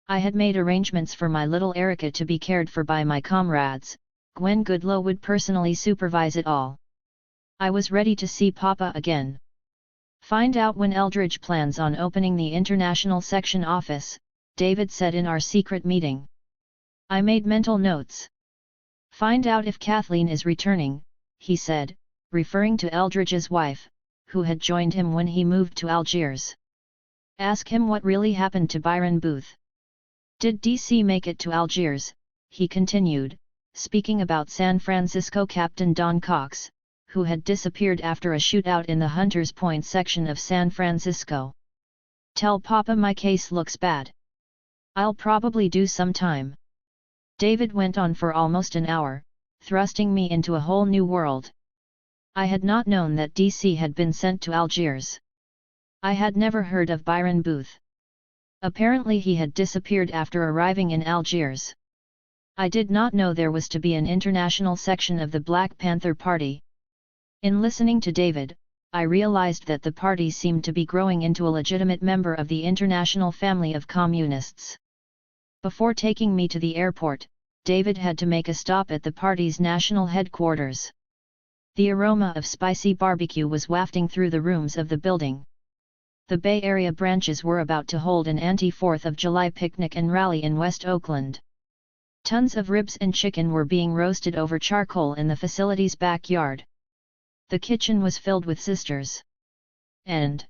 I had made arrangements for my little Erica to be cared for by my comrades. Gwen Goodloe would personally supervise it all. I was ready to see Papa again. Find out when Eldridge plans on opening the International Section office, David said in our secret meeting. I made mental notes. Find out if Kathleen is returning, he said, referring to Eldridge's wife, who had joined him when he moved to Algiers. Ask him what really happened to Byron Booth. Did DC make it to Algiers, he continued, speaking about San Francisco Captain Don Cox, who had disappeared after a shootout in the Hunters Point section of San Francisco. Tell Papa my case looks bad. I'll probably do some time. David went on for almost an hour, thrusting me into a whole new world. I had not known that DC had been sent to Algiers. I had never heard of Byron Booth. Apparently he had disappeared after arriving in Algiers. I did not know there was to be an international section of the Black Panther Party. In listening to David, I realized that the party seemed to be growing into a legitimate member of the international family of communists. Before taking me to the airport, David had to make a stop at the party's national headquarters. The aroma of spicy barbecue was wafting through the rooms of the building. The Bay Area branches were about to hold an anti-4th of July picnic and rally in West Oakland. Tons of ribs and chicken were being roasted over charcoal in the facility's backyard. The kitchen was filled with sisters and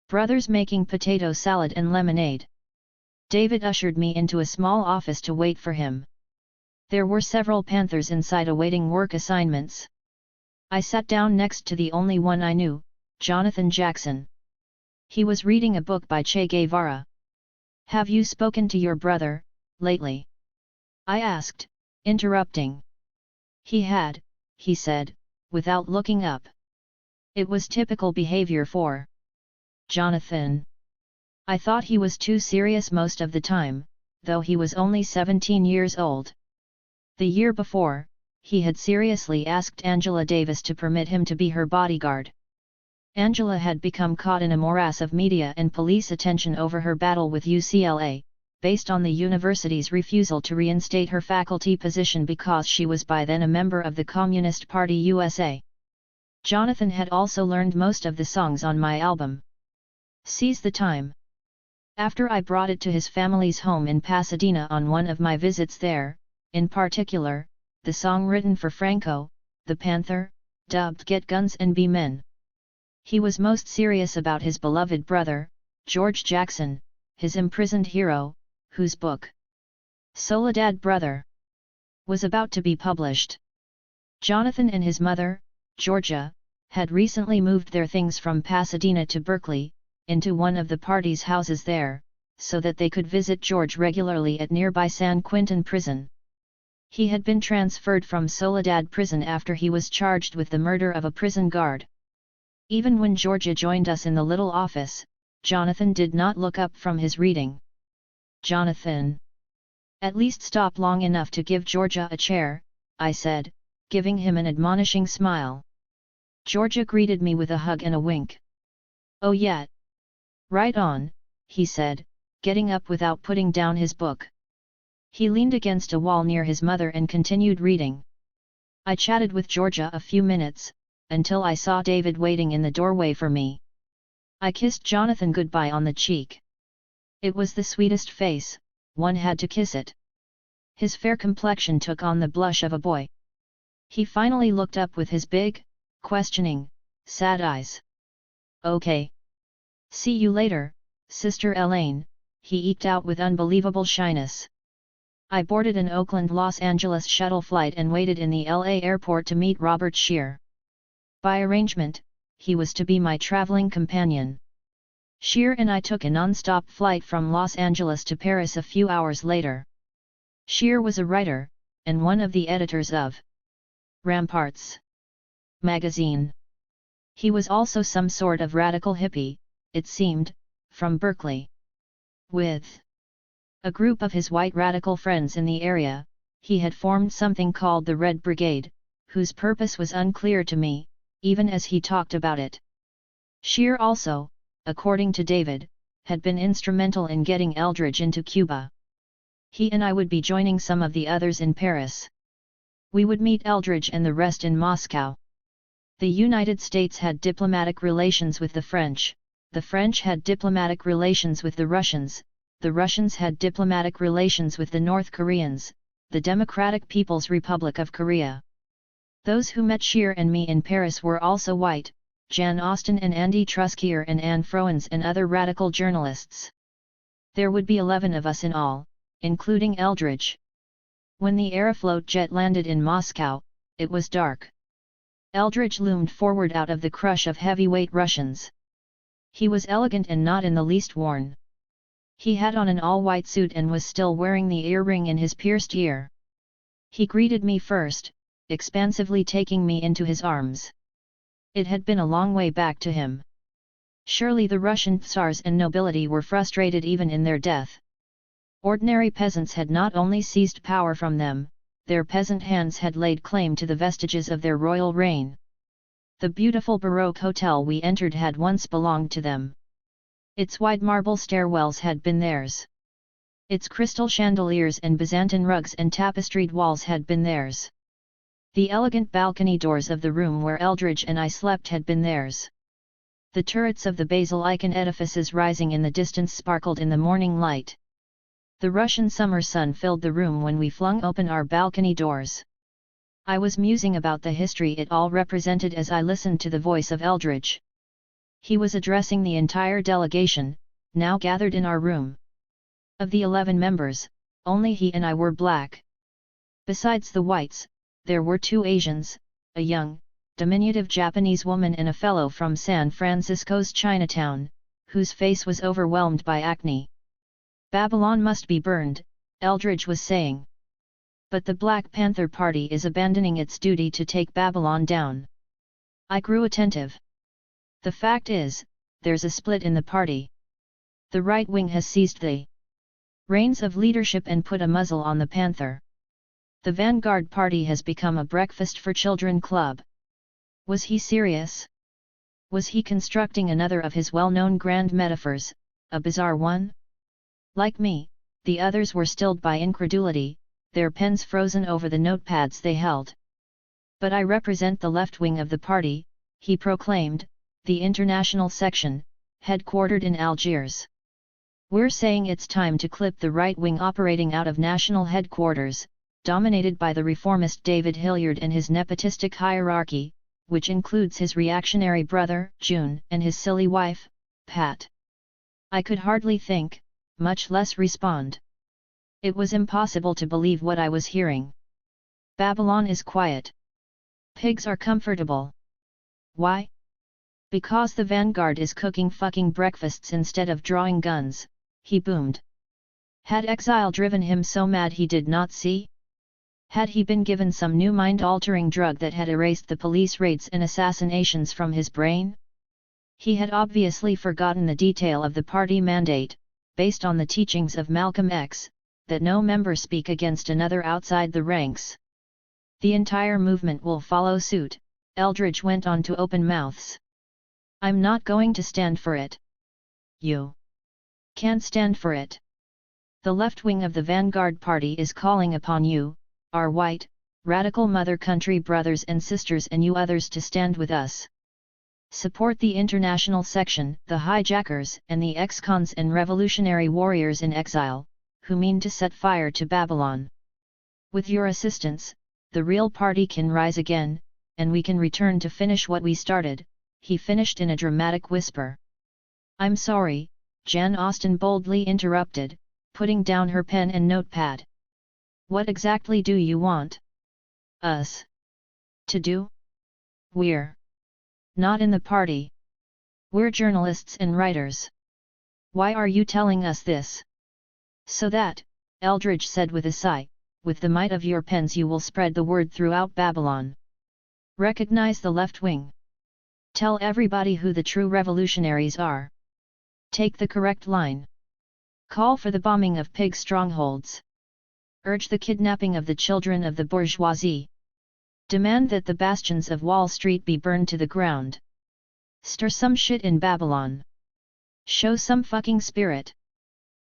brothers making potato salad and lemonade. David ushered me into a small office to wait for him. There were several Panthers inside awaiting work assignments. I sat down next to the only one I knew, Jonathan Jackson. He was reading a book by Che Guevara. Have you spoken to your brother, lately? I asked, interrupting. He had, he said, without looking up. It was typical behavior for Jonathan. I thought he was too serious most of the time, though he was only 17 years old. The year before, he had seriously asked Angela Davis to permit him to be her bodyguard. Angela had become caught in a morass of media and police attention over her battle with UCLA, based on the university's refusal to reinstate her faculty position because she was by then a member of the Communist Party USA. Jonathan had also learned most of the songs on my album. Seize the Time. After I brought it to his family's home in Pasadena on one of my visits there, in particular, the song written for Franco, the Panther, dubbed Get Guns and Be Men. He was most serious about his beloved brother, George Jackson, his imprisoned hero, whose book, Soledad Brother, was about to be published. Jonathan and his mother, Georgia, had recently moved their things from Pasadena to Berkeley, into one of the party's houses there, so that they could visit George regularly at nearby San Quentin prison. He had been transferred from Soledad prison after he was charged with the murder of a prison guard. Even when Georgia joined us in the little office, Jonathan did not look up from his reading. "Jonathan! At least stop long enough to give Georgia a chair," I said, giving him an admonishing smile. Georgia greeted me with a hug and a wink. "Oh yeah. Right on," he said, getting up without putting down his book. He leaned against a wall near his mother and continued reading. I chatted with Georgia a few minutes, until I saw David waiting in the doorway for me. I kissed Jonathan goodbye on the cheek. It was the sweetest face, one had to kiss it. His fair complexion took on the blush of a boy. He finally looked up with his big, questioning, sad eyes. "Okay. See you later, Sister Elaine," he eked out with unbelievable shyness. I boarded an Oakland-Los Angeles shuttle flight and waited in the LA airport to meet Robert Scheer. By arrangement, he was to be my traveling companion. Scheer and I took a non-stop flight from Los Angeles to Paris a few hours later. Scheer was a writer, and one of the editors of Ramparts magazine. He was also some sort of radical hippie, it seemed, from Berkeley. With a group of his white radical friends in the area, he had formed something called the Red Brigade, whose purpose was unclear to me, even as he talked about it. Scheer also, according to David, had been instrumental in getting Eldridge into Cuba. He and I would be joining some of the others in Paris. We would meet Eldridge and the rest in Moscow. The United States had diplomatic relations with the French had diplomatic relations with the Russians had diplomatic relations with the North Koreans, the Democratic People's Republic of Korea. Those who met Scheer and me in Paris were also white, Jan Austin and Andy Truskier and Anne Froens and other radical journalists. There would be 11 of us in all, including Eldridge. When the Aeroflot jet landed in Moscow, it was dark. Eldridge loomed forward out of the crush of heavyweight Russians. He was elegant and not in the least worn. He had on an all-white suit and was still wearing the earring in his pierced ear. He greeted me first, expansively taking me into his arms. It had been a long way back to him. Surely the Russian tsars and nobility were frustrated even in their death. Ordinary peasants had not only seized power from them, their peasant hands had laid claim to the vestiges of their royal reign. The beautiful Baroque hotel we entered had once belonged to them. Its wide marble stairwells had been theirs. Its crystal chandeliers and Byzantine rugs and tapestried walls had been theirs. The elegant balcony doors of the room where Eldridge and I slept had been theirs. The turrets of the basilican edifices rising in the distance sparkled in the morning light. The Russian summer sun filled the room when we flung open our balcony doors. I was musing about the history it all represented as I listened to the voice of Eldridge. He was addressing the entire delegation, now gathered in our room. Of the 11 members, only he and I were black. Besides the whites, there were 2 Asians, a young, diminutive Japanese woman and a fellow from San Francisco's Chinatown, whose face was overwhelmed by acne. "Babylon must be burned," Eldridge was saying. "But the Black Panther Party is abandoning its duty to take Babylon down." I grew attentive. "The fact is, there's a split in the party. The right wing has seized the reins of leadership and put a muzzle on the Panther. The Vanguard Party has become a breakfast for children club." Was he serious? Was he constructing another of his well-known grand metaphors, a bizarre one? Like me, the others were stilled by incredulity, their pens frozen over the notepads they held. "But I represent the left wing of the party," he proclaimed, "the international section, headquartered in Algiers. We're saying it's time to clip the right wing operating out of national headquarters, dominated by the reformist David Hilliard and his nepotistic hierarchy, which includes his reactionary brother, June, and his silly wife, Pat." I could hardly think, much less respond. It was impossible to believe what I was hearing. Babylon is quiet. Pigs are comfortable. Why? Because the vanguard is cooking fucking breakfasts instead of drawing guns, he boomed. Had exile driven him so mad he did not see? Had he been given some new mind-altering drug that had erased the police raids and assassinations from his brain? He had obviously forgotten the detail of the party mandate, based on the teachings of Malcolm X, that no member speak against another outside the ranks. The entire movement will follow suit, Eldridge went on to open mouths. I'm not going to stand for it. You can't stand for it. The left wing of the Vanguard Party is calling upon you, our white, radical mother country brothers and sisters and you others to stand with us. Support the international section, the hijackers and the ex-cons and revolutionary warriors in exile, who mean to set fire to Babylon. With your assistance, the real party can rise again, and we can return to finish what we started, he finished in a dramatic whisper. I'm sorry, Jan Austen boldly interrupted, putting down her pen and notepad. What exactly do you want us to do? We're not in the party. We're journalists and writers. Why are you telling us this? So that, Eldridge said with a sigh, with the might of your pens you will spread the word throughout Babylon. Recognize the left wing. Tell everybody who the true revolutionaries are. Take the correct line. Call for the bombing of pig strongholds. Urge the kidnapping of the children of the bourgeoisie. Demand that the bastions of Wall Street be burned to the ground. Stir some shit in Babylon. Show some fucking spirit.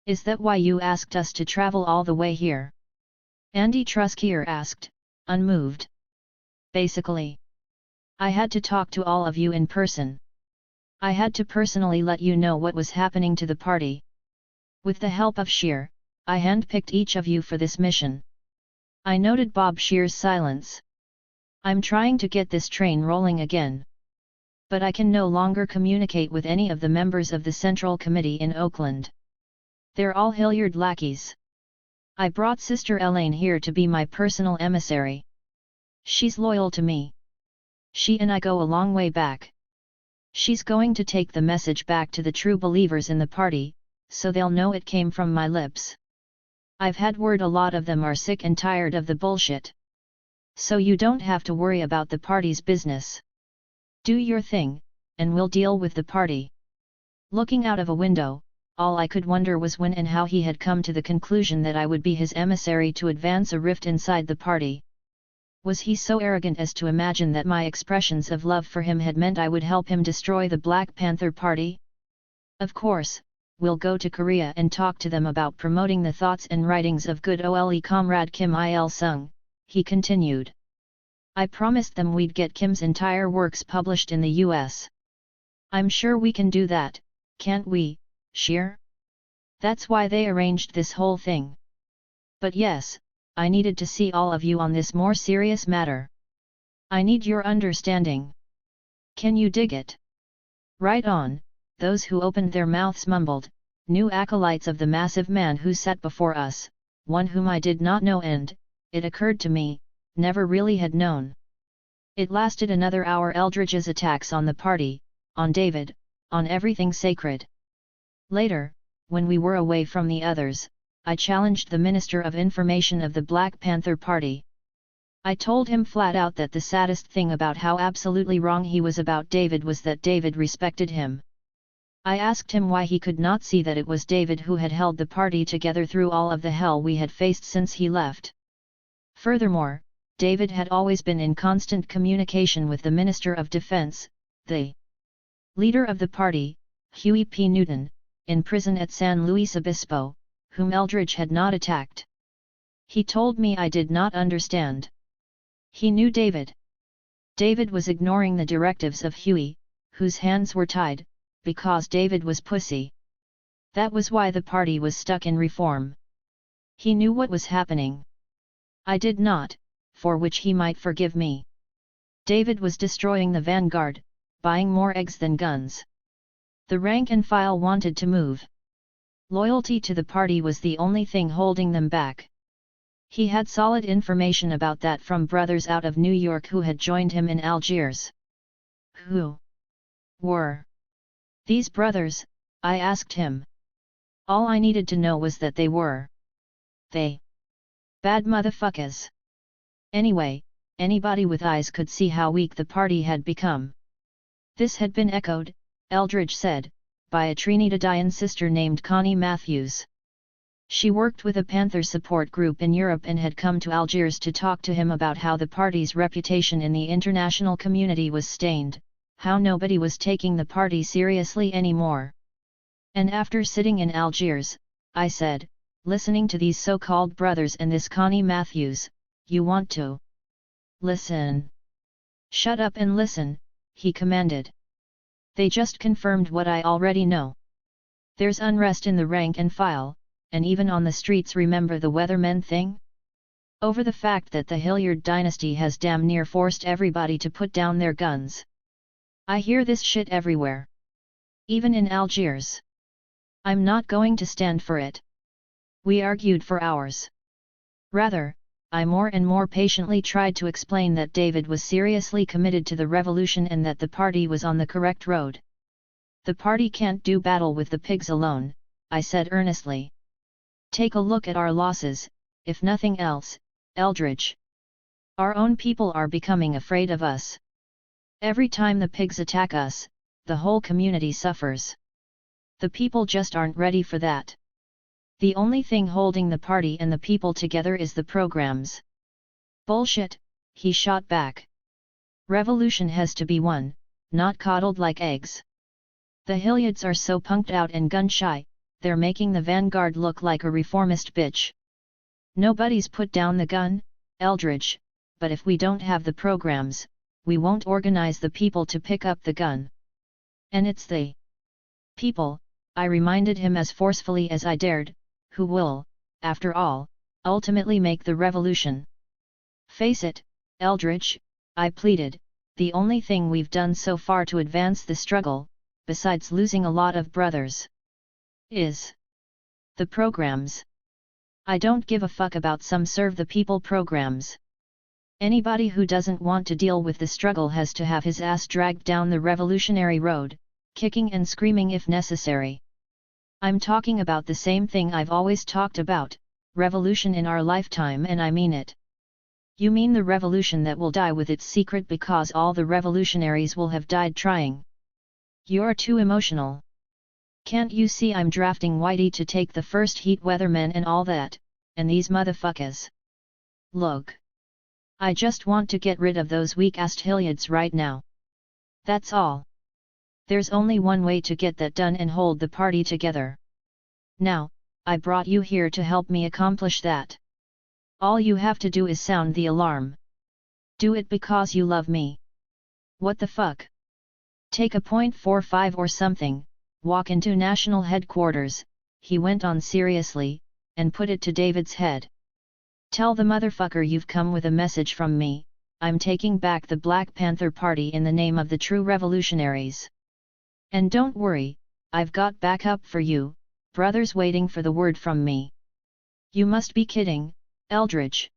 Is that why you asked us to travel all the way here? Andy Truskier asked, unmoved. Basically. I had to talk to all of you in person. I had to personally let you know what was happening to the party. With the help of Scheer, I handpicked each of you for this mission. I noted Bob Scheer's silence. I'm trying to get this train rolling again. But I can no longer communicate with any of the members of the Central Committee in Oakland. They're all Hilliard lackeys. I brought Sister Elaine here to be my personal emissary. She's loyal to me. She and I go a long way back. She's going to take the message back to the true believers in the party, so they'll know it came from my lips. I've had word a lot of them are sick and tired of the bullshit. So you don't have to worry about the party's business. Do your thing, and we'll deal with the party. Looking out of a window, all I could wonder was when and how he had come to the conclusion that I would be his emissary to advance a rift inside the party. Was he so arrogant as to imagine that my expressions of love for him had meant I would help him destroy the Black Panther Party? Of course, we'll go to Korea and talk to them about promoting the thoughts and writings of good OLE comrade Kim Il-sung, he continued. I promised them we'd get Kim's entire works published in the US. I'm sure we can do that, can't we, Scheer? That's why they arranged this whole thing. But yes, I needed to see all of you on this more serious matter. I need your understanding. Can you dig it? Right on, those who opened their mouths mumbled, new acolytes of the massive man who sat before us, one whom I did not know and, it occurred to me, never really had known. It lasted another hour. Eldridge's attacks on the party, on David, on everything sacred. Later, when we were away from the others, I challenged the Minister of Information of the Black Panther Party. I told him flat out that the saddest thing about how absolutely wrong he was about David was that David respected him. I asked him why he could not see that it was David who had held the party together through all of the hell we had faced since he left. Furthermore, David had always been in constant communication with the Minister of Defense, the leader of the party, Huey P. Newton, in prison at San Luis Obispo, whom Eldridge had not attacked. He told me I did not understand. He knew David. David was ignoring the directives of Huey, whose hands were tied, because David was pussy. That was why the party was stuck in reform. He knew what was happening. I did not, for which he might forgive me. David was destroying the vanguard, buying more eggs than guns. The rank and file wanted to move. Loyalty to the party was the only thing holding them back. He had solid information about that from brothers out of New York who had joined him in Algiers. Who were these brothers? I asked him. All I needed to know was that they were bad motherfuckers. Anyway, anybody with eyes could see how weak the party had become. This had been echoed, Eldridge said, by a Trinidadian sister named Connie Matthews. She worked with a Panther support group in Europe and had come to Algiers to talk to him about how the party's reputation in the international community was stained, how nobody was taking the party seriously anymore. And after sitting in Algiers, I said, listening to these so-called brothers and this Connie Matthews, you want to listen. Shut up and listen, he commanded. They just confirmed what I already know. There's unrest in the rank and file, and even on the streets. Remember the Weathermen thing? Over the fact that the Hilliard dynasty has damn near forced everybody to put down their guns. I hear this shit everywhere. Even in Algiers. I'm not going to stand for it. We argued for hours. Rather, I more and more patiently tried to explain that David was seriously committed to the revolution and that the party was on the correct road. The party can't do battle with the pigs alone, I said earnestly. Take a look at our losses, if nothing else, Eldridge. Our own people are becoming afraid of us. Every time the pigs attack us, the whole community suffers. The people just aren't ready for that. The only thing holding the party and the people together is the programs. Bullshit, he shot back. Revolution has to be won, not coddled like eggs. The Hilliards are so punked out and gun-shy, they're making the vanguard look like a reformist bitch. Nobody's put down the gun, Eldridge, but if we don't have the programs, we won't organize the people to pick up the gun. And it's the people, I reminded him as forcefully as I dared, who will, after all, ultimately make the revolution. Face it, Eldridge, I pleaded, the only thing we've done so far to advance the struggle, besides losing a lot of brothers, is the programs. I don't give a fuck about some serve the people programs. Anybody who doesn't want to deal with the struggle has to have his ass dragged down the revolutionary road, kicking and screaming if necessary. I'm talking about the same thing I've always talked about, revolution in our lifetime, and I mean it. You mean the revolution that will die with its secret because all the revolutionaries will have died trying. You're too emotional. Can't you see I'm drafting Whitey to take the first heat, weathermen and all that, and these motherfuckers? Look. I just want to get rid of those weak-assed Hilliards right now. That's all. There's only one way to get that done and hold the party together. Now, I brought you here to help me accomplish that. All you have to do is sound the alarm. Do it because you love me. What the fuck? Take a .45 or something, walk into national headquarters, he went on seriously, and put it to David's head. Tell the motherfucker you've come with a message from me, I'm taking back the Black Panther Party in the name of the true revolutionaries. And don't worry, I've got backup for you, brothers waiting for the word from me. You must be kidding, Eldridge.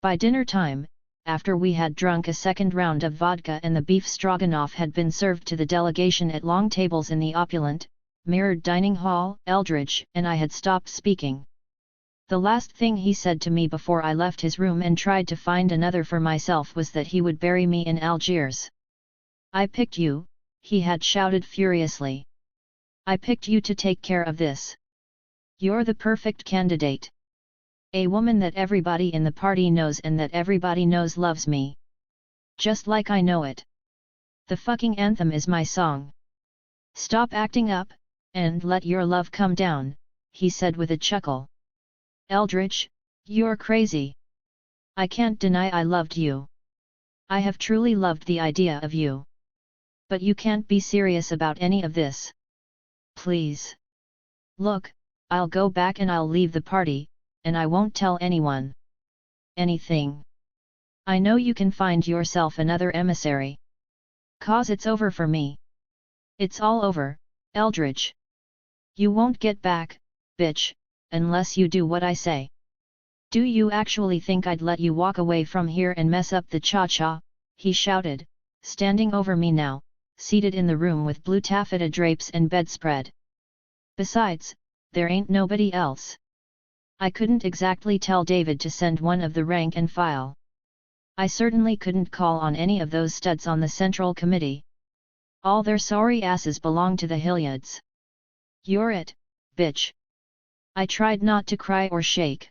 By dinner time, after we had drunk a second round of vodka and the beef stroganoff had been served to the delegation at long tables in the opulent, mirrored dining hall, Eldridge and I had stopped speaking. The last thing he said to me before I left his room and tried to find another for myself was that he would bury me in Algiers. I picked you, he had shouted furiously. I picked you to take care of this. You're the perfect candidate. A woman that everybody in the party knows and that everybody knows loves me. Just like I know it. The fucking anthem is my song. Stop acting up, and let your love come down, he said with a chuckle. Eldridge, you're crazy. I can't deny I loved you. I have truly loved the idea of you. But you can't be serious about any of this. Please. Look, I'll go back and I'll leave the party, and I won't tell anyone. Anything. I know you can find yourself another emissary. 'Cause it's over for me. It's all over, Eldridge. You won't get back, bitch, unless you do what I say. Do you actually think I'd let you walk away from here and mess up the cha-cha? He shouted, standing over me now, seated in the room with blue taffeta drapes and bedspread. Besides, there ain't nobody else. I couldn't exactly tell David to send one of the rank and file. I certainly couldn't call on any of those studs on the Central Committee. All their sorry asses belong to the Hilliards. You're it, bitch. I tried not to cry or shake.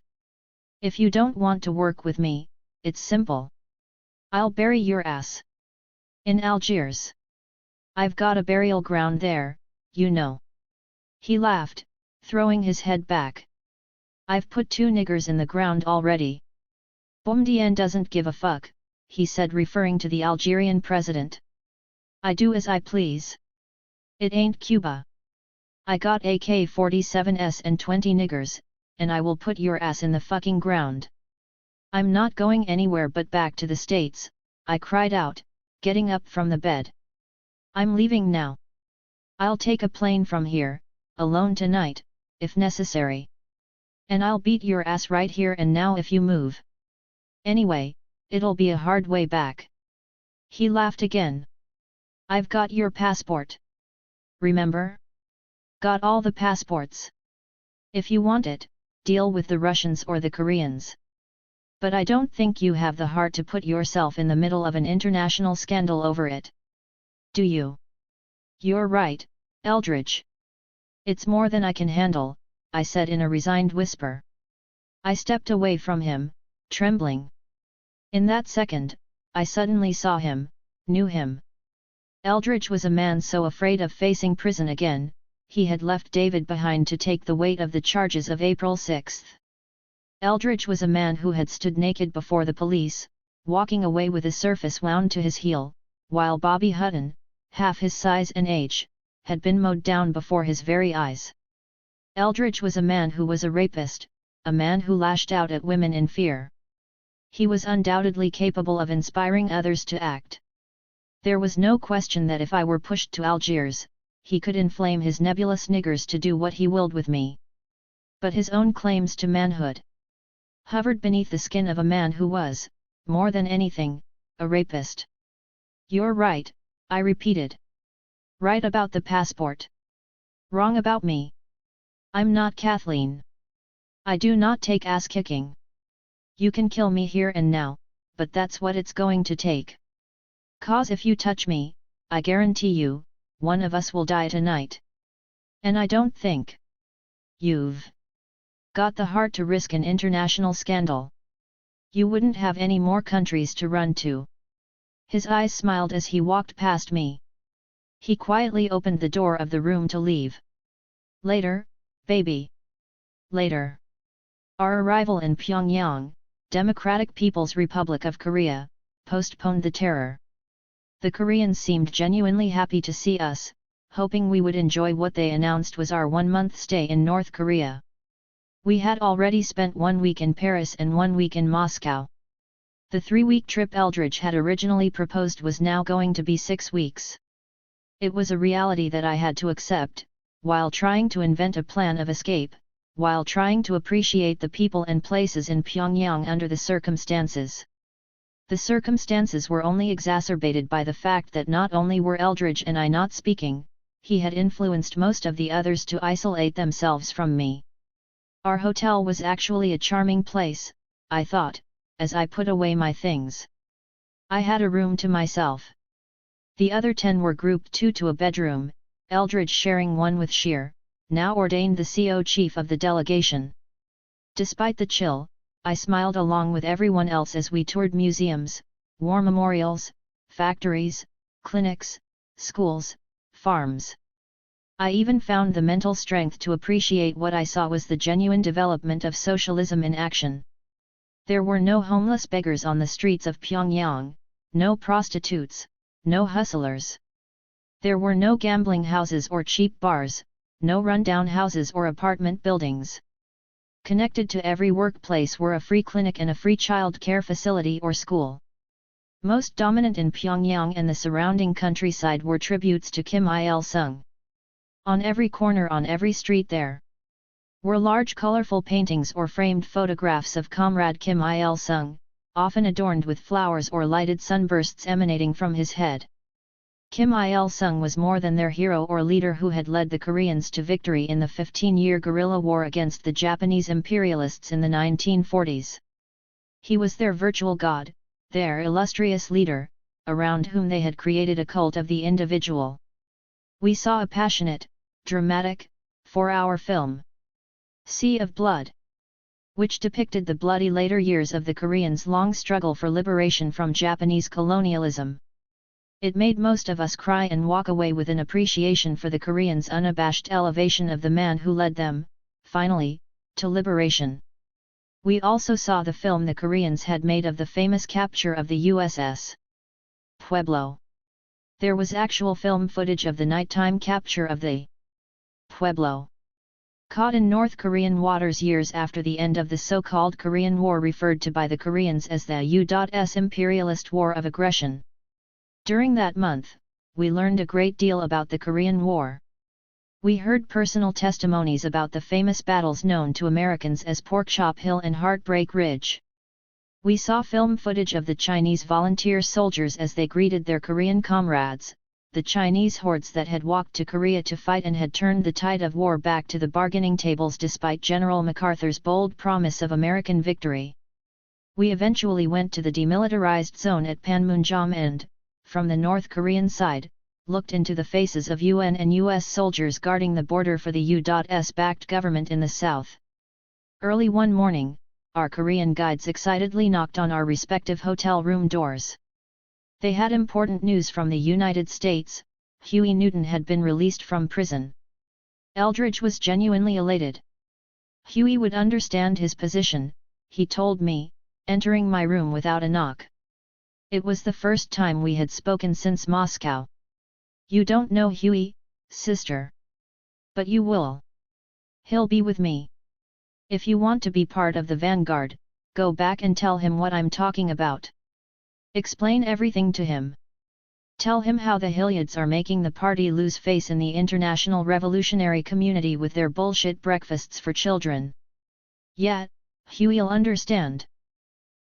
If you don't want to work with me, it's simple. I'll bury your ass. In Algiers. I've got a burial ground there, you know. He laughed, throwing his head back. I've put 2 niggers in the ground already. Boumediene doesn't give a fuck, he said, referring to the Algerian president. I do as I please. It ain't Cuba. I got AK-47s and 20 niggers, and I will put your ass in the fucking ground. I'm not going anywhere but back to the States, I cried out, getting up from the bed. I'm leaving now. I'll take a plane from here, alone tonight, if necessary. And I'll beat your ass right here and now if you move. Anyway, it'll be a hard way back. He laughed again. I've got your passport. Remember? Got all the passports. If you want it, deal with the Russians or the Koreans. But I don't think you have the heart to put yourself in the middle of an international scandal over it. Do you? You're right, Eldridge. It's more than I can handle, I said in a resigned whisper. I stepped away from him, trembling. In that second, I suddenly saw him, knew him. Eldridge was a man so afraid of facing prison again, he had left David behind to take the weight of the charges of April 6. Eldridge was a man who had stood naked before the police, walking away with a surface wound to his heel, while Bobby Hutton, half his size and age, had been mowed down before his very eyes. Eldridge was a man who was a rapist, a man who lashed out at women in fear. He was undoubtedly capable of inspiring others to act. There was no question that if I were pushed to Algiers, he could inflame his nebulous niggers to do what he willed with me. But his own claims to manhood hovered beneath the skin of a man who was, more than anything, a rapist. You're right, I repeated. Right about the passport. Wrong about me. I'm not Kathleen. I do not take ass-kicking. You can kill me here and now, but that's what it's going to take. 'Cause if you touch me, I guarantee you, one of us will die tonight. And I don't think you've got the heart to risk an international scandal. You wouldn't have any more countries to run to. His eyes smiled as he walked past me. He quietly opened the door of the room to leave. Later, baby. Later. Our arrival in Pyongyang, Democratic People's Republic of Korea, postponed the terror. The Koreans seemed genuinely happy to see us, hoping we would enjoy what they announced was our 1-month stay in North Korea. We had already spent 1 week in Paris and 1 week in Moscow. The 3-week trip Eldridge had originally proposed was now going to be 6 weeks. It was a reality that I had to accept, while trying to invent a plan of escape, while trying to appreciate the people and places in Pyongyang under the circumstances. The circumstances were only exacerbated by the fact that not only were Eldridge and I not speaking, he had influenced most of the others to isolate themselves from me. Our hotel was actually a charming place, I thought, as I put away my things. I had a room to myself. The other 10 were grouped 2 to a bedroom, Eldridge sharing one with Shear, now ordained the CO chief of the delegation. Despite the chill, I smiled along with everyone else as we toured museums, war memorials, factories, clinics, schools, farms. I even found the mental strength to appreciate what I saw was the genuine development of socialism in action. There were no homeless beggars on the streets of Pyongyang, no prostitutes, no hustlers. There were no gambling houses or cheap bars, no rundown houses or apartment buildings. Connected to every workplace were a free clinic and a free child care facility or school. Most dominant in Pyongyang and the surrounding countryside were tributes to Kim Il-sung. On every corner, on every street there were large colorful paintings or framed photographs of Comrade Kim Il-sung, often adorned with flowers or lighted sunbursts emanating from his head. Kim Il-sung was more than their hero or leader who had led the Koreans to victory in the 15-year guerrilla war against the Japanese imperialists in the 1940s. He was their virtual god, their illustrious leader, around whom they had created a cult of the individual. We saw a passionate, dramatic, 4-hour film, Sea of Blood, which depicted the bloody later years of the Koreans' long struggle for liberation from Japanese colonialism. It made most of us cry and walk away with an appreciation for the Koreans' unabashed elevation of the man who led them, finally, to liberation. We also saw the film the Koreans had made of the famous capture of the USS Pueblo. There was actual film footage of the nighttime capture of the Pueblo, caught in North Korean waters years after the end of the so-called Korean War, referred to by the Koreans as the U.S. imperialist war of aggression. During that month, we learned a great deal about the Korean War. We heard personal testimonies about the famous battles known to Americans as Porkchop Hill and Heartbreak Ridge. We saw film footage of the Chinese volunteer soldiers as they greeted their Korean comrades, the Chinese hordes that had walked to Korea to fight and had turned the tide of war back to the bargaining tables despite General MacArthur's bold promise of American victory. We eventually went to the demilitarized zone at Panmunjom and, from the North Korean side, looked into the faces of UN and US soldiers guarding the border for the U.S.-backed government in the south. Early one morning, our Korean guides excitedly knocked on our respective hotel room doors. They had important news from the United States. Huey Newton had been released from prison. Eldridge was genuinely elated. Huey would understand his position, he told me, entering my room without a knock. It was the first time we had spoken since Moscow. "You don't know Huey, sister. But you will. He'll be with me. If you want to be part of the vanguard, go back and tell him what I'm talking about. Explain everything to him. Tell him how the Hilliards are making the party lose face in the international revolutionary community with their bullshit breakfasts for children. Yeah, Huey'll understand."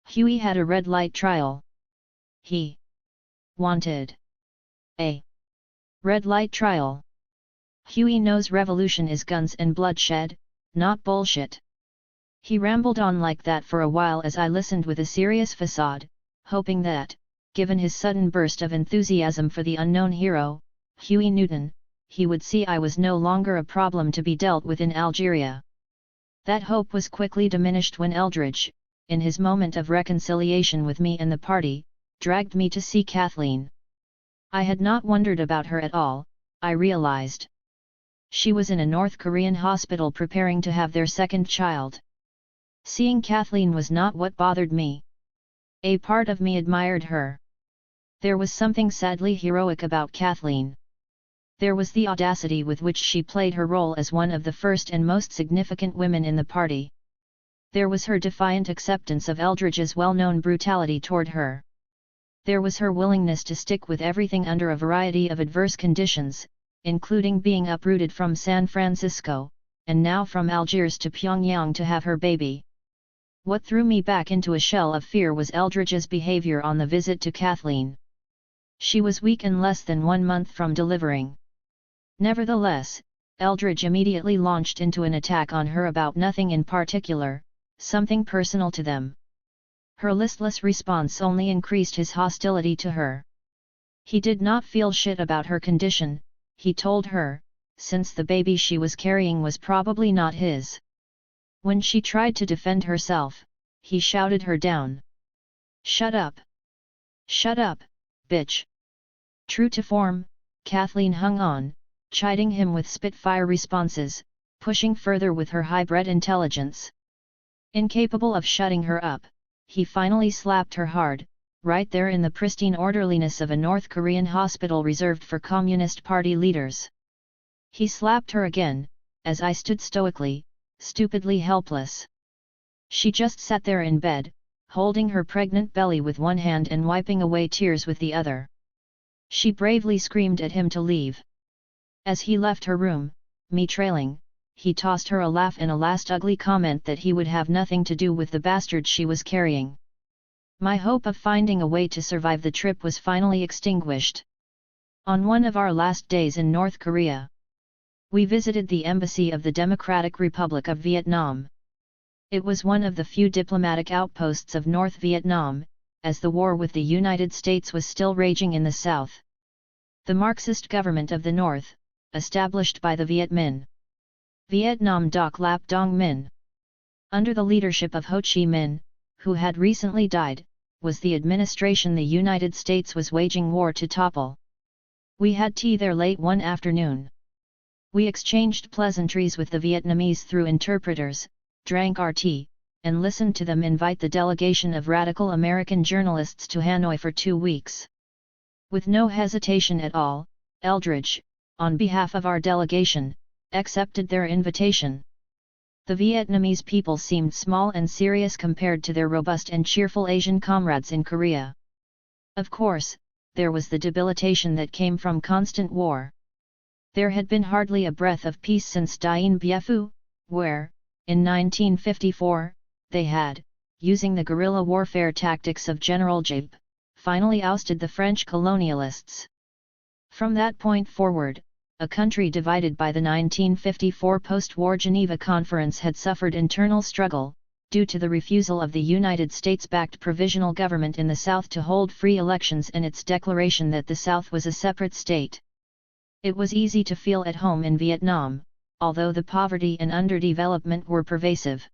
Huey had a red light trial. He wanted a red light trial. Huey knows revolution is guns and bloodshed, not bullshit. He rambled on like that for a while as I listened with a serious facade, hoping that, given his sudden burst of enthusiasm for the unknown hero, Huey Newton, he would see I was no longer a problem to be dealt with in Algeria. That hope was quickly diminished when Eldridge, in his moment of reconciliation with me and the party, dragged me to see Kathleen. I had not wondered about her at all, I realized. She was in a North Korean hospital preparing to have their second child. Seeing Kathleen was not what bothered me. A part of me admired her. There was something sadly heroic about Kathleen. There was the audacity with which she played her role as one of the first and most significant women in the party. There was her defiant acceptance of Eldridge's well-known brutality toward her. There was her willingness to stick with everything under a variety of adverse conditions, including being uprooted from San Francisco, and now from Algiers to Pyongyang to have her baby. What threw me back into a shell of fear was Eldridge's behavior on the visit to Kathleen. She was weak and less than 1 month from delivering. Nevertheless, Eldridge immediately launched into an attack on her about nothing in particular, something personal to them. Her listless response only increased his hostility to her. He did not feel shit about her condition, he told her, since the baby she was carrying was probably not his. When she tried to defend herself, he shouted her down. "Shut up! Shut up, bitch!" True to form, Kathleen hung on, chiding him with spitfire responses, pushing further with her high-bred intelligence. Incapable of shutting her up, he finally slapped her hard, right there in the pristine orderliness of a North Korean hospital reserved for Communist Party leaders. He slapped her again, as I stood stoically, stupidly helpless. She just sat there in bed, holding her pregnant belly with one hand and wiping away tears with the other. She bravely screamed at him to leave. As he left her room, me trailing, he tossed her a laugh and a last ugly comment that he would have nothing to do with the bastard she was carrying. My hope of finding a way to survive the trip was finally extinguished. On one of our last days in North Korea, we visited the embassy of the Democratic Republic of Vietnam. It was one of the few diplomatic outposts of North Vietnam, as the war with the United States was still raging in the south. The Marxist government of the North, established by the Viet Minh, Vietnam Doc Lap Dong Minh, under the leadership of Ho Chi Minh, who had recently died, was the administration the United States was waging war to topple. We had tea there late one afternoon. We exchanged pleasantries with the Vietnamese through interpreters, drank our tea, and listened to them invite the delegation of radical American journalists to Hanoi for 2 weeks. With no hesitation at all, Eldridge, on behalf of our delegation, accepted their invitation. The Vietnamese people seemed small and serious compared to their robust and cheerful Asian comrades in Korea. Of course, there was the debilitation that came from constant war. There had been hardly a breath of peace since Dien Bien Phu, where, in 1954, they had, using the guerrilla warfare tactics of General Giap, finally ousted the French colonialists. From that point forward, a country divided by the 1954 post-war Geneva Conference had suffered internal struggle, due to the refusal of the United States-backed provisional government in the South to hold free elections and its declaration that the South was a separate state. It was easy to feel at home in Vietnam, although the poverty and underdevelopment were pervasive.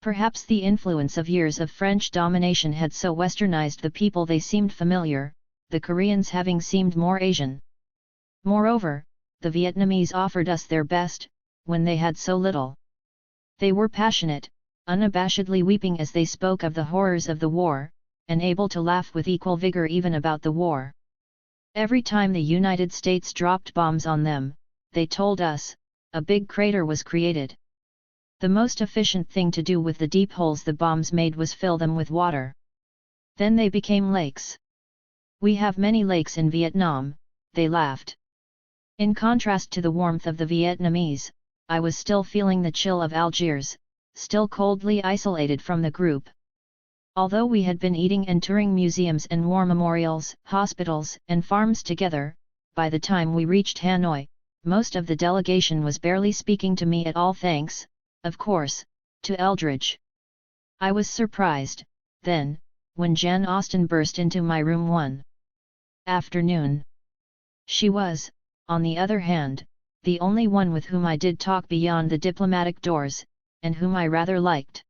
Perhaps the influence of years of French domination had so westernized the people they seemed familiar, the Koreans having seemed more Asian. Moreover, the Vietnamese offered us their best, when they had so little. They were passionate, unabashedly weeping as they spoke of the horrors of the war, and able to laugh with equal vigor even about the war. Every time the United States dropped bombs on them, they told us, a big crater was created. The most efficient thing to do with the deep holes the bombs made was fill them with water. Then they became lakes. We have many lakes in Vietnam, they laughed. In contrast to the warmth of the Vietnamese, I was still feeling the chill of Algiers, still coldly isolated from the group. Although we had been eating and touring museums and war memorials, hospitals and farms together, by the time we reached Hanoi, most of the delegation was barely speaking to me at all thanks, of course, to Eldridge. I was surprised, then, when Jan Austen burst into my room one afternoon. She was, on the other hand, the only one with whom I did talk beyond the diplomatic doors, and whom I rather liked.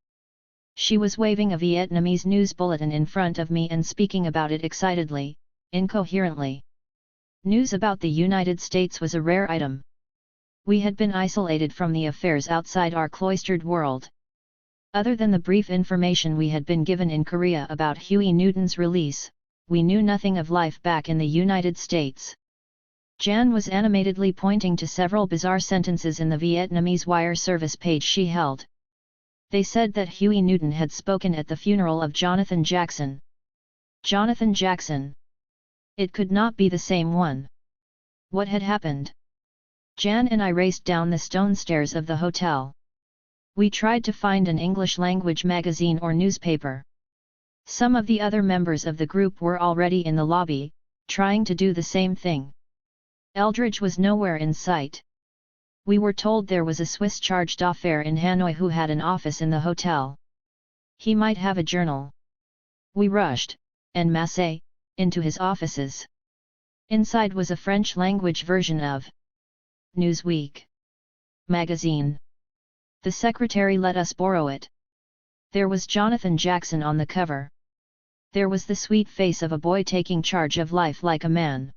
She was waving a Vietnamese news bulletin in front of me and speaking about it excitedly, incoherently. News about the United States was a rare item. We had been isolated from the affairs outside our cloistered world. Other than the brief information we had been given in Korea about Huey Newton's release, we knew nothing of life back in the United States. Jan was animatedly pointing to several bizarre sentences in the Vietnamese wire service page she held. They said that Huey Newton had spoken at the funeral of Jonathan Jackson. Jonathan Jackson. It could not be the same one. What had happened? Jan and I raced down the stone stairs of the hotel. We tried to find an English-language magazine or newspaper. Some of the other members of the group were already in the lobby, trying to do the same thing. Eldridge was nowhere in sight. We were told there was a Swiss charged d'affaires in Hanoi who had an office in the hotel. He might have a journal. We rushed, en masse, into his offices. Inside was a French-language version of Newsweek magazine. The secretary let us borrow it. There was Jonathan Jackson on the cover. There was the sweet face of a boy taking charge of life like a man.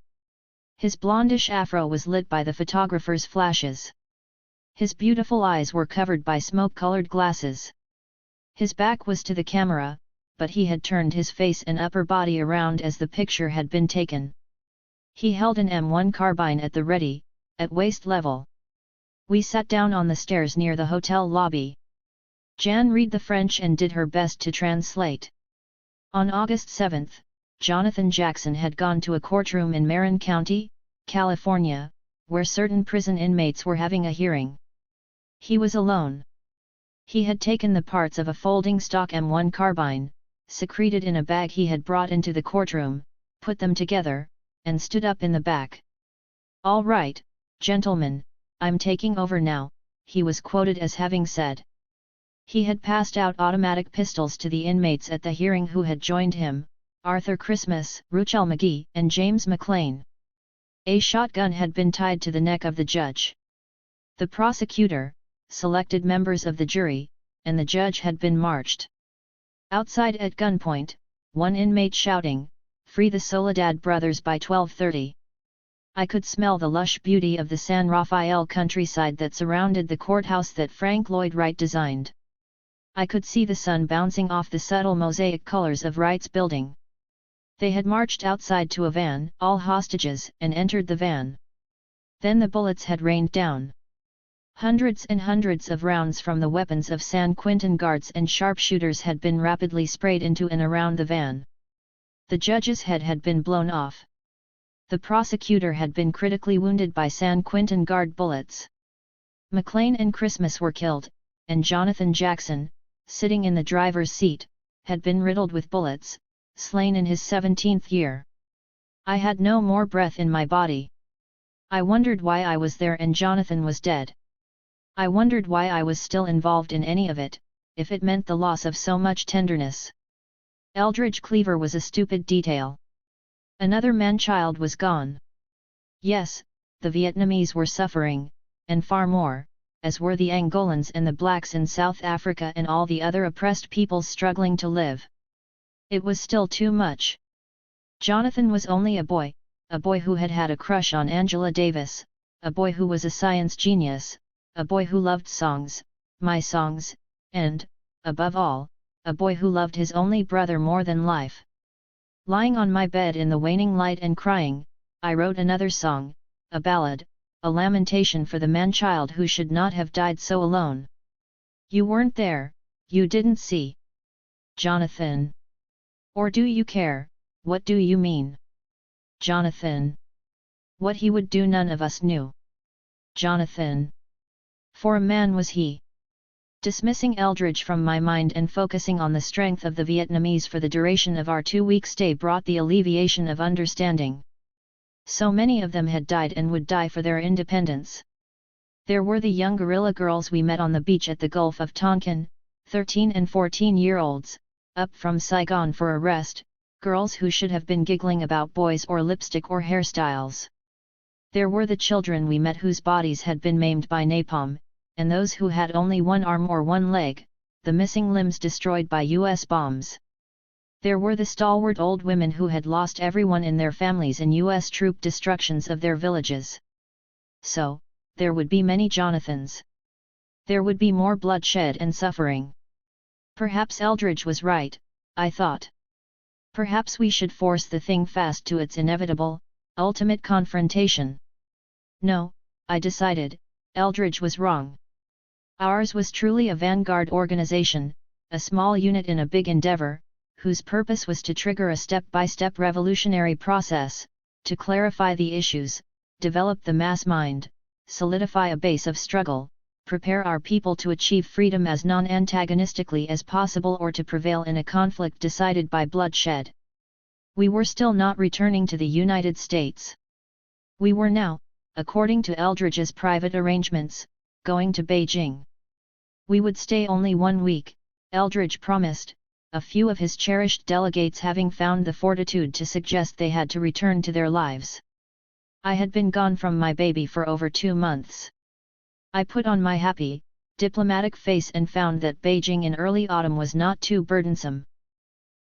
His blondish afro was lit by the photographer's flashes. His beautiful eyes were covered by smoke-colored glasses. His back was to the camera, but he had turned his face and upper body around as the picture had been taken. He held an M1 carbine at the ready, at waist level. We sat down on the stairs near the hotel lobby. Jan read the French and did her best to translate. On August 7, Jonathan Jackson had gone to a courtroom in Marin County, California, where certain prison inmates were having a hearing. He was alone. He had taken the parts of a folding stock M1 carbine, secreted in a bag he had brought into the courtroom, put them together, and stood up in the back. "All right, gentlemen, I'm taking over now," he was quoted as having said. He had passed out automatic pistols to the inmates at the hearing who had joined him, Arthur Christmas, Ruchell McGee, and James McLean. A shotgun had been tied to the neck of the judge. The prosecutor, selected members of the jury, and the judge had been marched. Outside at gunpoint, one inmate shouting, "Free the Soledad brothers by 12:30. I could smell the lush beauty of the San Rafael countryside that surrounded the courthouse that Frank Lloyd Wright designed. I could see the sun bouncing off the subtle mosaic colors of Wright's building. They had marched outside to a van, all hostages, and entered the van. Then the bullets had rained down. Hundreds and hundreds of rounds from the weapons of San Quentin guards and sharpshooters had been rapidly sprayed into and around the van. The judge's head had been blown off. The prosecutor had been critically wounded by San Quentin guard bullets. McLean and Christmas were killed, and Jonathan Jackson, sitting in the driver's seat, had been riddled with bullets, slain in his 17th year. I had no more breath in my body. I wondered why I was there and Jonathan was dead. I wondered why I was still involved in any of it, if it meant the loss of so much tenderness. Eldridge Cleaver was a stupid detail. Another man-child was gone. Yes, the Vietnamese were suffering, and far more, as were the Angolans and the blacks in South Africa and all the other oppressed peoples struggling to live. It was still too much. Jonathan was only a boy who had had a crush on Angela Davis, a boy who was a science genius, a boy who loved songs, my songs, and, above all, a boy who loved his only brother more than life. Lying on my bed in the waning light and crying, I wrote another song, a ballad, a lamentation for the man-child who should not have died so alone. You weren't there, you didn't see. Jonathan. Or do you care, what do you mean? Jonathan. What he would do none of us knew. Jonathan. For a man was he. Dismissing Eldridge from my mind and focusing on the strength of the Vietnamese for the duration of our 2-week stay brought the alleviation of understanding. So many of them had died and would die for their independence. There were the young guerrilla girls we met on the beach at the Gulf of Tonkin, 13 and 14-year-olds, up from Saigon for a rest, girls who should have been giggling about boys or lipstick or hairstyles. There were the children we met whose bodies had been maimed by napalm, and those who had only one arm or one leg, the missing limbs destroyed by U.S. bombs. There were the stalwart old women who had lost everyone in their families in U.S. troop destructions of their villages. So, there would be many Jonathans. There would be more bloodshed and suffering. Perhaps Eldridge was right, I thought. Perhaps we should force the thing fast to its inevitable, ultimate confrontation. No, I decided, Eldridge was wrong. Ours was truly a vanguard organization, a small unit in a big endeavor, whose purpose was to trigger a step-by-step revolutionary process, to clarify the issues, develop the mass mind, solidify a base of struggle, prepare our people to achieve freedom as non-antagonistically as possible or to prevail in a conflict decided by bloodshed. We were still not returning to the United States. We were now, according to Eldridge's private arrangements, going to Beijing. We would stay only 1 week, Eldridge promised, a few of his cherished delegates having found the fortitude to suggest they had to return to their lives. I had been gone from my baby for over 2 months. I put on my happy, diplomatic face and found that Beijing in early autumn was not too burdensome.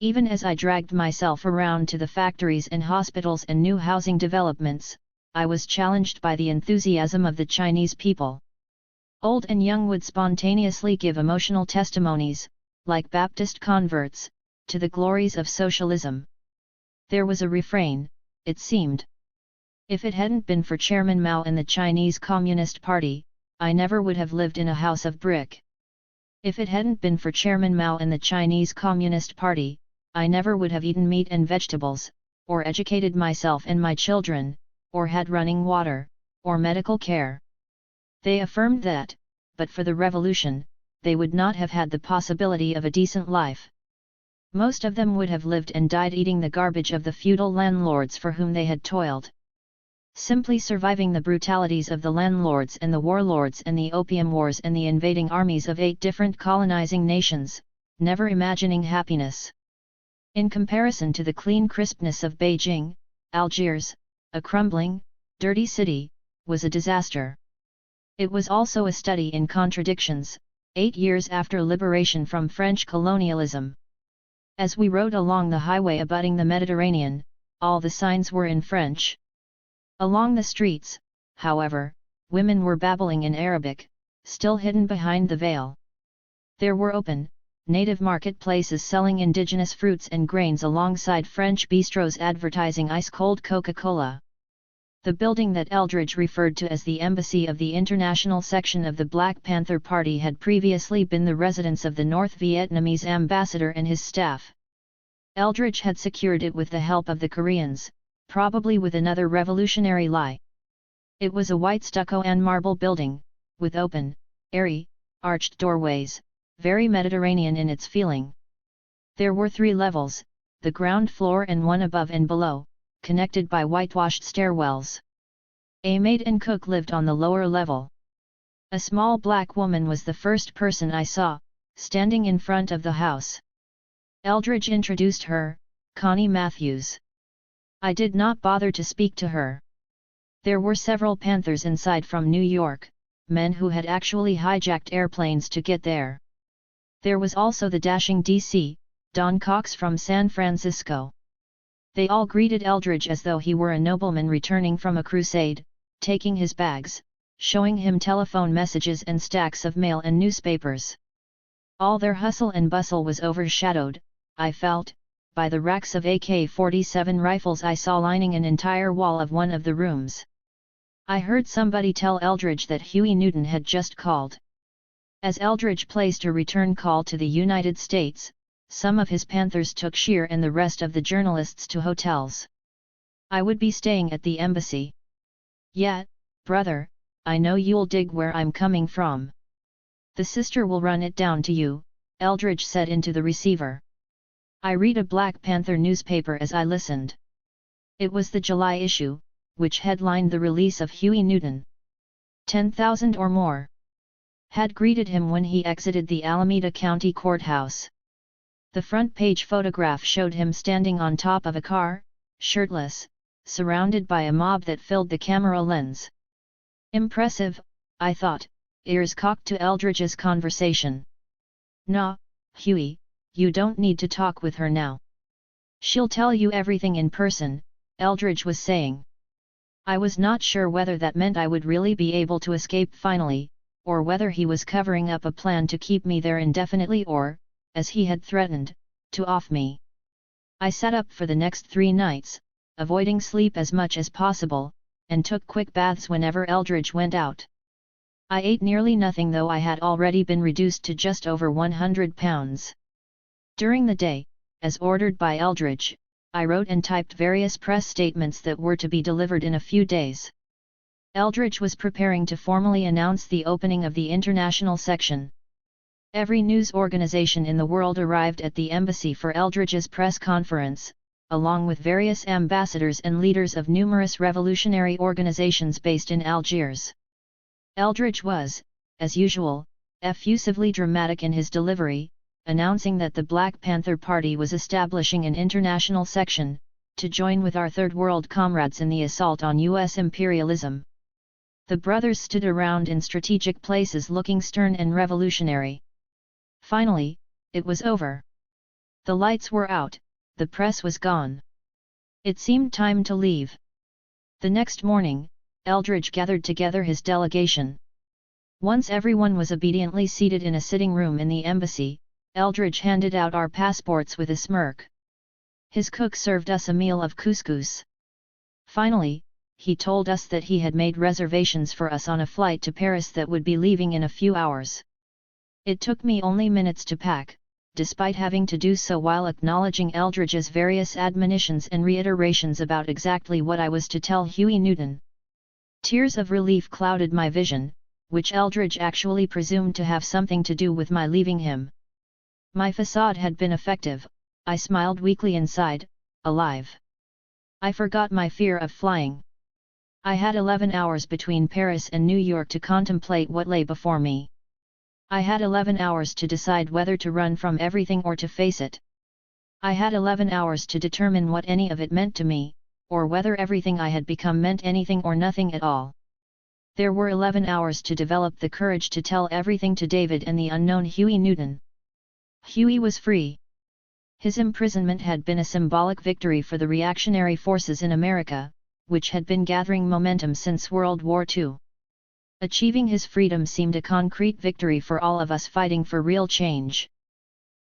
Even as I dragged myself around to the factories and hospitals and new housing developments, I was challenged by the enthusiasm of the Chinese people. Old and young would spontaneously give emotional testimonies, like Baptist converts, to the glories of socialism. There was a refrain, it seemed. If it hadn't been for Chairman Mao and the Chinese Communist Party, I never would have lived in a house of brick. If it hadn't been for Chairman Mao and the Chinese Communist Party, I never would have eaten meat and vegetables, or educated myself and my children, or had running water, or medical care. They affirmed that, but for the revolution, they would not have had the possibility of a decent life. Most of them would have lived and died eating the garbage of the feudal landlords for whom they had toiled. Simply surviving the brutalities of the landlords and the warlords and the opium wars and the invading armies of 8 different colonizing nations, never imagining happiness. In comparison to the clean crispness of Beijing, Algiers, a crumbling, dirty city, was a disaster. It was also a study in contradictions, 8 years after liberation from French colonialism. As we rode along the highway abutting the Mediterranean, all the signs were in French. Along the streets, however, women were babbling in Arabic, still hidden behind the veil. There were open, native marketplaces selling indigenous fruits and grains alongside French bistros advertising ice-cold Coca-Cola. The building that Eldridge referred to as the Embassy of the International Section of the Black Panther Party had previously been the residence of the North Vietnamese ambassador and his staff. Eldridge had secured it with the help of the Koreans, probably with another revolutionary lie. It was a white stucco and marble building, with open, airy, arched doorways, very Mediterranean in its feeling. There were 3 levels, the ground floor and one above and below, connected by whitewashed stairwells. A maid and cook lived on the lower level. A small black woman was the first person I saw, standing in front of the house. Eldridge introduced her, Connie Matthews. I did not bother to speak to her. There were several Panthers inside from New York, men who had actually hijacked airplanes to get there. There was also the dashing DC, Don Cox from San Francisco. They all greeted Eldridge as though he were a nobleman returning from a crusade, taking his bags, showing him telephone messages and stacks of mail and newspapers. All their hustle and bustle was overshadowed, I felt, by the racks of AK-47 rifles I saw lining an entire wall of one of the rooms. I heard somebody tell Eldridge that Huey Newton had just called. As Eldridge placed a return call to the United States, some of his Panthers took sheer and the rest of the journalists to hotels. I would be staying at the embassy. Yeah, brother, I know you'll dig where I'm coming from. The sister will run it down to you, Eldridge said into the receiver. I read a Black Panther newspaper as I listened. It was the July issue, which headlined the release of Huey Newton. 10,000 or more had greeted him when he exited the Alameda County Courthouse. The front page photograph showed him standing on top of a car, shirtless, surrounded by a mob that filled the camera lens. Impressive, I thought, ears cocked to Eldridge's conversation. Nah, Huey, you don't need to talk with her now. She'll tell you everything in person, Eldridge was saying. I was not sure whether that meant I would really be able to escape finally, or whether he was covering up a plan to keep me there indefinitely or, as he had threatened, to off me. I sat up for the next 3 nights, avoiding sleep as much as possible, and took quick baths whenever Eldridge went out. I ate nearly nothing though I had already been reduced to just over 100 pounds. During the day, as ordered by Eldridge, I wrote and typed various press statements that were to be delivered in a few days. Eldridge was preparing to formally announce the opening of the international section. Every news organization in the world arrived at the embassy for Eldridge's press conference, along with various ambassadors and leaders of numerous revolutionary organizations based in Algiers. Eldridge was, as usual, effusively dramatic in his delivery, announcing that the Black Panther Party was establishing an international section, to join with our Third World comrades in the assault on U.S. imperialism. The brothers stood around in strategic places looking stern and revolutionary. Finally, it was over. The lights were out, the press was gone. It seemed time to leave. The next morning, Eldridge gathered together his delegation. Once everyone was obediently seated in a sitting room in the embassy, Eldridge handed out our passports with a smirk. His cook served us a meal of couscous. Finally, he told us that he had made reservations for us on a flight to Paris that would be leaving in a few hours. It took me only minutes to pack, despite having to do so while acknowledging Eldridge's various admonitions and reiterations about exactly what I was to tell Huey Newton. Tears of relief clouded my vision, which Eldridge actually presumed to have something to do with my leaving him. My facade had been effective, I smiled weakly inside, alive. I forgot my fear of flying. I had 11 hours between Paris and New York to contemplate what lay before me. I had 11 hours to decide whether to run from everything or to face it. I had 11 hours to determine what any of it meant to me, or whether everything I had become meant anything or nothing at all. There were 11 hours to develop the courage to tell everything to David and the unknown Huey Newton. Huey was free. His imprisonment had been a symbolic victory for the reactionary forces in America, which had been gathering momentum since World War II. Achieving his freedom seemed a concrete victory for all of us fighting for real change.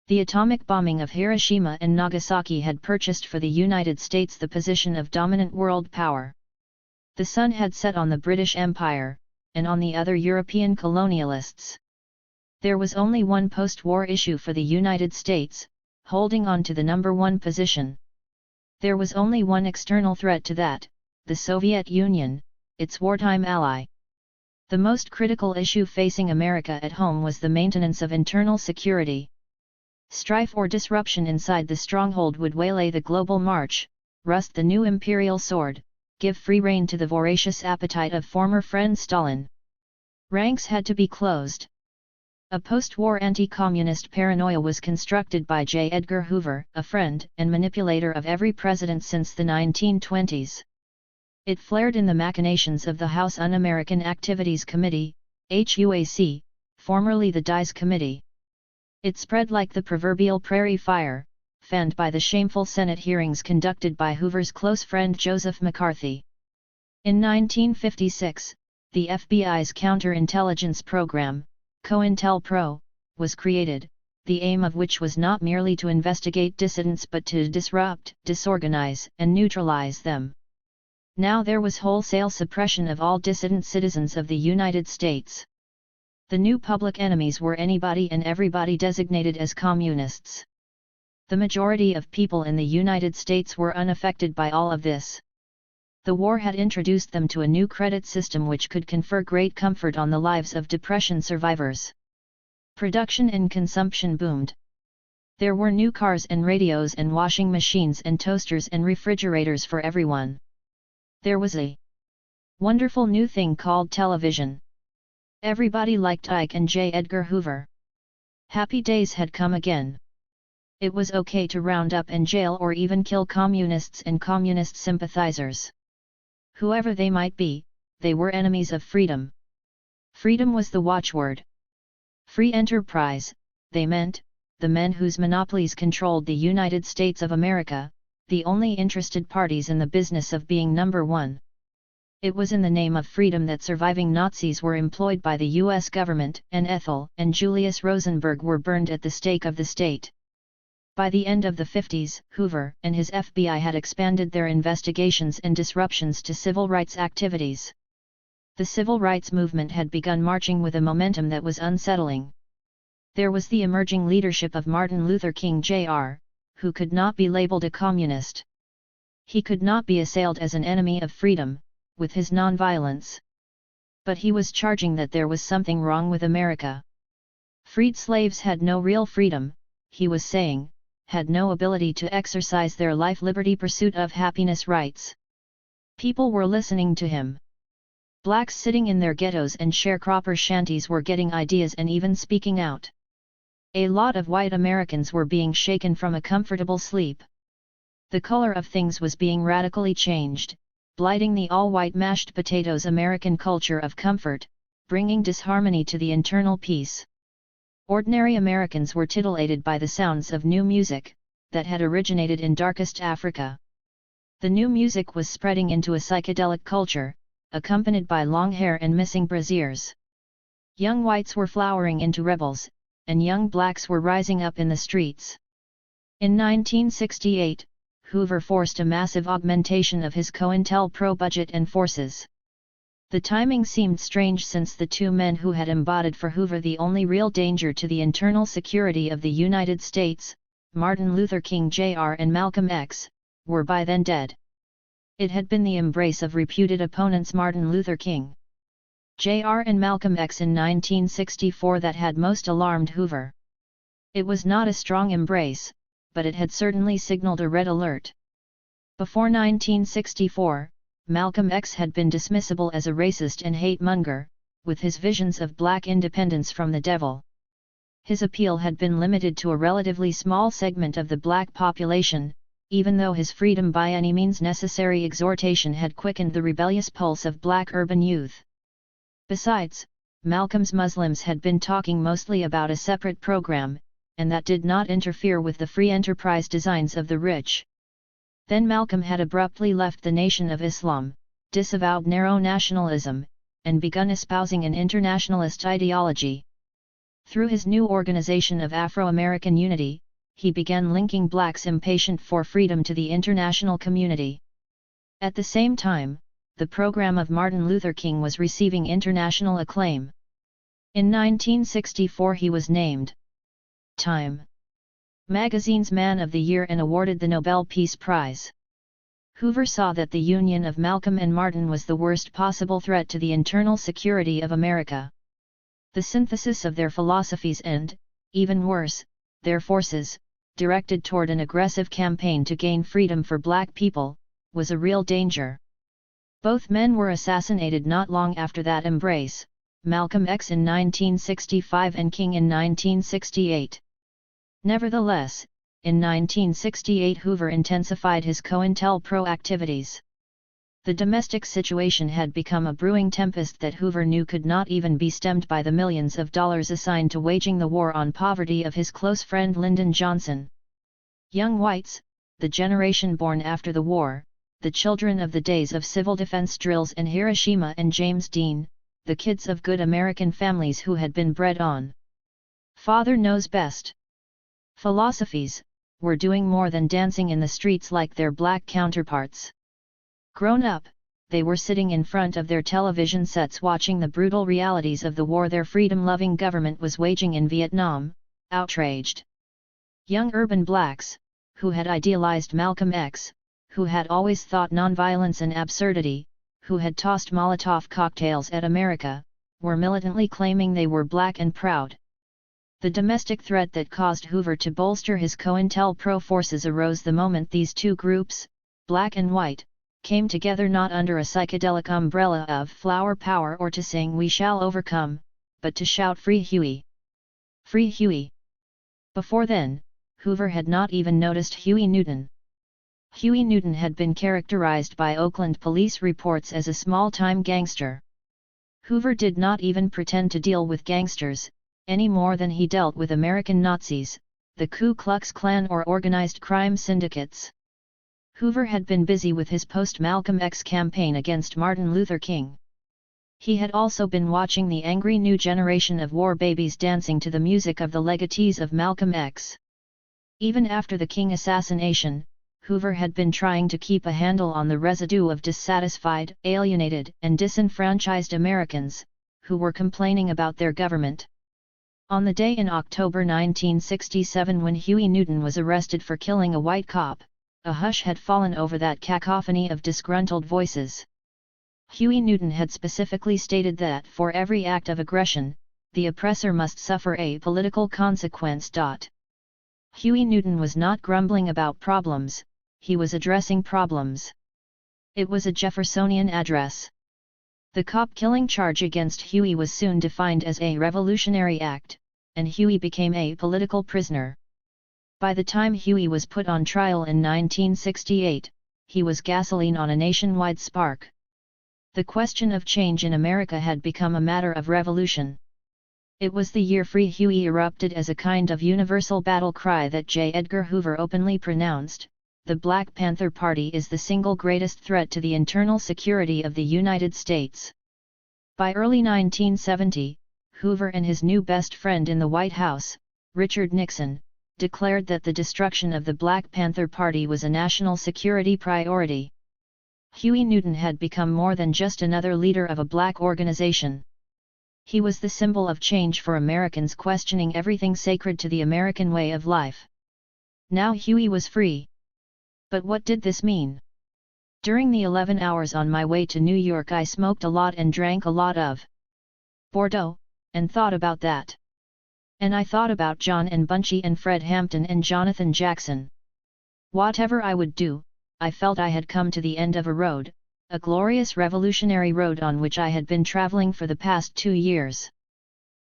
The atomic bombing of Hiroshima and Nagasaki had purchased for the United States the position of dominant world power. The sun had set on the British Empire, and on the other European colonialists. There was only one post-war issue for the United States, holding on to the number one position. There was only one external threat to that, the Soviet Union, its wartime ally. The most critical issue facing America at home was the maintenance of internal security. Strife or disruption inside the stronghold would waylay the global march, rust the new imperial sword, give free rein to the voracious appetite of former friend Stalin. Ranks had to be closed. A post-war anti-communist paranoia was constructed by J. Edgar Hoover, a friend and manipulator of every president since the 1920s. It flared in the machinations of the House Un-American Activities Committee, HUAC, formerly the DICE Committee. It spread like the proverbial prairie fire, fanned by the shameful Senate hearings conducted by Hoover's close friend Joseph McCarthy. In 1956, the FBI's counterintelligence program, COINTELPRO, was created, the aim of which was not merely to investigate dissidents but to disrupt, disorganize, and neutralize them. Now there was wholesale suppression of all dissident citizens of the United States. The new public enemies were anybody and everybody designated as communists. The majority of people in the United States were unaffected by all of this. The war had introduced them to a new credit system which could confer great comfort on the lives of depression survivors. Production and consumption boomed. There were new cars and radios and washing machines and toasters and refrigerators for everyone. There was a wonderful new thing called television. Everybody liked Ike and J. Edgar Hoover. Happy days had come again. It was okay to round up and jail or even kill communists and communist sympathizers. Whoever they might be, they were enemies of freedom. Freedom was the watchword. Free enterprise, they meant, the men whose monopolies controlled the United States of America, the only interested parties in the business of being number one. It was in the name of freedom that surviving Nazis were employed by the U.S. government, and Ethel and Julius Rosenberg were burned at the stake of the state. By the end of the 50s, Hoover and his FBI had expanded their investigations and disruptions to civil rights activities. The civil rights movement had begun marching with a momentum that was unsettling. There was the emerging leadership of Martin Luther King Jr., who could not be labeled a communist. He could not be assailed as an enemy of freedom, with his nonviolence. But he was charging that there was something wrong with America. Freed slaves had no real freedom, he was saying, had no ability to exercise their life liberty pursuit of happiness rights. People were listening to him. Blacks sitting in their ghettos and sharecropper shanties were getting ideas and even speaking out. A lot of white Americans were being shaken from a comfortable sleep. The color of things was being radically changed, blighting the all-white mashed potatoes American culture of comfort, bringing disharmony to the internal peace. Ordinary Americans were titillated by the sounds of new music, that had originated in darkest Africa. The new music was spreading into a psychedelic culture, accompanied by long hair and missing brassiers. Young whites were flowering into rebels, and young blacks were rising up in the streets. In 1968, Hoover forced a massive augmentation of his COINTELPRO budget and forces. The timing seemed strange since the two men who had embodied for Hoover the only real danger to the internal security of the United States, Martin Luther King Jr. and Malcolm X, were by then dead. It had been the embrace of reputed opponents Martin Luther King Jr. and Malcolm X in 1964 that had most alarmed Hoover. It was not a strong embrace, but it had certainly signaled a red alert. Before 1964, Malcolm X had been dismissible as a racist and hate-monger, with his visions of black independence from the devil. His appeal had been limited to a relatively small segment of the black population, even though his freedom by any means necessary exhortation had quickened the rebellious pulse of black urban youth. Besides, Malcolm's Muslims had been talking mostly about a separate program, and that did not interfere with the free enterprise designs of the rich. Then Malcolm had abruptly left the Nation of Islam, disavowed narrow nationalism, and begun espousing an internationalist ideology. Through his new organization of Afro-American Unity, he began linking blacks impatient for freedom to the international community. At the same time, the program of Martin Luther King was receiving international acclaim. In 1964 he was named Time magazine's Man of the Year and awarded the Nobel Peace Prize. Hoover saw that the union of Malcolm and Martin was the worst possible threat to the internal security of America. The synthesis of their philosophies and, even worse, their forces, directed toward an aggressive campaign to gain freedom for black people, was a real danger. Both men were assassinated not long after that embrace, Malcolm X in 1965 and King in 1968. Nevertheless, in 1968 Hoover intensified his COINTELPRO activities. The domestic situation had become a brewing tempest that Hoover knew could not even be stemmed by the millions of dollars assigned to waging the war on poverty of his close friend Lyndon Johnson. Young whites, the generation born after the war, the children of the days of civil defense drills in Hiroshima and James Dean, the kids of good American families who had been bred on "Father knows best" philosophies, were doing more than dancing in the streets like their black counterparts. Grown up, they were sitting in front of their television sets watching the brutal realities of the war their freedom-loving government was waging in Vietnam, outraged. Young urban blacks, who had idealized Malcolm X, who had always thought nonviolence an absurdity, who had tossed Molotov cocktails at America, were militantly claiming they were black and proud. The domestic threat that caused Hoover to bolster his COINTELPRO forces arose the moment these two groups, black and white, came together not under a psychedelic umbrella of flower power or to sing "We shall overcome," but to shout "Free Huey! Free Huey!" Before then, Hoover had not even noticed Huey Newton. Huey Newton had been characterized by Oakland police reports as a small-time gangster. Hoover did not even pretend to deal with gangsters, any more than he dealt with American Nazis, the Ku Klux Klan or organized crime syndicates. Hoover had been busy with his post-Malcolm X campaign against Martin Luther King. He had also been watching the angry new generation of war babies dancing to the music of the legatees of Malcolm X. Even after the King assassination, Hoover had been trying to keep a handle on the residue of dissatisfied, alienated, and disenfranchised Americans, who were complaining about their government. On the day in October 1967 when Huey Newton was arrested for killing a white cop, a hush had fallen over that cacophony of disgruntled voices. Huey Newton had specifically stated that for every act of aggression, the oppressor must suffer a political consequence. Huey Newton was not grumbling about problems, he was addressing problems. It was a Jeffersonian address. The cop-killing charge against Huey was soon defined as a revolutionary act, and Huey became a political prisoner. By the time Huey was put on trial in 1968, he was gasoline on a nationwide spark. The question of change in America had become a matter of revolution. It was the year Free Huey erupted as a kind of universal battle cry that J. Edgar Hoover openly pronounced, "The Black Panther Party is the single greatest threat to the internal security of the United States." By early 1970, Hoover and his new best friend in the White House, Richard Nixon, declared that the destruction of the Black Panther Party was a national security priority. Huey Newton had become more than just another leader of a black organization. He was the symbol of change for Americans questioning everything sacred to the American way of life. Now Huey was free. But what did this mean? During the 11 hours on my way to New York I smoked a lot and drank a lot of Bordeaux, and thought about that. And I thought about John and Bunchy and Fred Hampton and Jonathan Jackson. Whatever I would do, I felt I had come to the end of a road, a glorious revolutionary road on which I had been traveling for the past 2 years.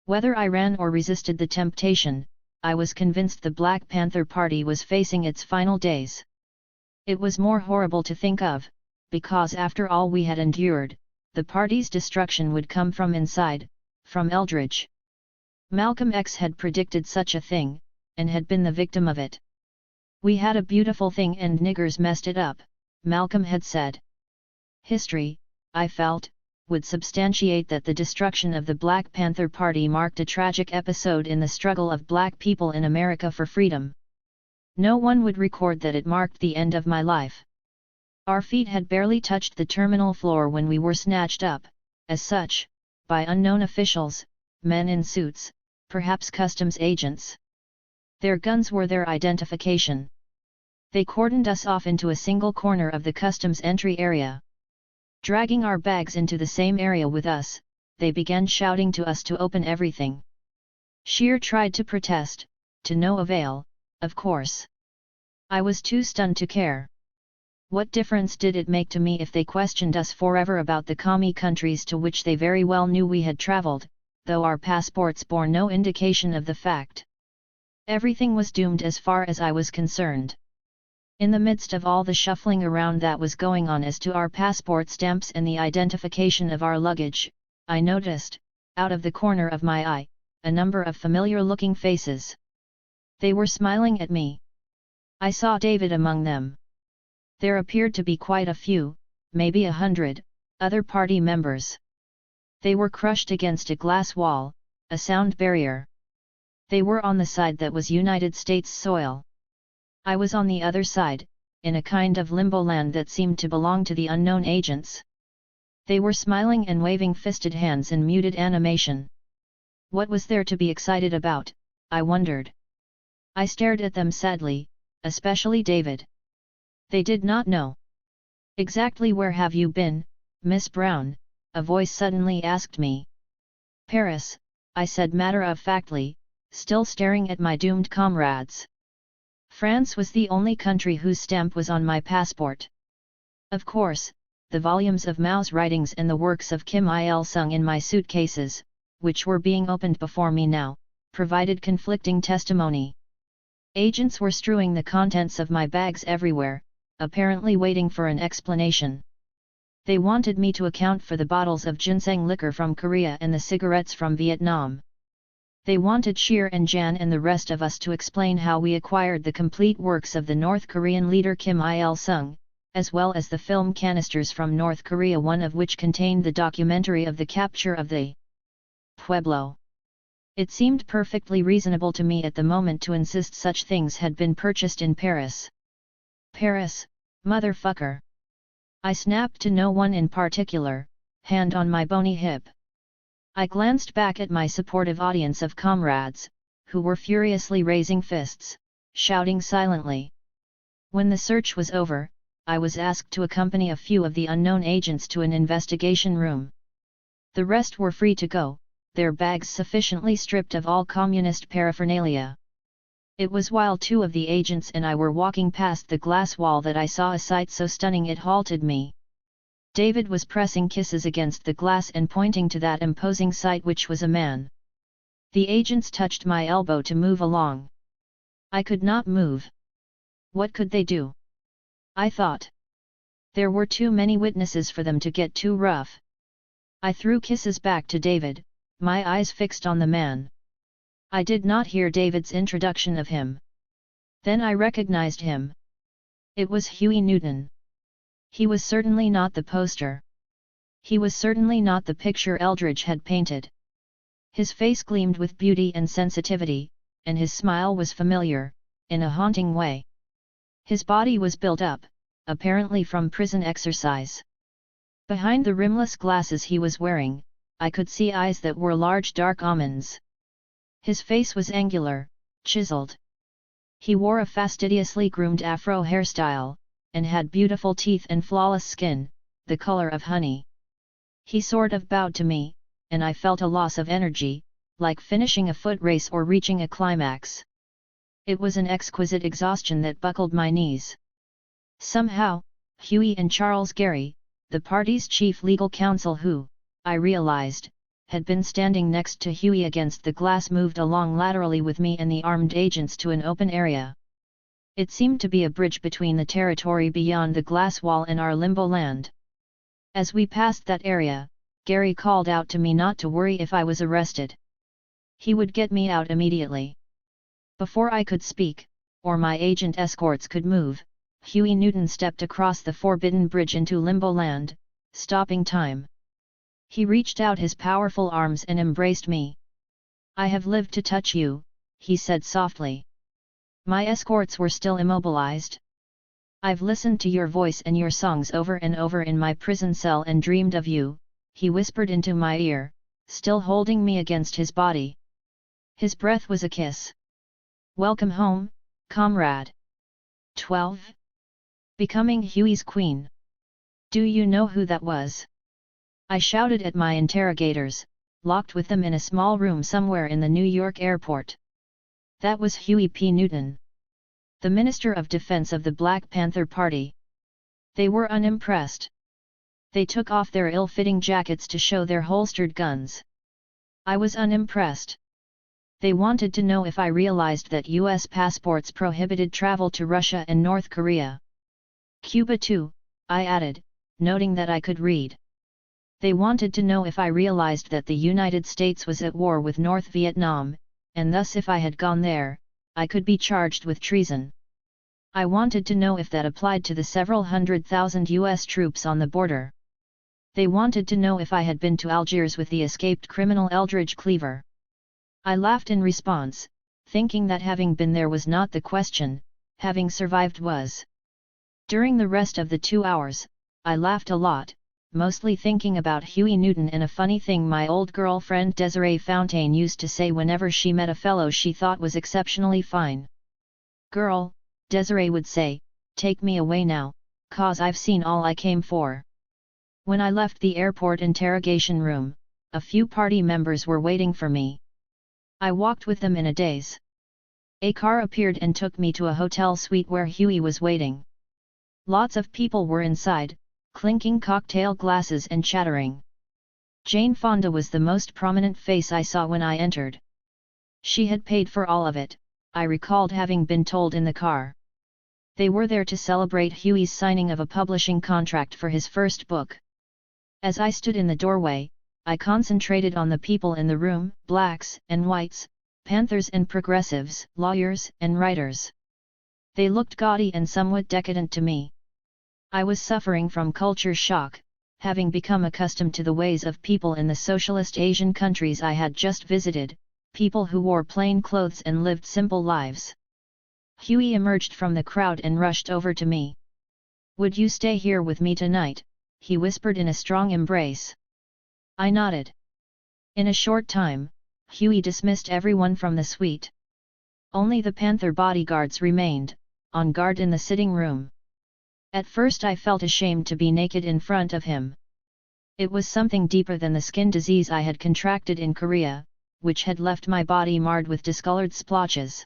Whether I ran or resisted the temptation, I was convinced the Black Panther Party was facing its final days. It was more horrible to think of, because after all we had endured, the party's destruction would come from inside, from Eldridge. Malcolm X had predicted such a thing, and had been the victim of it. "We had a beautiful thing and niggers messed it up," Malcolm had said. History, I felt, would substantiate that the destruction of the Black Panther Party marked a tragic episode in the struggle of black people in America for freedom. No one would record that it marked the end of my life. Our feet had barely touched the terminal floor when we were snatched up, as such, by unknown officials, men in suits, perhaps customs agents. Their guns were their identification. They cordoned us off into a single corner of the customs entry area. Dragging our bags into the same area with us, they began shouting to us to open everything. Shear tried to protest, to no avail, of course. I was too stunned to care. What difference did it make to me if they questioned us forever about the commie countries to which they very well knew we had traveled, though our passports bore no indication of the fact? Everything was doomed as far as I was concerned. In the midst of all the shuffling around that was going on as to our passport stamps and the identification of our luggage, I noticed, out of the corner of my eye, a number of familiar-looking faces. They were smiling at me. I saw David among them. There appeared to be quite a few, maybe 100, other party members. They were crushed against a glass wall, a sound barrier. They were on the side that was United States soil. I was on the other side, in a kind of limbo land that seemed to belong to the unknown agents. They were smiling and waving fisted hands in muted animation. What was there to be excited about, I wondered. I stared at them sadly, especially David. They did not know. "Exactly where have you been, Miss Brown?" a voice suddenly asked me. "Paris," I said matter-of-factly, still staring at my doomed comrades. France was the only country whose stamp was on my passport. Of course, the volumes of Mao's writings and the works of Kim Il-sung in my suitcases, which were being opened before me now, provided conflicting testimony. Agents were strewing the contents of my bags everywhere, apparently waiting for an explanation. They wanted me to account for the bottles of ginseng liquor from Korea and the cigarettes from Vietnam. They wanted Shear and Jan and the rest of us to explain how we acquired the complete works of the North Korean leader Kim Il-sung, as well as the film canisters from North Korea, one of which contained the documentary of the capture of the Pueblo. It seemed perfectly reasonable to me at the moment to insist such things had been purchased in Paris. Paris, motherfucker! I snapped to no one in particular, hand on my bony hip. I glanced back at my supportive audience of comrades, who were furiously raising fists, shouting silently. When the search was over, I was asked to accompany a few of the unknown agents to an investigation room. The rest were free to go, their bags sufficiently stripped of all communist paraphernalia. It was while 2 of the agents and I were walking past the glass wall that I saw a sight so stunning it halted me. David was pressing kisses against the glass and pointing to that imposing sight, which was a man. The agents touched my elbow to move along. I could not move. What could they do? I thought. There were too many witnesses for them to get too rough. I threw kisses back to David, my eyes fixed on the man. I did not hear David's introduction of him. Then I recognized him. It was Huey Newton. He was certainly not the poster. He was certainly not the picture Eldridge had painted. His face gleamed with beauty and sensitivity, and his smile was familiar, in a haunting way. His body was built up, apparently from prison exercise. Behind the rimless glasses he was wearing, I could see eyes that were large dark almonds. His face was angular, chiseled. He wore a fastidiously groomed afro hairstyle, and had beautiful teeth and flawless skin, the color of honey. He sort of bowed to me, and I felt a loss of energy, like finishing a foot race or reaching a climax. It was an exquisite exhaustion that buckled my knees. Somehow, Huey and Charles Gary, the party's chief legal counsel who, I realized, had been standing next to Huey against the glass, moved along laterally with me and the armed agents to an open area. It seemed to be a bridge between the territory beyond the glass wall and our limbo land. As we passed that area, Gary called out to me not to worry if I was arrested. He would get me out immediately. Before I could speak, or my agent escorts could move, Huey Newton stepped across the forbidden bridge into limbo land, stopping time. He reached out his powerful arms and embraced me. "I have lived to touch you," he said softly. My escorts were still immobilized. "I've listened to your voice and your songs over and over in my prison cell and dreamed of you," he whispered into my ear, still holding me against his body. His breath was a kiss. "Welcome home, comrade." 12. Becoming Huey's queen. Do you know who that was? I shouted at my interrogators, locked with them in a small room somewhere in the New York airport. That was Huey P. Newton, the Minister of Defense of the Black Panther Party. They were unimpressed. They took off their ill-fitting jackets to show their holstered guns. I was unimpressed. They wanted to know if I realized that U.S. passports prohibited travel to Russia and North Korea. Cuba too, I added, noting that I could read. They wanted to know if I realized that the United States was at war with North Vietnam, and thus if I had gone there, I could be charged with treason. I wanted to know if that applied to the several 100,000 U.S. troops on the border. They wanted to know if I had been to Algiers with the escaped criminal Eldridge Cleaver. I laughed in response, thinking that having been there was not the question, having survived was. During the rest of the 2 hours, I laughed a lot, mostly thinking about Huey Newton and a funny thing my old girlfriend Desiree Fontaine used to say whenever she met a fellow she thought was exceptionally fine. "Girl," Desiree would say, "take me away now, 'cause I've seen all I came for." When I left the airport interrogation room, a few party members were waiting for me. I walked with them in a daze. A car appeared and took me to a hotel suite where Huey was waiting. Lots of people were inside, clinking cocktail glasses and chattering. Jane Fonda was the most prominent face I saw when I entered. She had paid for all of it, I recalled having been told in the car. They were there to celebrate Huey's signing of a publishing contract for his first book. As I stood in the doorway, I concentrated on the people in the room, blacks and whites, Panthers and progressives, lawyers and writers. They looked gaudy and somewhat decadent to me. I was suffering from culture shock, having become accustomed to the ways of people in the socialist Asian countries I had just visited, people who wore plain clothes and lived simple lives. Huey emerged from the crowd and rushed over to me. "Would you stay here with me tonight?" he whispered in a strong embrace. I nodded. In a short time, Huey dismissed everyone from the suite. Only the Panther bodyguards remained, on guard in the sitting room. At first I felt ashamed to be naked in front of him. It was something deeper than the skin disease I had contracted in Korea, which had left my body marred with discolored splotches.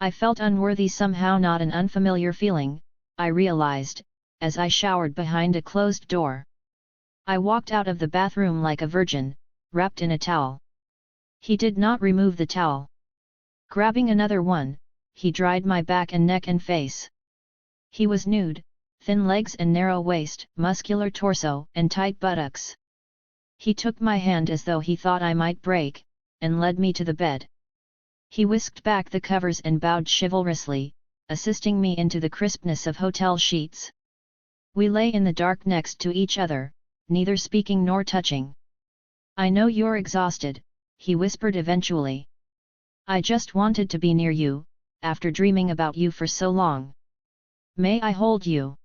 I felt unworthy somehow, not an unfamiliar feeling, I realized, as I showered behind a closed door. I walked out of the bathroom like a virgin, wrapped in a towel. He did not remove the towel. Grabbing another one, he dried my back and neck and face. He was nude, thin legs and narrow waist, muscular torso and tight buttocks. He took my hand as though he thought I might break, and led me to the bed. He whisked back the covers and bowed chivalrously, assisting me into the crispness of hotel sheets. We lay in the dark next to each other, neither speaking nor touching. "I know you're exhausted," he whispered eventually. "I just wanted to be near you, after dreaming about you for so long. May I hold you?"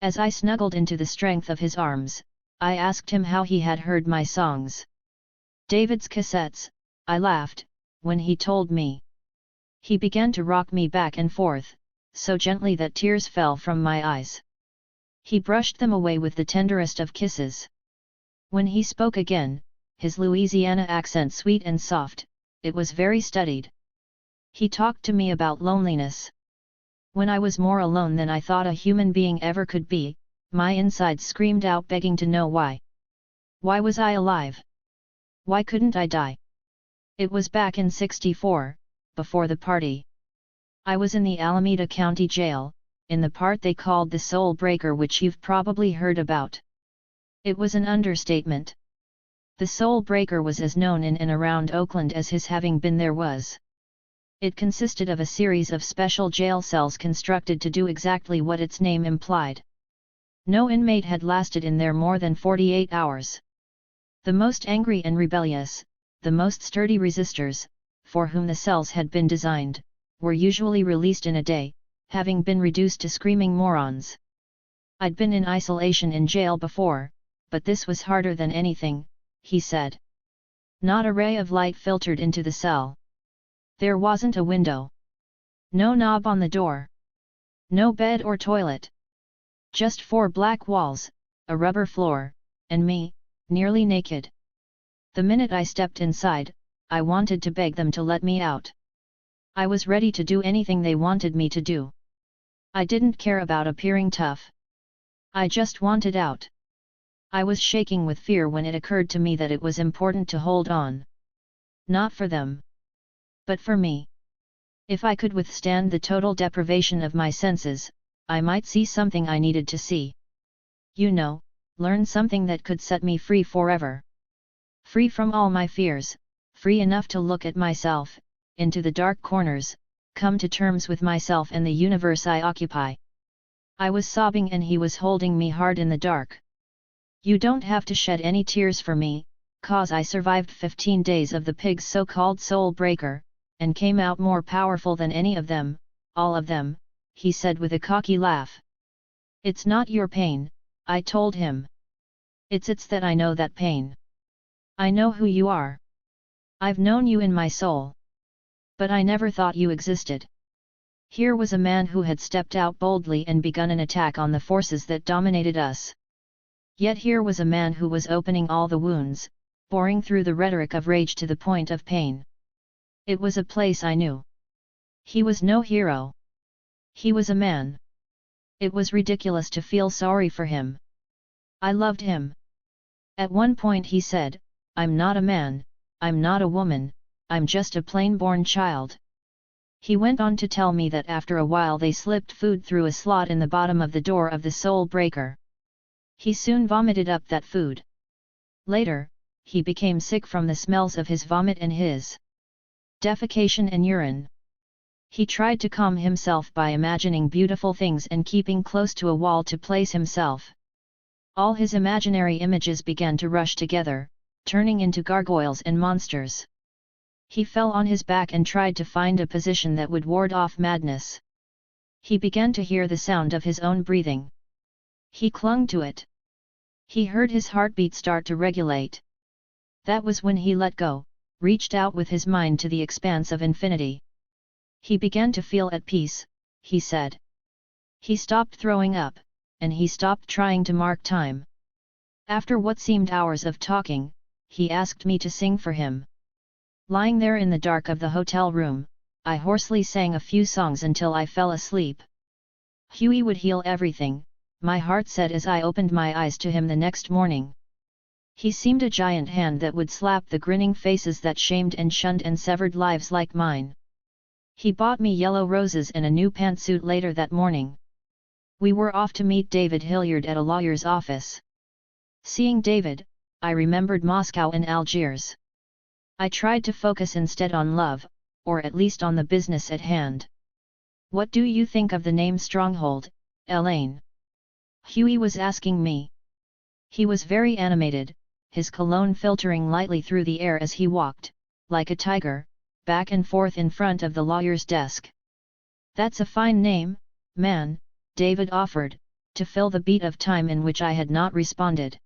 As I snuggled into the strength of his arms, I asked him how he had heard my songs. "David's cassettes," I laughed, when he told me. He began to rock me back and forth, so gently that tears fell from my eyes. He brushed them away with the tenderest of kisses. When he spoke again, his Louisiana accent sweet and soft. It was very studied. He talked to me about loneliness. When I was more alone than I thought a human being ever could be, my insides screamed out begging to know why. Why was I alive? Why couldn't I die? It was back in '64, before the party. I was in the Alameda County Jail, in the part they called the Soul Breaker, which you've probably heard about. It was an understatement. The Soul Breaker was as known in and around Oakland as his having been there was. It consisted of a series of special jail cells constructed to do exactly what its name implied. No inmate had lasted in there more than 48 hours. The most angry and rebellious, the most sturdy resistors, for whom the cells had been designed, were usually released in a day, having been reduced to screaming morons. I'd been in isolation in jail before, but this was harder than anything, he said. Not a ray of light filtered into the cell. There wasn't a window. No knob on the door. No bed or toilet. Just 4 black walls, a rubber floor, and me, nearly naked. The minute I stepped inside, I wanted to beg them to let me out. I was ready to do anything they wanted me to do. I didn't care about appearing tough. I just wanted out. I was shaking with fear when it occurred to me that it was important to hold on. Not for them, but for me. If I could withstand the total deprivation of my senses, I might see something I needed to see. You know, learn something that could set me free forever. Free from all my fears, free enough to look at myself, into the dark corners, come to terms with myself and the universe I occupy. I was sobbing and he was holding me hard in the dark. You don't have to shed any tears for me, 'cause I survived 15 days of the pig's so-called soul breaker, and came out more powerful than any of them, all of them, he said with a cocky laugh. It's not your pain, I told him. It's that I know that pain. I know who you are. I've known you in my soul. But I never thought you existed. Here was a man who had stepped out boldly and begun an attack on the forces that dominated us. Yet here was a man who was opening all the wounds, boring through the rhetoric of rage to the point of pain. It was a place I knew. He was no hero. He was a man. It was ridiculous to feel sorry for him. I loved him. At one point he said, "I'm not a man, I'm not a woman, I'm just a plain-born child." He went on to tell me that after a while they slipped food through a slot in the bottom of the door of the soul breaker. He soon vomited up that food. Later, he became sick from the smells of his vomit and his defecation and urine. He tried to calm himself by imagining beautiful things and keeping close to a wall to place himself. All his imaginary images began to rush together, turning into gargoyles and monsters. He fell on his back and tried to find a position that would ward off madness. He began to hear the sound of his own breathing. He clung to it. He heard his heartbeat start to regulate. That was when he let go, reached out with his mind to the expanse of infinity. He began to feel at peace, he said. He stopped throwing up, and he stopped trying to mark time. After what seemed hours of talking, he asked me to sing for him. Lying there in the dark of the hotel room, I hoarsely sang a few songs until I fell asleep. Huey would heal everything, my heart said as I opened my eyes to him the next morning. He seemed a giant hand that would slap the grinning faces that shamed and shunned and severed lives like mine. He bought me yellow roses and a new pantsuit later that morning. We were off to meet David Hilliard at a lawyer's office. Seeing David, I remembered Moscow and Algiers. I tried to focus instead on love, or at least on the business at hand. "What do you think of the name Stronghold, Elaine?" Huey was asking me. He was very animated, his cologne filtering lightly through the air as he walked, like a tiger, back and forth in front of the lawyer's desk. "That's a fine name, man," David offered, to fill the beat of time in which I had not responded.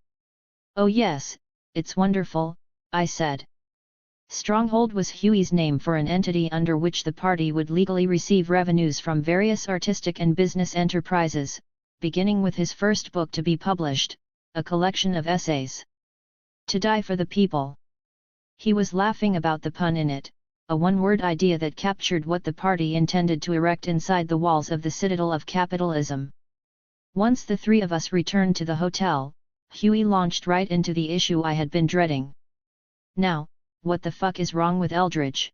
"Oh yes, it's wonderful," I said. Stronghold was Huey's name for an entity under which the party would legally receive revenues from various artistic and business enterprises, beginning with his first book to be published, a collection of essays. "To Die for the People." He was laughing about the pun in it, a one-word idea that captured what the party intended to erect inside the walls of the citadel of capitalism. Once the three of us returned to the hotel, Huey launched right into the issue I had been dreading. "Now, what the fuck is wrong with Eldridge?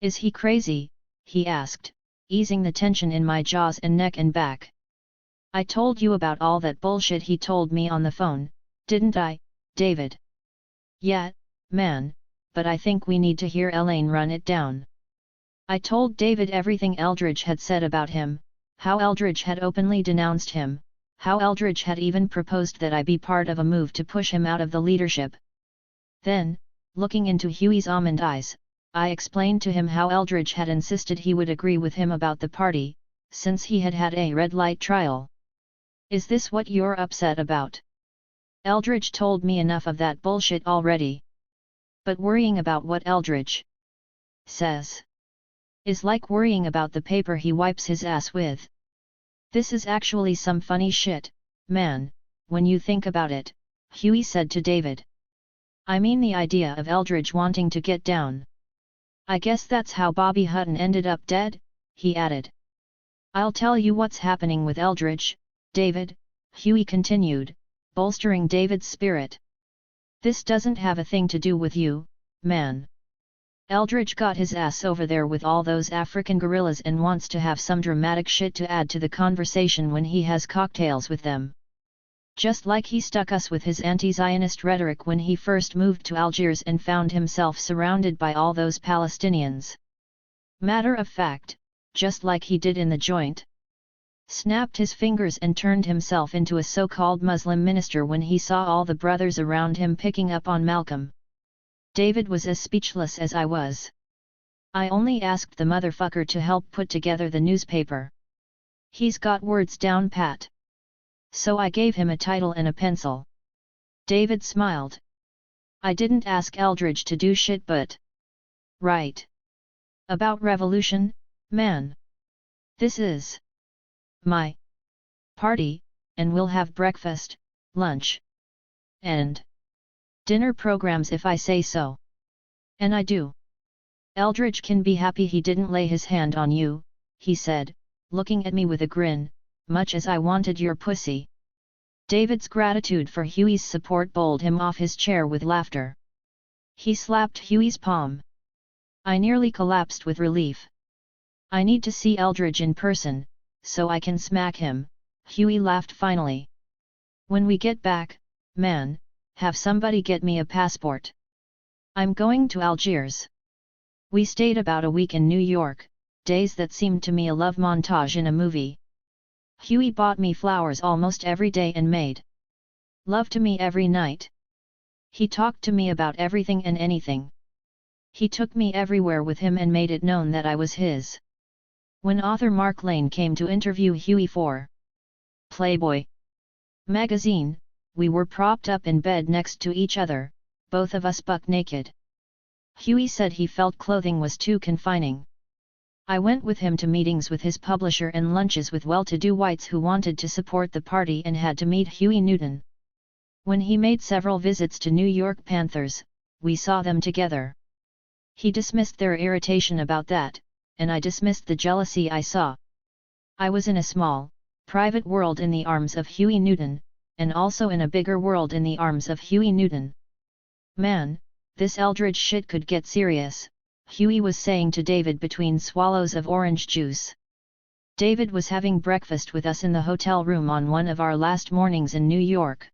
Is he crazy?" he asked, easing the tension in my jaws and neck and back. "I told you about all that bullshit he told me on the phone, didn't I, David?" "Yeah, man, but I think we need to hear Elaine run it down." I told David everything Eldridge had said about him, how Eldridge had openly denounced him, how Eldridge had even proposed that I be part of a move to push him out of the leadership. Then, looking into Huey's almond eyes, I explained to him how Eldridge had insisted he would agree with him about the party, since he had had a red light trial. "Is this what you're upset about? Eldridge told me enough of that bullshit already." "But worrying about what Eldridge says is like worrying about the paper he wipes his ass with. This is actually some funny shit, man, when you think about it," Huey said to David. "I mean the idea of Eldridge wanting to get down. I guess that's how Bobby Hutton ended up dead," he added. "I'll tell you what's happening with Eldridge, David," Huey continued, bolstering David's spirit. "This doesn't have a thing to do with you, man. Eldridge got his ass over there with all those African gorillas and wants to have some dramatic shit to add to the conversation when he has cocktails with them. Just like he stuck us with his anti-Zionist rhetoric when he first moved to Algiers and found himself surrounded by all those Palestinians. Matter of fact, just like he did in the joint. Snapped his fingers and turned himself into a so-called Muslim minister when he saw all the brothers around him picking up on Malcolm." David was as speechless as I was. "I only asked the motherfucker to help put together the newspaper. He's got words down pat. So I gave him a title and a pencil." David smiled. "I didn't ask Eldridge to do shit but..." "Right. About revolution, man. This is my party, and we'll have breakfast, lunch, and dinner programs if I say so. And I do. Eldridge can be happy he didn't lay his hand on you," he said, looking at me with a grin, "much as I wanted your pussy." David's gratitude for Huey's support bowled him off his chair with laughter. He slapped Huey's palm. I nearly collapsed with relief. "I need to see Eldridge in person, so I can smack him," Huey laughed finally. "When we get back, man, have somebody get me a passport. I'm going to Algiers." We stayed about a week in New York, days that seemed to me a love montage in a movie. Huey bought me flowers almost every day and made love to me every night. He talked to me about everything and anything. He took me everywhere with him and made it known that I was his. When author Mark Lane came to interview Huey for Playboy magazine, we were propped up in bed next to each other, both of us buck naked. Huey said he felt clothing was too confining. I went with him to meetings with his publisher and lunches with well-to-do whites who wanted to support the party and had to meet Huey Newton. When he made several visits to New York Panthers, we saw them together. He dismissed their irritation about that, and I dismissed the jealousy I saw. I was in a small, private world in the arms of Huey Newton, and also in a bigger world in the arms of Huey Newton. "Man, this Eldridge shit could get serious," Huey was saying to David between swallows of orange juice. David was having breakfast with us in the hotel room on one of our last mornings in New York.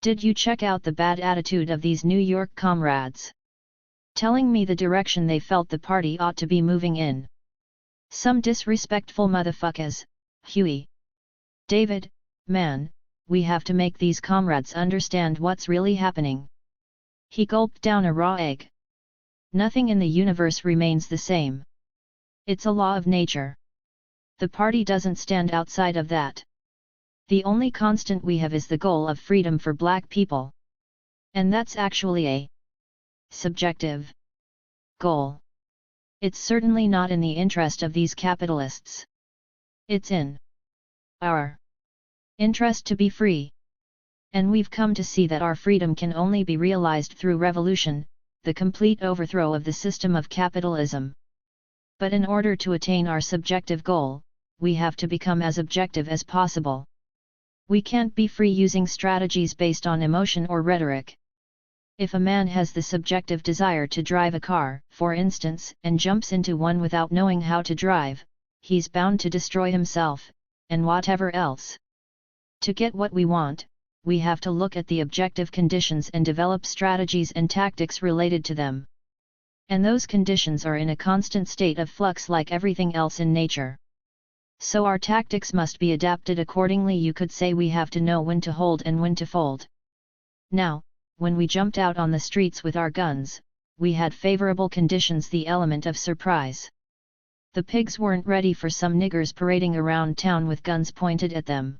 "Did you check out the bad attitude of these New York comrades? Telling me the direction they felt the party ought to be moving in. Some disrespectful motherfuckers, Huey." "David, man, we have to make these comrades understand what's really happening." He gulped down a raw egg. "Nothing in the universe remains the same. It's a law of nature. The party doesn't stand outside of that. The only constant we have is the goal of freedom for black people. And that's actually a subjective goal. It's certainly not in the interest of these capitalists. It's in our interest to be free. And we've come to see that our freedom can only be realized through revolution, the complete overthrow of the system of capitalism. But in order to attain our subjective goal, we have to become as objective as possible. We can't be free using strategies based on emotion or rhetoric. If a man has the subjective desire to drive a car, for instance, and jumps into one without knowing how to drive, he's bound to destroy himself, and whatever else. To get what we want, we have to look at the objective conditions and develop strategies and tactics related to them. And those conditions are in a constant state of flux like everything else in nature. So our tactics must be adapted accordingly. You could say we have to know when to hold and when to fold. Now, when we jumped out on the streets with our guns, we had favorable conditions, the element of surprise. The pigs weren't ready for some niggers parading around town with guns pointed at them.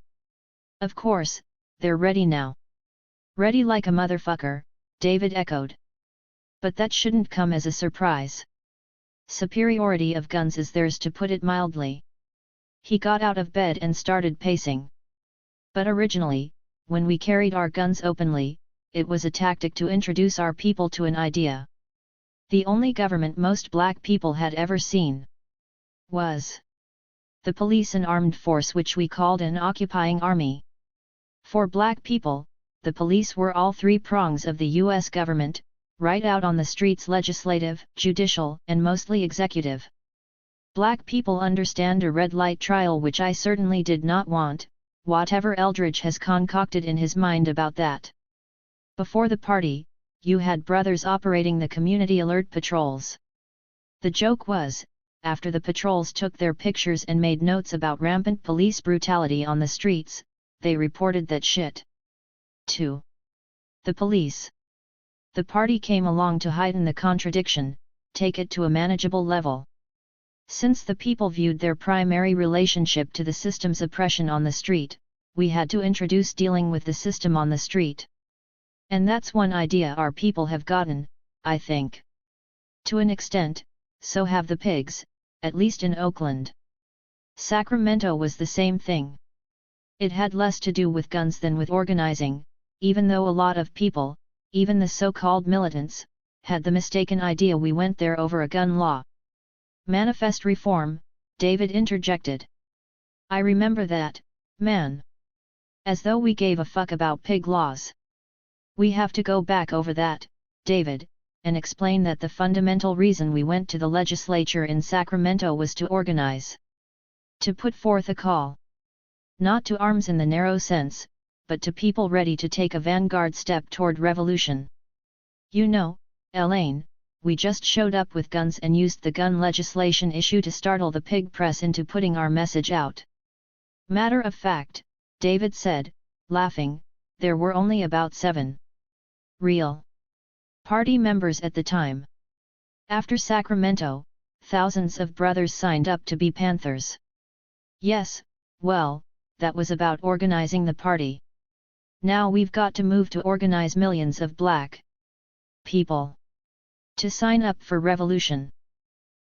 Of course, they're ready now. Ready like a motherfucker, David echoed. But that shouldn't come as a surprise. Superiority of guns is theirs, to put it mildly. He got out of bed and started pacing. But originally, when we carried our guns openly, it was a tactic to introduce our people to an idea. The only government most black people had ever seen was the police, an armed force which we called an occupying army. For black people, the police were all three prongs of the US government, right out on the streets: legislative, judicial, and mostly executive. Black people understand a red light trial, which I certainly did not want, whatever Eldridge has concocted in his mind about that. Before the party, you had brothers operating the community alert patrols. The joke was, after the patrols took their pictures and made notes about rampant police brutality on the streets, they reported that shit to the police. The party came along to heighten the contradiction, take it to a manageable level. Since the people viewed their primary relationship to the system's oppression on the street, we had to introduce dealing with the system on the street. And that's one idea our people have gotten, I think. To an extent, so have the pigs, at least in Oakland. Sacramento was the same thing. It had less to do with guns than with organizing, even though a lot of people, even the so-called militants, had the mistaken idea we went there over a gun law. Manifest reform, David interjected. I remember that, man. As though we gave a fuck about pig laws. We have to go back over that, David, and explain that the fundamental reason we went to the legislature in Sacramento was to organize. To put forth a call. Not to arms in the narrow sense, but to people ready to take a vanguard step toward revolution. You know, Elaine, we just showed up with guns and used the gun legislation issue to startle the pig press into putting our message out. Matter of fact, David said, laughing, there were only about 7 real party members at the time. After Sacramento, thousands of brothers signed up to be Panthers. Yes, well, that was about organizing the party. Now we've got to move to organize millions of black people to sign up for revolution.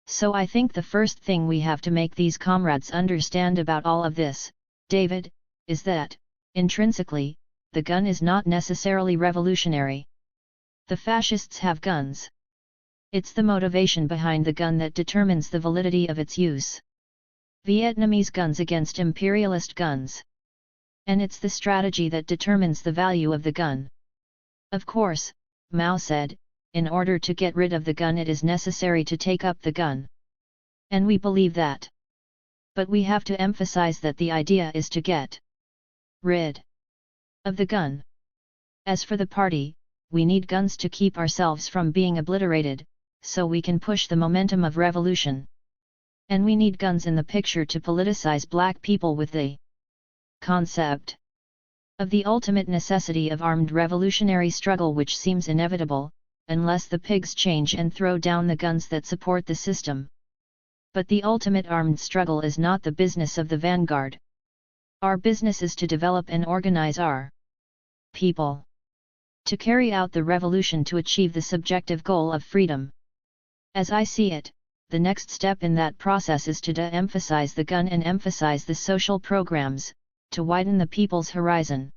So I think the first thing we have to make these comrades understand about all of this, David, is that, intrinsically, the gun is not necessarily revolutionary. The fascists have guns. It's the motivation behind the gun that determines the validity of its use. Vietnamese guns against imperialist guns. And it's the strategy that determines the value of the gun. Of course, Mao said, in order to get rid of the gun it is necessary to take up the gun. And we believe that. But we have to emphasize that the idea is to get rid of the gun. As for the party, we need guns to keep ourselves from being obliterated, so we can push the momentum of revolution. And we need guns in the picture to politicize black people with the concept of the ultimate necessity of armed revolutionary struggle, which seems inevitable, unless the pigs change and throw down the guns that support the system. But the ultimate armed struggle is not the business of the vanguard. Our business is to develop and organize our people to carry out the revolution to achieve the subjective goal of freedom. As I see it, the next step in that process is to de-emphasize the gun and emphasize the social programs, to widen the people's horizon.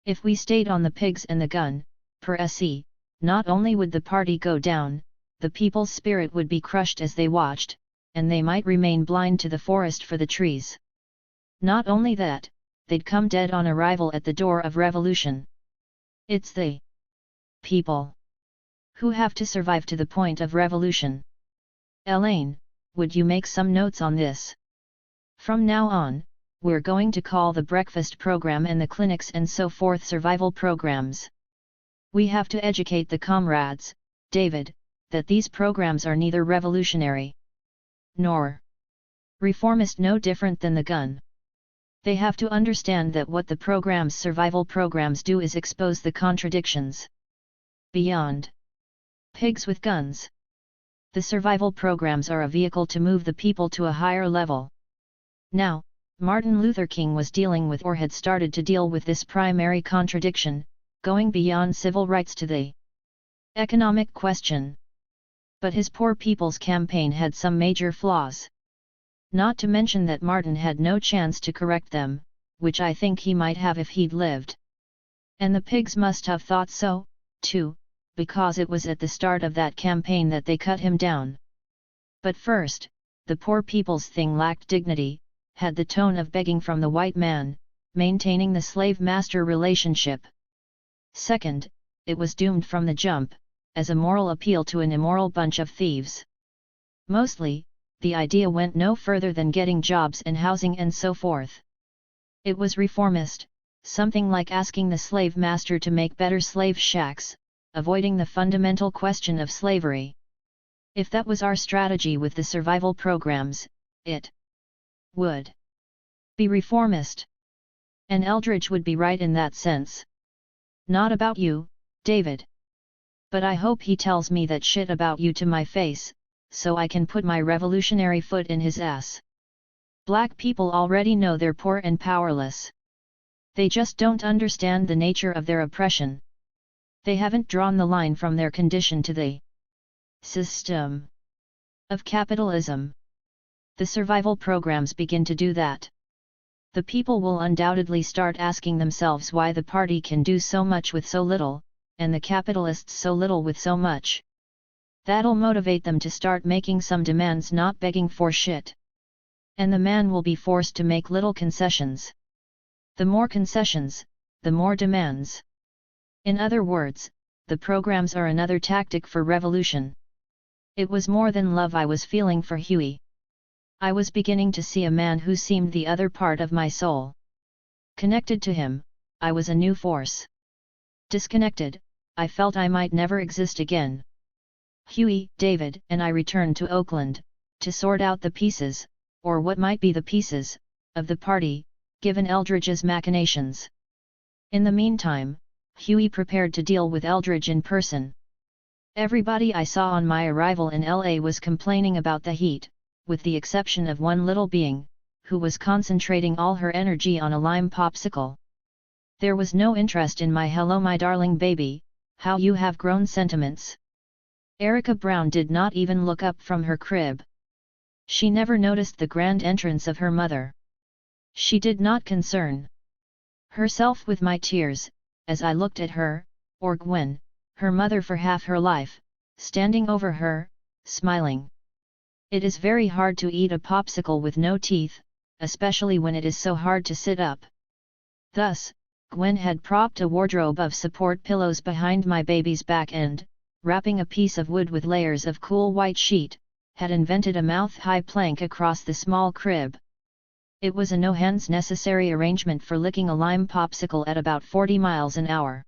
If we stayed on the pigs and the gun, per se, not only would the party go down, the people's spirit would be crushed as they watched, and they might remain blind to the forest for the trees. Not only that, they'd come dead on arrival at the door of revolution. It's the people who have to survive to the point of revolution. Elaine, would you make some notes on this? From now on, we're going to call the breakfast program and the clinics and so forth survival programs. We have to educate the comrades, David, that these programs are neither revolutionary nor reformist, no different than the gun. They have to understand that what the survival programs do is expose the contradictions beyond pigs with guns. The survival programs are a vehicle to move the people to a higher level. Now, Martin Luther King was dealing with or had started to deal with this primary contradiction, going beyond civil rights to the economic question. But his Poor People's Campaign had some major flaws. Not to mention that Martin had no chance to correct them, which I think he might have if he'd lived. And the pigs must have thought so, too, because it was at the start of that campaign that they cut him down. But first, the poor people's thing lacked dignity, had the tone of begging from the white man, maintaining the slave-master relationship. Second, it was doomed from the jump, as a moral appeal to an immoral bunch of thieves. Mostly, the idea went no further than getting jobs and housing and so forth. It was reformist, something like asking the slave master to make better slave shacks, avoiding the fundamental question of slavery. If that was our strategy with the survival programs, it would be reformist. And Eldridge would be right in that sense. Not about you, David. But I hope he tells me that shit about you to my face, so I can put my revolutionary foot in his ass. Black people already know they're poor and powerless. They just don't understand the nature of their oppression. They haven't drawn the line from their condition to the system of capitalism. The survival programs begin to do that. The people will undoubtedly start asking themselves why the party can do so much with so little, and the capitalists so little with so much. That'll motivate them to start making some demands, not begging for shit. And the man will be forced to make little concessions. The more concessions, the more demands. In other words, the programs are another tactic for revolution. It was more than love I was feeling for Huey. I was beginning to see a man who seemed the other part of my soul. Connected to him, I was a new force. Disconnected, I felt I might never exist again. Huey, David, and I returned to Oakland, to sort out the pieces, or what might be the pieces, of the party, given Eldridge's machinations. In the meantime, Huey prepared to deal with Eldridge in person. Everybody I saw on my arrival in LA was complaining about the heat, with the exception of one little being, who was concentrating all her energy on a lime popsicle. There was no interest in my "Hello my darling baby, how you have grown" sentiments. Erica Brown did not even look up from her crib. She never noticed the grand entrance of her mother. She did not concern herself with my tears, as I looked at her, or Gwen, her mother for half her life, standing over her, smiling. It is very hard to eat a popsicle with no teeth, especially when it is so hard to sit up. Thus, Gwen had propped a wardrobe of support pillows behind my baby's back and, wrapping a piece of wood with layers of cool white sheet, had invented a mouth-high plank across the small crib. It was a no-hands necessary arrangement for licking a lime popsicle at about 40 miles an hour.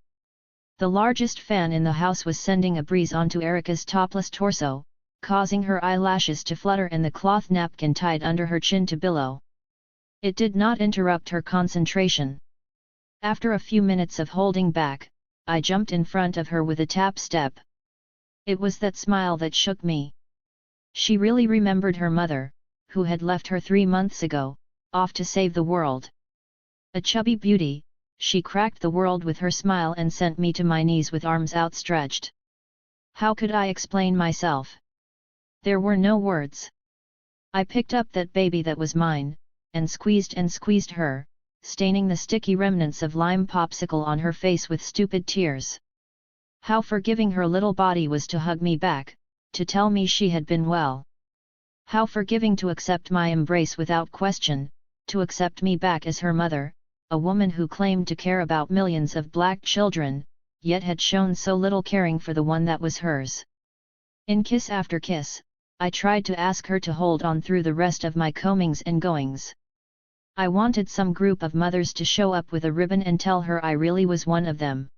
The largest fan in the house was sending a breeze onto Erica's topless torso, causing her eyelashes to flutter and the cloth napkin tied under her chin to billow. It did not interrupt her concentration. After a few minutes of holding back, I jumped in front of her with a tap step. It was that smile that shook me. She really remembered her mother, who had left her 3 months ago, off to save the world. A chubby beauty, she cracked the world with her smile and sent me to my knees with arms outstretched. How could I explain myself? There were no words. I picked up that baby that was mine, and squeezed her, staining the sticky remnants of lime popsicle on her face with stupid tears. How forgiving her little body was to hug me back, to tell me she had been well. How forgiving to accept my embrace without question, to accept me back as her mother, a woman who claimed to care about millions of black children, yet had shown so little caring for the one that was hers. In kiss after kiss, I tried to ask her to hold on through the rest of my comings and goings. I wanted some group of mothers to show up with a ribbon and tell her I really was one of them.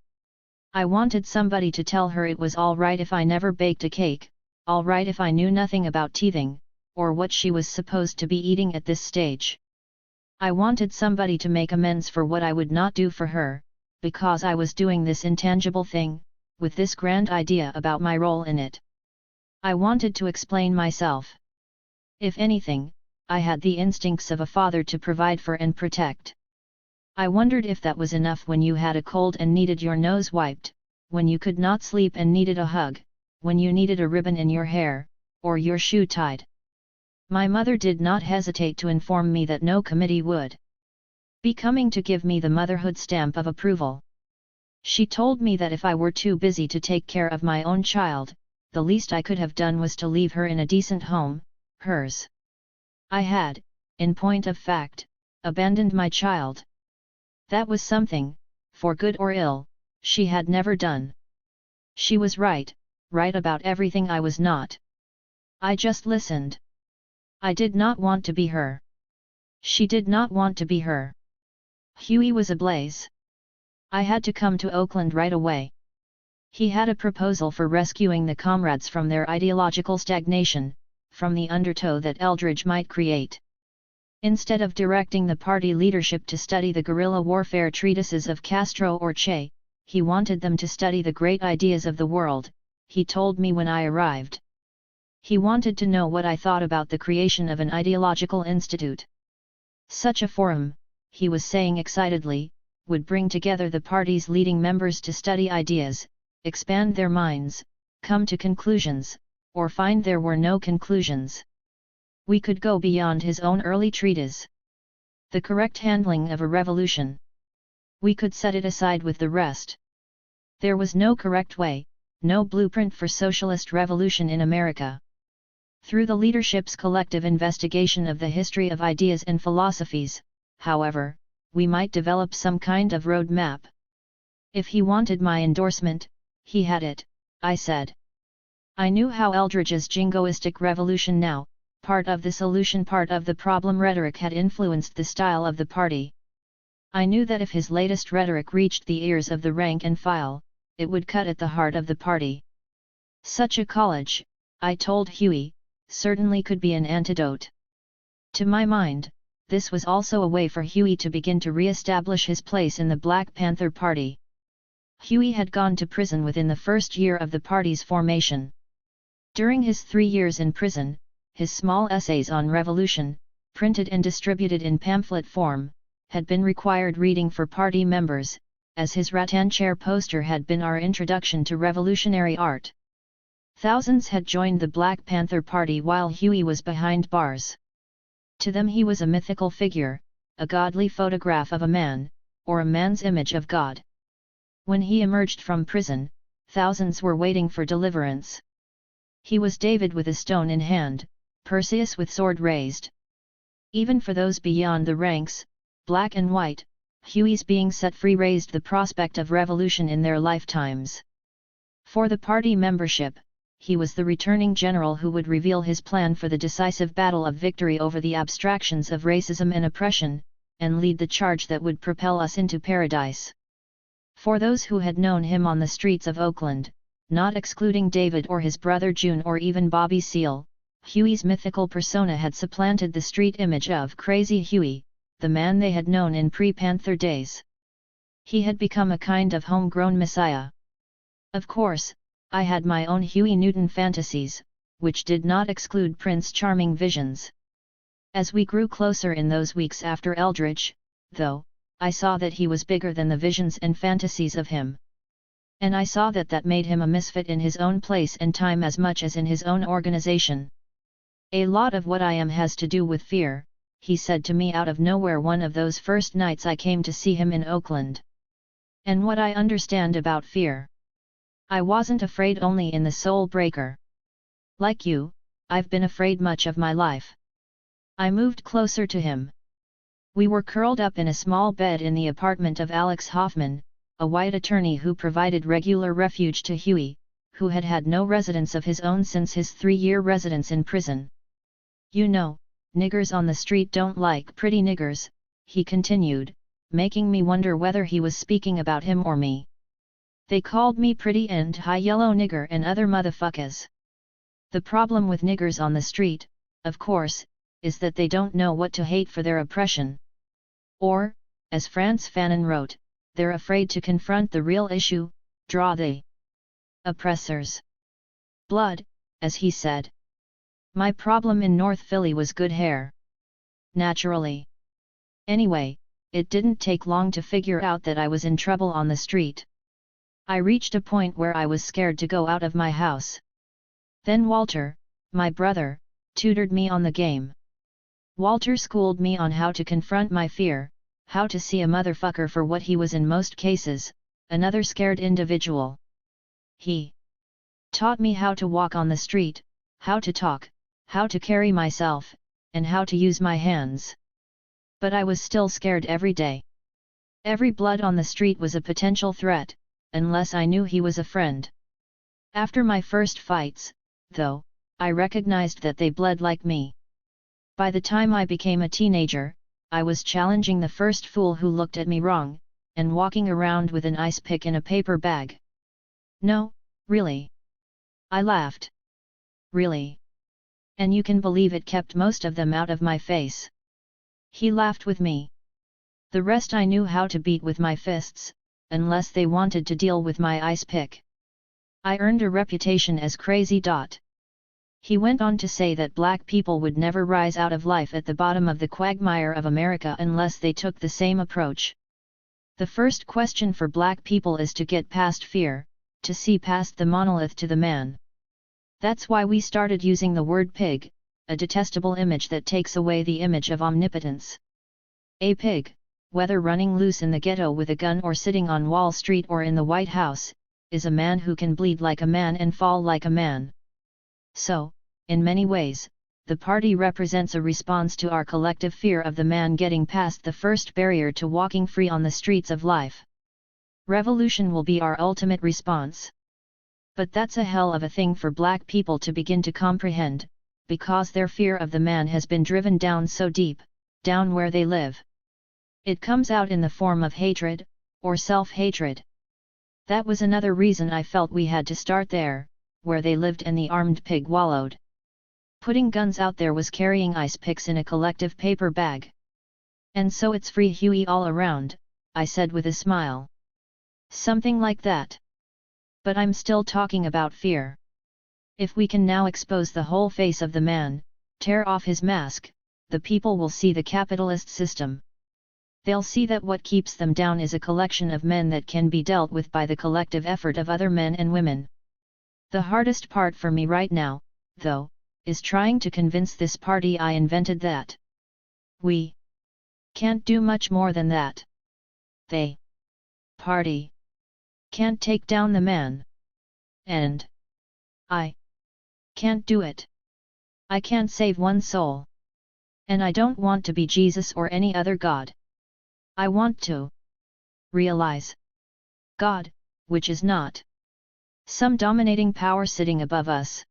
I wanted somebody to tell her it was all right if I never baked a cake, all right if I knew nothing about teething, or what she was supposed to be eating at this stage. I wanted somebody to make amends for what I would not do for her, because I was doing this intangible thing, with this grand idea about my role in it. I wanted to explain myself. If anything, I had the instincts of a father to provide for and protect. I wondered if that was enough when you had a cold and needed your nose wiped, when you could not sleep and needed a hug, when you needed a ribbon in your hair, or your shoe tied. My mother did not hesitate to inform me that no committee would be coming to give me the motherhood stamp of approval. She told me that if I were too busy to take care of my own child, the least I could have done was to leave her in a decent home, hers. I had, in point of fact, abandoned my child. That was something, for good or ill, she had never done. She was right, right about everything I was not. I just listened. I did not want to be her. She did not want to be her. Huey was ablaze. I had to come to Oakland right away. He had a proposal for rescuing the comrades from their ideological stagnation, from the undertow that Eldridge might create. Instead of directing the party leadership to study the guerrilla warfare treatises of Castro or Che, he wanted them to study the great ideas of the world, he told me when I arrived. He wanted to know what I thought about the creation of an ideological institute. Such a forum, he was saying excitedly, would bring together the party's leading members to study ideas, expand their minds, come to conclusions, or find there were no conclusions. We could go beyond his own early treatise. The correct handling of a revolution. We could set it aside with the rest. There was no correct way, no blueprint for socialist revolution in America. Through the leadership's collective investigation of the history of ideas and philosophies, however, we might develop some kind of road map. If he wanted my endorsement, he had it, I said. I knew how Eldridge's jingoistic revolution now, part of the solution part of the problem rhetoric had influenced the style of the party. I knew that if his latest rhetoric reached the ears of the rank and file, it would cut at the heart of the party. Such a college, I told Huey, certainly could be an antidote. To my mind, this was also a way for Huey to begin to re-establish his place in the Black Panther Party. Huey had gone to prison within the first year of the party's formation. During his 3 years in prison, his small essays on revolution, printed and distributed in pamphlet form, had been required reading for party members, as his rattan chair poster had been our introduction to revolutionary art. Thousands had joined the Black Panther Party while Huey was behind bars. To them he was a mythical figure, a godly photograph of a man, or a man's image of God. When he emerged from prison, thousands were waiting for deliverance. He was David with a stone in hand, Perseus with sword raised. Even for those beyond the ranks, black and white, Huey's being set free raised the prospect of revolution in their lifetimes. For the party membership, he was the returning general who would reveal his plan for the decisive battle of victory over the abstractions of racism and oppression, and lead the charge that would propel us into paradise. For those who had known him on the streets of Oakland, not excluding David or his brother June or even Bobby Seale, Huey's mythical persona had supplanted the street image of Crazy Huey, the man they had known in pre-Panther days. He had become a kind of homegrown messiah. Of course, I had my own Huey Newton fantasies, which did not exclude Prince Charming visions. As we grew closer in those weeks after Eldridge, though, I saw that he was bigger than the visions and fantasies of him. And I saw that that made him a misfit in his own place and time as much as in his own organization. A lot of what I am has to do with fear, he said to me out of nowhere one of those first nights I came to see him in Oakland. And what I understand about fear. I wasn't afraid only in the soul breaker. Like you, I've been afraid much of my life. I moved closer to him. We were curled up in a small bed in the apartment of Alex Hoffman, a white attorney who provided regular refuge to Huey, who had had no residence of his own since his 3-year residence in prison. You know, niggers on the street don't like pretty niggers, he continued, making me wonder whether he was speaking about him or me. They called me pretty and high yellow nigger and other motherfuckers. The problem with niggers on the street, of course, is that they don't know what to hate for their oppression. Or, as Frantz Fanon wrote, they're afraid to confront the real issue, draw the oppressors' blood, as he said. My problem in North Philly was good hair. Naturally. Anyway, it didn't take long to figure out that I was in trouble on the street. I reached a point where I was scared to go out of my house. Then Walter, my brother, tutored me on the game. Walter schooled me on how to confront my fear, how to see a motherfucker for what he was in most cases, another scared individual. He taught me how to walk on the street, how to talk, how to carry myself, and how to use my hands. But I was still scared every day. Every blood on the street was a potential threat, unless I knew he was a friend. After my first fights, though, I recognized that they bled like me. By the time I became a teenager, I was challenging the first fool who looked at me wrong, and walking around with an ice pick in a paper bag. No, really. I laughed. Really. And you can believe it kept most of them out of my face. He laughed with me. The rest I knew how to beat with my fists, unless they wanted to deal with my ice pick. I earned a reputation as crazy. He went on to say that black people would never rise out of life at the bottom of the quagmire of America unless they took the same approach. The first question for black people is to get past fear, to see past the monolith to the man. That's why we started using the word pig, a detestable image that takes away the image of omnipotence. A pig, whether running loose in the ghetto with a gun or sitting on Wall Street or in the White House, is a man who can bleed like a man and fall like a man. So, in many ways, the party represents a response to our collective fear of the man getting past the first barrier to walking free on the streets of life. Revolution will be our ultimate response. But that's a hell of a thing for black people to begin to comprehend, because their fear of the man has been driven down so deep, down where they live. It comes out in the form of hatred, or self-hatred. That was another reason I felt we had to start there, where they lived and the armed pig wallowed. Putting guns out there was carrying ice picks in a collective paper bag. And so it's free Huey all around, I said with a smile. Something like that. But I'm still talking about fear. If we can now expose the whole face of the man, tear off his mask, the people will see the capitalist system. They'll see that what keeps them down is a collection of men that can be dealt with by the collective effort of other men and women. The hardest part for me right now, though, is trying to convince this party I invented that we can't do much more than that. They party can't take down the man. And I can't do it. I can't save one soul. And I don't want to be Jesus or any other God. I want to realize God, which is not some dominating power sitting above us.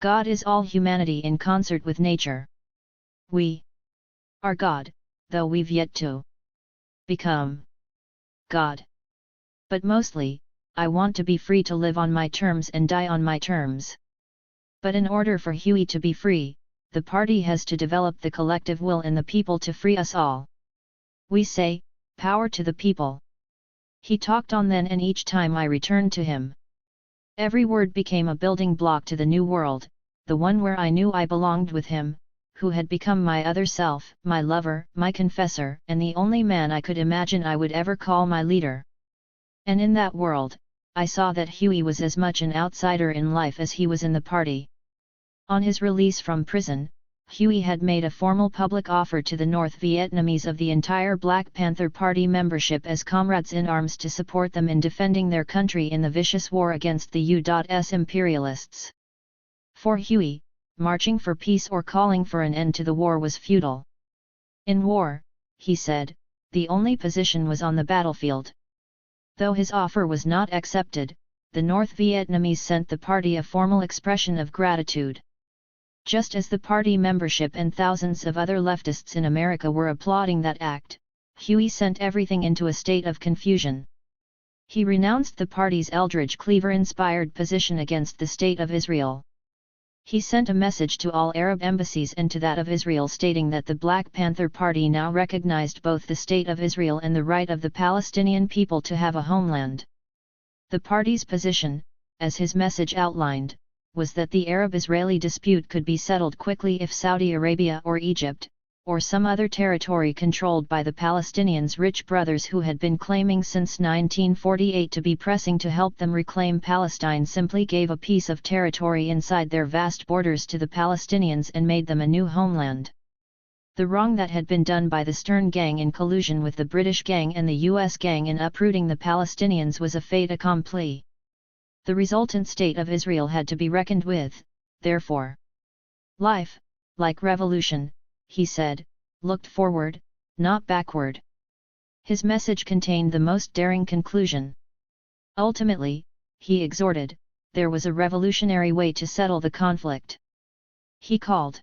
God is all humanity in concert with nature. We are God, though we've yet to become God. But mostly, I want to be free to live on my terms and die on my terms. But in order for Huey to be free, the party has to develop the collective will in the people to free us all. We say, power to the people. He talked on then, and each time I returned to him, every word became a building block to the new world, the one where I knew I belonged with him, who had become my other self, my lover, my confessor, and the only man I could imagine I would ever call my leader. And in that world, I saw that Huey was as much an outsider in life as he was in the party. On his release from prison, Huey had made a formal public offer to the North Vietnamese of the entire Black Panther Party membership as comrades in arms to support them in defending their country in the vicious war against the U.S. imperialists. For Huey, marching for peace or calling for an end to the war was futile. In war, he said, the only position was on the battlefield. Though his offer was not accepted, the North Vietnamese sent the party a formal expression of gratitude. Just as the party membership and thousands of other leftists in America were applauding that act, Huey sent everything into a state of confusion. He renounced the party's Eldridge Cleaver-inspired position against the State of Israel. He sent a message to all Arab embassies and to that of Israel stating that the Black Panther Party now recognized both the State of Israel and the right of the Palestinian people to have a homeland. The party's position, as his message outlined, was that the Arab-Israeli dispute could be settled quickly if Saudi Arabia or Egypt, or some other territory controlled by the Palestinians' rich brothers who had been claiming since 1948 to be pressing to help them reclaim Palestine simply gave a piece of territory inside their vast borders to the Palestinians and made them a new homeland. The wrong that had been done by the Stern Gang in collusion with the British Gang and the US Gang in uprooting the Palestinians was a fait accompli. The resultant State of Israel had to be reckoned with, therefore. Life, like revolution, he said, looked forward, not backward. His message contained the most daring conclusion. Ultimately, he exhorted, there was a revolutionary way to settle the conflict. He called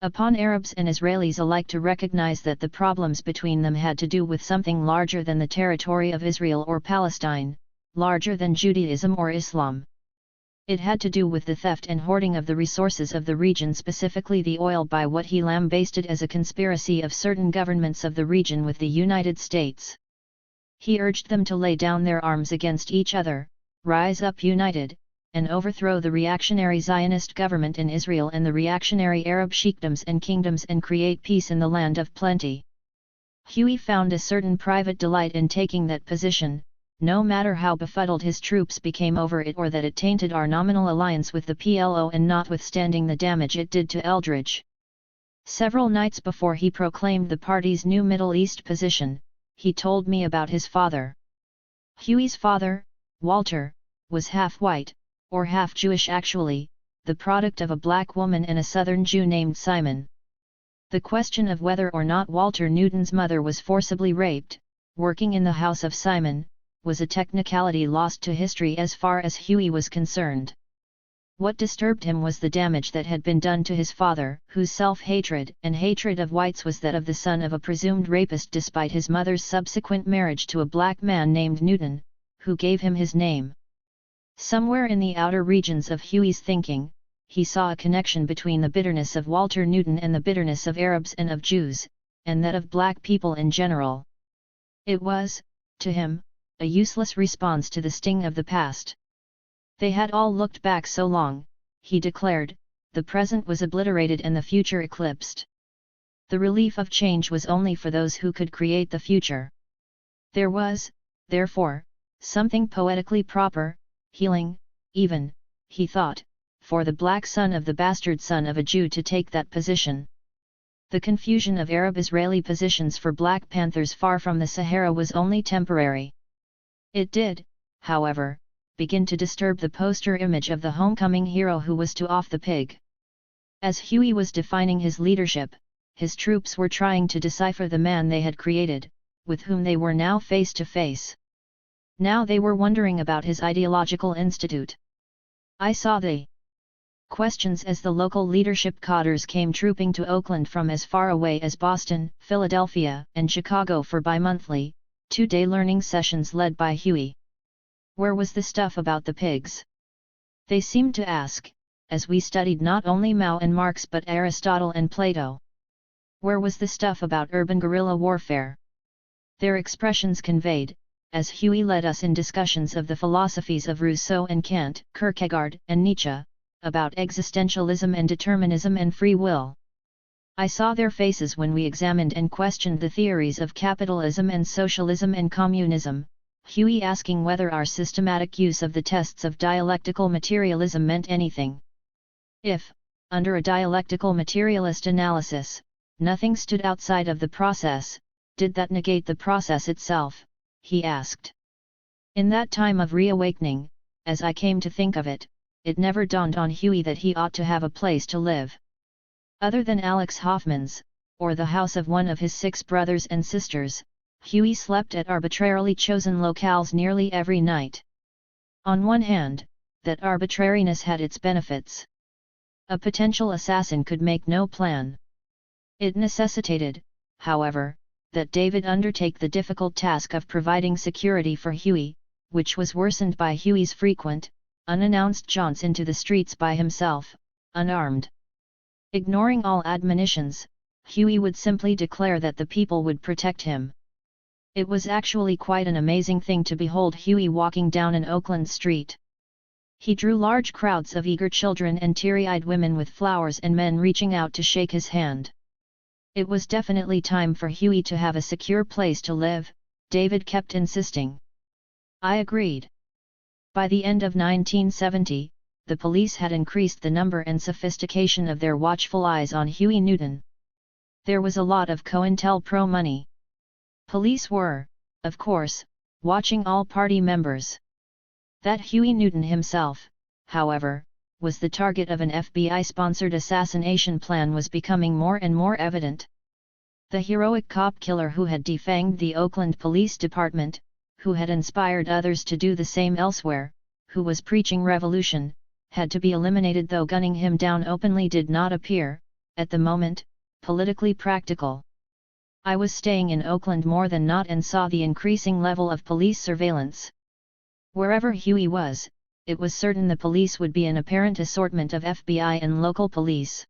upon Arabs and Israelis alike to recognize that the problems between them had to do with something larger than the territory of Israel or Palestine, larger than Judaism or Islam. It had to do with the theft and hoarding of the resources of the region, specifically the oil, by what he lambasted as a conspiracy of certain governments of the region with the United States. He urged them to lay down their arms against each other, rise up united, and overthrow the reactionary Zionist government in Israel and the reactionary Arab sheikdoms and kingdoms and create peace in the land of plenty. Huey found a certain private delight in taking that position, no matter how befuddled his troops became over it or that it tainted our nominal alliance with the PLO and notwithstanding the damage it did to Eldridge. Several nights before he proclaimed the party's new Middle East position, he told me about his father. Huey's father, Walter, was half white, or half Jewish actually, the product of a black woman and a Southern Jew named Simon. The question of whether or not Walter Newton's mother was forcibly raped, working in the house of Simon, was a technicality lost to history as far as Huey was concerned. What disturbed him was the damage that had been done to his father, whose self-hatred and hatred of whites was that of the son of a presumed rapist, despite his mother's subsequent marriage to a black man named Newton, who gave him his name. Somewhere in the outer regions of Huey's thinking, he saw a connection between the bitterness of Walter Newton and the bitterness of Arabs and of Jews, and that of black people in general. It was, to him, a useless response to the sting of the past. They had all looked back so long, he declared, the present was obliterated and the future eclipsed. The relief of change was only for those who could create the future. There was, therefore, something poetically proper, healing, even, he thought, for the black son of the bastard son of a Jew to take that position. The confusion of Arab-Israeli positions for Black Panthers far from the Sahara was only temporary. It did, however, begin to disturb the poster image of the homecoming hero who was to off the pig. As Huey was defining his leadership, his troops were trying to decipher the man they had created, with whom they were now face to face. Now they were wondering about his ideological institute. I saw the questions as the local leadership cadres came trooping to Oakland from as far away as Boston, Philadelphia, and Chicago for bi-monthly, two-day learning sessions led by Huey. Where was the stuff about the pigs? They seemed to ask, as we studied not only Mao and Marx but Aristotle and Plato. Where was the stuff about urban guerrilla warfare? Their expressions conveyed, as Huey led us in discussions of the philosophies of Rousseau and Kant, Kierkegaard and Nietzsche, about existentialism and determinism and free will. I saw their faces when we examined and questioned the theories of capitalism and socialism and communism, Huey asking whether our systematic use of the tests of dialectical materialism meant anything. If, under a dialectical materialist analysis, nothing stood outside of the process. Did that negate the process itself? He asked. In that time of reawakening, as I came to think of it, it never dawned on Huey that he ought to have a place to live. Other than Alex Hoffman's, or the house of one of his 6 brothers and sisters, Huey slept at arbitrarily chosen locales nearly every night. On one hand, that arbitrariness had its benefits. A potential assassin could make no plan. It necessitated, however, that David undertake the difficult task of providing security for Huey, which was worsened by Huey's frequent, unannounced jaunts into the streets by himself, unarmed. Ignoring all admonitions, Huey would simply declare that the people would protect him. It was actually quite an amazing thing to behold Huey walking down an Oakland street. He drew large crowds of eager children and teary-eyed women with flowers and men reaching out to shake his hand. It was definitely time for Huey to have a secure place to live, David kept insisting. I agreed. By the end of 1970, the police had increased the number and sophistication of their watchful eyes on Huey Newton. There was a lot of COINTELPRO money. Police were, of course, watching all party members. That Huey Newton himself, however, was the target of an FBI-sponsored assassination plan was becoming more and more evident. The heroic cop killer who had defanged the Oakland Police Department, who had inspired others to do the same elsewhere, who was preaching revolution, had to be eliminated, though gunning him down openly did not appear, at the moment, politically practical. I was staying in Oakland more than not and saw the increasing level of police surveillance. Wherever Huey was, it was certain the police would be an apparent assortment of FBI and local police.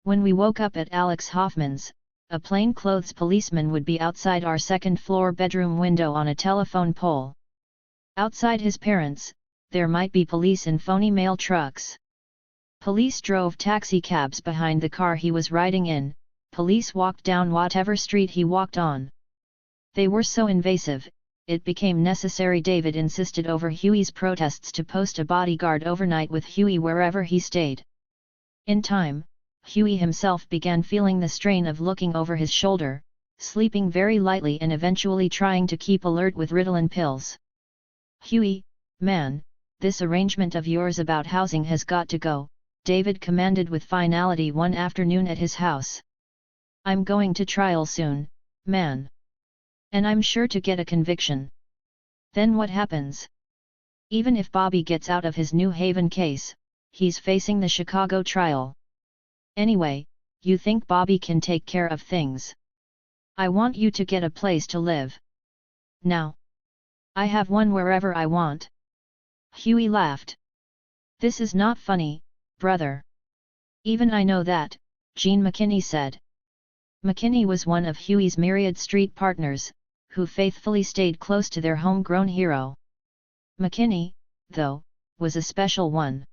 When we woke up at Alex Hoffman's, a plainclothes policeman would be outside our second-floor bedroom window on a telephone pole. Outside his parents', there might be police in phony mail trucks. Police drove taxi cabs behind the car he was riding in, police walked down whatever street he walked on. They were so invasive, it became necessary, David insisted over Huey's protests, to post a bodyguard overnight with Huey wherever he stayed. In time, Huey himself began feeling the strain of looking over his shoulder, sleeping very lightly and eventually trying to keep alert with Ritalin pills. Huey, man, this arrangement of yours about housing has got to go, David commanded with finality one afternoon at his house. I'm going to trial soon, man. And I'm sure to get a conviction. Then what happens? Even if Bobby gets out of his New Haven case, he's facing the Chicago trial. Anyway, you think Bobby can take care of things? I want you to get a place to live. Now. I have one wherever I want. Huey laughed. This is not funny, brother. Even I know that, Gene McKinney said. McKinney was one of Huey's myriad street partners, who faithfully stayed close to their homegrown hero. McKinney, though, was a special one.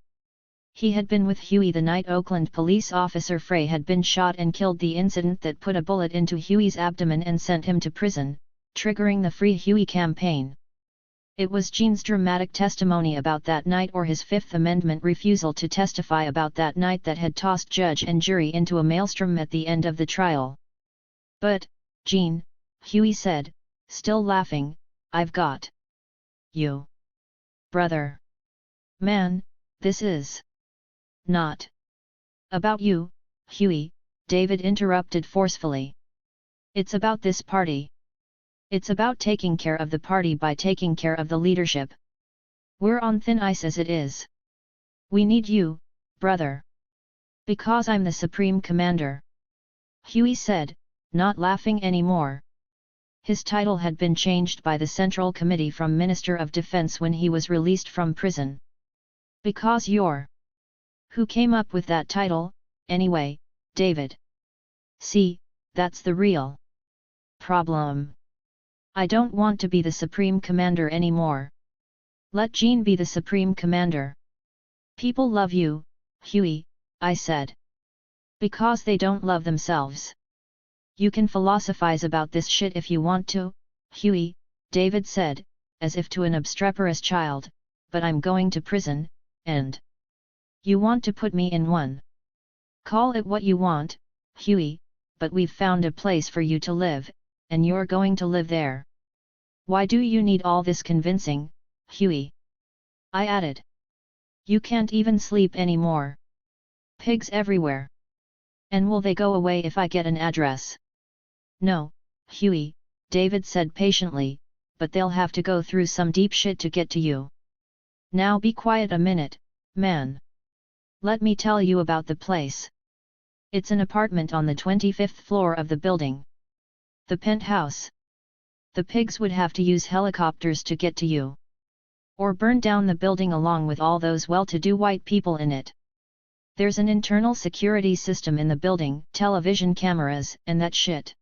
He had been with Huey the night Oakland police officer Frey had been shot and killed, the incident that put a bullet into Huey's abdomen and sent him to prison, triggering the Free Huey campaign. It was Gene's dramatic testimony about that night, or his Fifth Amendment refusal to testify about that night, that had tossed judge and jury into a maelstrom at the end of the trial. But, Gene, Huey said, still laughing, I've got you. Brother. Man, this is not about you, Huey, David interrupted forcefully. It's about this party. It's about taking care of the party by taking care of the leadership. We're on thin ice as it is. We need you, brother. Because I'm the Supreme Commander. Huey said, not laughing anymore. His title had been changed by the Central Committee from Minister of Defense when he was released from prison. Because you're. Who came up with that title, anyway, David? See, that's the real problem. I don't want to be the Supreme Commander anymore. Let Gene be the Supreme Commander. People love you, Huey, I said. Because they don't love themselves. You can philosophize about this shit if you want to, Huey, David said, as if to an obstreperous child, but I'm going to prison, and you want to put me in one. Call it what you want, Huey, but we've found a place for you to live, and you're going to live there. Why do you need all this convincing, Huey? I added. You can't even sleep anymore. Pigs everywhere. And will they go away if I get an address? No, Huey, David said patiently, but they'll have to go through some deep shit to get to you. Now be quiet a minute, man. Let me tell you about the place. It's an apartment on the 25th floor of the building. The penthouse. The pigs would have to use helicopters to get to you. Or burn down the building along with all those well-to-do white people in it. There's an internal security system in the building, television cameras, and that shit.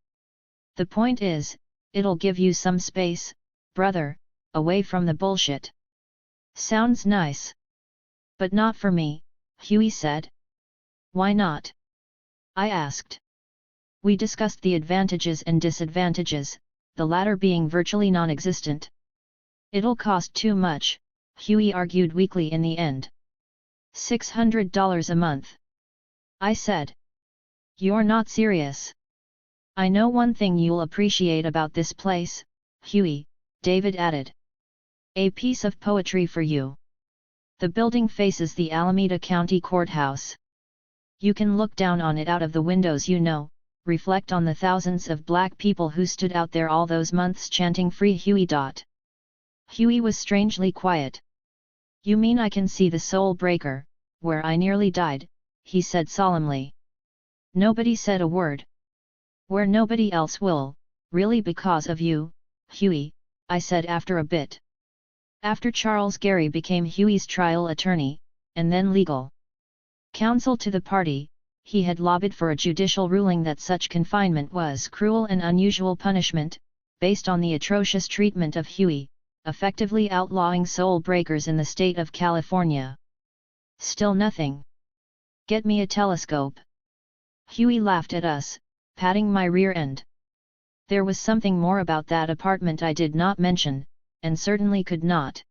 The point is, it'll give you some space, brother, away from the bullshit. Sounds nice. But not for me, Huey said. Why not? I asked. We discussed the advantages and disadvantages, the latter being virtually non-existent. It'll cost too much, Huey argued weakly in the end. $600 a month. I said. You're not serious. I know one thing you'll appreciate about this place, Huey, David added. A piece of poetry for you. The building faces the Alameda County Courthouse. You can look down on it out of the windows, reflect on the thousands of black people who stood out there all those months chanting Free Huey. Huey was strangely quiet. You mean I can see the Soul Breaker, where I nearly died, he said solemnly. Nobody said a word. Where nobody else will, really because of you, Huey, I said after a bit. After Charles Gary became Huey's trial attorney, and then legal counsel to the party, he had lobbied for a judicial ruling that such confinement was cruel and unusual punishment, based on the atrocious treatment of Huey, effectively outlawing soul breakers in the state of California. Still nothing. Get me a telescope. Huey laughed at us, patting my rear end. There was something more about that apartment I did not mention, and certainly could not.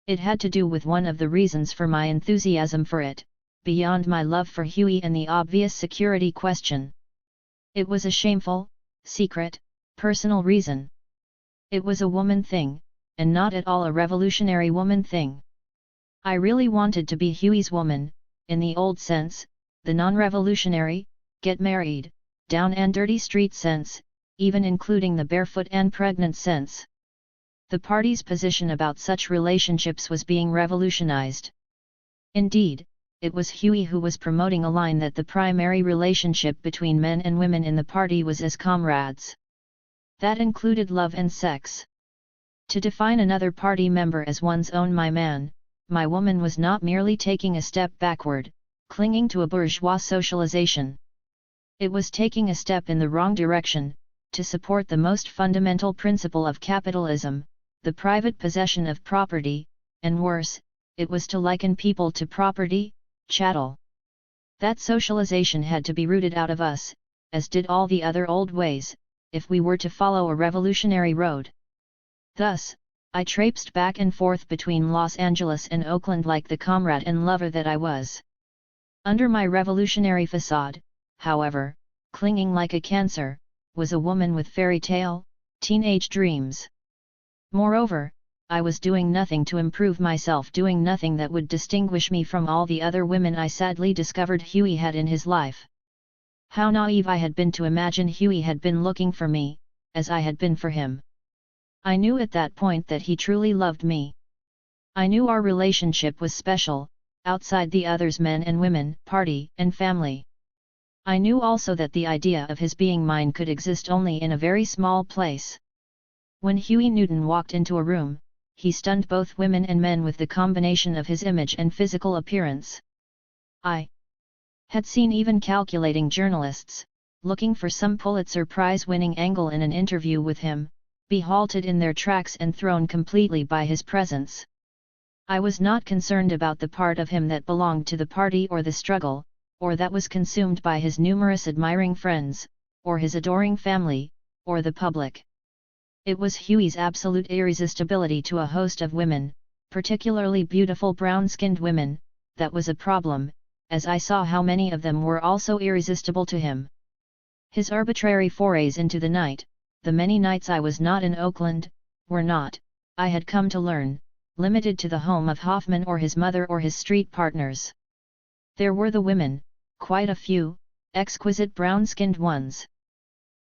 It had to do with one of the reasons for my enthusiasm for it, beyond my love for Huey and the obvious security question. It was a shameful, secret, personal reason. It was a woman thing, and not at all a revolutionary woman thing. I really wanted to be Huey's woman, in the old sense, the non-revolutionary, get married, down and dirty street sense, even including the barefoot and pregnant sense. The party's position about such relationships was being revolutionized. Indeed, it was Huey who was promoting a line that the primary relationship between men and women in the party was as comrades. That included love and sex. To define another party member as one's own my man, my woman was not merely taking a step backward, clinging to a bourgeois socialization. It was taking a step in the wrong direction, to support the most fundamental principle of capitalism, the private possession of property, and worse, it was to liken people to property, chattel. That socialization had to be rooted out of us, as did all the other old ways, if we were to follow a revolutionary road. Thus, I traipsed back and forth between Los Angeles and Oakland like the comrade and lover that I was. Under my revolutionary facade, however, clinging like a cancer, was a woman with fairy tale, teenage dreams. Moreover, I was doing nothing to improve myself, doing nothing that would distinguish me from all the other women I sadly discovered Huey had in his life. How naive I had been to imagine Huey had been looking for me, as I had been for him. I knew at that point that he truly loved me. I knew our relationship was special, outside the others' men and women, party and family. I knew also that the idea of his being mine could exist only in a very small place. When Huey Newton walked into a room, he stunned both women and men with the combination of his image and physical appearance. I had seen even calculating journalists, looking for some Pulitzer Prize-winning angle in an interview with him, be halted in their tracks and thrown completely by his presence. I was not concerned about the part of him that belonged to the party or the struggle, or that was consumed by his numerous admiring friends, or his adoring family, or the public. It was Huey's absolute irresistibility to a host of women, particularly beautiful brown-skinned women, that was a problem, as I saw how many of them were also irresistible to him. His arbitrary forays into the night, the many nights I was not in Oakland, were not, I had come to learn, limited to the home of Hoffman or his mother or his street partners. There were the women, quite a few, exquisite brown-skinned ones.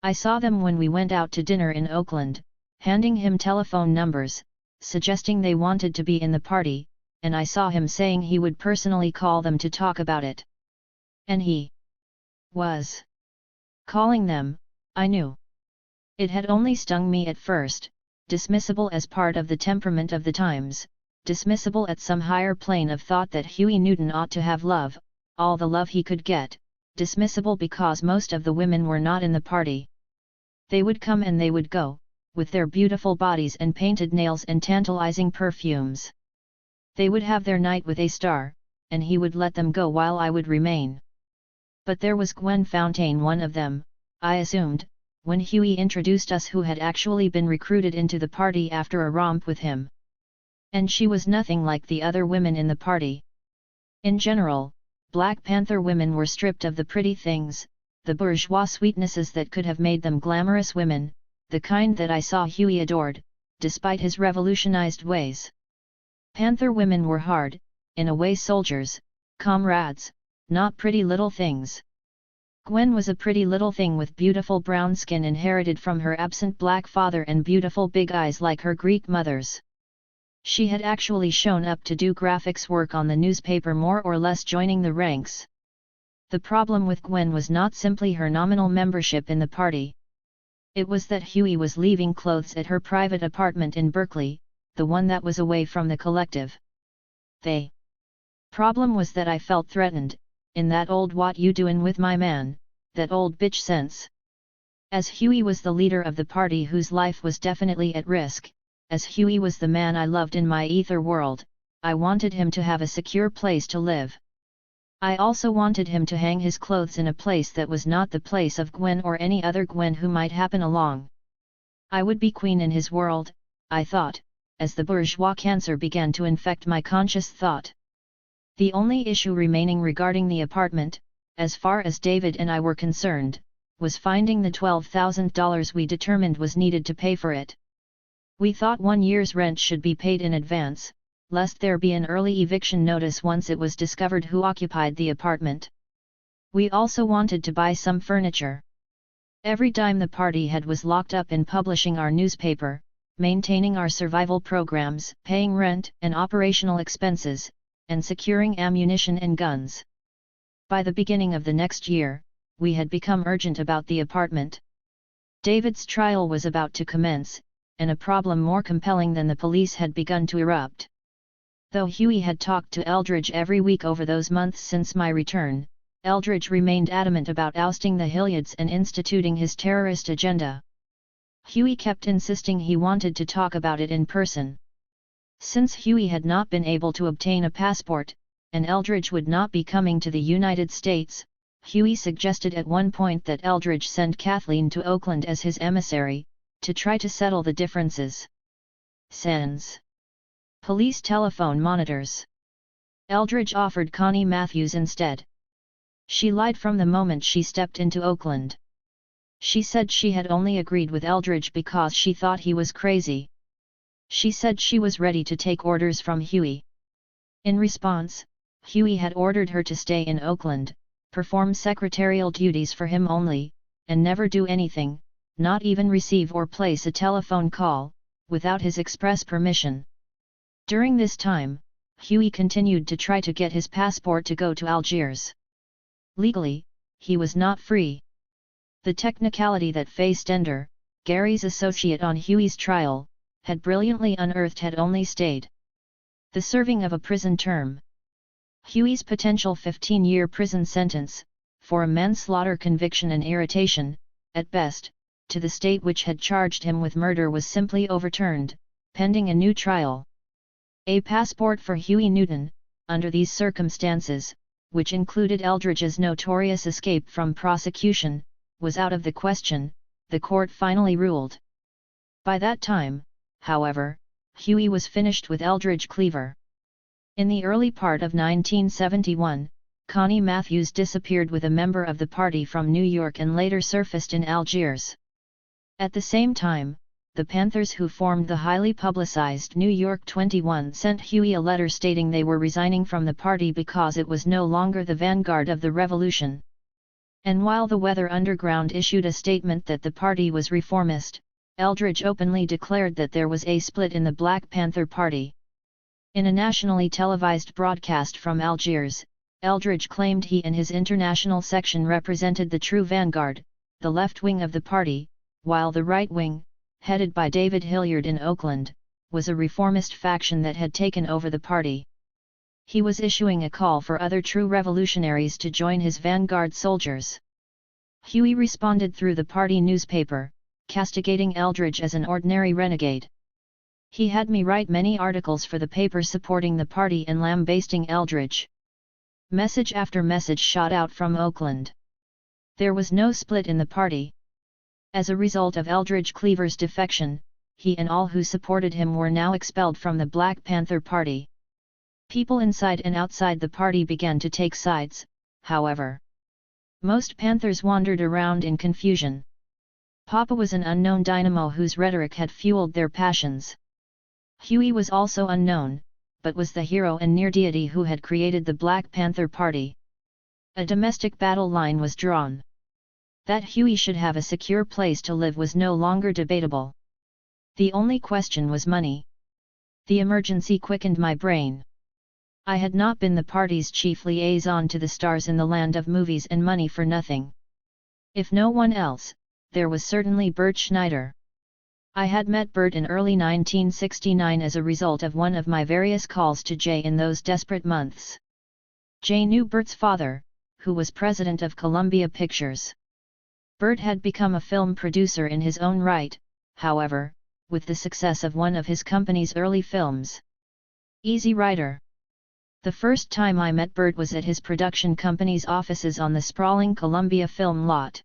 I saw them when we went out to dinner in Oakland, handing him telephone numbers, suggesting they wanted to be in the party, and I saw him saying he would personally call them to talk about it. And he was calling them, I knew. It had only stung me at first, dismissible as part of the temperament of the times, dismissible at some higher plane of thought that Huey Newton ought to have love, all the love he could get, dismissible because most of the women were not in the party. They would come and they would go, with their beautiful bodies and painted nails and tantalizing perfumes. They would have their night with a star, and he would let them go while I would remain. But there was Gwen Fontaine, one of them, I assumed, when Huey introduced us, who had actually been recruited into the party after a romp with him. And she was nothing like the other women in the party. In general, Black Panther women were stripped of the pretty things, the bourgeois sweetnesses that could have made them glamorous women, the kind that I saw Huey adored, despite his revolutionized ways. Panther women were hard, in a way, soldiers, comrades, not pretty little things. Gwen was a pretty little thing with beautiful brown skin inherited from her absent black father and beautiful big eyes like her Greek mother's. She had actually shown up to do graphics work on the newspaper, more or less joining the ranks. The problem with Gwen was not simply her nominal membership in the party. It was that Huey was leaving clothes at her private apartment in Berkeley, the one that was away from the collective. The problem was that I felt threatened, in that old "what you doin' with my man," that old bitch sense. As Huey was the leader of the party whose life was definitely at risk, as Huey was the man I loved in my ether world, I wanted him to have a secure place to live. I also wanted him to hang his clothes in a place that was not the place of Gwen or any other Gwen who might happen along. I would be queen in his world, I thought, as the bourgeois cancer began to infect my conscious thought. The only issue remaining regarding the apartment, as far as David and I were concerned, was finding the $12,000 we determined was needed to pay for it. We thought 1 year's rent should be paid in advance, lest there be an early eviction notice once it was discovered who occupied the apartment. We also wanted to buy some furniture. Every dime the party had was locked up in publishing our newspaper, maintaining our survival programs, paying rent and operational expenses, and securing ammunition and guns. By the beginning of the next year, we had become urgent about the apartment. David's trial was about to commence, and a problem more compelling than the police had begun to erupt. Though Huey had talked to Eldridge every week over those months since my return, Eldridge remained adamant about ousting the Hilliards and instituting his terrorist agenda. Huey kept insisting he wanted to talk about it in person. Since Huey had not been able to obtain a passport, and Eldridge would not be coming to the United States, Huey suggested at one point that Eldridge send Kathleen to Oakland as his emissary, to try to settle the differences. Sends police telephone monitors. Eldridge offered Connie Matthews instead. She lied from the moment she stepped into Oakland. She said she had only agreed with Eldridge because she thought he was crazy. She said she was ready to take orders from Huey. In response, Huey had ordered her to stay in Oakland, perform secretarial duties for him only, and never do anything, not even receive or place a telephone call, without his express permission. During this time, Huey continued to try to get his passport to go to Algiers. Legally, he was not free. The technicality that Faye Stender, Gary's associate on Huey's trial, had brilliantly unearthed had only stayed the serving of a prison term. Huey's potential 15-year prison sentence, for a manslaughter conviction and irritation, at best, to the state which had charged him with murder was simply overturned, pending a new trial. A passport for Huey Newton, under these circumstances, which included Eldridge's notorious escape from prosecution, was out of the question, the court finally ruled. By that time, however, Huey was finished with Eldridge Cleaver. In the early part of 1971, Connie Matthews disappeared with a member of the party from New York and later surfaced in Algiers. At the same time, the Panthers who formed the highly publicized New York 21 sent Huey a letter stating they were resigning from the party because it was no longer the vanguard of the revolution. And while the Weather Underground issued a statement that the party was reformist, Eldridge openly declared that there was a split in the Black Panther Party. In a nationally televised broadcast from Algiers, Eldridge claimed he and his international section represented the true vanguard, the left wing of the party, while the right wing, headed by David Hilliard in Oakland, was a reformist faction that had taken over the party. He was issuing a call for other true revolutionaries to join his vanguard soldiers. Huey responded through the party newspaper, castigating Eldridge as an ordinary renegade. He had me write many articles for the paper supporting the party and lambasting Eldridge. Message after message shot out from Oakland. There was no split in the party. As a result of Eldridge Cleaver's defection, he and all who supported him were now expelled from the Black Panther Party. People inside and outside the party began to take sides, however. Most Panthers wandered around in confusion. Papa was an unknown dynamo whose rhetoric had fueled their passions. Huey was also unknown, but was the hero and near deity who had created the Black Panther Party. A domestic battle line was drawn. That Huey should have a secure place to live was no longer debatable. The only question was money. The emergency quickened my brain. I had not been the party's chief liaison to the stars in the land of movies and money for nothing. If no one else, there was certainly Bert Schneider. I had met Bert in early 1969 as a result of one of my various calls to Jay in those desperate months. Jay knew Bert's father, who was president of Columbia Pictures. Bert had become a film producer in his own right, however, with the success of one of his company's early films, Easy Rider. The first time I met Bert was at his production company's offices on the sprawling Columbia film lot.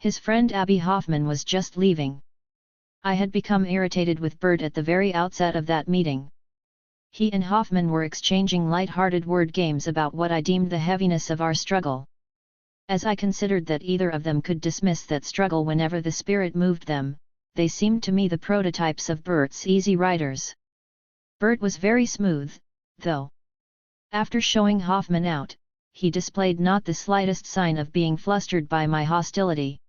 His friend Abby Hoffman was just leaving. I had become irritated with Bert at the very outset of that meeting. He and Hoffman were exchanging light-hearted word games about what I deemed the heaviness of our struggle. As I considered that either of them could dismiss that struggle whenever the spirit moved them, they seemed to me the prototypes of Bert's Easy Riders. Bert was very smooth, though. After showing Hoffman out, he displayed not the slightest sign of being flustered by my hostility.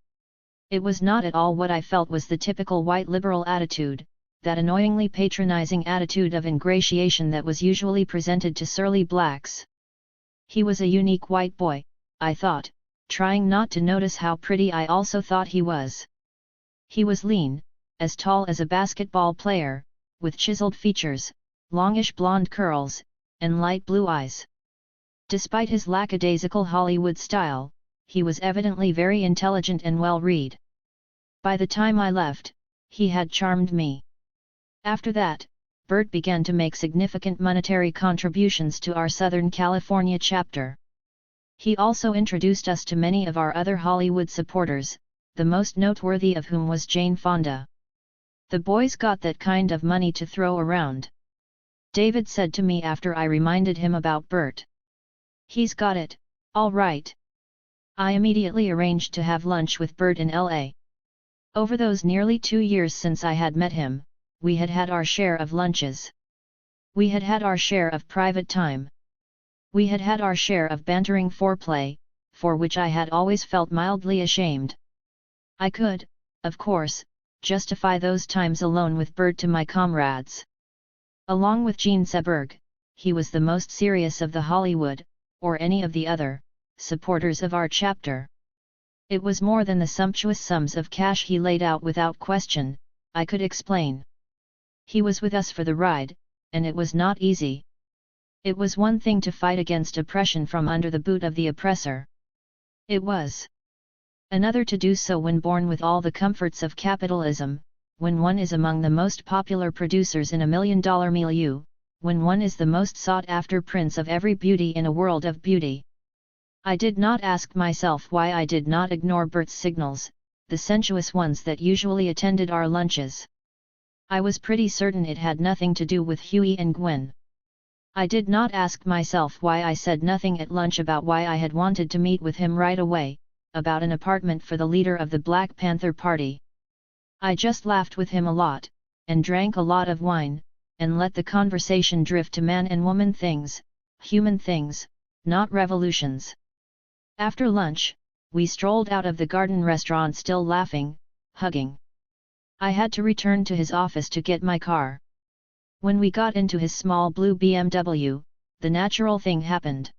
It was not at all what I felt was the typical white liberal attitude, that annoyingly patronizing attitude of ingratiation that was usually presented to surly blacks. He was a unique white boy, I thought, trying not to notice how pretty I also thought he was. He was lean, as tall as a basketball player, with chiseled features, longish blonde curls, and light blue eyes. Despite his lackadaisical Hollywood style, he was evidently very intelligent and well-read. By the time I left, he had charmed me. After that, Bert began to make significant monetary contributions to our Southern California chapter. He also introduced us to many of our other Hollywood supporters, the most noteworthy of whom was Jane Fonda. The boys got that kind of money to throw around. David said to me after I reminded him about Bert. He's got it, all right. I immediately arranged to have lunch with Bert in L.A. Over those nearly 2 years since I had met him, we had had our share of lunches. We had had our share of private time. We had had our share of bantering foreplay, for which I had always felt mildly ashamed. I could, of course, justify those times alone with Bert to my comrades. Along with Gene Seberg, he was the most serious of the Hollywood, or any of the other, supporters of our chapter. It was more than the sumptuous sums of cash he laid out without question, I could explain. He was with us for the ride, and it was not easy. It was one thing to fight against oppression from under the boot of the oppressor. It was another to do so when born with all the comforts of capitalism, when one is among the most popular producers in $1 million milieu, when one is the most sought-after prince of every beauty in a world of beauty. I did not ask myself why I did not ignore Bert's signals, the sensuous ones that usually attended our lunches. I was pretty certain it had nothing to do with Huey and Gwen. I did not ask myself why I said nothing at lunch about why I had wanted to meet with him right away, about an apartment for the leader of the Black Panther Party. I just laughed with him a lot, and drank a lot of wine, and let the conversation drift to man and woman things, human things, not revolutions. After lunch, we strolled out of the garden restaurant still laughing, hugging. I had to return to his office to get my car. When we got into his small blue BMW, the natural thing happened.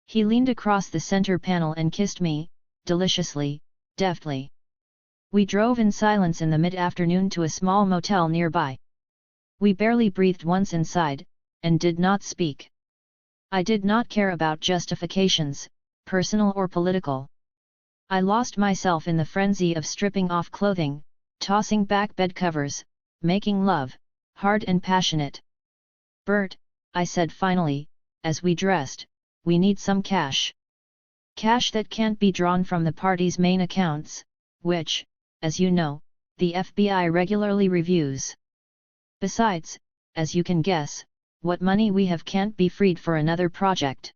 He leaned across the center panel and kissed me, deliciously, deftly. We drove in silence in the mid-afternoon to a small motel nearby. We barely breathed once inside, and did not speak. I did not care about justifications, personal or political. I lost myself in the frenzy of stripping off clothing, tossing back bed covers, making love, hard and passionate. "Bert," I said finally, as we dressed, "we need some cash. Cash that can't be drawn from the party's main accounts, which, as you know, the FBI regularly reviews. Besides, as you can guess, what money we have can't be freed for another project."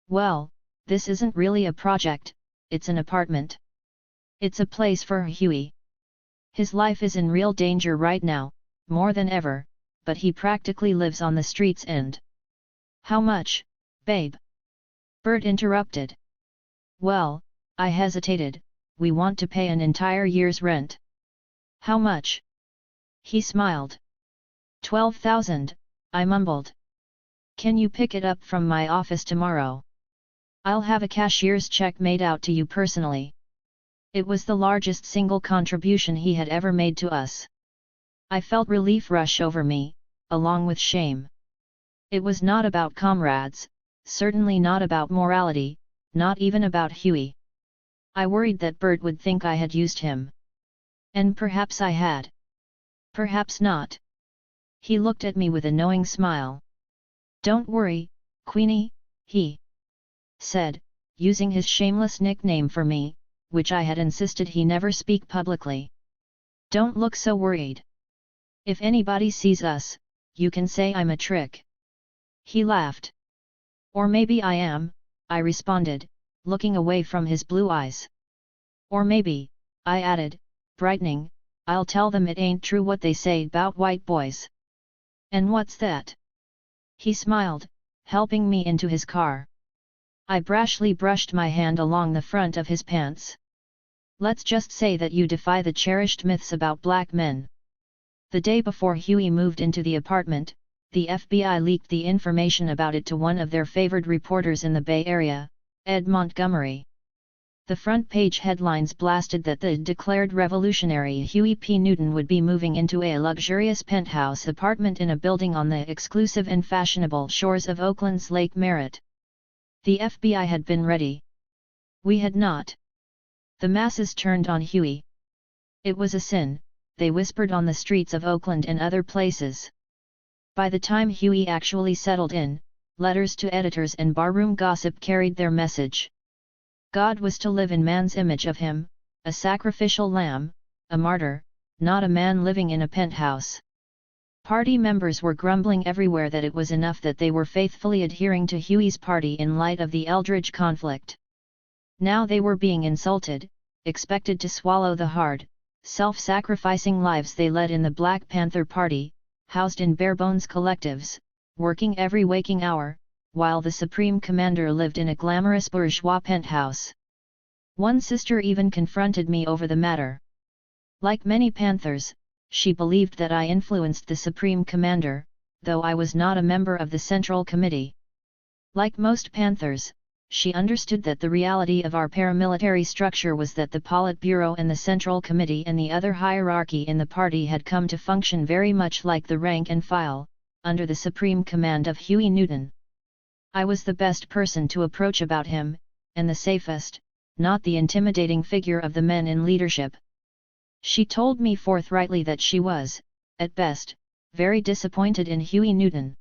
"Well, this isn't really a project, it's an apartment. It's a place for Huey. His life is in real danger right now, more than ever, but he practically lives on the street's end." "How much, babe?" Bert interrupted. "Well," I hesitated, "we want to pay an entire year's rent." "How much?" He smiled. 12,000, I mumbled. "Can you pick it up from my office tomorrow? I'll have a cashier's check made out to you personally." It was the largest single contribution he had ever made to us. I felt relief rush over me, along with shame. It was not about comrades, certainly not about morality, not even about Huey. I worried that Bert would think I had used him. And perhaps I had. Perhaps not. He looked at me with a knowing smile. "Don't worry, Queenie," he said, using his shameless nickname for me, which I had insisted he never speak publicly. "Don't look so worried. If anybody sees us, you can say I'm a trick." He laughed. "Or maybe I am," I responded, looking away from his blue eyes. "Or maybe," I added, brightening, "I'll tell them it ain't true what they say about white boys." "And what's that?" He smiled, helping me into his car. I brashly brushed my hand along the front of his pants. "Let's just say that you defy the cherished myths about black men." The day before Huey moved into the apartment, the FBI leaked the information about it to one of their favored reporters in the Bay Area, Ed Montgomery. The front page headlines blasted that the declared revolutionary Huey P. Newton would be moving into a luxurious penthouse apartment in a building on the exclusive and fashionable shores of Oakland's Lake Merritt. The FBI had been ready. We had not. The masses turned on Huey. It was a sin, they whispered on the streets of Oakland and other places. By the time Huey actually settled in, letters to editors and barroom gossip carried their message. God was to live in man's image of him, a sacrificial lamb, a martyr, not a man living in a penthouse. Party members were grumbling everywhere that it was enough that they were faithfully adhering to Huey's party in light of the Eldridge conflict. Now they were being insulted, expected to swallow the hard, self-sacrificing lives they led in the Black Panther Party, housed in barebones collectives, working every waking hour, while the Supreme Commander lived in a glamorous bourgeois penthouse. One sister even confronted me over the matter. Like many Panthers, she believed that I influenced the Supreme Commander, though I was not a member of the Central Committee. Like most Panthers, she understood that the reality of our paramilitary structure was that the Politburo and the Central Committee and the other hierarchy in the party had come to function very much like the rank and file, under the supreme command of Huey Newton. I was the best person to approach about him, and the safest, not the intimidating figure of the men in leadership. She told me forthrightly that she was, at best, very disappointed in Huey Newton.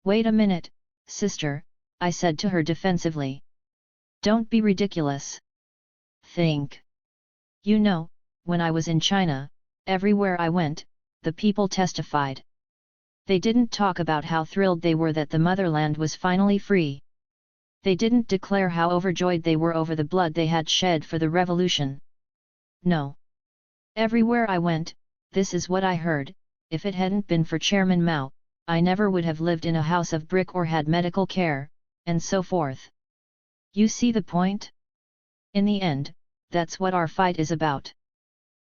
"Wait a minute, sister," I said to her defensively. "Don't be ridiculous. Think. You know, when I was in China, everywhere I went, the people testified. They didn't talk about how thrilled they were that the motherland was finally free. They didn't declare how overjoyed they were over the blood they had shed for the revolution. No. Everywhere I went, this is what I heard: if it hadn't been for Chairman Mao, I never would have lived in a house of brick or had medical care, and so forth. You see the point? In the end, that's what our fight is about.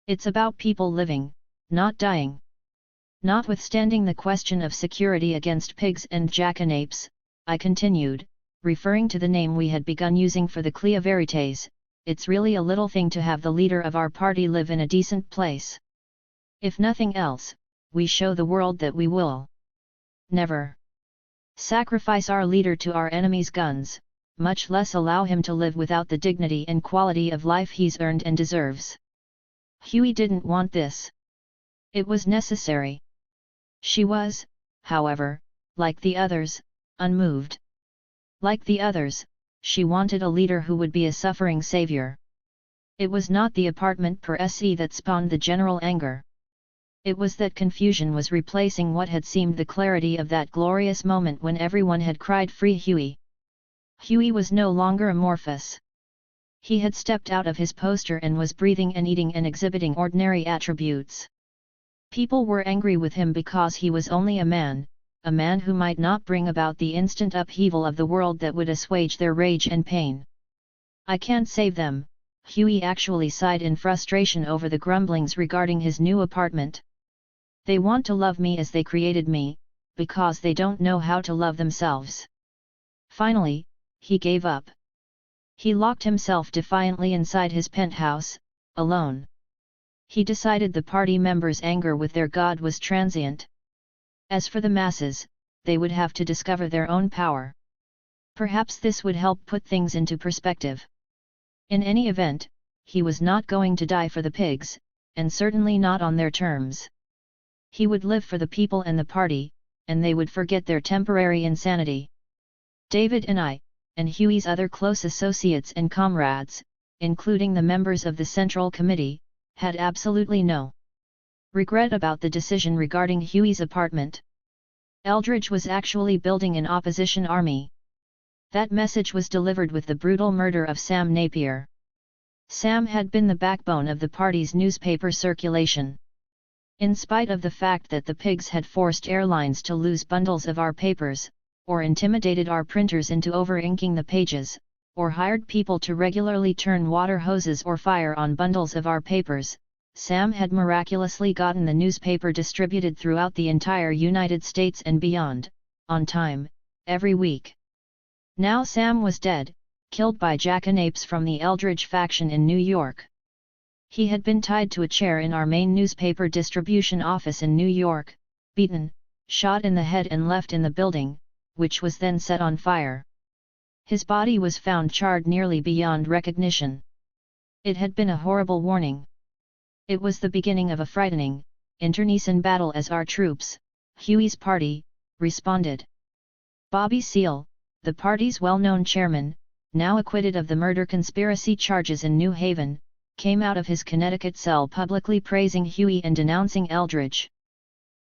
It's about people living, not dying. Notwithstanding the question of security against pigs and jackanapes, I continued, referring to the name we had begun using for the Clea Veritas, it's really a little thing to have the leader of our party live in a decent place. If nothing else, we show the world that we will never sacrifice our leader to our enemy's guns, much less allow him to live without the dignity and quality of life he's earned and deserves. Huey didn't want this. It was necessary. She was, however, like the others, unmoved. Like the others, she wanted a leader who would be a suffering savior. It was not the apartment per se that spawned the general anger. It was that confusion was replacing what had seemed the clarity of that glorious moment when everyone had cried "Free Huey!" Huey was no longer amorphous. He had stepped out of his poster and was breathing and eating and exhibiting ordinary attributes. People were angry with him because he was only a man who might not bring about the instant upheaval of the world that would assuage their rage and pain. I can't save them, Huey actually sighed in frustration over the grumblings regarding his new apartment. They want to love me as they created me, because they don't know how to love themselves. Finally, he gave up. He locked himself defiantly inside his penthouse, alone. He decided the party members' anger with their god was transient. As for the masses, they would have to discover their own power. Perhaps this would help put things into perspective. In any event, he was not going to die for the pigs, and certainly not on their terms. He would live for the people and the party, and they would forget their temporary insanity. David and I, and Huey's other close associates and comrades, including the members of the Central Committee, had absolutely no regret about the decision regarding Huey's apartment. Eldridge was actually building an opposition army. That message was delivered with the brutal murder of Sam Napier. Sam had been the backbone of the party's newspaper circulation. In spite of the fact that the pigs had forced airlines to lose bundles of our papers, or intimidated our printers into over-inking the pages, or hired people to regularly turn water hoses or fire on bundles of our papers, Sam had miraculously gotten the newspaper distributed throughout the entire United States and beyond, on time, every week. Now Sam was dead, killed by jackanapes from the Eldridge faction in New York. He had been tied to a chair in our main newspaper distribution office in New York, beaten, shot in the head and left in the building, which was then set on fire. His body was found charred nearly beyond recognition. It had been a horrible warning. It was the beginning of a frightening, internecine battle as our troops, Huey's party, responded. Bobby Seale, the party's well-known chairman, now acquitted of the murder conspiracy charges in New Haven, came out of his Connecticut cell publicly praising Huey and denouncing Eldridge.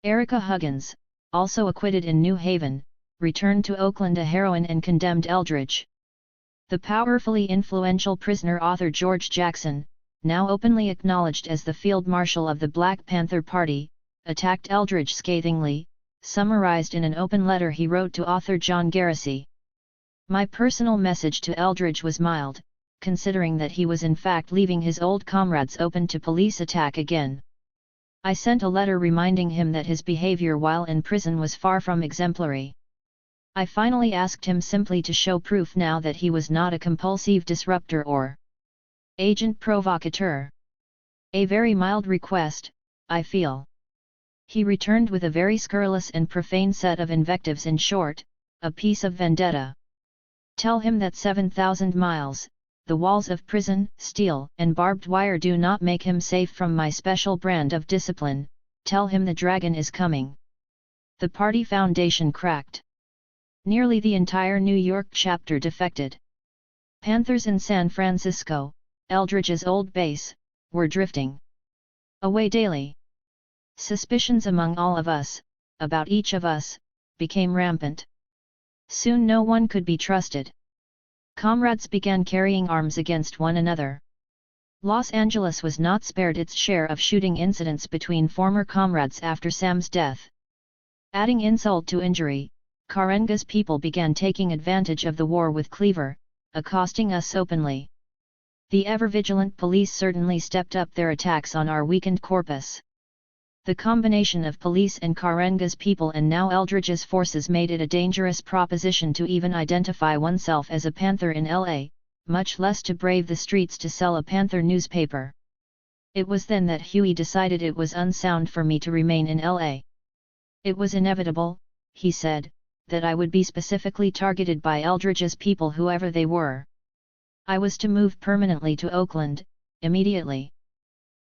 Erica Huggins, also acquitted in New Haven, returned to Oakland a heroine and condemned Eldridge. The powerfully influential prisoner author George Jackson, now openly acknowledged as the Field Marshal of the Black Panther Party, attacked Eldridge scathingly, summarized in an open letter he wrote to author John Garrissey. My personal message to Eldridge was mild, considering that he was in fact leaving his old comrades open to police attack again. I sent a letter reminding him that his behavior while in prison was far from exemplary. I finally asked him simply to show proof now that he was not a compulsive disruptor or agent provocateur. A very mild request, I feel. He returned with a very scurrilous and profane set of invectives. In short, a piece of vendetta. Tell him that 7,000 miles, the walls of prison, steel and barbed wire do not make him safe from my special brand of discipline. Tell him the dragon is coming. The party foundation cracked. Nearly the entire New York chapter defected. Panthers in San Francisco, Eldridge's old base, were drifting away daily. Suspicions among all of us, about each of us, became rampant. Soon no one could be trusted. Comrades began carrying arms against one another. Los Angeles was not spared its share of shooting incidents between former comrades after Sam's death. Adding insult to injury, Karenga's people began taking advantage of the war with Cleaver, accosting us openly. The ever-vigilant police certainly stepped up their attacks on our weakened corpus. The combination of police and Karenga's people and now Eldridge's forces made it a dangerous proposition to even identify oneself as a Panther in LA, much less to brave the streets to sell a Panther newspaper. It was then that Huey decided it was unsound for me to remain in LA. It was inevitable, he said, that I would be specifically targeted by Eldridge's people whoever they were. I was to move permanently to Oakland, immediately.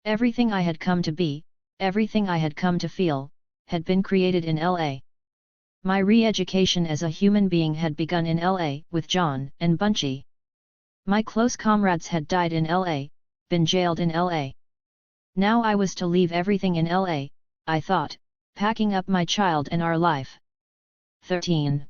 Everything I had come to be, everything I had come to feel, had been created in LA. My re-education as a human being had begun in LA with John and Bunchy. My close comrades had died in LA, been jailed in LA. Now I was to leave everything in LA, I thought, packing up my child and our life. 13.